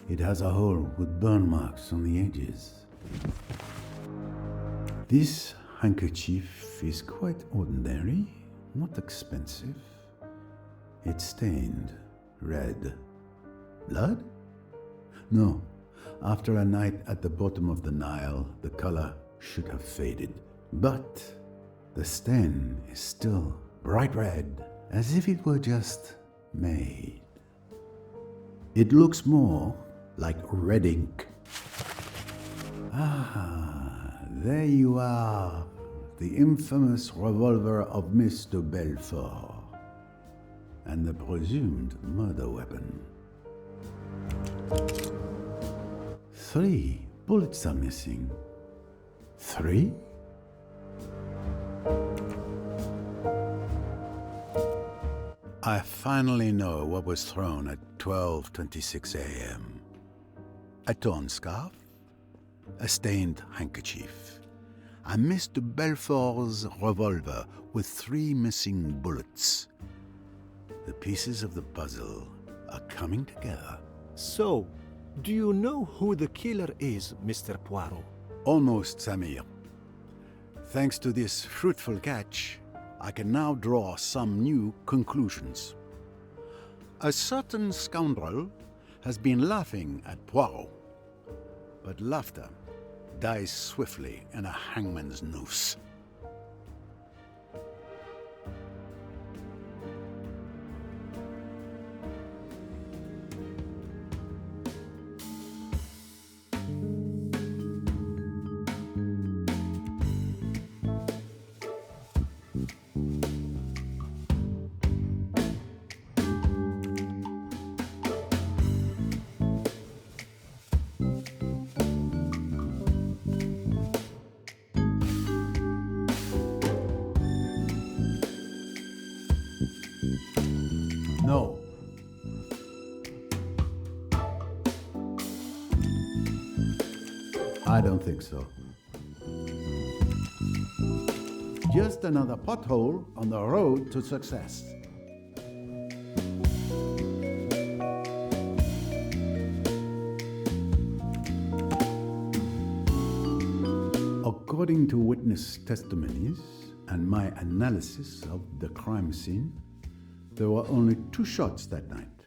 It has a hole with burn marks on the edges. This handkerchief is quite ordinary, not expensive. It's stained red. Blood? No. After a night at the bottom of the Nile, the color should have faded. But the stain is still bright red, as if it were just made. It looks more like red ink. Ah, there you are, the infamous revolver of Mr. Belfort, and the presumed murder weapon. 3 bullets are missing. 3? I finally know what was thrown at 12:26 a.m. A torn scarf, a stained handkerchief, and Mr. Belfort's revolver with 3 missing bullets. The pieces of the puzzle are coming together. So, do you know who the killer is, Mr. Poirot? Almost, Samir. Thanks to this fruitful catch, I can now draw some new conclusions. A certain scoundrel has been laughing at Poirot, but laughter dies swiftly in a hangman's noose. No. I don't think so. Just another pothole on the road to success. According to witness testimonies and my analysis of the crime scene, there were only 2 shots that night.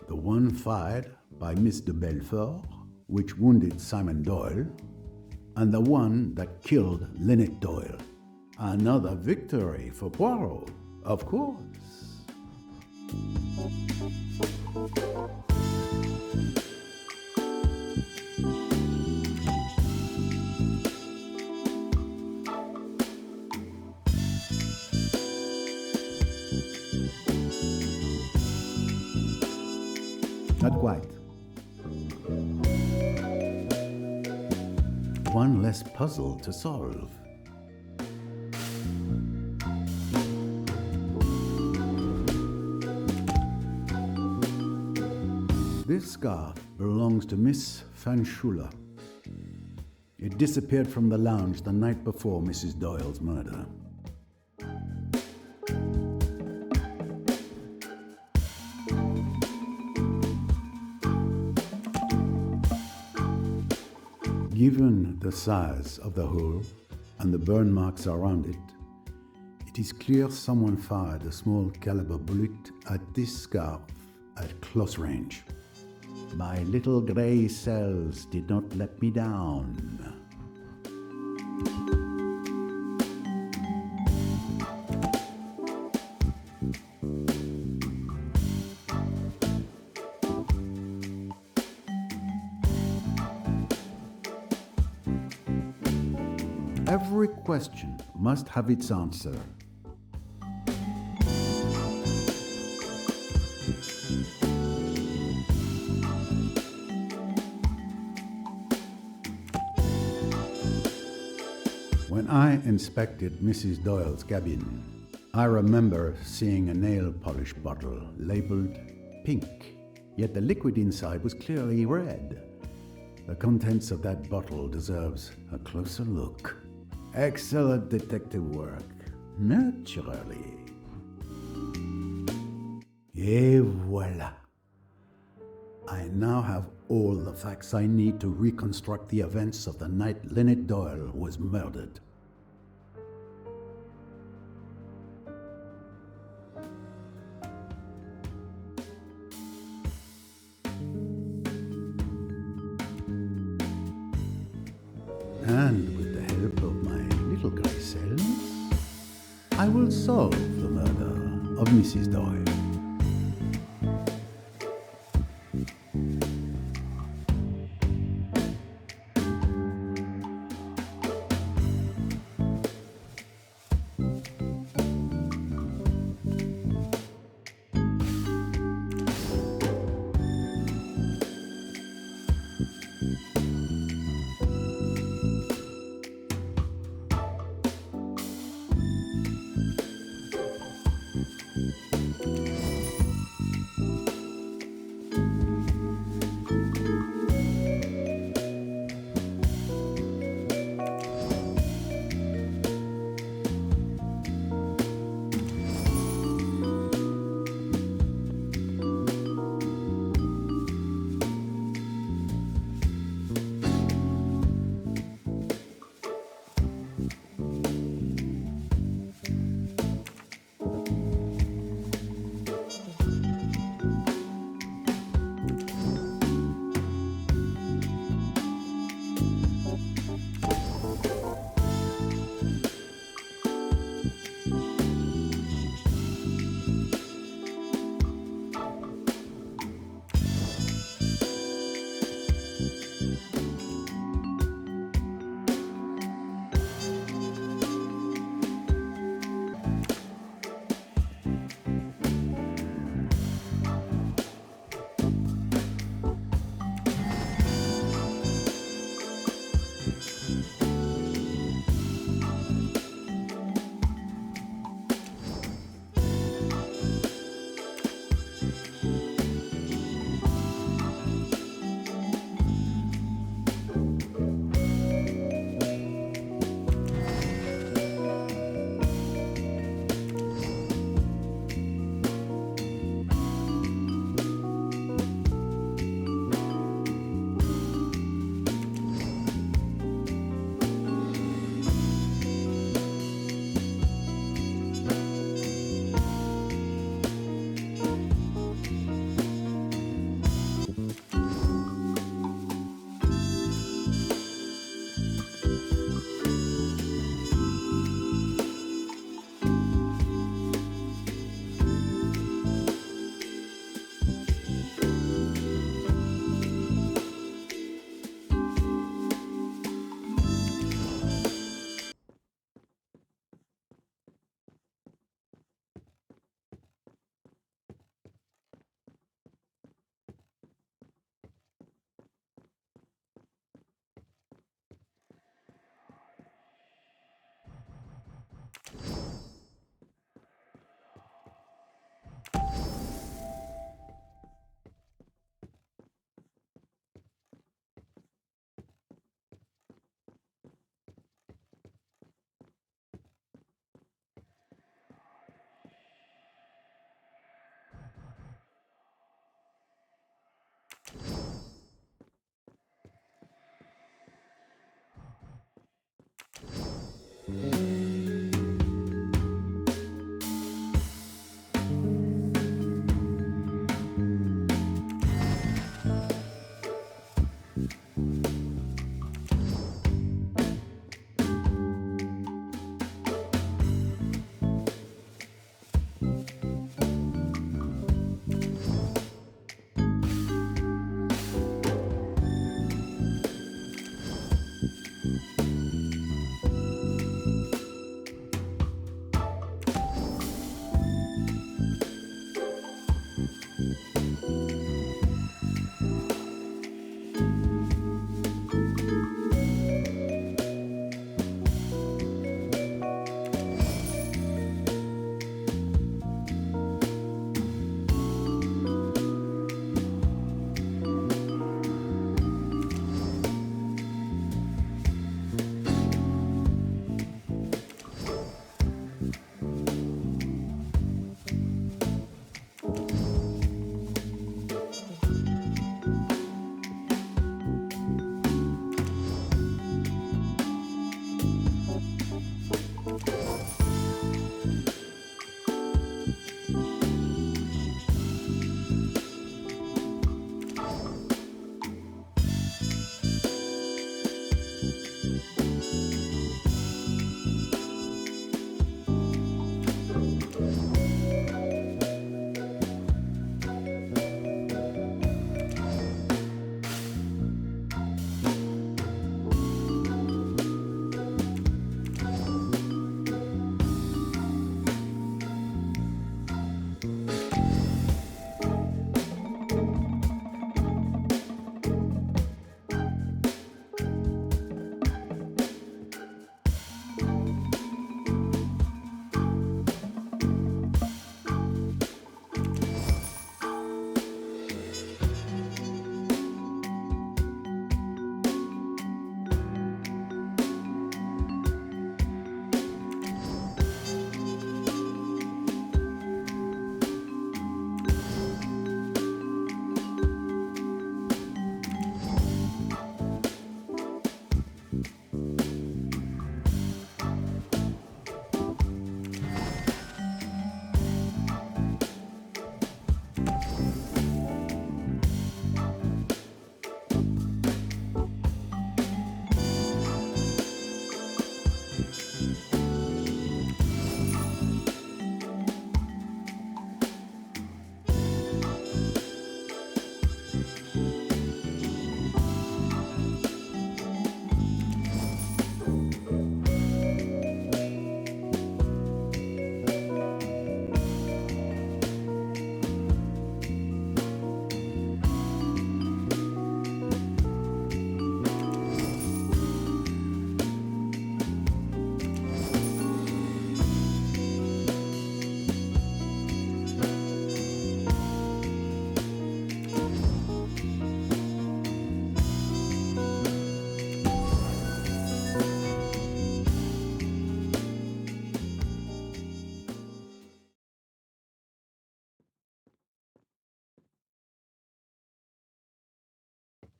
The one fired by Mr. Belfort, which wounded Simon Doyle, and the one that killed Lynette Doyle. Another victory for Poirot, of course. Not quite. one less puzzle to solve. This scarf belongs to Miss Fanchula. It disappeared from the lounge the night before Mrs. Doyle's murder. Given the size of the hole and the burn marks around it, it is clear someone fired a small caliber bullet at this scarf at close range. My little grey cells did not let me down. Every question must have its answer. When I inspected Mrs. Doyle's cabin, I remember seeing a nail polish bottle labeled pink, yet the liquid inside was clearly red. The contents of that bottle deserves a closer look. Excellent detective work, naturally. Et voilà. I now have all the facts I need to reconstruct the events of the night Lynette Doyle was murdered. And with the help of my little grey cells, I will solve the murder of Mrs. Doyle.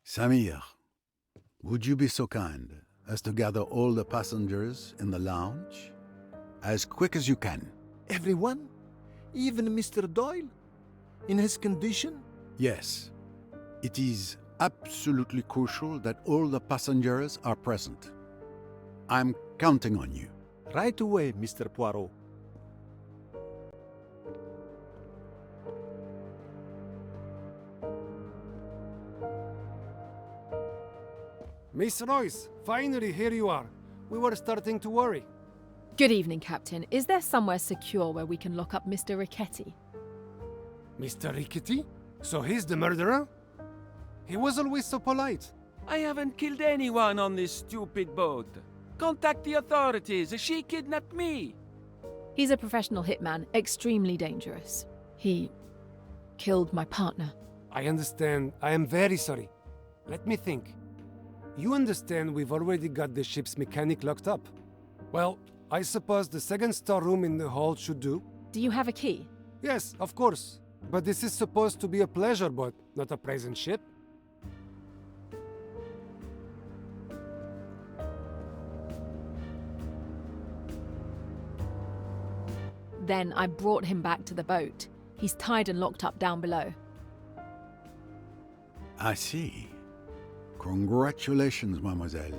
Samir, would you be so kind as to gather all the passengers in the lounge? As quick as you can. Everyone? Even Mr. Doyle? In his condition? Yes. It is absolutely crucial that all the passengers are present. I'm counting on you. Right away, Mr. Poirot. Miss Royce, finally here you are. We were starting to worry. Good evening, Captain. Is there somewhere secure where we can lock up Mr. Riquetti? Mr. Riquetti? So he's the murderer? He was always so polite. I haven't killed anyone on this stupid boat. Contact the authorities. She kidnapped me. He's a professional hitman, extremely dangerous. He killed my partner. I understand. I am very sorry. Let me think. You understand we've already got the ship's mechanic locked up. Well, I suppose the second storeroom in the hold should do. Do you have a key? Yes, of course. But this is supposed to be a pleasure boat, not a present ship. Then I brought him back to the boat. He's tied and locked up down below. I see. Congratulations, mademoiselle.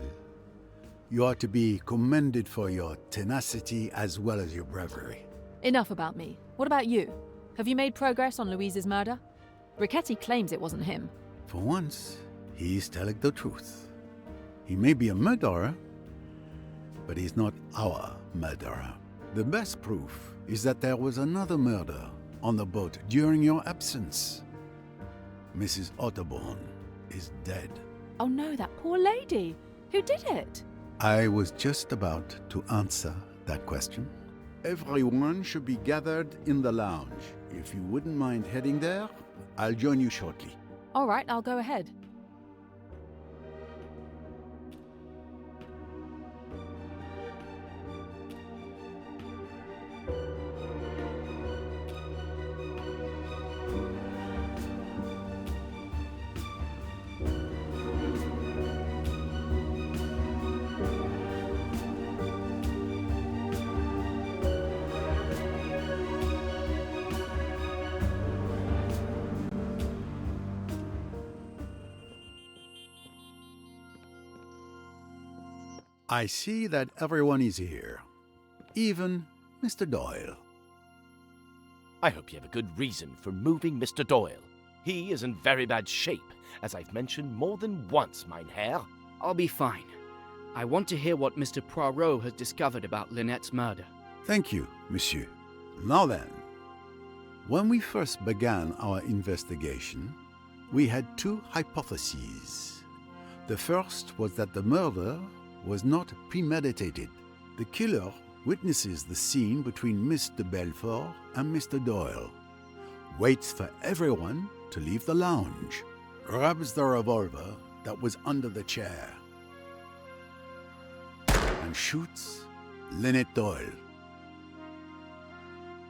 You are to be commended for your tenacity as well as your bravery. Enough about me. What about you? Have you made progress on Louise's murder? Riquetti claims it wasn't him. For once, he's telling the truth. He may be a murderer, but he's not our murderer. The best proof is that there was another murder on the boat during your absence. Mrs. Otterborn is dead. Oh no, that poor lady. Who did it? I was just about to answer that question. Everyone should be gathered in the lounge. If you wouldn't mind heading there, I'll join you shortly. All right, I'll go ahead. I see that everyone is here. Even Mr. Doyle. I hope you have a good reason for moving Mr. Doyle. He is in very bad shape, as I've mentioned more than once, mein Herr. I'll be fine. I want to hear what Mr. Poirot has discovered about Lynette's murder. Thank you, monsieur. Now then, when we first began our investigation, we had two hypotheses. The first was that the murder was not premeditated. The killer witnesses the scene between Mr. Belfort and Mr. Doyle, waits for everyone to leave the lounge, grabs the revolver that was under the chair, and shoots Lynette Doyle.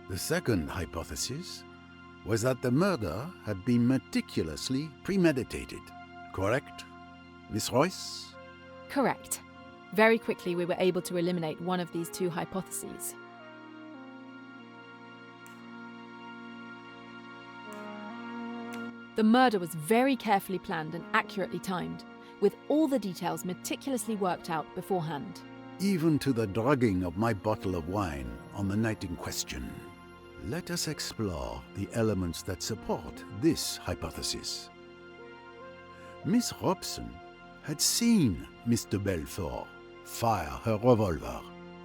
The second hypothesis was that the murder had been meticulously premeditated. Correct, Miss Royce? Correct. Very quickly, we were able to eliminate one of these two hypotheses. The murder was very carefully planned and accurately timed, with all the details meticulously worked out beforehand. Even to the drugging of my bottle of wine on the night in question. Let us explore the elements that support this hypothesis. Miss Robson had seen Mr. Belfort fire her revolver,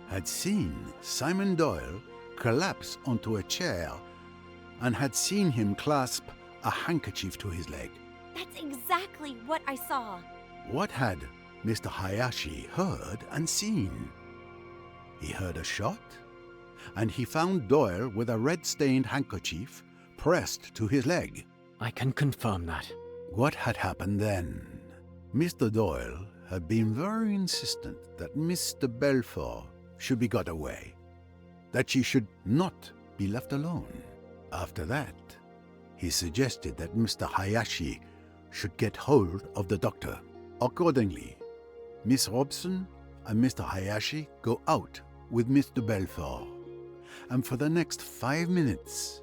had seen Simon Doyle collapse onto a chair, and had seen him clasp a handkerchief to his leg. That's exactly what I saw. What had Mr. Hayashi heard and seen? He heard a shot, and he found Doyle with a red-stained handkerchief pressed to his leg. I can confirm that. What had happened then? Mr. Doyle had been very insistent that Mr. Belfort should be got away, that she should not be left alone. After that, he suggested that Mr. Hayashi should get hold of the doctor. Accordingly, Miss Robson and Mr. Hayashi go out with Mr. Belfort, and for the next 5 minutes,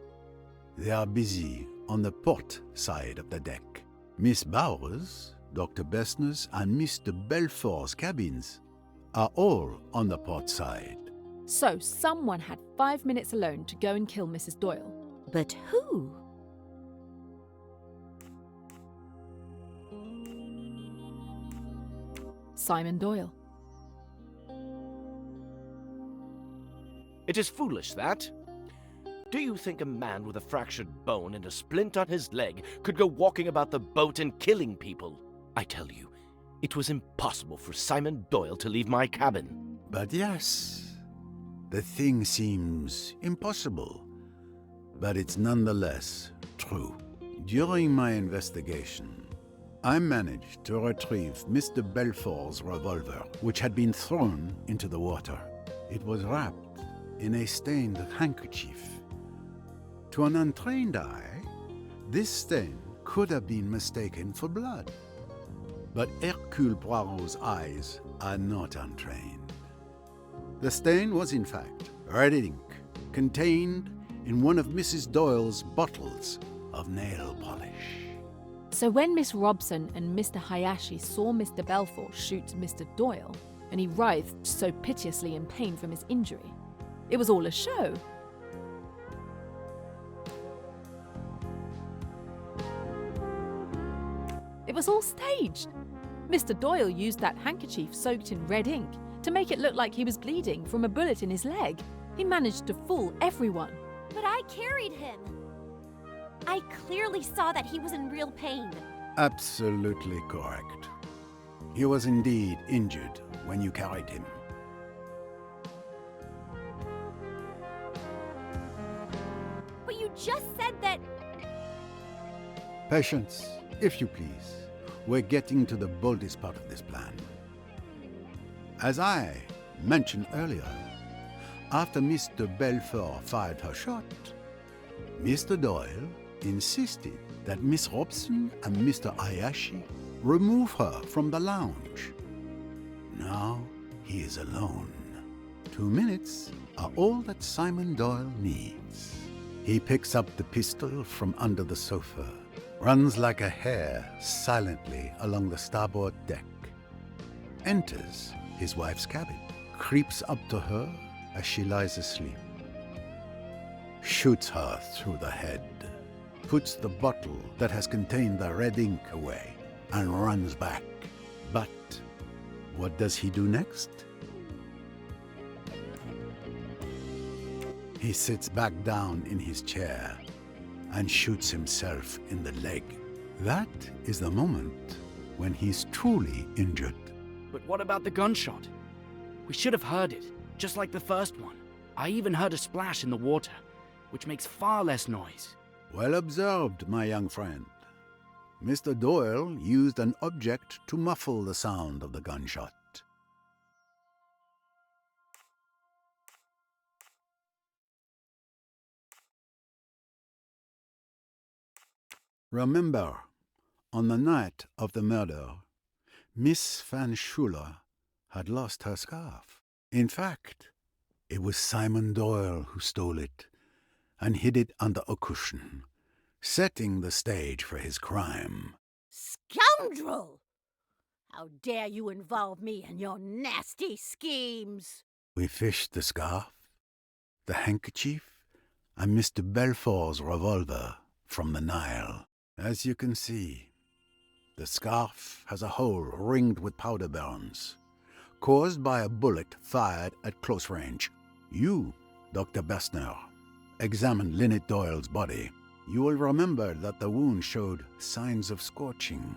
they are busy on the port side of the deck. Miss Bowers, Dr. Bessner's, and Mr. Belfort's cabins are all on the port side. So someone had 5 minutes alone to go and kill Mrs. Doyle. But who? Simon Doyle. It is foolish, that. Do you think a man with a fractured bone and a splint on his leg could go walking about the boat and killing people? I tell you, it was impossible for Simon Doyle to leave my cabin. But yes, the thing seems impossible, but it's nonetheless true. During my investigation, I managed to retrieve Mr. Belfort's revolver, which had been thrown into the water. It was wrapped in a stained handkerchief. To an untrained eye, this stain could have been mistaken for blood. But Hercule Poirot's eyes are not untrained. The stain was in fact red ink contained in one of Mrs. Doyle's bottles of nail polish. So when Miss Robson and Mr. Hayashi saw Mr. Belfort shoot Mr. Doyle, and he writhed so piteously in pain from his injury, it was all a show. It was all staged. Mr. Doyle used that handkerchief soaked in red ink to make it look like he was bleeding from a bullet in his leg. He managed to fool everyone. But I carried him. I clearly saw that he was in real pain. Absolutely correct. He was indeed injured when you carried him. But you just said that... Patience, if you please. We're getting to the boldest part of this plan. As I mentioned earlier, after Mr. Belfort fired her shot, Mr. Doyle insisted that Miss Robson and Mr. Hayashi remove her from the lounge. Now he is alone. 2 minutes are all that Simon Doyle needs. He picks up the pistol from under the sofa, runs like a hare silently along the starboard deck, enters his wife's cabin, creeps up to her as she lies asleep, shoots her through the head, puts the bottle that has contained the red ink away, and runs back. But what does he do next? He sits back down in his chair and shoots himself in the leg. That is the moment when he's truly injured. But what about the gunshot? We should have heard it, just like the first one. I even heard a splash in the water, which makes far less noise. Well observed, my young friend. Mr. Doyle used an object to muffle the sound of the gunshot. Remember, on the night of the murder, Miss Van Schuler had lost her scarf. In fact, it was Simon Doyle who stole it and hid it under a cushion, setting the stage for his crime. Scoundrel! How dare you involve me in your nasty schemes? We fished the scarf, the handkerchief, and Mr. Belfort's revolver from the Nile. As you can see, the scarf has a hole ringed with powder burns, caused by a bullet fired at close range. You, Dr. Bessner, examined Lynette Doyle's body. You will remember that the wound showed signs of scorching.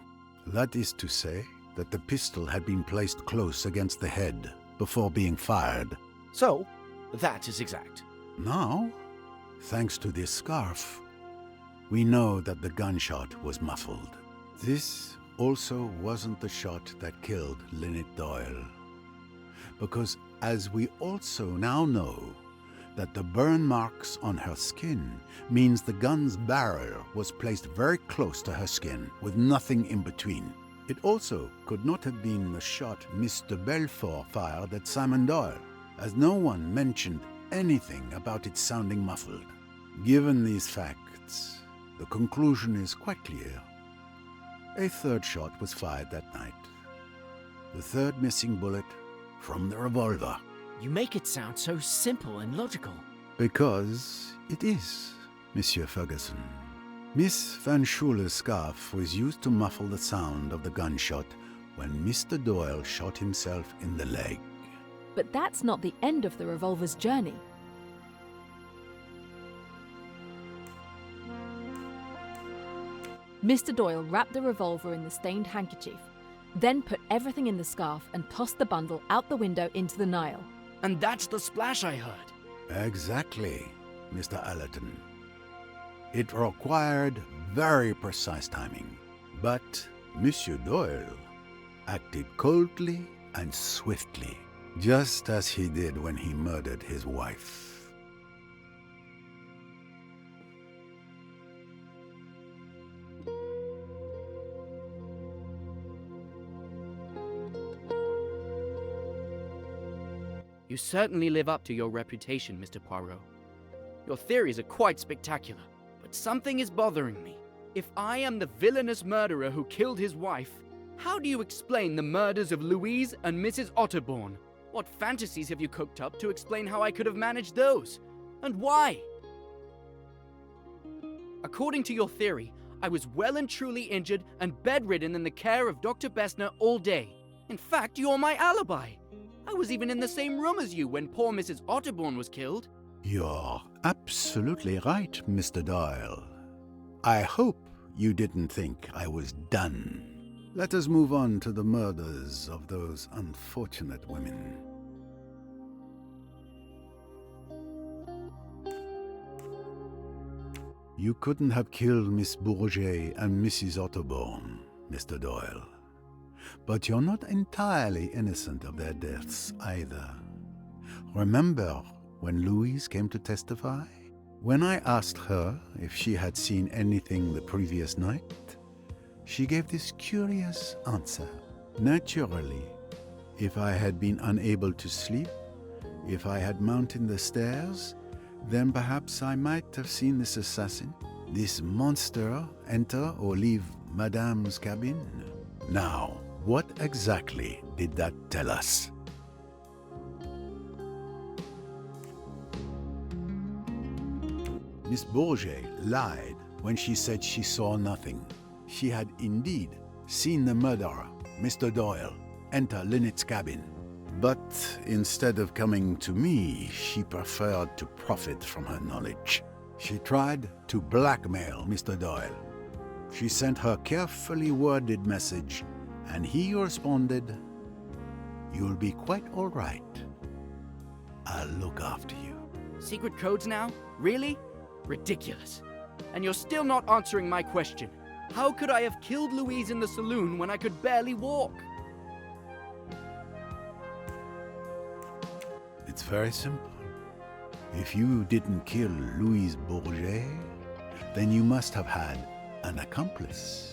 That is to say that the pistol had been placed close against the head before being fired. So, that is exact. Now, thanks to this scarf, we know that the gunshot was muffled. This also wasn't the shot that killed Lynette Doyle, because as we also now know, that the burn marks on her skin means the gun's barrel was placed very close to her skin, with nothing in between. It also could not have been the shot Mr. Belfort fired at Simon Doyle, as no one mentioned anything about it sounding muffled. Given these facts, the conclusion is quite clear. A third shot was fired that night. The third missing bullet from the revolver. You make it sound so simple and logical. Because it is, Monsieur Ferguson. Miss Van Schuler's scarf was used to muffle the sound of the gunshot when Mr. Doyle shot himself in the leg. But that's not the end of the revolver's journey. Mr. Doyle wrapped the revolver in the stained handkerchief, then put everything in the scarf and tossed the bundle out the window into the Nile. And that's the splash I heard. Exactly, Mr. Allerton. It required very precise timing, but Monsieur Doyle acted coldly and swiftly, just as he did when he murdered his wife. You certainly live up to your reputation, Mr. Poirot. Your theories are quite spectacular, but something is bothering me. If I am the villainous murderer who killed his wife, how do you explain the murders of Louise and Mrs. Otterbourne? What fantasies have you cooked up to explain how I could have managed those? And why? According to your theory, I was well and truly injured and bedridden in the care of Dr. Bessner all day. In fact, you're my alibi. I was even in the same room as you when poor Mrs. Otterbourne was killed. You're absolutely right, Mr. Doyle. I hope you didn't think I was done. Let us move on to the murders of those unfortunate women. You couldn't have killed Miss Bourget and Mrs. Otterbourne, Mr. Doyle. But you're not entirely innocent of their deaths either. Remember when Louise came to testify? When I asked her if she had seen anything the previous night, she gave this curious answer. Naturally, if I had been unable to sleep, if I had mounted the stairs, then perhaps I might have seen this assassin, this monster, enter or leave Madame's cabin. Now, what exactly did that tell us? Miss Bourget lied when she said she saw nothing. She had indeed seen the murderer, Mr. Doyle, enter Lynette's cabin. But instead of coming to me, she preferred to profit from her knowledge. She tried to blackmail Mr. Doyle. She sent her carefully worded message, and he responded, "You'll be quite all right. I'll look after you." Secret codes now? Really? Ridiculous. And you're still not answering my question. How could I have killed Louise in the saloon when I could barely walk? It's very simple. If you didn't kill Louise Bourget, then you must have had an accomplice.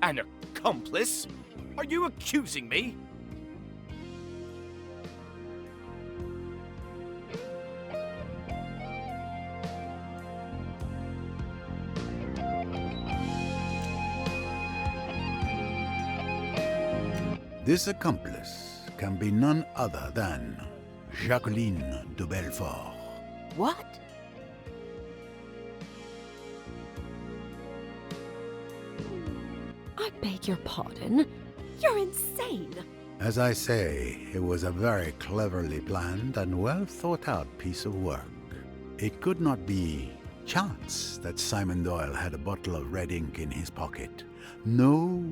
An accomplice? Are you accusing me? This accomplice can be none other than Jacqueline de Belfort. What? I beg your pardon? You're insane! As I say, it was a very cleverly planned and well thought out piece of work. It could not be chance that Simon Doyle had a bottle of red ink in his pocket. No,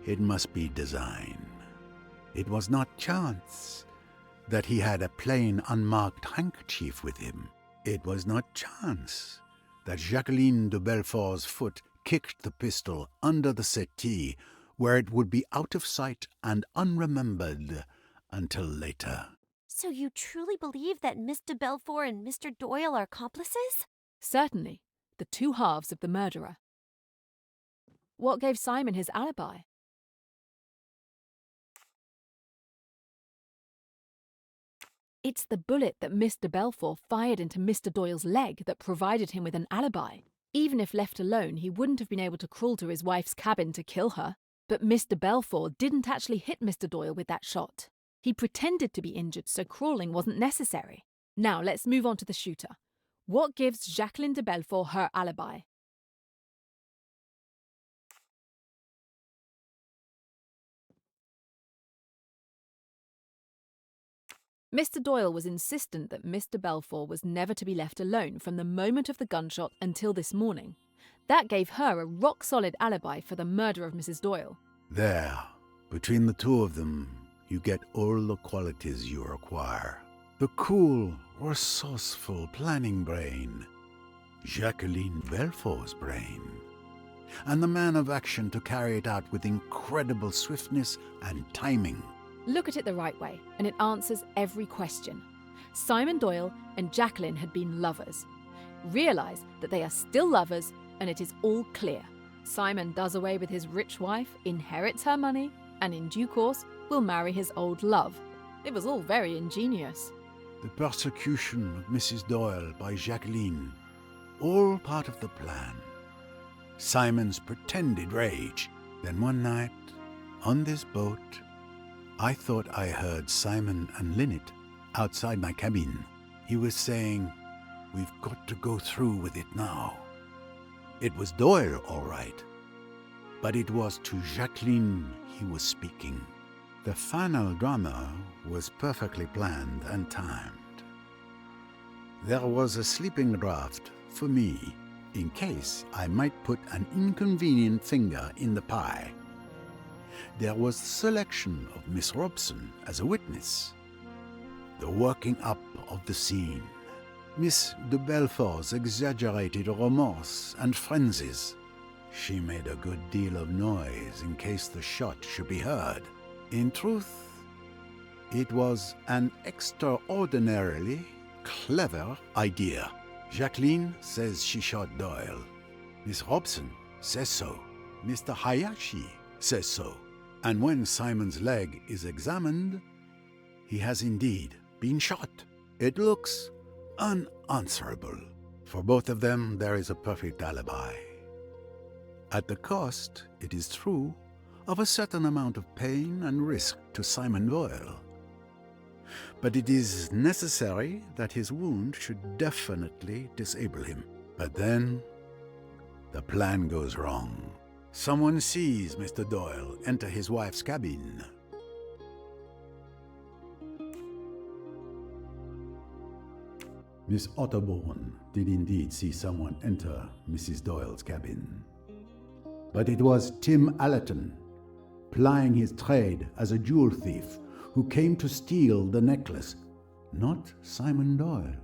it must be design. It was not chance that he had a plain, unmarked handkerchief with him. It was not chance that Jacqueline de Belfort's foot kicked the pistol under the settee, where it would be out of sight and unremembered until later. So you truly believe that Miss de Belfort and Mr. Doyle are accomplices? Certainly, the two halves of the murderer. What gave Simon his alibi? It's the bullet that Miss de Belfort fired into Mr. Doyle's leg that provided him with an alibi. Even if left alone, he wouldn't have been able to crawl to his wife's cabin to kill her. But Miss de Belfort didn't actually hit Mr. Doyle with that shot. He pretended to be injured, so crawling wasn't necessary. Now let's move on to the shooter. What gives Jacqueline de Belfort her alibi? Mr. Doyle was insistent that Miss de Belfort was never to be left alone from the moment of the gunshot until this morning. That gave her a rock-solid alibi for the murder of Mrs. Doyle. There, between the two of them, you get all the qualities you require. The cool, resourceful planning brain, Jacqueline Belfort's brain, and the man of action to carry it out with incredible swiftness and timing. Look at it the right way, and it answers every question. Simon Doyle and Jacqueline had been lovers. Realise that they are still lovers, and it is all clear. Simon does away with his rich wife, inherits her money, and in due course will marry his old love. It was all very ingenious. The persecution of Mrs. Doyle by Jacqueline, all part of the plan. Simon's pretended rage. Then one night, on this boat, I thought I heard Simon and Lynette outside my cabin. He was saying, "We've got to go through with it now." It was Doyle, all right, but it was to Jacqueline he was speaking. The final drama was perfectly planned and timed. There was a sleeping draught for me, in case I might put an inconvenient finger in the pie. There was the selection of Miss Robson as a witness. The working up of the scene. Miss de Belfort's exaggerated remorse and frenzies. She made a good deal of noise in case the shot should be heard. In truth, it was an extraordinarily clever idea. Jacqueline says she shot Doyle. Miss Robson says so. Mr. Hayashi says so. And when Simon's leg is examined, he has indeed been shot. It looks unanswerable. For both of them, there is a perfect alibi. At the cost, it is true, of a certain amount of pain and risk to Simon Doyle. But it is necessary that his wound should definitely disable him. But then, the plan goes wrong. Someone sees Mr. Doyle enter his wife's cabin. Miss Otterbourne did indeed see someone enter Mrs. Doyle's cabin. But it was Tim Allerton, plying his trade as a jewel thief, who came to steal the necklace, not Simon Doyle.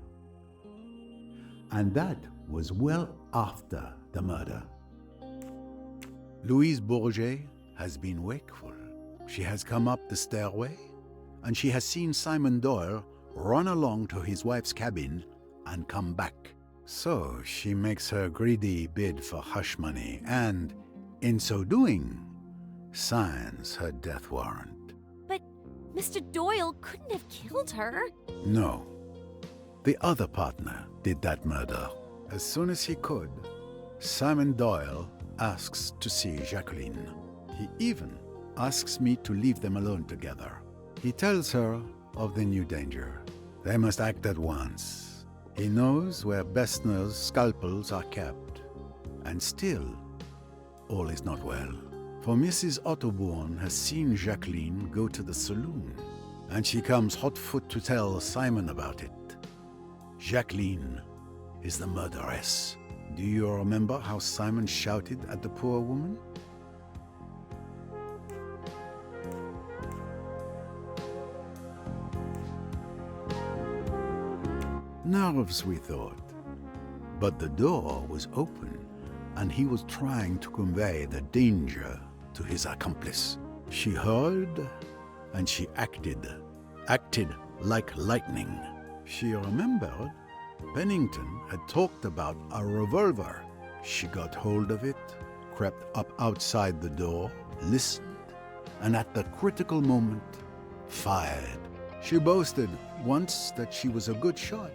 And that was well after the murder. Louise Bourget has been wakeful. She has come up the stairway, and she has seen Simon Doyle run along to his wife's cabin and come back. So she makes her greedy bid for hush money and, in so doing, signs her death warrant. But Mr. Doyle couldn't have killed her. No. The other partner did that murder. As soon as he could, Simon Doyle asks to see Jacqueline. He even asks me to leave them alone together. He tells her of the new danger. They must act at once. He knows where Bessner's scalpels are kept. And still, all is not well. For Mrs. Otterbourne has seen Jacqueline go to the saloon, and she comes hot foot to tell Simon about it. Jacqueline is the murderess. Do you remember how Simon shouted at the poor woman? Nerves, we thought. But the door was open, and he was trying to convey the danger to his accomplice. She heard, and she acted like lightning. She remembered Pennington had talked about a revolver. She got hold of it, crept up outside the door, listened, and at the critical moment, fired. She boasted once that she was a good shot,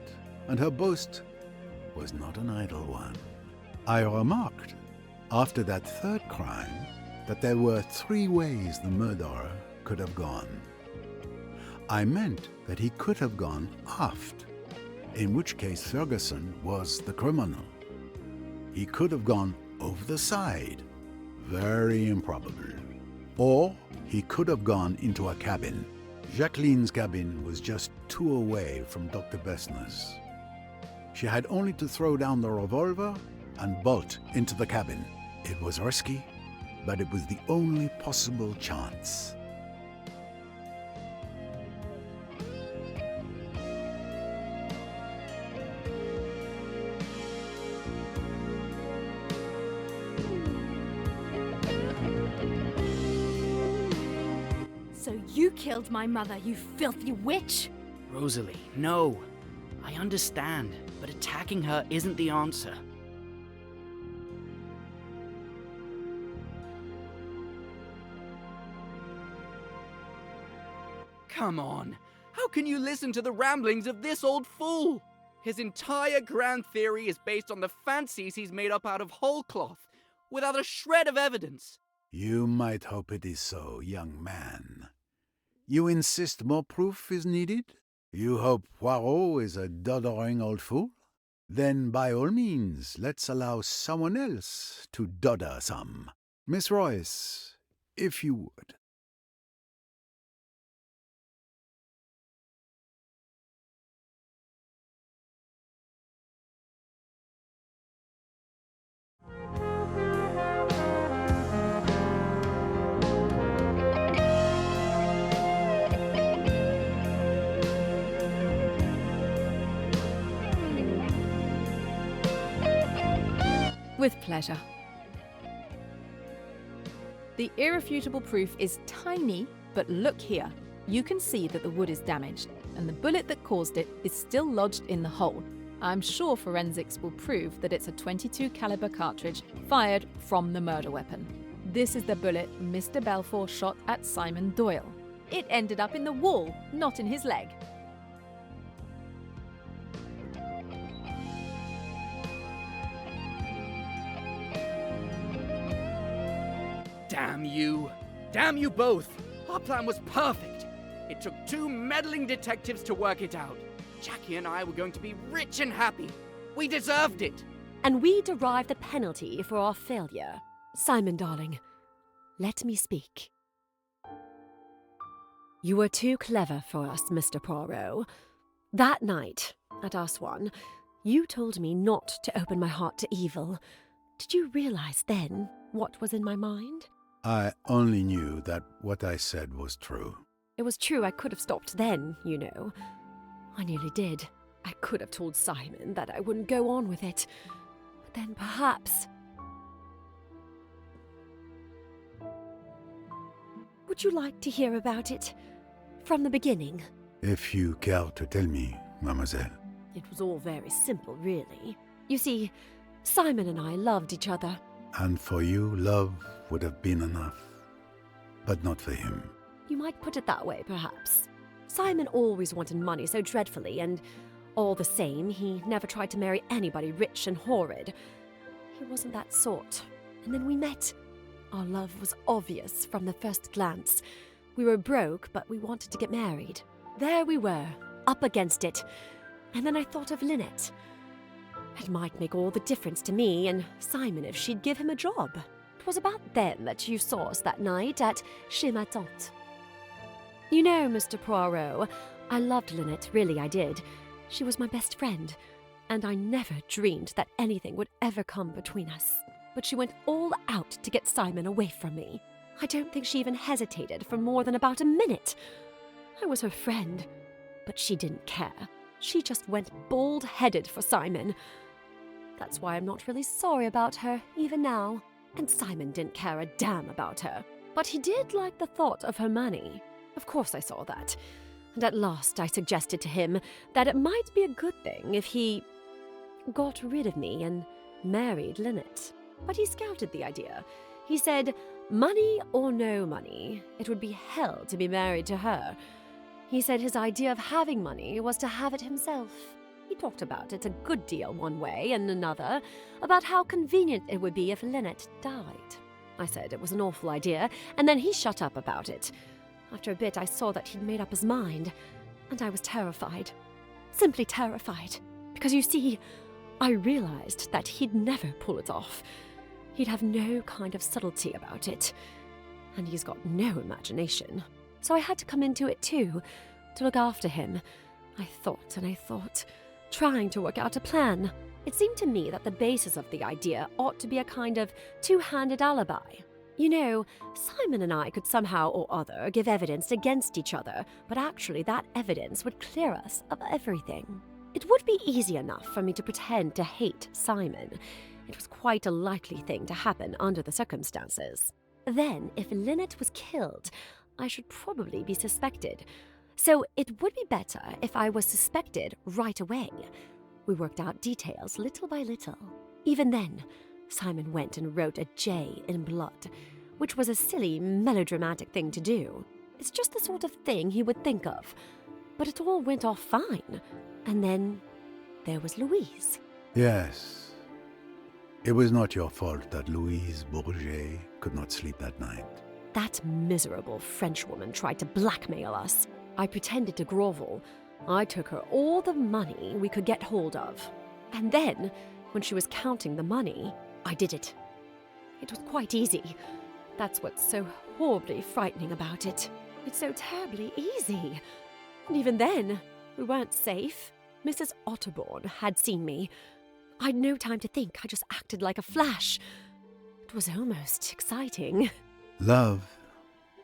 and her boast was not an idle one. I remarked, after that third crime, that there were 3 ways the murderer could have gone. I meant that he could have gone aft, in which case Ferguson was the criminal. He could have gone over the side, very improbable. Or he could have gone into a cabin. Jacqueline's cabin was just 2 away from Dr. Bessner's. She had only to throw down the revolver and bolt into the cabin. It was risky, but it was the only possible chance. So you killed my mother, you filthy witch! Rosalie, no. I understand, but attacking her isn't the answer. Come on. How can you listen to the ramblings of this old fool? His entire grand theory is based on the fancies he's made up out of whole cloth, without a shred of evidence. You might hope it is so, young man. You insist more proof is needed? You hope Poirot is a doddering old fool? Then by all means, let's allow someone else to dodder some. Miss Royce, if you would. With pleasure. The irrefutable proof is tiny, but look here. You can see that the wood is damaged, and the bullet that caused it is still lodged in the hole. I'm sure forensics will prove that it's a .22 caliber cartridge fired from the murder weapon. This is the bullet Mr. Belfour shot at Simon Doyle. It ended up in the wall, not in his leg. Damn you! Damn you both! Our plan was perfect! It took 2 meddling detectives to work it out. Jackie and I were going to be rich and happy. We deserved it! And we derived the penalty for our failure. Simon, darling, let me speak. You were too clever for us, Mr. Poirot. That night, at Aswan, you told me not to open my heart to evil. Did you realize then what was in my mind? I only knew that what I said was true. It was true I could have stopped then, you know. I nearly did. I could have told Simon that I wouldn't go on with it. But then perhaps... Would you like to hear about it? From the beginning? If you care to tell me, mademoiselle. It was all very simple, really. You see, Simon and I loved each other. And for you, love would have been enough. But not for him. You might put it that way, perhaps. Simon always wanted money so dreadfully, and all the same, he never tried to marry anybody rich and horrid. He wasn't that sort. And then we met. Our love was obvious from the first glance. We were broke, but we wanted to get married. There we were, up against it. And then I thought of Lynette. It might make all the difference to me and Simon if she'd give him a job. It was about then that you saw us that night at Chez ma tante. You know, Mr. Poirot, I loved Lynette, really I did. She was my best friend, and I never dreamed that anything would ever come between us. But she went all out to get Simon away from me. I don't think she even hesitated for more than about a minute. I was her friend, but she didn't care. She just went bald-headed for Simon. That's why I'm not really sorry about her, even now. And Simon didn't care a damn about her. But he did like the thought of her money. Of course I saw that. And at last I suggested to him that it might be a good thing if he got rid of me and married Lynette. But he scouted the idea. He said, money or no money, it would be hell to be married to her. He said his idea of having money was to have it himself. He talked about it a good deal one way and another, about how convenient it would be if Lynette died. I said it was an awful idea, and then he shut up about it. After a bit, I saw that he'd made up his mind, and I was terrified. Simply terrified. Because you see, I realized that he'd never pull it off. He'd have no kind of subtlety about it. And he's got no imagination. So I had to come into it too, to look after him. I thought and I thought, trying to work out a plan. It seemed to me that the basis of the idea ought to be a kind of two-handed alibi. You know, Simon and I could somehow or other give evidence against each other, but actually that evidence would clear us of everything. It would be easy enough for me to pretend to hate Simon. It was quite a likely thing to happen under the circumstances. Then, if Lynette was killed, I should probably be suspected. So it would be better if I was suspected right away. We worked out details little by little. Even then, Simon went and wrote a J in blood, which was a silly, melodramatic thing to do. It's just the sort of thing he would think of. But it all went off fine. And then there was Louise. Yes. It was not your fault that Louise Bourget could not sleep that night. That miserable Frenchwoman tried to blackmail us. I pretended to grovel. I took her all the money we could get hold of. And then, when she was counting the money, I did it. It was quite easy. That's what's so horribly frightening about it. It's so terribly easy. And even then, we weren't safe. Mrs. Otterbourne had seen me. I'd no time to think. I just acted like a flash. It was almost exciting. Love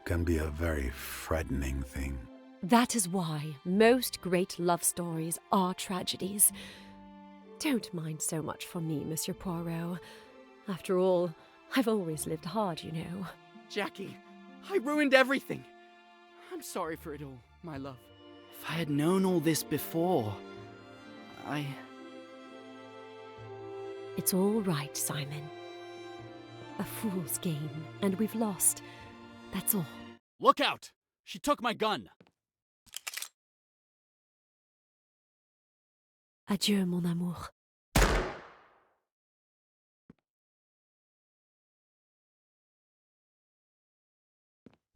can be a very frightening thing. That is why most great love stories are tragedies. Don't mind so much for me, Monsieur Poirot. After all, I've always lived hard, you know. Jackie, I ruined everything. I'm sorry for it all, my love. If I had known all this before, It's all right, Simon. A fool's game, and we've lost. That's all. Look out! She took my gun! Adieu, mon amour.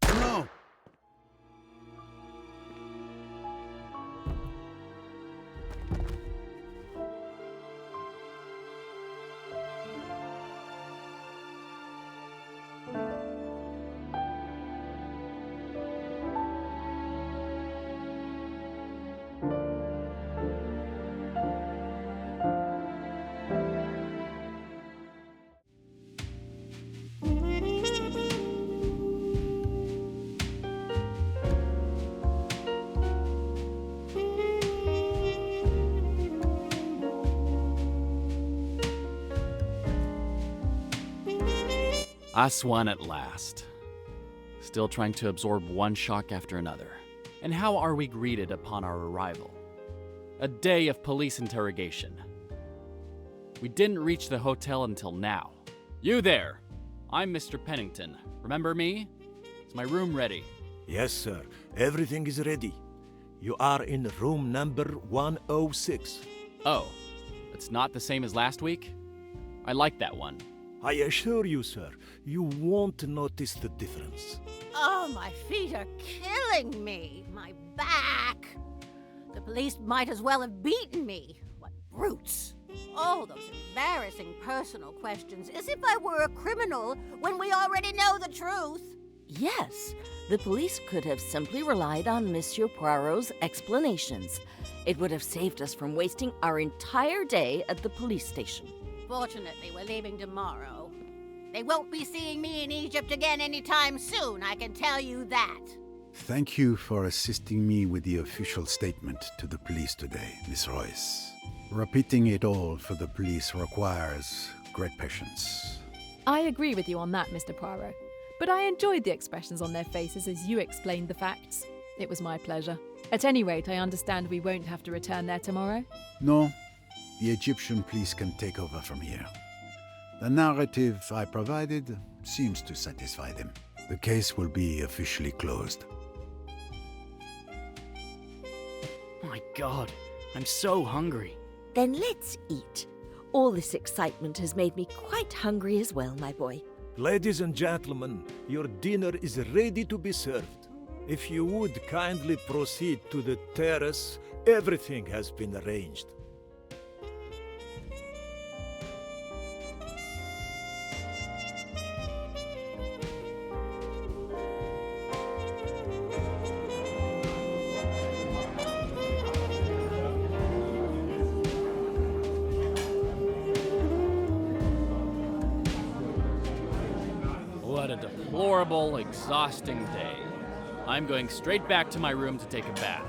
No! Aswan at last. Still trying to absorb one shock after another. And how are we greeted upon our arrival? A day of police interrogation. We didn't reach the hotel until now. You there! I'm Mr. Pennington. Remember me? Is my room ready? Yes, sir. Everything is ready. You are in room number 106. Oh, it's not the same as last week? I like that one. I assure you, sir, you won't notice the difference. Oh, my feet are killing me. My back. The police might as well have beaten me. What brutes. Oh, those embarrassing personal questions, as if I were a criminal when we already know the truth. Yes, the police could have simply relied on Monsieur Poirot's explanations. It would have saved us from wasting our entire day at the police station. Fortunately, we're leaving tomorrow. They won't be seeing me in Egypt again anytime soon, I can tell you that. Thank you for assisting me with the official statement to the police today, Miss Royce. Repeating it all for the police requires great patience. I agree with you on that, Mr. Poirot. But I enjoyed the expressions on their faces as you explained the facts. It was my pleasure. At any rate, I understand we won't have to return there tomorrow. No, the Egyptian police can take over from here. The narrative I provided seems to satisfy them. The case will be officially closed. My God, I'm so hungry. Then let's eat. All this excitement has made me quite hungry as well, my boy. Ladies and gentlemen, your dinner is ready to be served. If you would kindly proceed to the terrace, everything has been arranged. What a deplorable, exhausting day. I'm going straight back to my room to take a bath.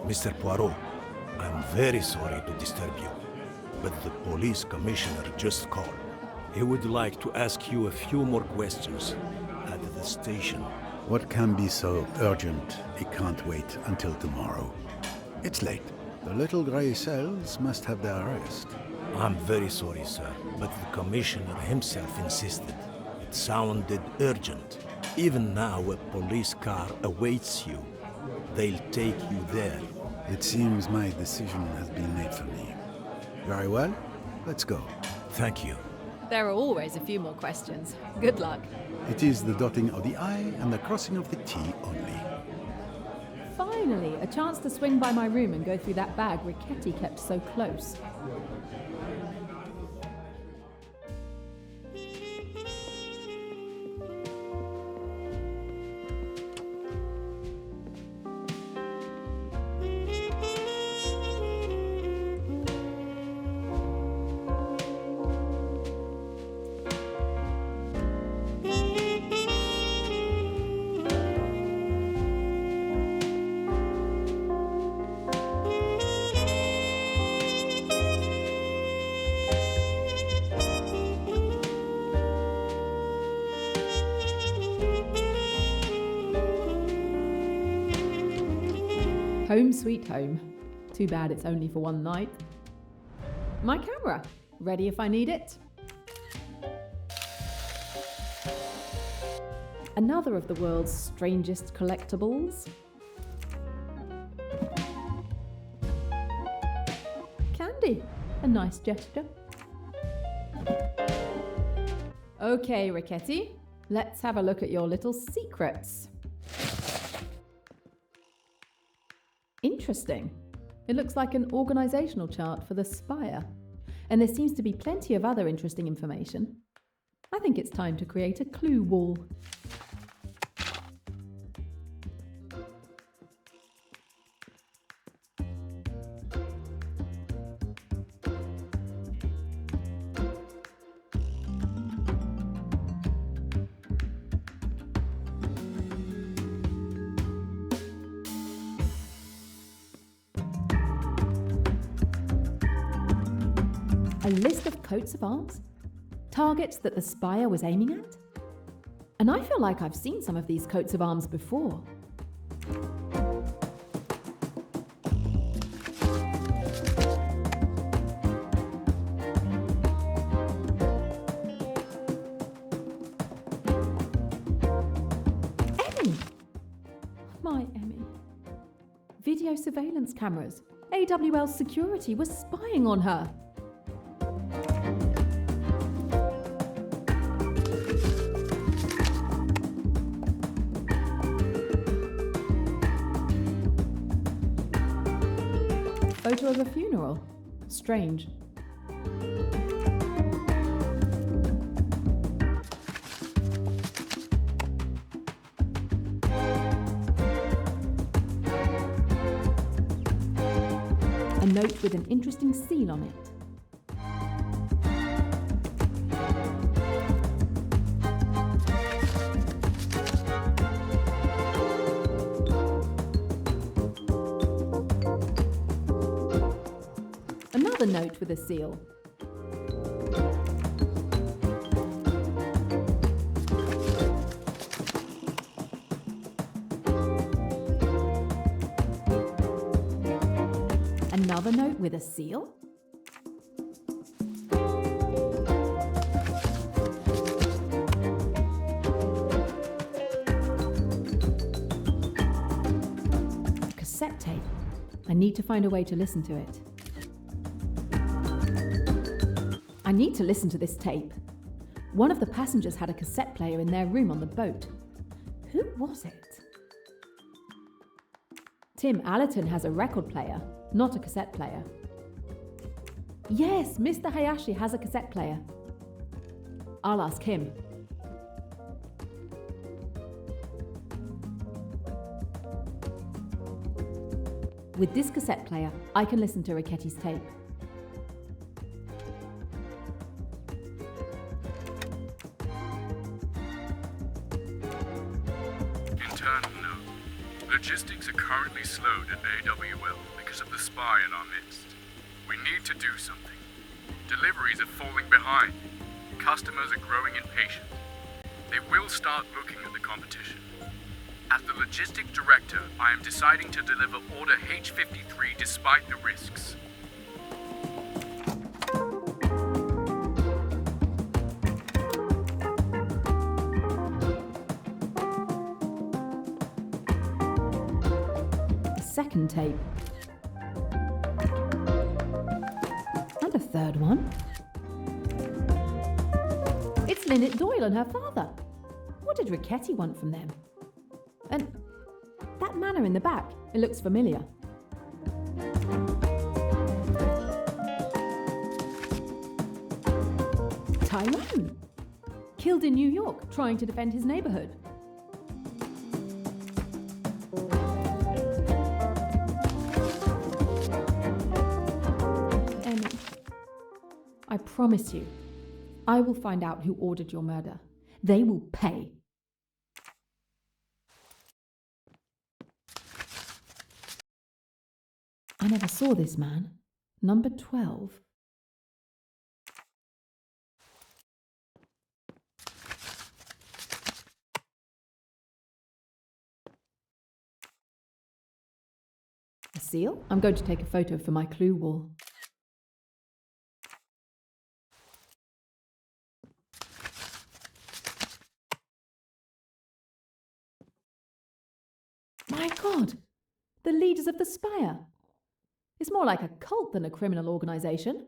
Mr. Poirot, I'm very sorry to disturb you, but the police commissioner just called. He would like to ask you a few more questions at the station. What can be so urgent it can't wait until tomorrow? It's late. The little grey cells must have their rest. I'm very sorry, sir, but the commissioner himself insisted. It sounded urgent. Even now, a police car awaits you. They'll take you there. It seems my decision has been made for me. Very well, let's go. Thank you. There are always a few more questions. Good luck. It is the dotting of the I and the crossing of the T only. Finally, a chance to swing by my room and go through that bag Riquetti kept so close. Home sweet home. Too bad it's only for one night. My camera, ready if I need it. Another of the world's strangest collectibles. Candy, a nice gesture. Okay, Riquetti, let's have a look at your little secrets. Interesting. It looks like an organisational chart for the Spire. And there seems to be plenty of other interesting information. I think it's time to create a clue wall. A list of coats of arms? Targets that the Spire was aiming at? And I feel like I've seen some of these coats of arms before. Emmy! My Emmy. Video surveillance cameras. AWL security was spying on her. Photo of a funeral. Strange. A note with an interesting seal on it. Another note with a seal. Another note with a seal. Cassette tape. I need to find a way to listen to it. I need to listen to this tape. One of the passengers had a cassette player in their room on the boat. Who was it? Tim Allerton has a record player, not a cassette player. Yes, Mr. Hayashi has a cassette player. I'll ask him. With this cassette player, I can listen to Ricketti's tape. Internal note. Logistics are currently slowed at AWL because of the spy in our midst. We need to do something. Deliveries are falling behind. Customers are growing impatient. They will start looking at the competition. As the logistics director, I am deciding to deliver Order H53 despite the risks. A second tape. And a third one. It's Lynette Doyle and her father. What did Ricketti want from them? And that manor in the back, it looks familiar. Tyrone! Killed in New York, trying to defend his neighborhood. Emmy, I promise you, I will find out who ordered your murder. They will pay. I never saw this man. Number 12. A seal? I'm going to take a photo for my clue wall. My God! The leaders of the Spire! It's more like a cult than a criminal organization.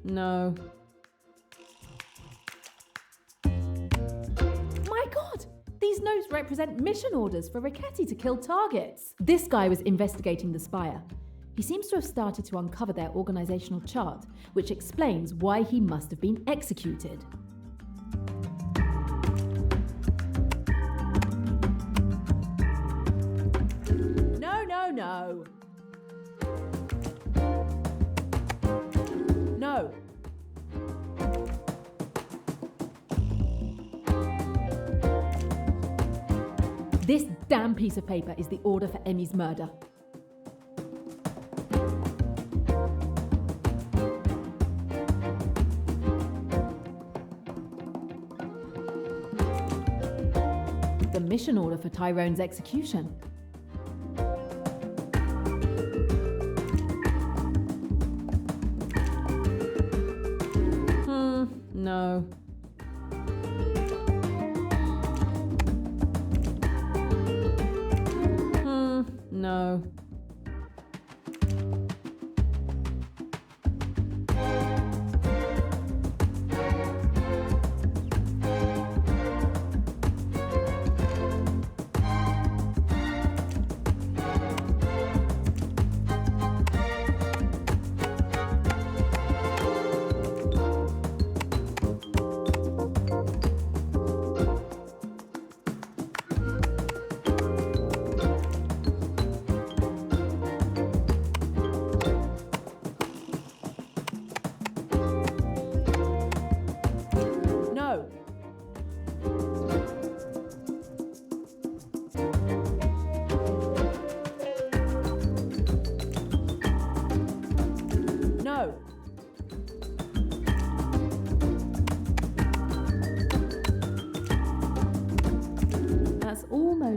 No. My God! These notes represent mission orders for Ricketti to kill targets. This guy was investigating the Spire. He seems to have started to uncover their organizational chart, which explains why he must have been executed. No. No. This damn piece of paper is the order for Emmy's murder. The mission order for Tyrone's execution. No. No.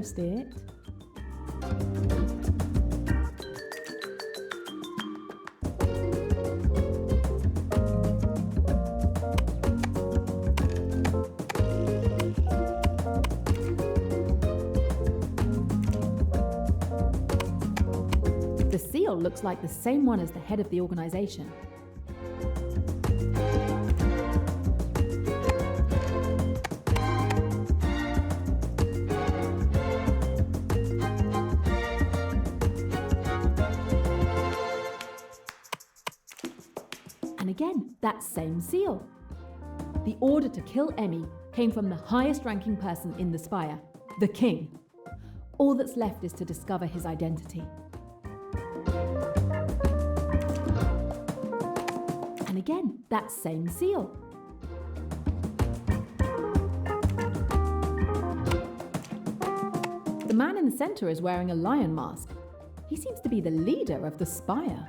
almost it. The seal looks like the same one as the head of the organization. And again, that same seal. The order to kill Emmy came from the highest ranking person in the spire, the king. All that's left is to discover his identity. And again, that same seal. The man in the center is wearing a lion mask. He seems to be the leader of the spire.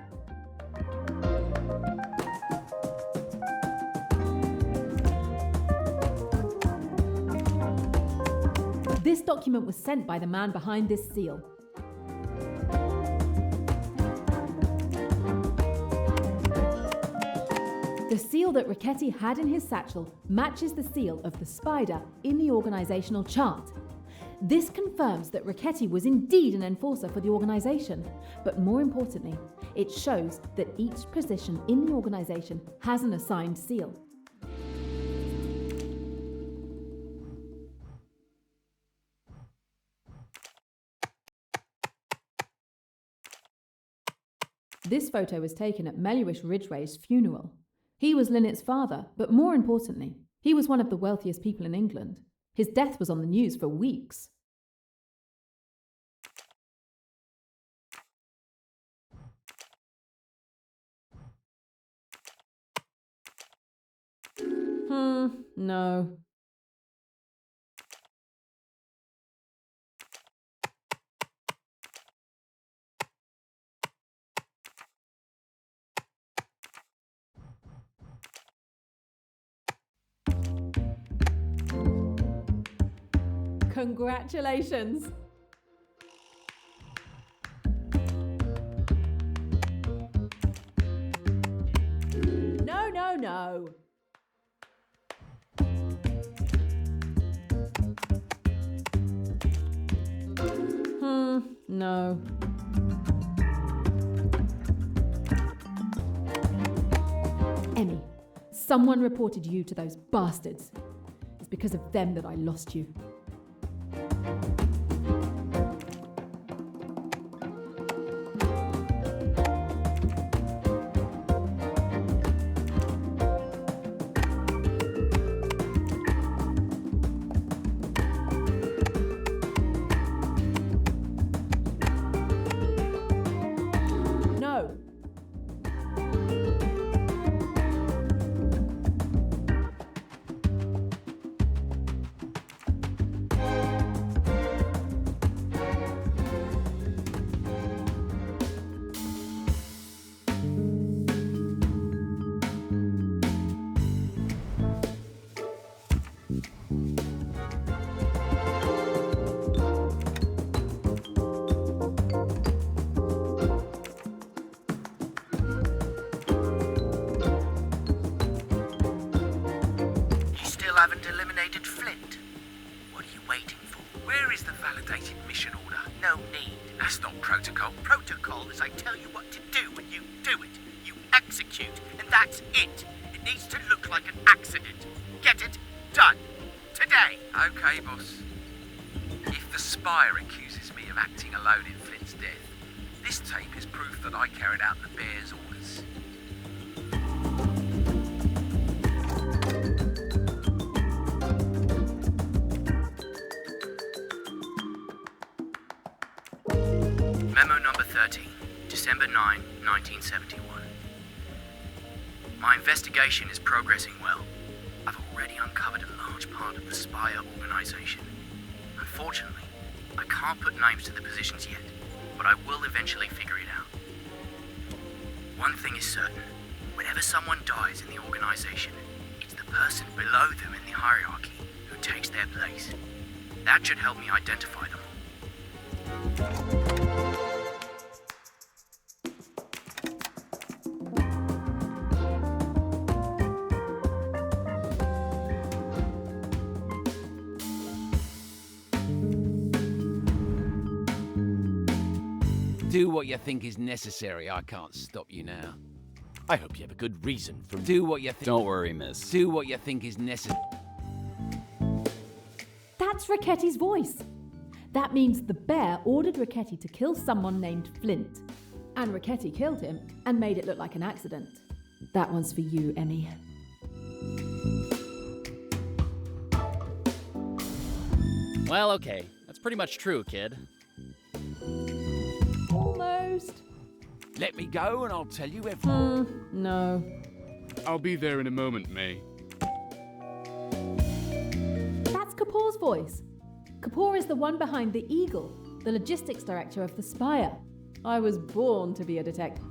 This document was sent by the man behind this seal. The seal that Richetti had in his satchel matches the seal of the spider in the organizational chart. This confirms that Richetti was indeed an enforcer for the organization, but more importantly, it shows that each position in the organization has an assigned seal. This photo was taken at Melhuish Ridgway's funeral. He was Lynette's father, but more importantly, he was one of the wealthiest people in England. His death was on the news for weeks. No. Congratulations! No. No. Emmy, someone reported you to those bastards. It's because of them that I lost you. Haven't eliminated Flint. What are you waiting for? Where is the validated mission order? No need. That's not protocol. Protocol is I tell you what to do and you do it. You execute, and that's it. It needs to look like an accident. Get it? Done. Today. Okay, boss. If the Spire accuses me of acting alone in Flint's death, this tape is proof that I carried out the Bear's orders. Memo number 13, December 9, 1971. My investigation is progressing well. I've already uncovered a large part of the Spire organization. Unfortunately, I can't put names to the positions yet, but I will eventually figure it out. One thing is certain. Whenever someone dies in the organization, it's the person below them in the hierarchy who takes their place. That should help me identify them all. Do what you think is necessary. I can't stop you now. I hope you have a good reason for... Do what you think... Don't worry, miss. Do what you think is necessary. That's Ricchetti's voice. That means the bear ordered Ricchetti to kill someone named Flint. And Ricchetti killed him and made it look like an accident. That one's for you, Emmy. Well, okay. That's pretty much true, kid. Almost. Let me go and I'll tell you everything. No. I'll be there in a moment, May. That's Kapoor's voice. Kapoor is the one behind the Eagle, the logistics director of the Spire. I was born to be a detective.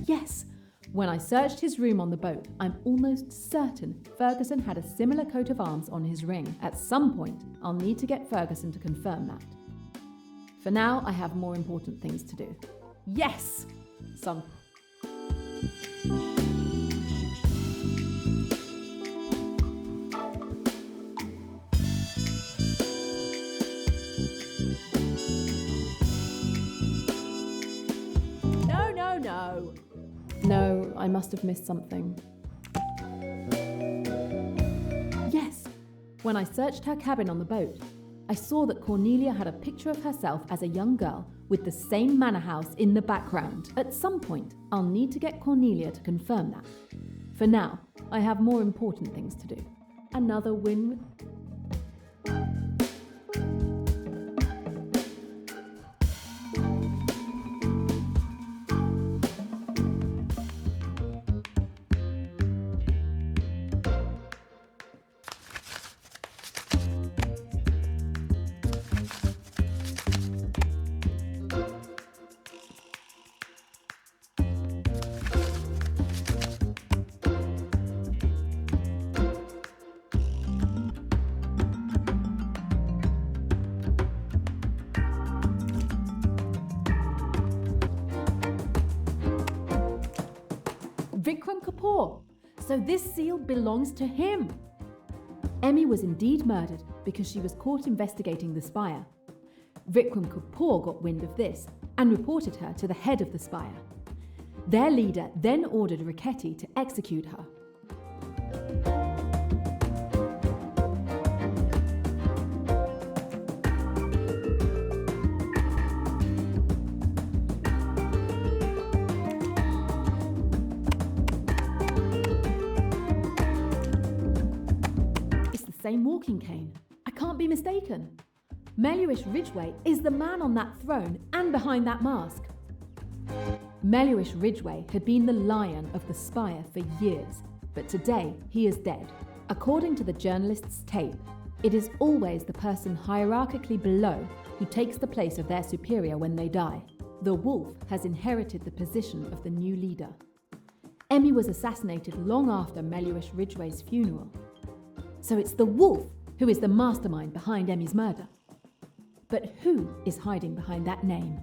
Yes. When I searched his room on the boat, I'm almost certain Ferguson had a similar coat of arms on his ring. At some point, I'll need to get Ferguson to confirm that. For now, I have more important things to do. Yes! Some... No. No, I must have missed something. Yes, when I searched her cabin on the boat, I saw that Cornelia had a picture of herself as a young girl with the same manor house in the background. At some point, I'll need to get Cornelia to confirm that. For now, I have more important things to do. Another win with... Vikram Kapoor. So this seal belongs to him. Emmy was indeed murdered because she was caught investigating the Spire. Vikram Kapoor got wind of this and reported her to the head of the Spire. Their leader then ordered Ricchetti to execute her. Same walking cane. I can't be mistaken. Melhuish Ridgway is the man on that throne and behind that mask. Melhuish Ridgway had been the lion of the Spire for years, but today he is dead. According to the journalist's tape, it is always the person hierarchically below who takes the place of their superior when they die. The wolf has inherited the position of the new leader. Emmy was assassinated long after Melhuish Ridgway's funeral. So it's the wolf who is the mastermind behind Emmy's murder. But who is hiding behind that name?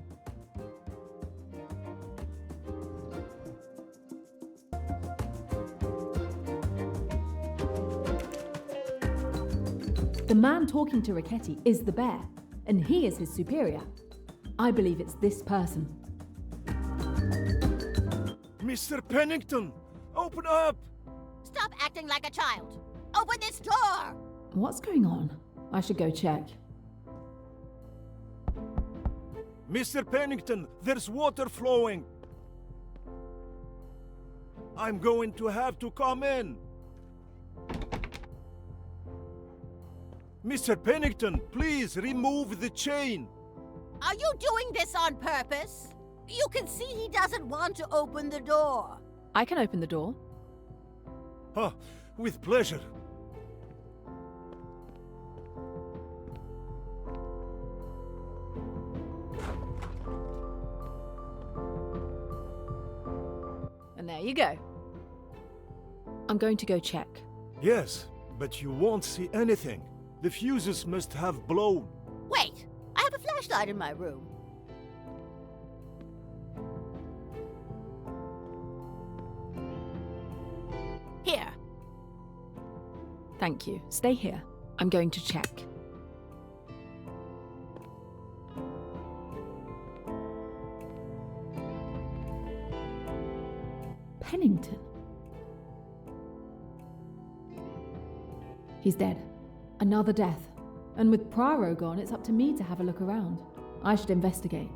The man talking to Ricchetti is the bear, and he is his superior. I believe it's this person. Mr. Pennington, open up! Stop acting like a child! Open this door! What's going on? I should go check. Mr. Pennington, there's water flowing. I'm going to have to come in. Mr. Pennington, please remove the chain. Are you doing this on purpose? You can see he doesn't want to open the door. I can open the door. Ah, with pleasure. And there you go. I'm going to go check. Yes, but you won't see anything. The fuses must have blown. Wait, I have a flashlight in my room. Here. Thank you. Stay here. I'm going to check. Pennington. He's dead. Another death. And with Poirot gone, it's up to me to have a look around. I should investigate.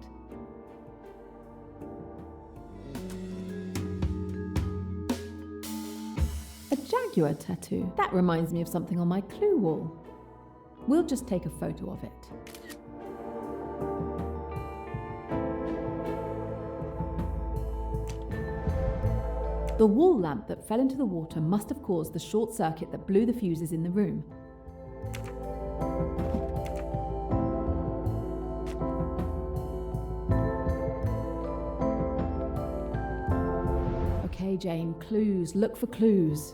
A jaguar tattoo. That reminds me of something on my clue wall. We'll just take a photo of it. The wall lamp that fell into the water must have caused the short circuit that blew the fuses in the room. Okay, Jane, clues. Look for clues.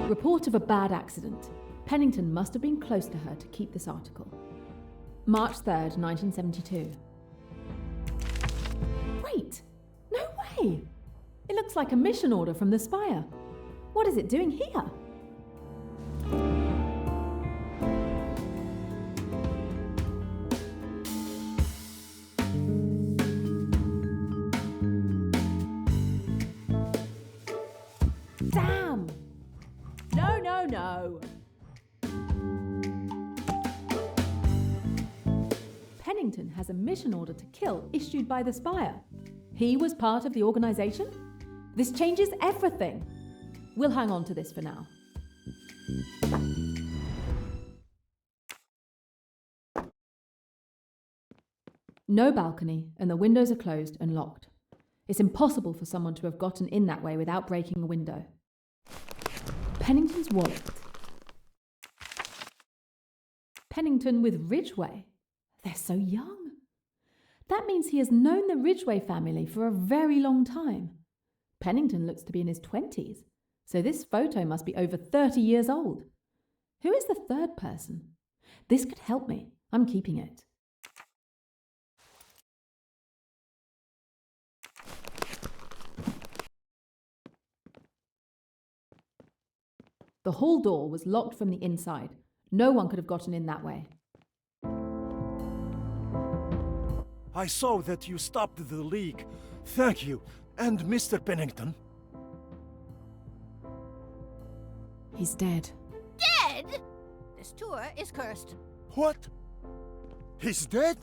Report of a bad accident. Pennington must have been close to her to keep this article. March 3rd, 1972. Wait! No way! It looks like a mission order from the Spire. What is it doing here? Damn! No, no, no! Pennington has a mission order to kill issued by the Spire. He was part of the organization? This changes everything. We'll hang on to this for now. No balcony, and the windows are closed and locked. It's impossible for someone to have gotten in that way without breaking a window. Pennington's wallet. Pennington with Ridgway. They're so young. That means he has known the Ridgway family for a very long time. Pennington looks to be in his 20s, so this photo must be over 30 years old. Who is the third person? This could help me. I'm keeping it. The hall door was locked from the inside. No one could have gotten in that way. I saw that you stopped the leak. Thank you. And Mr. Pennington? He's dead. Dead? This tour is cursed. What? He's dead?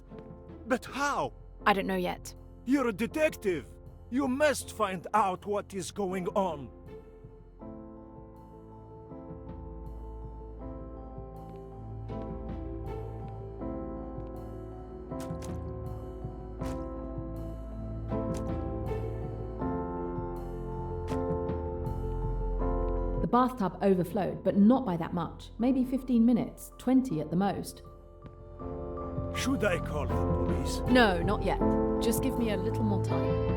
But how? I don't know yet. You're a detective. You must find out what is going on. bathtub overflowed, but not by that much. Maybe 15 minutes, 20 at the most. Should I call the police? No, not yet. Just give me a little more time.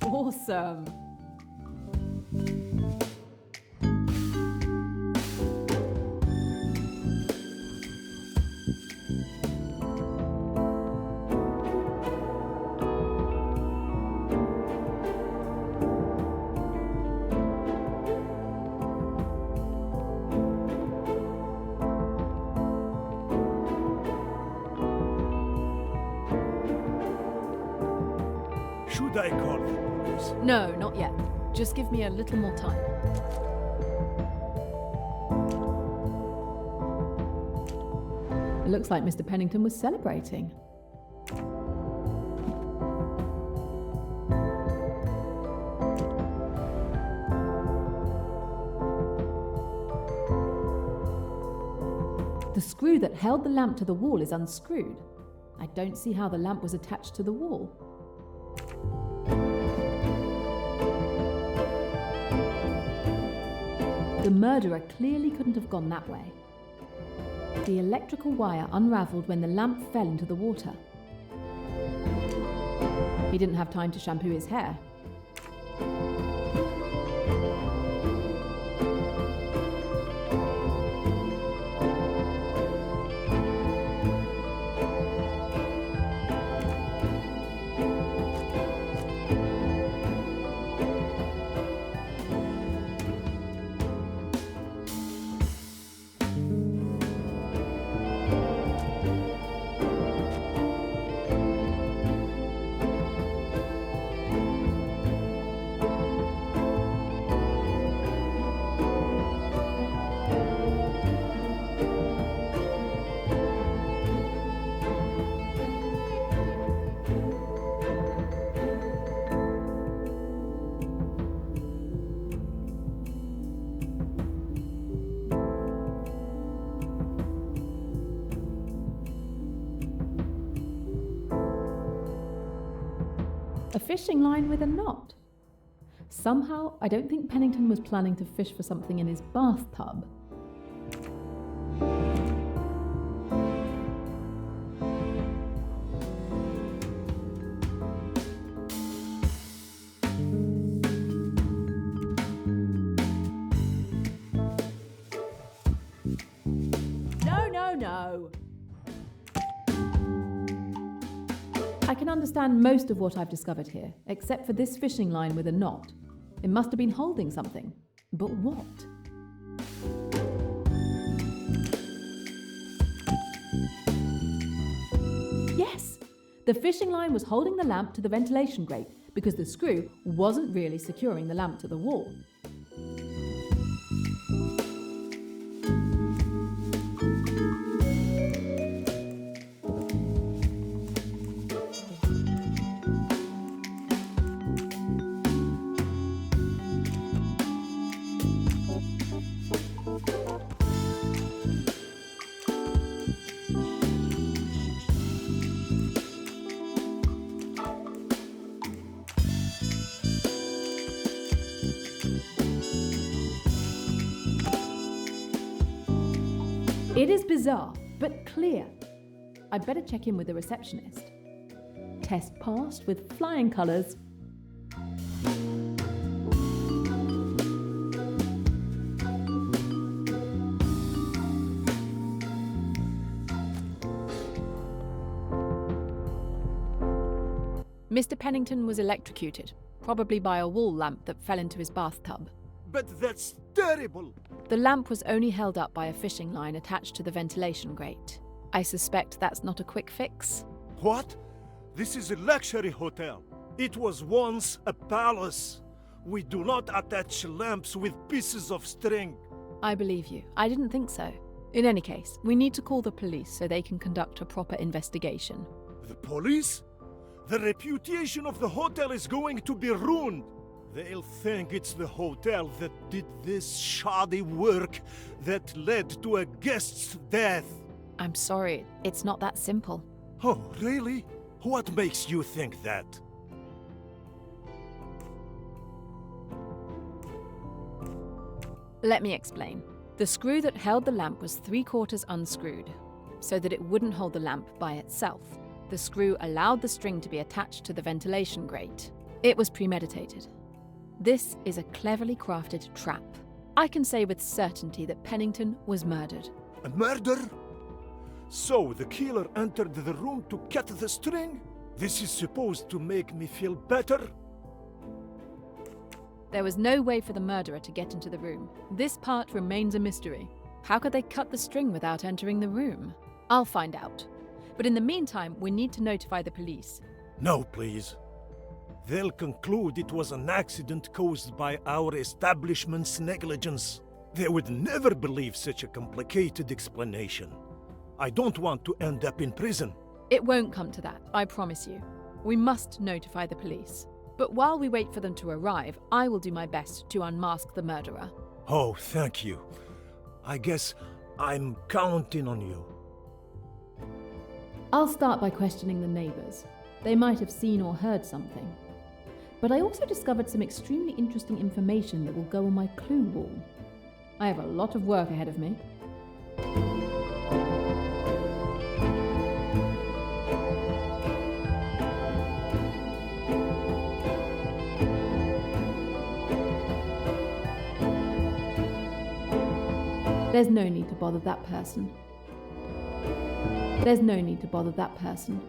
Awesome. Should I call the police? No, not yet. Just give me a little more time. It looks like Mr. Pennington was celebrating. The screw that held the lamp to the wall is unscrewed. I don't see how the lamp was attached to the wall. The murderer clearly couldn't have gone that way. The electrical wire unraveled when the lamp fell into the water. He didn't have time to shampoo his hair. A fishing line with a knot. Somehow, I don't think Pennington was planning to fish for something in his bathtub. No. I can understand most of what I've discovered here, except for this fishing line with a knot. It must have been holding something. But what? Yes! The fishing line was holding the lamp to the ventilation grate because the screw wasn't really securing the lamp to the wall. It is bizarre, but clear. I'd better check in with the receptionist. Test passed with flying colours. Mr. Pennington was electrocuted, probably by a wall lamp that fell into his bathtub. But that's terrible! The lamp was only held up by a fishing line attached to the ventilation grate. I suspect that's not a quick fix. What? This is a luxury hotel. It was once a palace. We do not attach lamps with pieces of string. I believe you. I didn't think so. In any case, we need to call the police so they can conduct a proper investigation. The police? The reputation of the hotel is going to be ruined. They'll think it's the hotel that did this shoddy work that led to a guest's death. I'm sorry, it's not that simple. Oh, really? What makes you think that? Let me explain. The screw that held the lamp was 3/4 unscrewed, so that it wouldn't hold the lamp by itself. The screw allowed the string to be attached to the ventilation grate. It was premeditated. This is a cleverly crafted trap. I can say with certainty that Pennington was murdered. A murder? So the killer entered the room to cut the string? This is supposed to make me feel better? There was no way for the murderer to get into the room. This part remains a mystery. How could they cut the string without entering the room? I'll find out. But in the meantime, we need to notify the police. No, please. They'll conclude it was an accident caused by our establishment's negligence. They would never believe such a complicated explanation. I don't want to end up in prison. It won't come to that, I promise you. We must notify the police. But while we wait for them to arrive, I will do my best to unmask the murderer. Oh, thank you. I guess I'm counting on you. I'll start by questioning the neighbours. They might have seen or heard something. But I also discovered some extremely interesting information that will go on my clue wall. I have a lot of work ahead of me. There's no need to bother that person. There's no need to bother that person.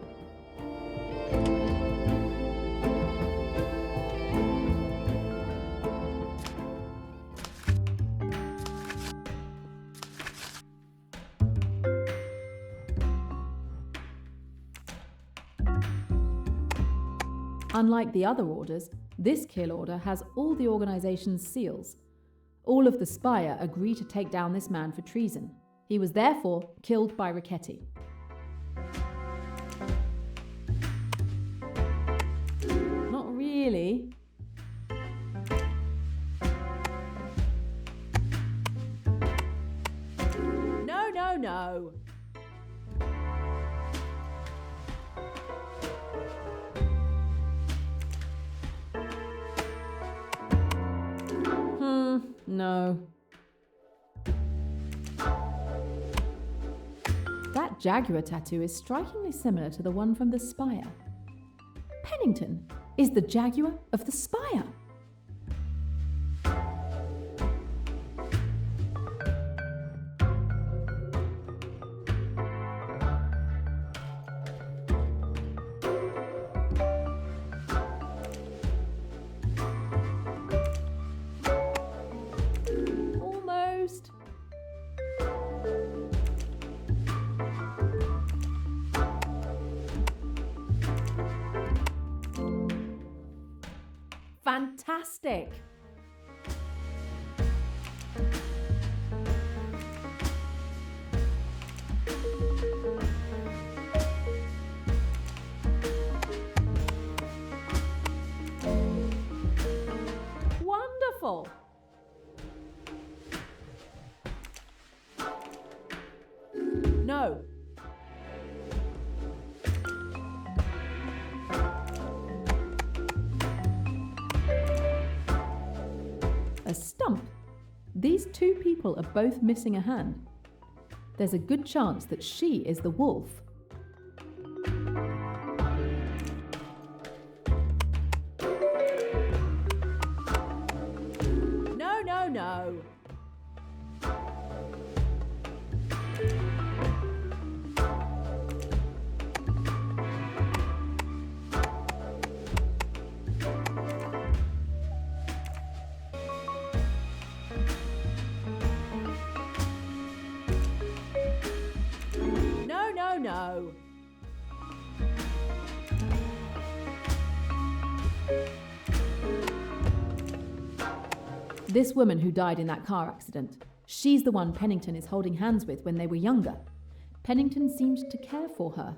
Unlike the other orders, this kill order has all the organization's seals. All of the Spire agree to take down this man for treason. He was therefore killed by Richetti. Not really. No. No. That jaguar tattoo is strikingly similar to the one from the Spire. Pennington is the jaguar of the Spire. Fantastic! Wonderful! No. A stump. These two people are both missing a hand. There's a good chance that she is the wolf. No. No. This woman who died in that car accident, she's the one Pennington is holding hands with when they were younger. Pennington seemed to care for her.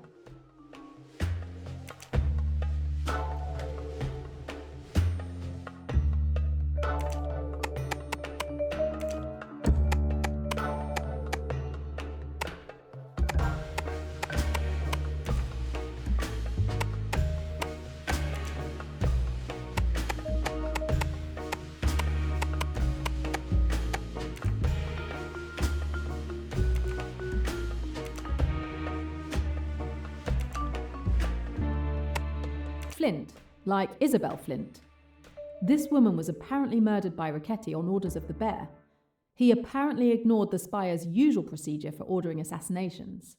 Flint, like Isabel Flint. This woman was apparently murdered by Richetti on orders of the Bear. He apparently ignored the spire's usual procedure for ordering assassinations.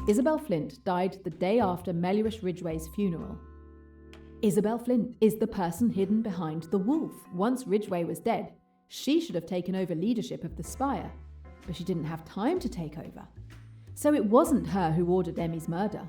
Isabel Flint died the day after Mellish Ridgway's funeral. Isabel Flint is the person hidden behind the wolf. Once Ridgway was dead, she should have taken over leadership of the Spire, but she didn't have time to take over. So it wasn't her who ordered Emmy's murder.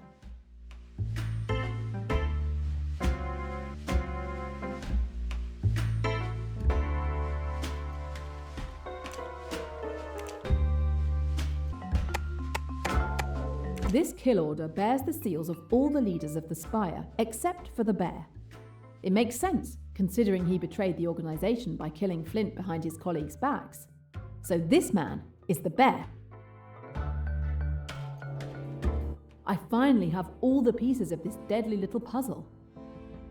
This kill order bears the seals of all the leaders of the Spire, except for the Bear. It makes sense, considering he betrayed the organisation by killing Flint behind his colleagues' backs. So this man is the Bear. I finally have all the pieces of this deadly little puzzle.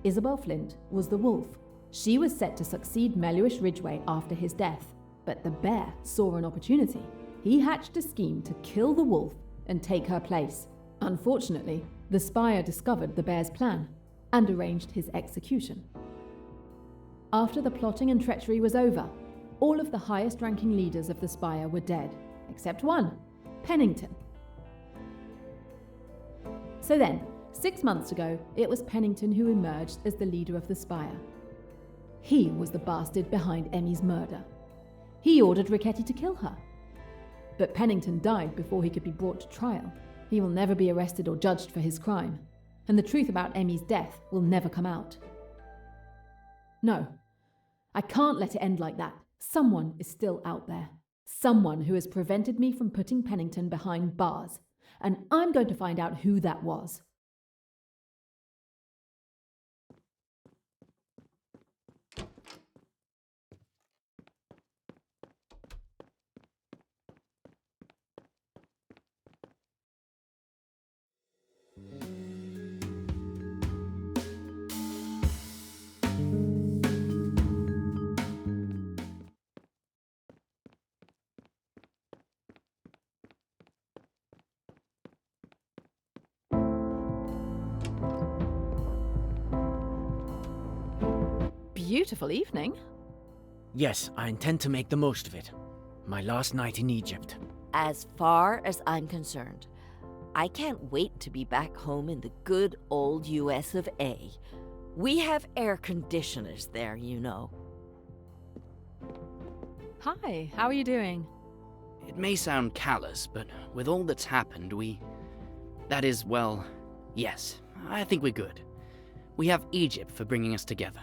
Isabel Flint was the wolf. She was set to succeed Mellish Ridgway after his death, but the Bear saw an opportunity. He hatched a scheme to kill the wolf and take her place. Unfortunately, the Spire discovered the Bear's plan and arranged his execution. After the plotting and treachery was over, all of the highest-ranking leaders of the Spire were dead, except one, Pennington. So then, 6 months ago, it was Pennington who emerged as the leader of the Spire. He was the bastard behind Emmy's murder. He ordered Richetti to kill her. But Pennington died before he could be brought to trial. He will never be arrested or judged for his crime, and the truth about Emmy's death will never come out. No, I can't let it end like that. Someone is still out there. Someone who has prevented me from putting Pennington behind bars, and I'm going to find out who that was. Beautiful evening. Yes, I intend to make the most of it. My last night in Egypt. As far as I'm concerned, I can't wait to be back home in the good old US of A. We have air conditioners there, you know. Hi, how are you doing? It may sound callous, but with all that's happened, that is, well, yes, I think we're good. We have Egypt for bringing us together.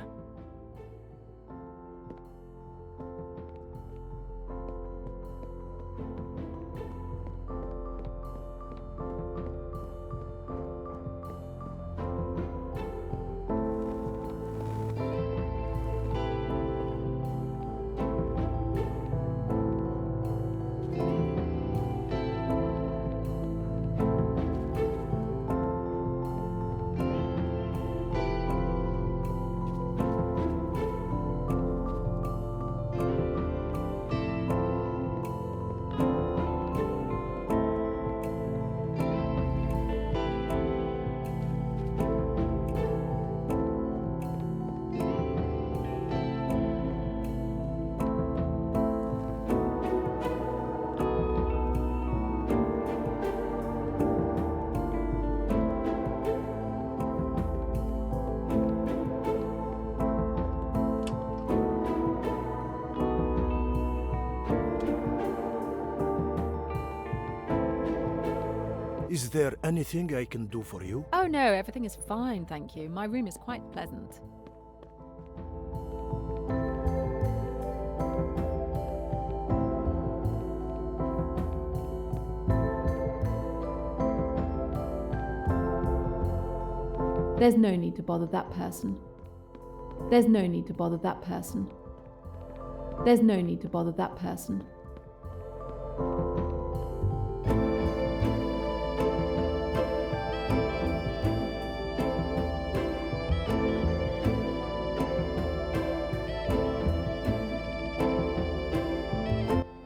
Is there anything I can do for you? Oh no, everything is fine, thank you. My room is quite pleasant. There's no need to bother that person. There's no need to bother that person. There's no need to bother that person.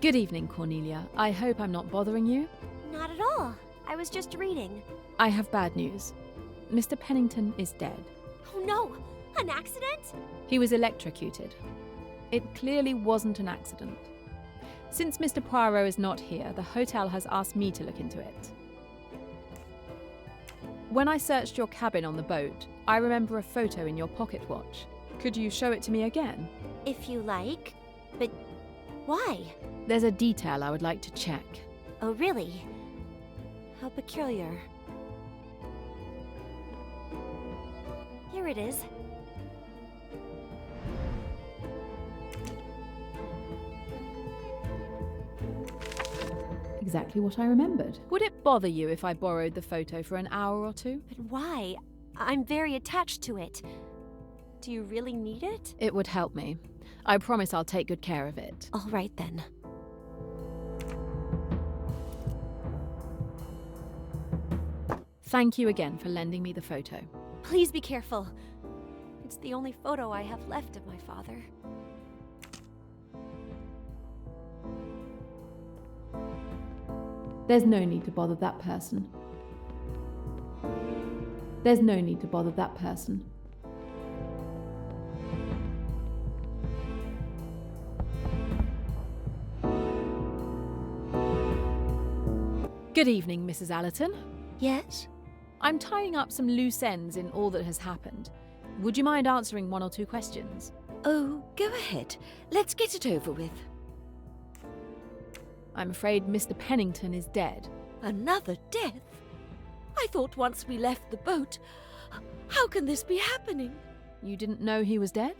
Good evening, Cornelia. I hope I'm not bothering you. Not at all. I was just reading. I have bad news. Mr. Pennington is dead. Oh no! An accident? He was electrocuted. It clearly wasn't an accident. Since Mr. Poirot is not here, the hotel has asked me to look into it. When I searched your cabin on the boat, I remember a photo in your pocket watch. Could you show it to me again? If you like. But why? There's a detail I would like to check. Oh, really? How peculiar. Here it is. Exactly what I remembered. Would it bother you if I borrowed the photo for an hour or two? But why? I'm very attached to it. Do you really need it? It would help me. I promise I'll take good care of it. All right then. Thank you again for lending me the photo. Please be careful. It's the only photo I have left of my father. There's no need to bother that person. There's no need to bother that person. Good evening, Mrs. Allerton. Yes? I'm tying up some loose ends in all that has happened. Would you mind answering one or two questions? Oh, go ahead. Let's get it over with. I'm afraid Mr. Pennington is dead. Another death? I thought once we left the boat. How can this be happening? You didn't know he was dead?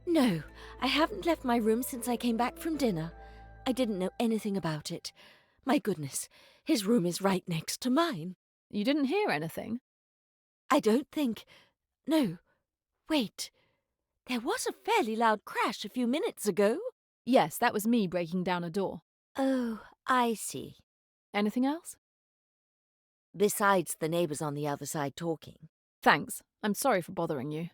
No, I haven't left my room since I came back from dinner. I didn't know anything about it. My goodness, his room is right next to mine. You didn't hear anything? I don't think... No. Wait. There was a fairly loud crash a few minutes ago. Yes, that was me breaking down a door. Oh, I see. Anything else? Besides the neighbours on the other side talking. Thanks. I'm sorry for bothering you.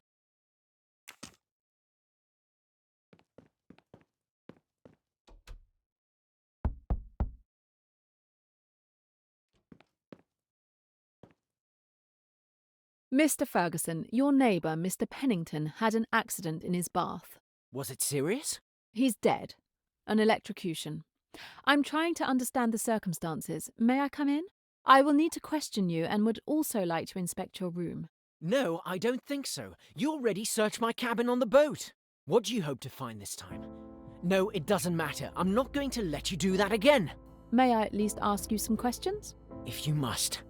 Mr. Ferguson, your neighbour, Mr. Pennington, had an accident in his bath. Was it serious? He's dead. An electrocution. I'm trying to understand the circumstances. May I come in? I will need to question you and would also like to inspect your room. No, I don't think so. You already searched my cabin on the boat. What do you hope to find this time? No, it doesn't matter. I'm not going to let you do that again. May I at least ask you some questions? If you must.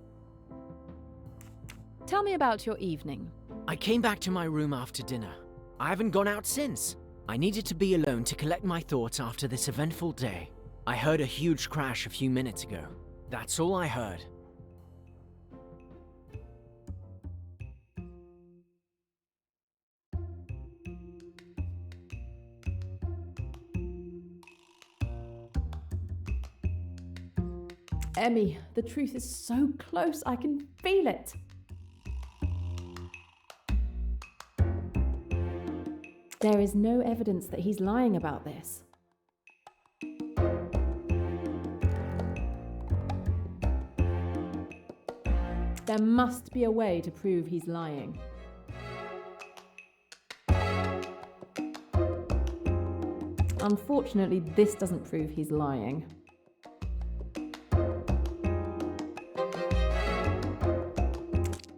Tell me about your evening. I came back to my room after dinner. I haven't gone out since. I needed to be alone to collect my thoughts after this eventful day. I heard a huge crash a few minutes ago. That's all I heard. Emmy, the truth is so close, I can feel it. There is no evidence that he's lying about this. There must be a way to prove he's lying. Unfortunately, this doesn't prove he's lying.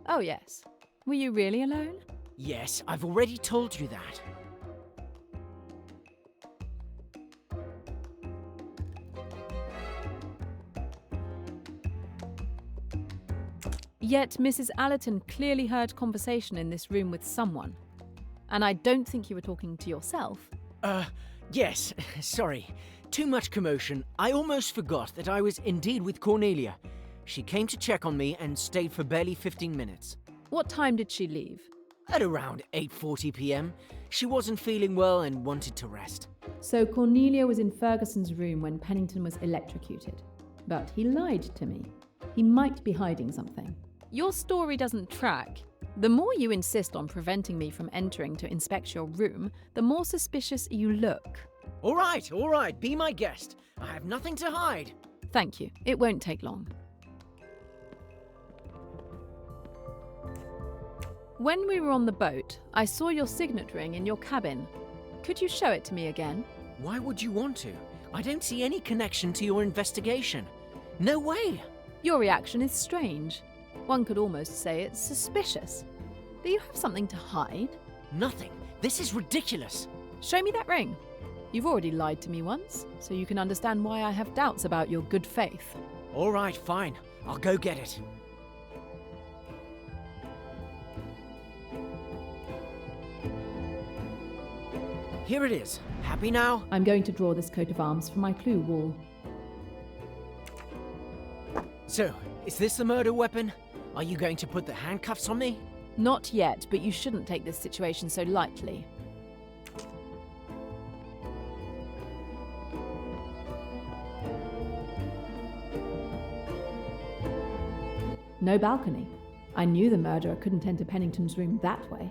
Oh, yes. Were you really alone? Yes, I've already told you that. Yet Mrs. Allerton clearly heard conversation in this room with someone. And I don't think you were talking to yourself. Yes, sorry. Too much commotion. I almost forgot that I was indeed with Cornelia. She came to check on me and stayed for barely 15 minutes. What time did she leave? At around 8:40 p.m. She wasn't feeling well and wanted to rest. So Cornelia was in Ferguson's room when Pennington was electrocuted. But he lied to me. He might be hiding something. Your story doesn't track. The more you insist on preventing me from entering to inspect your room, the more suspicious you look. All right, be my guest. I have nothing to hide. Thank you. It won't take long. When we were on the boat, I saw your signet ring in your cabin. Could you show it to me again? Why would you want to? I don't see any connection to your investigation. No way. Your reaction is strange. One could almost say it's suspicious. Do you have something to hide? Nothing. This is ridiculous. Show me that ring. You've already lied to me once, so you can understand why I have doubts about your good faith. All right, fine. I'll go get it. Here it is. Happy now? I'm going to draw this coat of arms from my clue wall. So, is this the murder weapon? Are you going to put the handcuffs on me? Not yet, but you shouldn't take this situation so lightly. No balcony. I knew the murderer couldn't enter Pennington's room that way.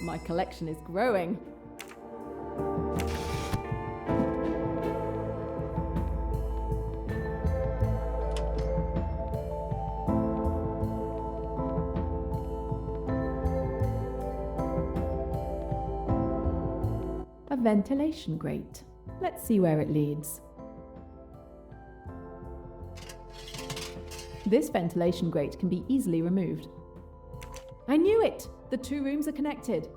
My collection is growing. A ventilation grate. Let's see where it leads. This ventilation grate can be easily removed. I knew it! The two rooms are connected.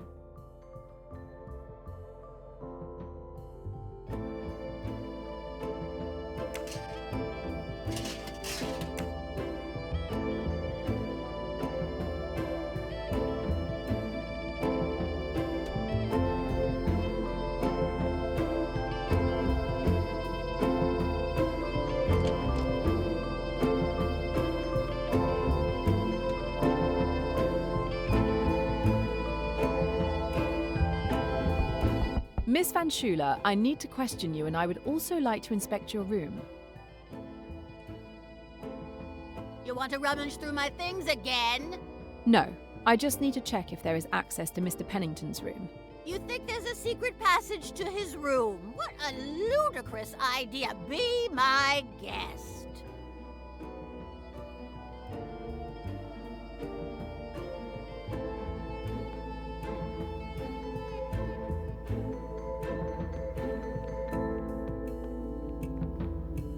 Miss Van Schuler, I need to question you, and I would also like to inspect your room. You want to rummage through my things again? No, I just need to check if there is access to Mr. Pennington's room. You think there's a secret passage to his room? What a ludicrous idea! Be my guest.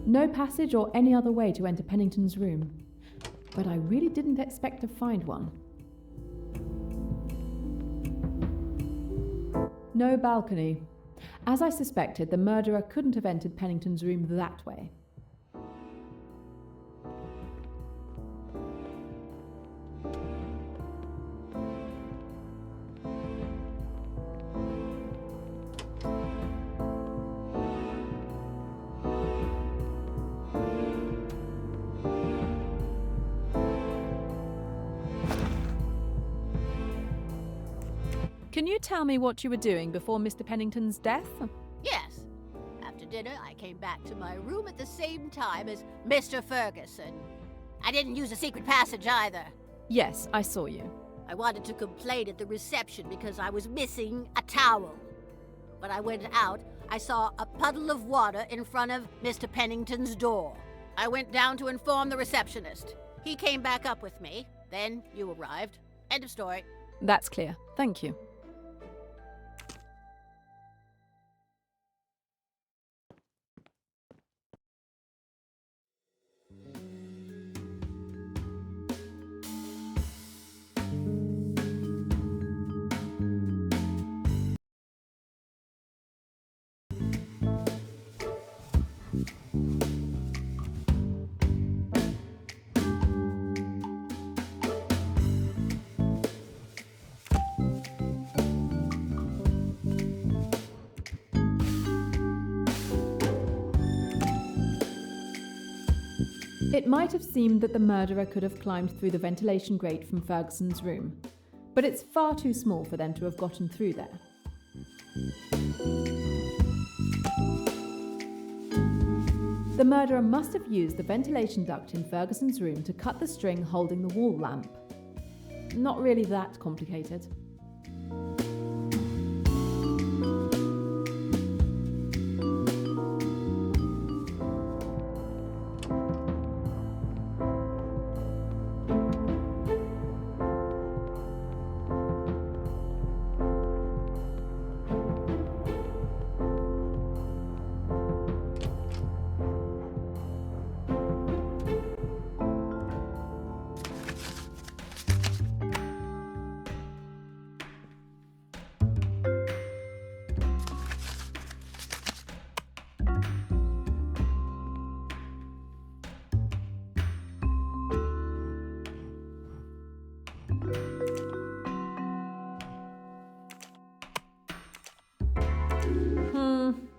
No passage or any other way to enter Pennington's room. But I really didn't expect to find one. No balcony. As I suspected, the murderer couldn't have entered Pennington's room that way. Can you tell me what you were doing before Mr. Pennington's death? Yes. After dinner, I came back to my room at the same time as Mr. Ferguson. I didn't use a secret passage either. Yes, I saw you. I wanted to complain at the reception because I was missing a towel. When I went out, I saw a puddle of water in front of Mr. Pennington's door. I went down to inform the receptionist. He came back up with me. Then you arrived. End of story. That's clear. Thank you. It might have seemed that the murderer could have climbed through the ventilation grate from Ferguson's room, but it's far too small for them to have gotten through there. The murderer must have used the ventilation duct in Ferguson's room to cut the string holding the wall lamp. Not really that complicated.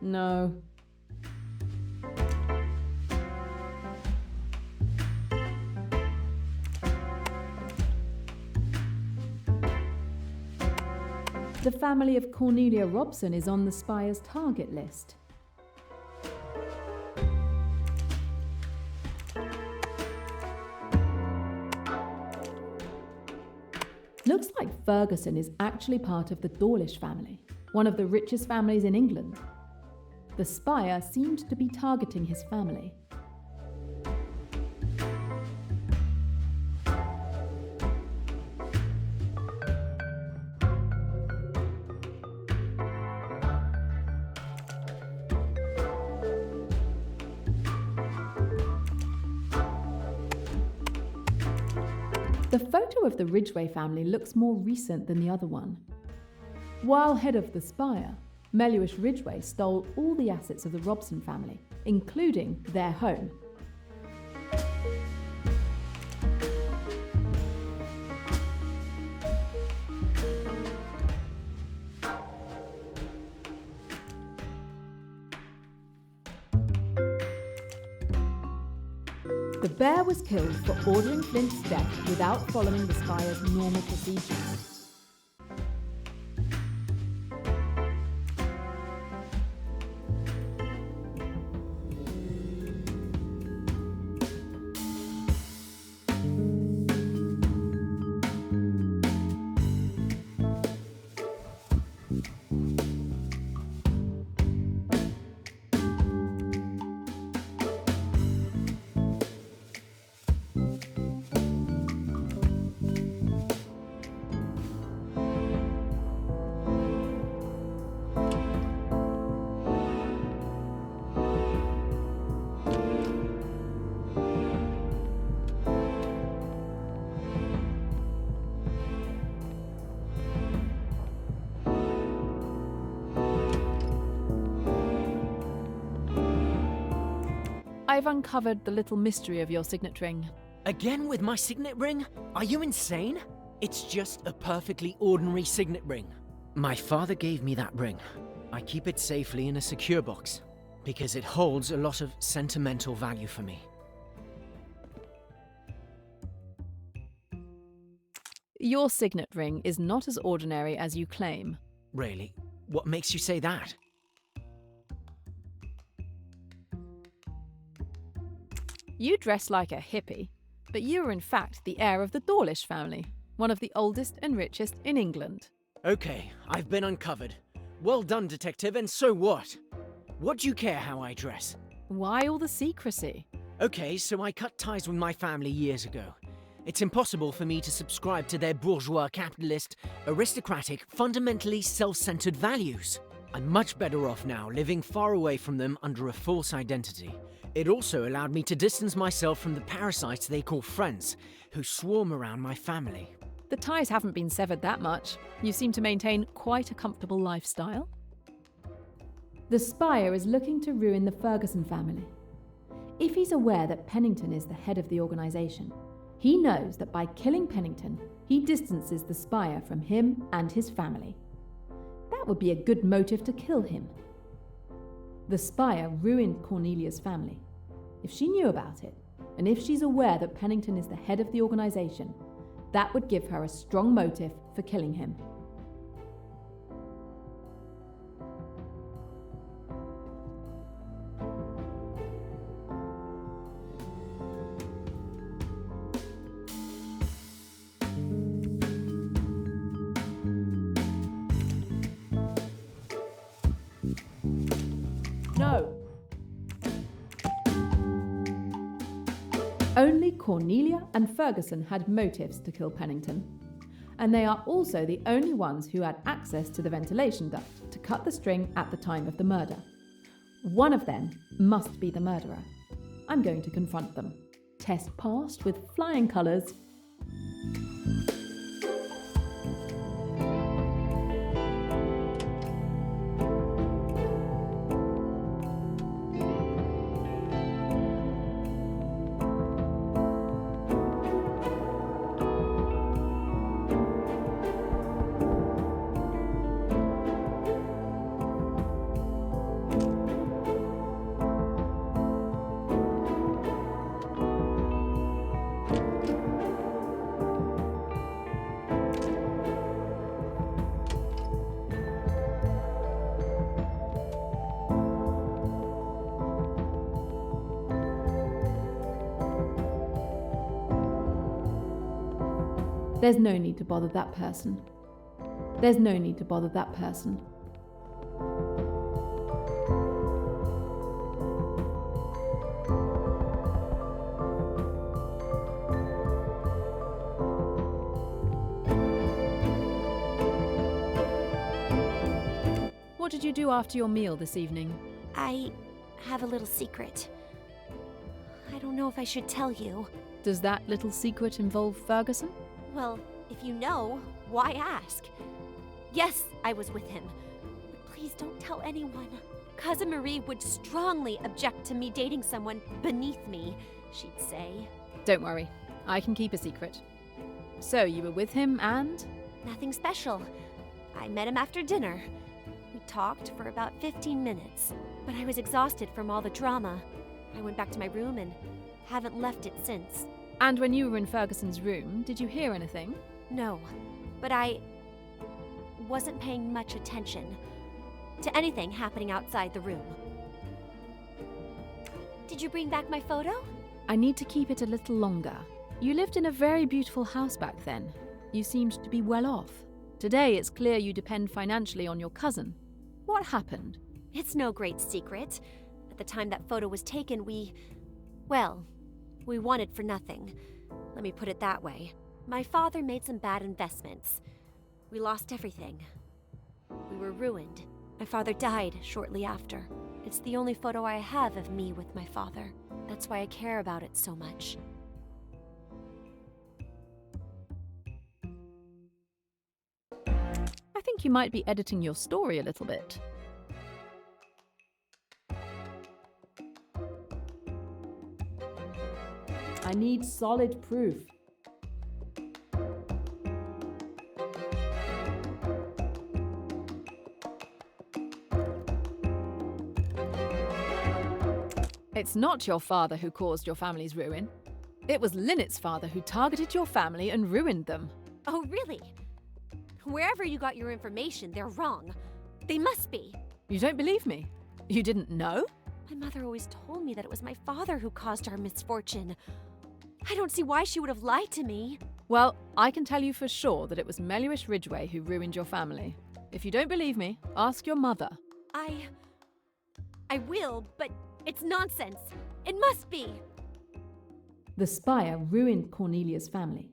No. The family of Cornelia Robson is on the spy's target list. Looks like Ferguson is actually part of the Dawlish family, one of the richest families in England. The spy seemed to be targeting his family. The photo of the Ridgway family looks more recent than the other one. While head of the spire, Melhuish Ridgway stole all the assets of the Robson family, including their home. The bear was killed for ordering Flint's death without following the spire's normal procedures. I've uncovered the little mystery of your signet ring. Again with my signet ring? Are you insane? It's just a perfectly ordinary signet ring. My father gave me that ring. I keep it safely in a secure box because it holds a lot of sentimental value for me. Your signet ring is not as ordinary as you claim. Really? What makes you say that? You dress like a hippie, but you are in fact the heir of the Dawlish family. one of the oldest and richest in England. Okay, I've been uncovered. Well done, detective, and so what? What do you care how I dress? Why all the secrecy? Okay, so I cut ties with my family years ago. It's impossible for me to subscribe to their bourgeois, capitalist, aristocratic, fundamentally self-centered values. I'm much better off now, living far away from them under a false identity. It also allowed me to distance myself from the parasites they call friends, who swarm around my family. The ties haven't been severed that much. You seem to maintain quite a comfortable lifestyle. The spire is looking to ruin the Ferguson family. If he's aware that Pennington is the head of the organisation, he knows that by killing Pennington, he distances the spire from him and his family. That would be a good motive to kill him. The spire ruined Cornelia's family. If she knew about it, and if she's aware that Pennington is the head of the organisation, that would give her a strong motive for killing him. No. Only Cornelia and Ferguson had motives to kill Pennington. And they are also the only ones who had access to the ventilation duct to cut the string at the time of the murder. One of them must be the murderer. I'm going to confront them. Test passed with flying colours. There's no need to bother that person. There's no need to bother that person. What did you do after your meal this evening? I have a little secret. I don't know if I should tell you. Does that little secret involve Ferguson? Well, if you know, why ask? Yes, I was with him. But please don't tell anyone. Cousin Marie would strongly object to me dating someone beneath me, she'd say. Don't worry, I can keep a secret. So you were with him and? Nothing special. I met him after dinner. We talked for about 15 minutes, but I was exhausted from all the drama. I went back to my room and haven't left it since. And when you were in Ferguson's room, did you hear anything? No, but I wasn't paying much attention to anything happening outside the room. Did you bring back my photo? I need to keep it a little longer. You lived in a very beautiful house back then. You seemed to be well off. Today it's clear you depend financially on your cousin. What happened? It's no great secret. At the time that photo was taken, we wanted for nothing. Let me put it that way. My father made some bad investments. We lost everything. We were ruined. My father died shortly after. It's the only photo I have of me with my father. That's why I care about it so much. I think you might be editing your story a little bit. I need solid proof. It's not your father who caused your family's ruin. It was Lynette's father who targeted your family and ruined them. Oh, really? Wherever you got your information, they're wrong. They must be. You don't believe me? You didn't know? My mother always told me that it was my father who caused our misfortune. I don't see why she would have lied to me. Well, I can tell you for sure that it was Melliwish Ridgway who ruined your family. If you don't believe me, ask your mother. I will, but it's nonsense. It must be. The Spire ruined Cornelia's family.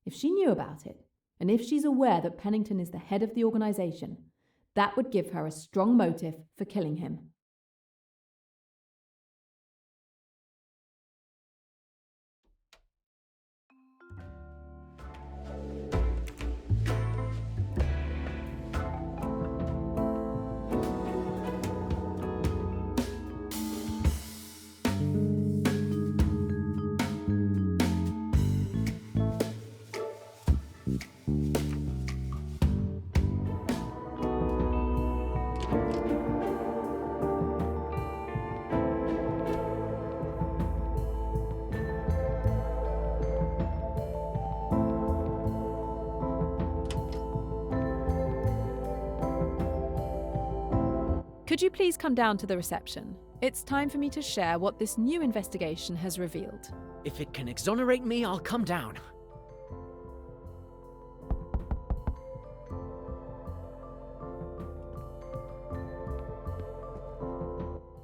If she knew about it, and if she's aware that Pennington is the head of the organization, that would give her a strong motive for killing him. Could you please come down to the reception? It's time for me to share what this new investigation has revealed. If it can exonerate me, I'll come down.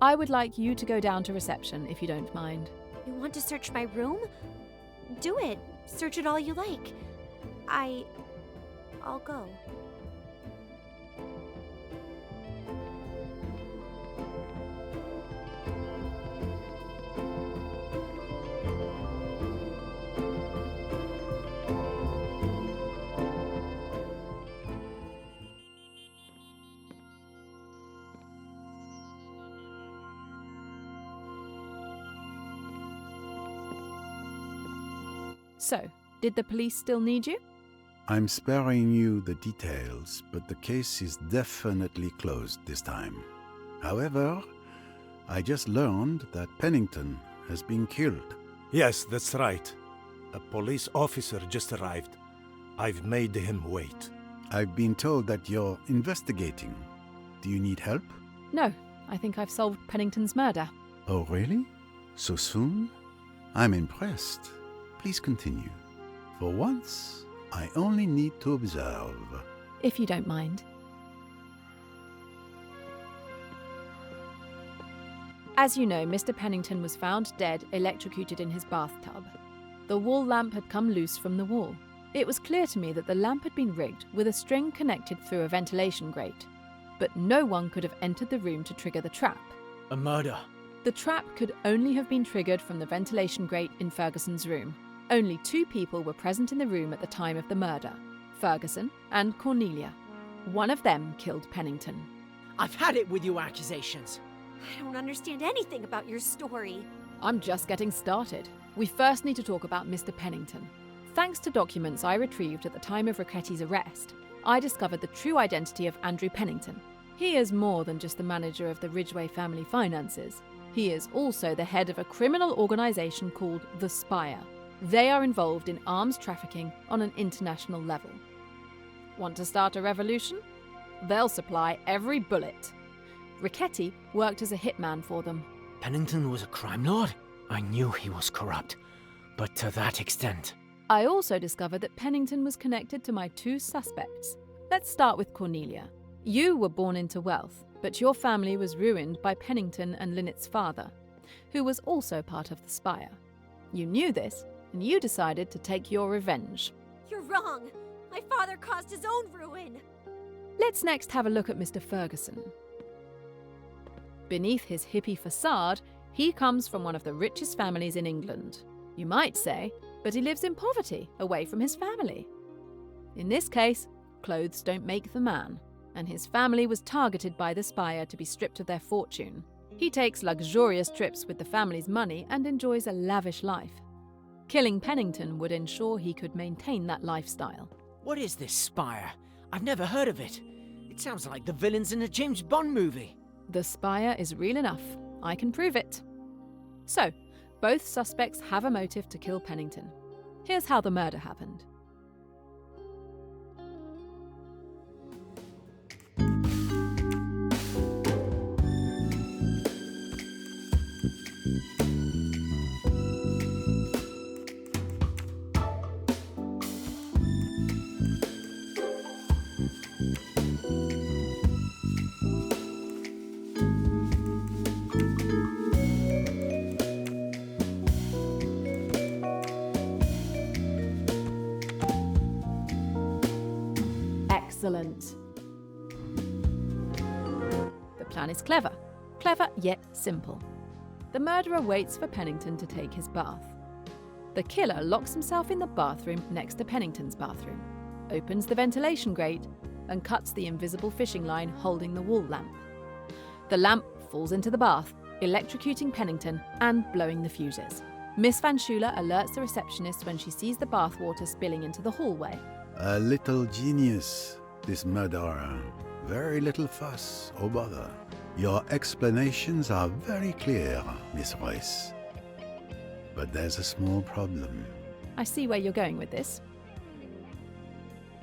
I would like you to go down to reception, if you don't mind. You want to search my room? Do it. Search it all you like. I'll go. So, did the police still need you? I'm sparing you the details, but the case is definitely closed this time. However, I just learned that Pennington has been killed. Yes, that's right. A police officer just arrived. I've made him wait. I've been told that you're investigating. Do you need help? No, I think I've solved Pennington's murder. Oh, really? So soon? I'm impressed. Please continue. For once, I only need to observe. If you don't mind. As you know, Mr. Pennington was found dead, electrocuted in his bathtub. The wall lamp had come loose from the wall. It was clear to me that the lamp had been rigged with a string connected through a ventilation grate. But no one could have entered the room to trigger the trap. A murder. The trap could only have been triggered from the ventilation grate in Ferguson's room. Only 2 people were present in the room at the time of the murder, Ferguson and Cornelia. One of them killed Pennington. I've had it with your accusations. I don't understand anything about your story. I'm just getting started. We first need to talk about Mr. Pennington. Thanks to documents I retrieved at the time of Ricchetti's arrest, I discovered the true identity of Andrew Pennington. He is more than just the manager of the Ridgway family finances. He is also the head of a criminal organization called the Spire. They are involved in arms trafficking on an international level. Want to start a revolution? They'll supply every bullet. Ricchetti worked as a hitman for them. Pennington was a crime lord? I knew he was corrupt, but to that extent. I also discovered that Pennington was connected to my 2 suspects. Let's start with Cornelia. You were born into wealth, but your family was ruined by Pennington and Lynette's father, who was also part of the Spire. You knew this, and you decided to take your revenge. You're wrong. My father caused his own ruin. Let's next have a look at Mr. Ferguson. Beneath his hippie facade, he comes from one of the richest families in England. You might say, but he lives in poverty, away from his family. In this case, clothes don't make the man, and his family was targeted by the Spire to be stripped of their fortune. He takes luxurious trips with the family's money and enjoys a lavish life. Killing Pennington would ensure he could maintain that lifestyle. What is this Spire? I've never heard of it. It sounds like the villains in a James Bond movie. The Spire is real enough. I can prove it. So, both suspects have a motive to kill Pennington. Here's how the murder happened. Excellent. The plan is clever. Clever yet simple. The murderer waits for Pennington to take his bath. The killer locks himself in the bathroom next to Pennington's bathroom, opens the ventilation grate, and cuts the invisible fishing line holding the wall lamp. The lamp falls into the bath, electrocuting Pennington and blowing the fuses. Miss Van Schuyler alerts the receptionist when she sees the bathwater spilling into the hallway. A little genius, this murderer. Very little fuss or bother. Your explanations are very clear, Miss Royce. But there's a small problem. I see where you're going with this.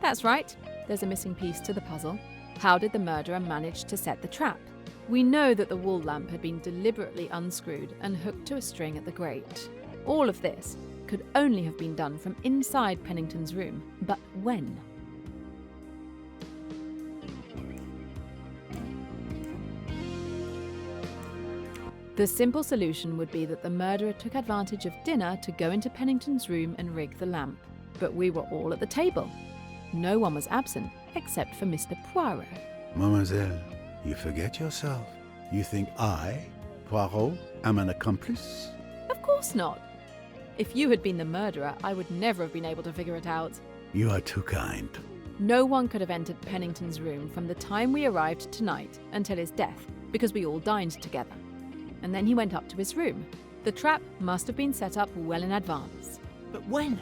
That's right. There's a missing piece to the puzzle. How did the murderer manage to set the trap? We know that the wall lamp had been deliberately unscrewed and hooked to a string at the grate. All of this could only have been done from inside Pennington's room. But when? The simple solution would be that the murderer took advantage of dinner to go into Pennington's room and rig the lamp. But we were all at the table. No one was absent except for Mr. Poirot. Mademoiselle, you forget yourself. You think I, Poirot, am an accomplice? Of course not. If you had been the murderer, I would never have been able to figure it out. You are too kind. No one could have entered Pennington's room from the time we arrived tonight until his death, because we all dined together. And then he went up to his room. The trap must have been set up well in advance. But when?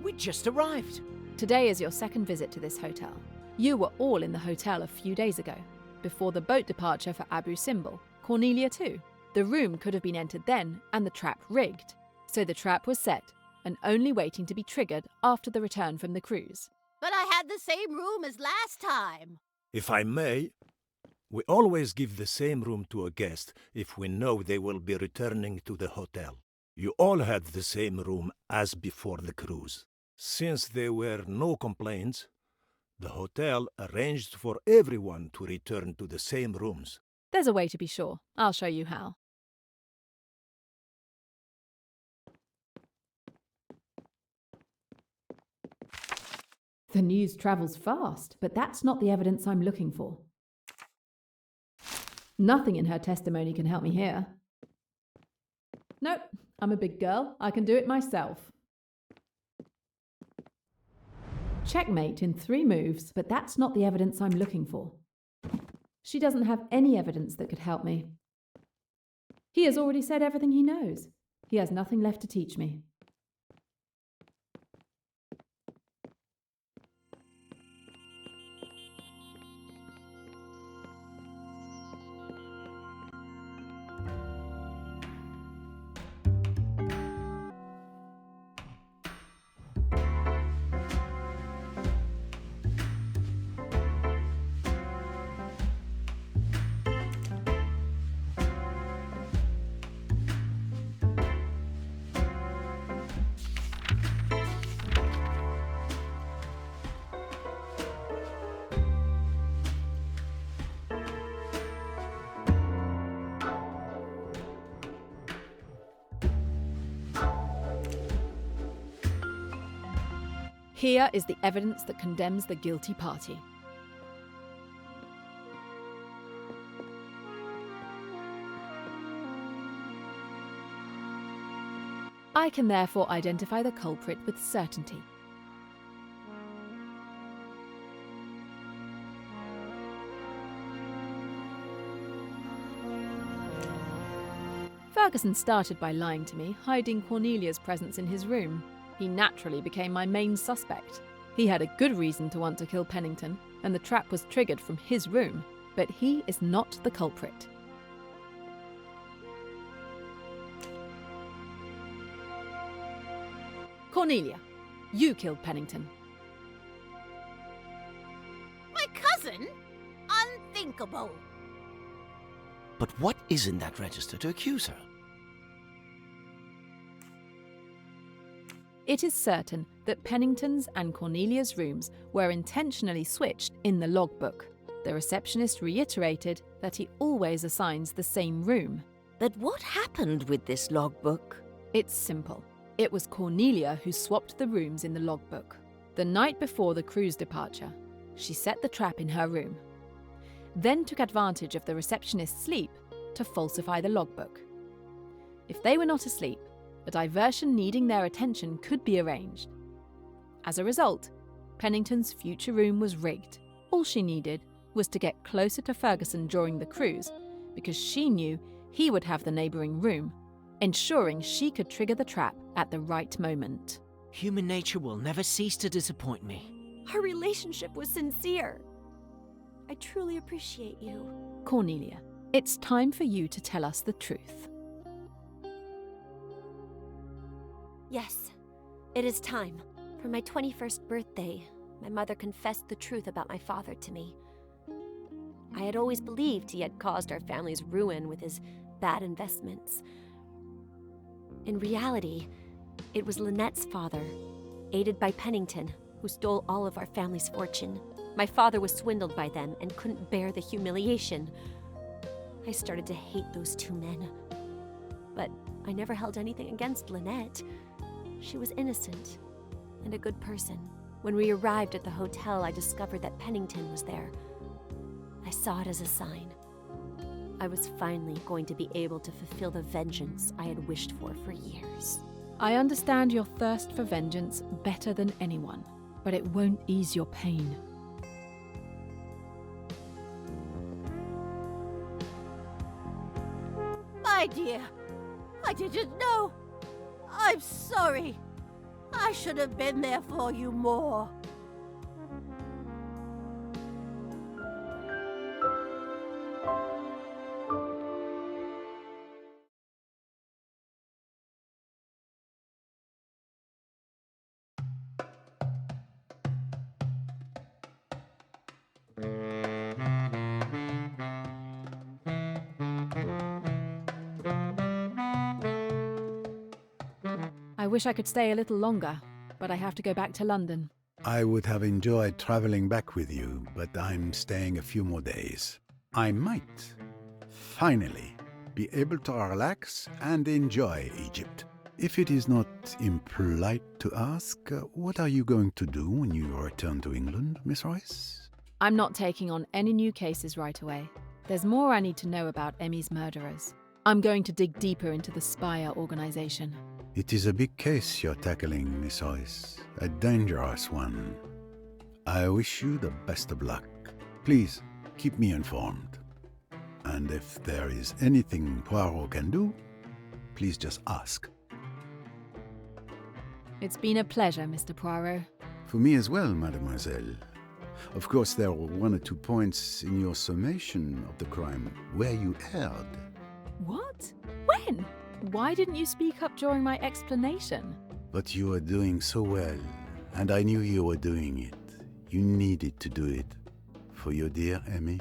We just arrived. Today is your second visit to this hotel. You were all in the hotel a few days ago, before the boat departure for Abu Simbel, Cornelia too. The room could have been entered then and the trap rigged. So the trap was set and only waiting to be triggered after the return from the cruise. But I had the same room as last time. If I may, we always give the same room to a guest if we know they will be returning to the hotel. You all had the same room as before the cruise. Since there were no complaints, the hotel arranged for everyone to return to the same rooms. There's a way to be sure. I'll show you how. The news travels fast, but that's not the evidence I'm looking for. Nothing in her testimony can help me here. Nope, I'm a big girl. I can do it myself. Checkmate in 3 moves, but that's not the evidence I'm looking for. She doesn't have any evidence that could help me. He has already said everything he knows. He has nothing left to teach me. Here is the evidence that condemns the guilty party. I can therefore identify the culprit with certainty. Ferguson started by lying to me, hiding Cornelia's presence in his room. He naturally became my main suspect. He had a good reason to want to kill Pennington, and the trap was triggered from his room, but he is not the culprit. Cornelia, you killed Pennington. My cousin? Unthinkable. But what is in that register to accuse her? It is certain that Pennington's and Cornelia's rooms were intentionally switched in the logbook. The receptionist reiterated that he always assigns the same room. But what happened with this logbook? It's simple. It was Cornelia who swapped the rooms in the logbook. The night before the cruise departure, She set the trap in her room, then took advantage of the receptionist's sleep to falsify the logbook. If they were not asleep, a diversion needing their attention could be arranged. As a result, Pennington's future room was rigged. All she needed was to get closer to Ferguson during the cruise, because she knew he would have the neighbouring room, ensuring she could trigger the trap at the right moment. Human nature will never cease to disappoint me. Our relationship was sincere. I truly appreciate you. Cornelia, it's time for you to tell us the truth. Yes, it is time. For my 21st birthday, my mother confessed the truth about my father to me. I had always believed he had caused our family's ruin with his bad investments. In reality, it was Lynette's father, aided by Pennington, who stole all of our family's fortune. My father was swindled by them and couldn't bear the humiliation. I started to hate those two men. But I never held anything against Lynette. She was innocent and a good person. When we arrived at the hotel, I discovered that Pennington was there. I saw it as a sign. I was finally going to be able to fulfill the vengeance I had wished for years. I understand your thirst for vengeance better than anyone, but it won't ease your pain. My dear, I didn't know. I'm sorry. I should have been there for you more. I wish I could stay a little longer, but I have to go back to London. I would have enjoyed traveling back with you, but I'm staying a few more days. I might, finally, be able to relax and enjoy Egypt. If it is not impolite to ask, what are you going to do when you return to England, Miss Royce? I'm not taking on any new cases right away. There's more I need to know about Emmy's murderers. I'm going to dig deeper into the Spire organization. It is a big case you're tackling, Miss Royce. A dangerous one. I wish you the best of luck. Please, keep me informed. And if there is anything Poirot can do, please just ask. It's been a pleasure, Mr. Poirot. For me as well, mademoiselle. Of course, there were 1 or 2 points in your summation of the crime where you erred. What? When? Why didn't you speak up during my explanation? But you were doing so well, and I knew you were doing it. You needed to do it. For your dear Emmy.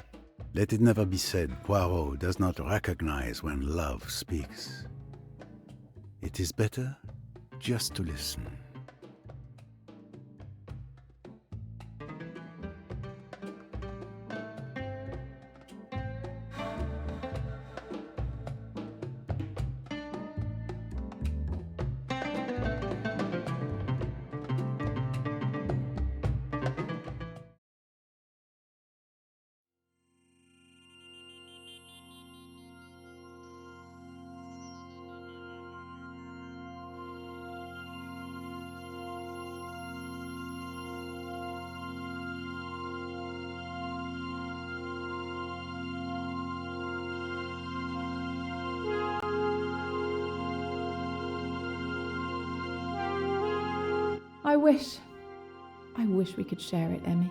Let it never be said Poirot does not recognize when love speaks. It is better just to listen. I wish we could share it, Emmy.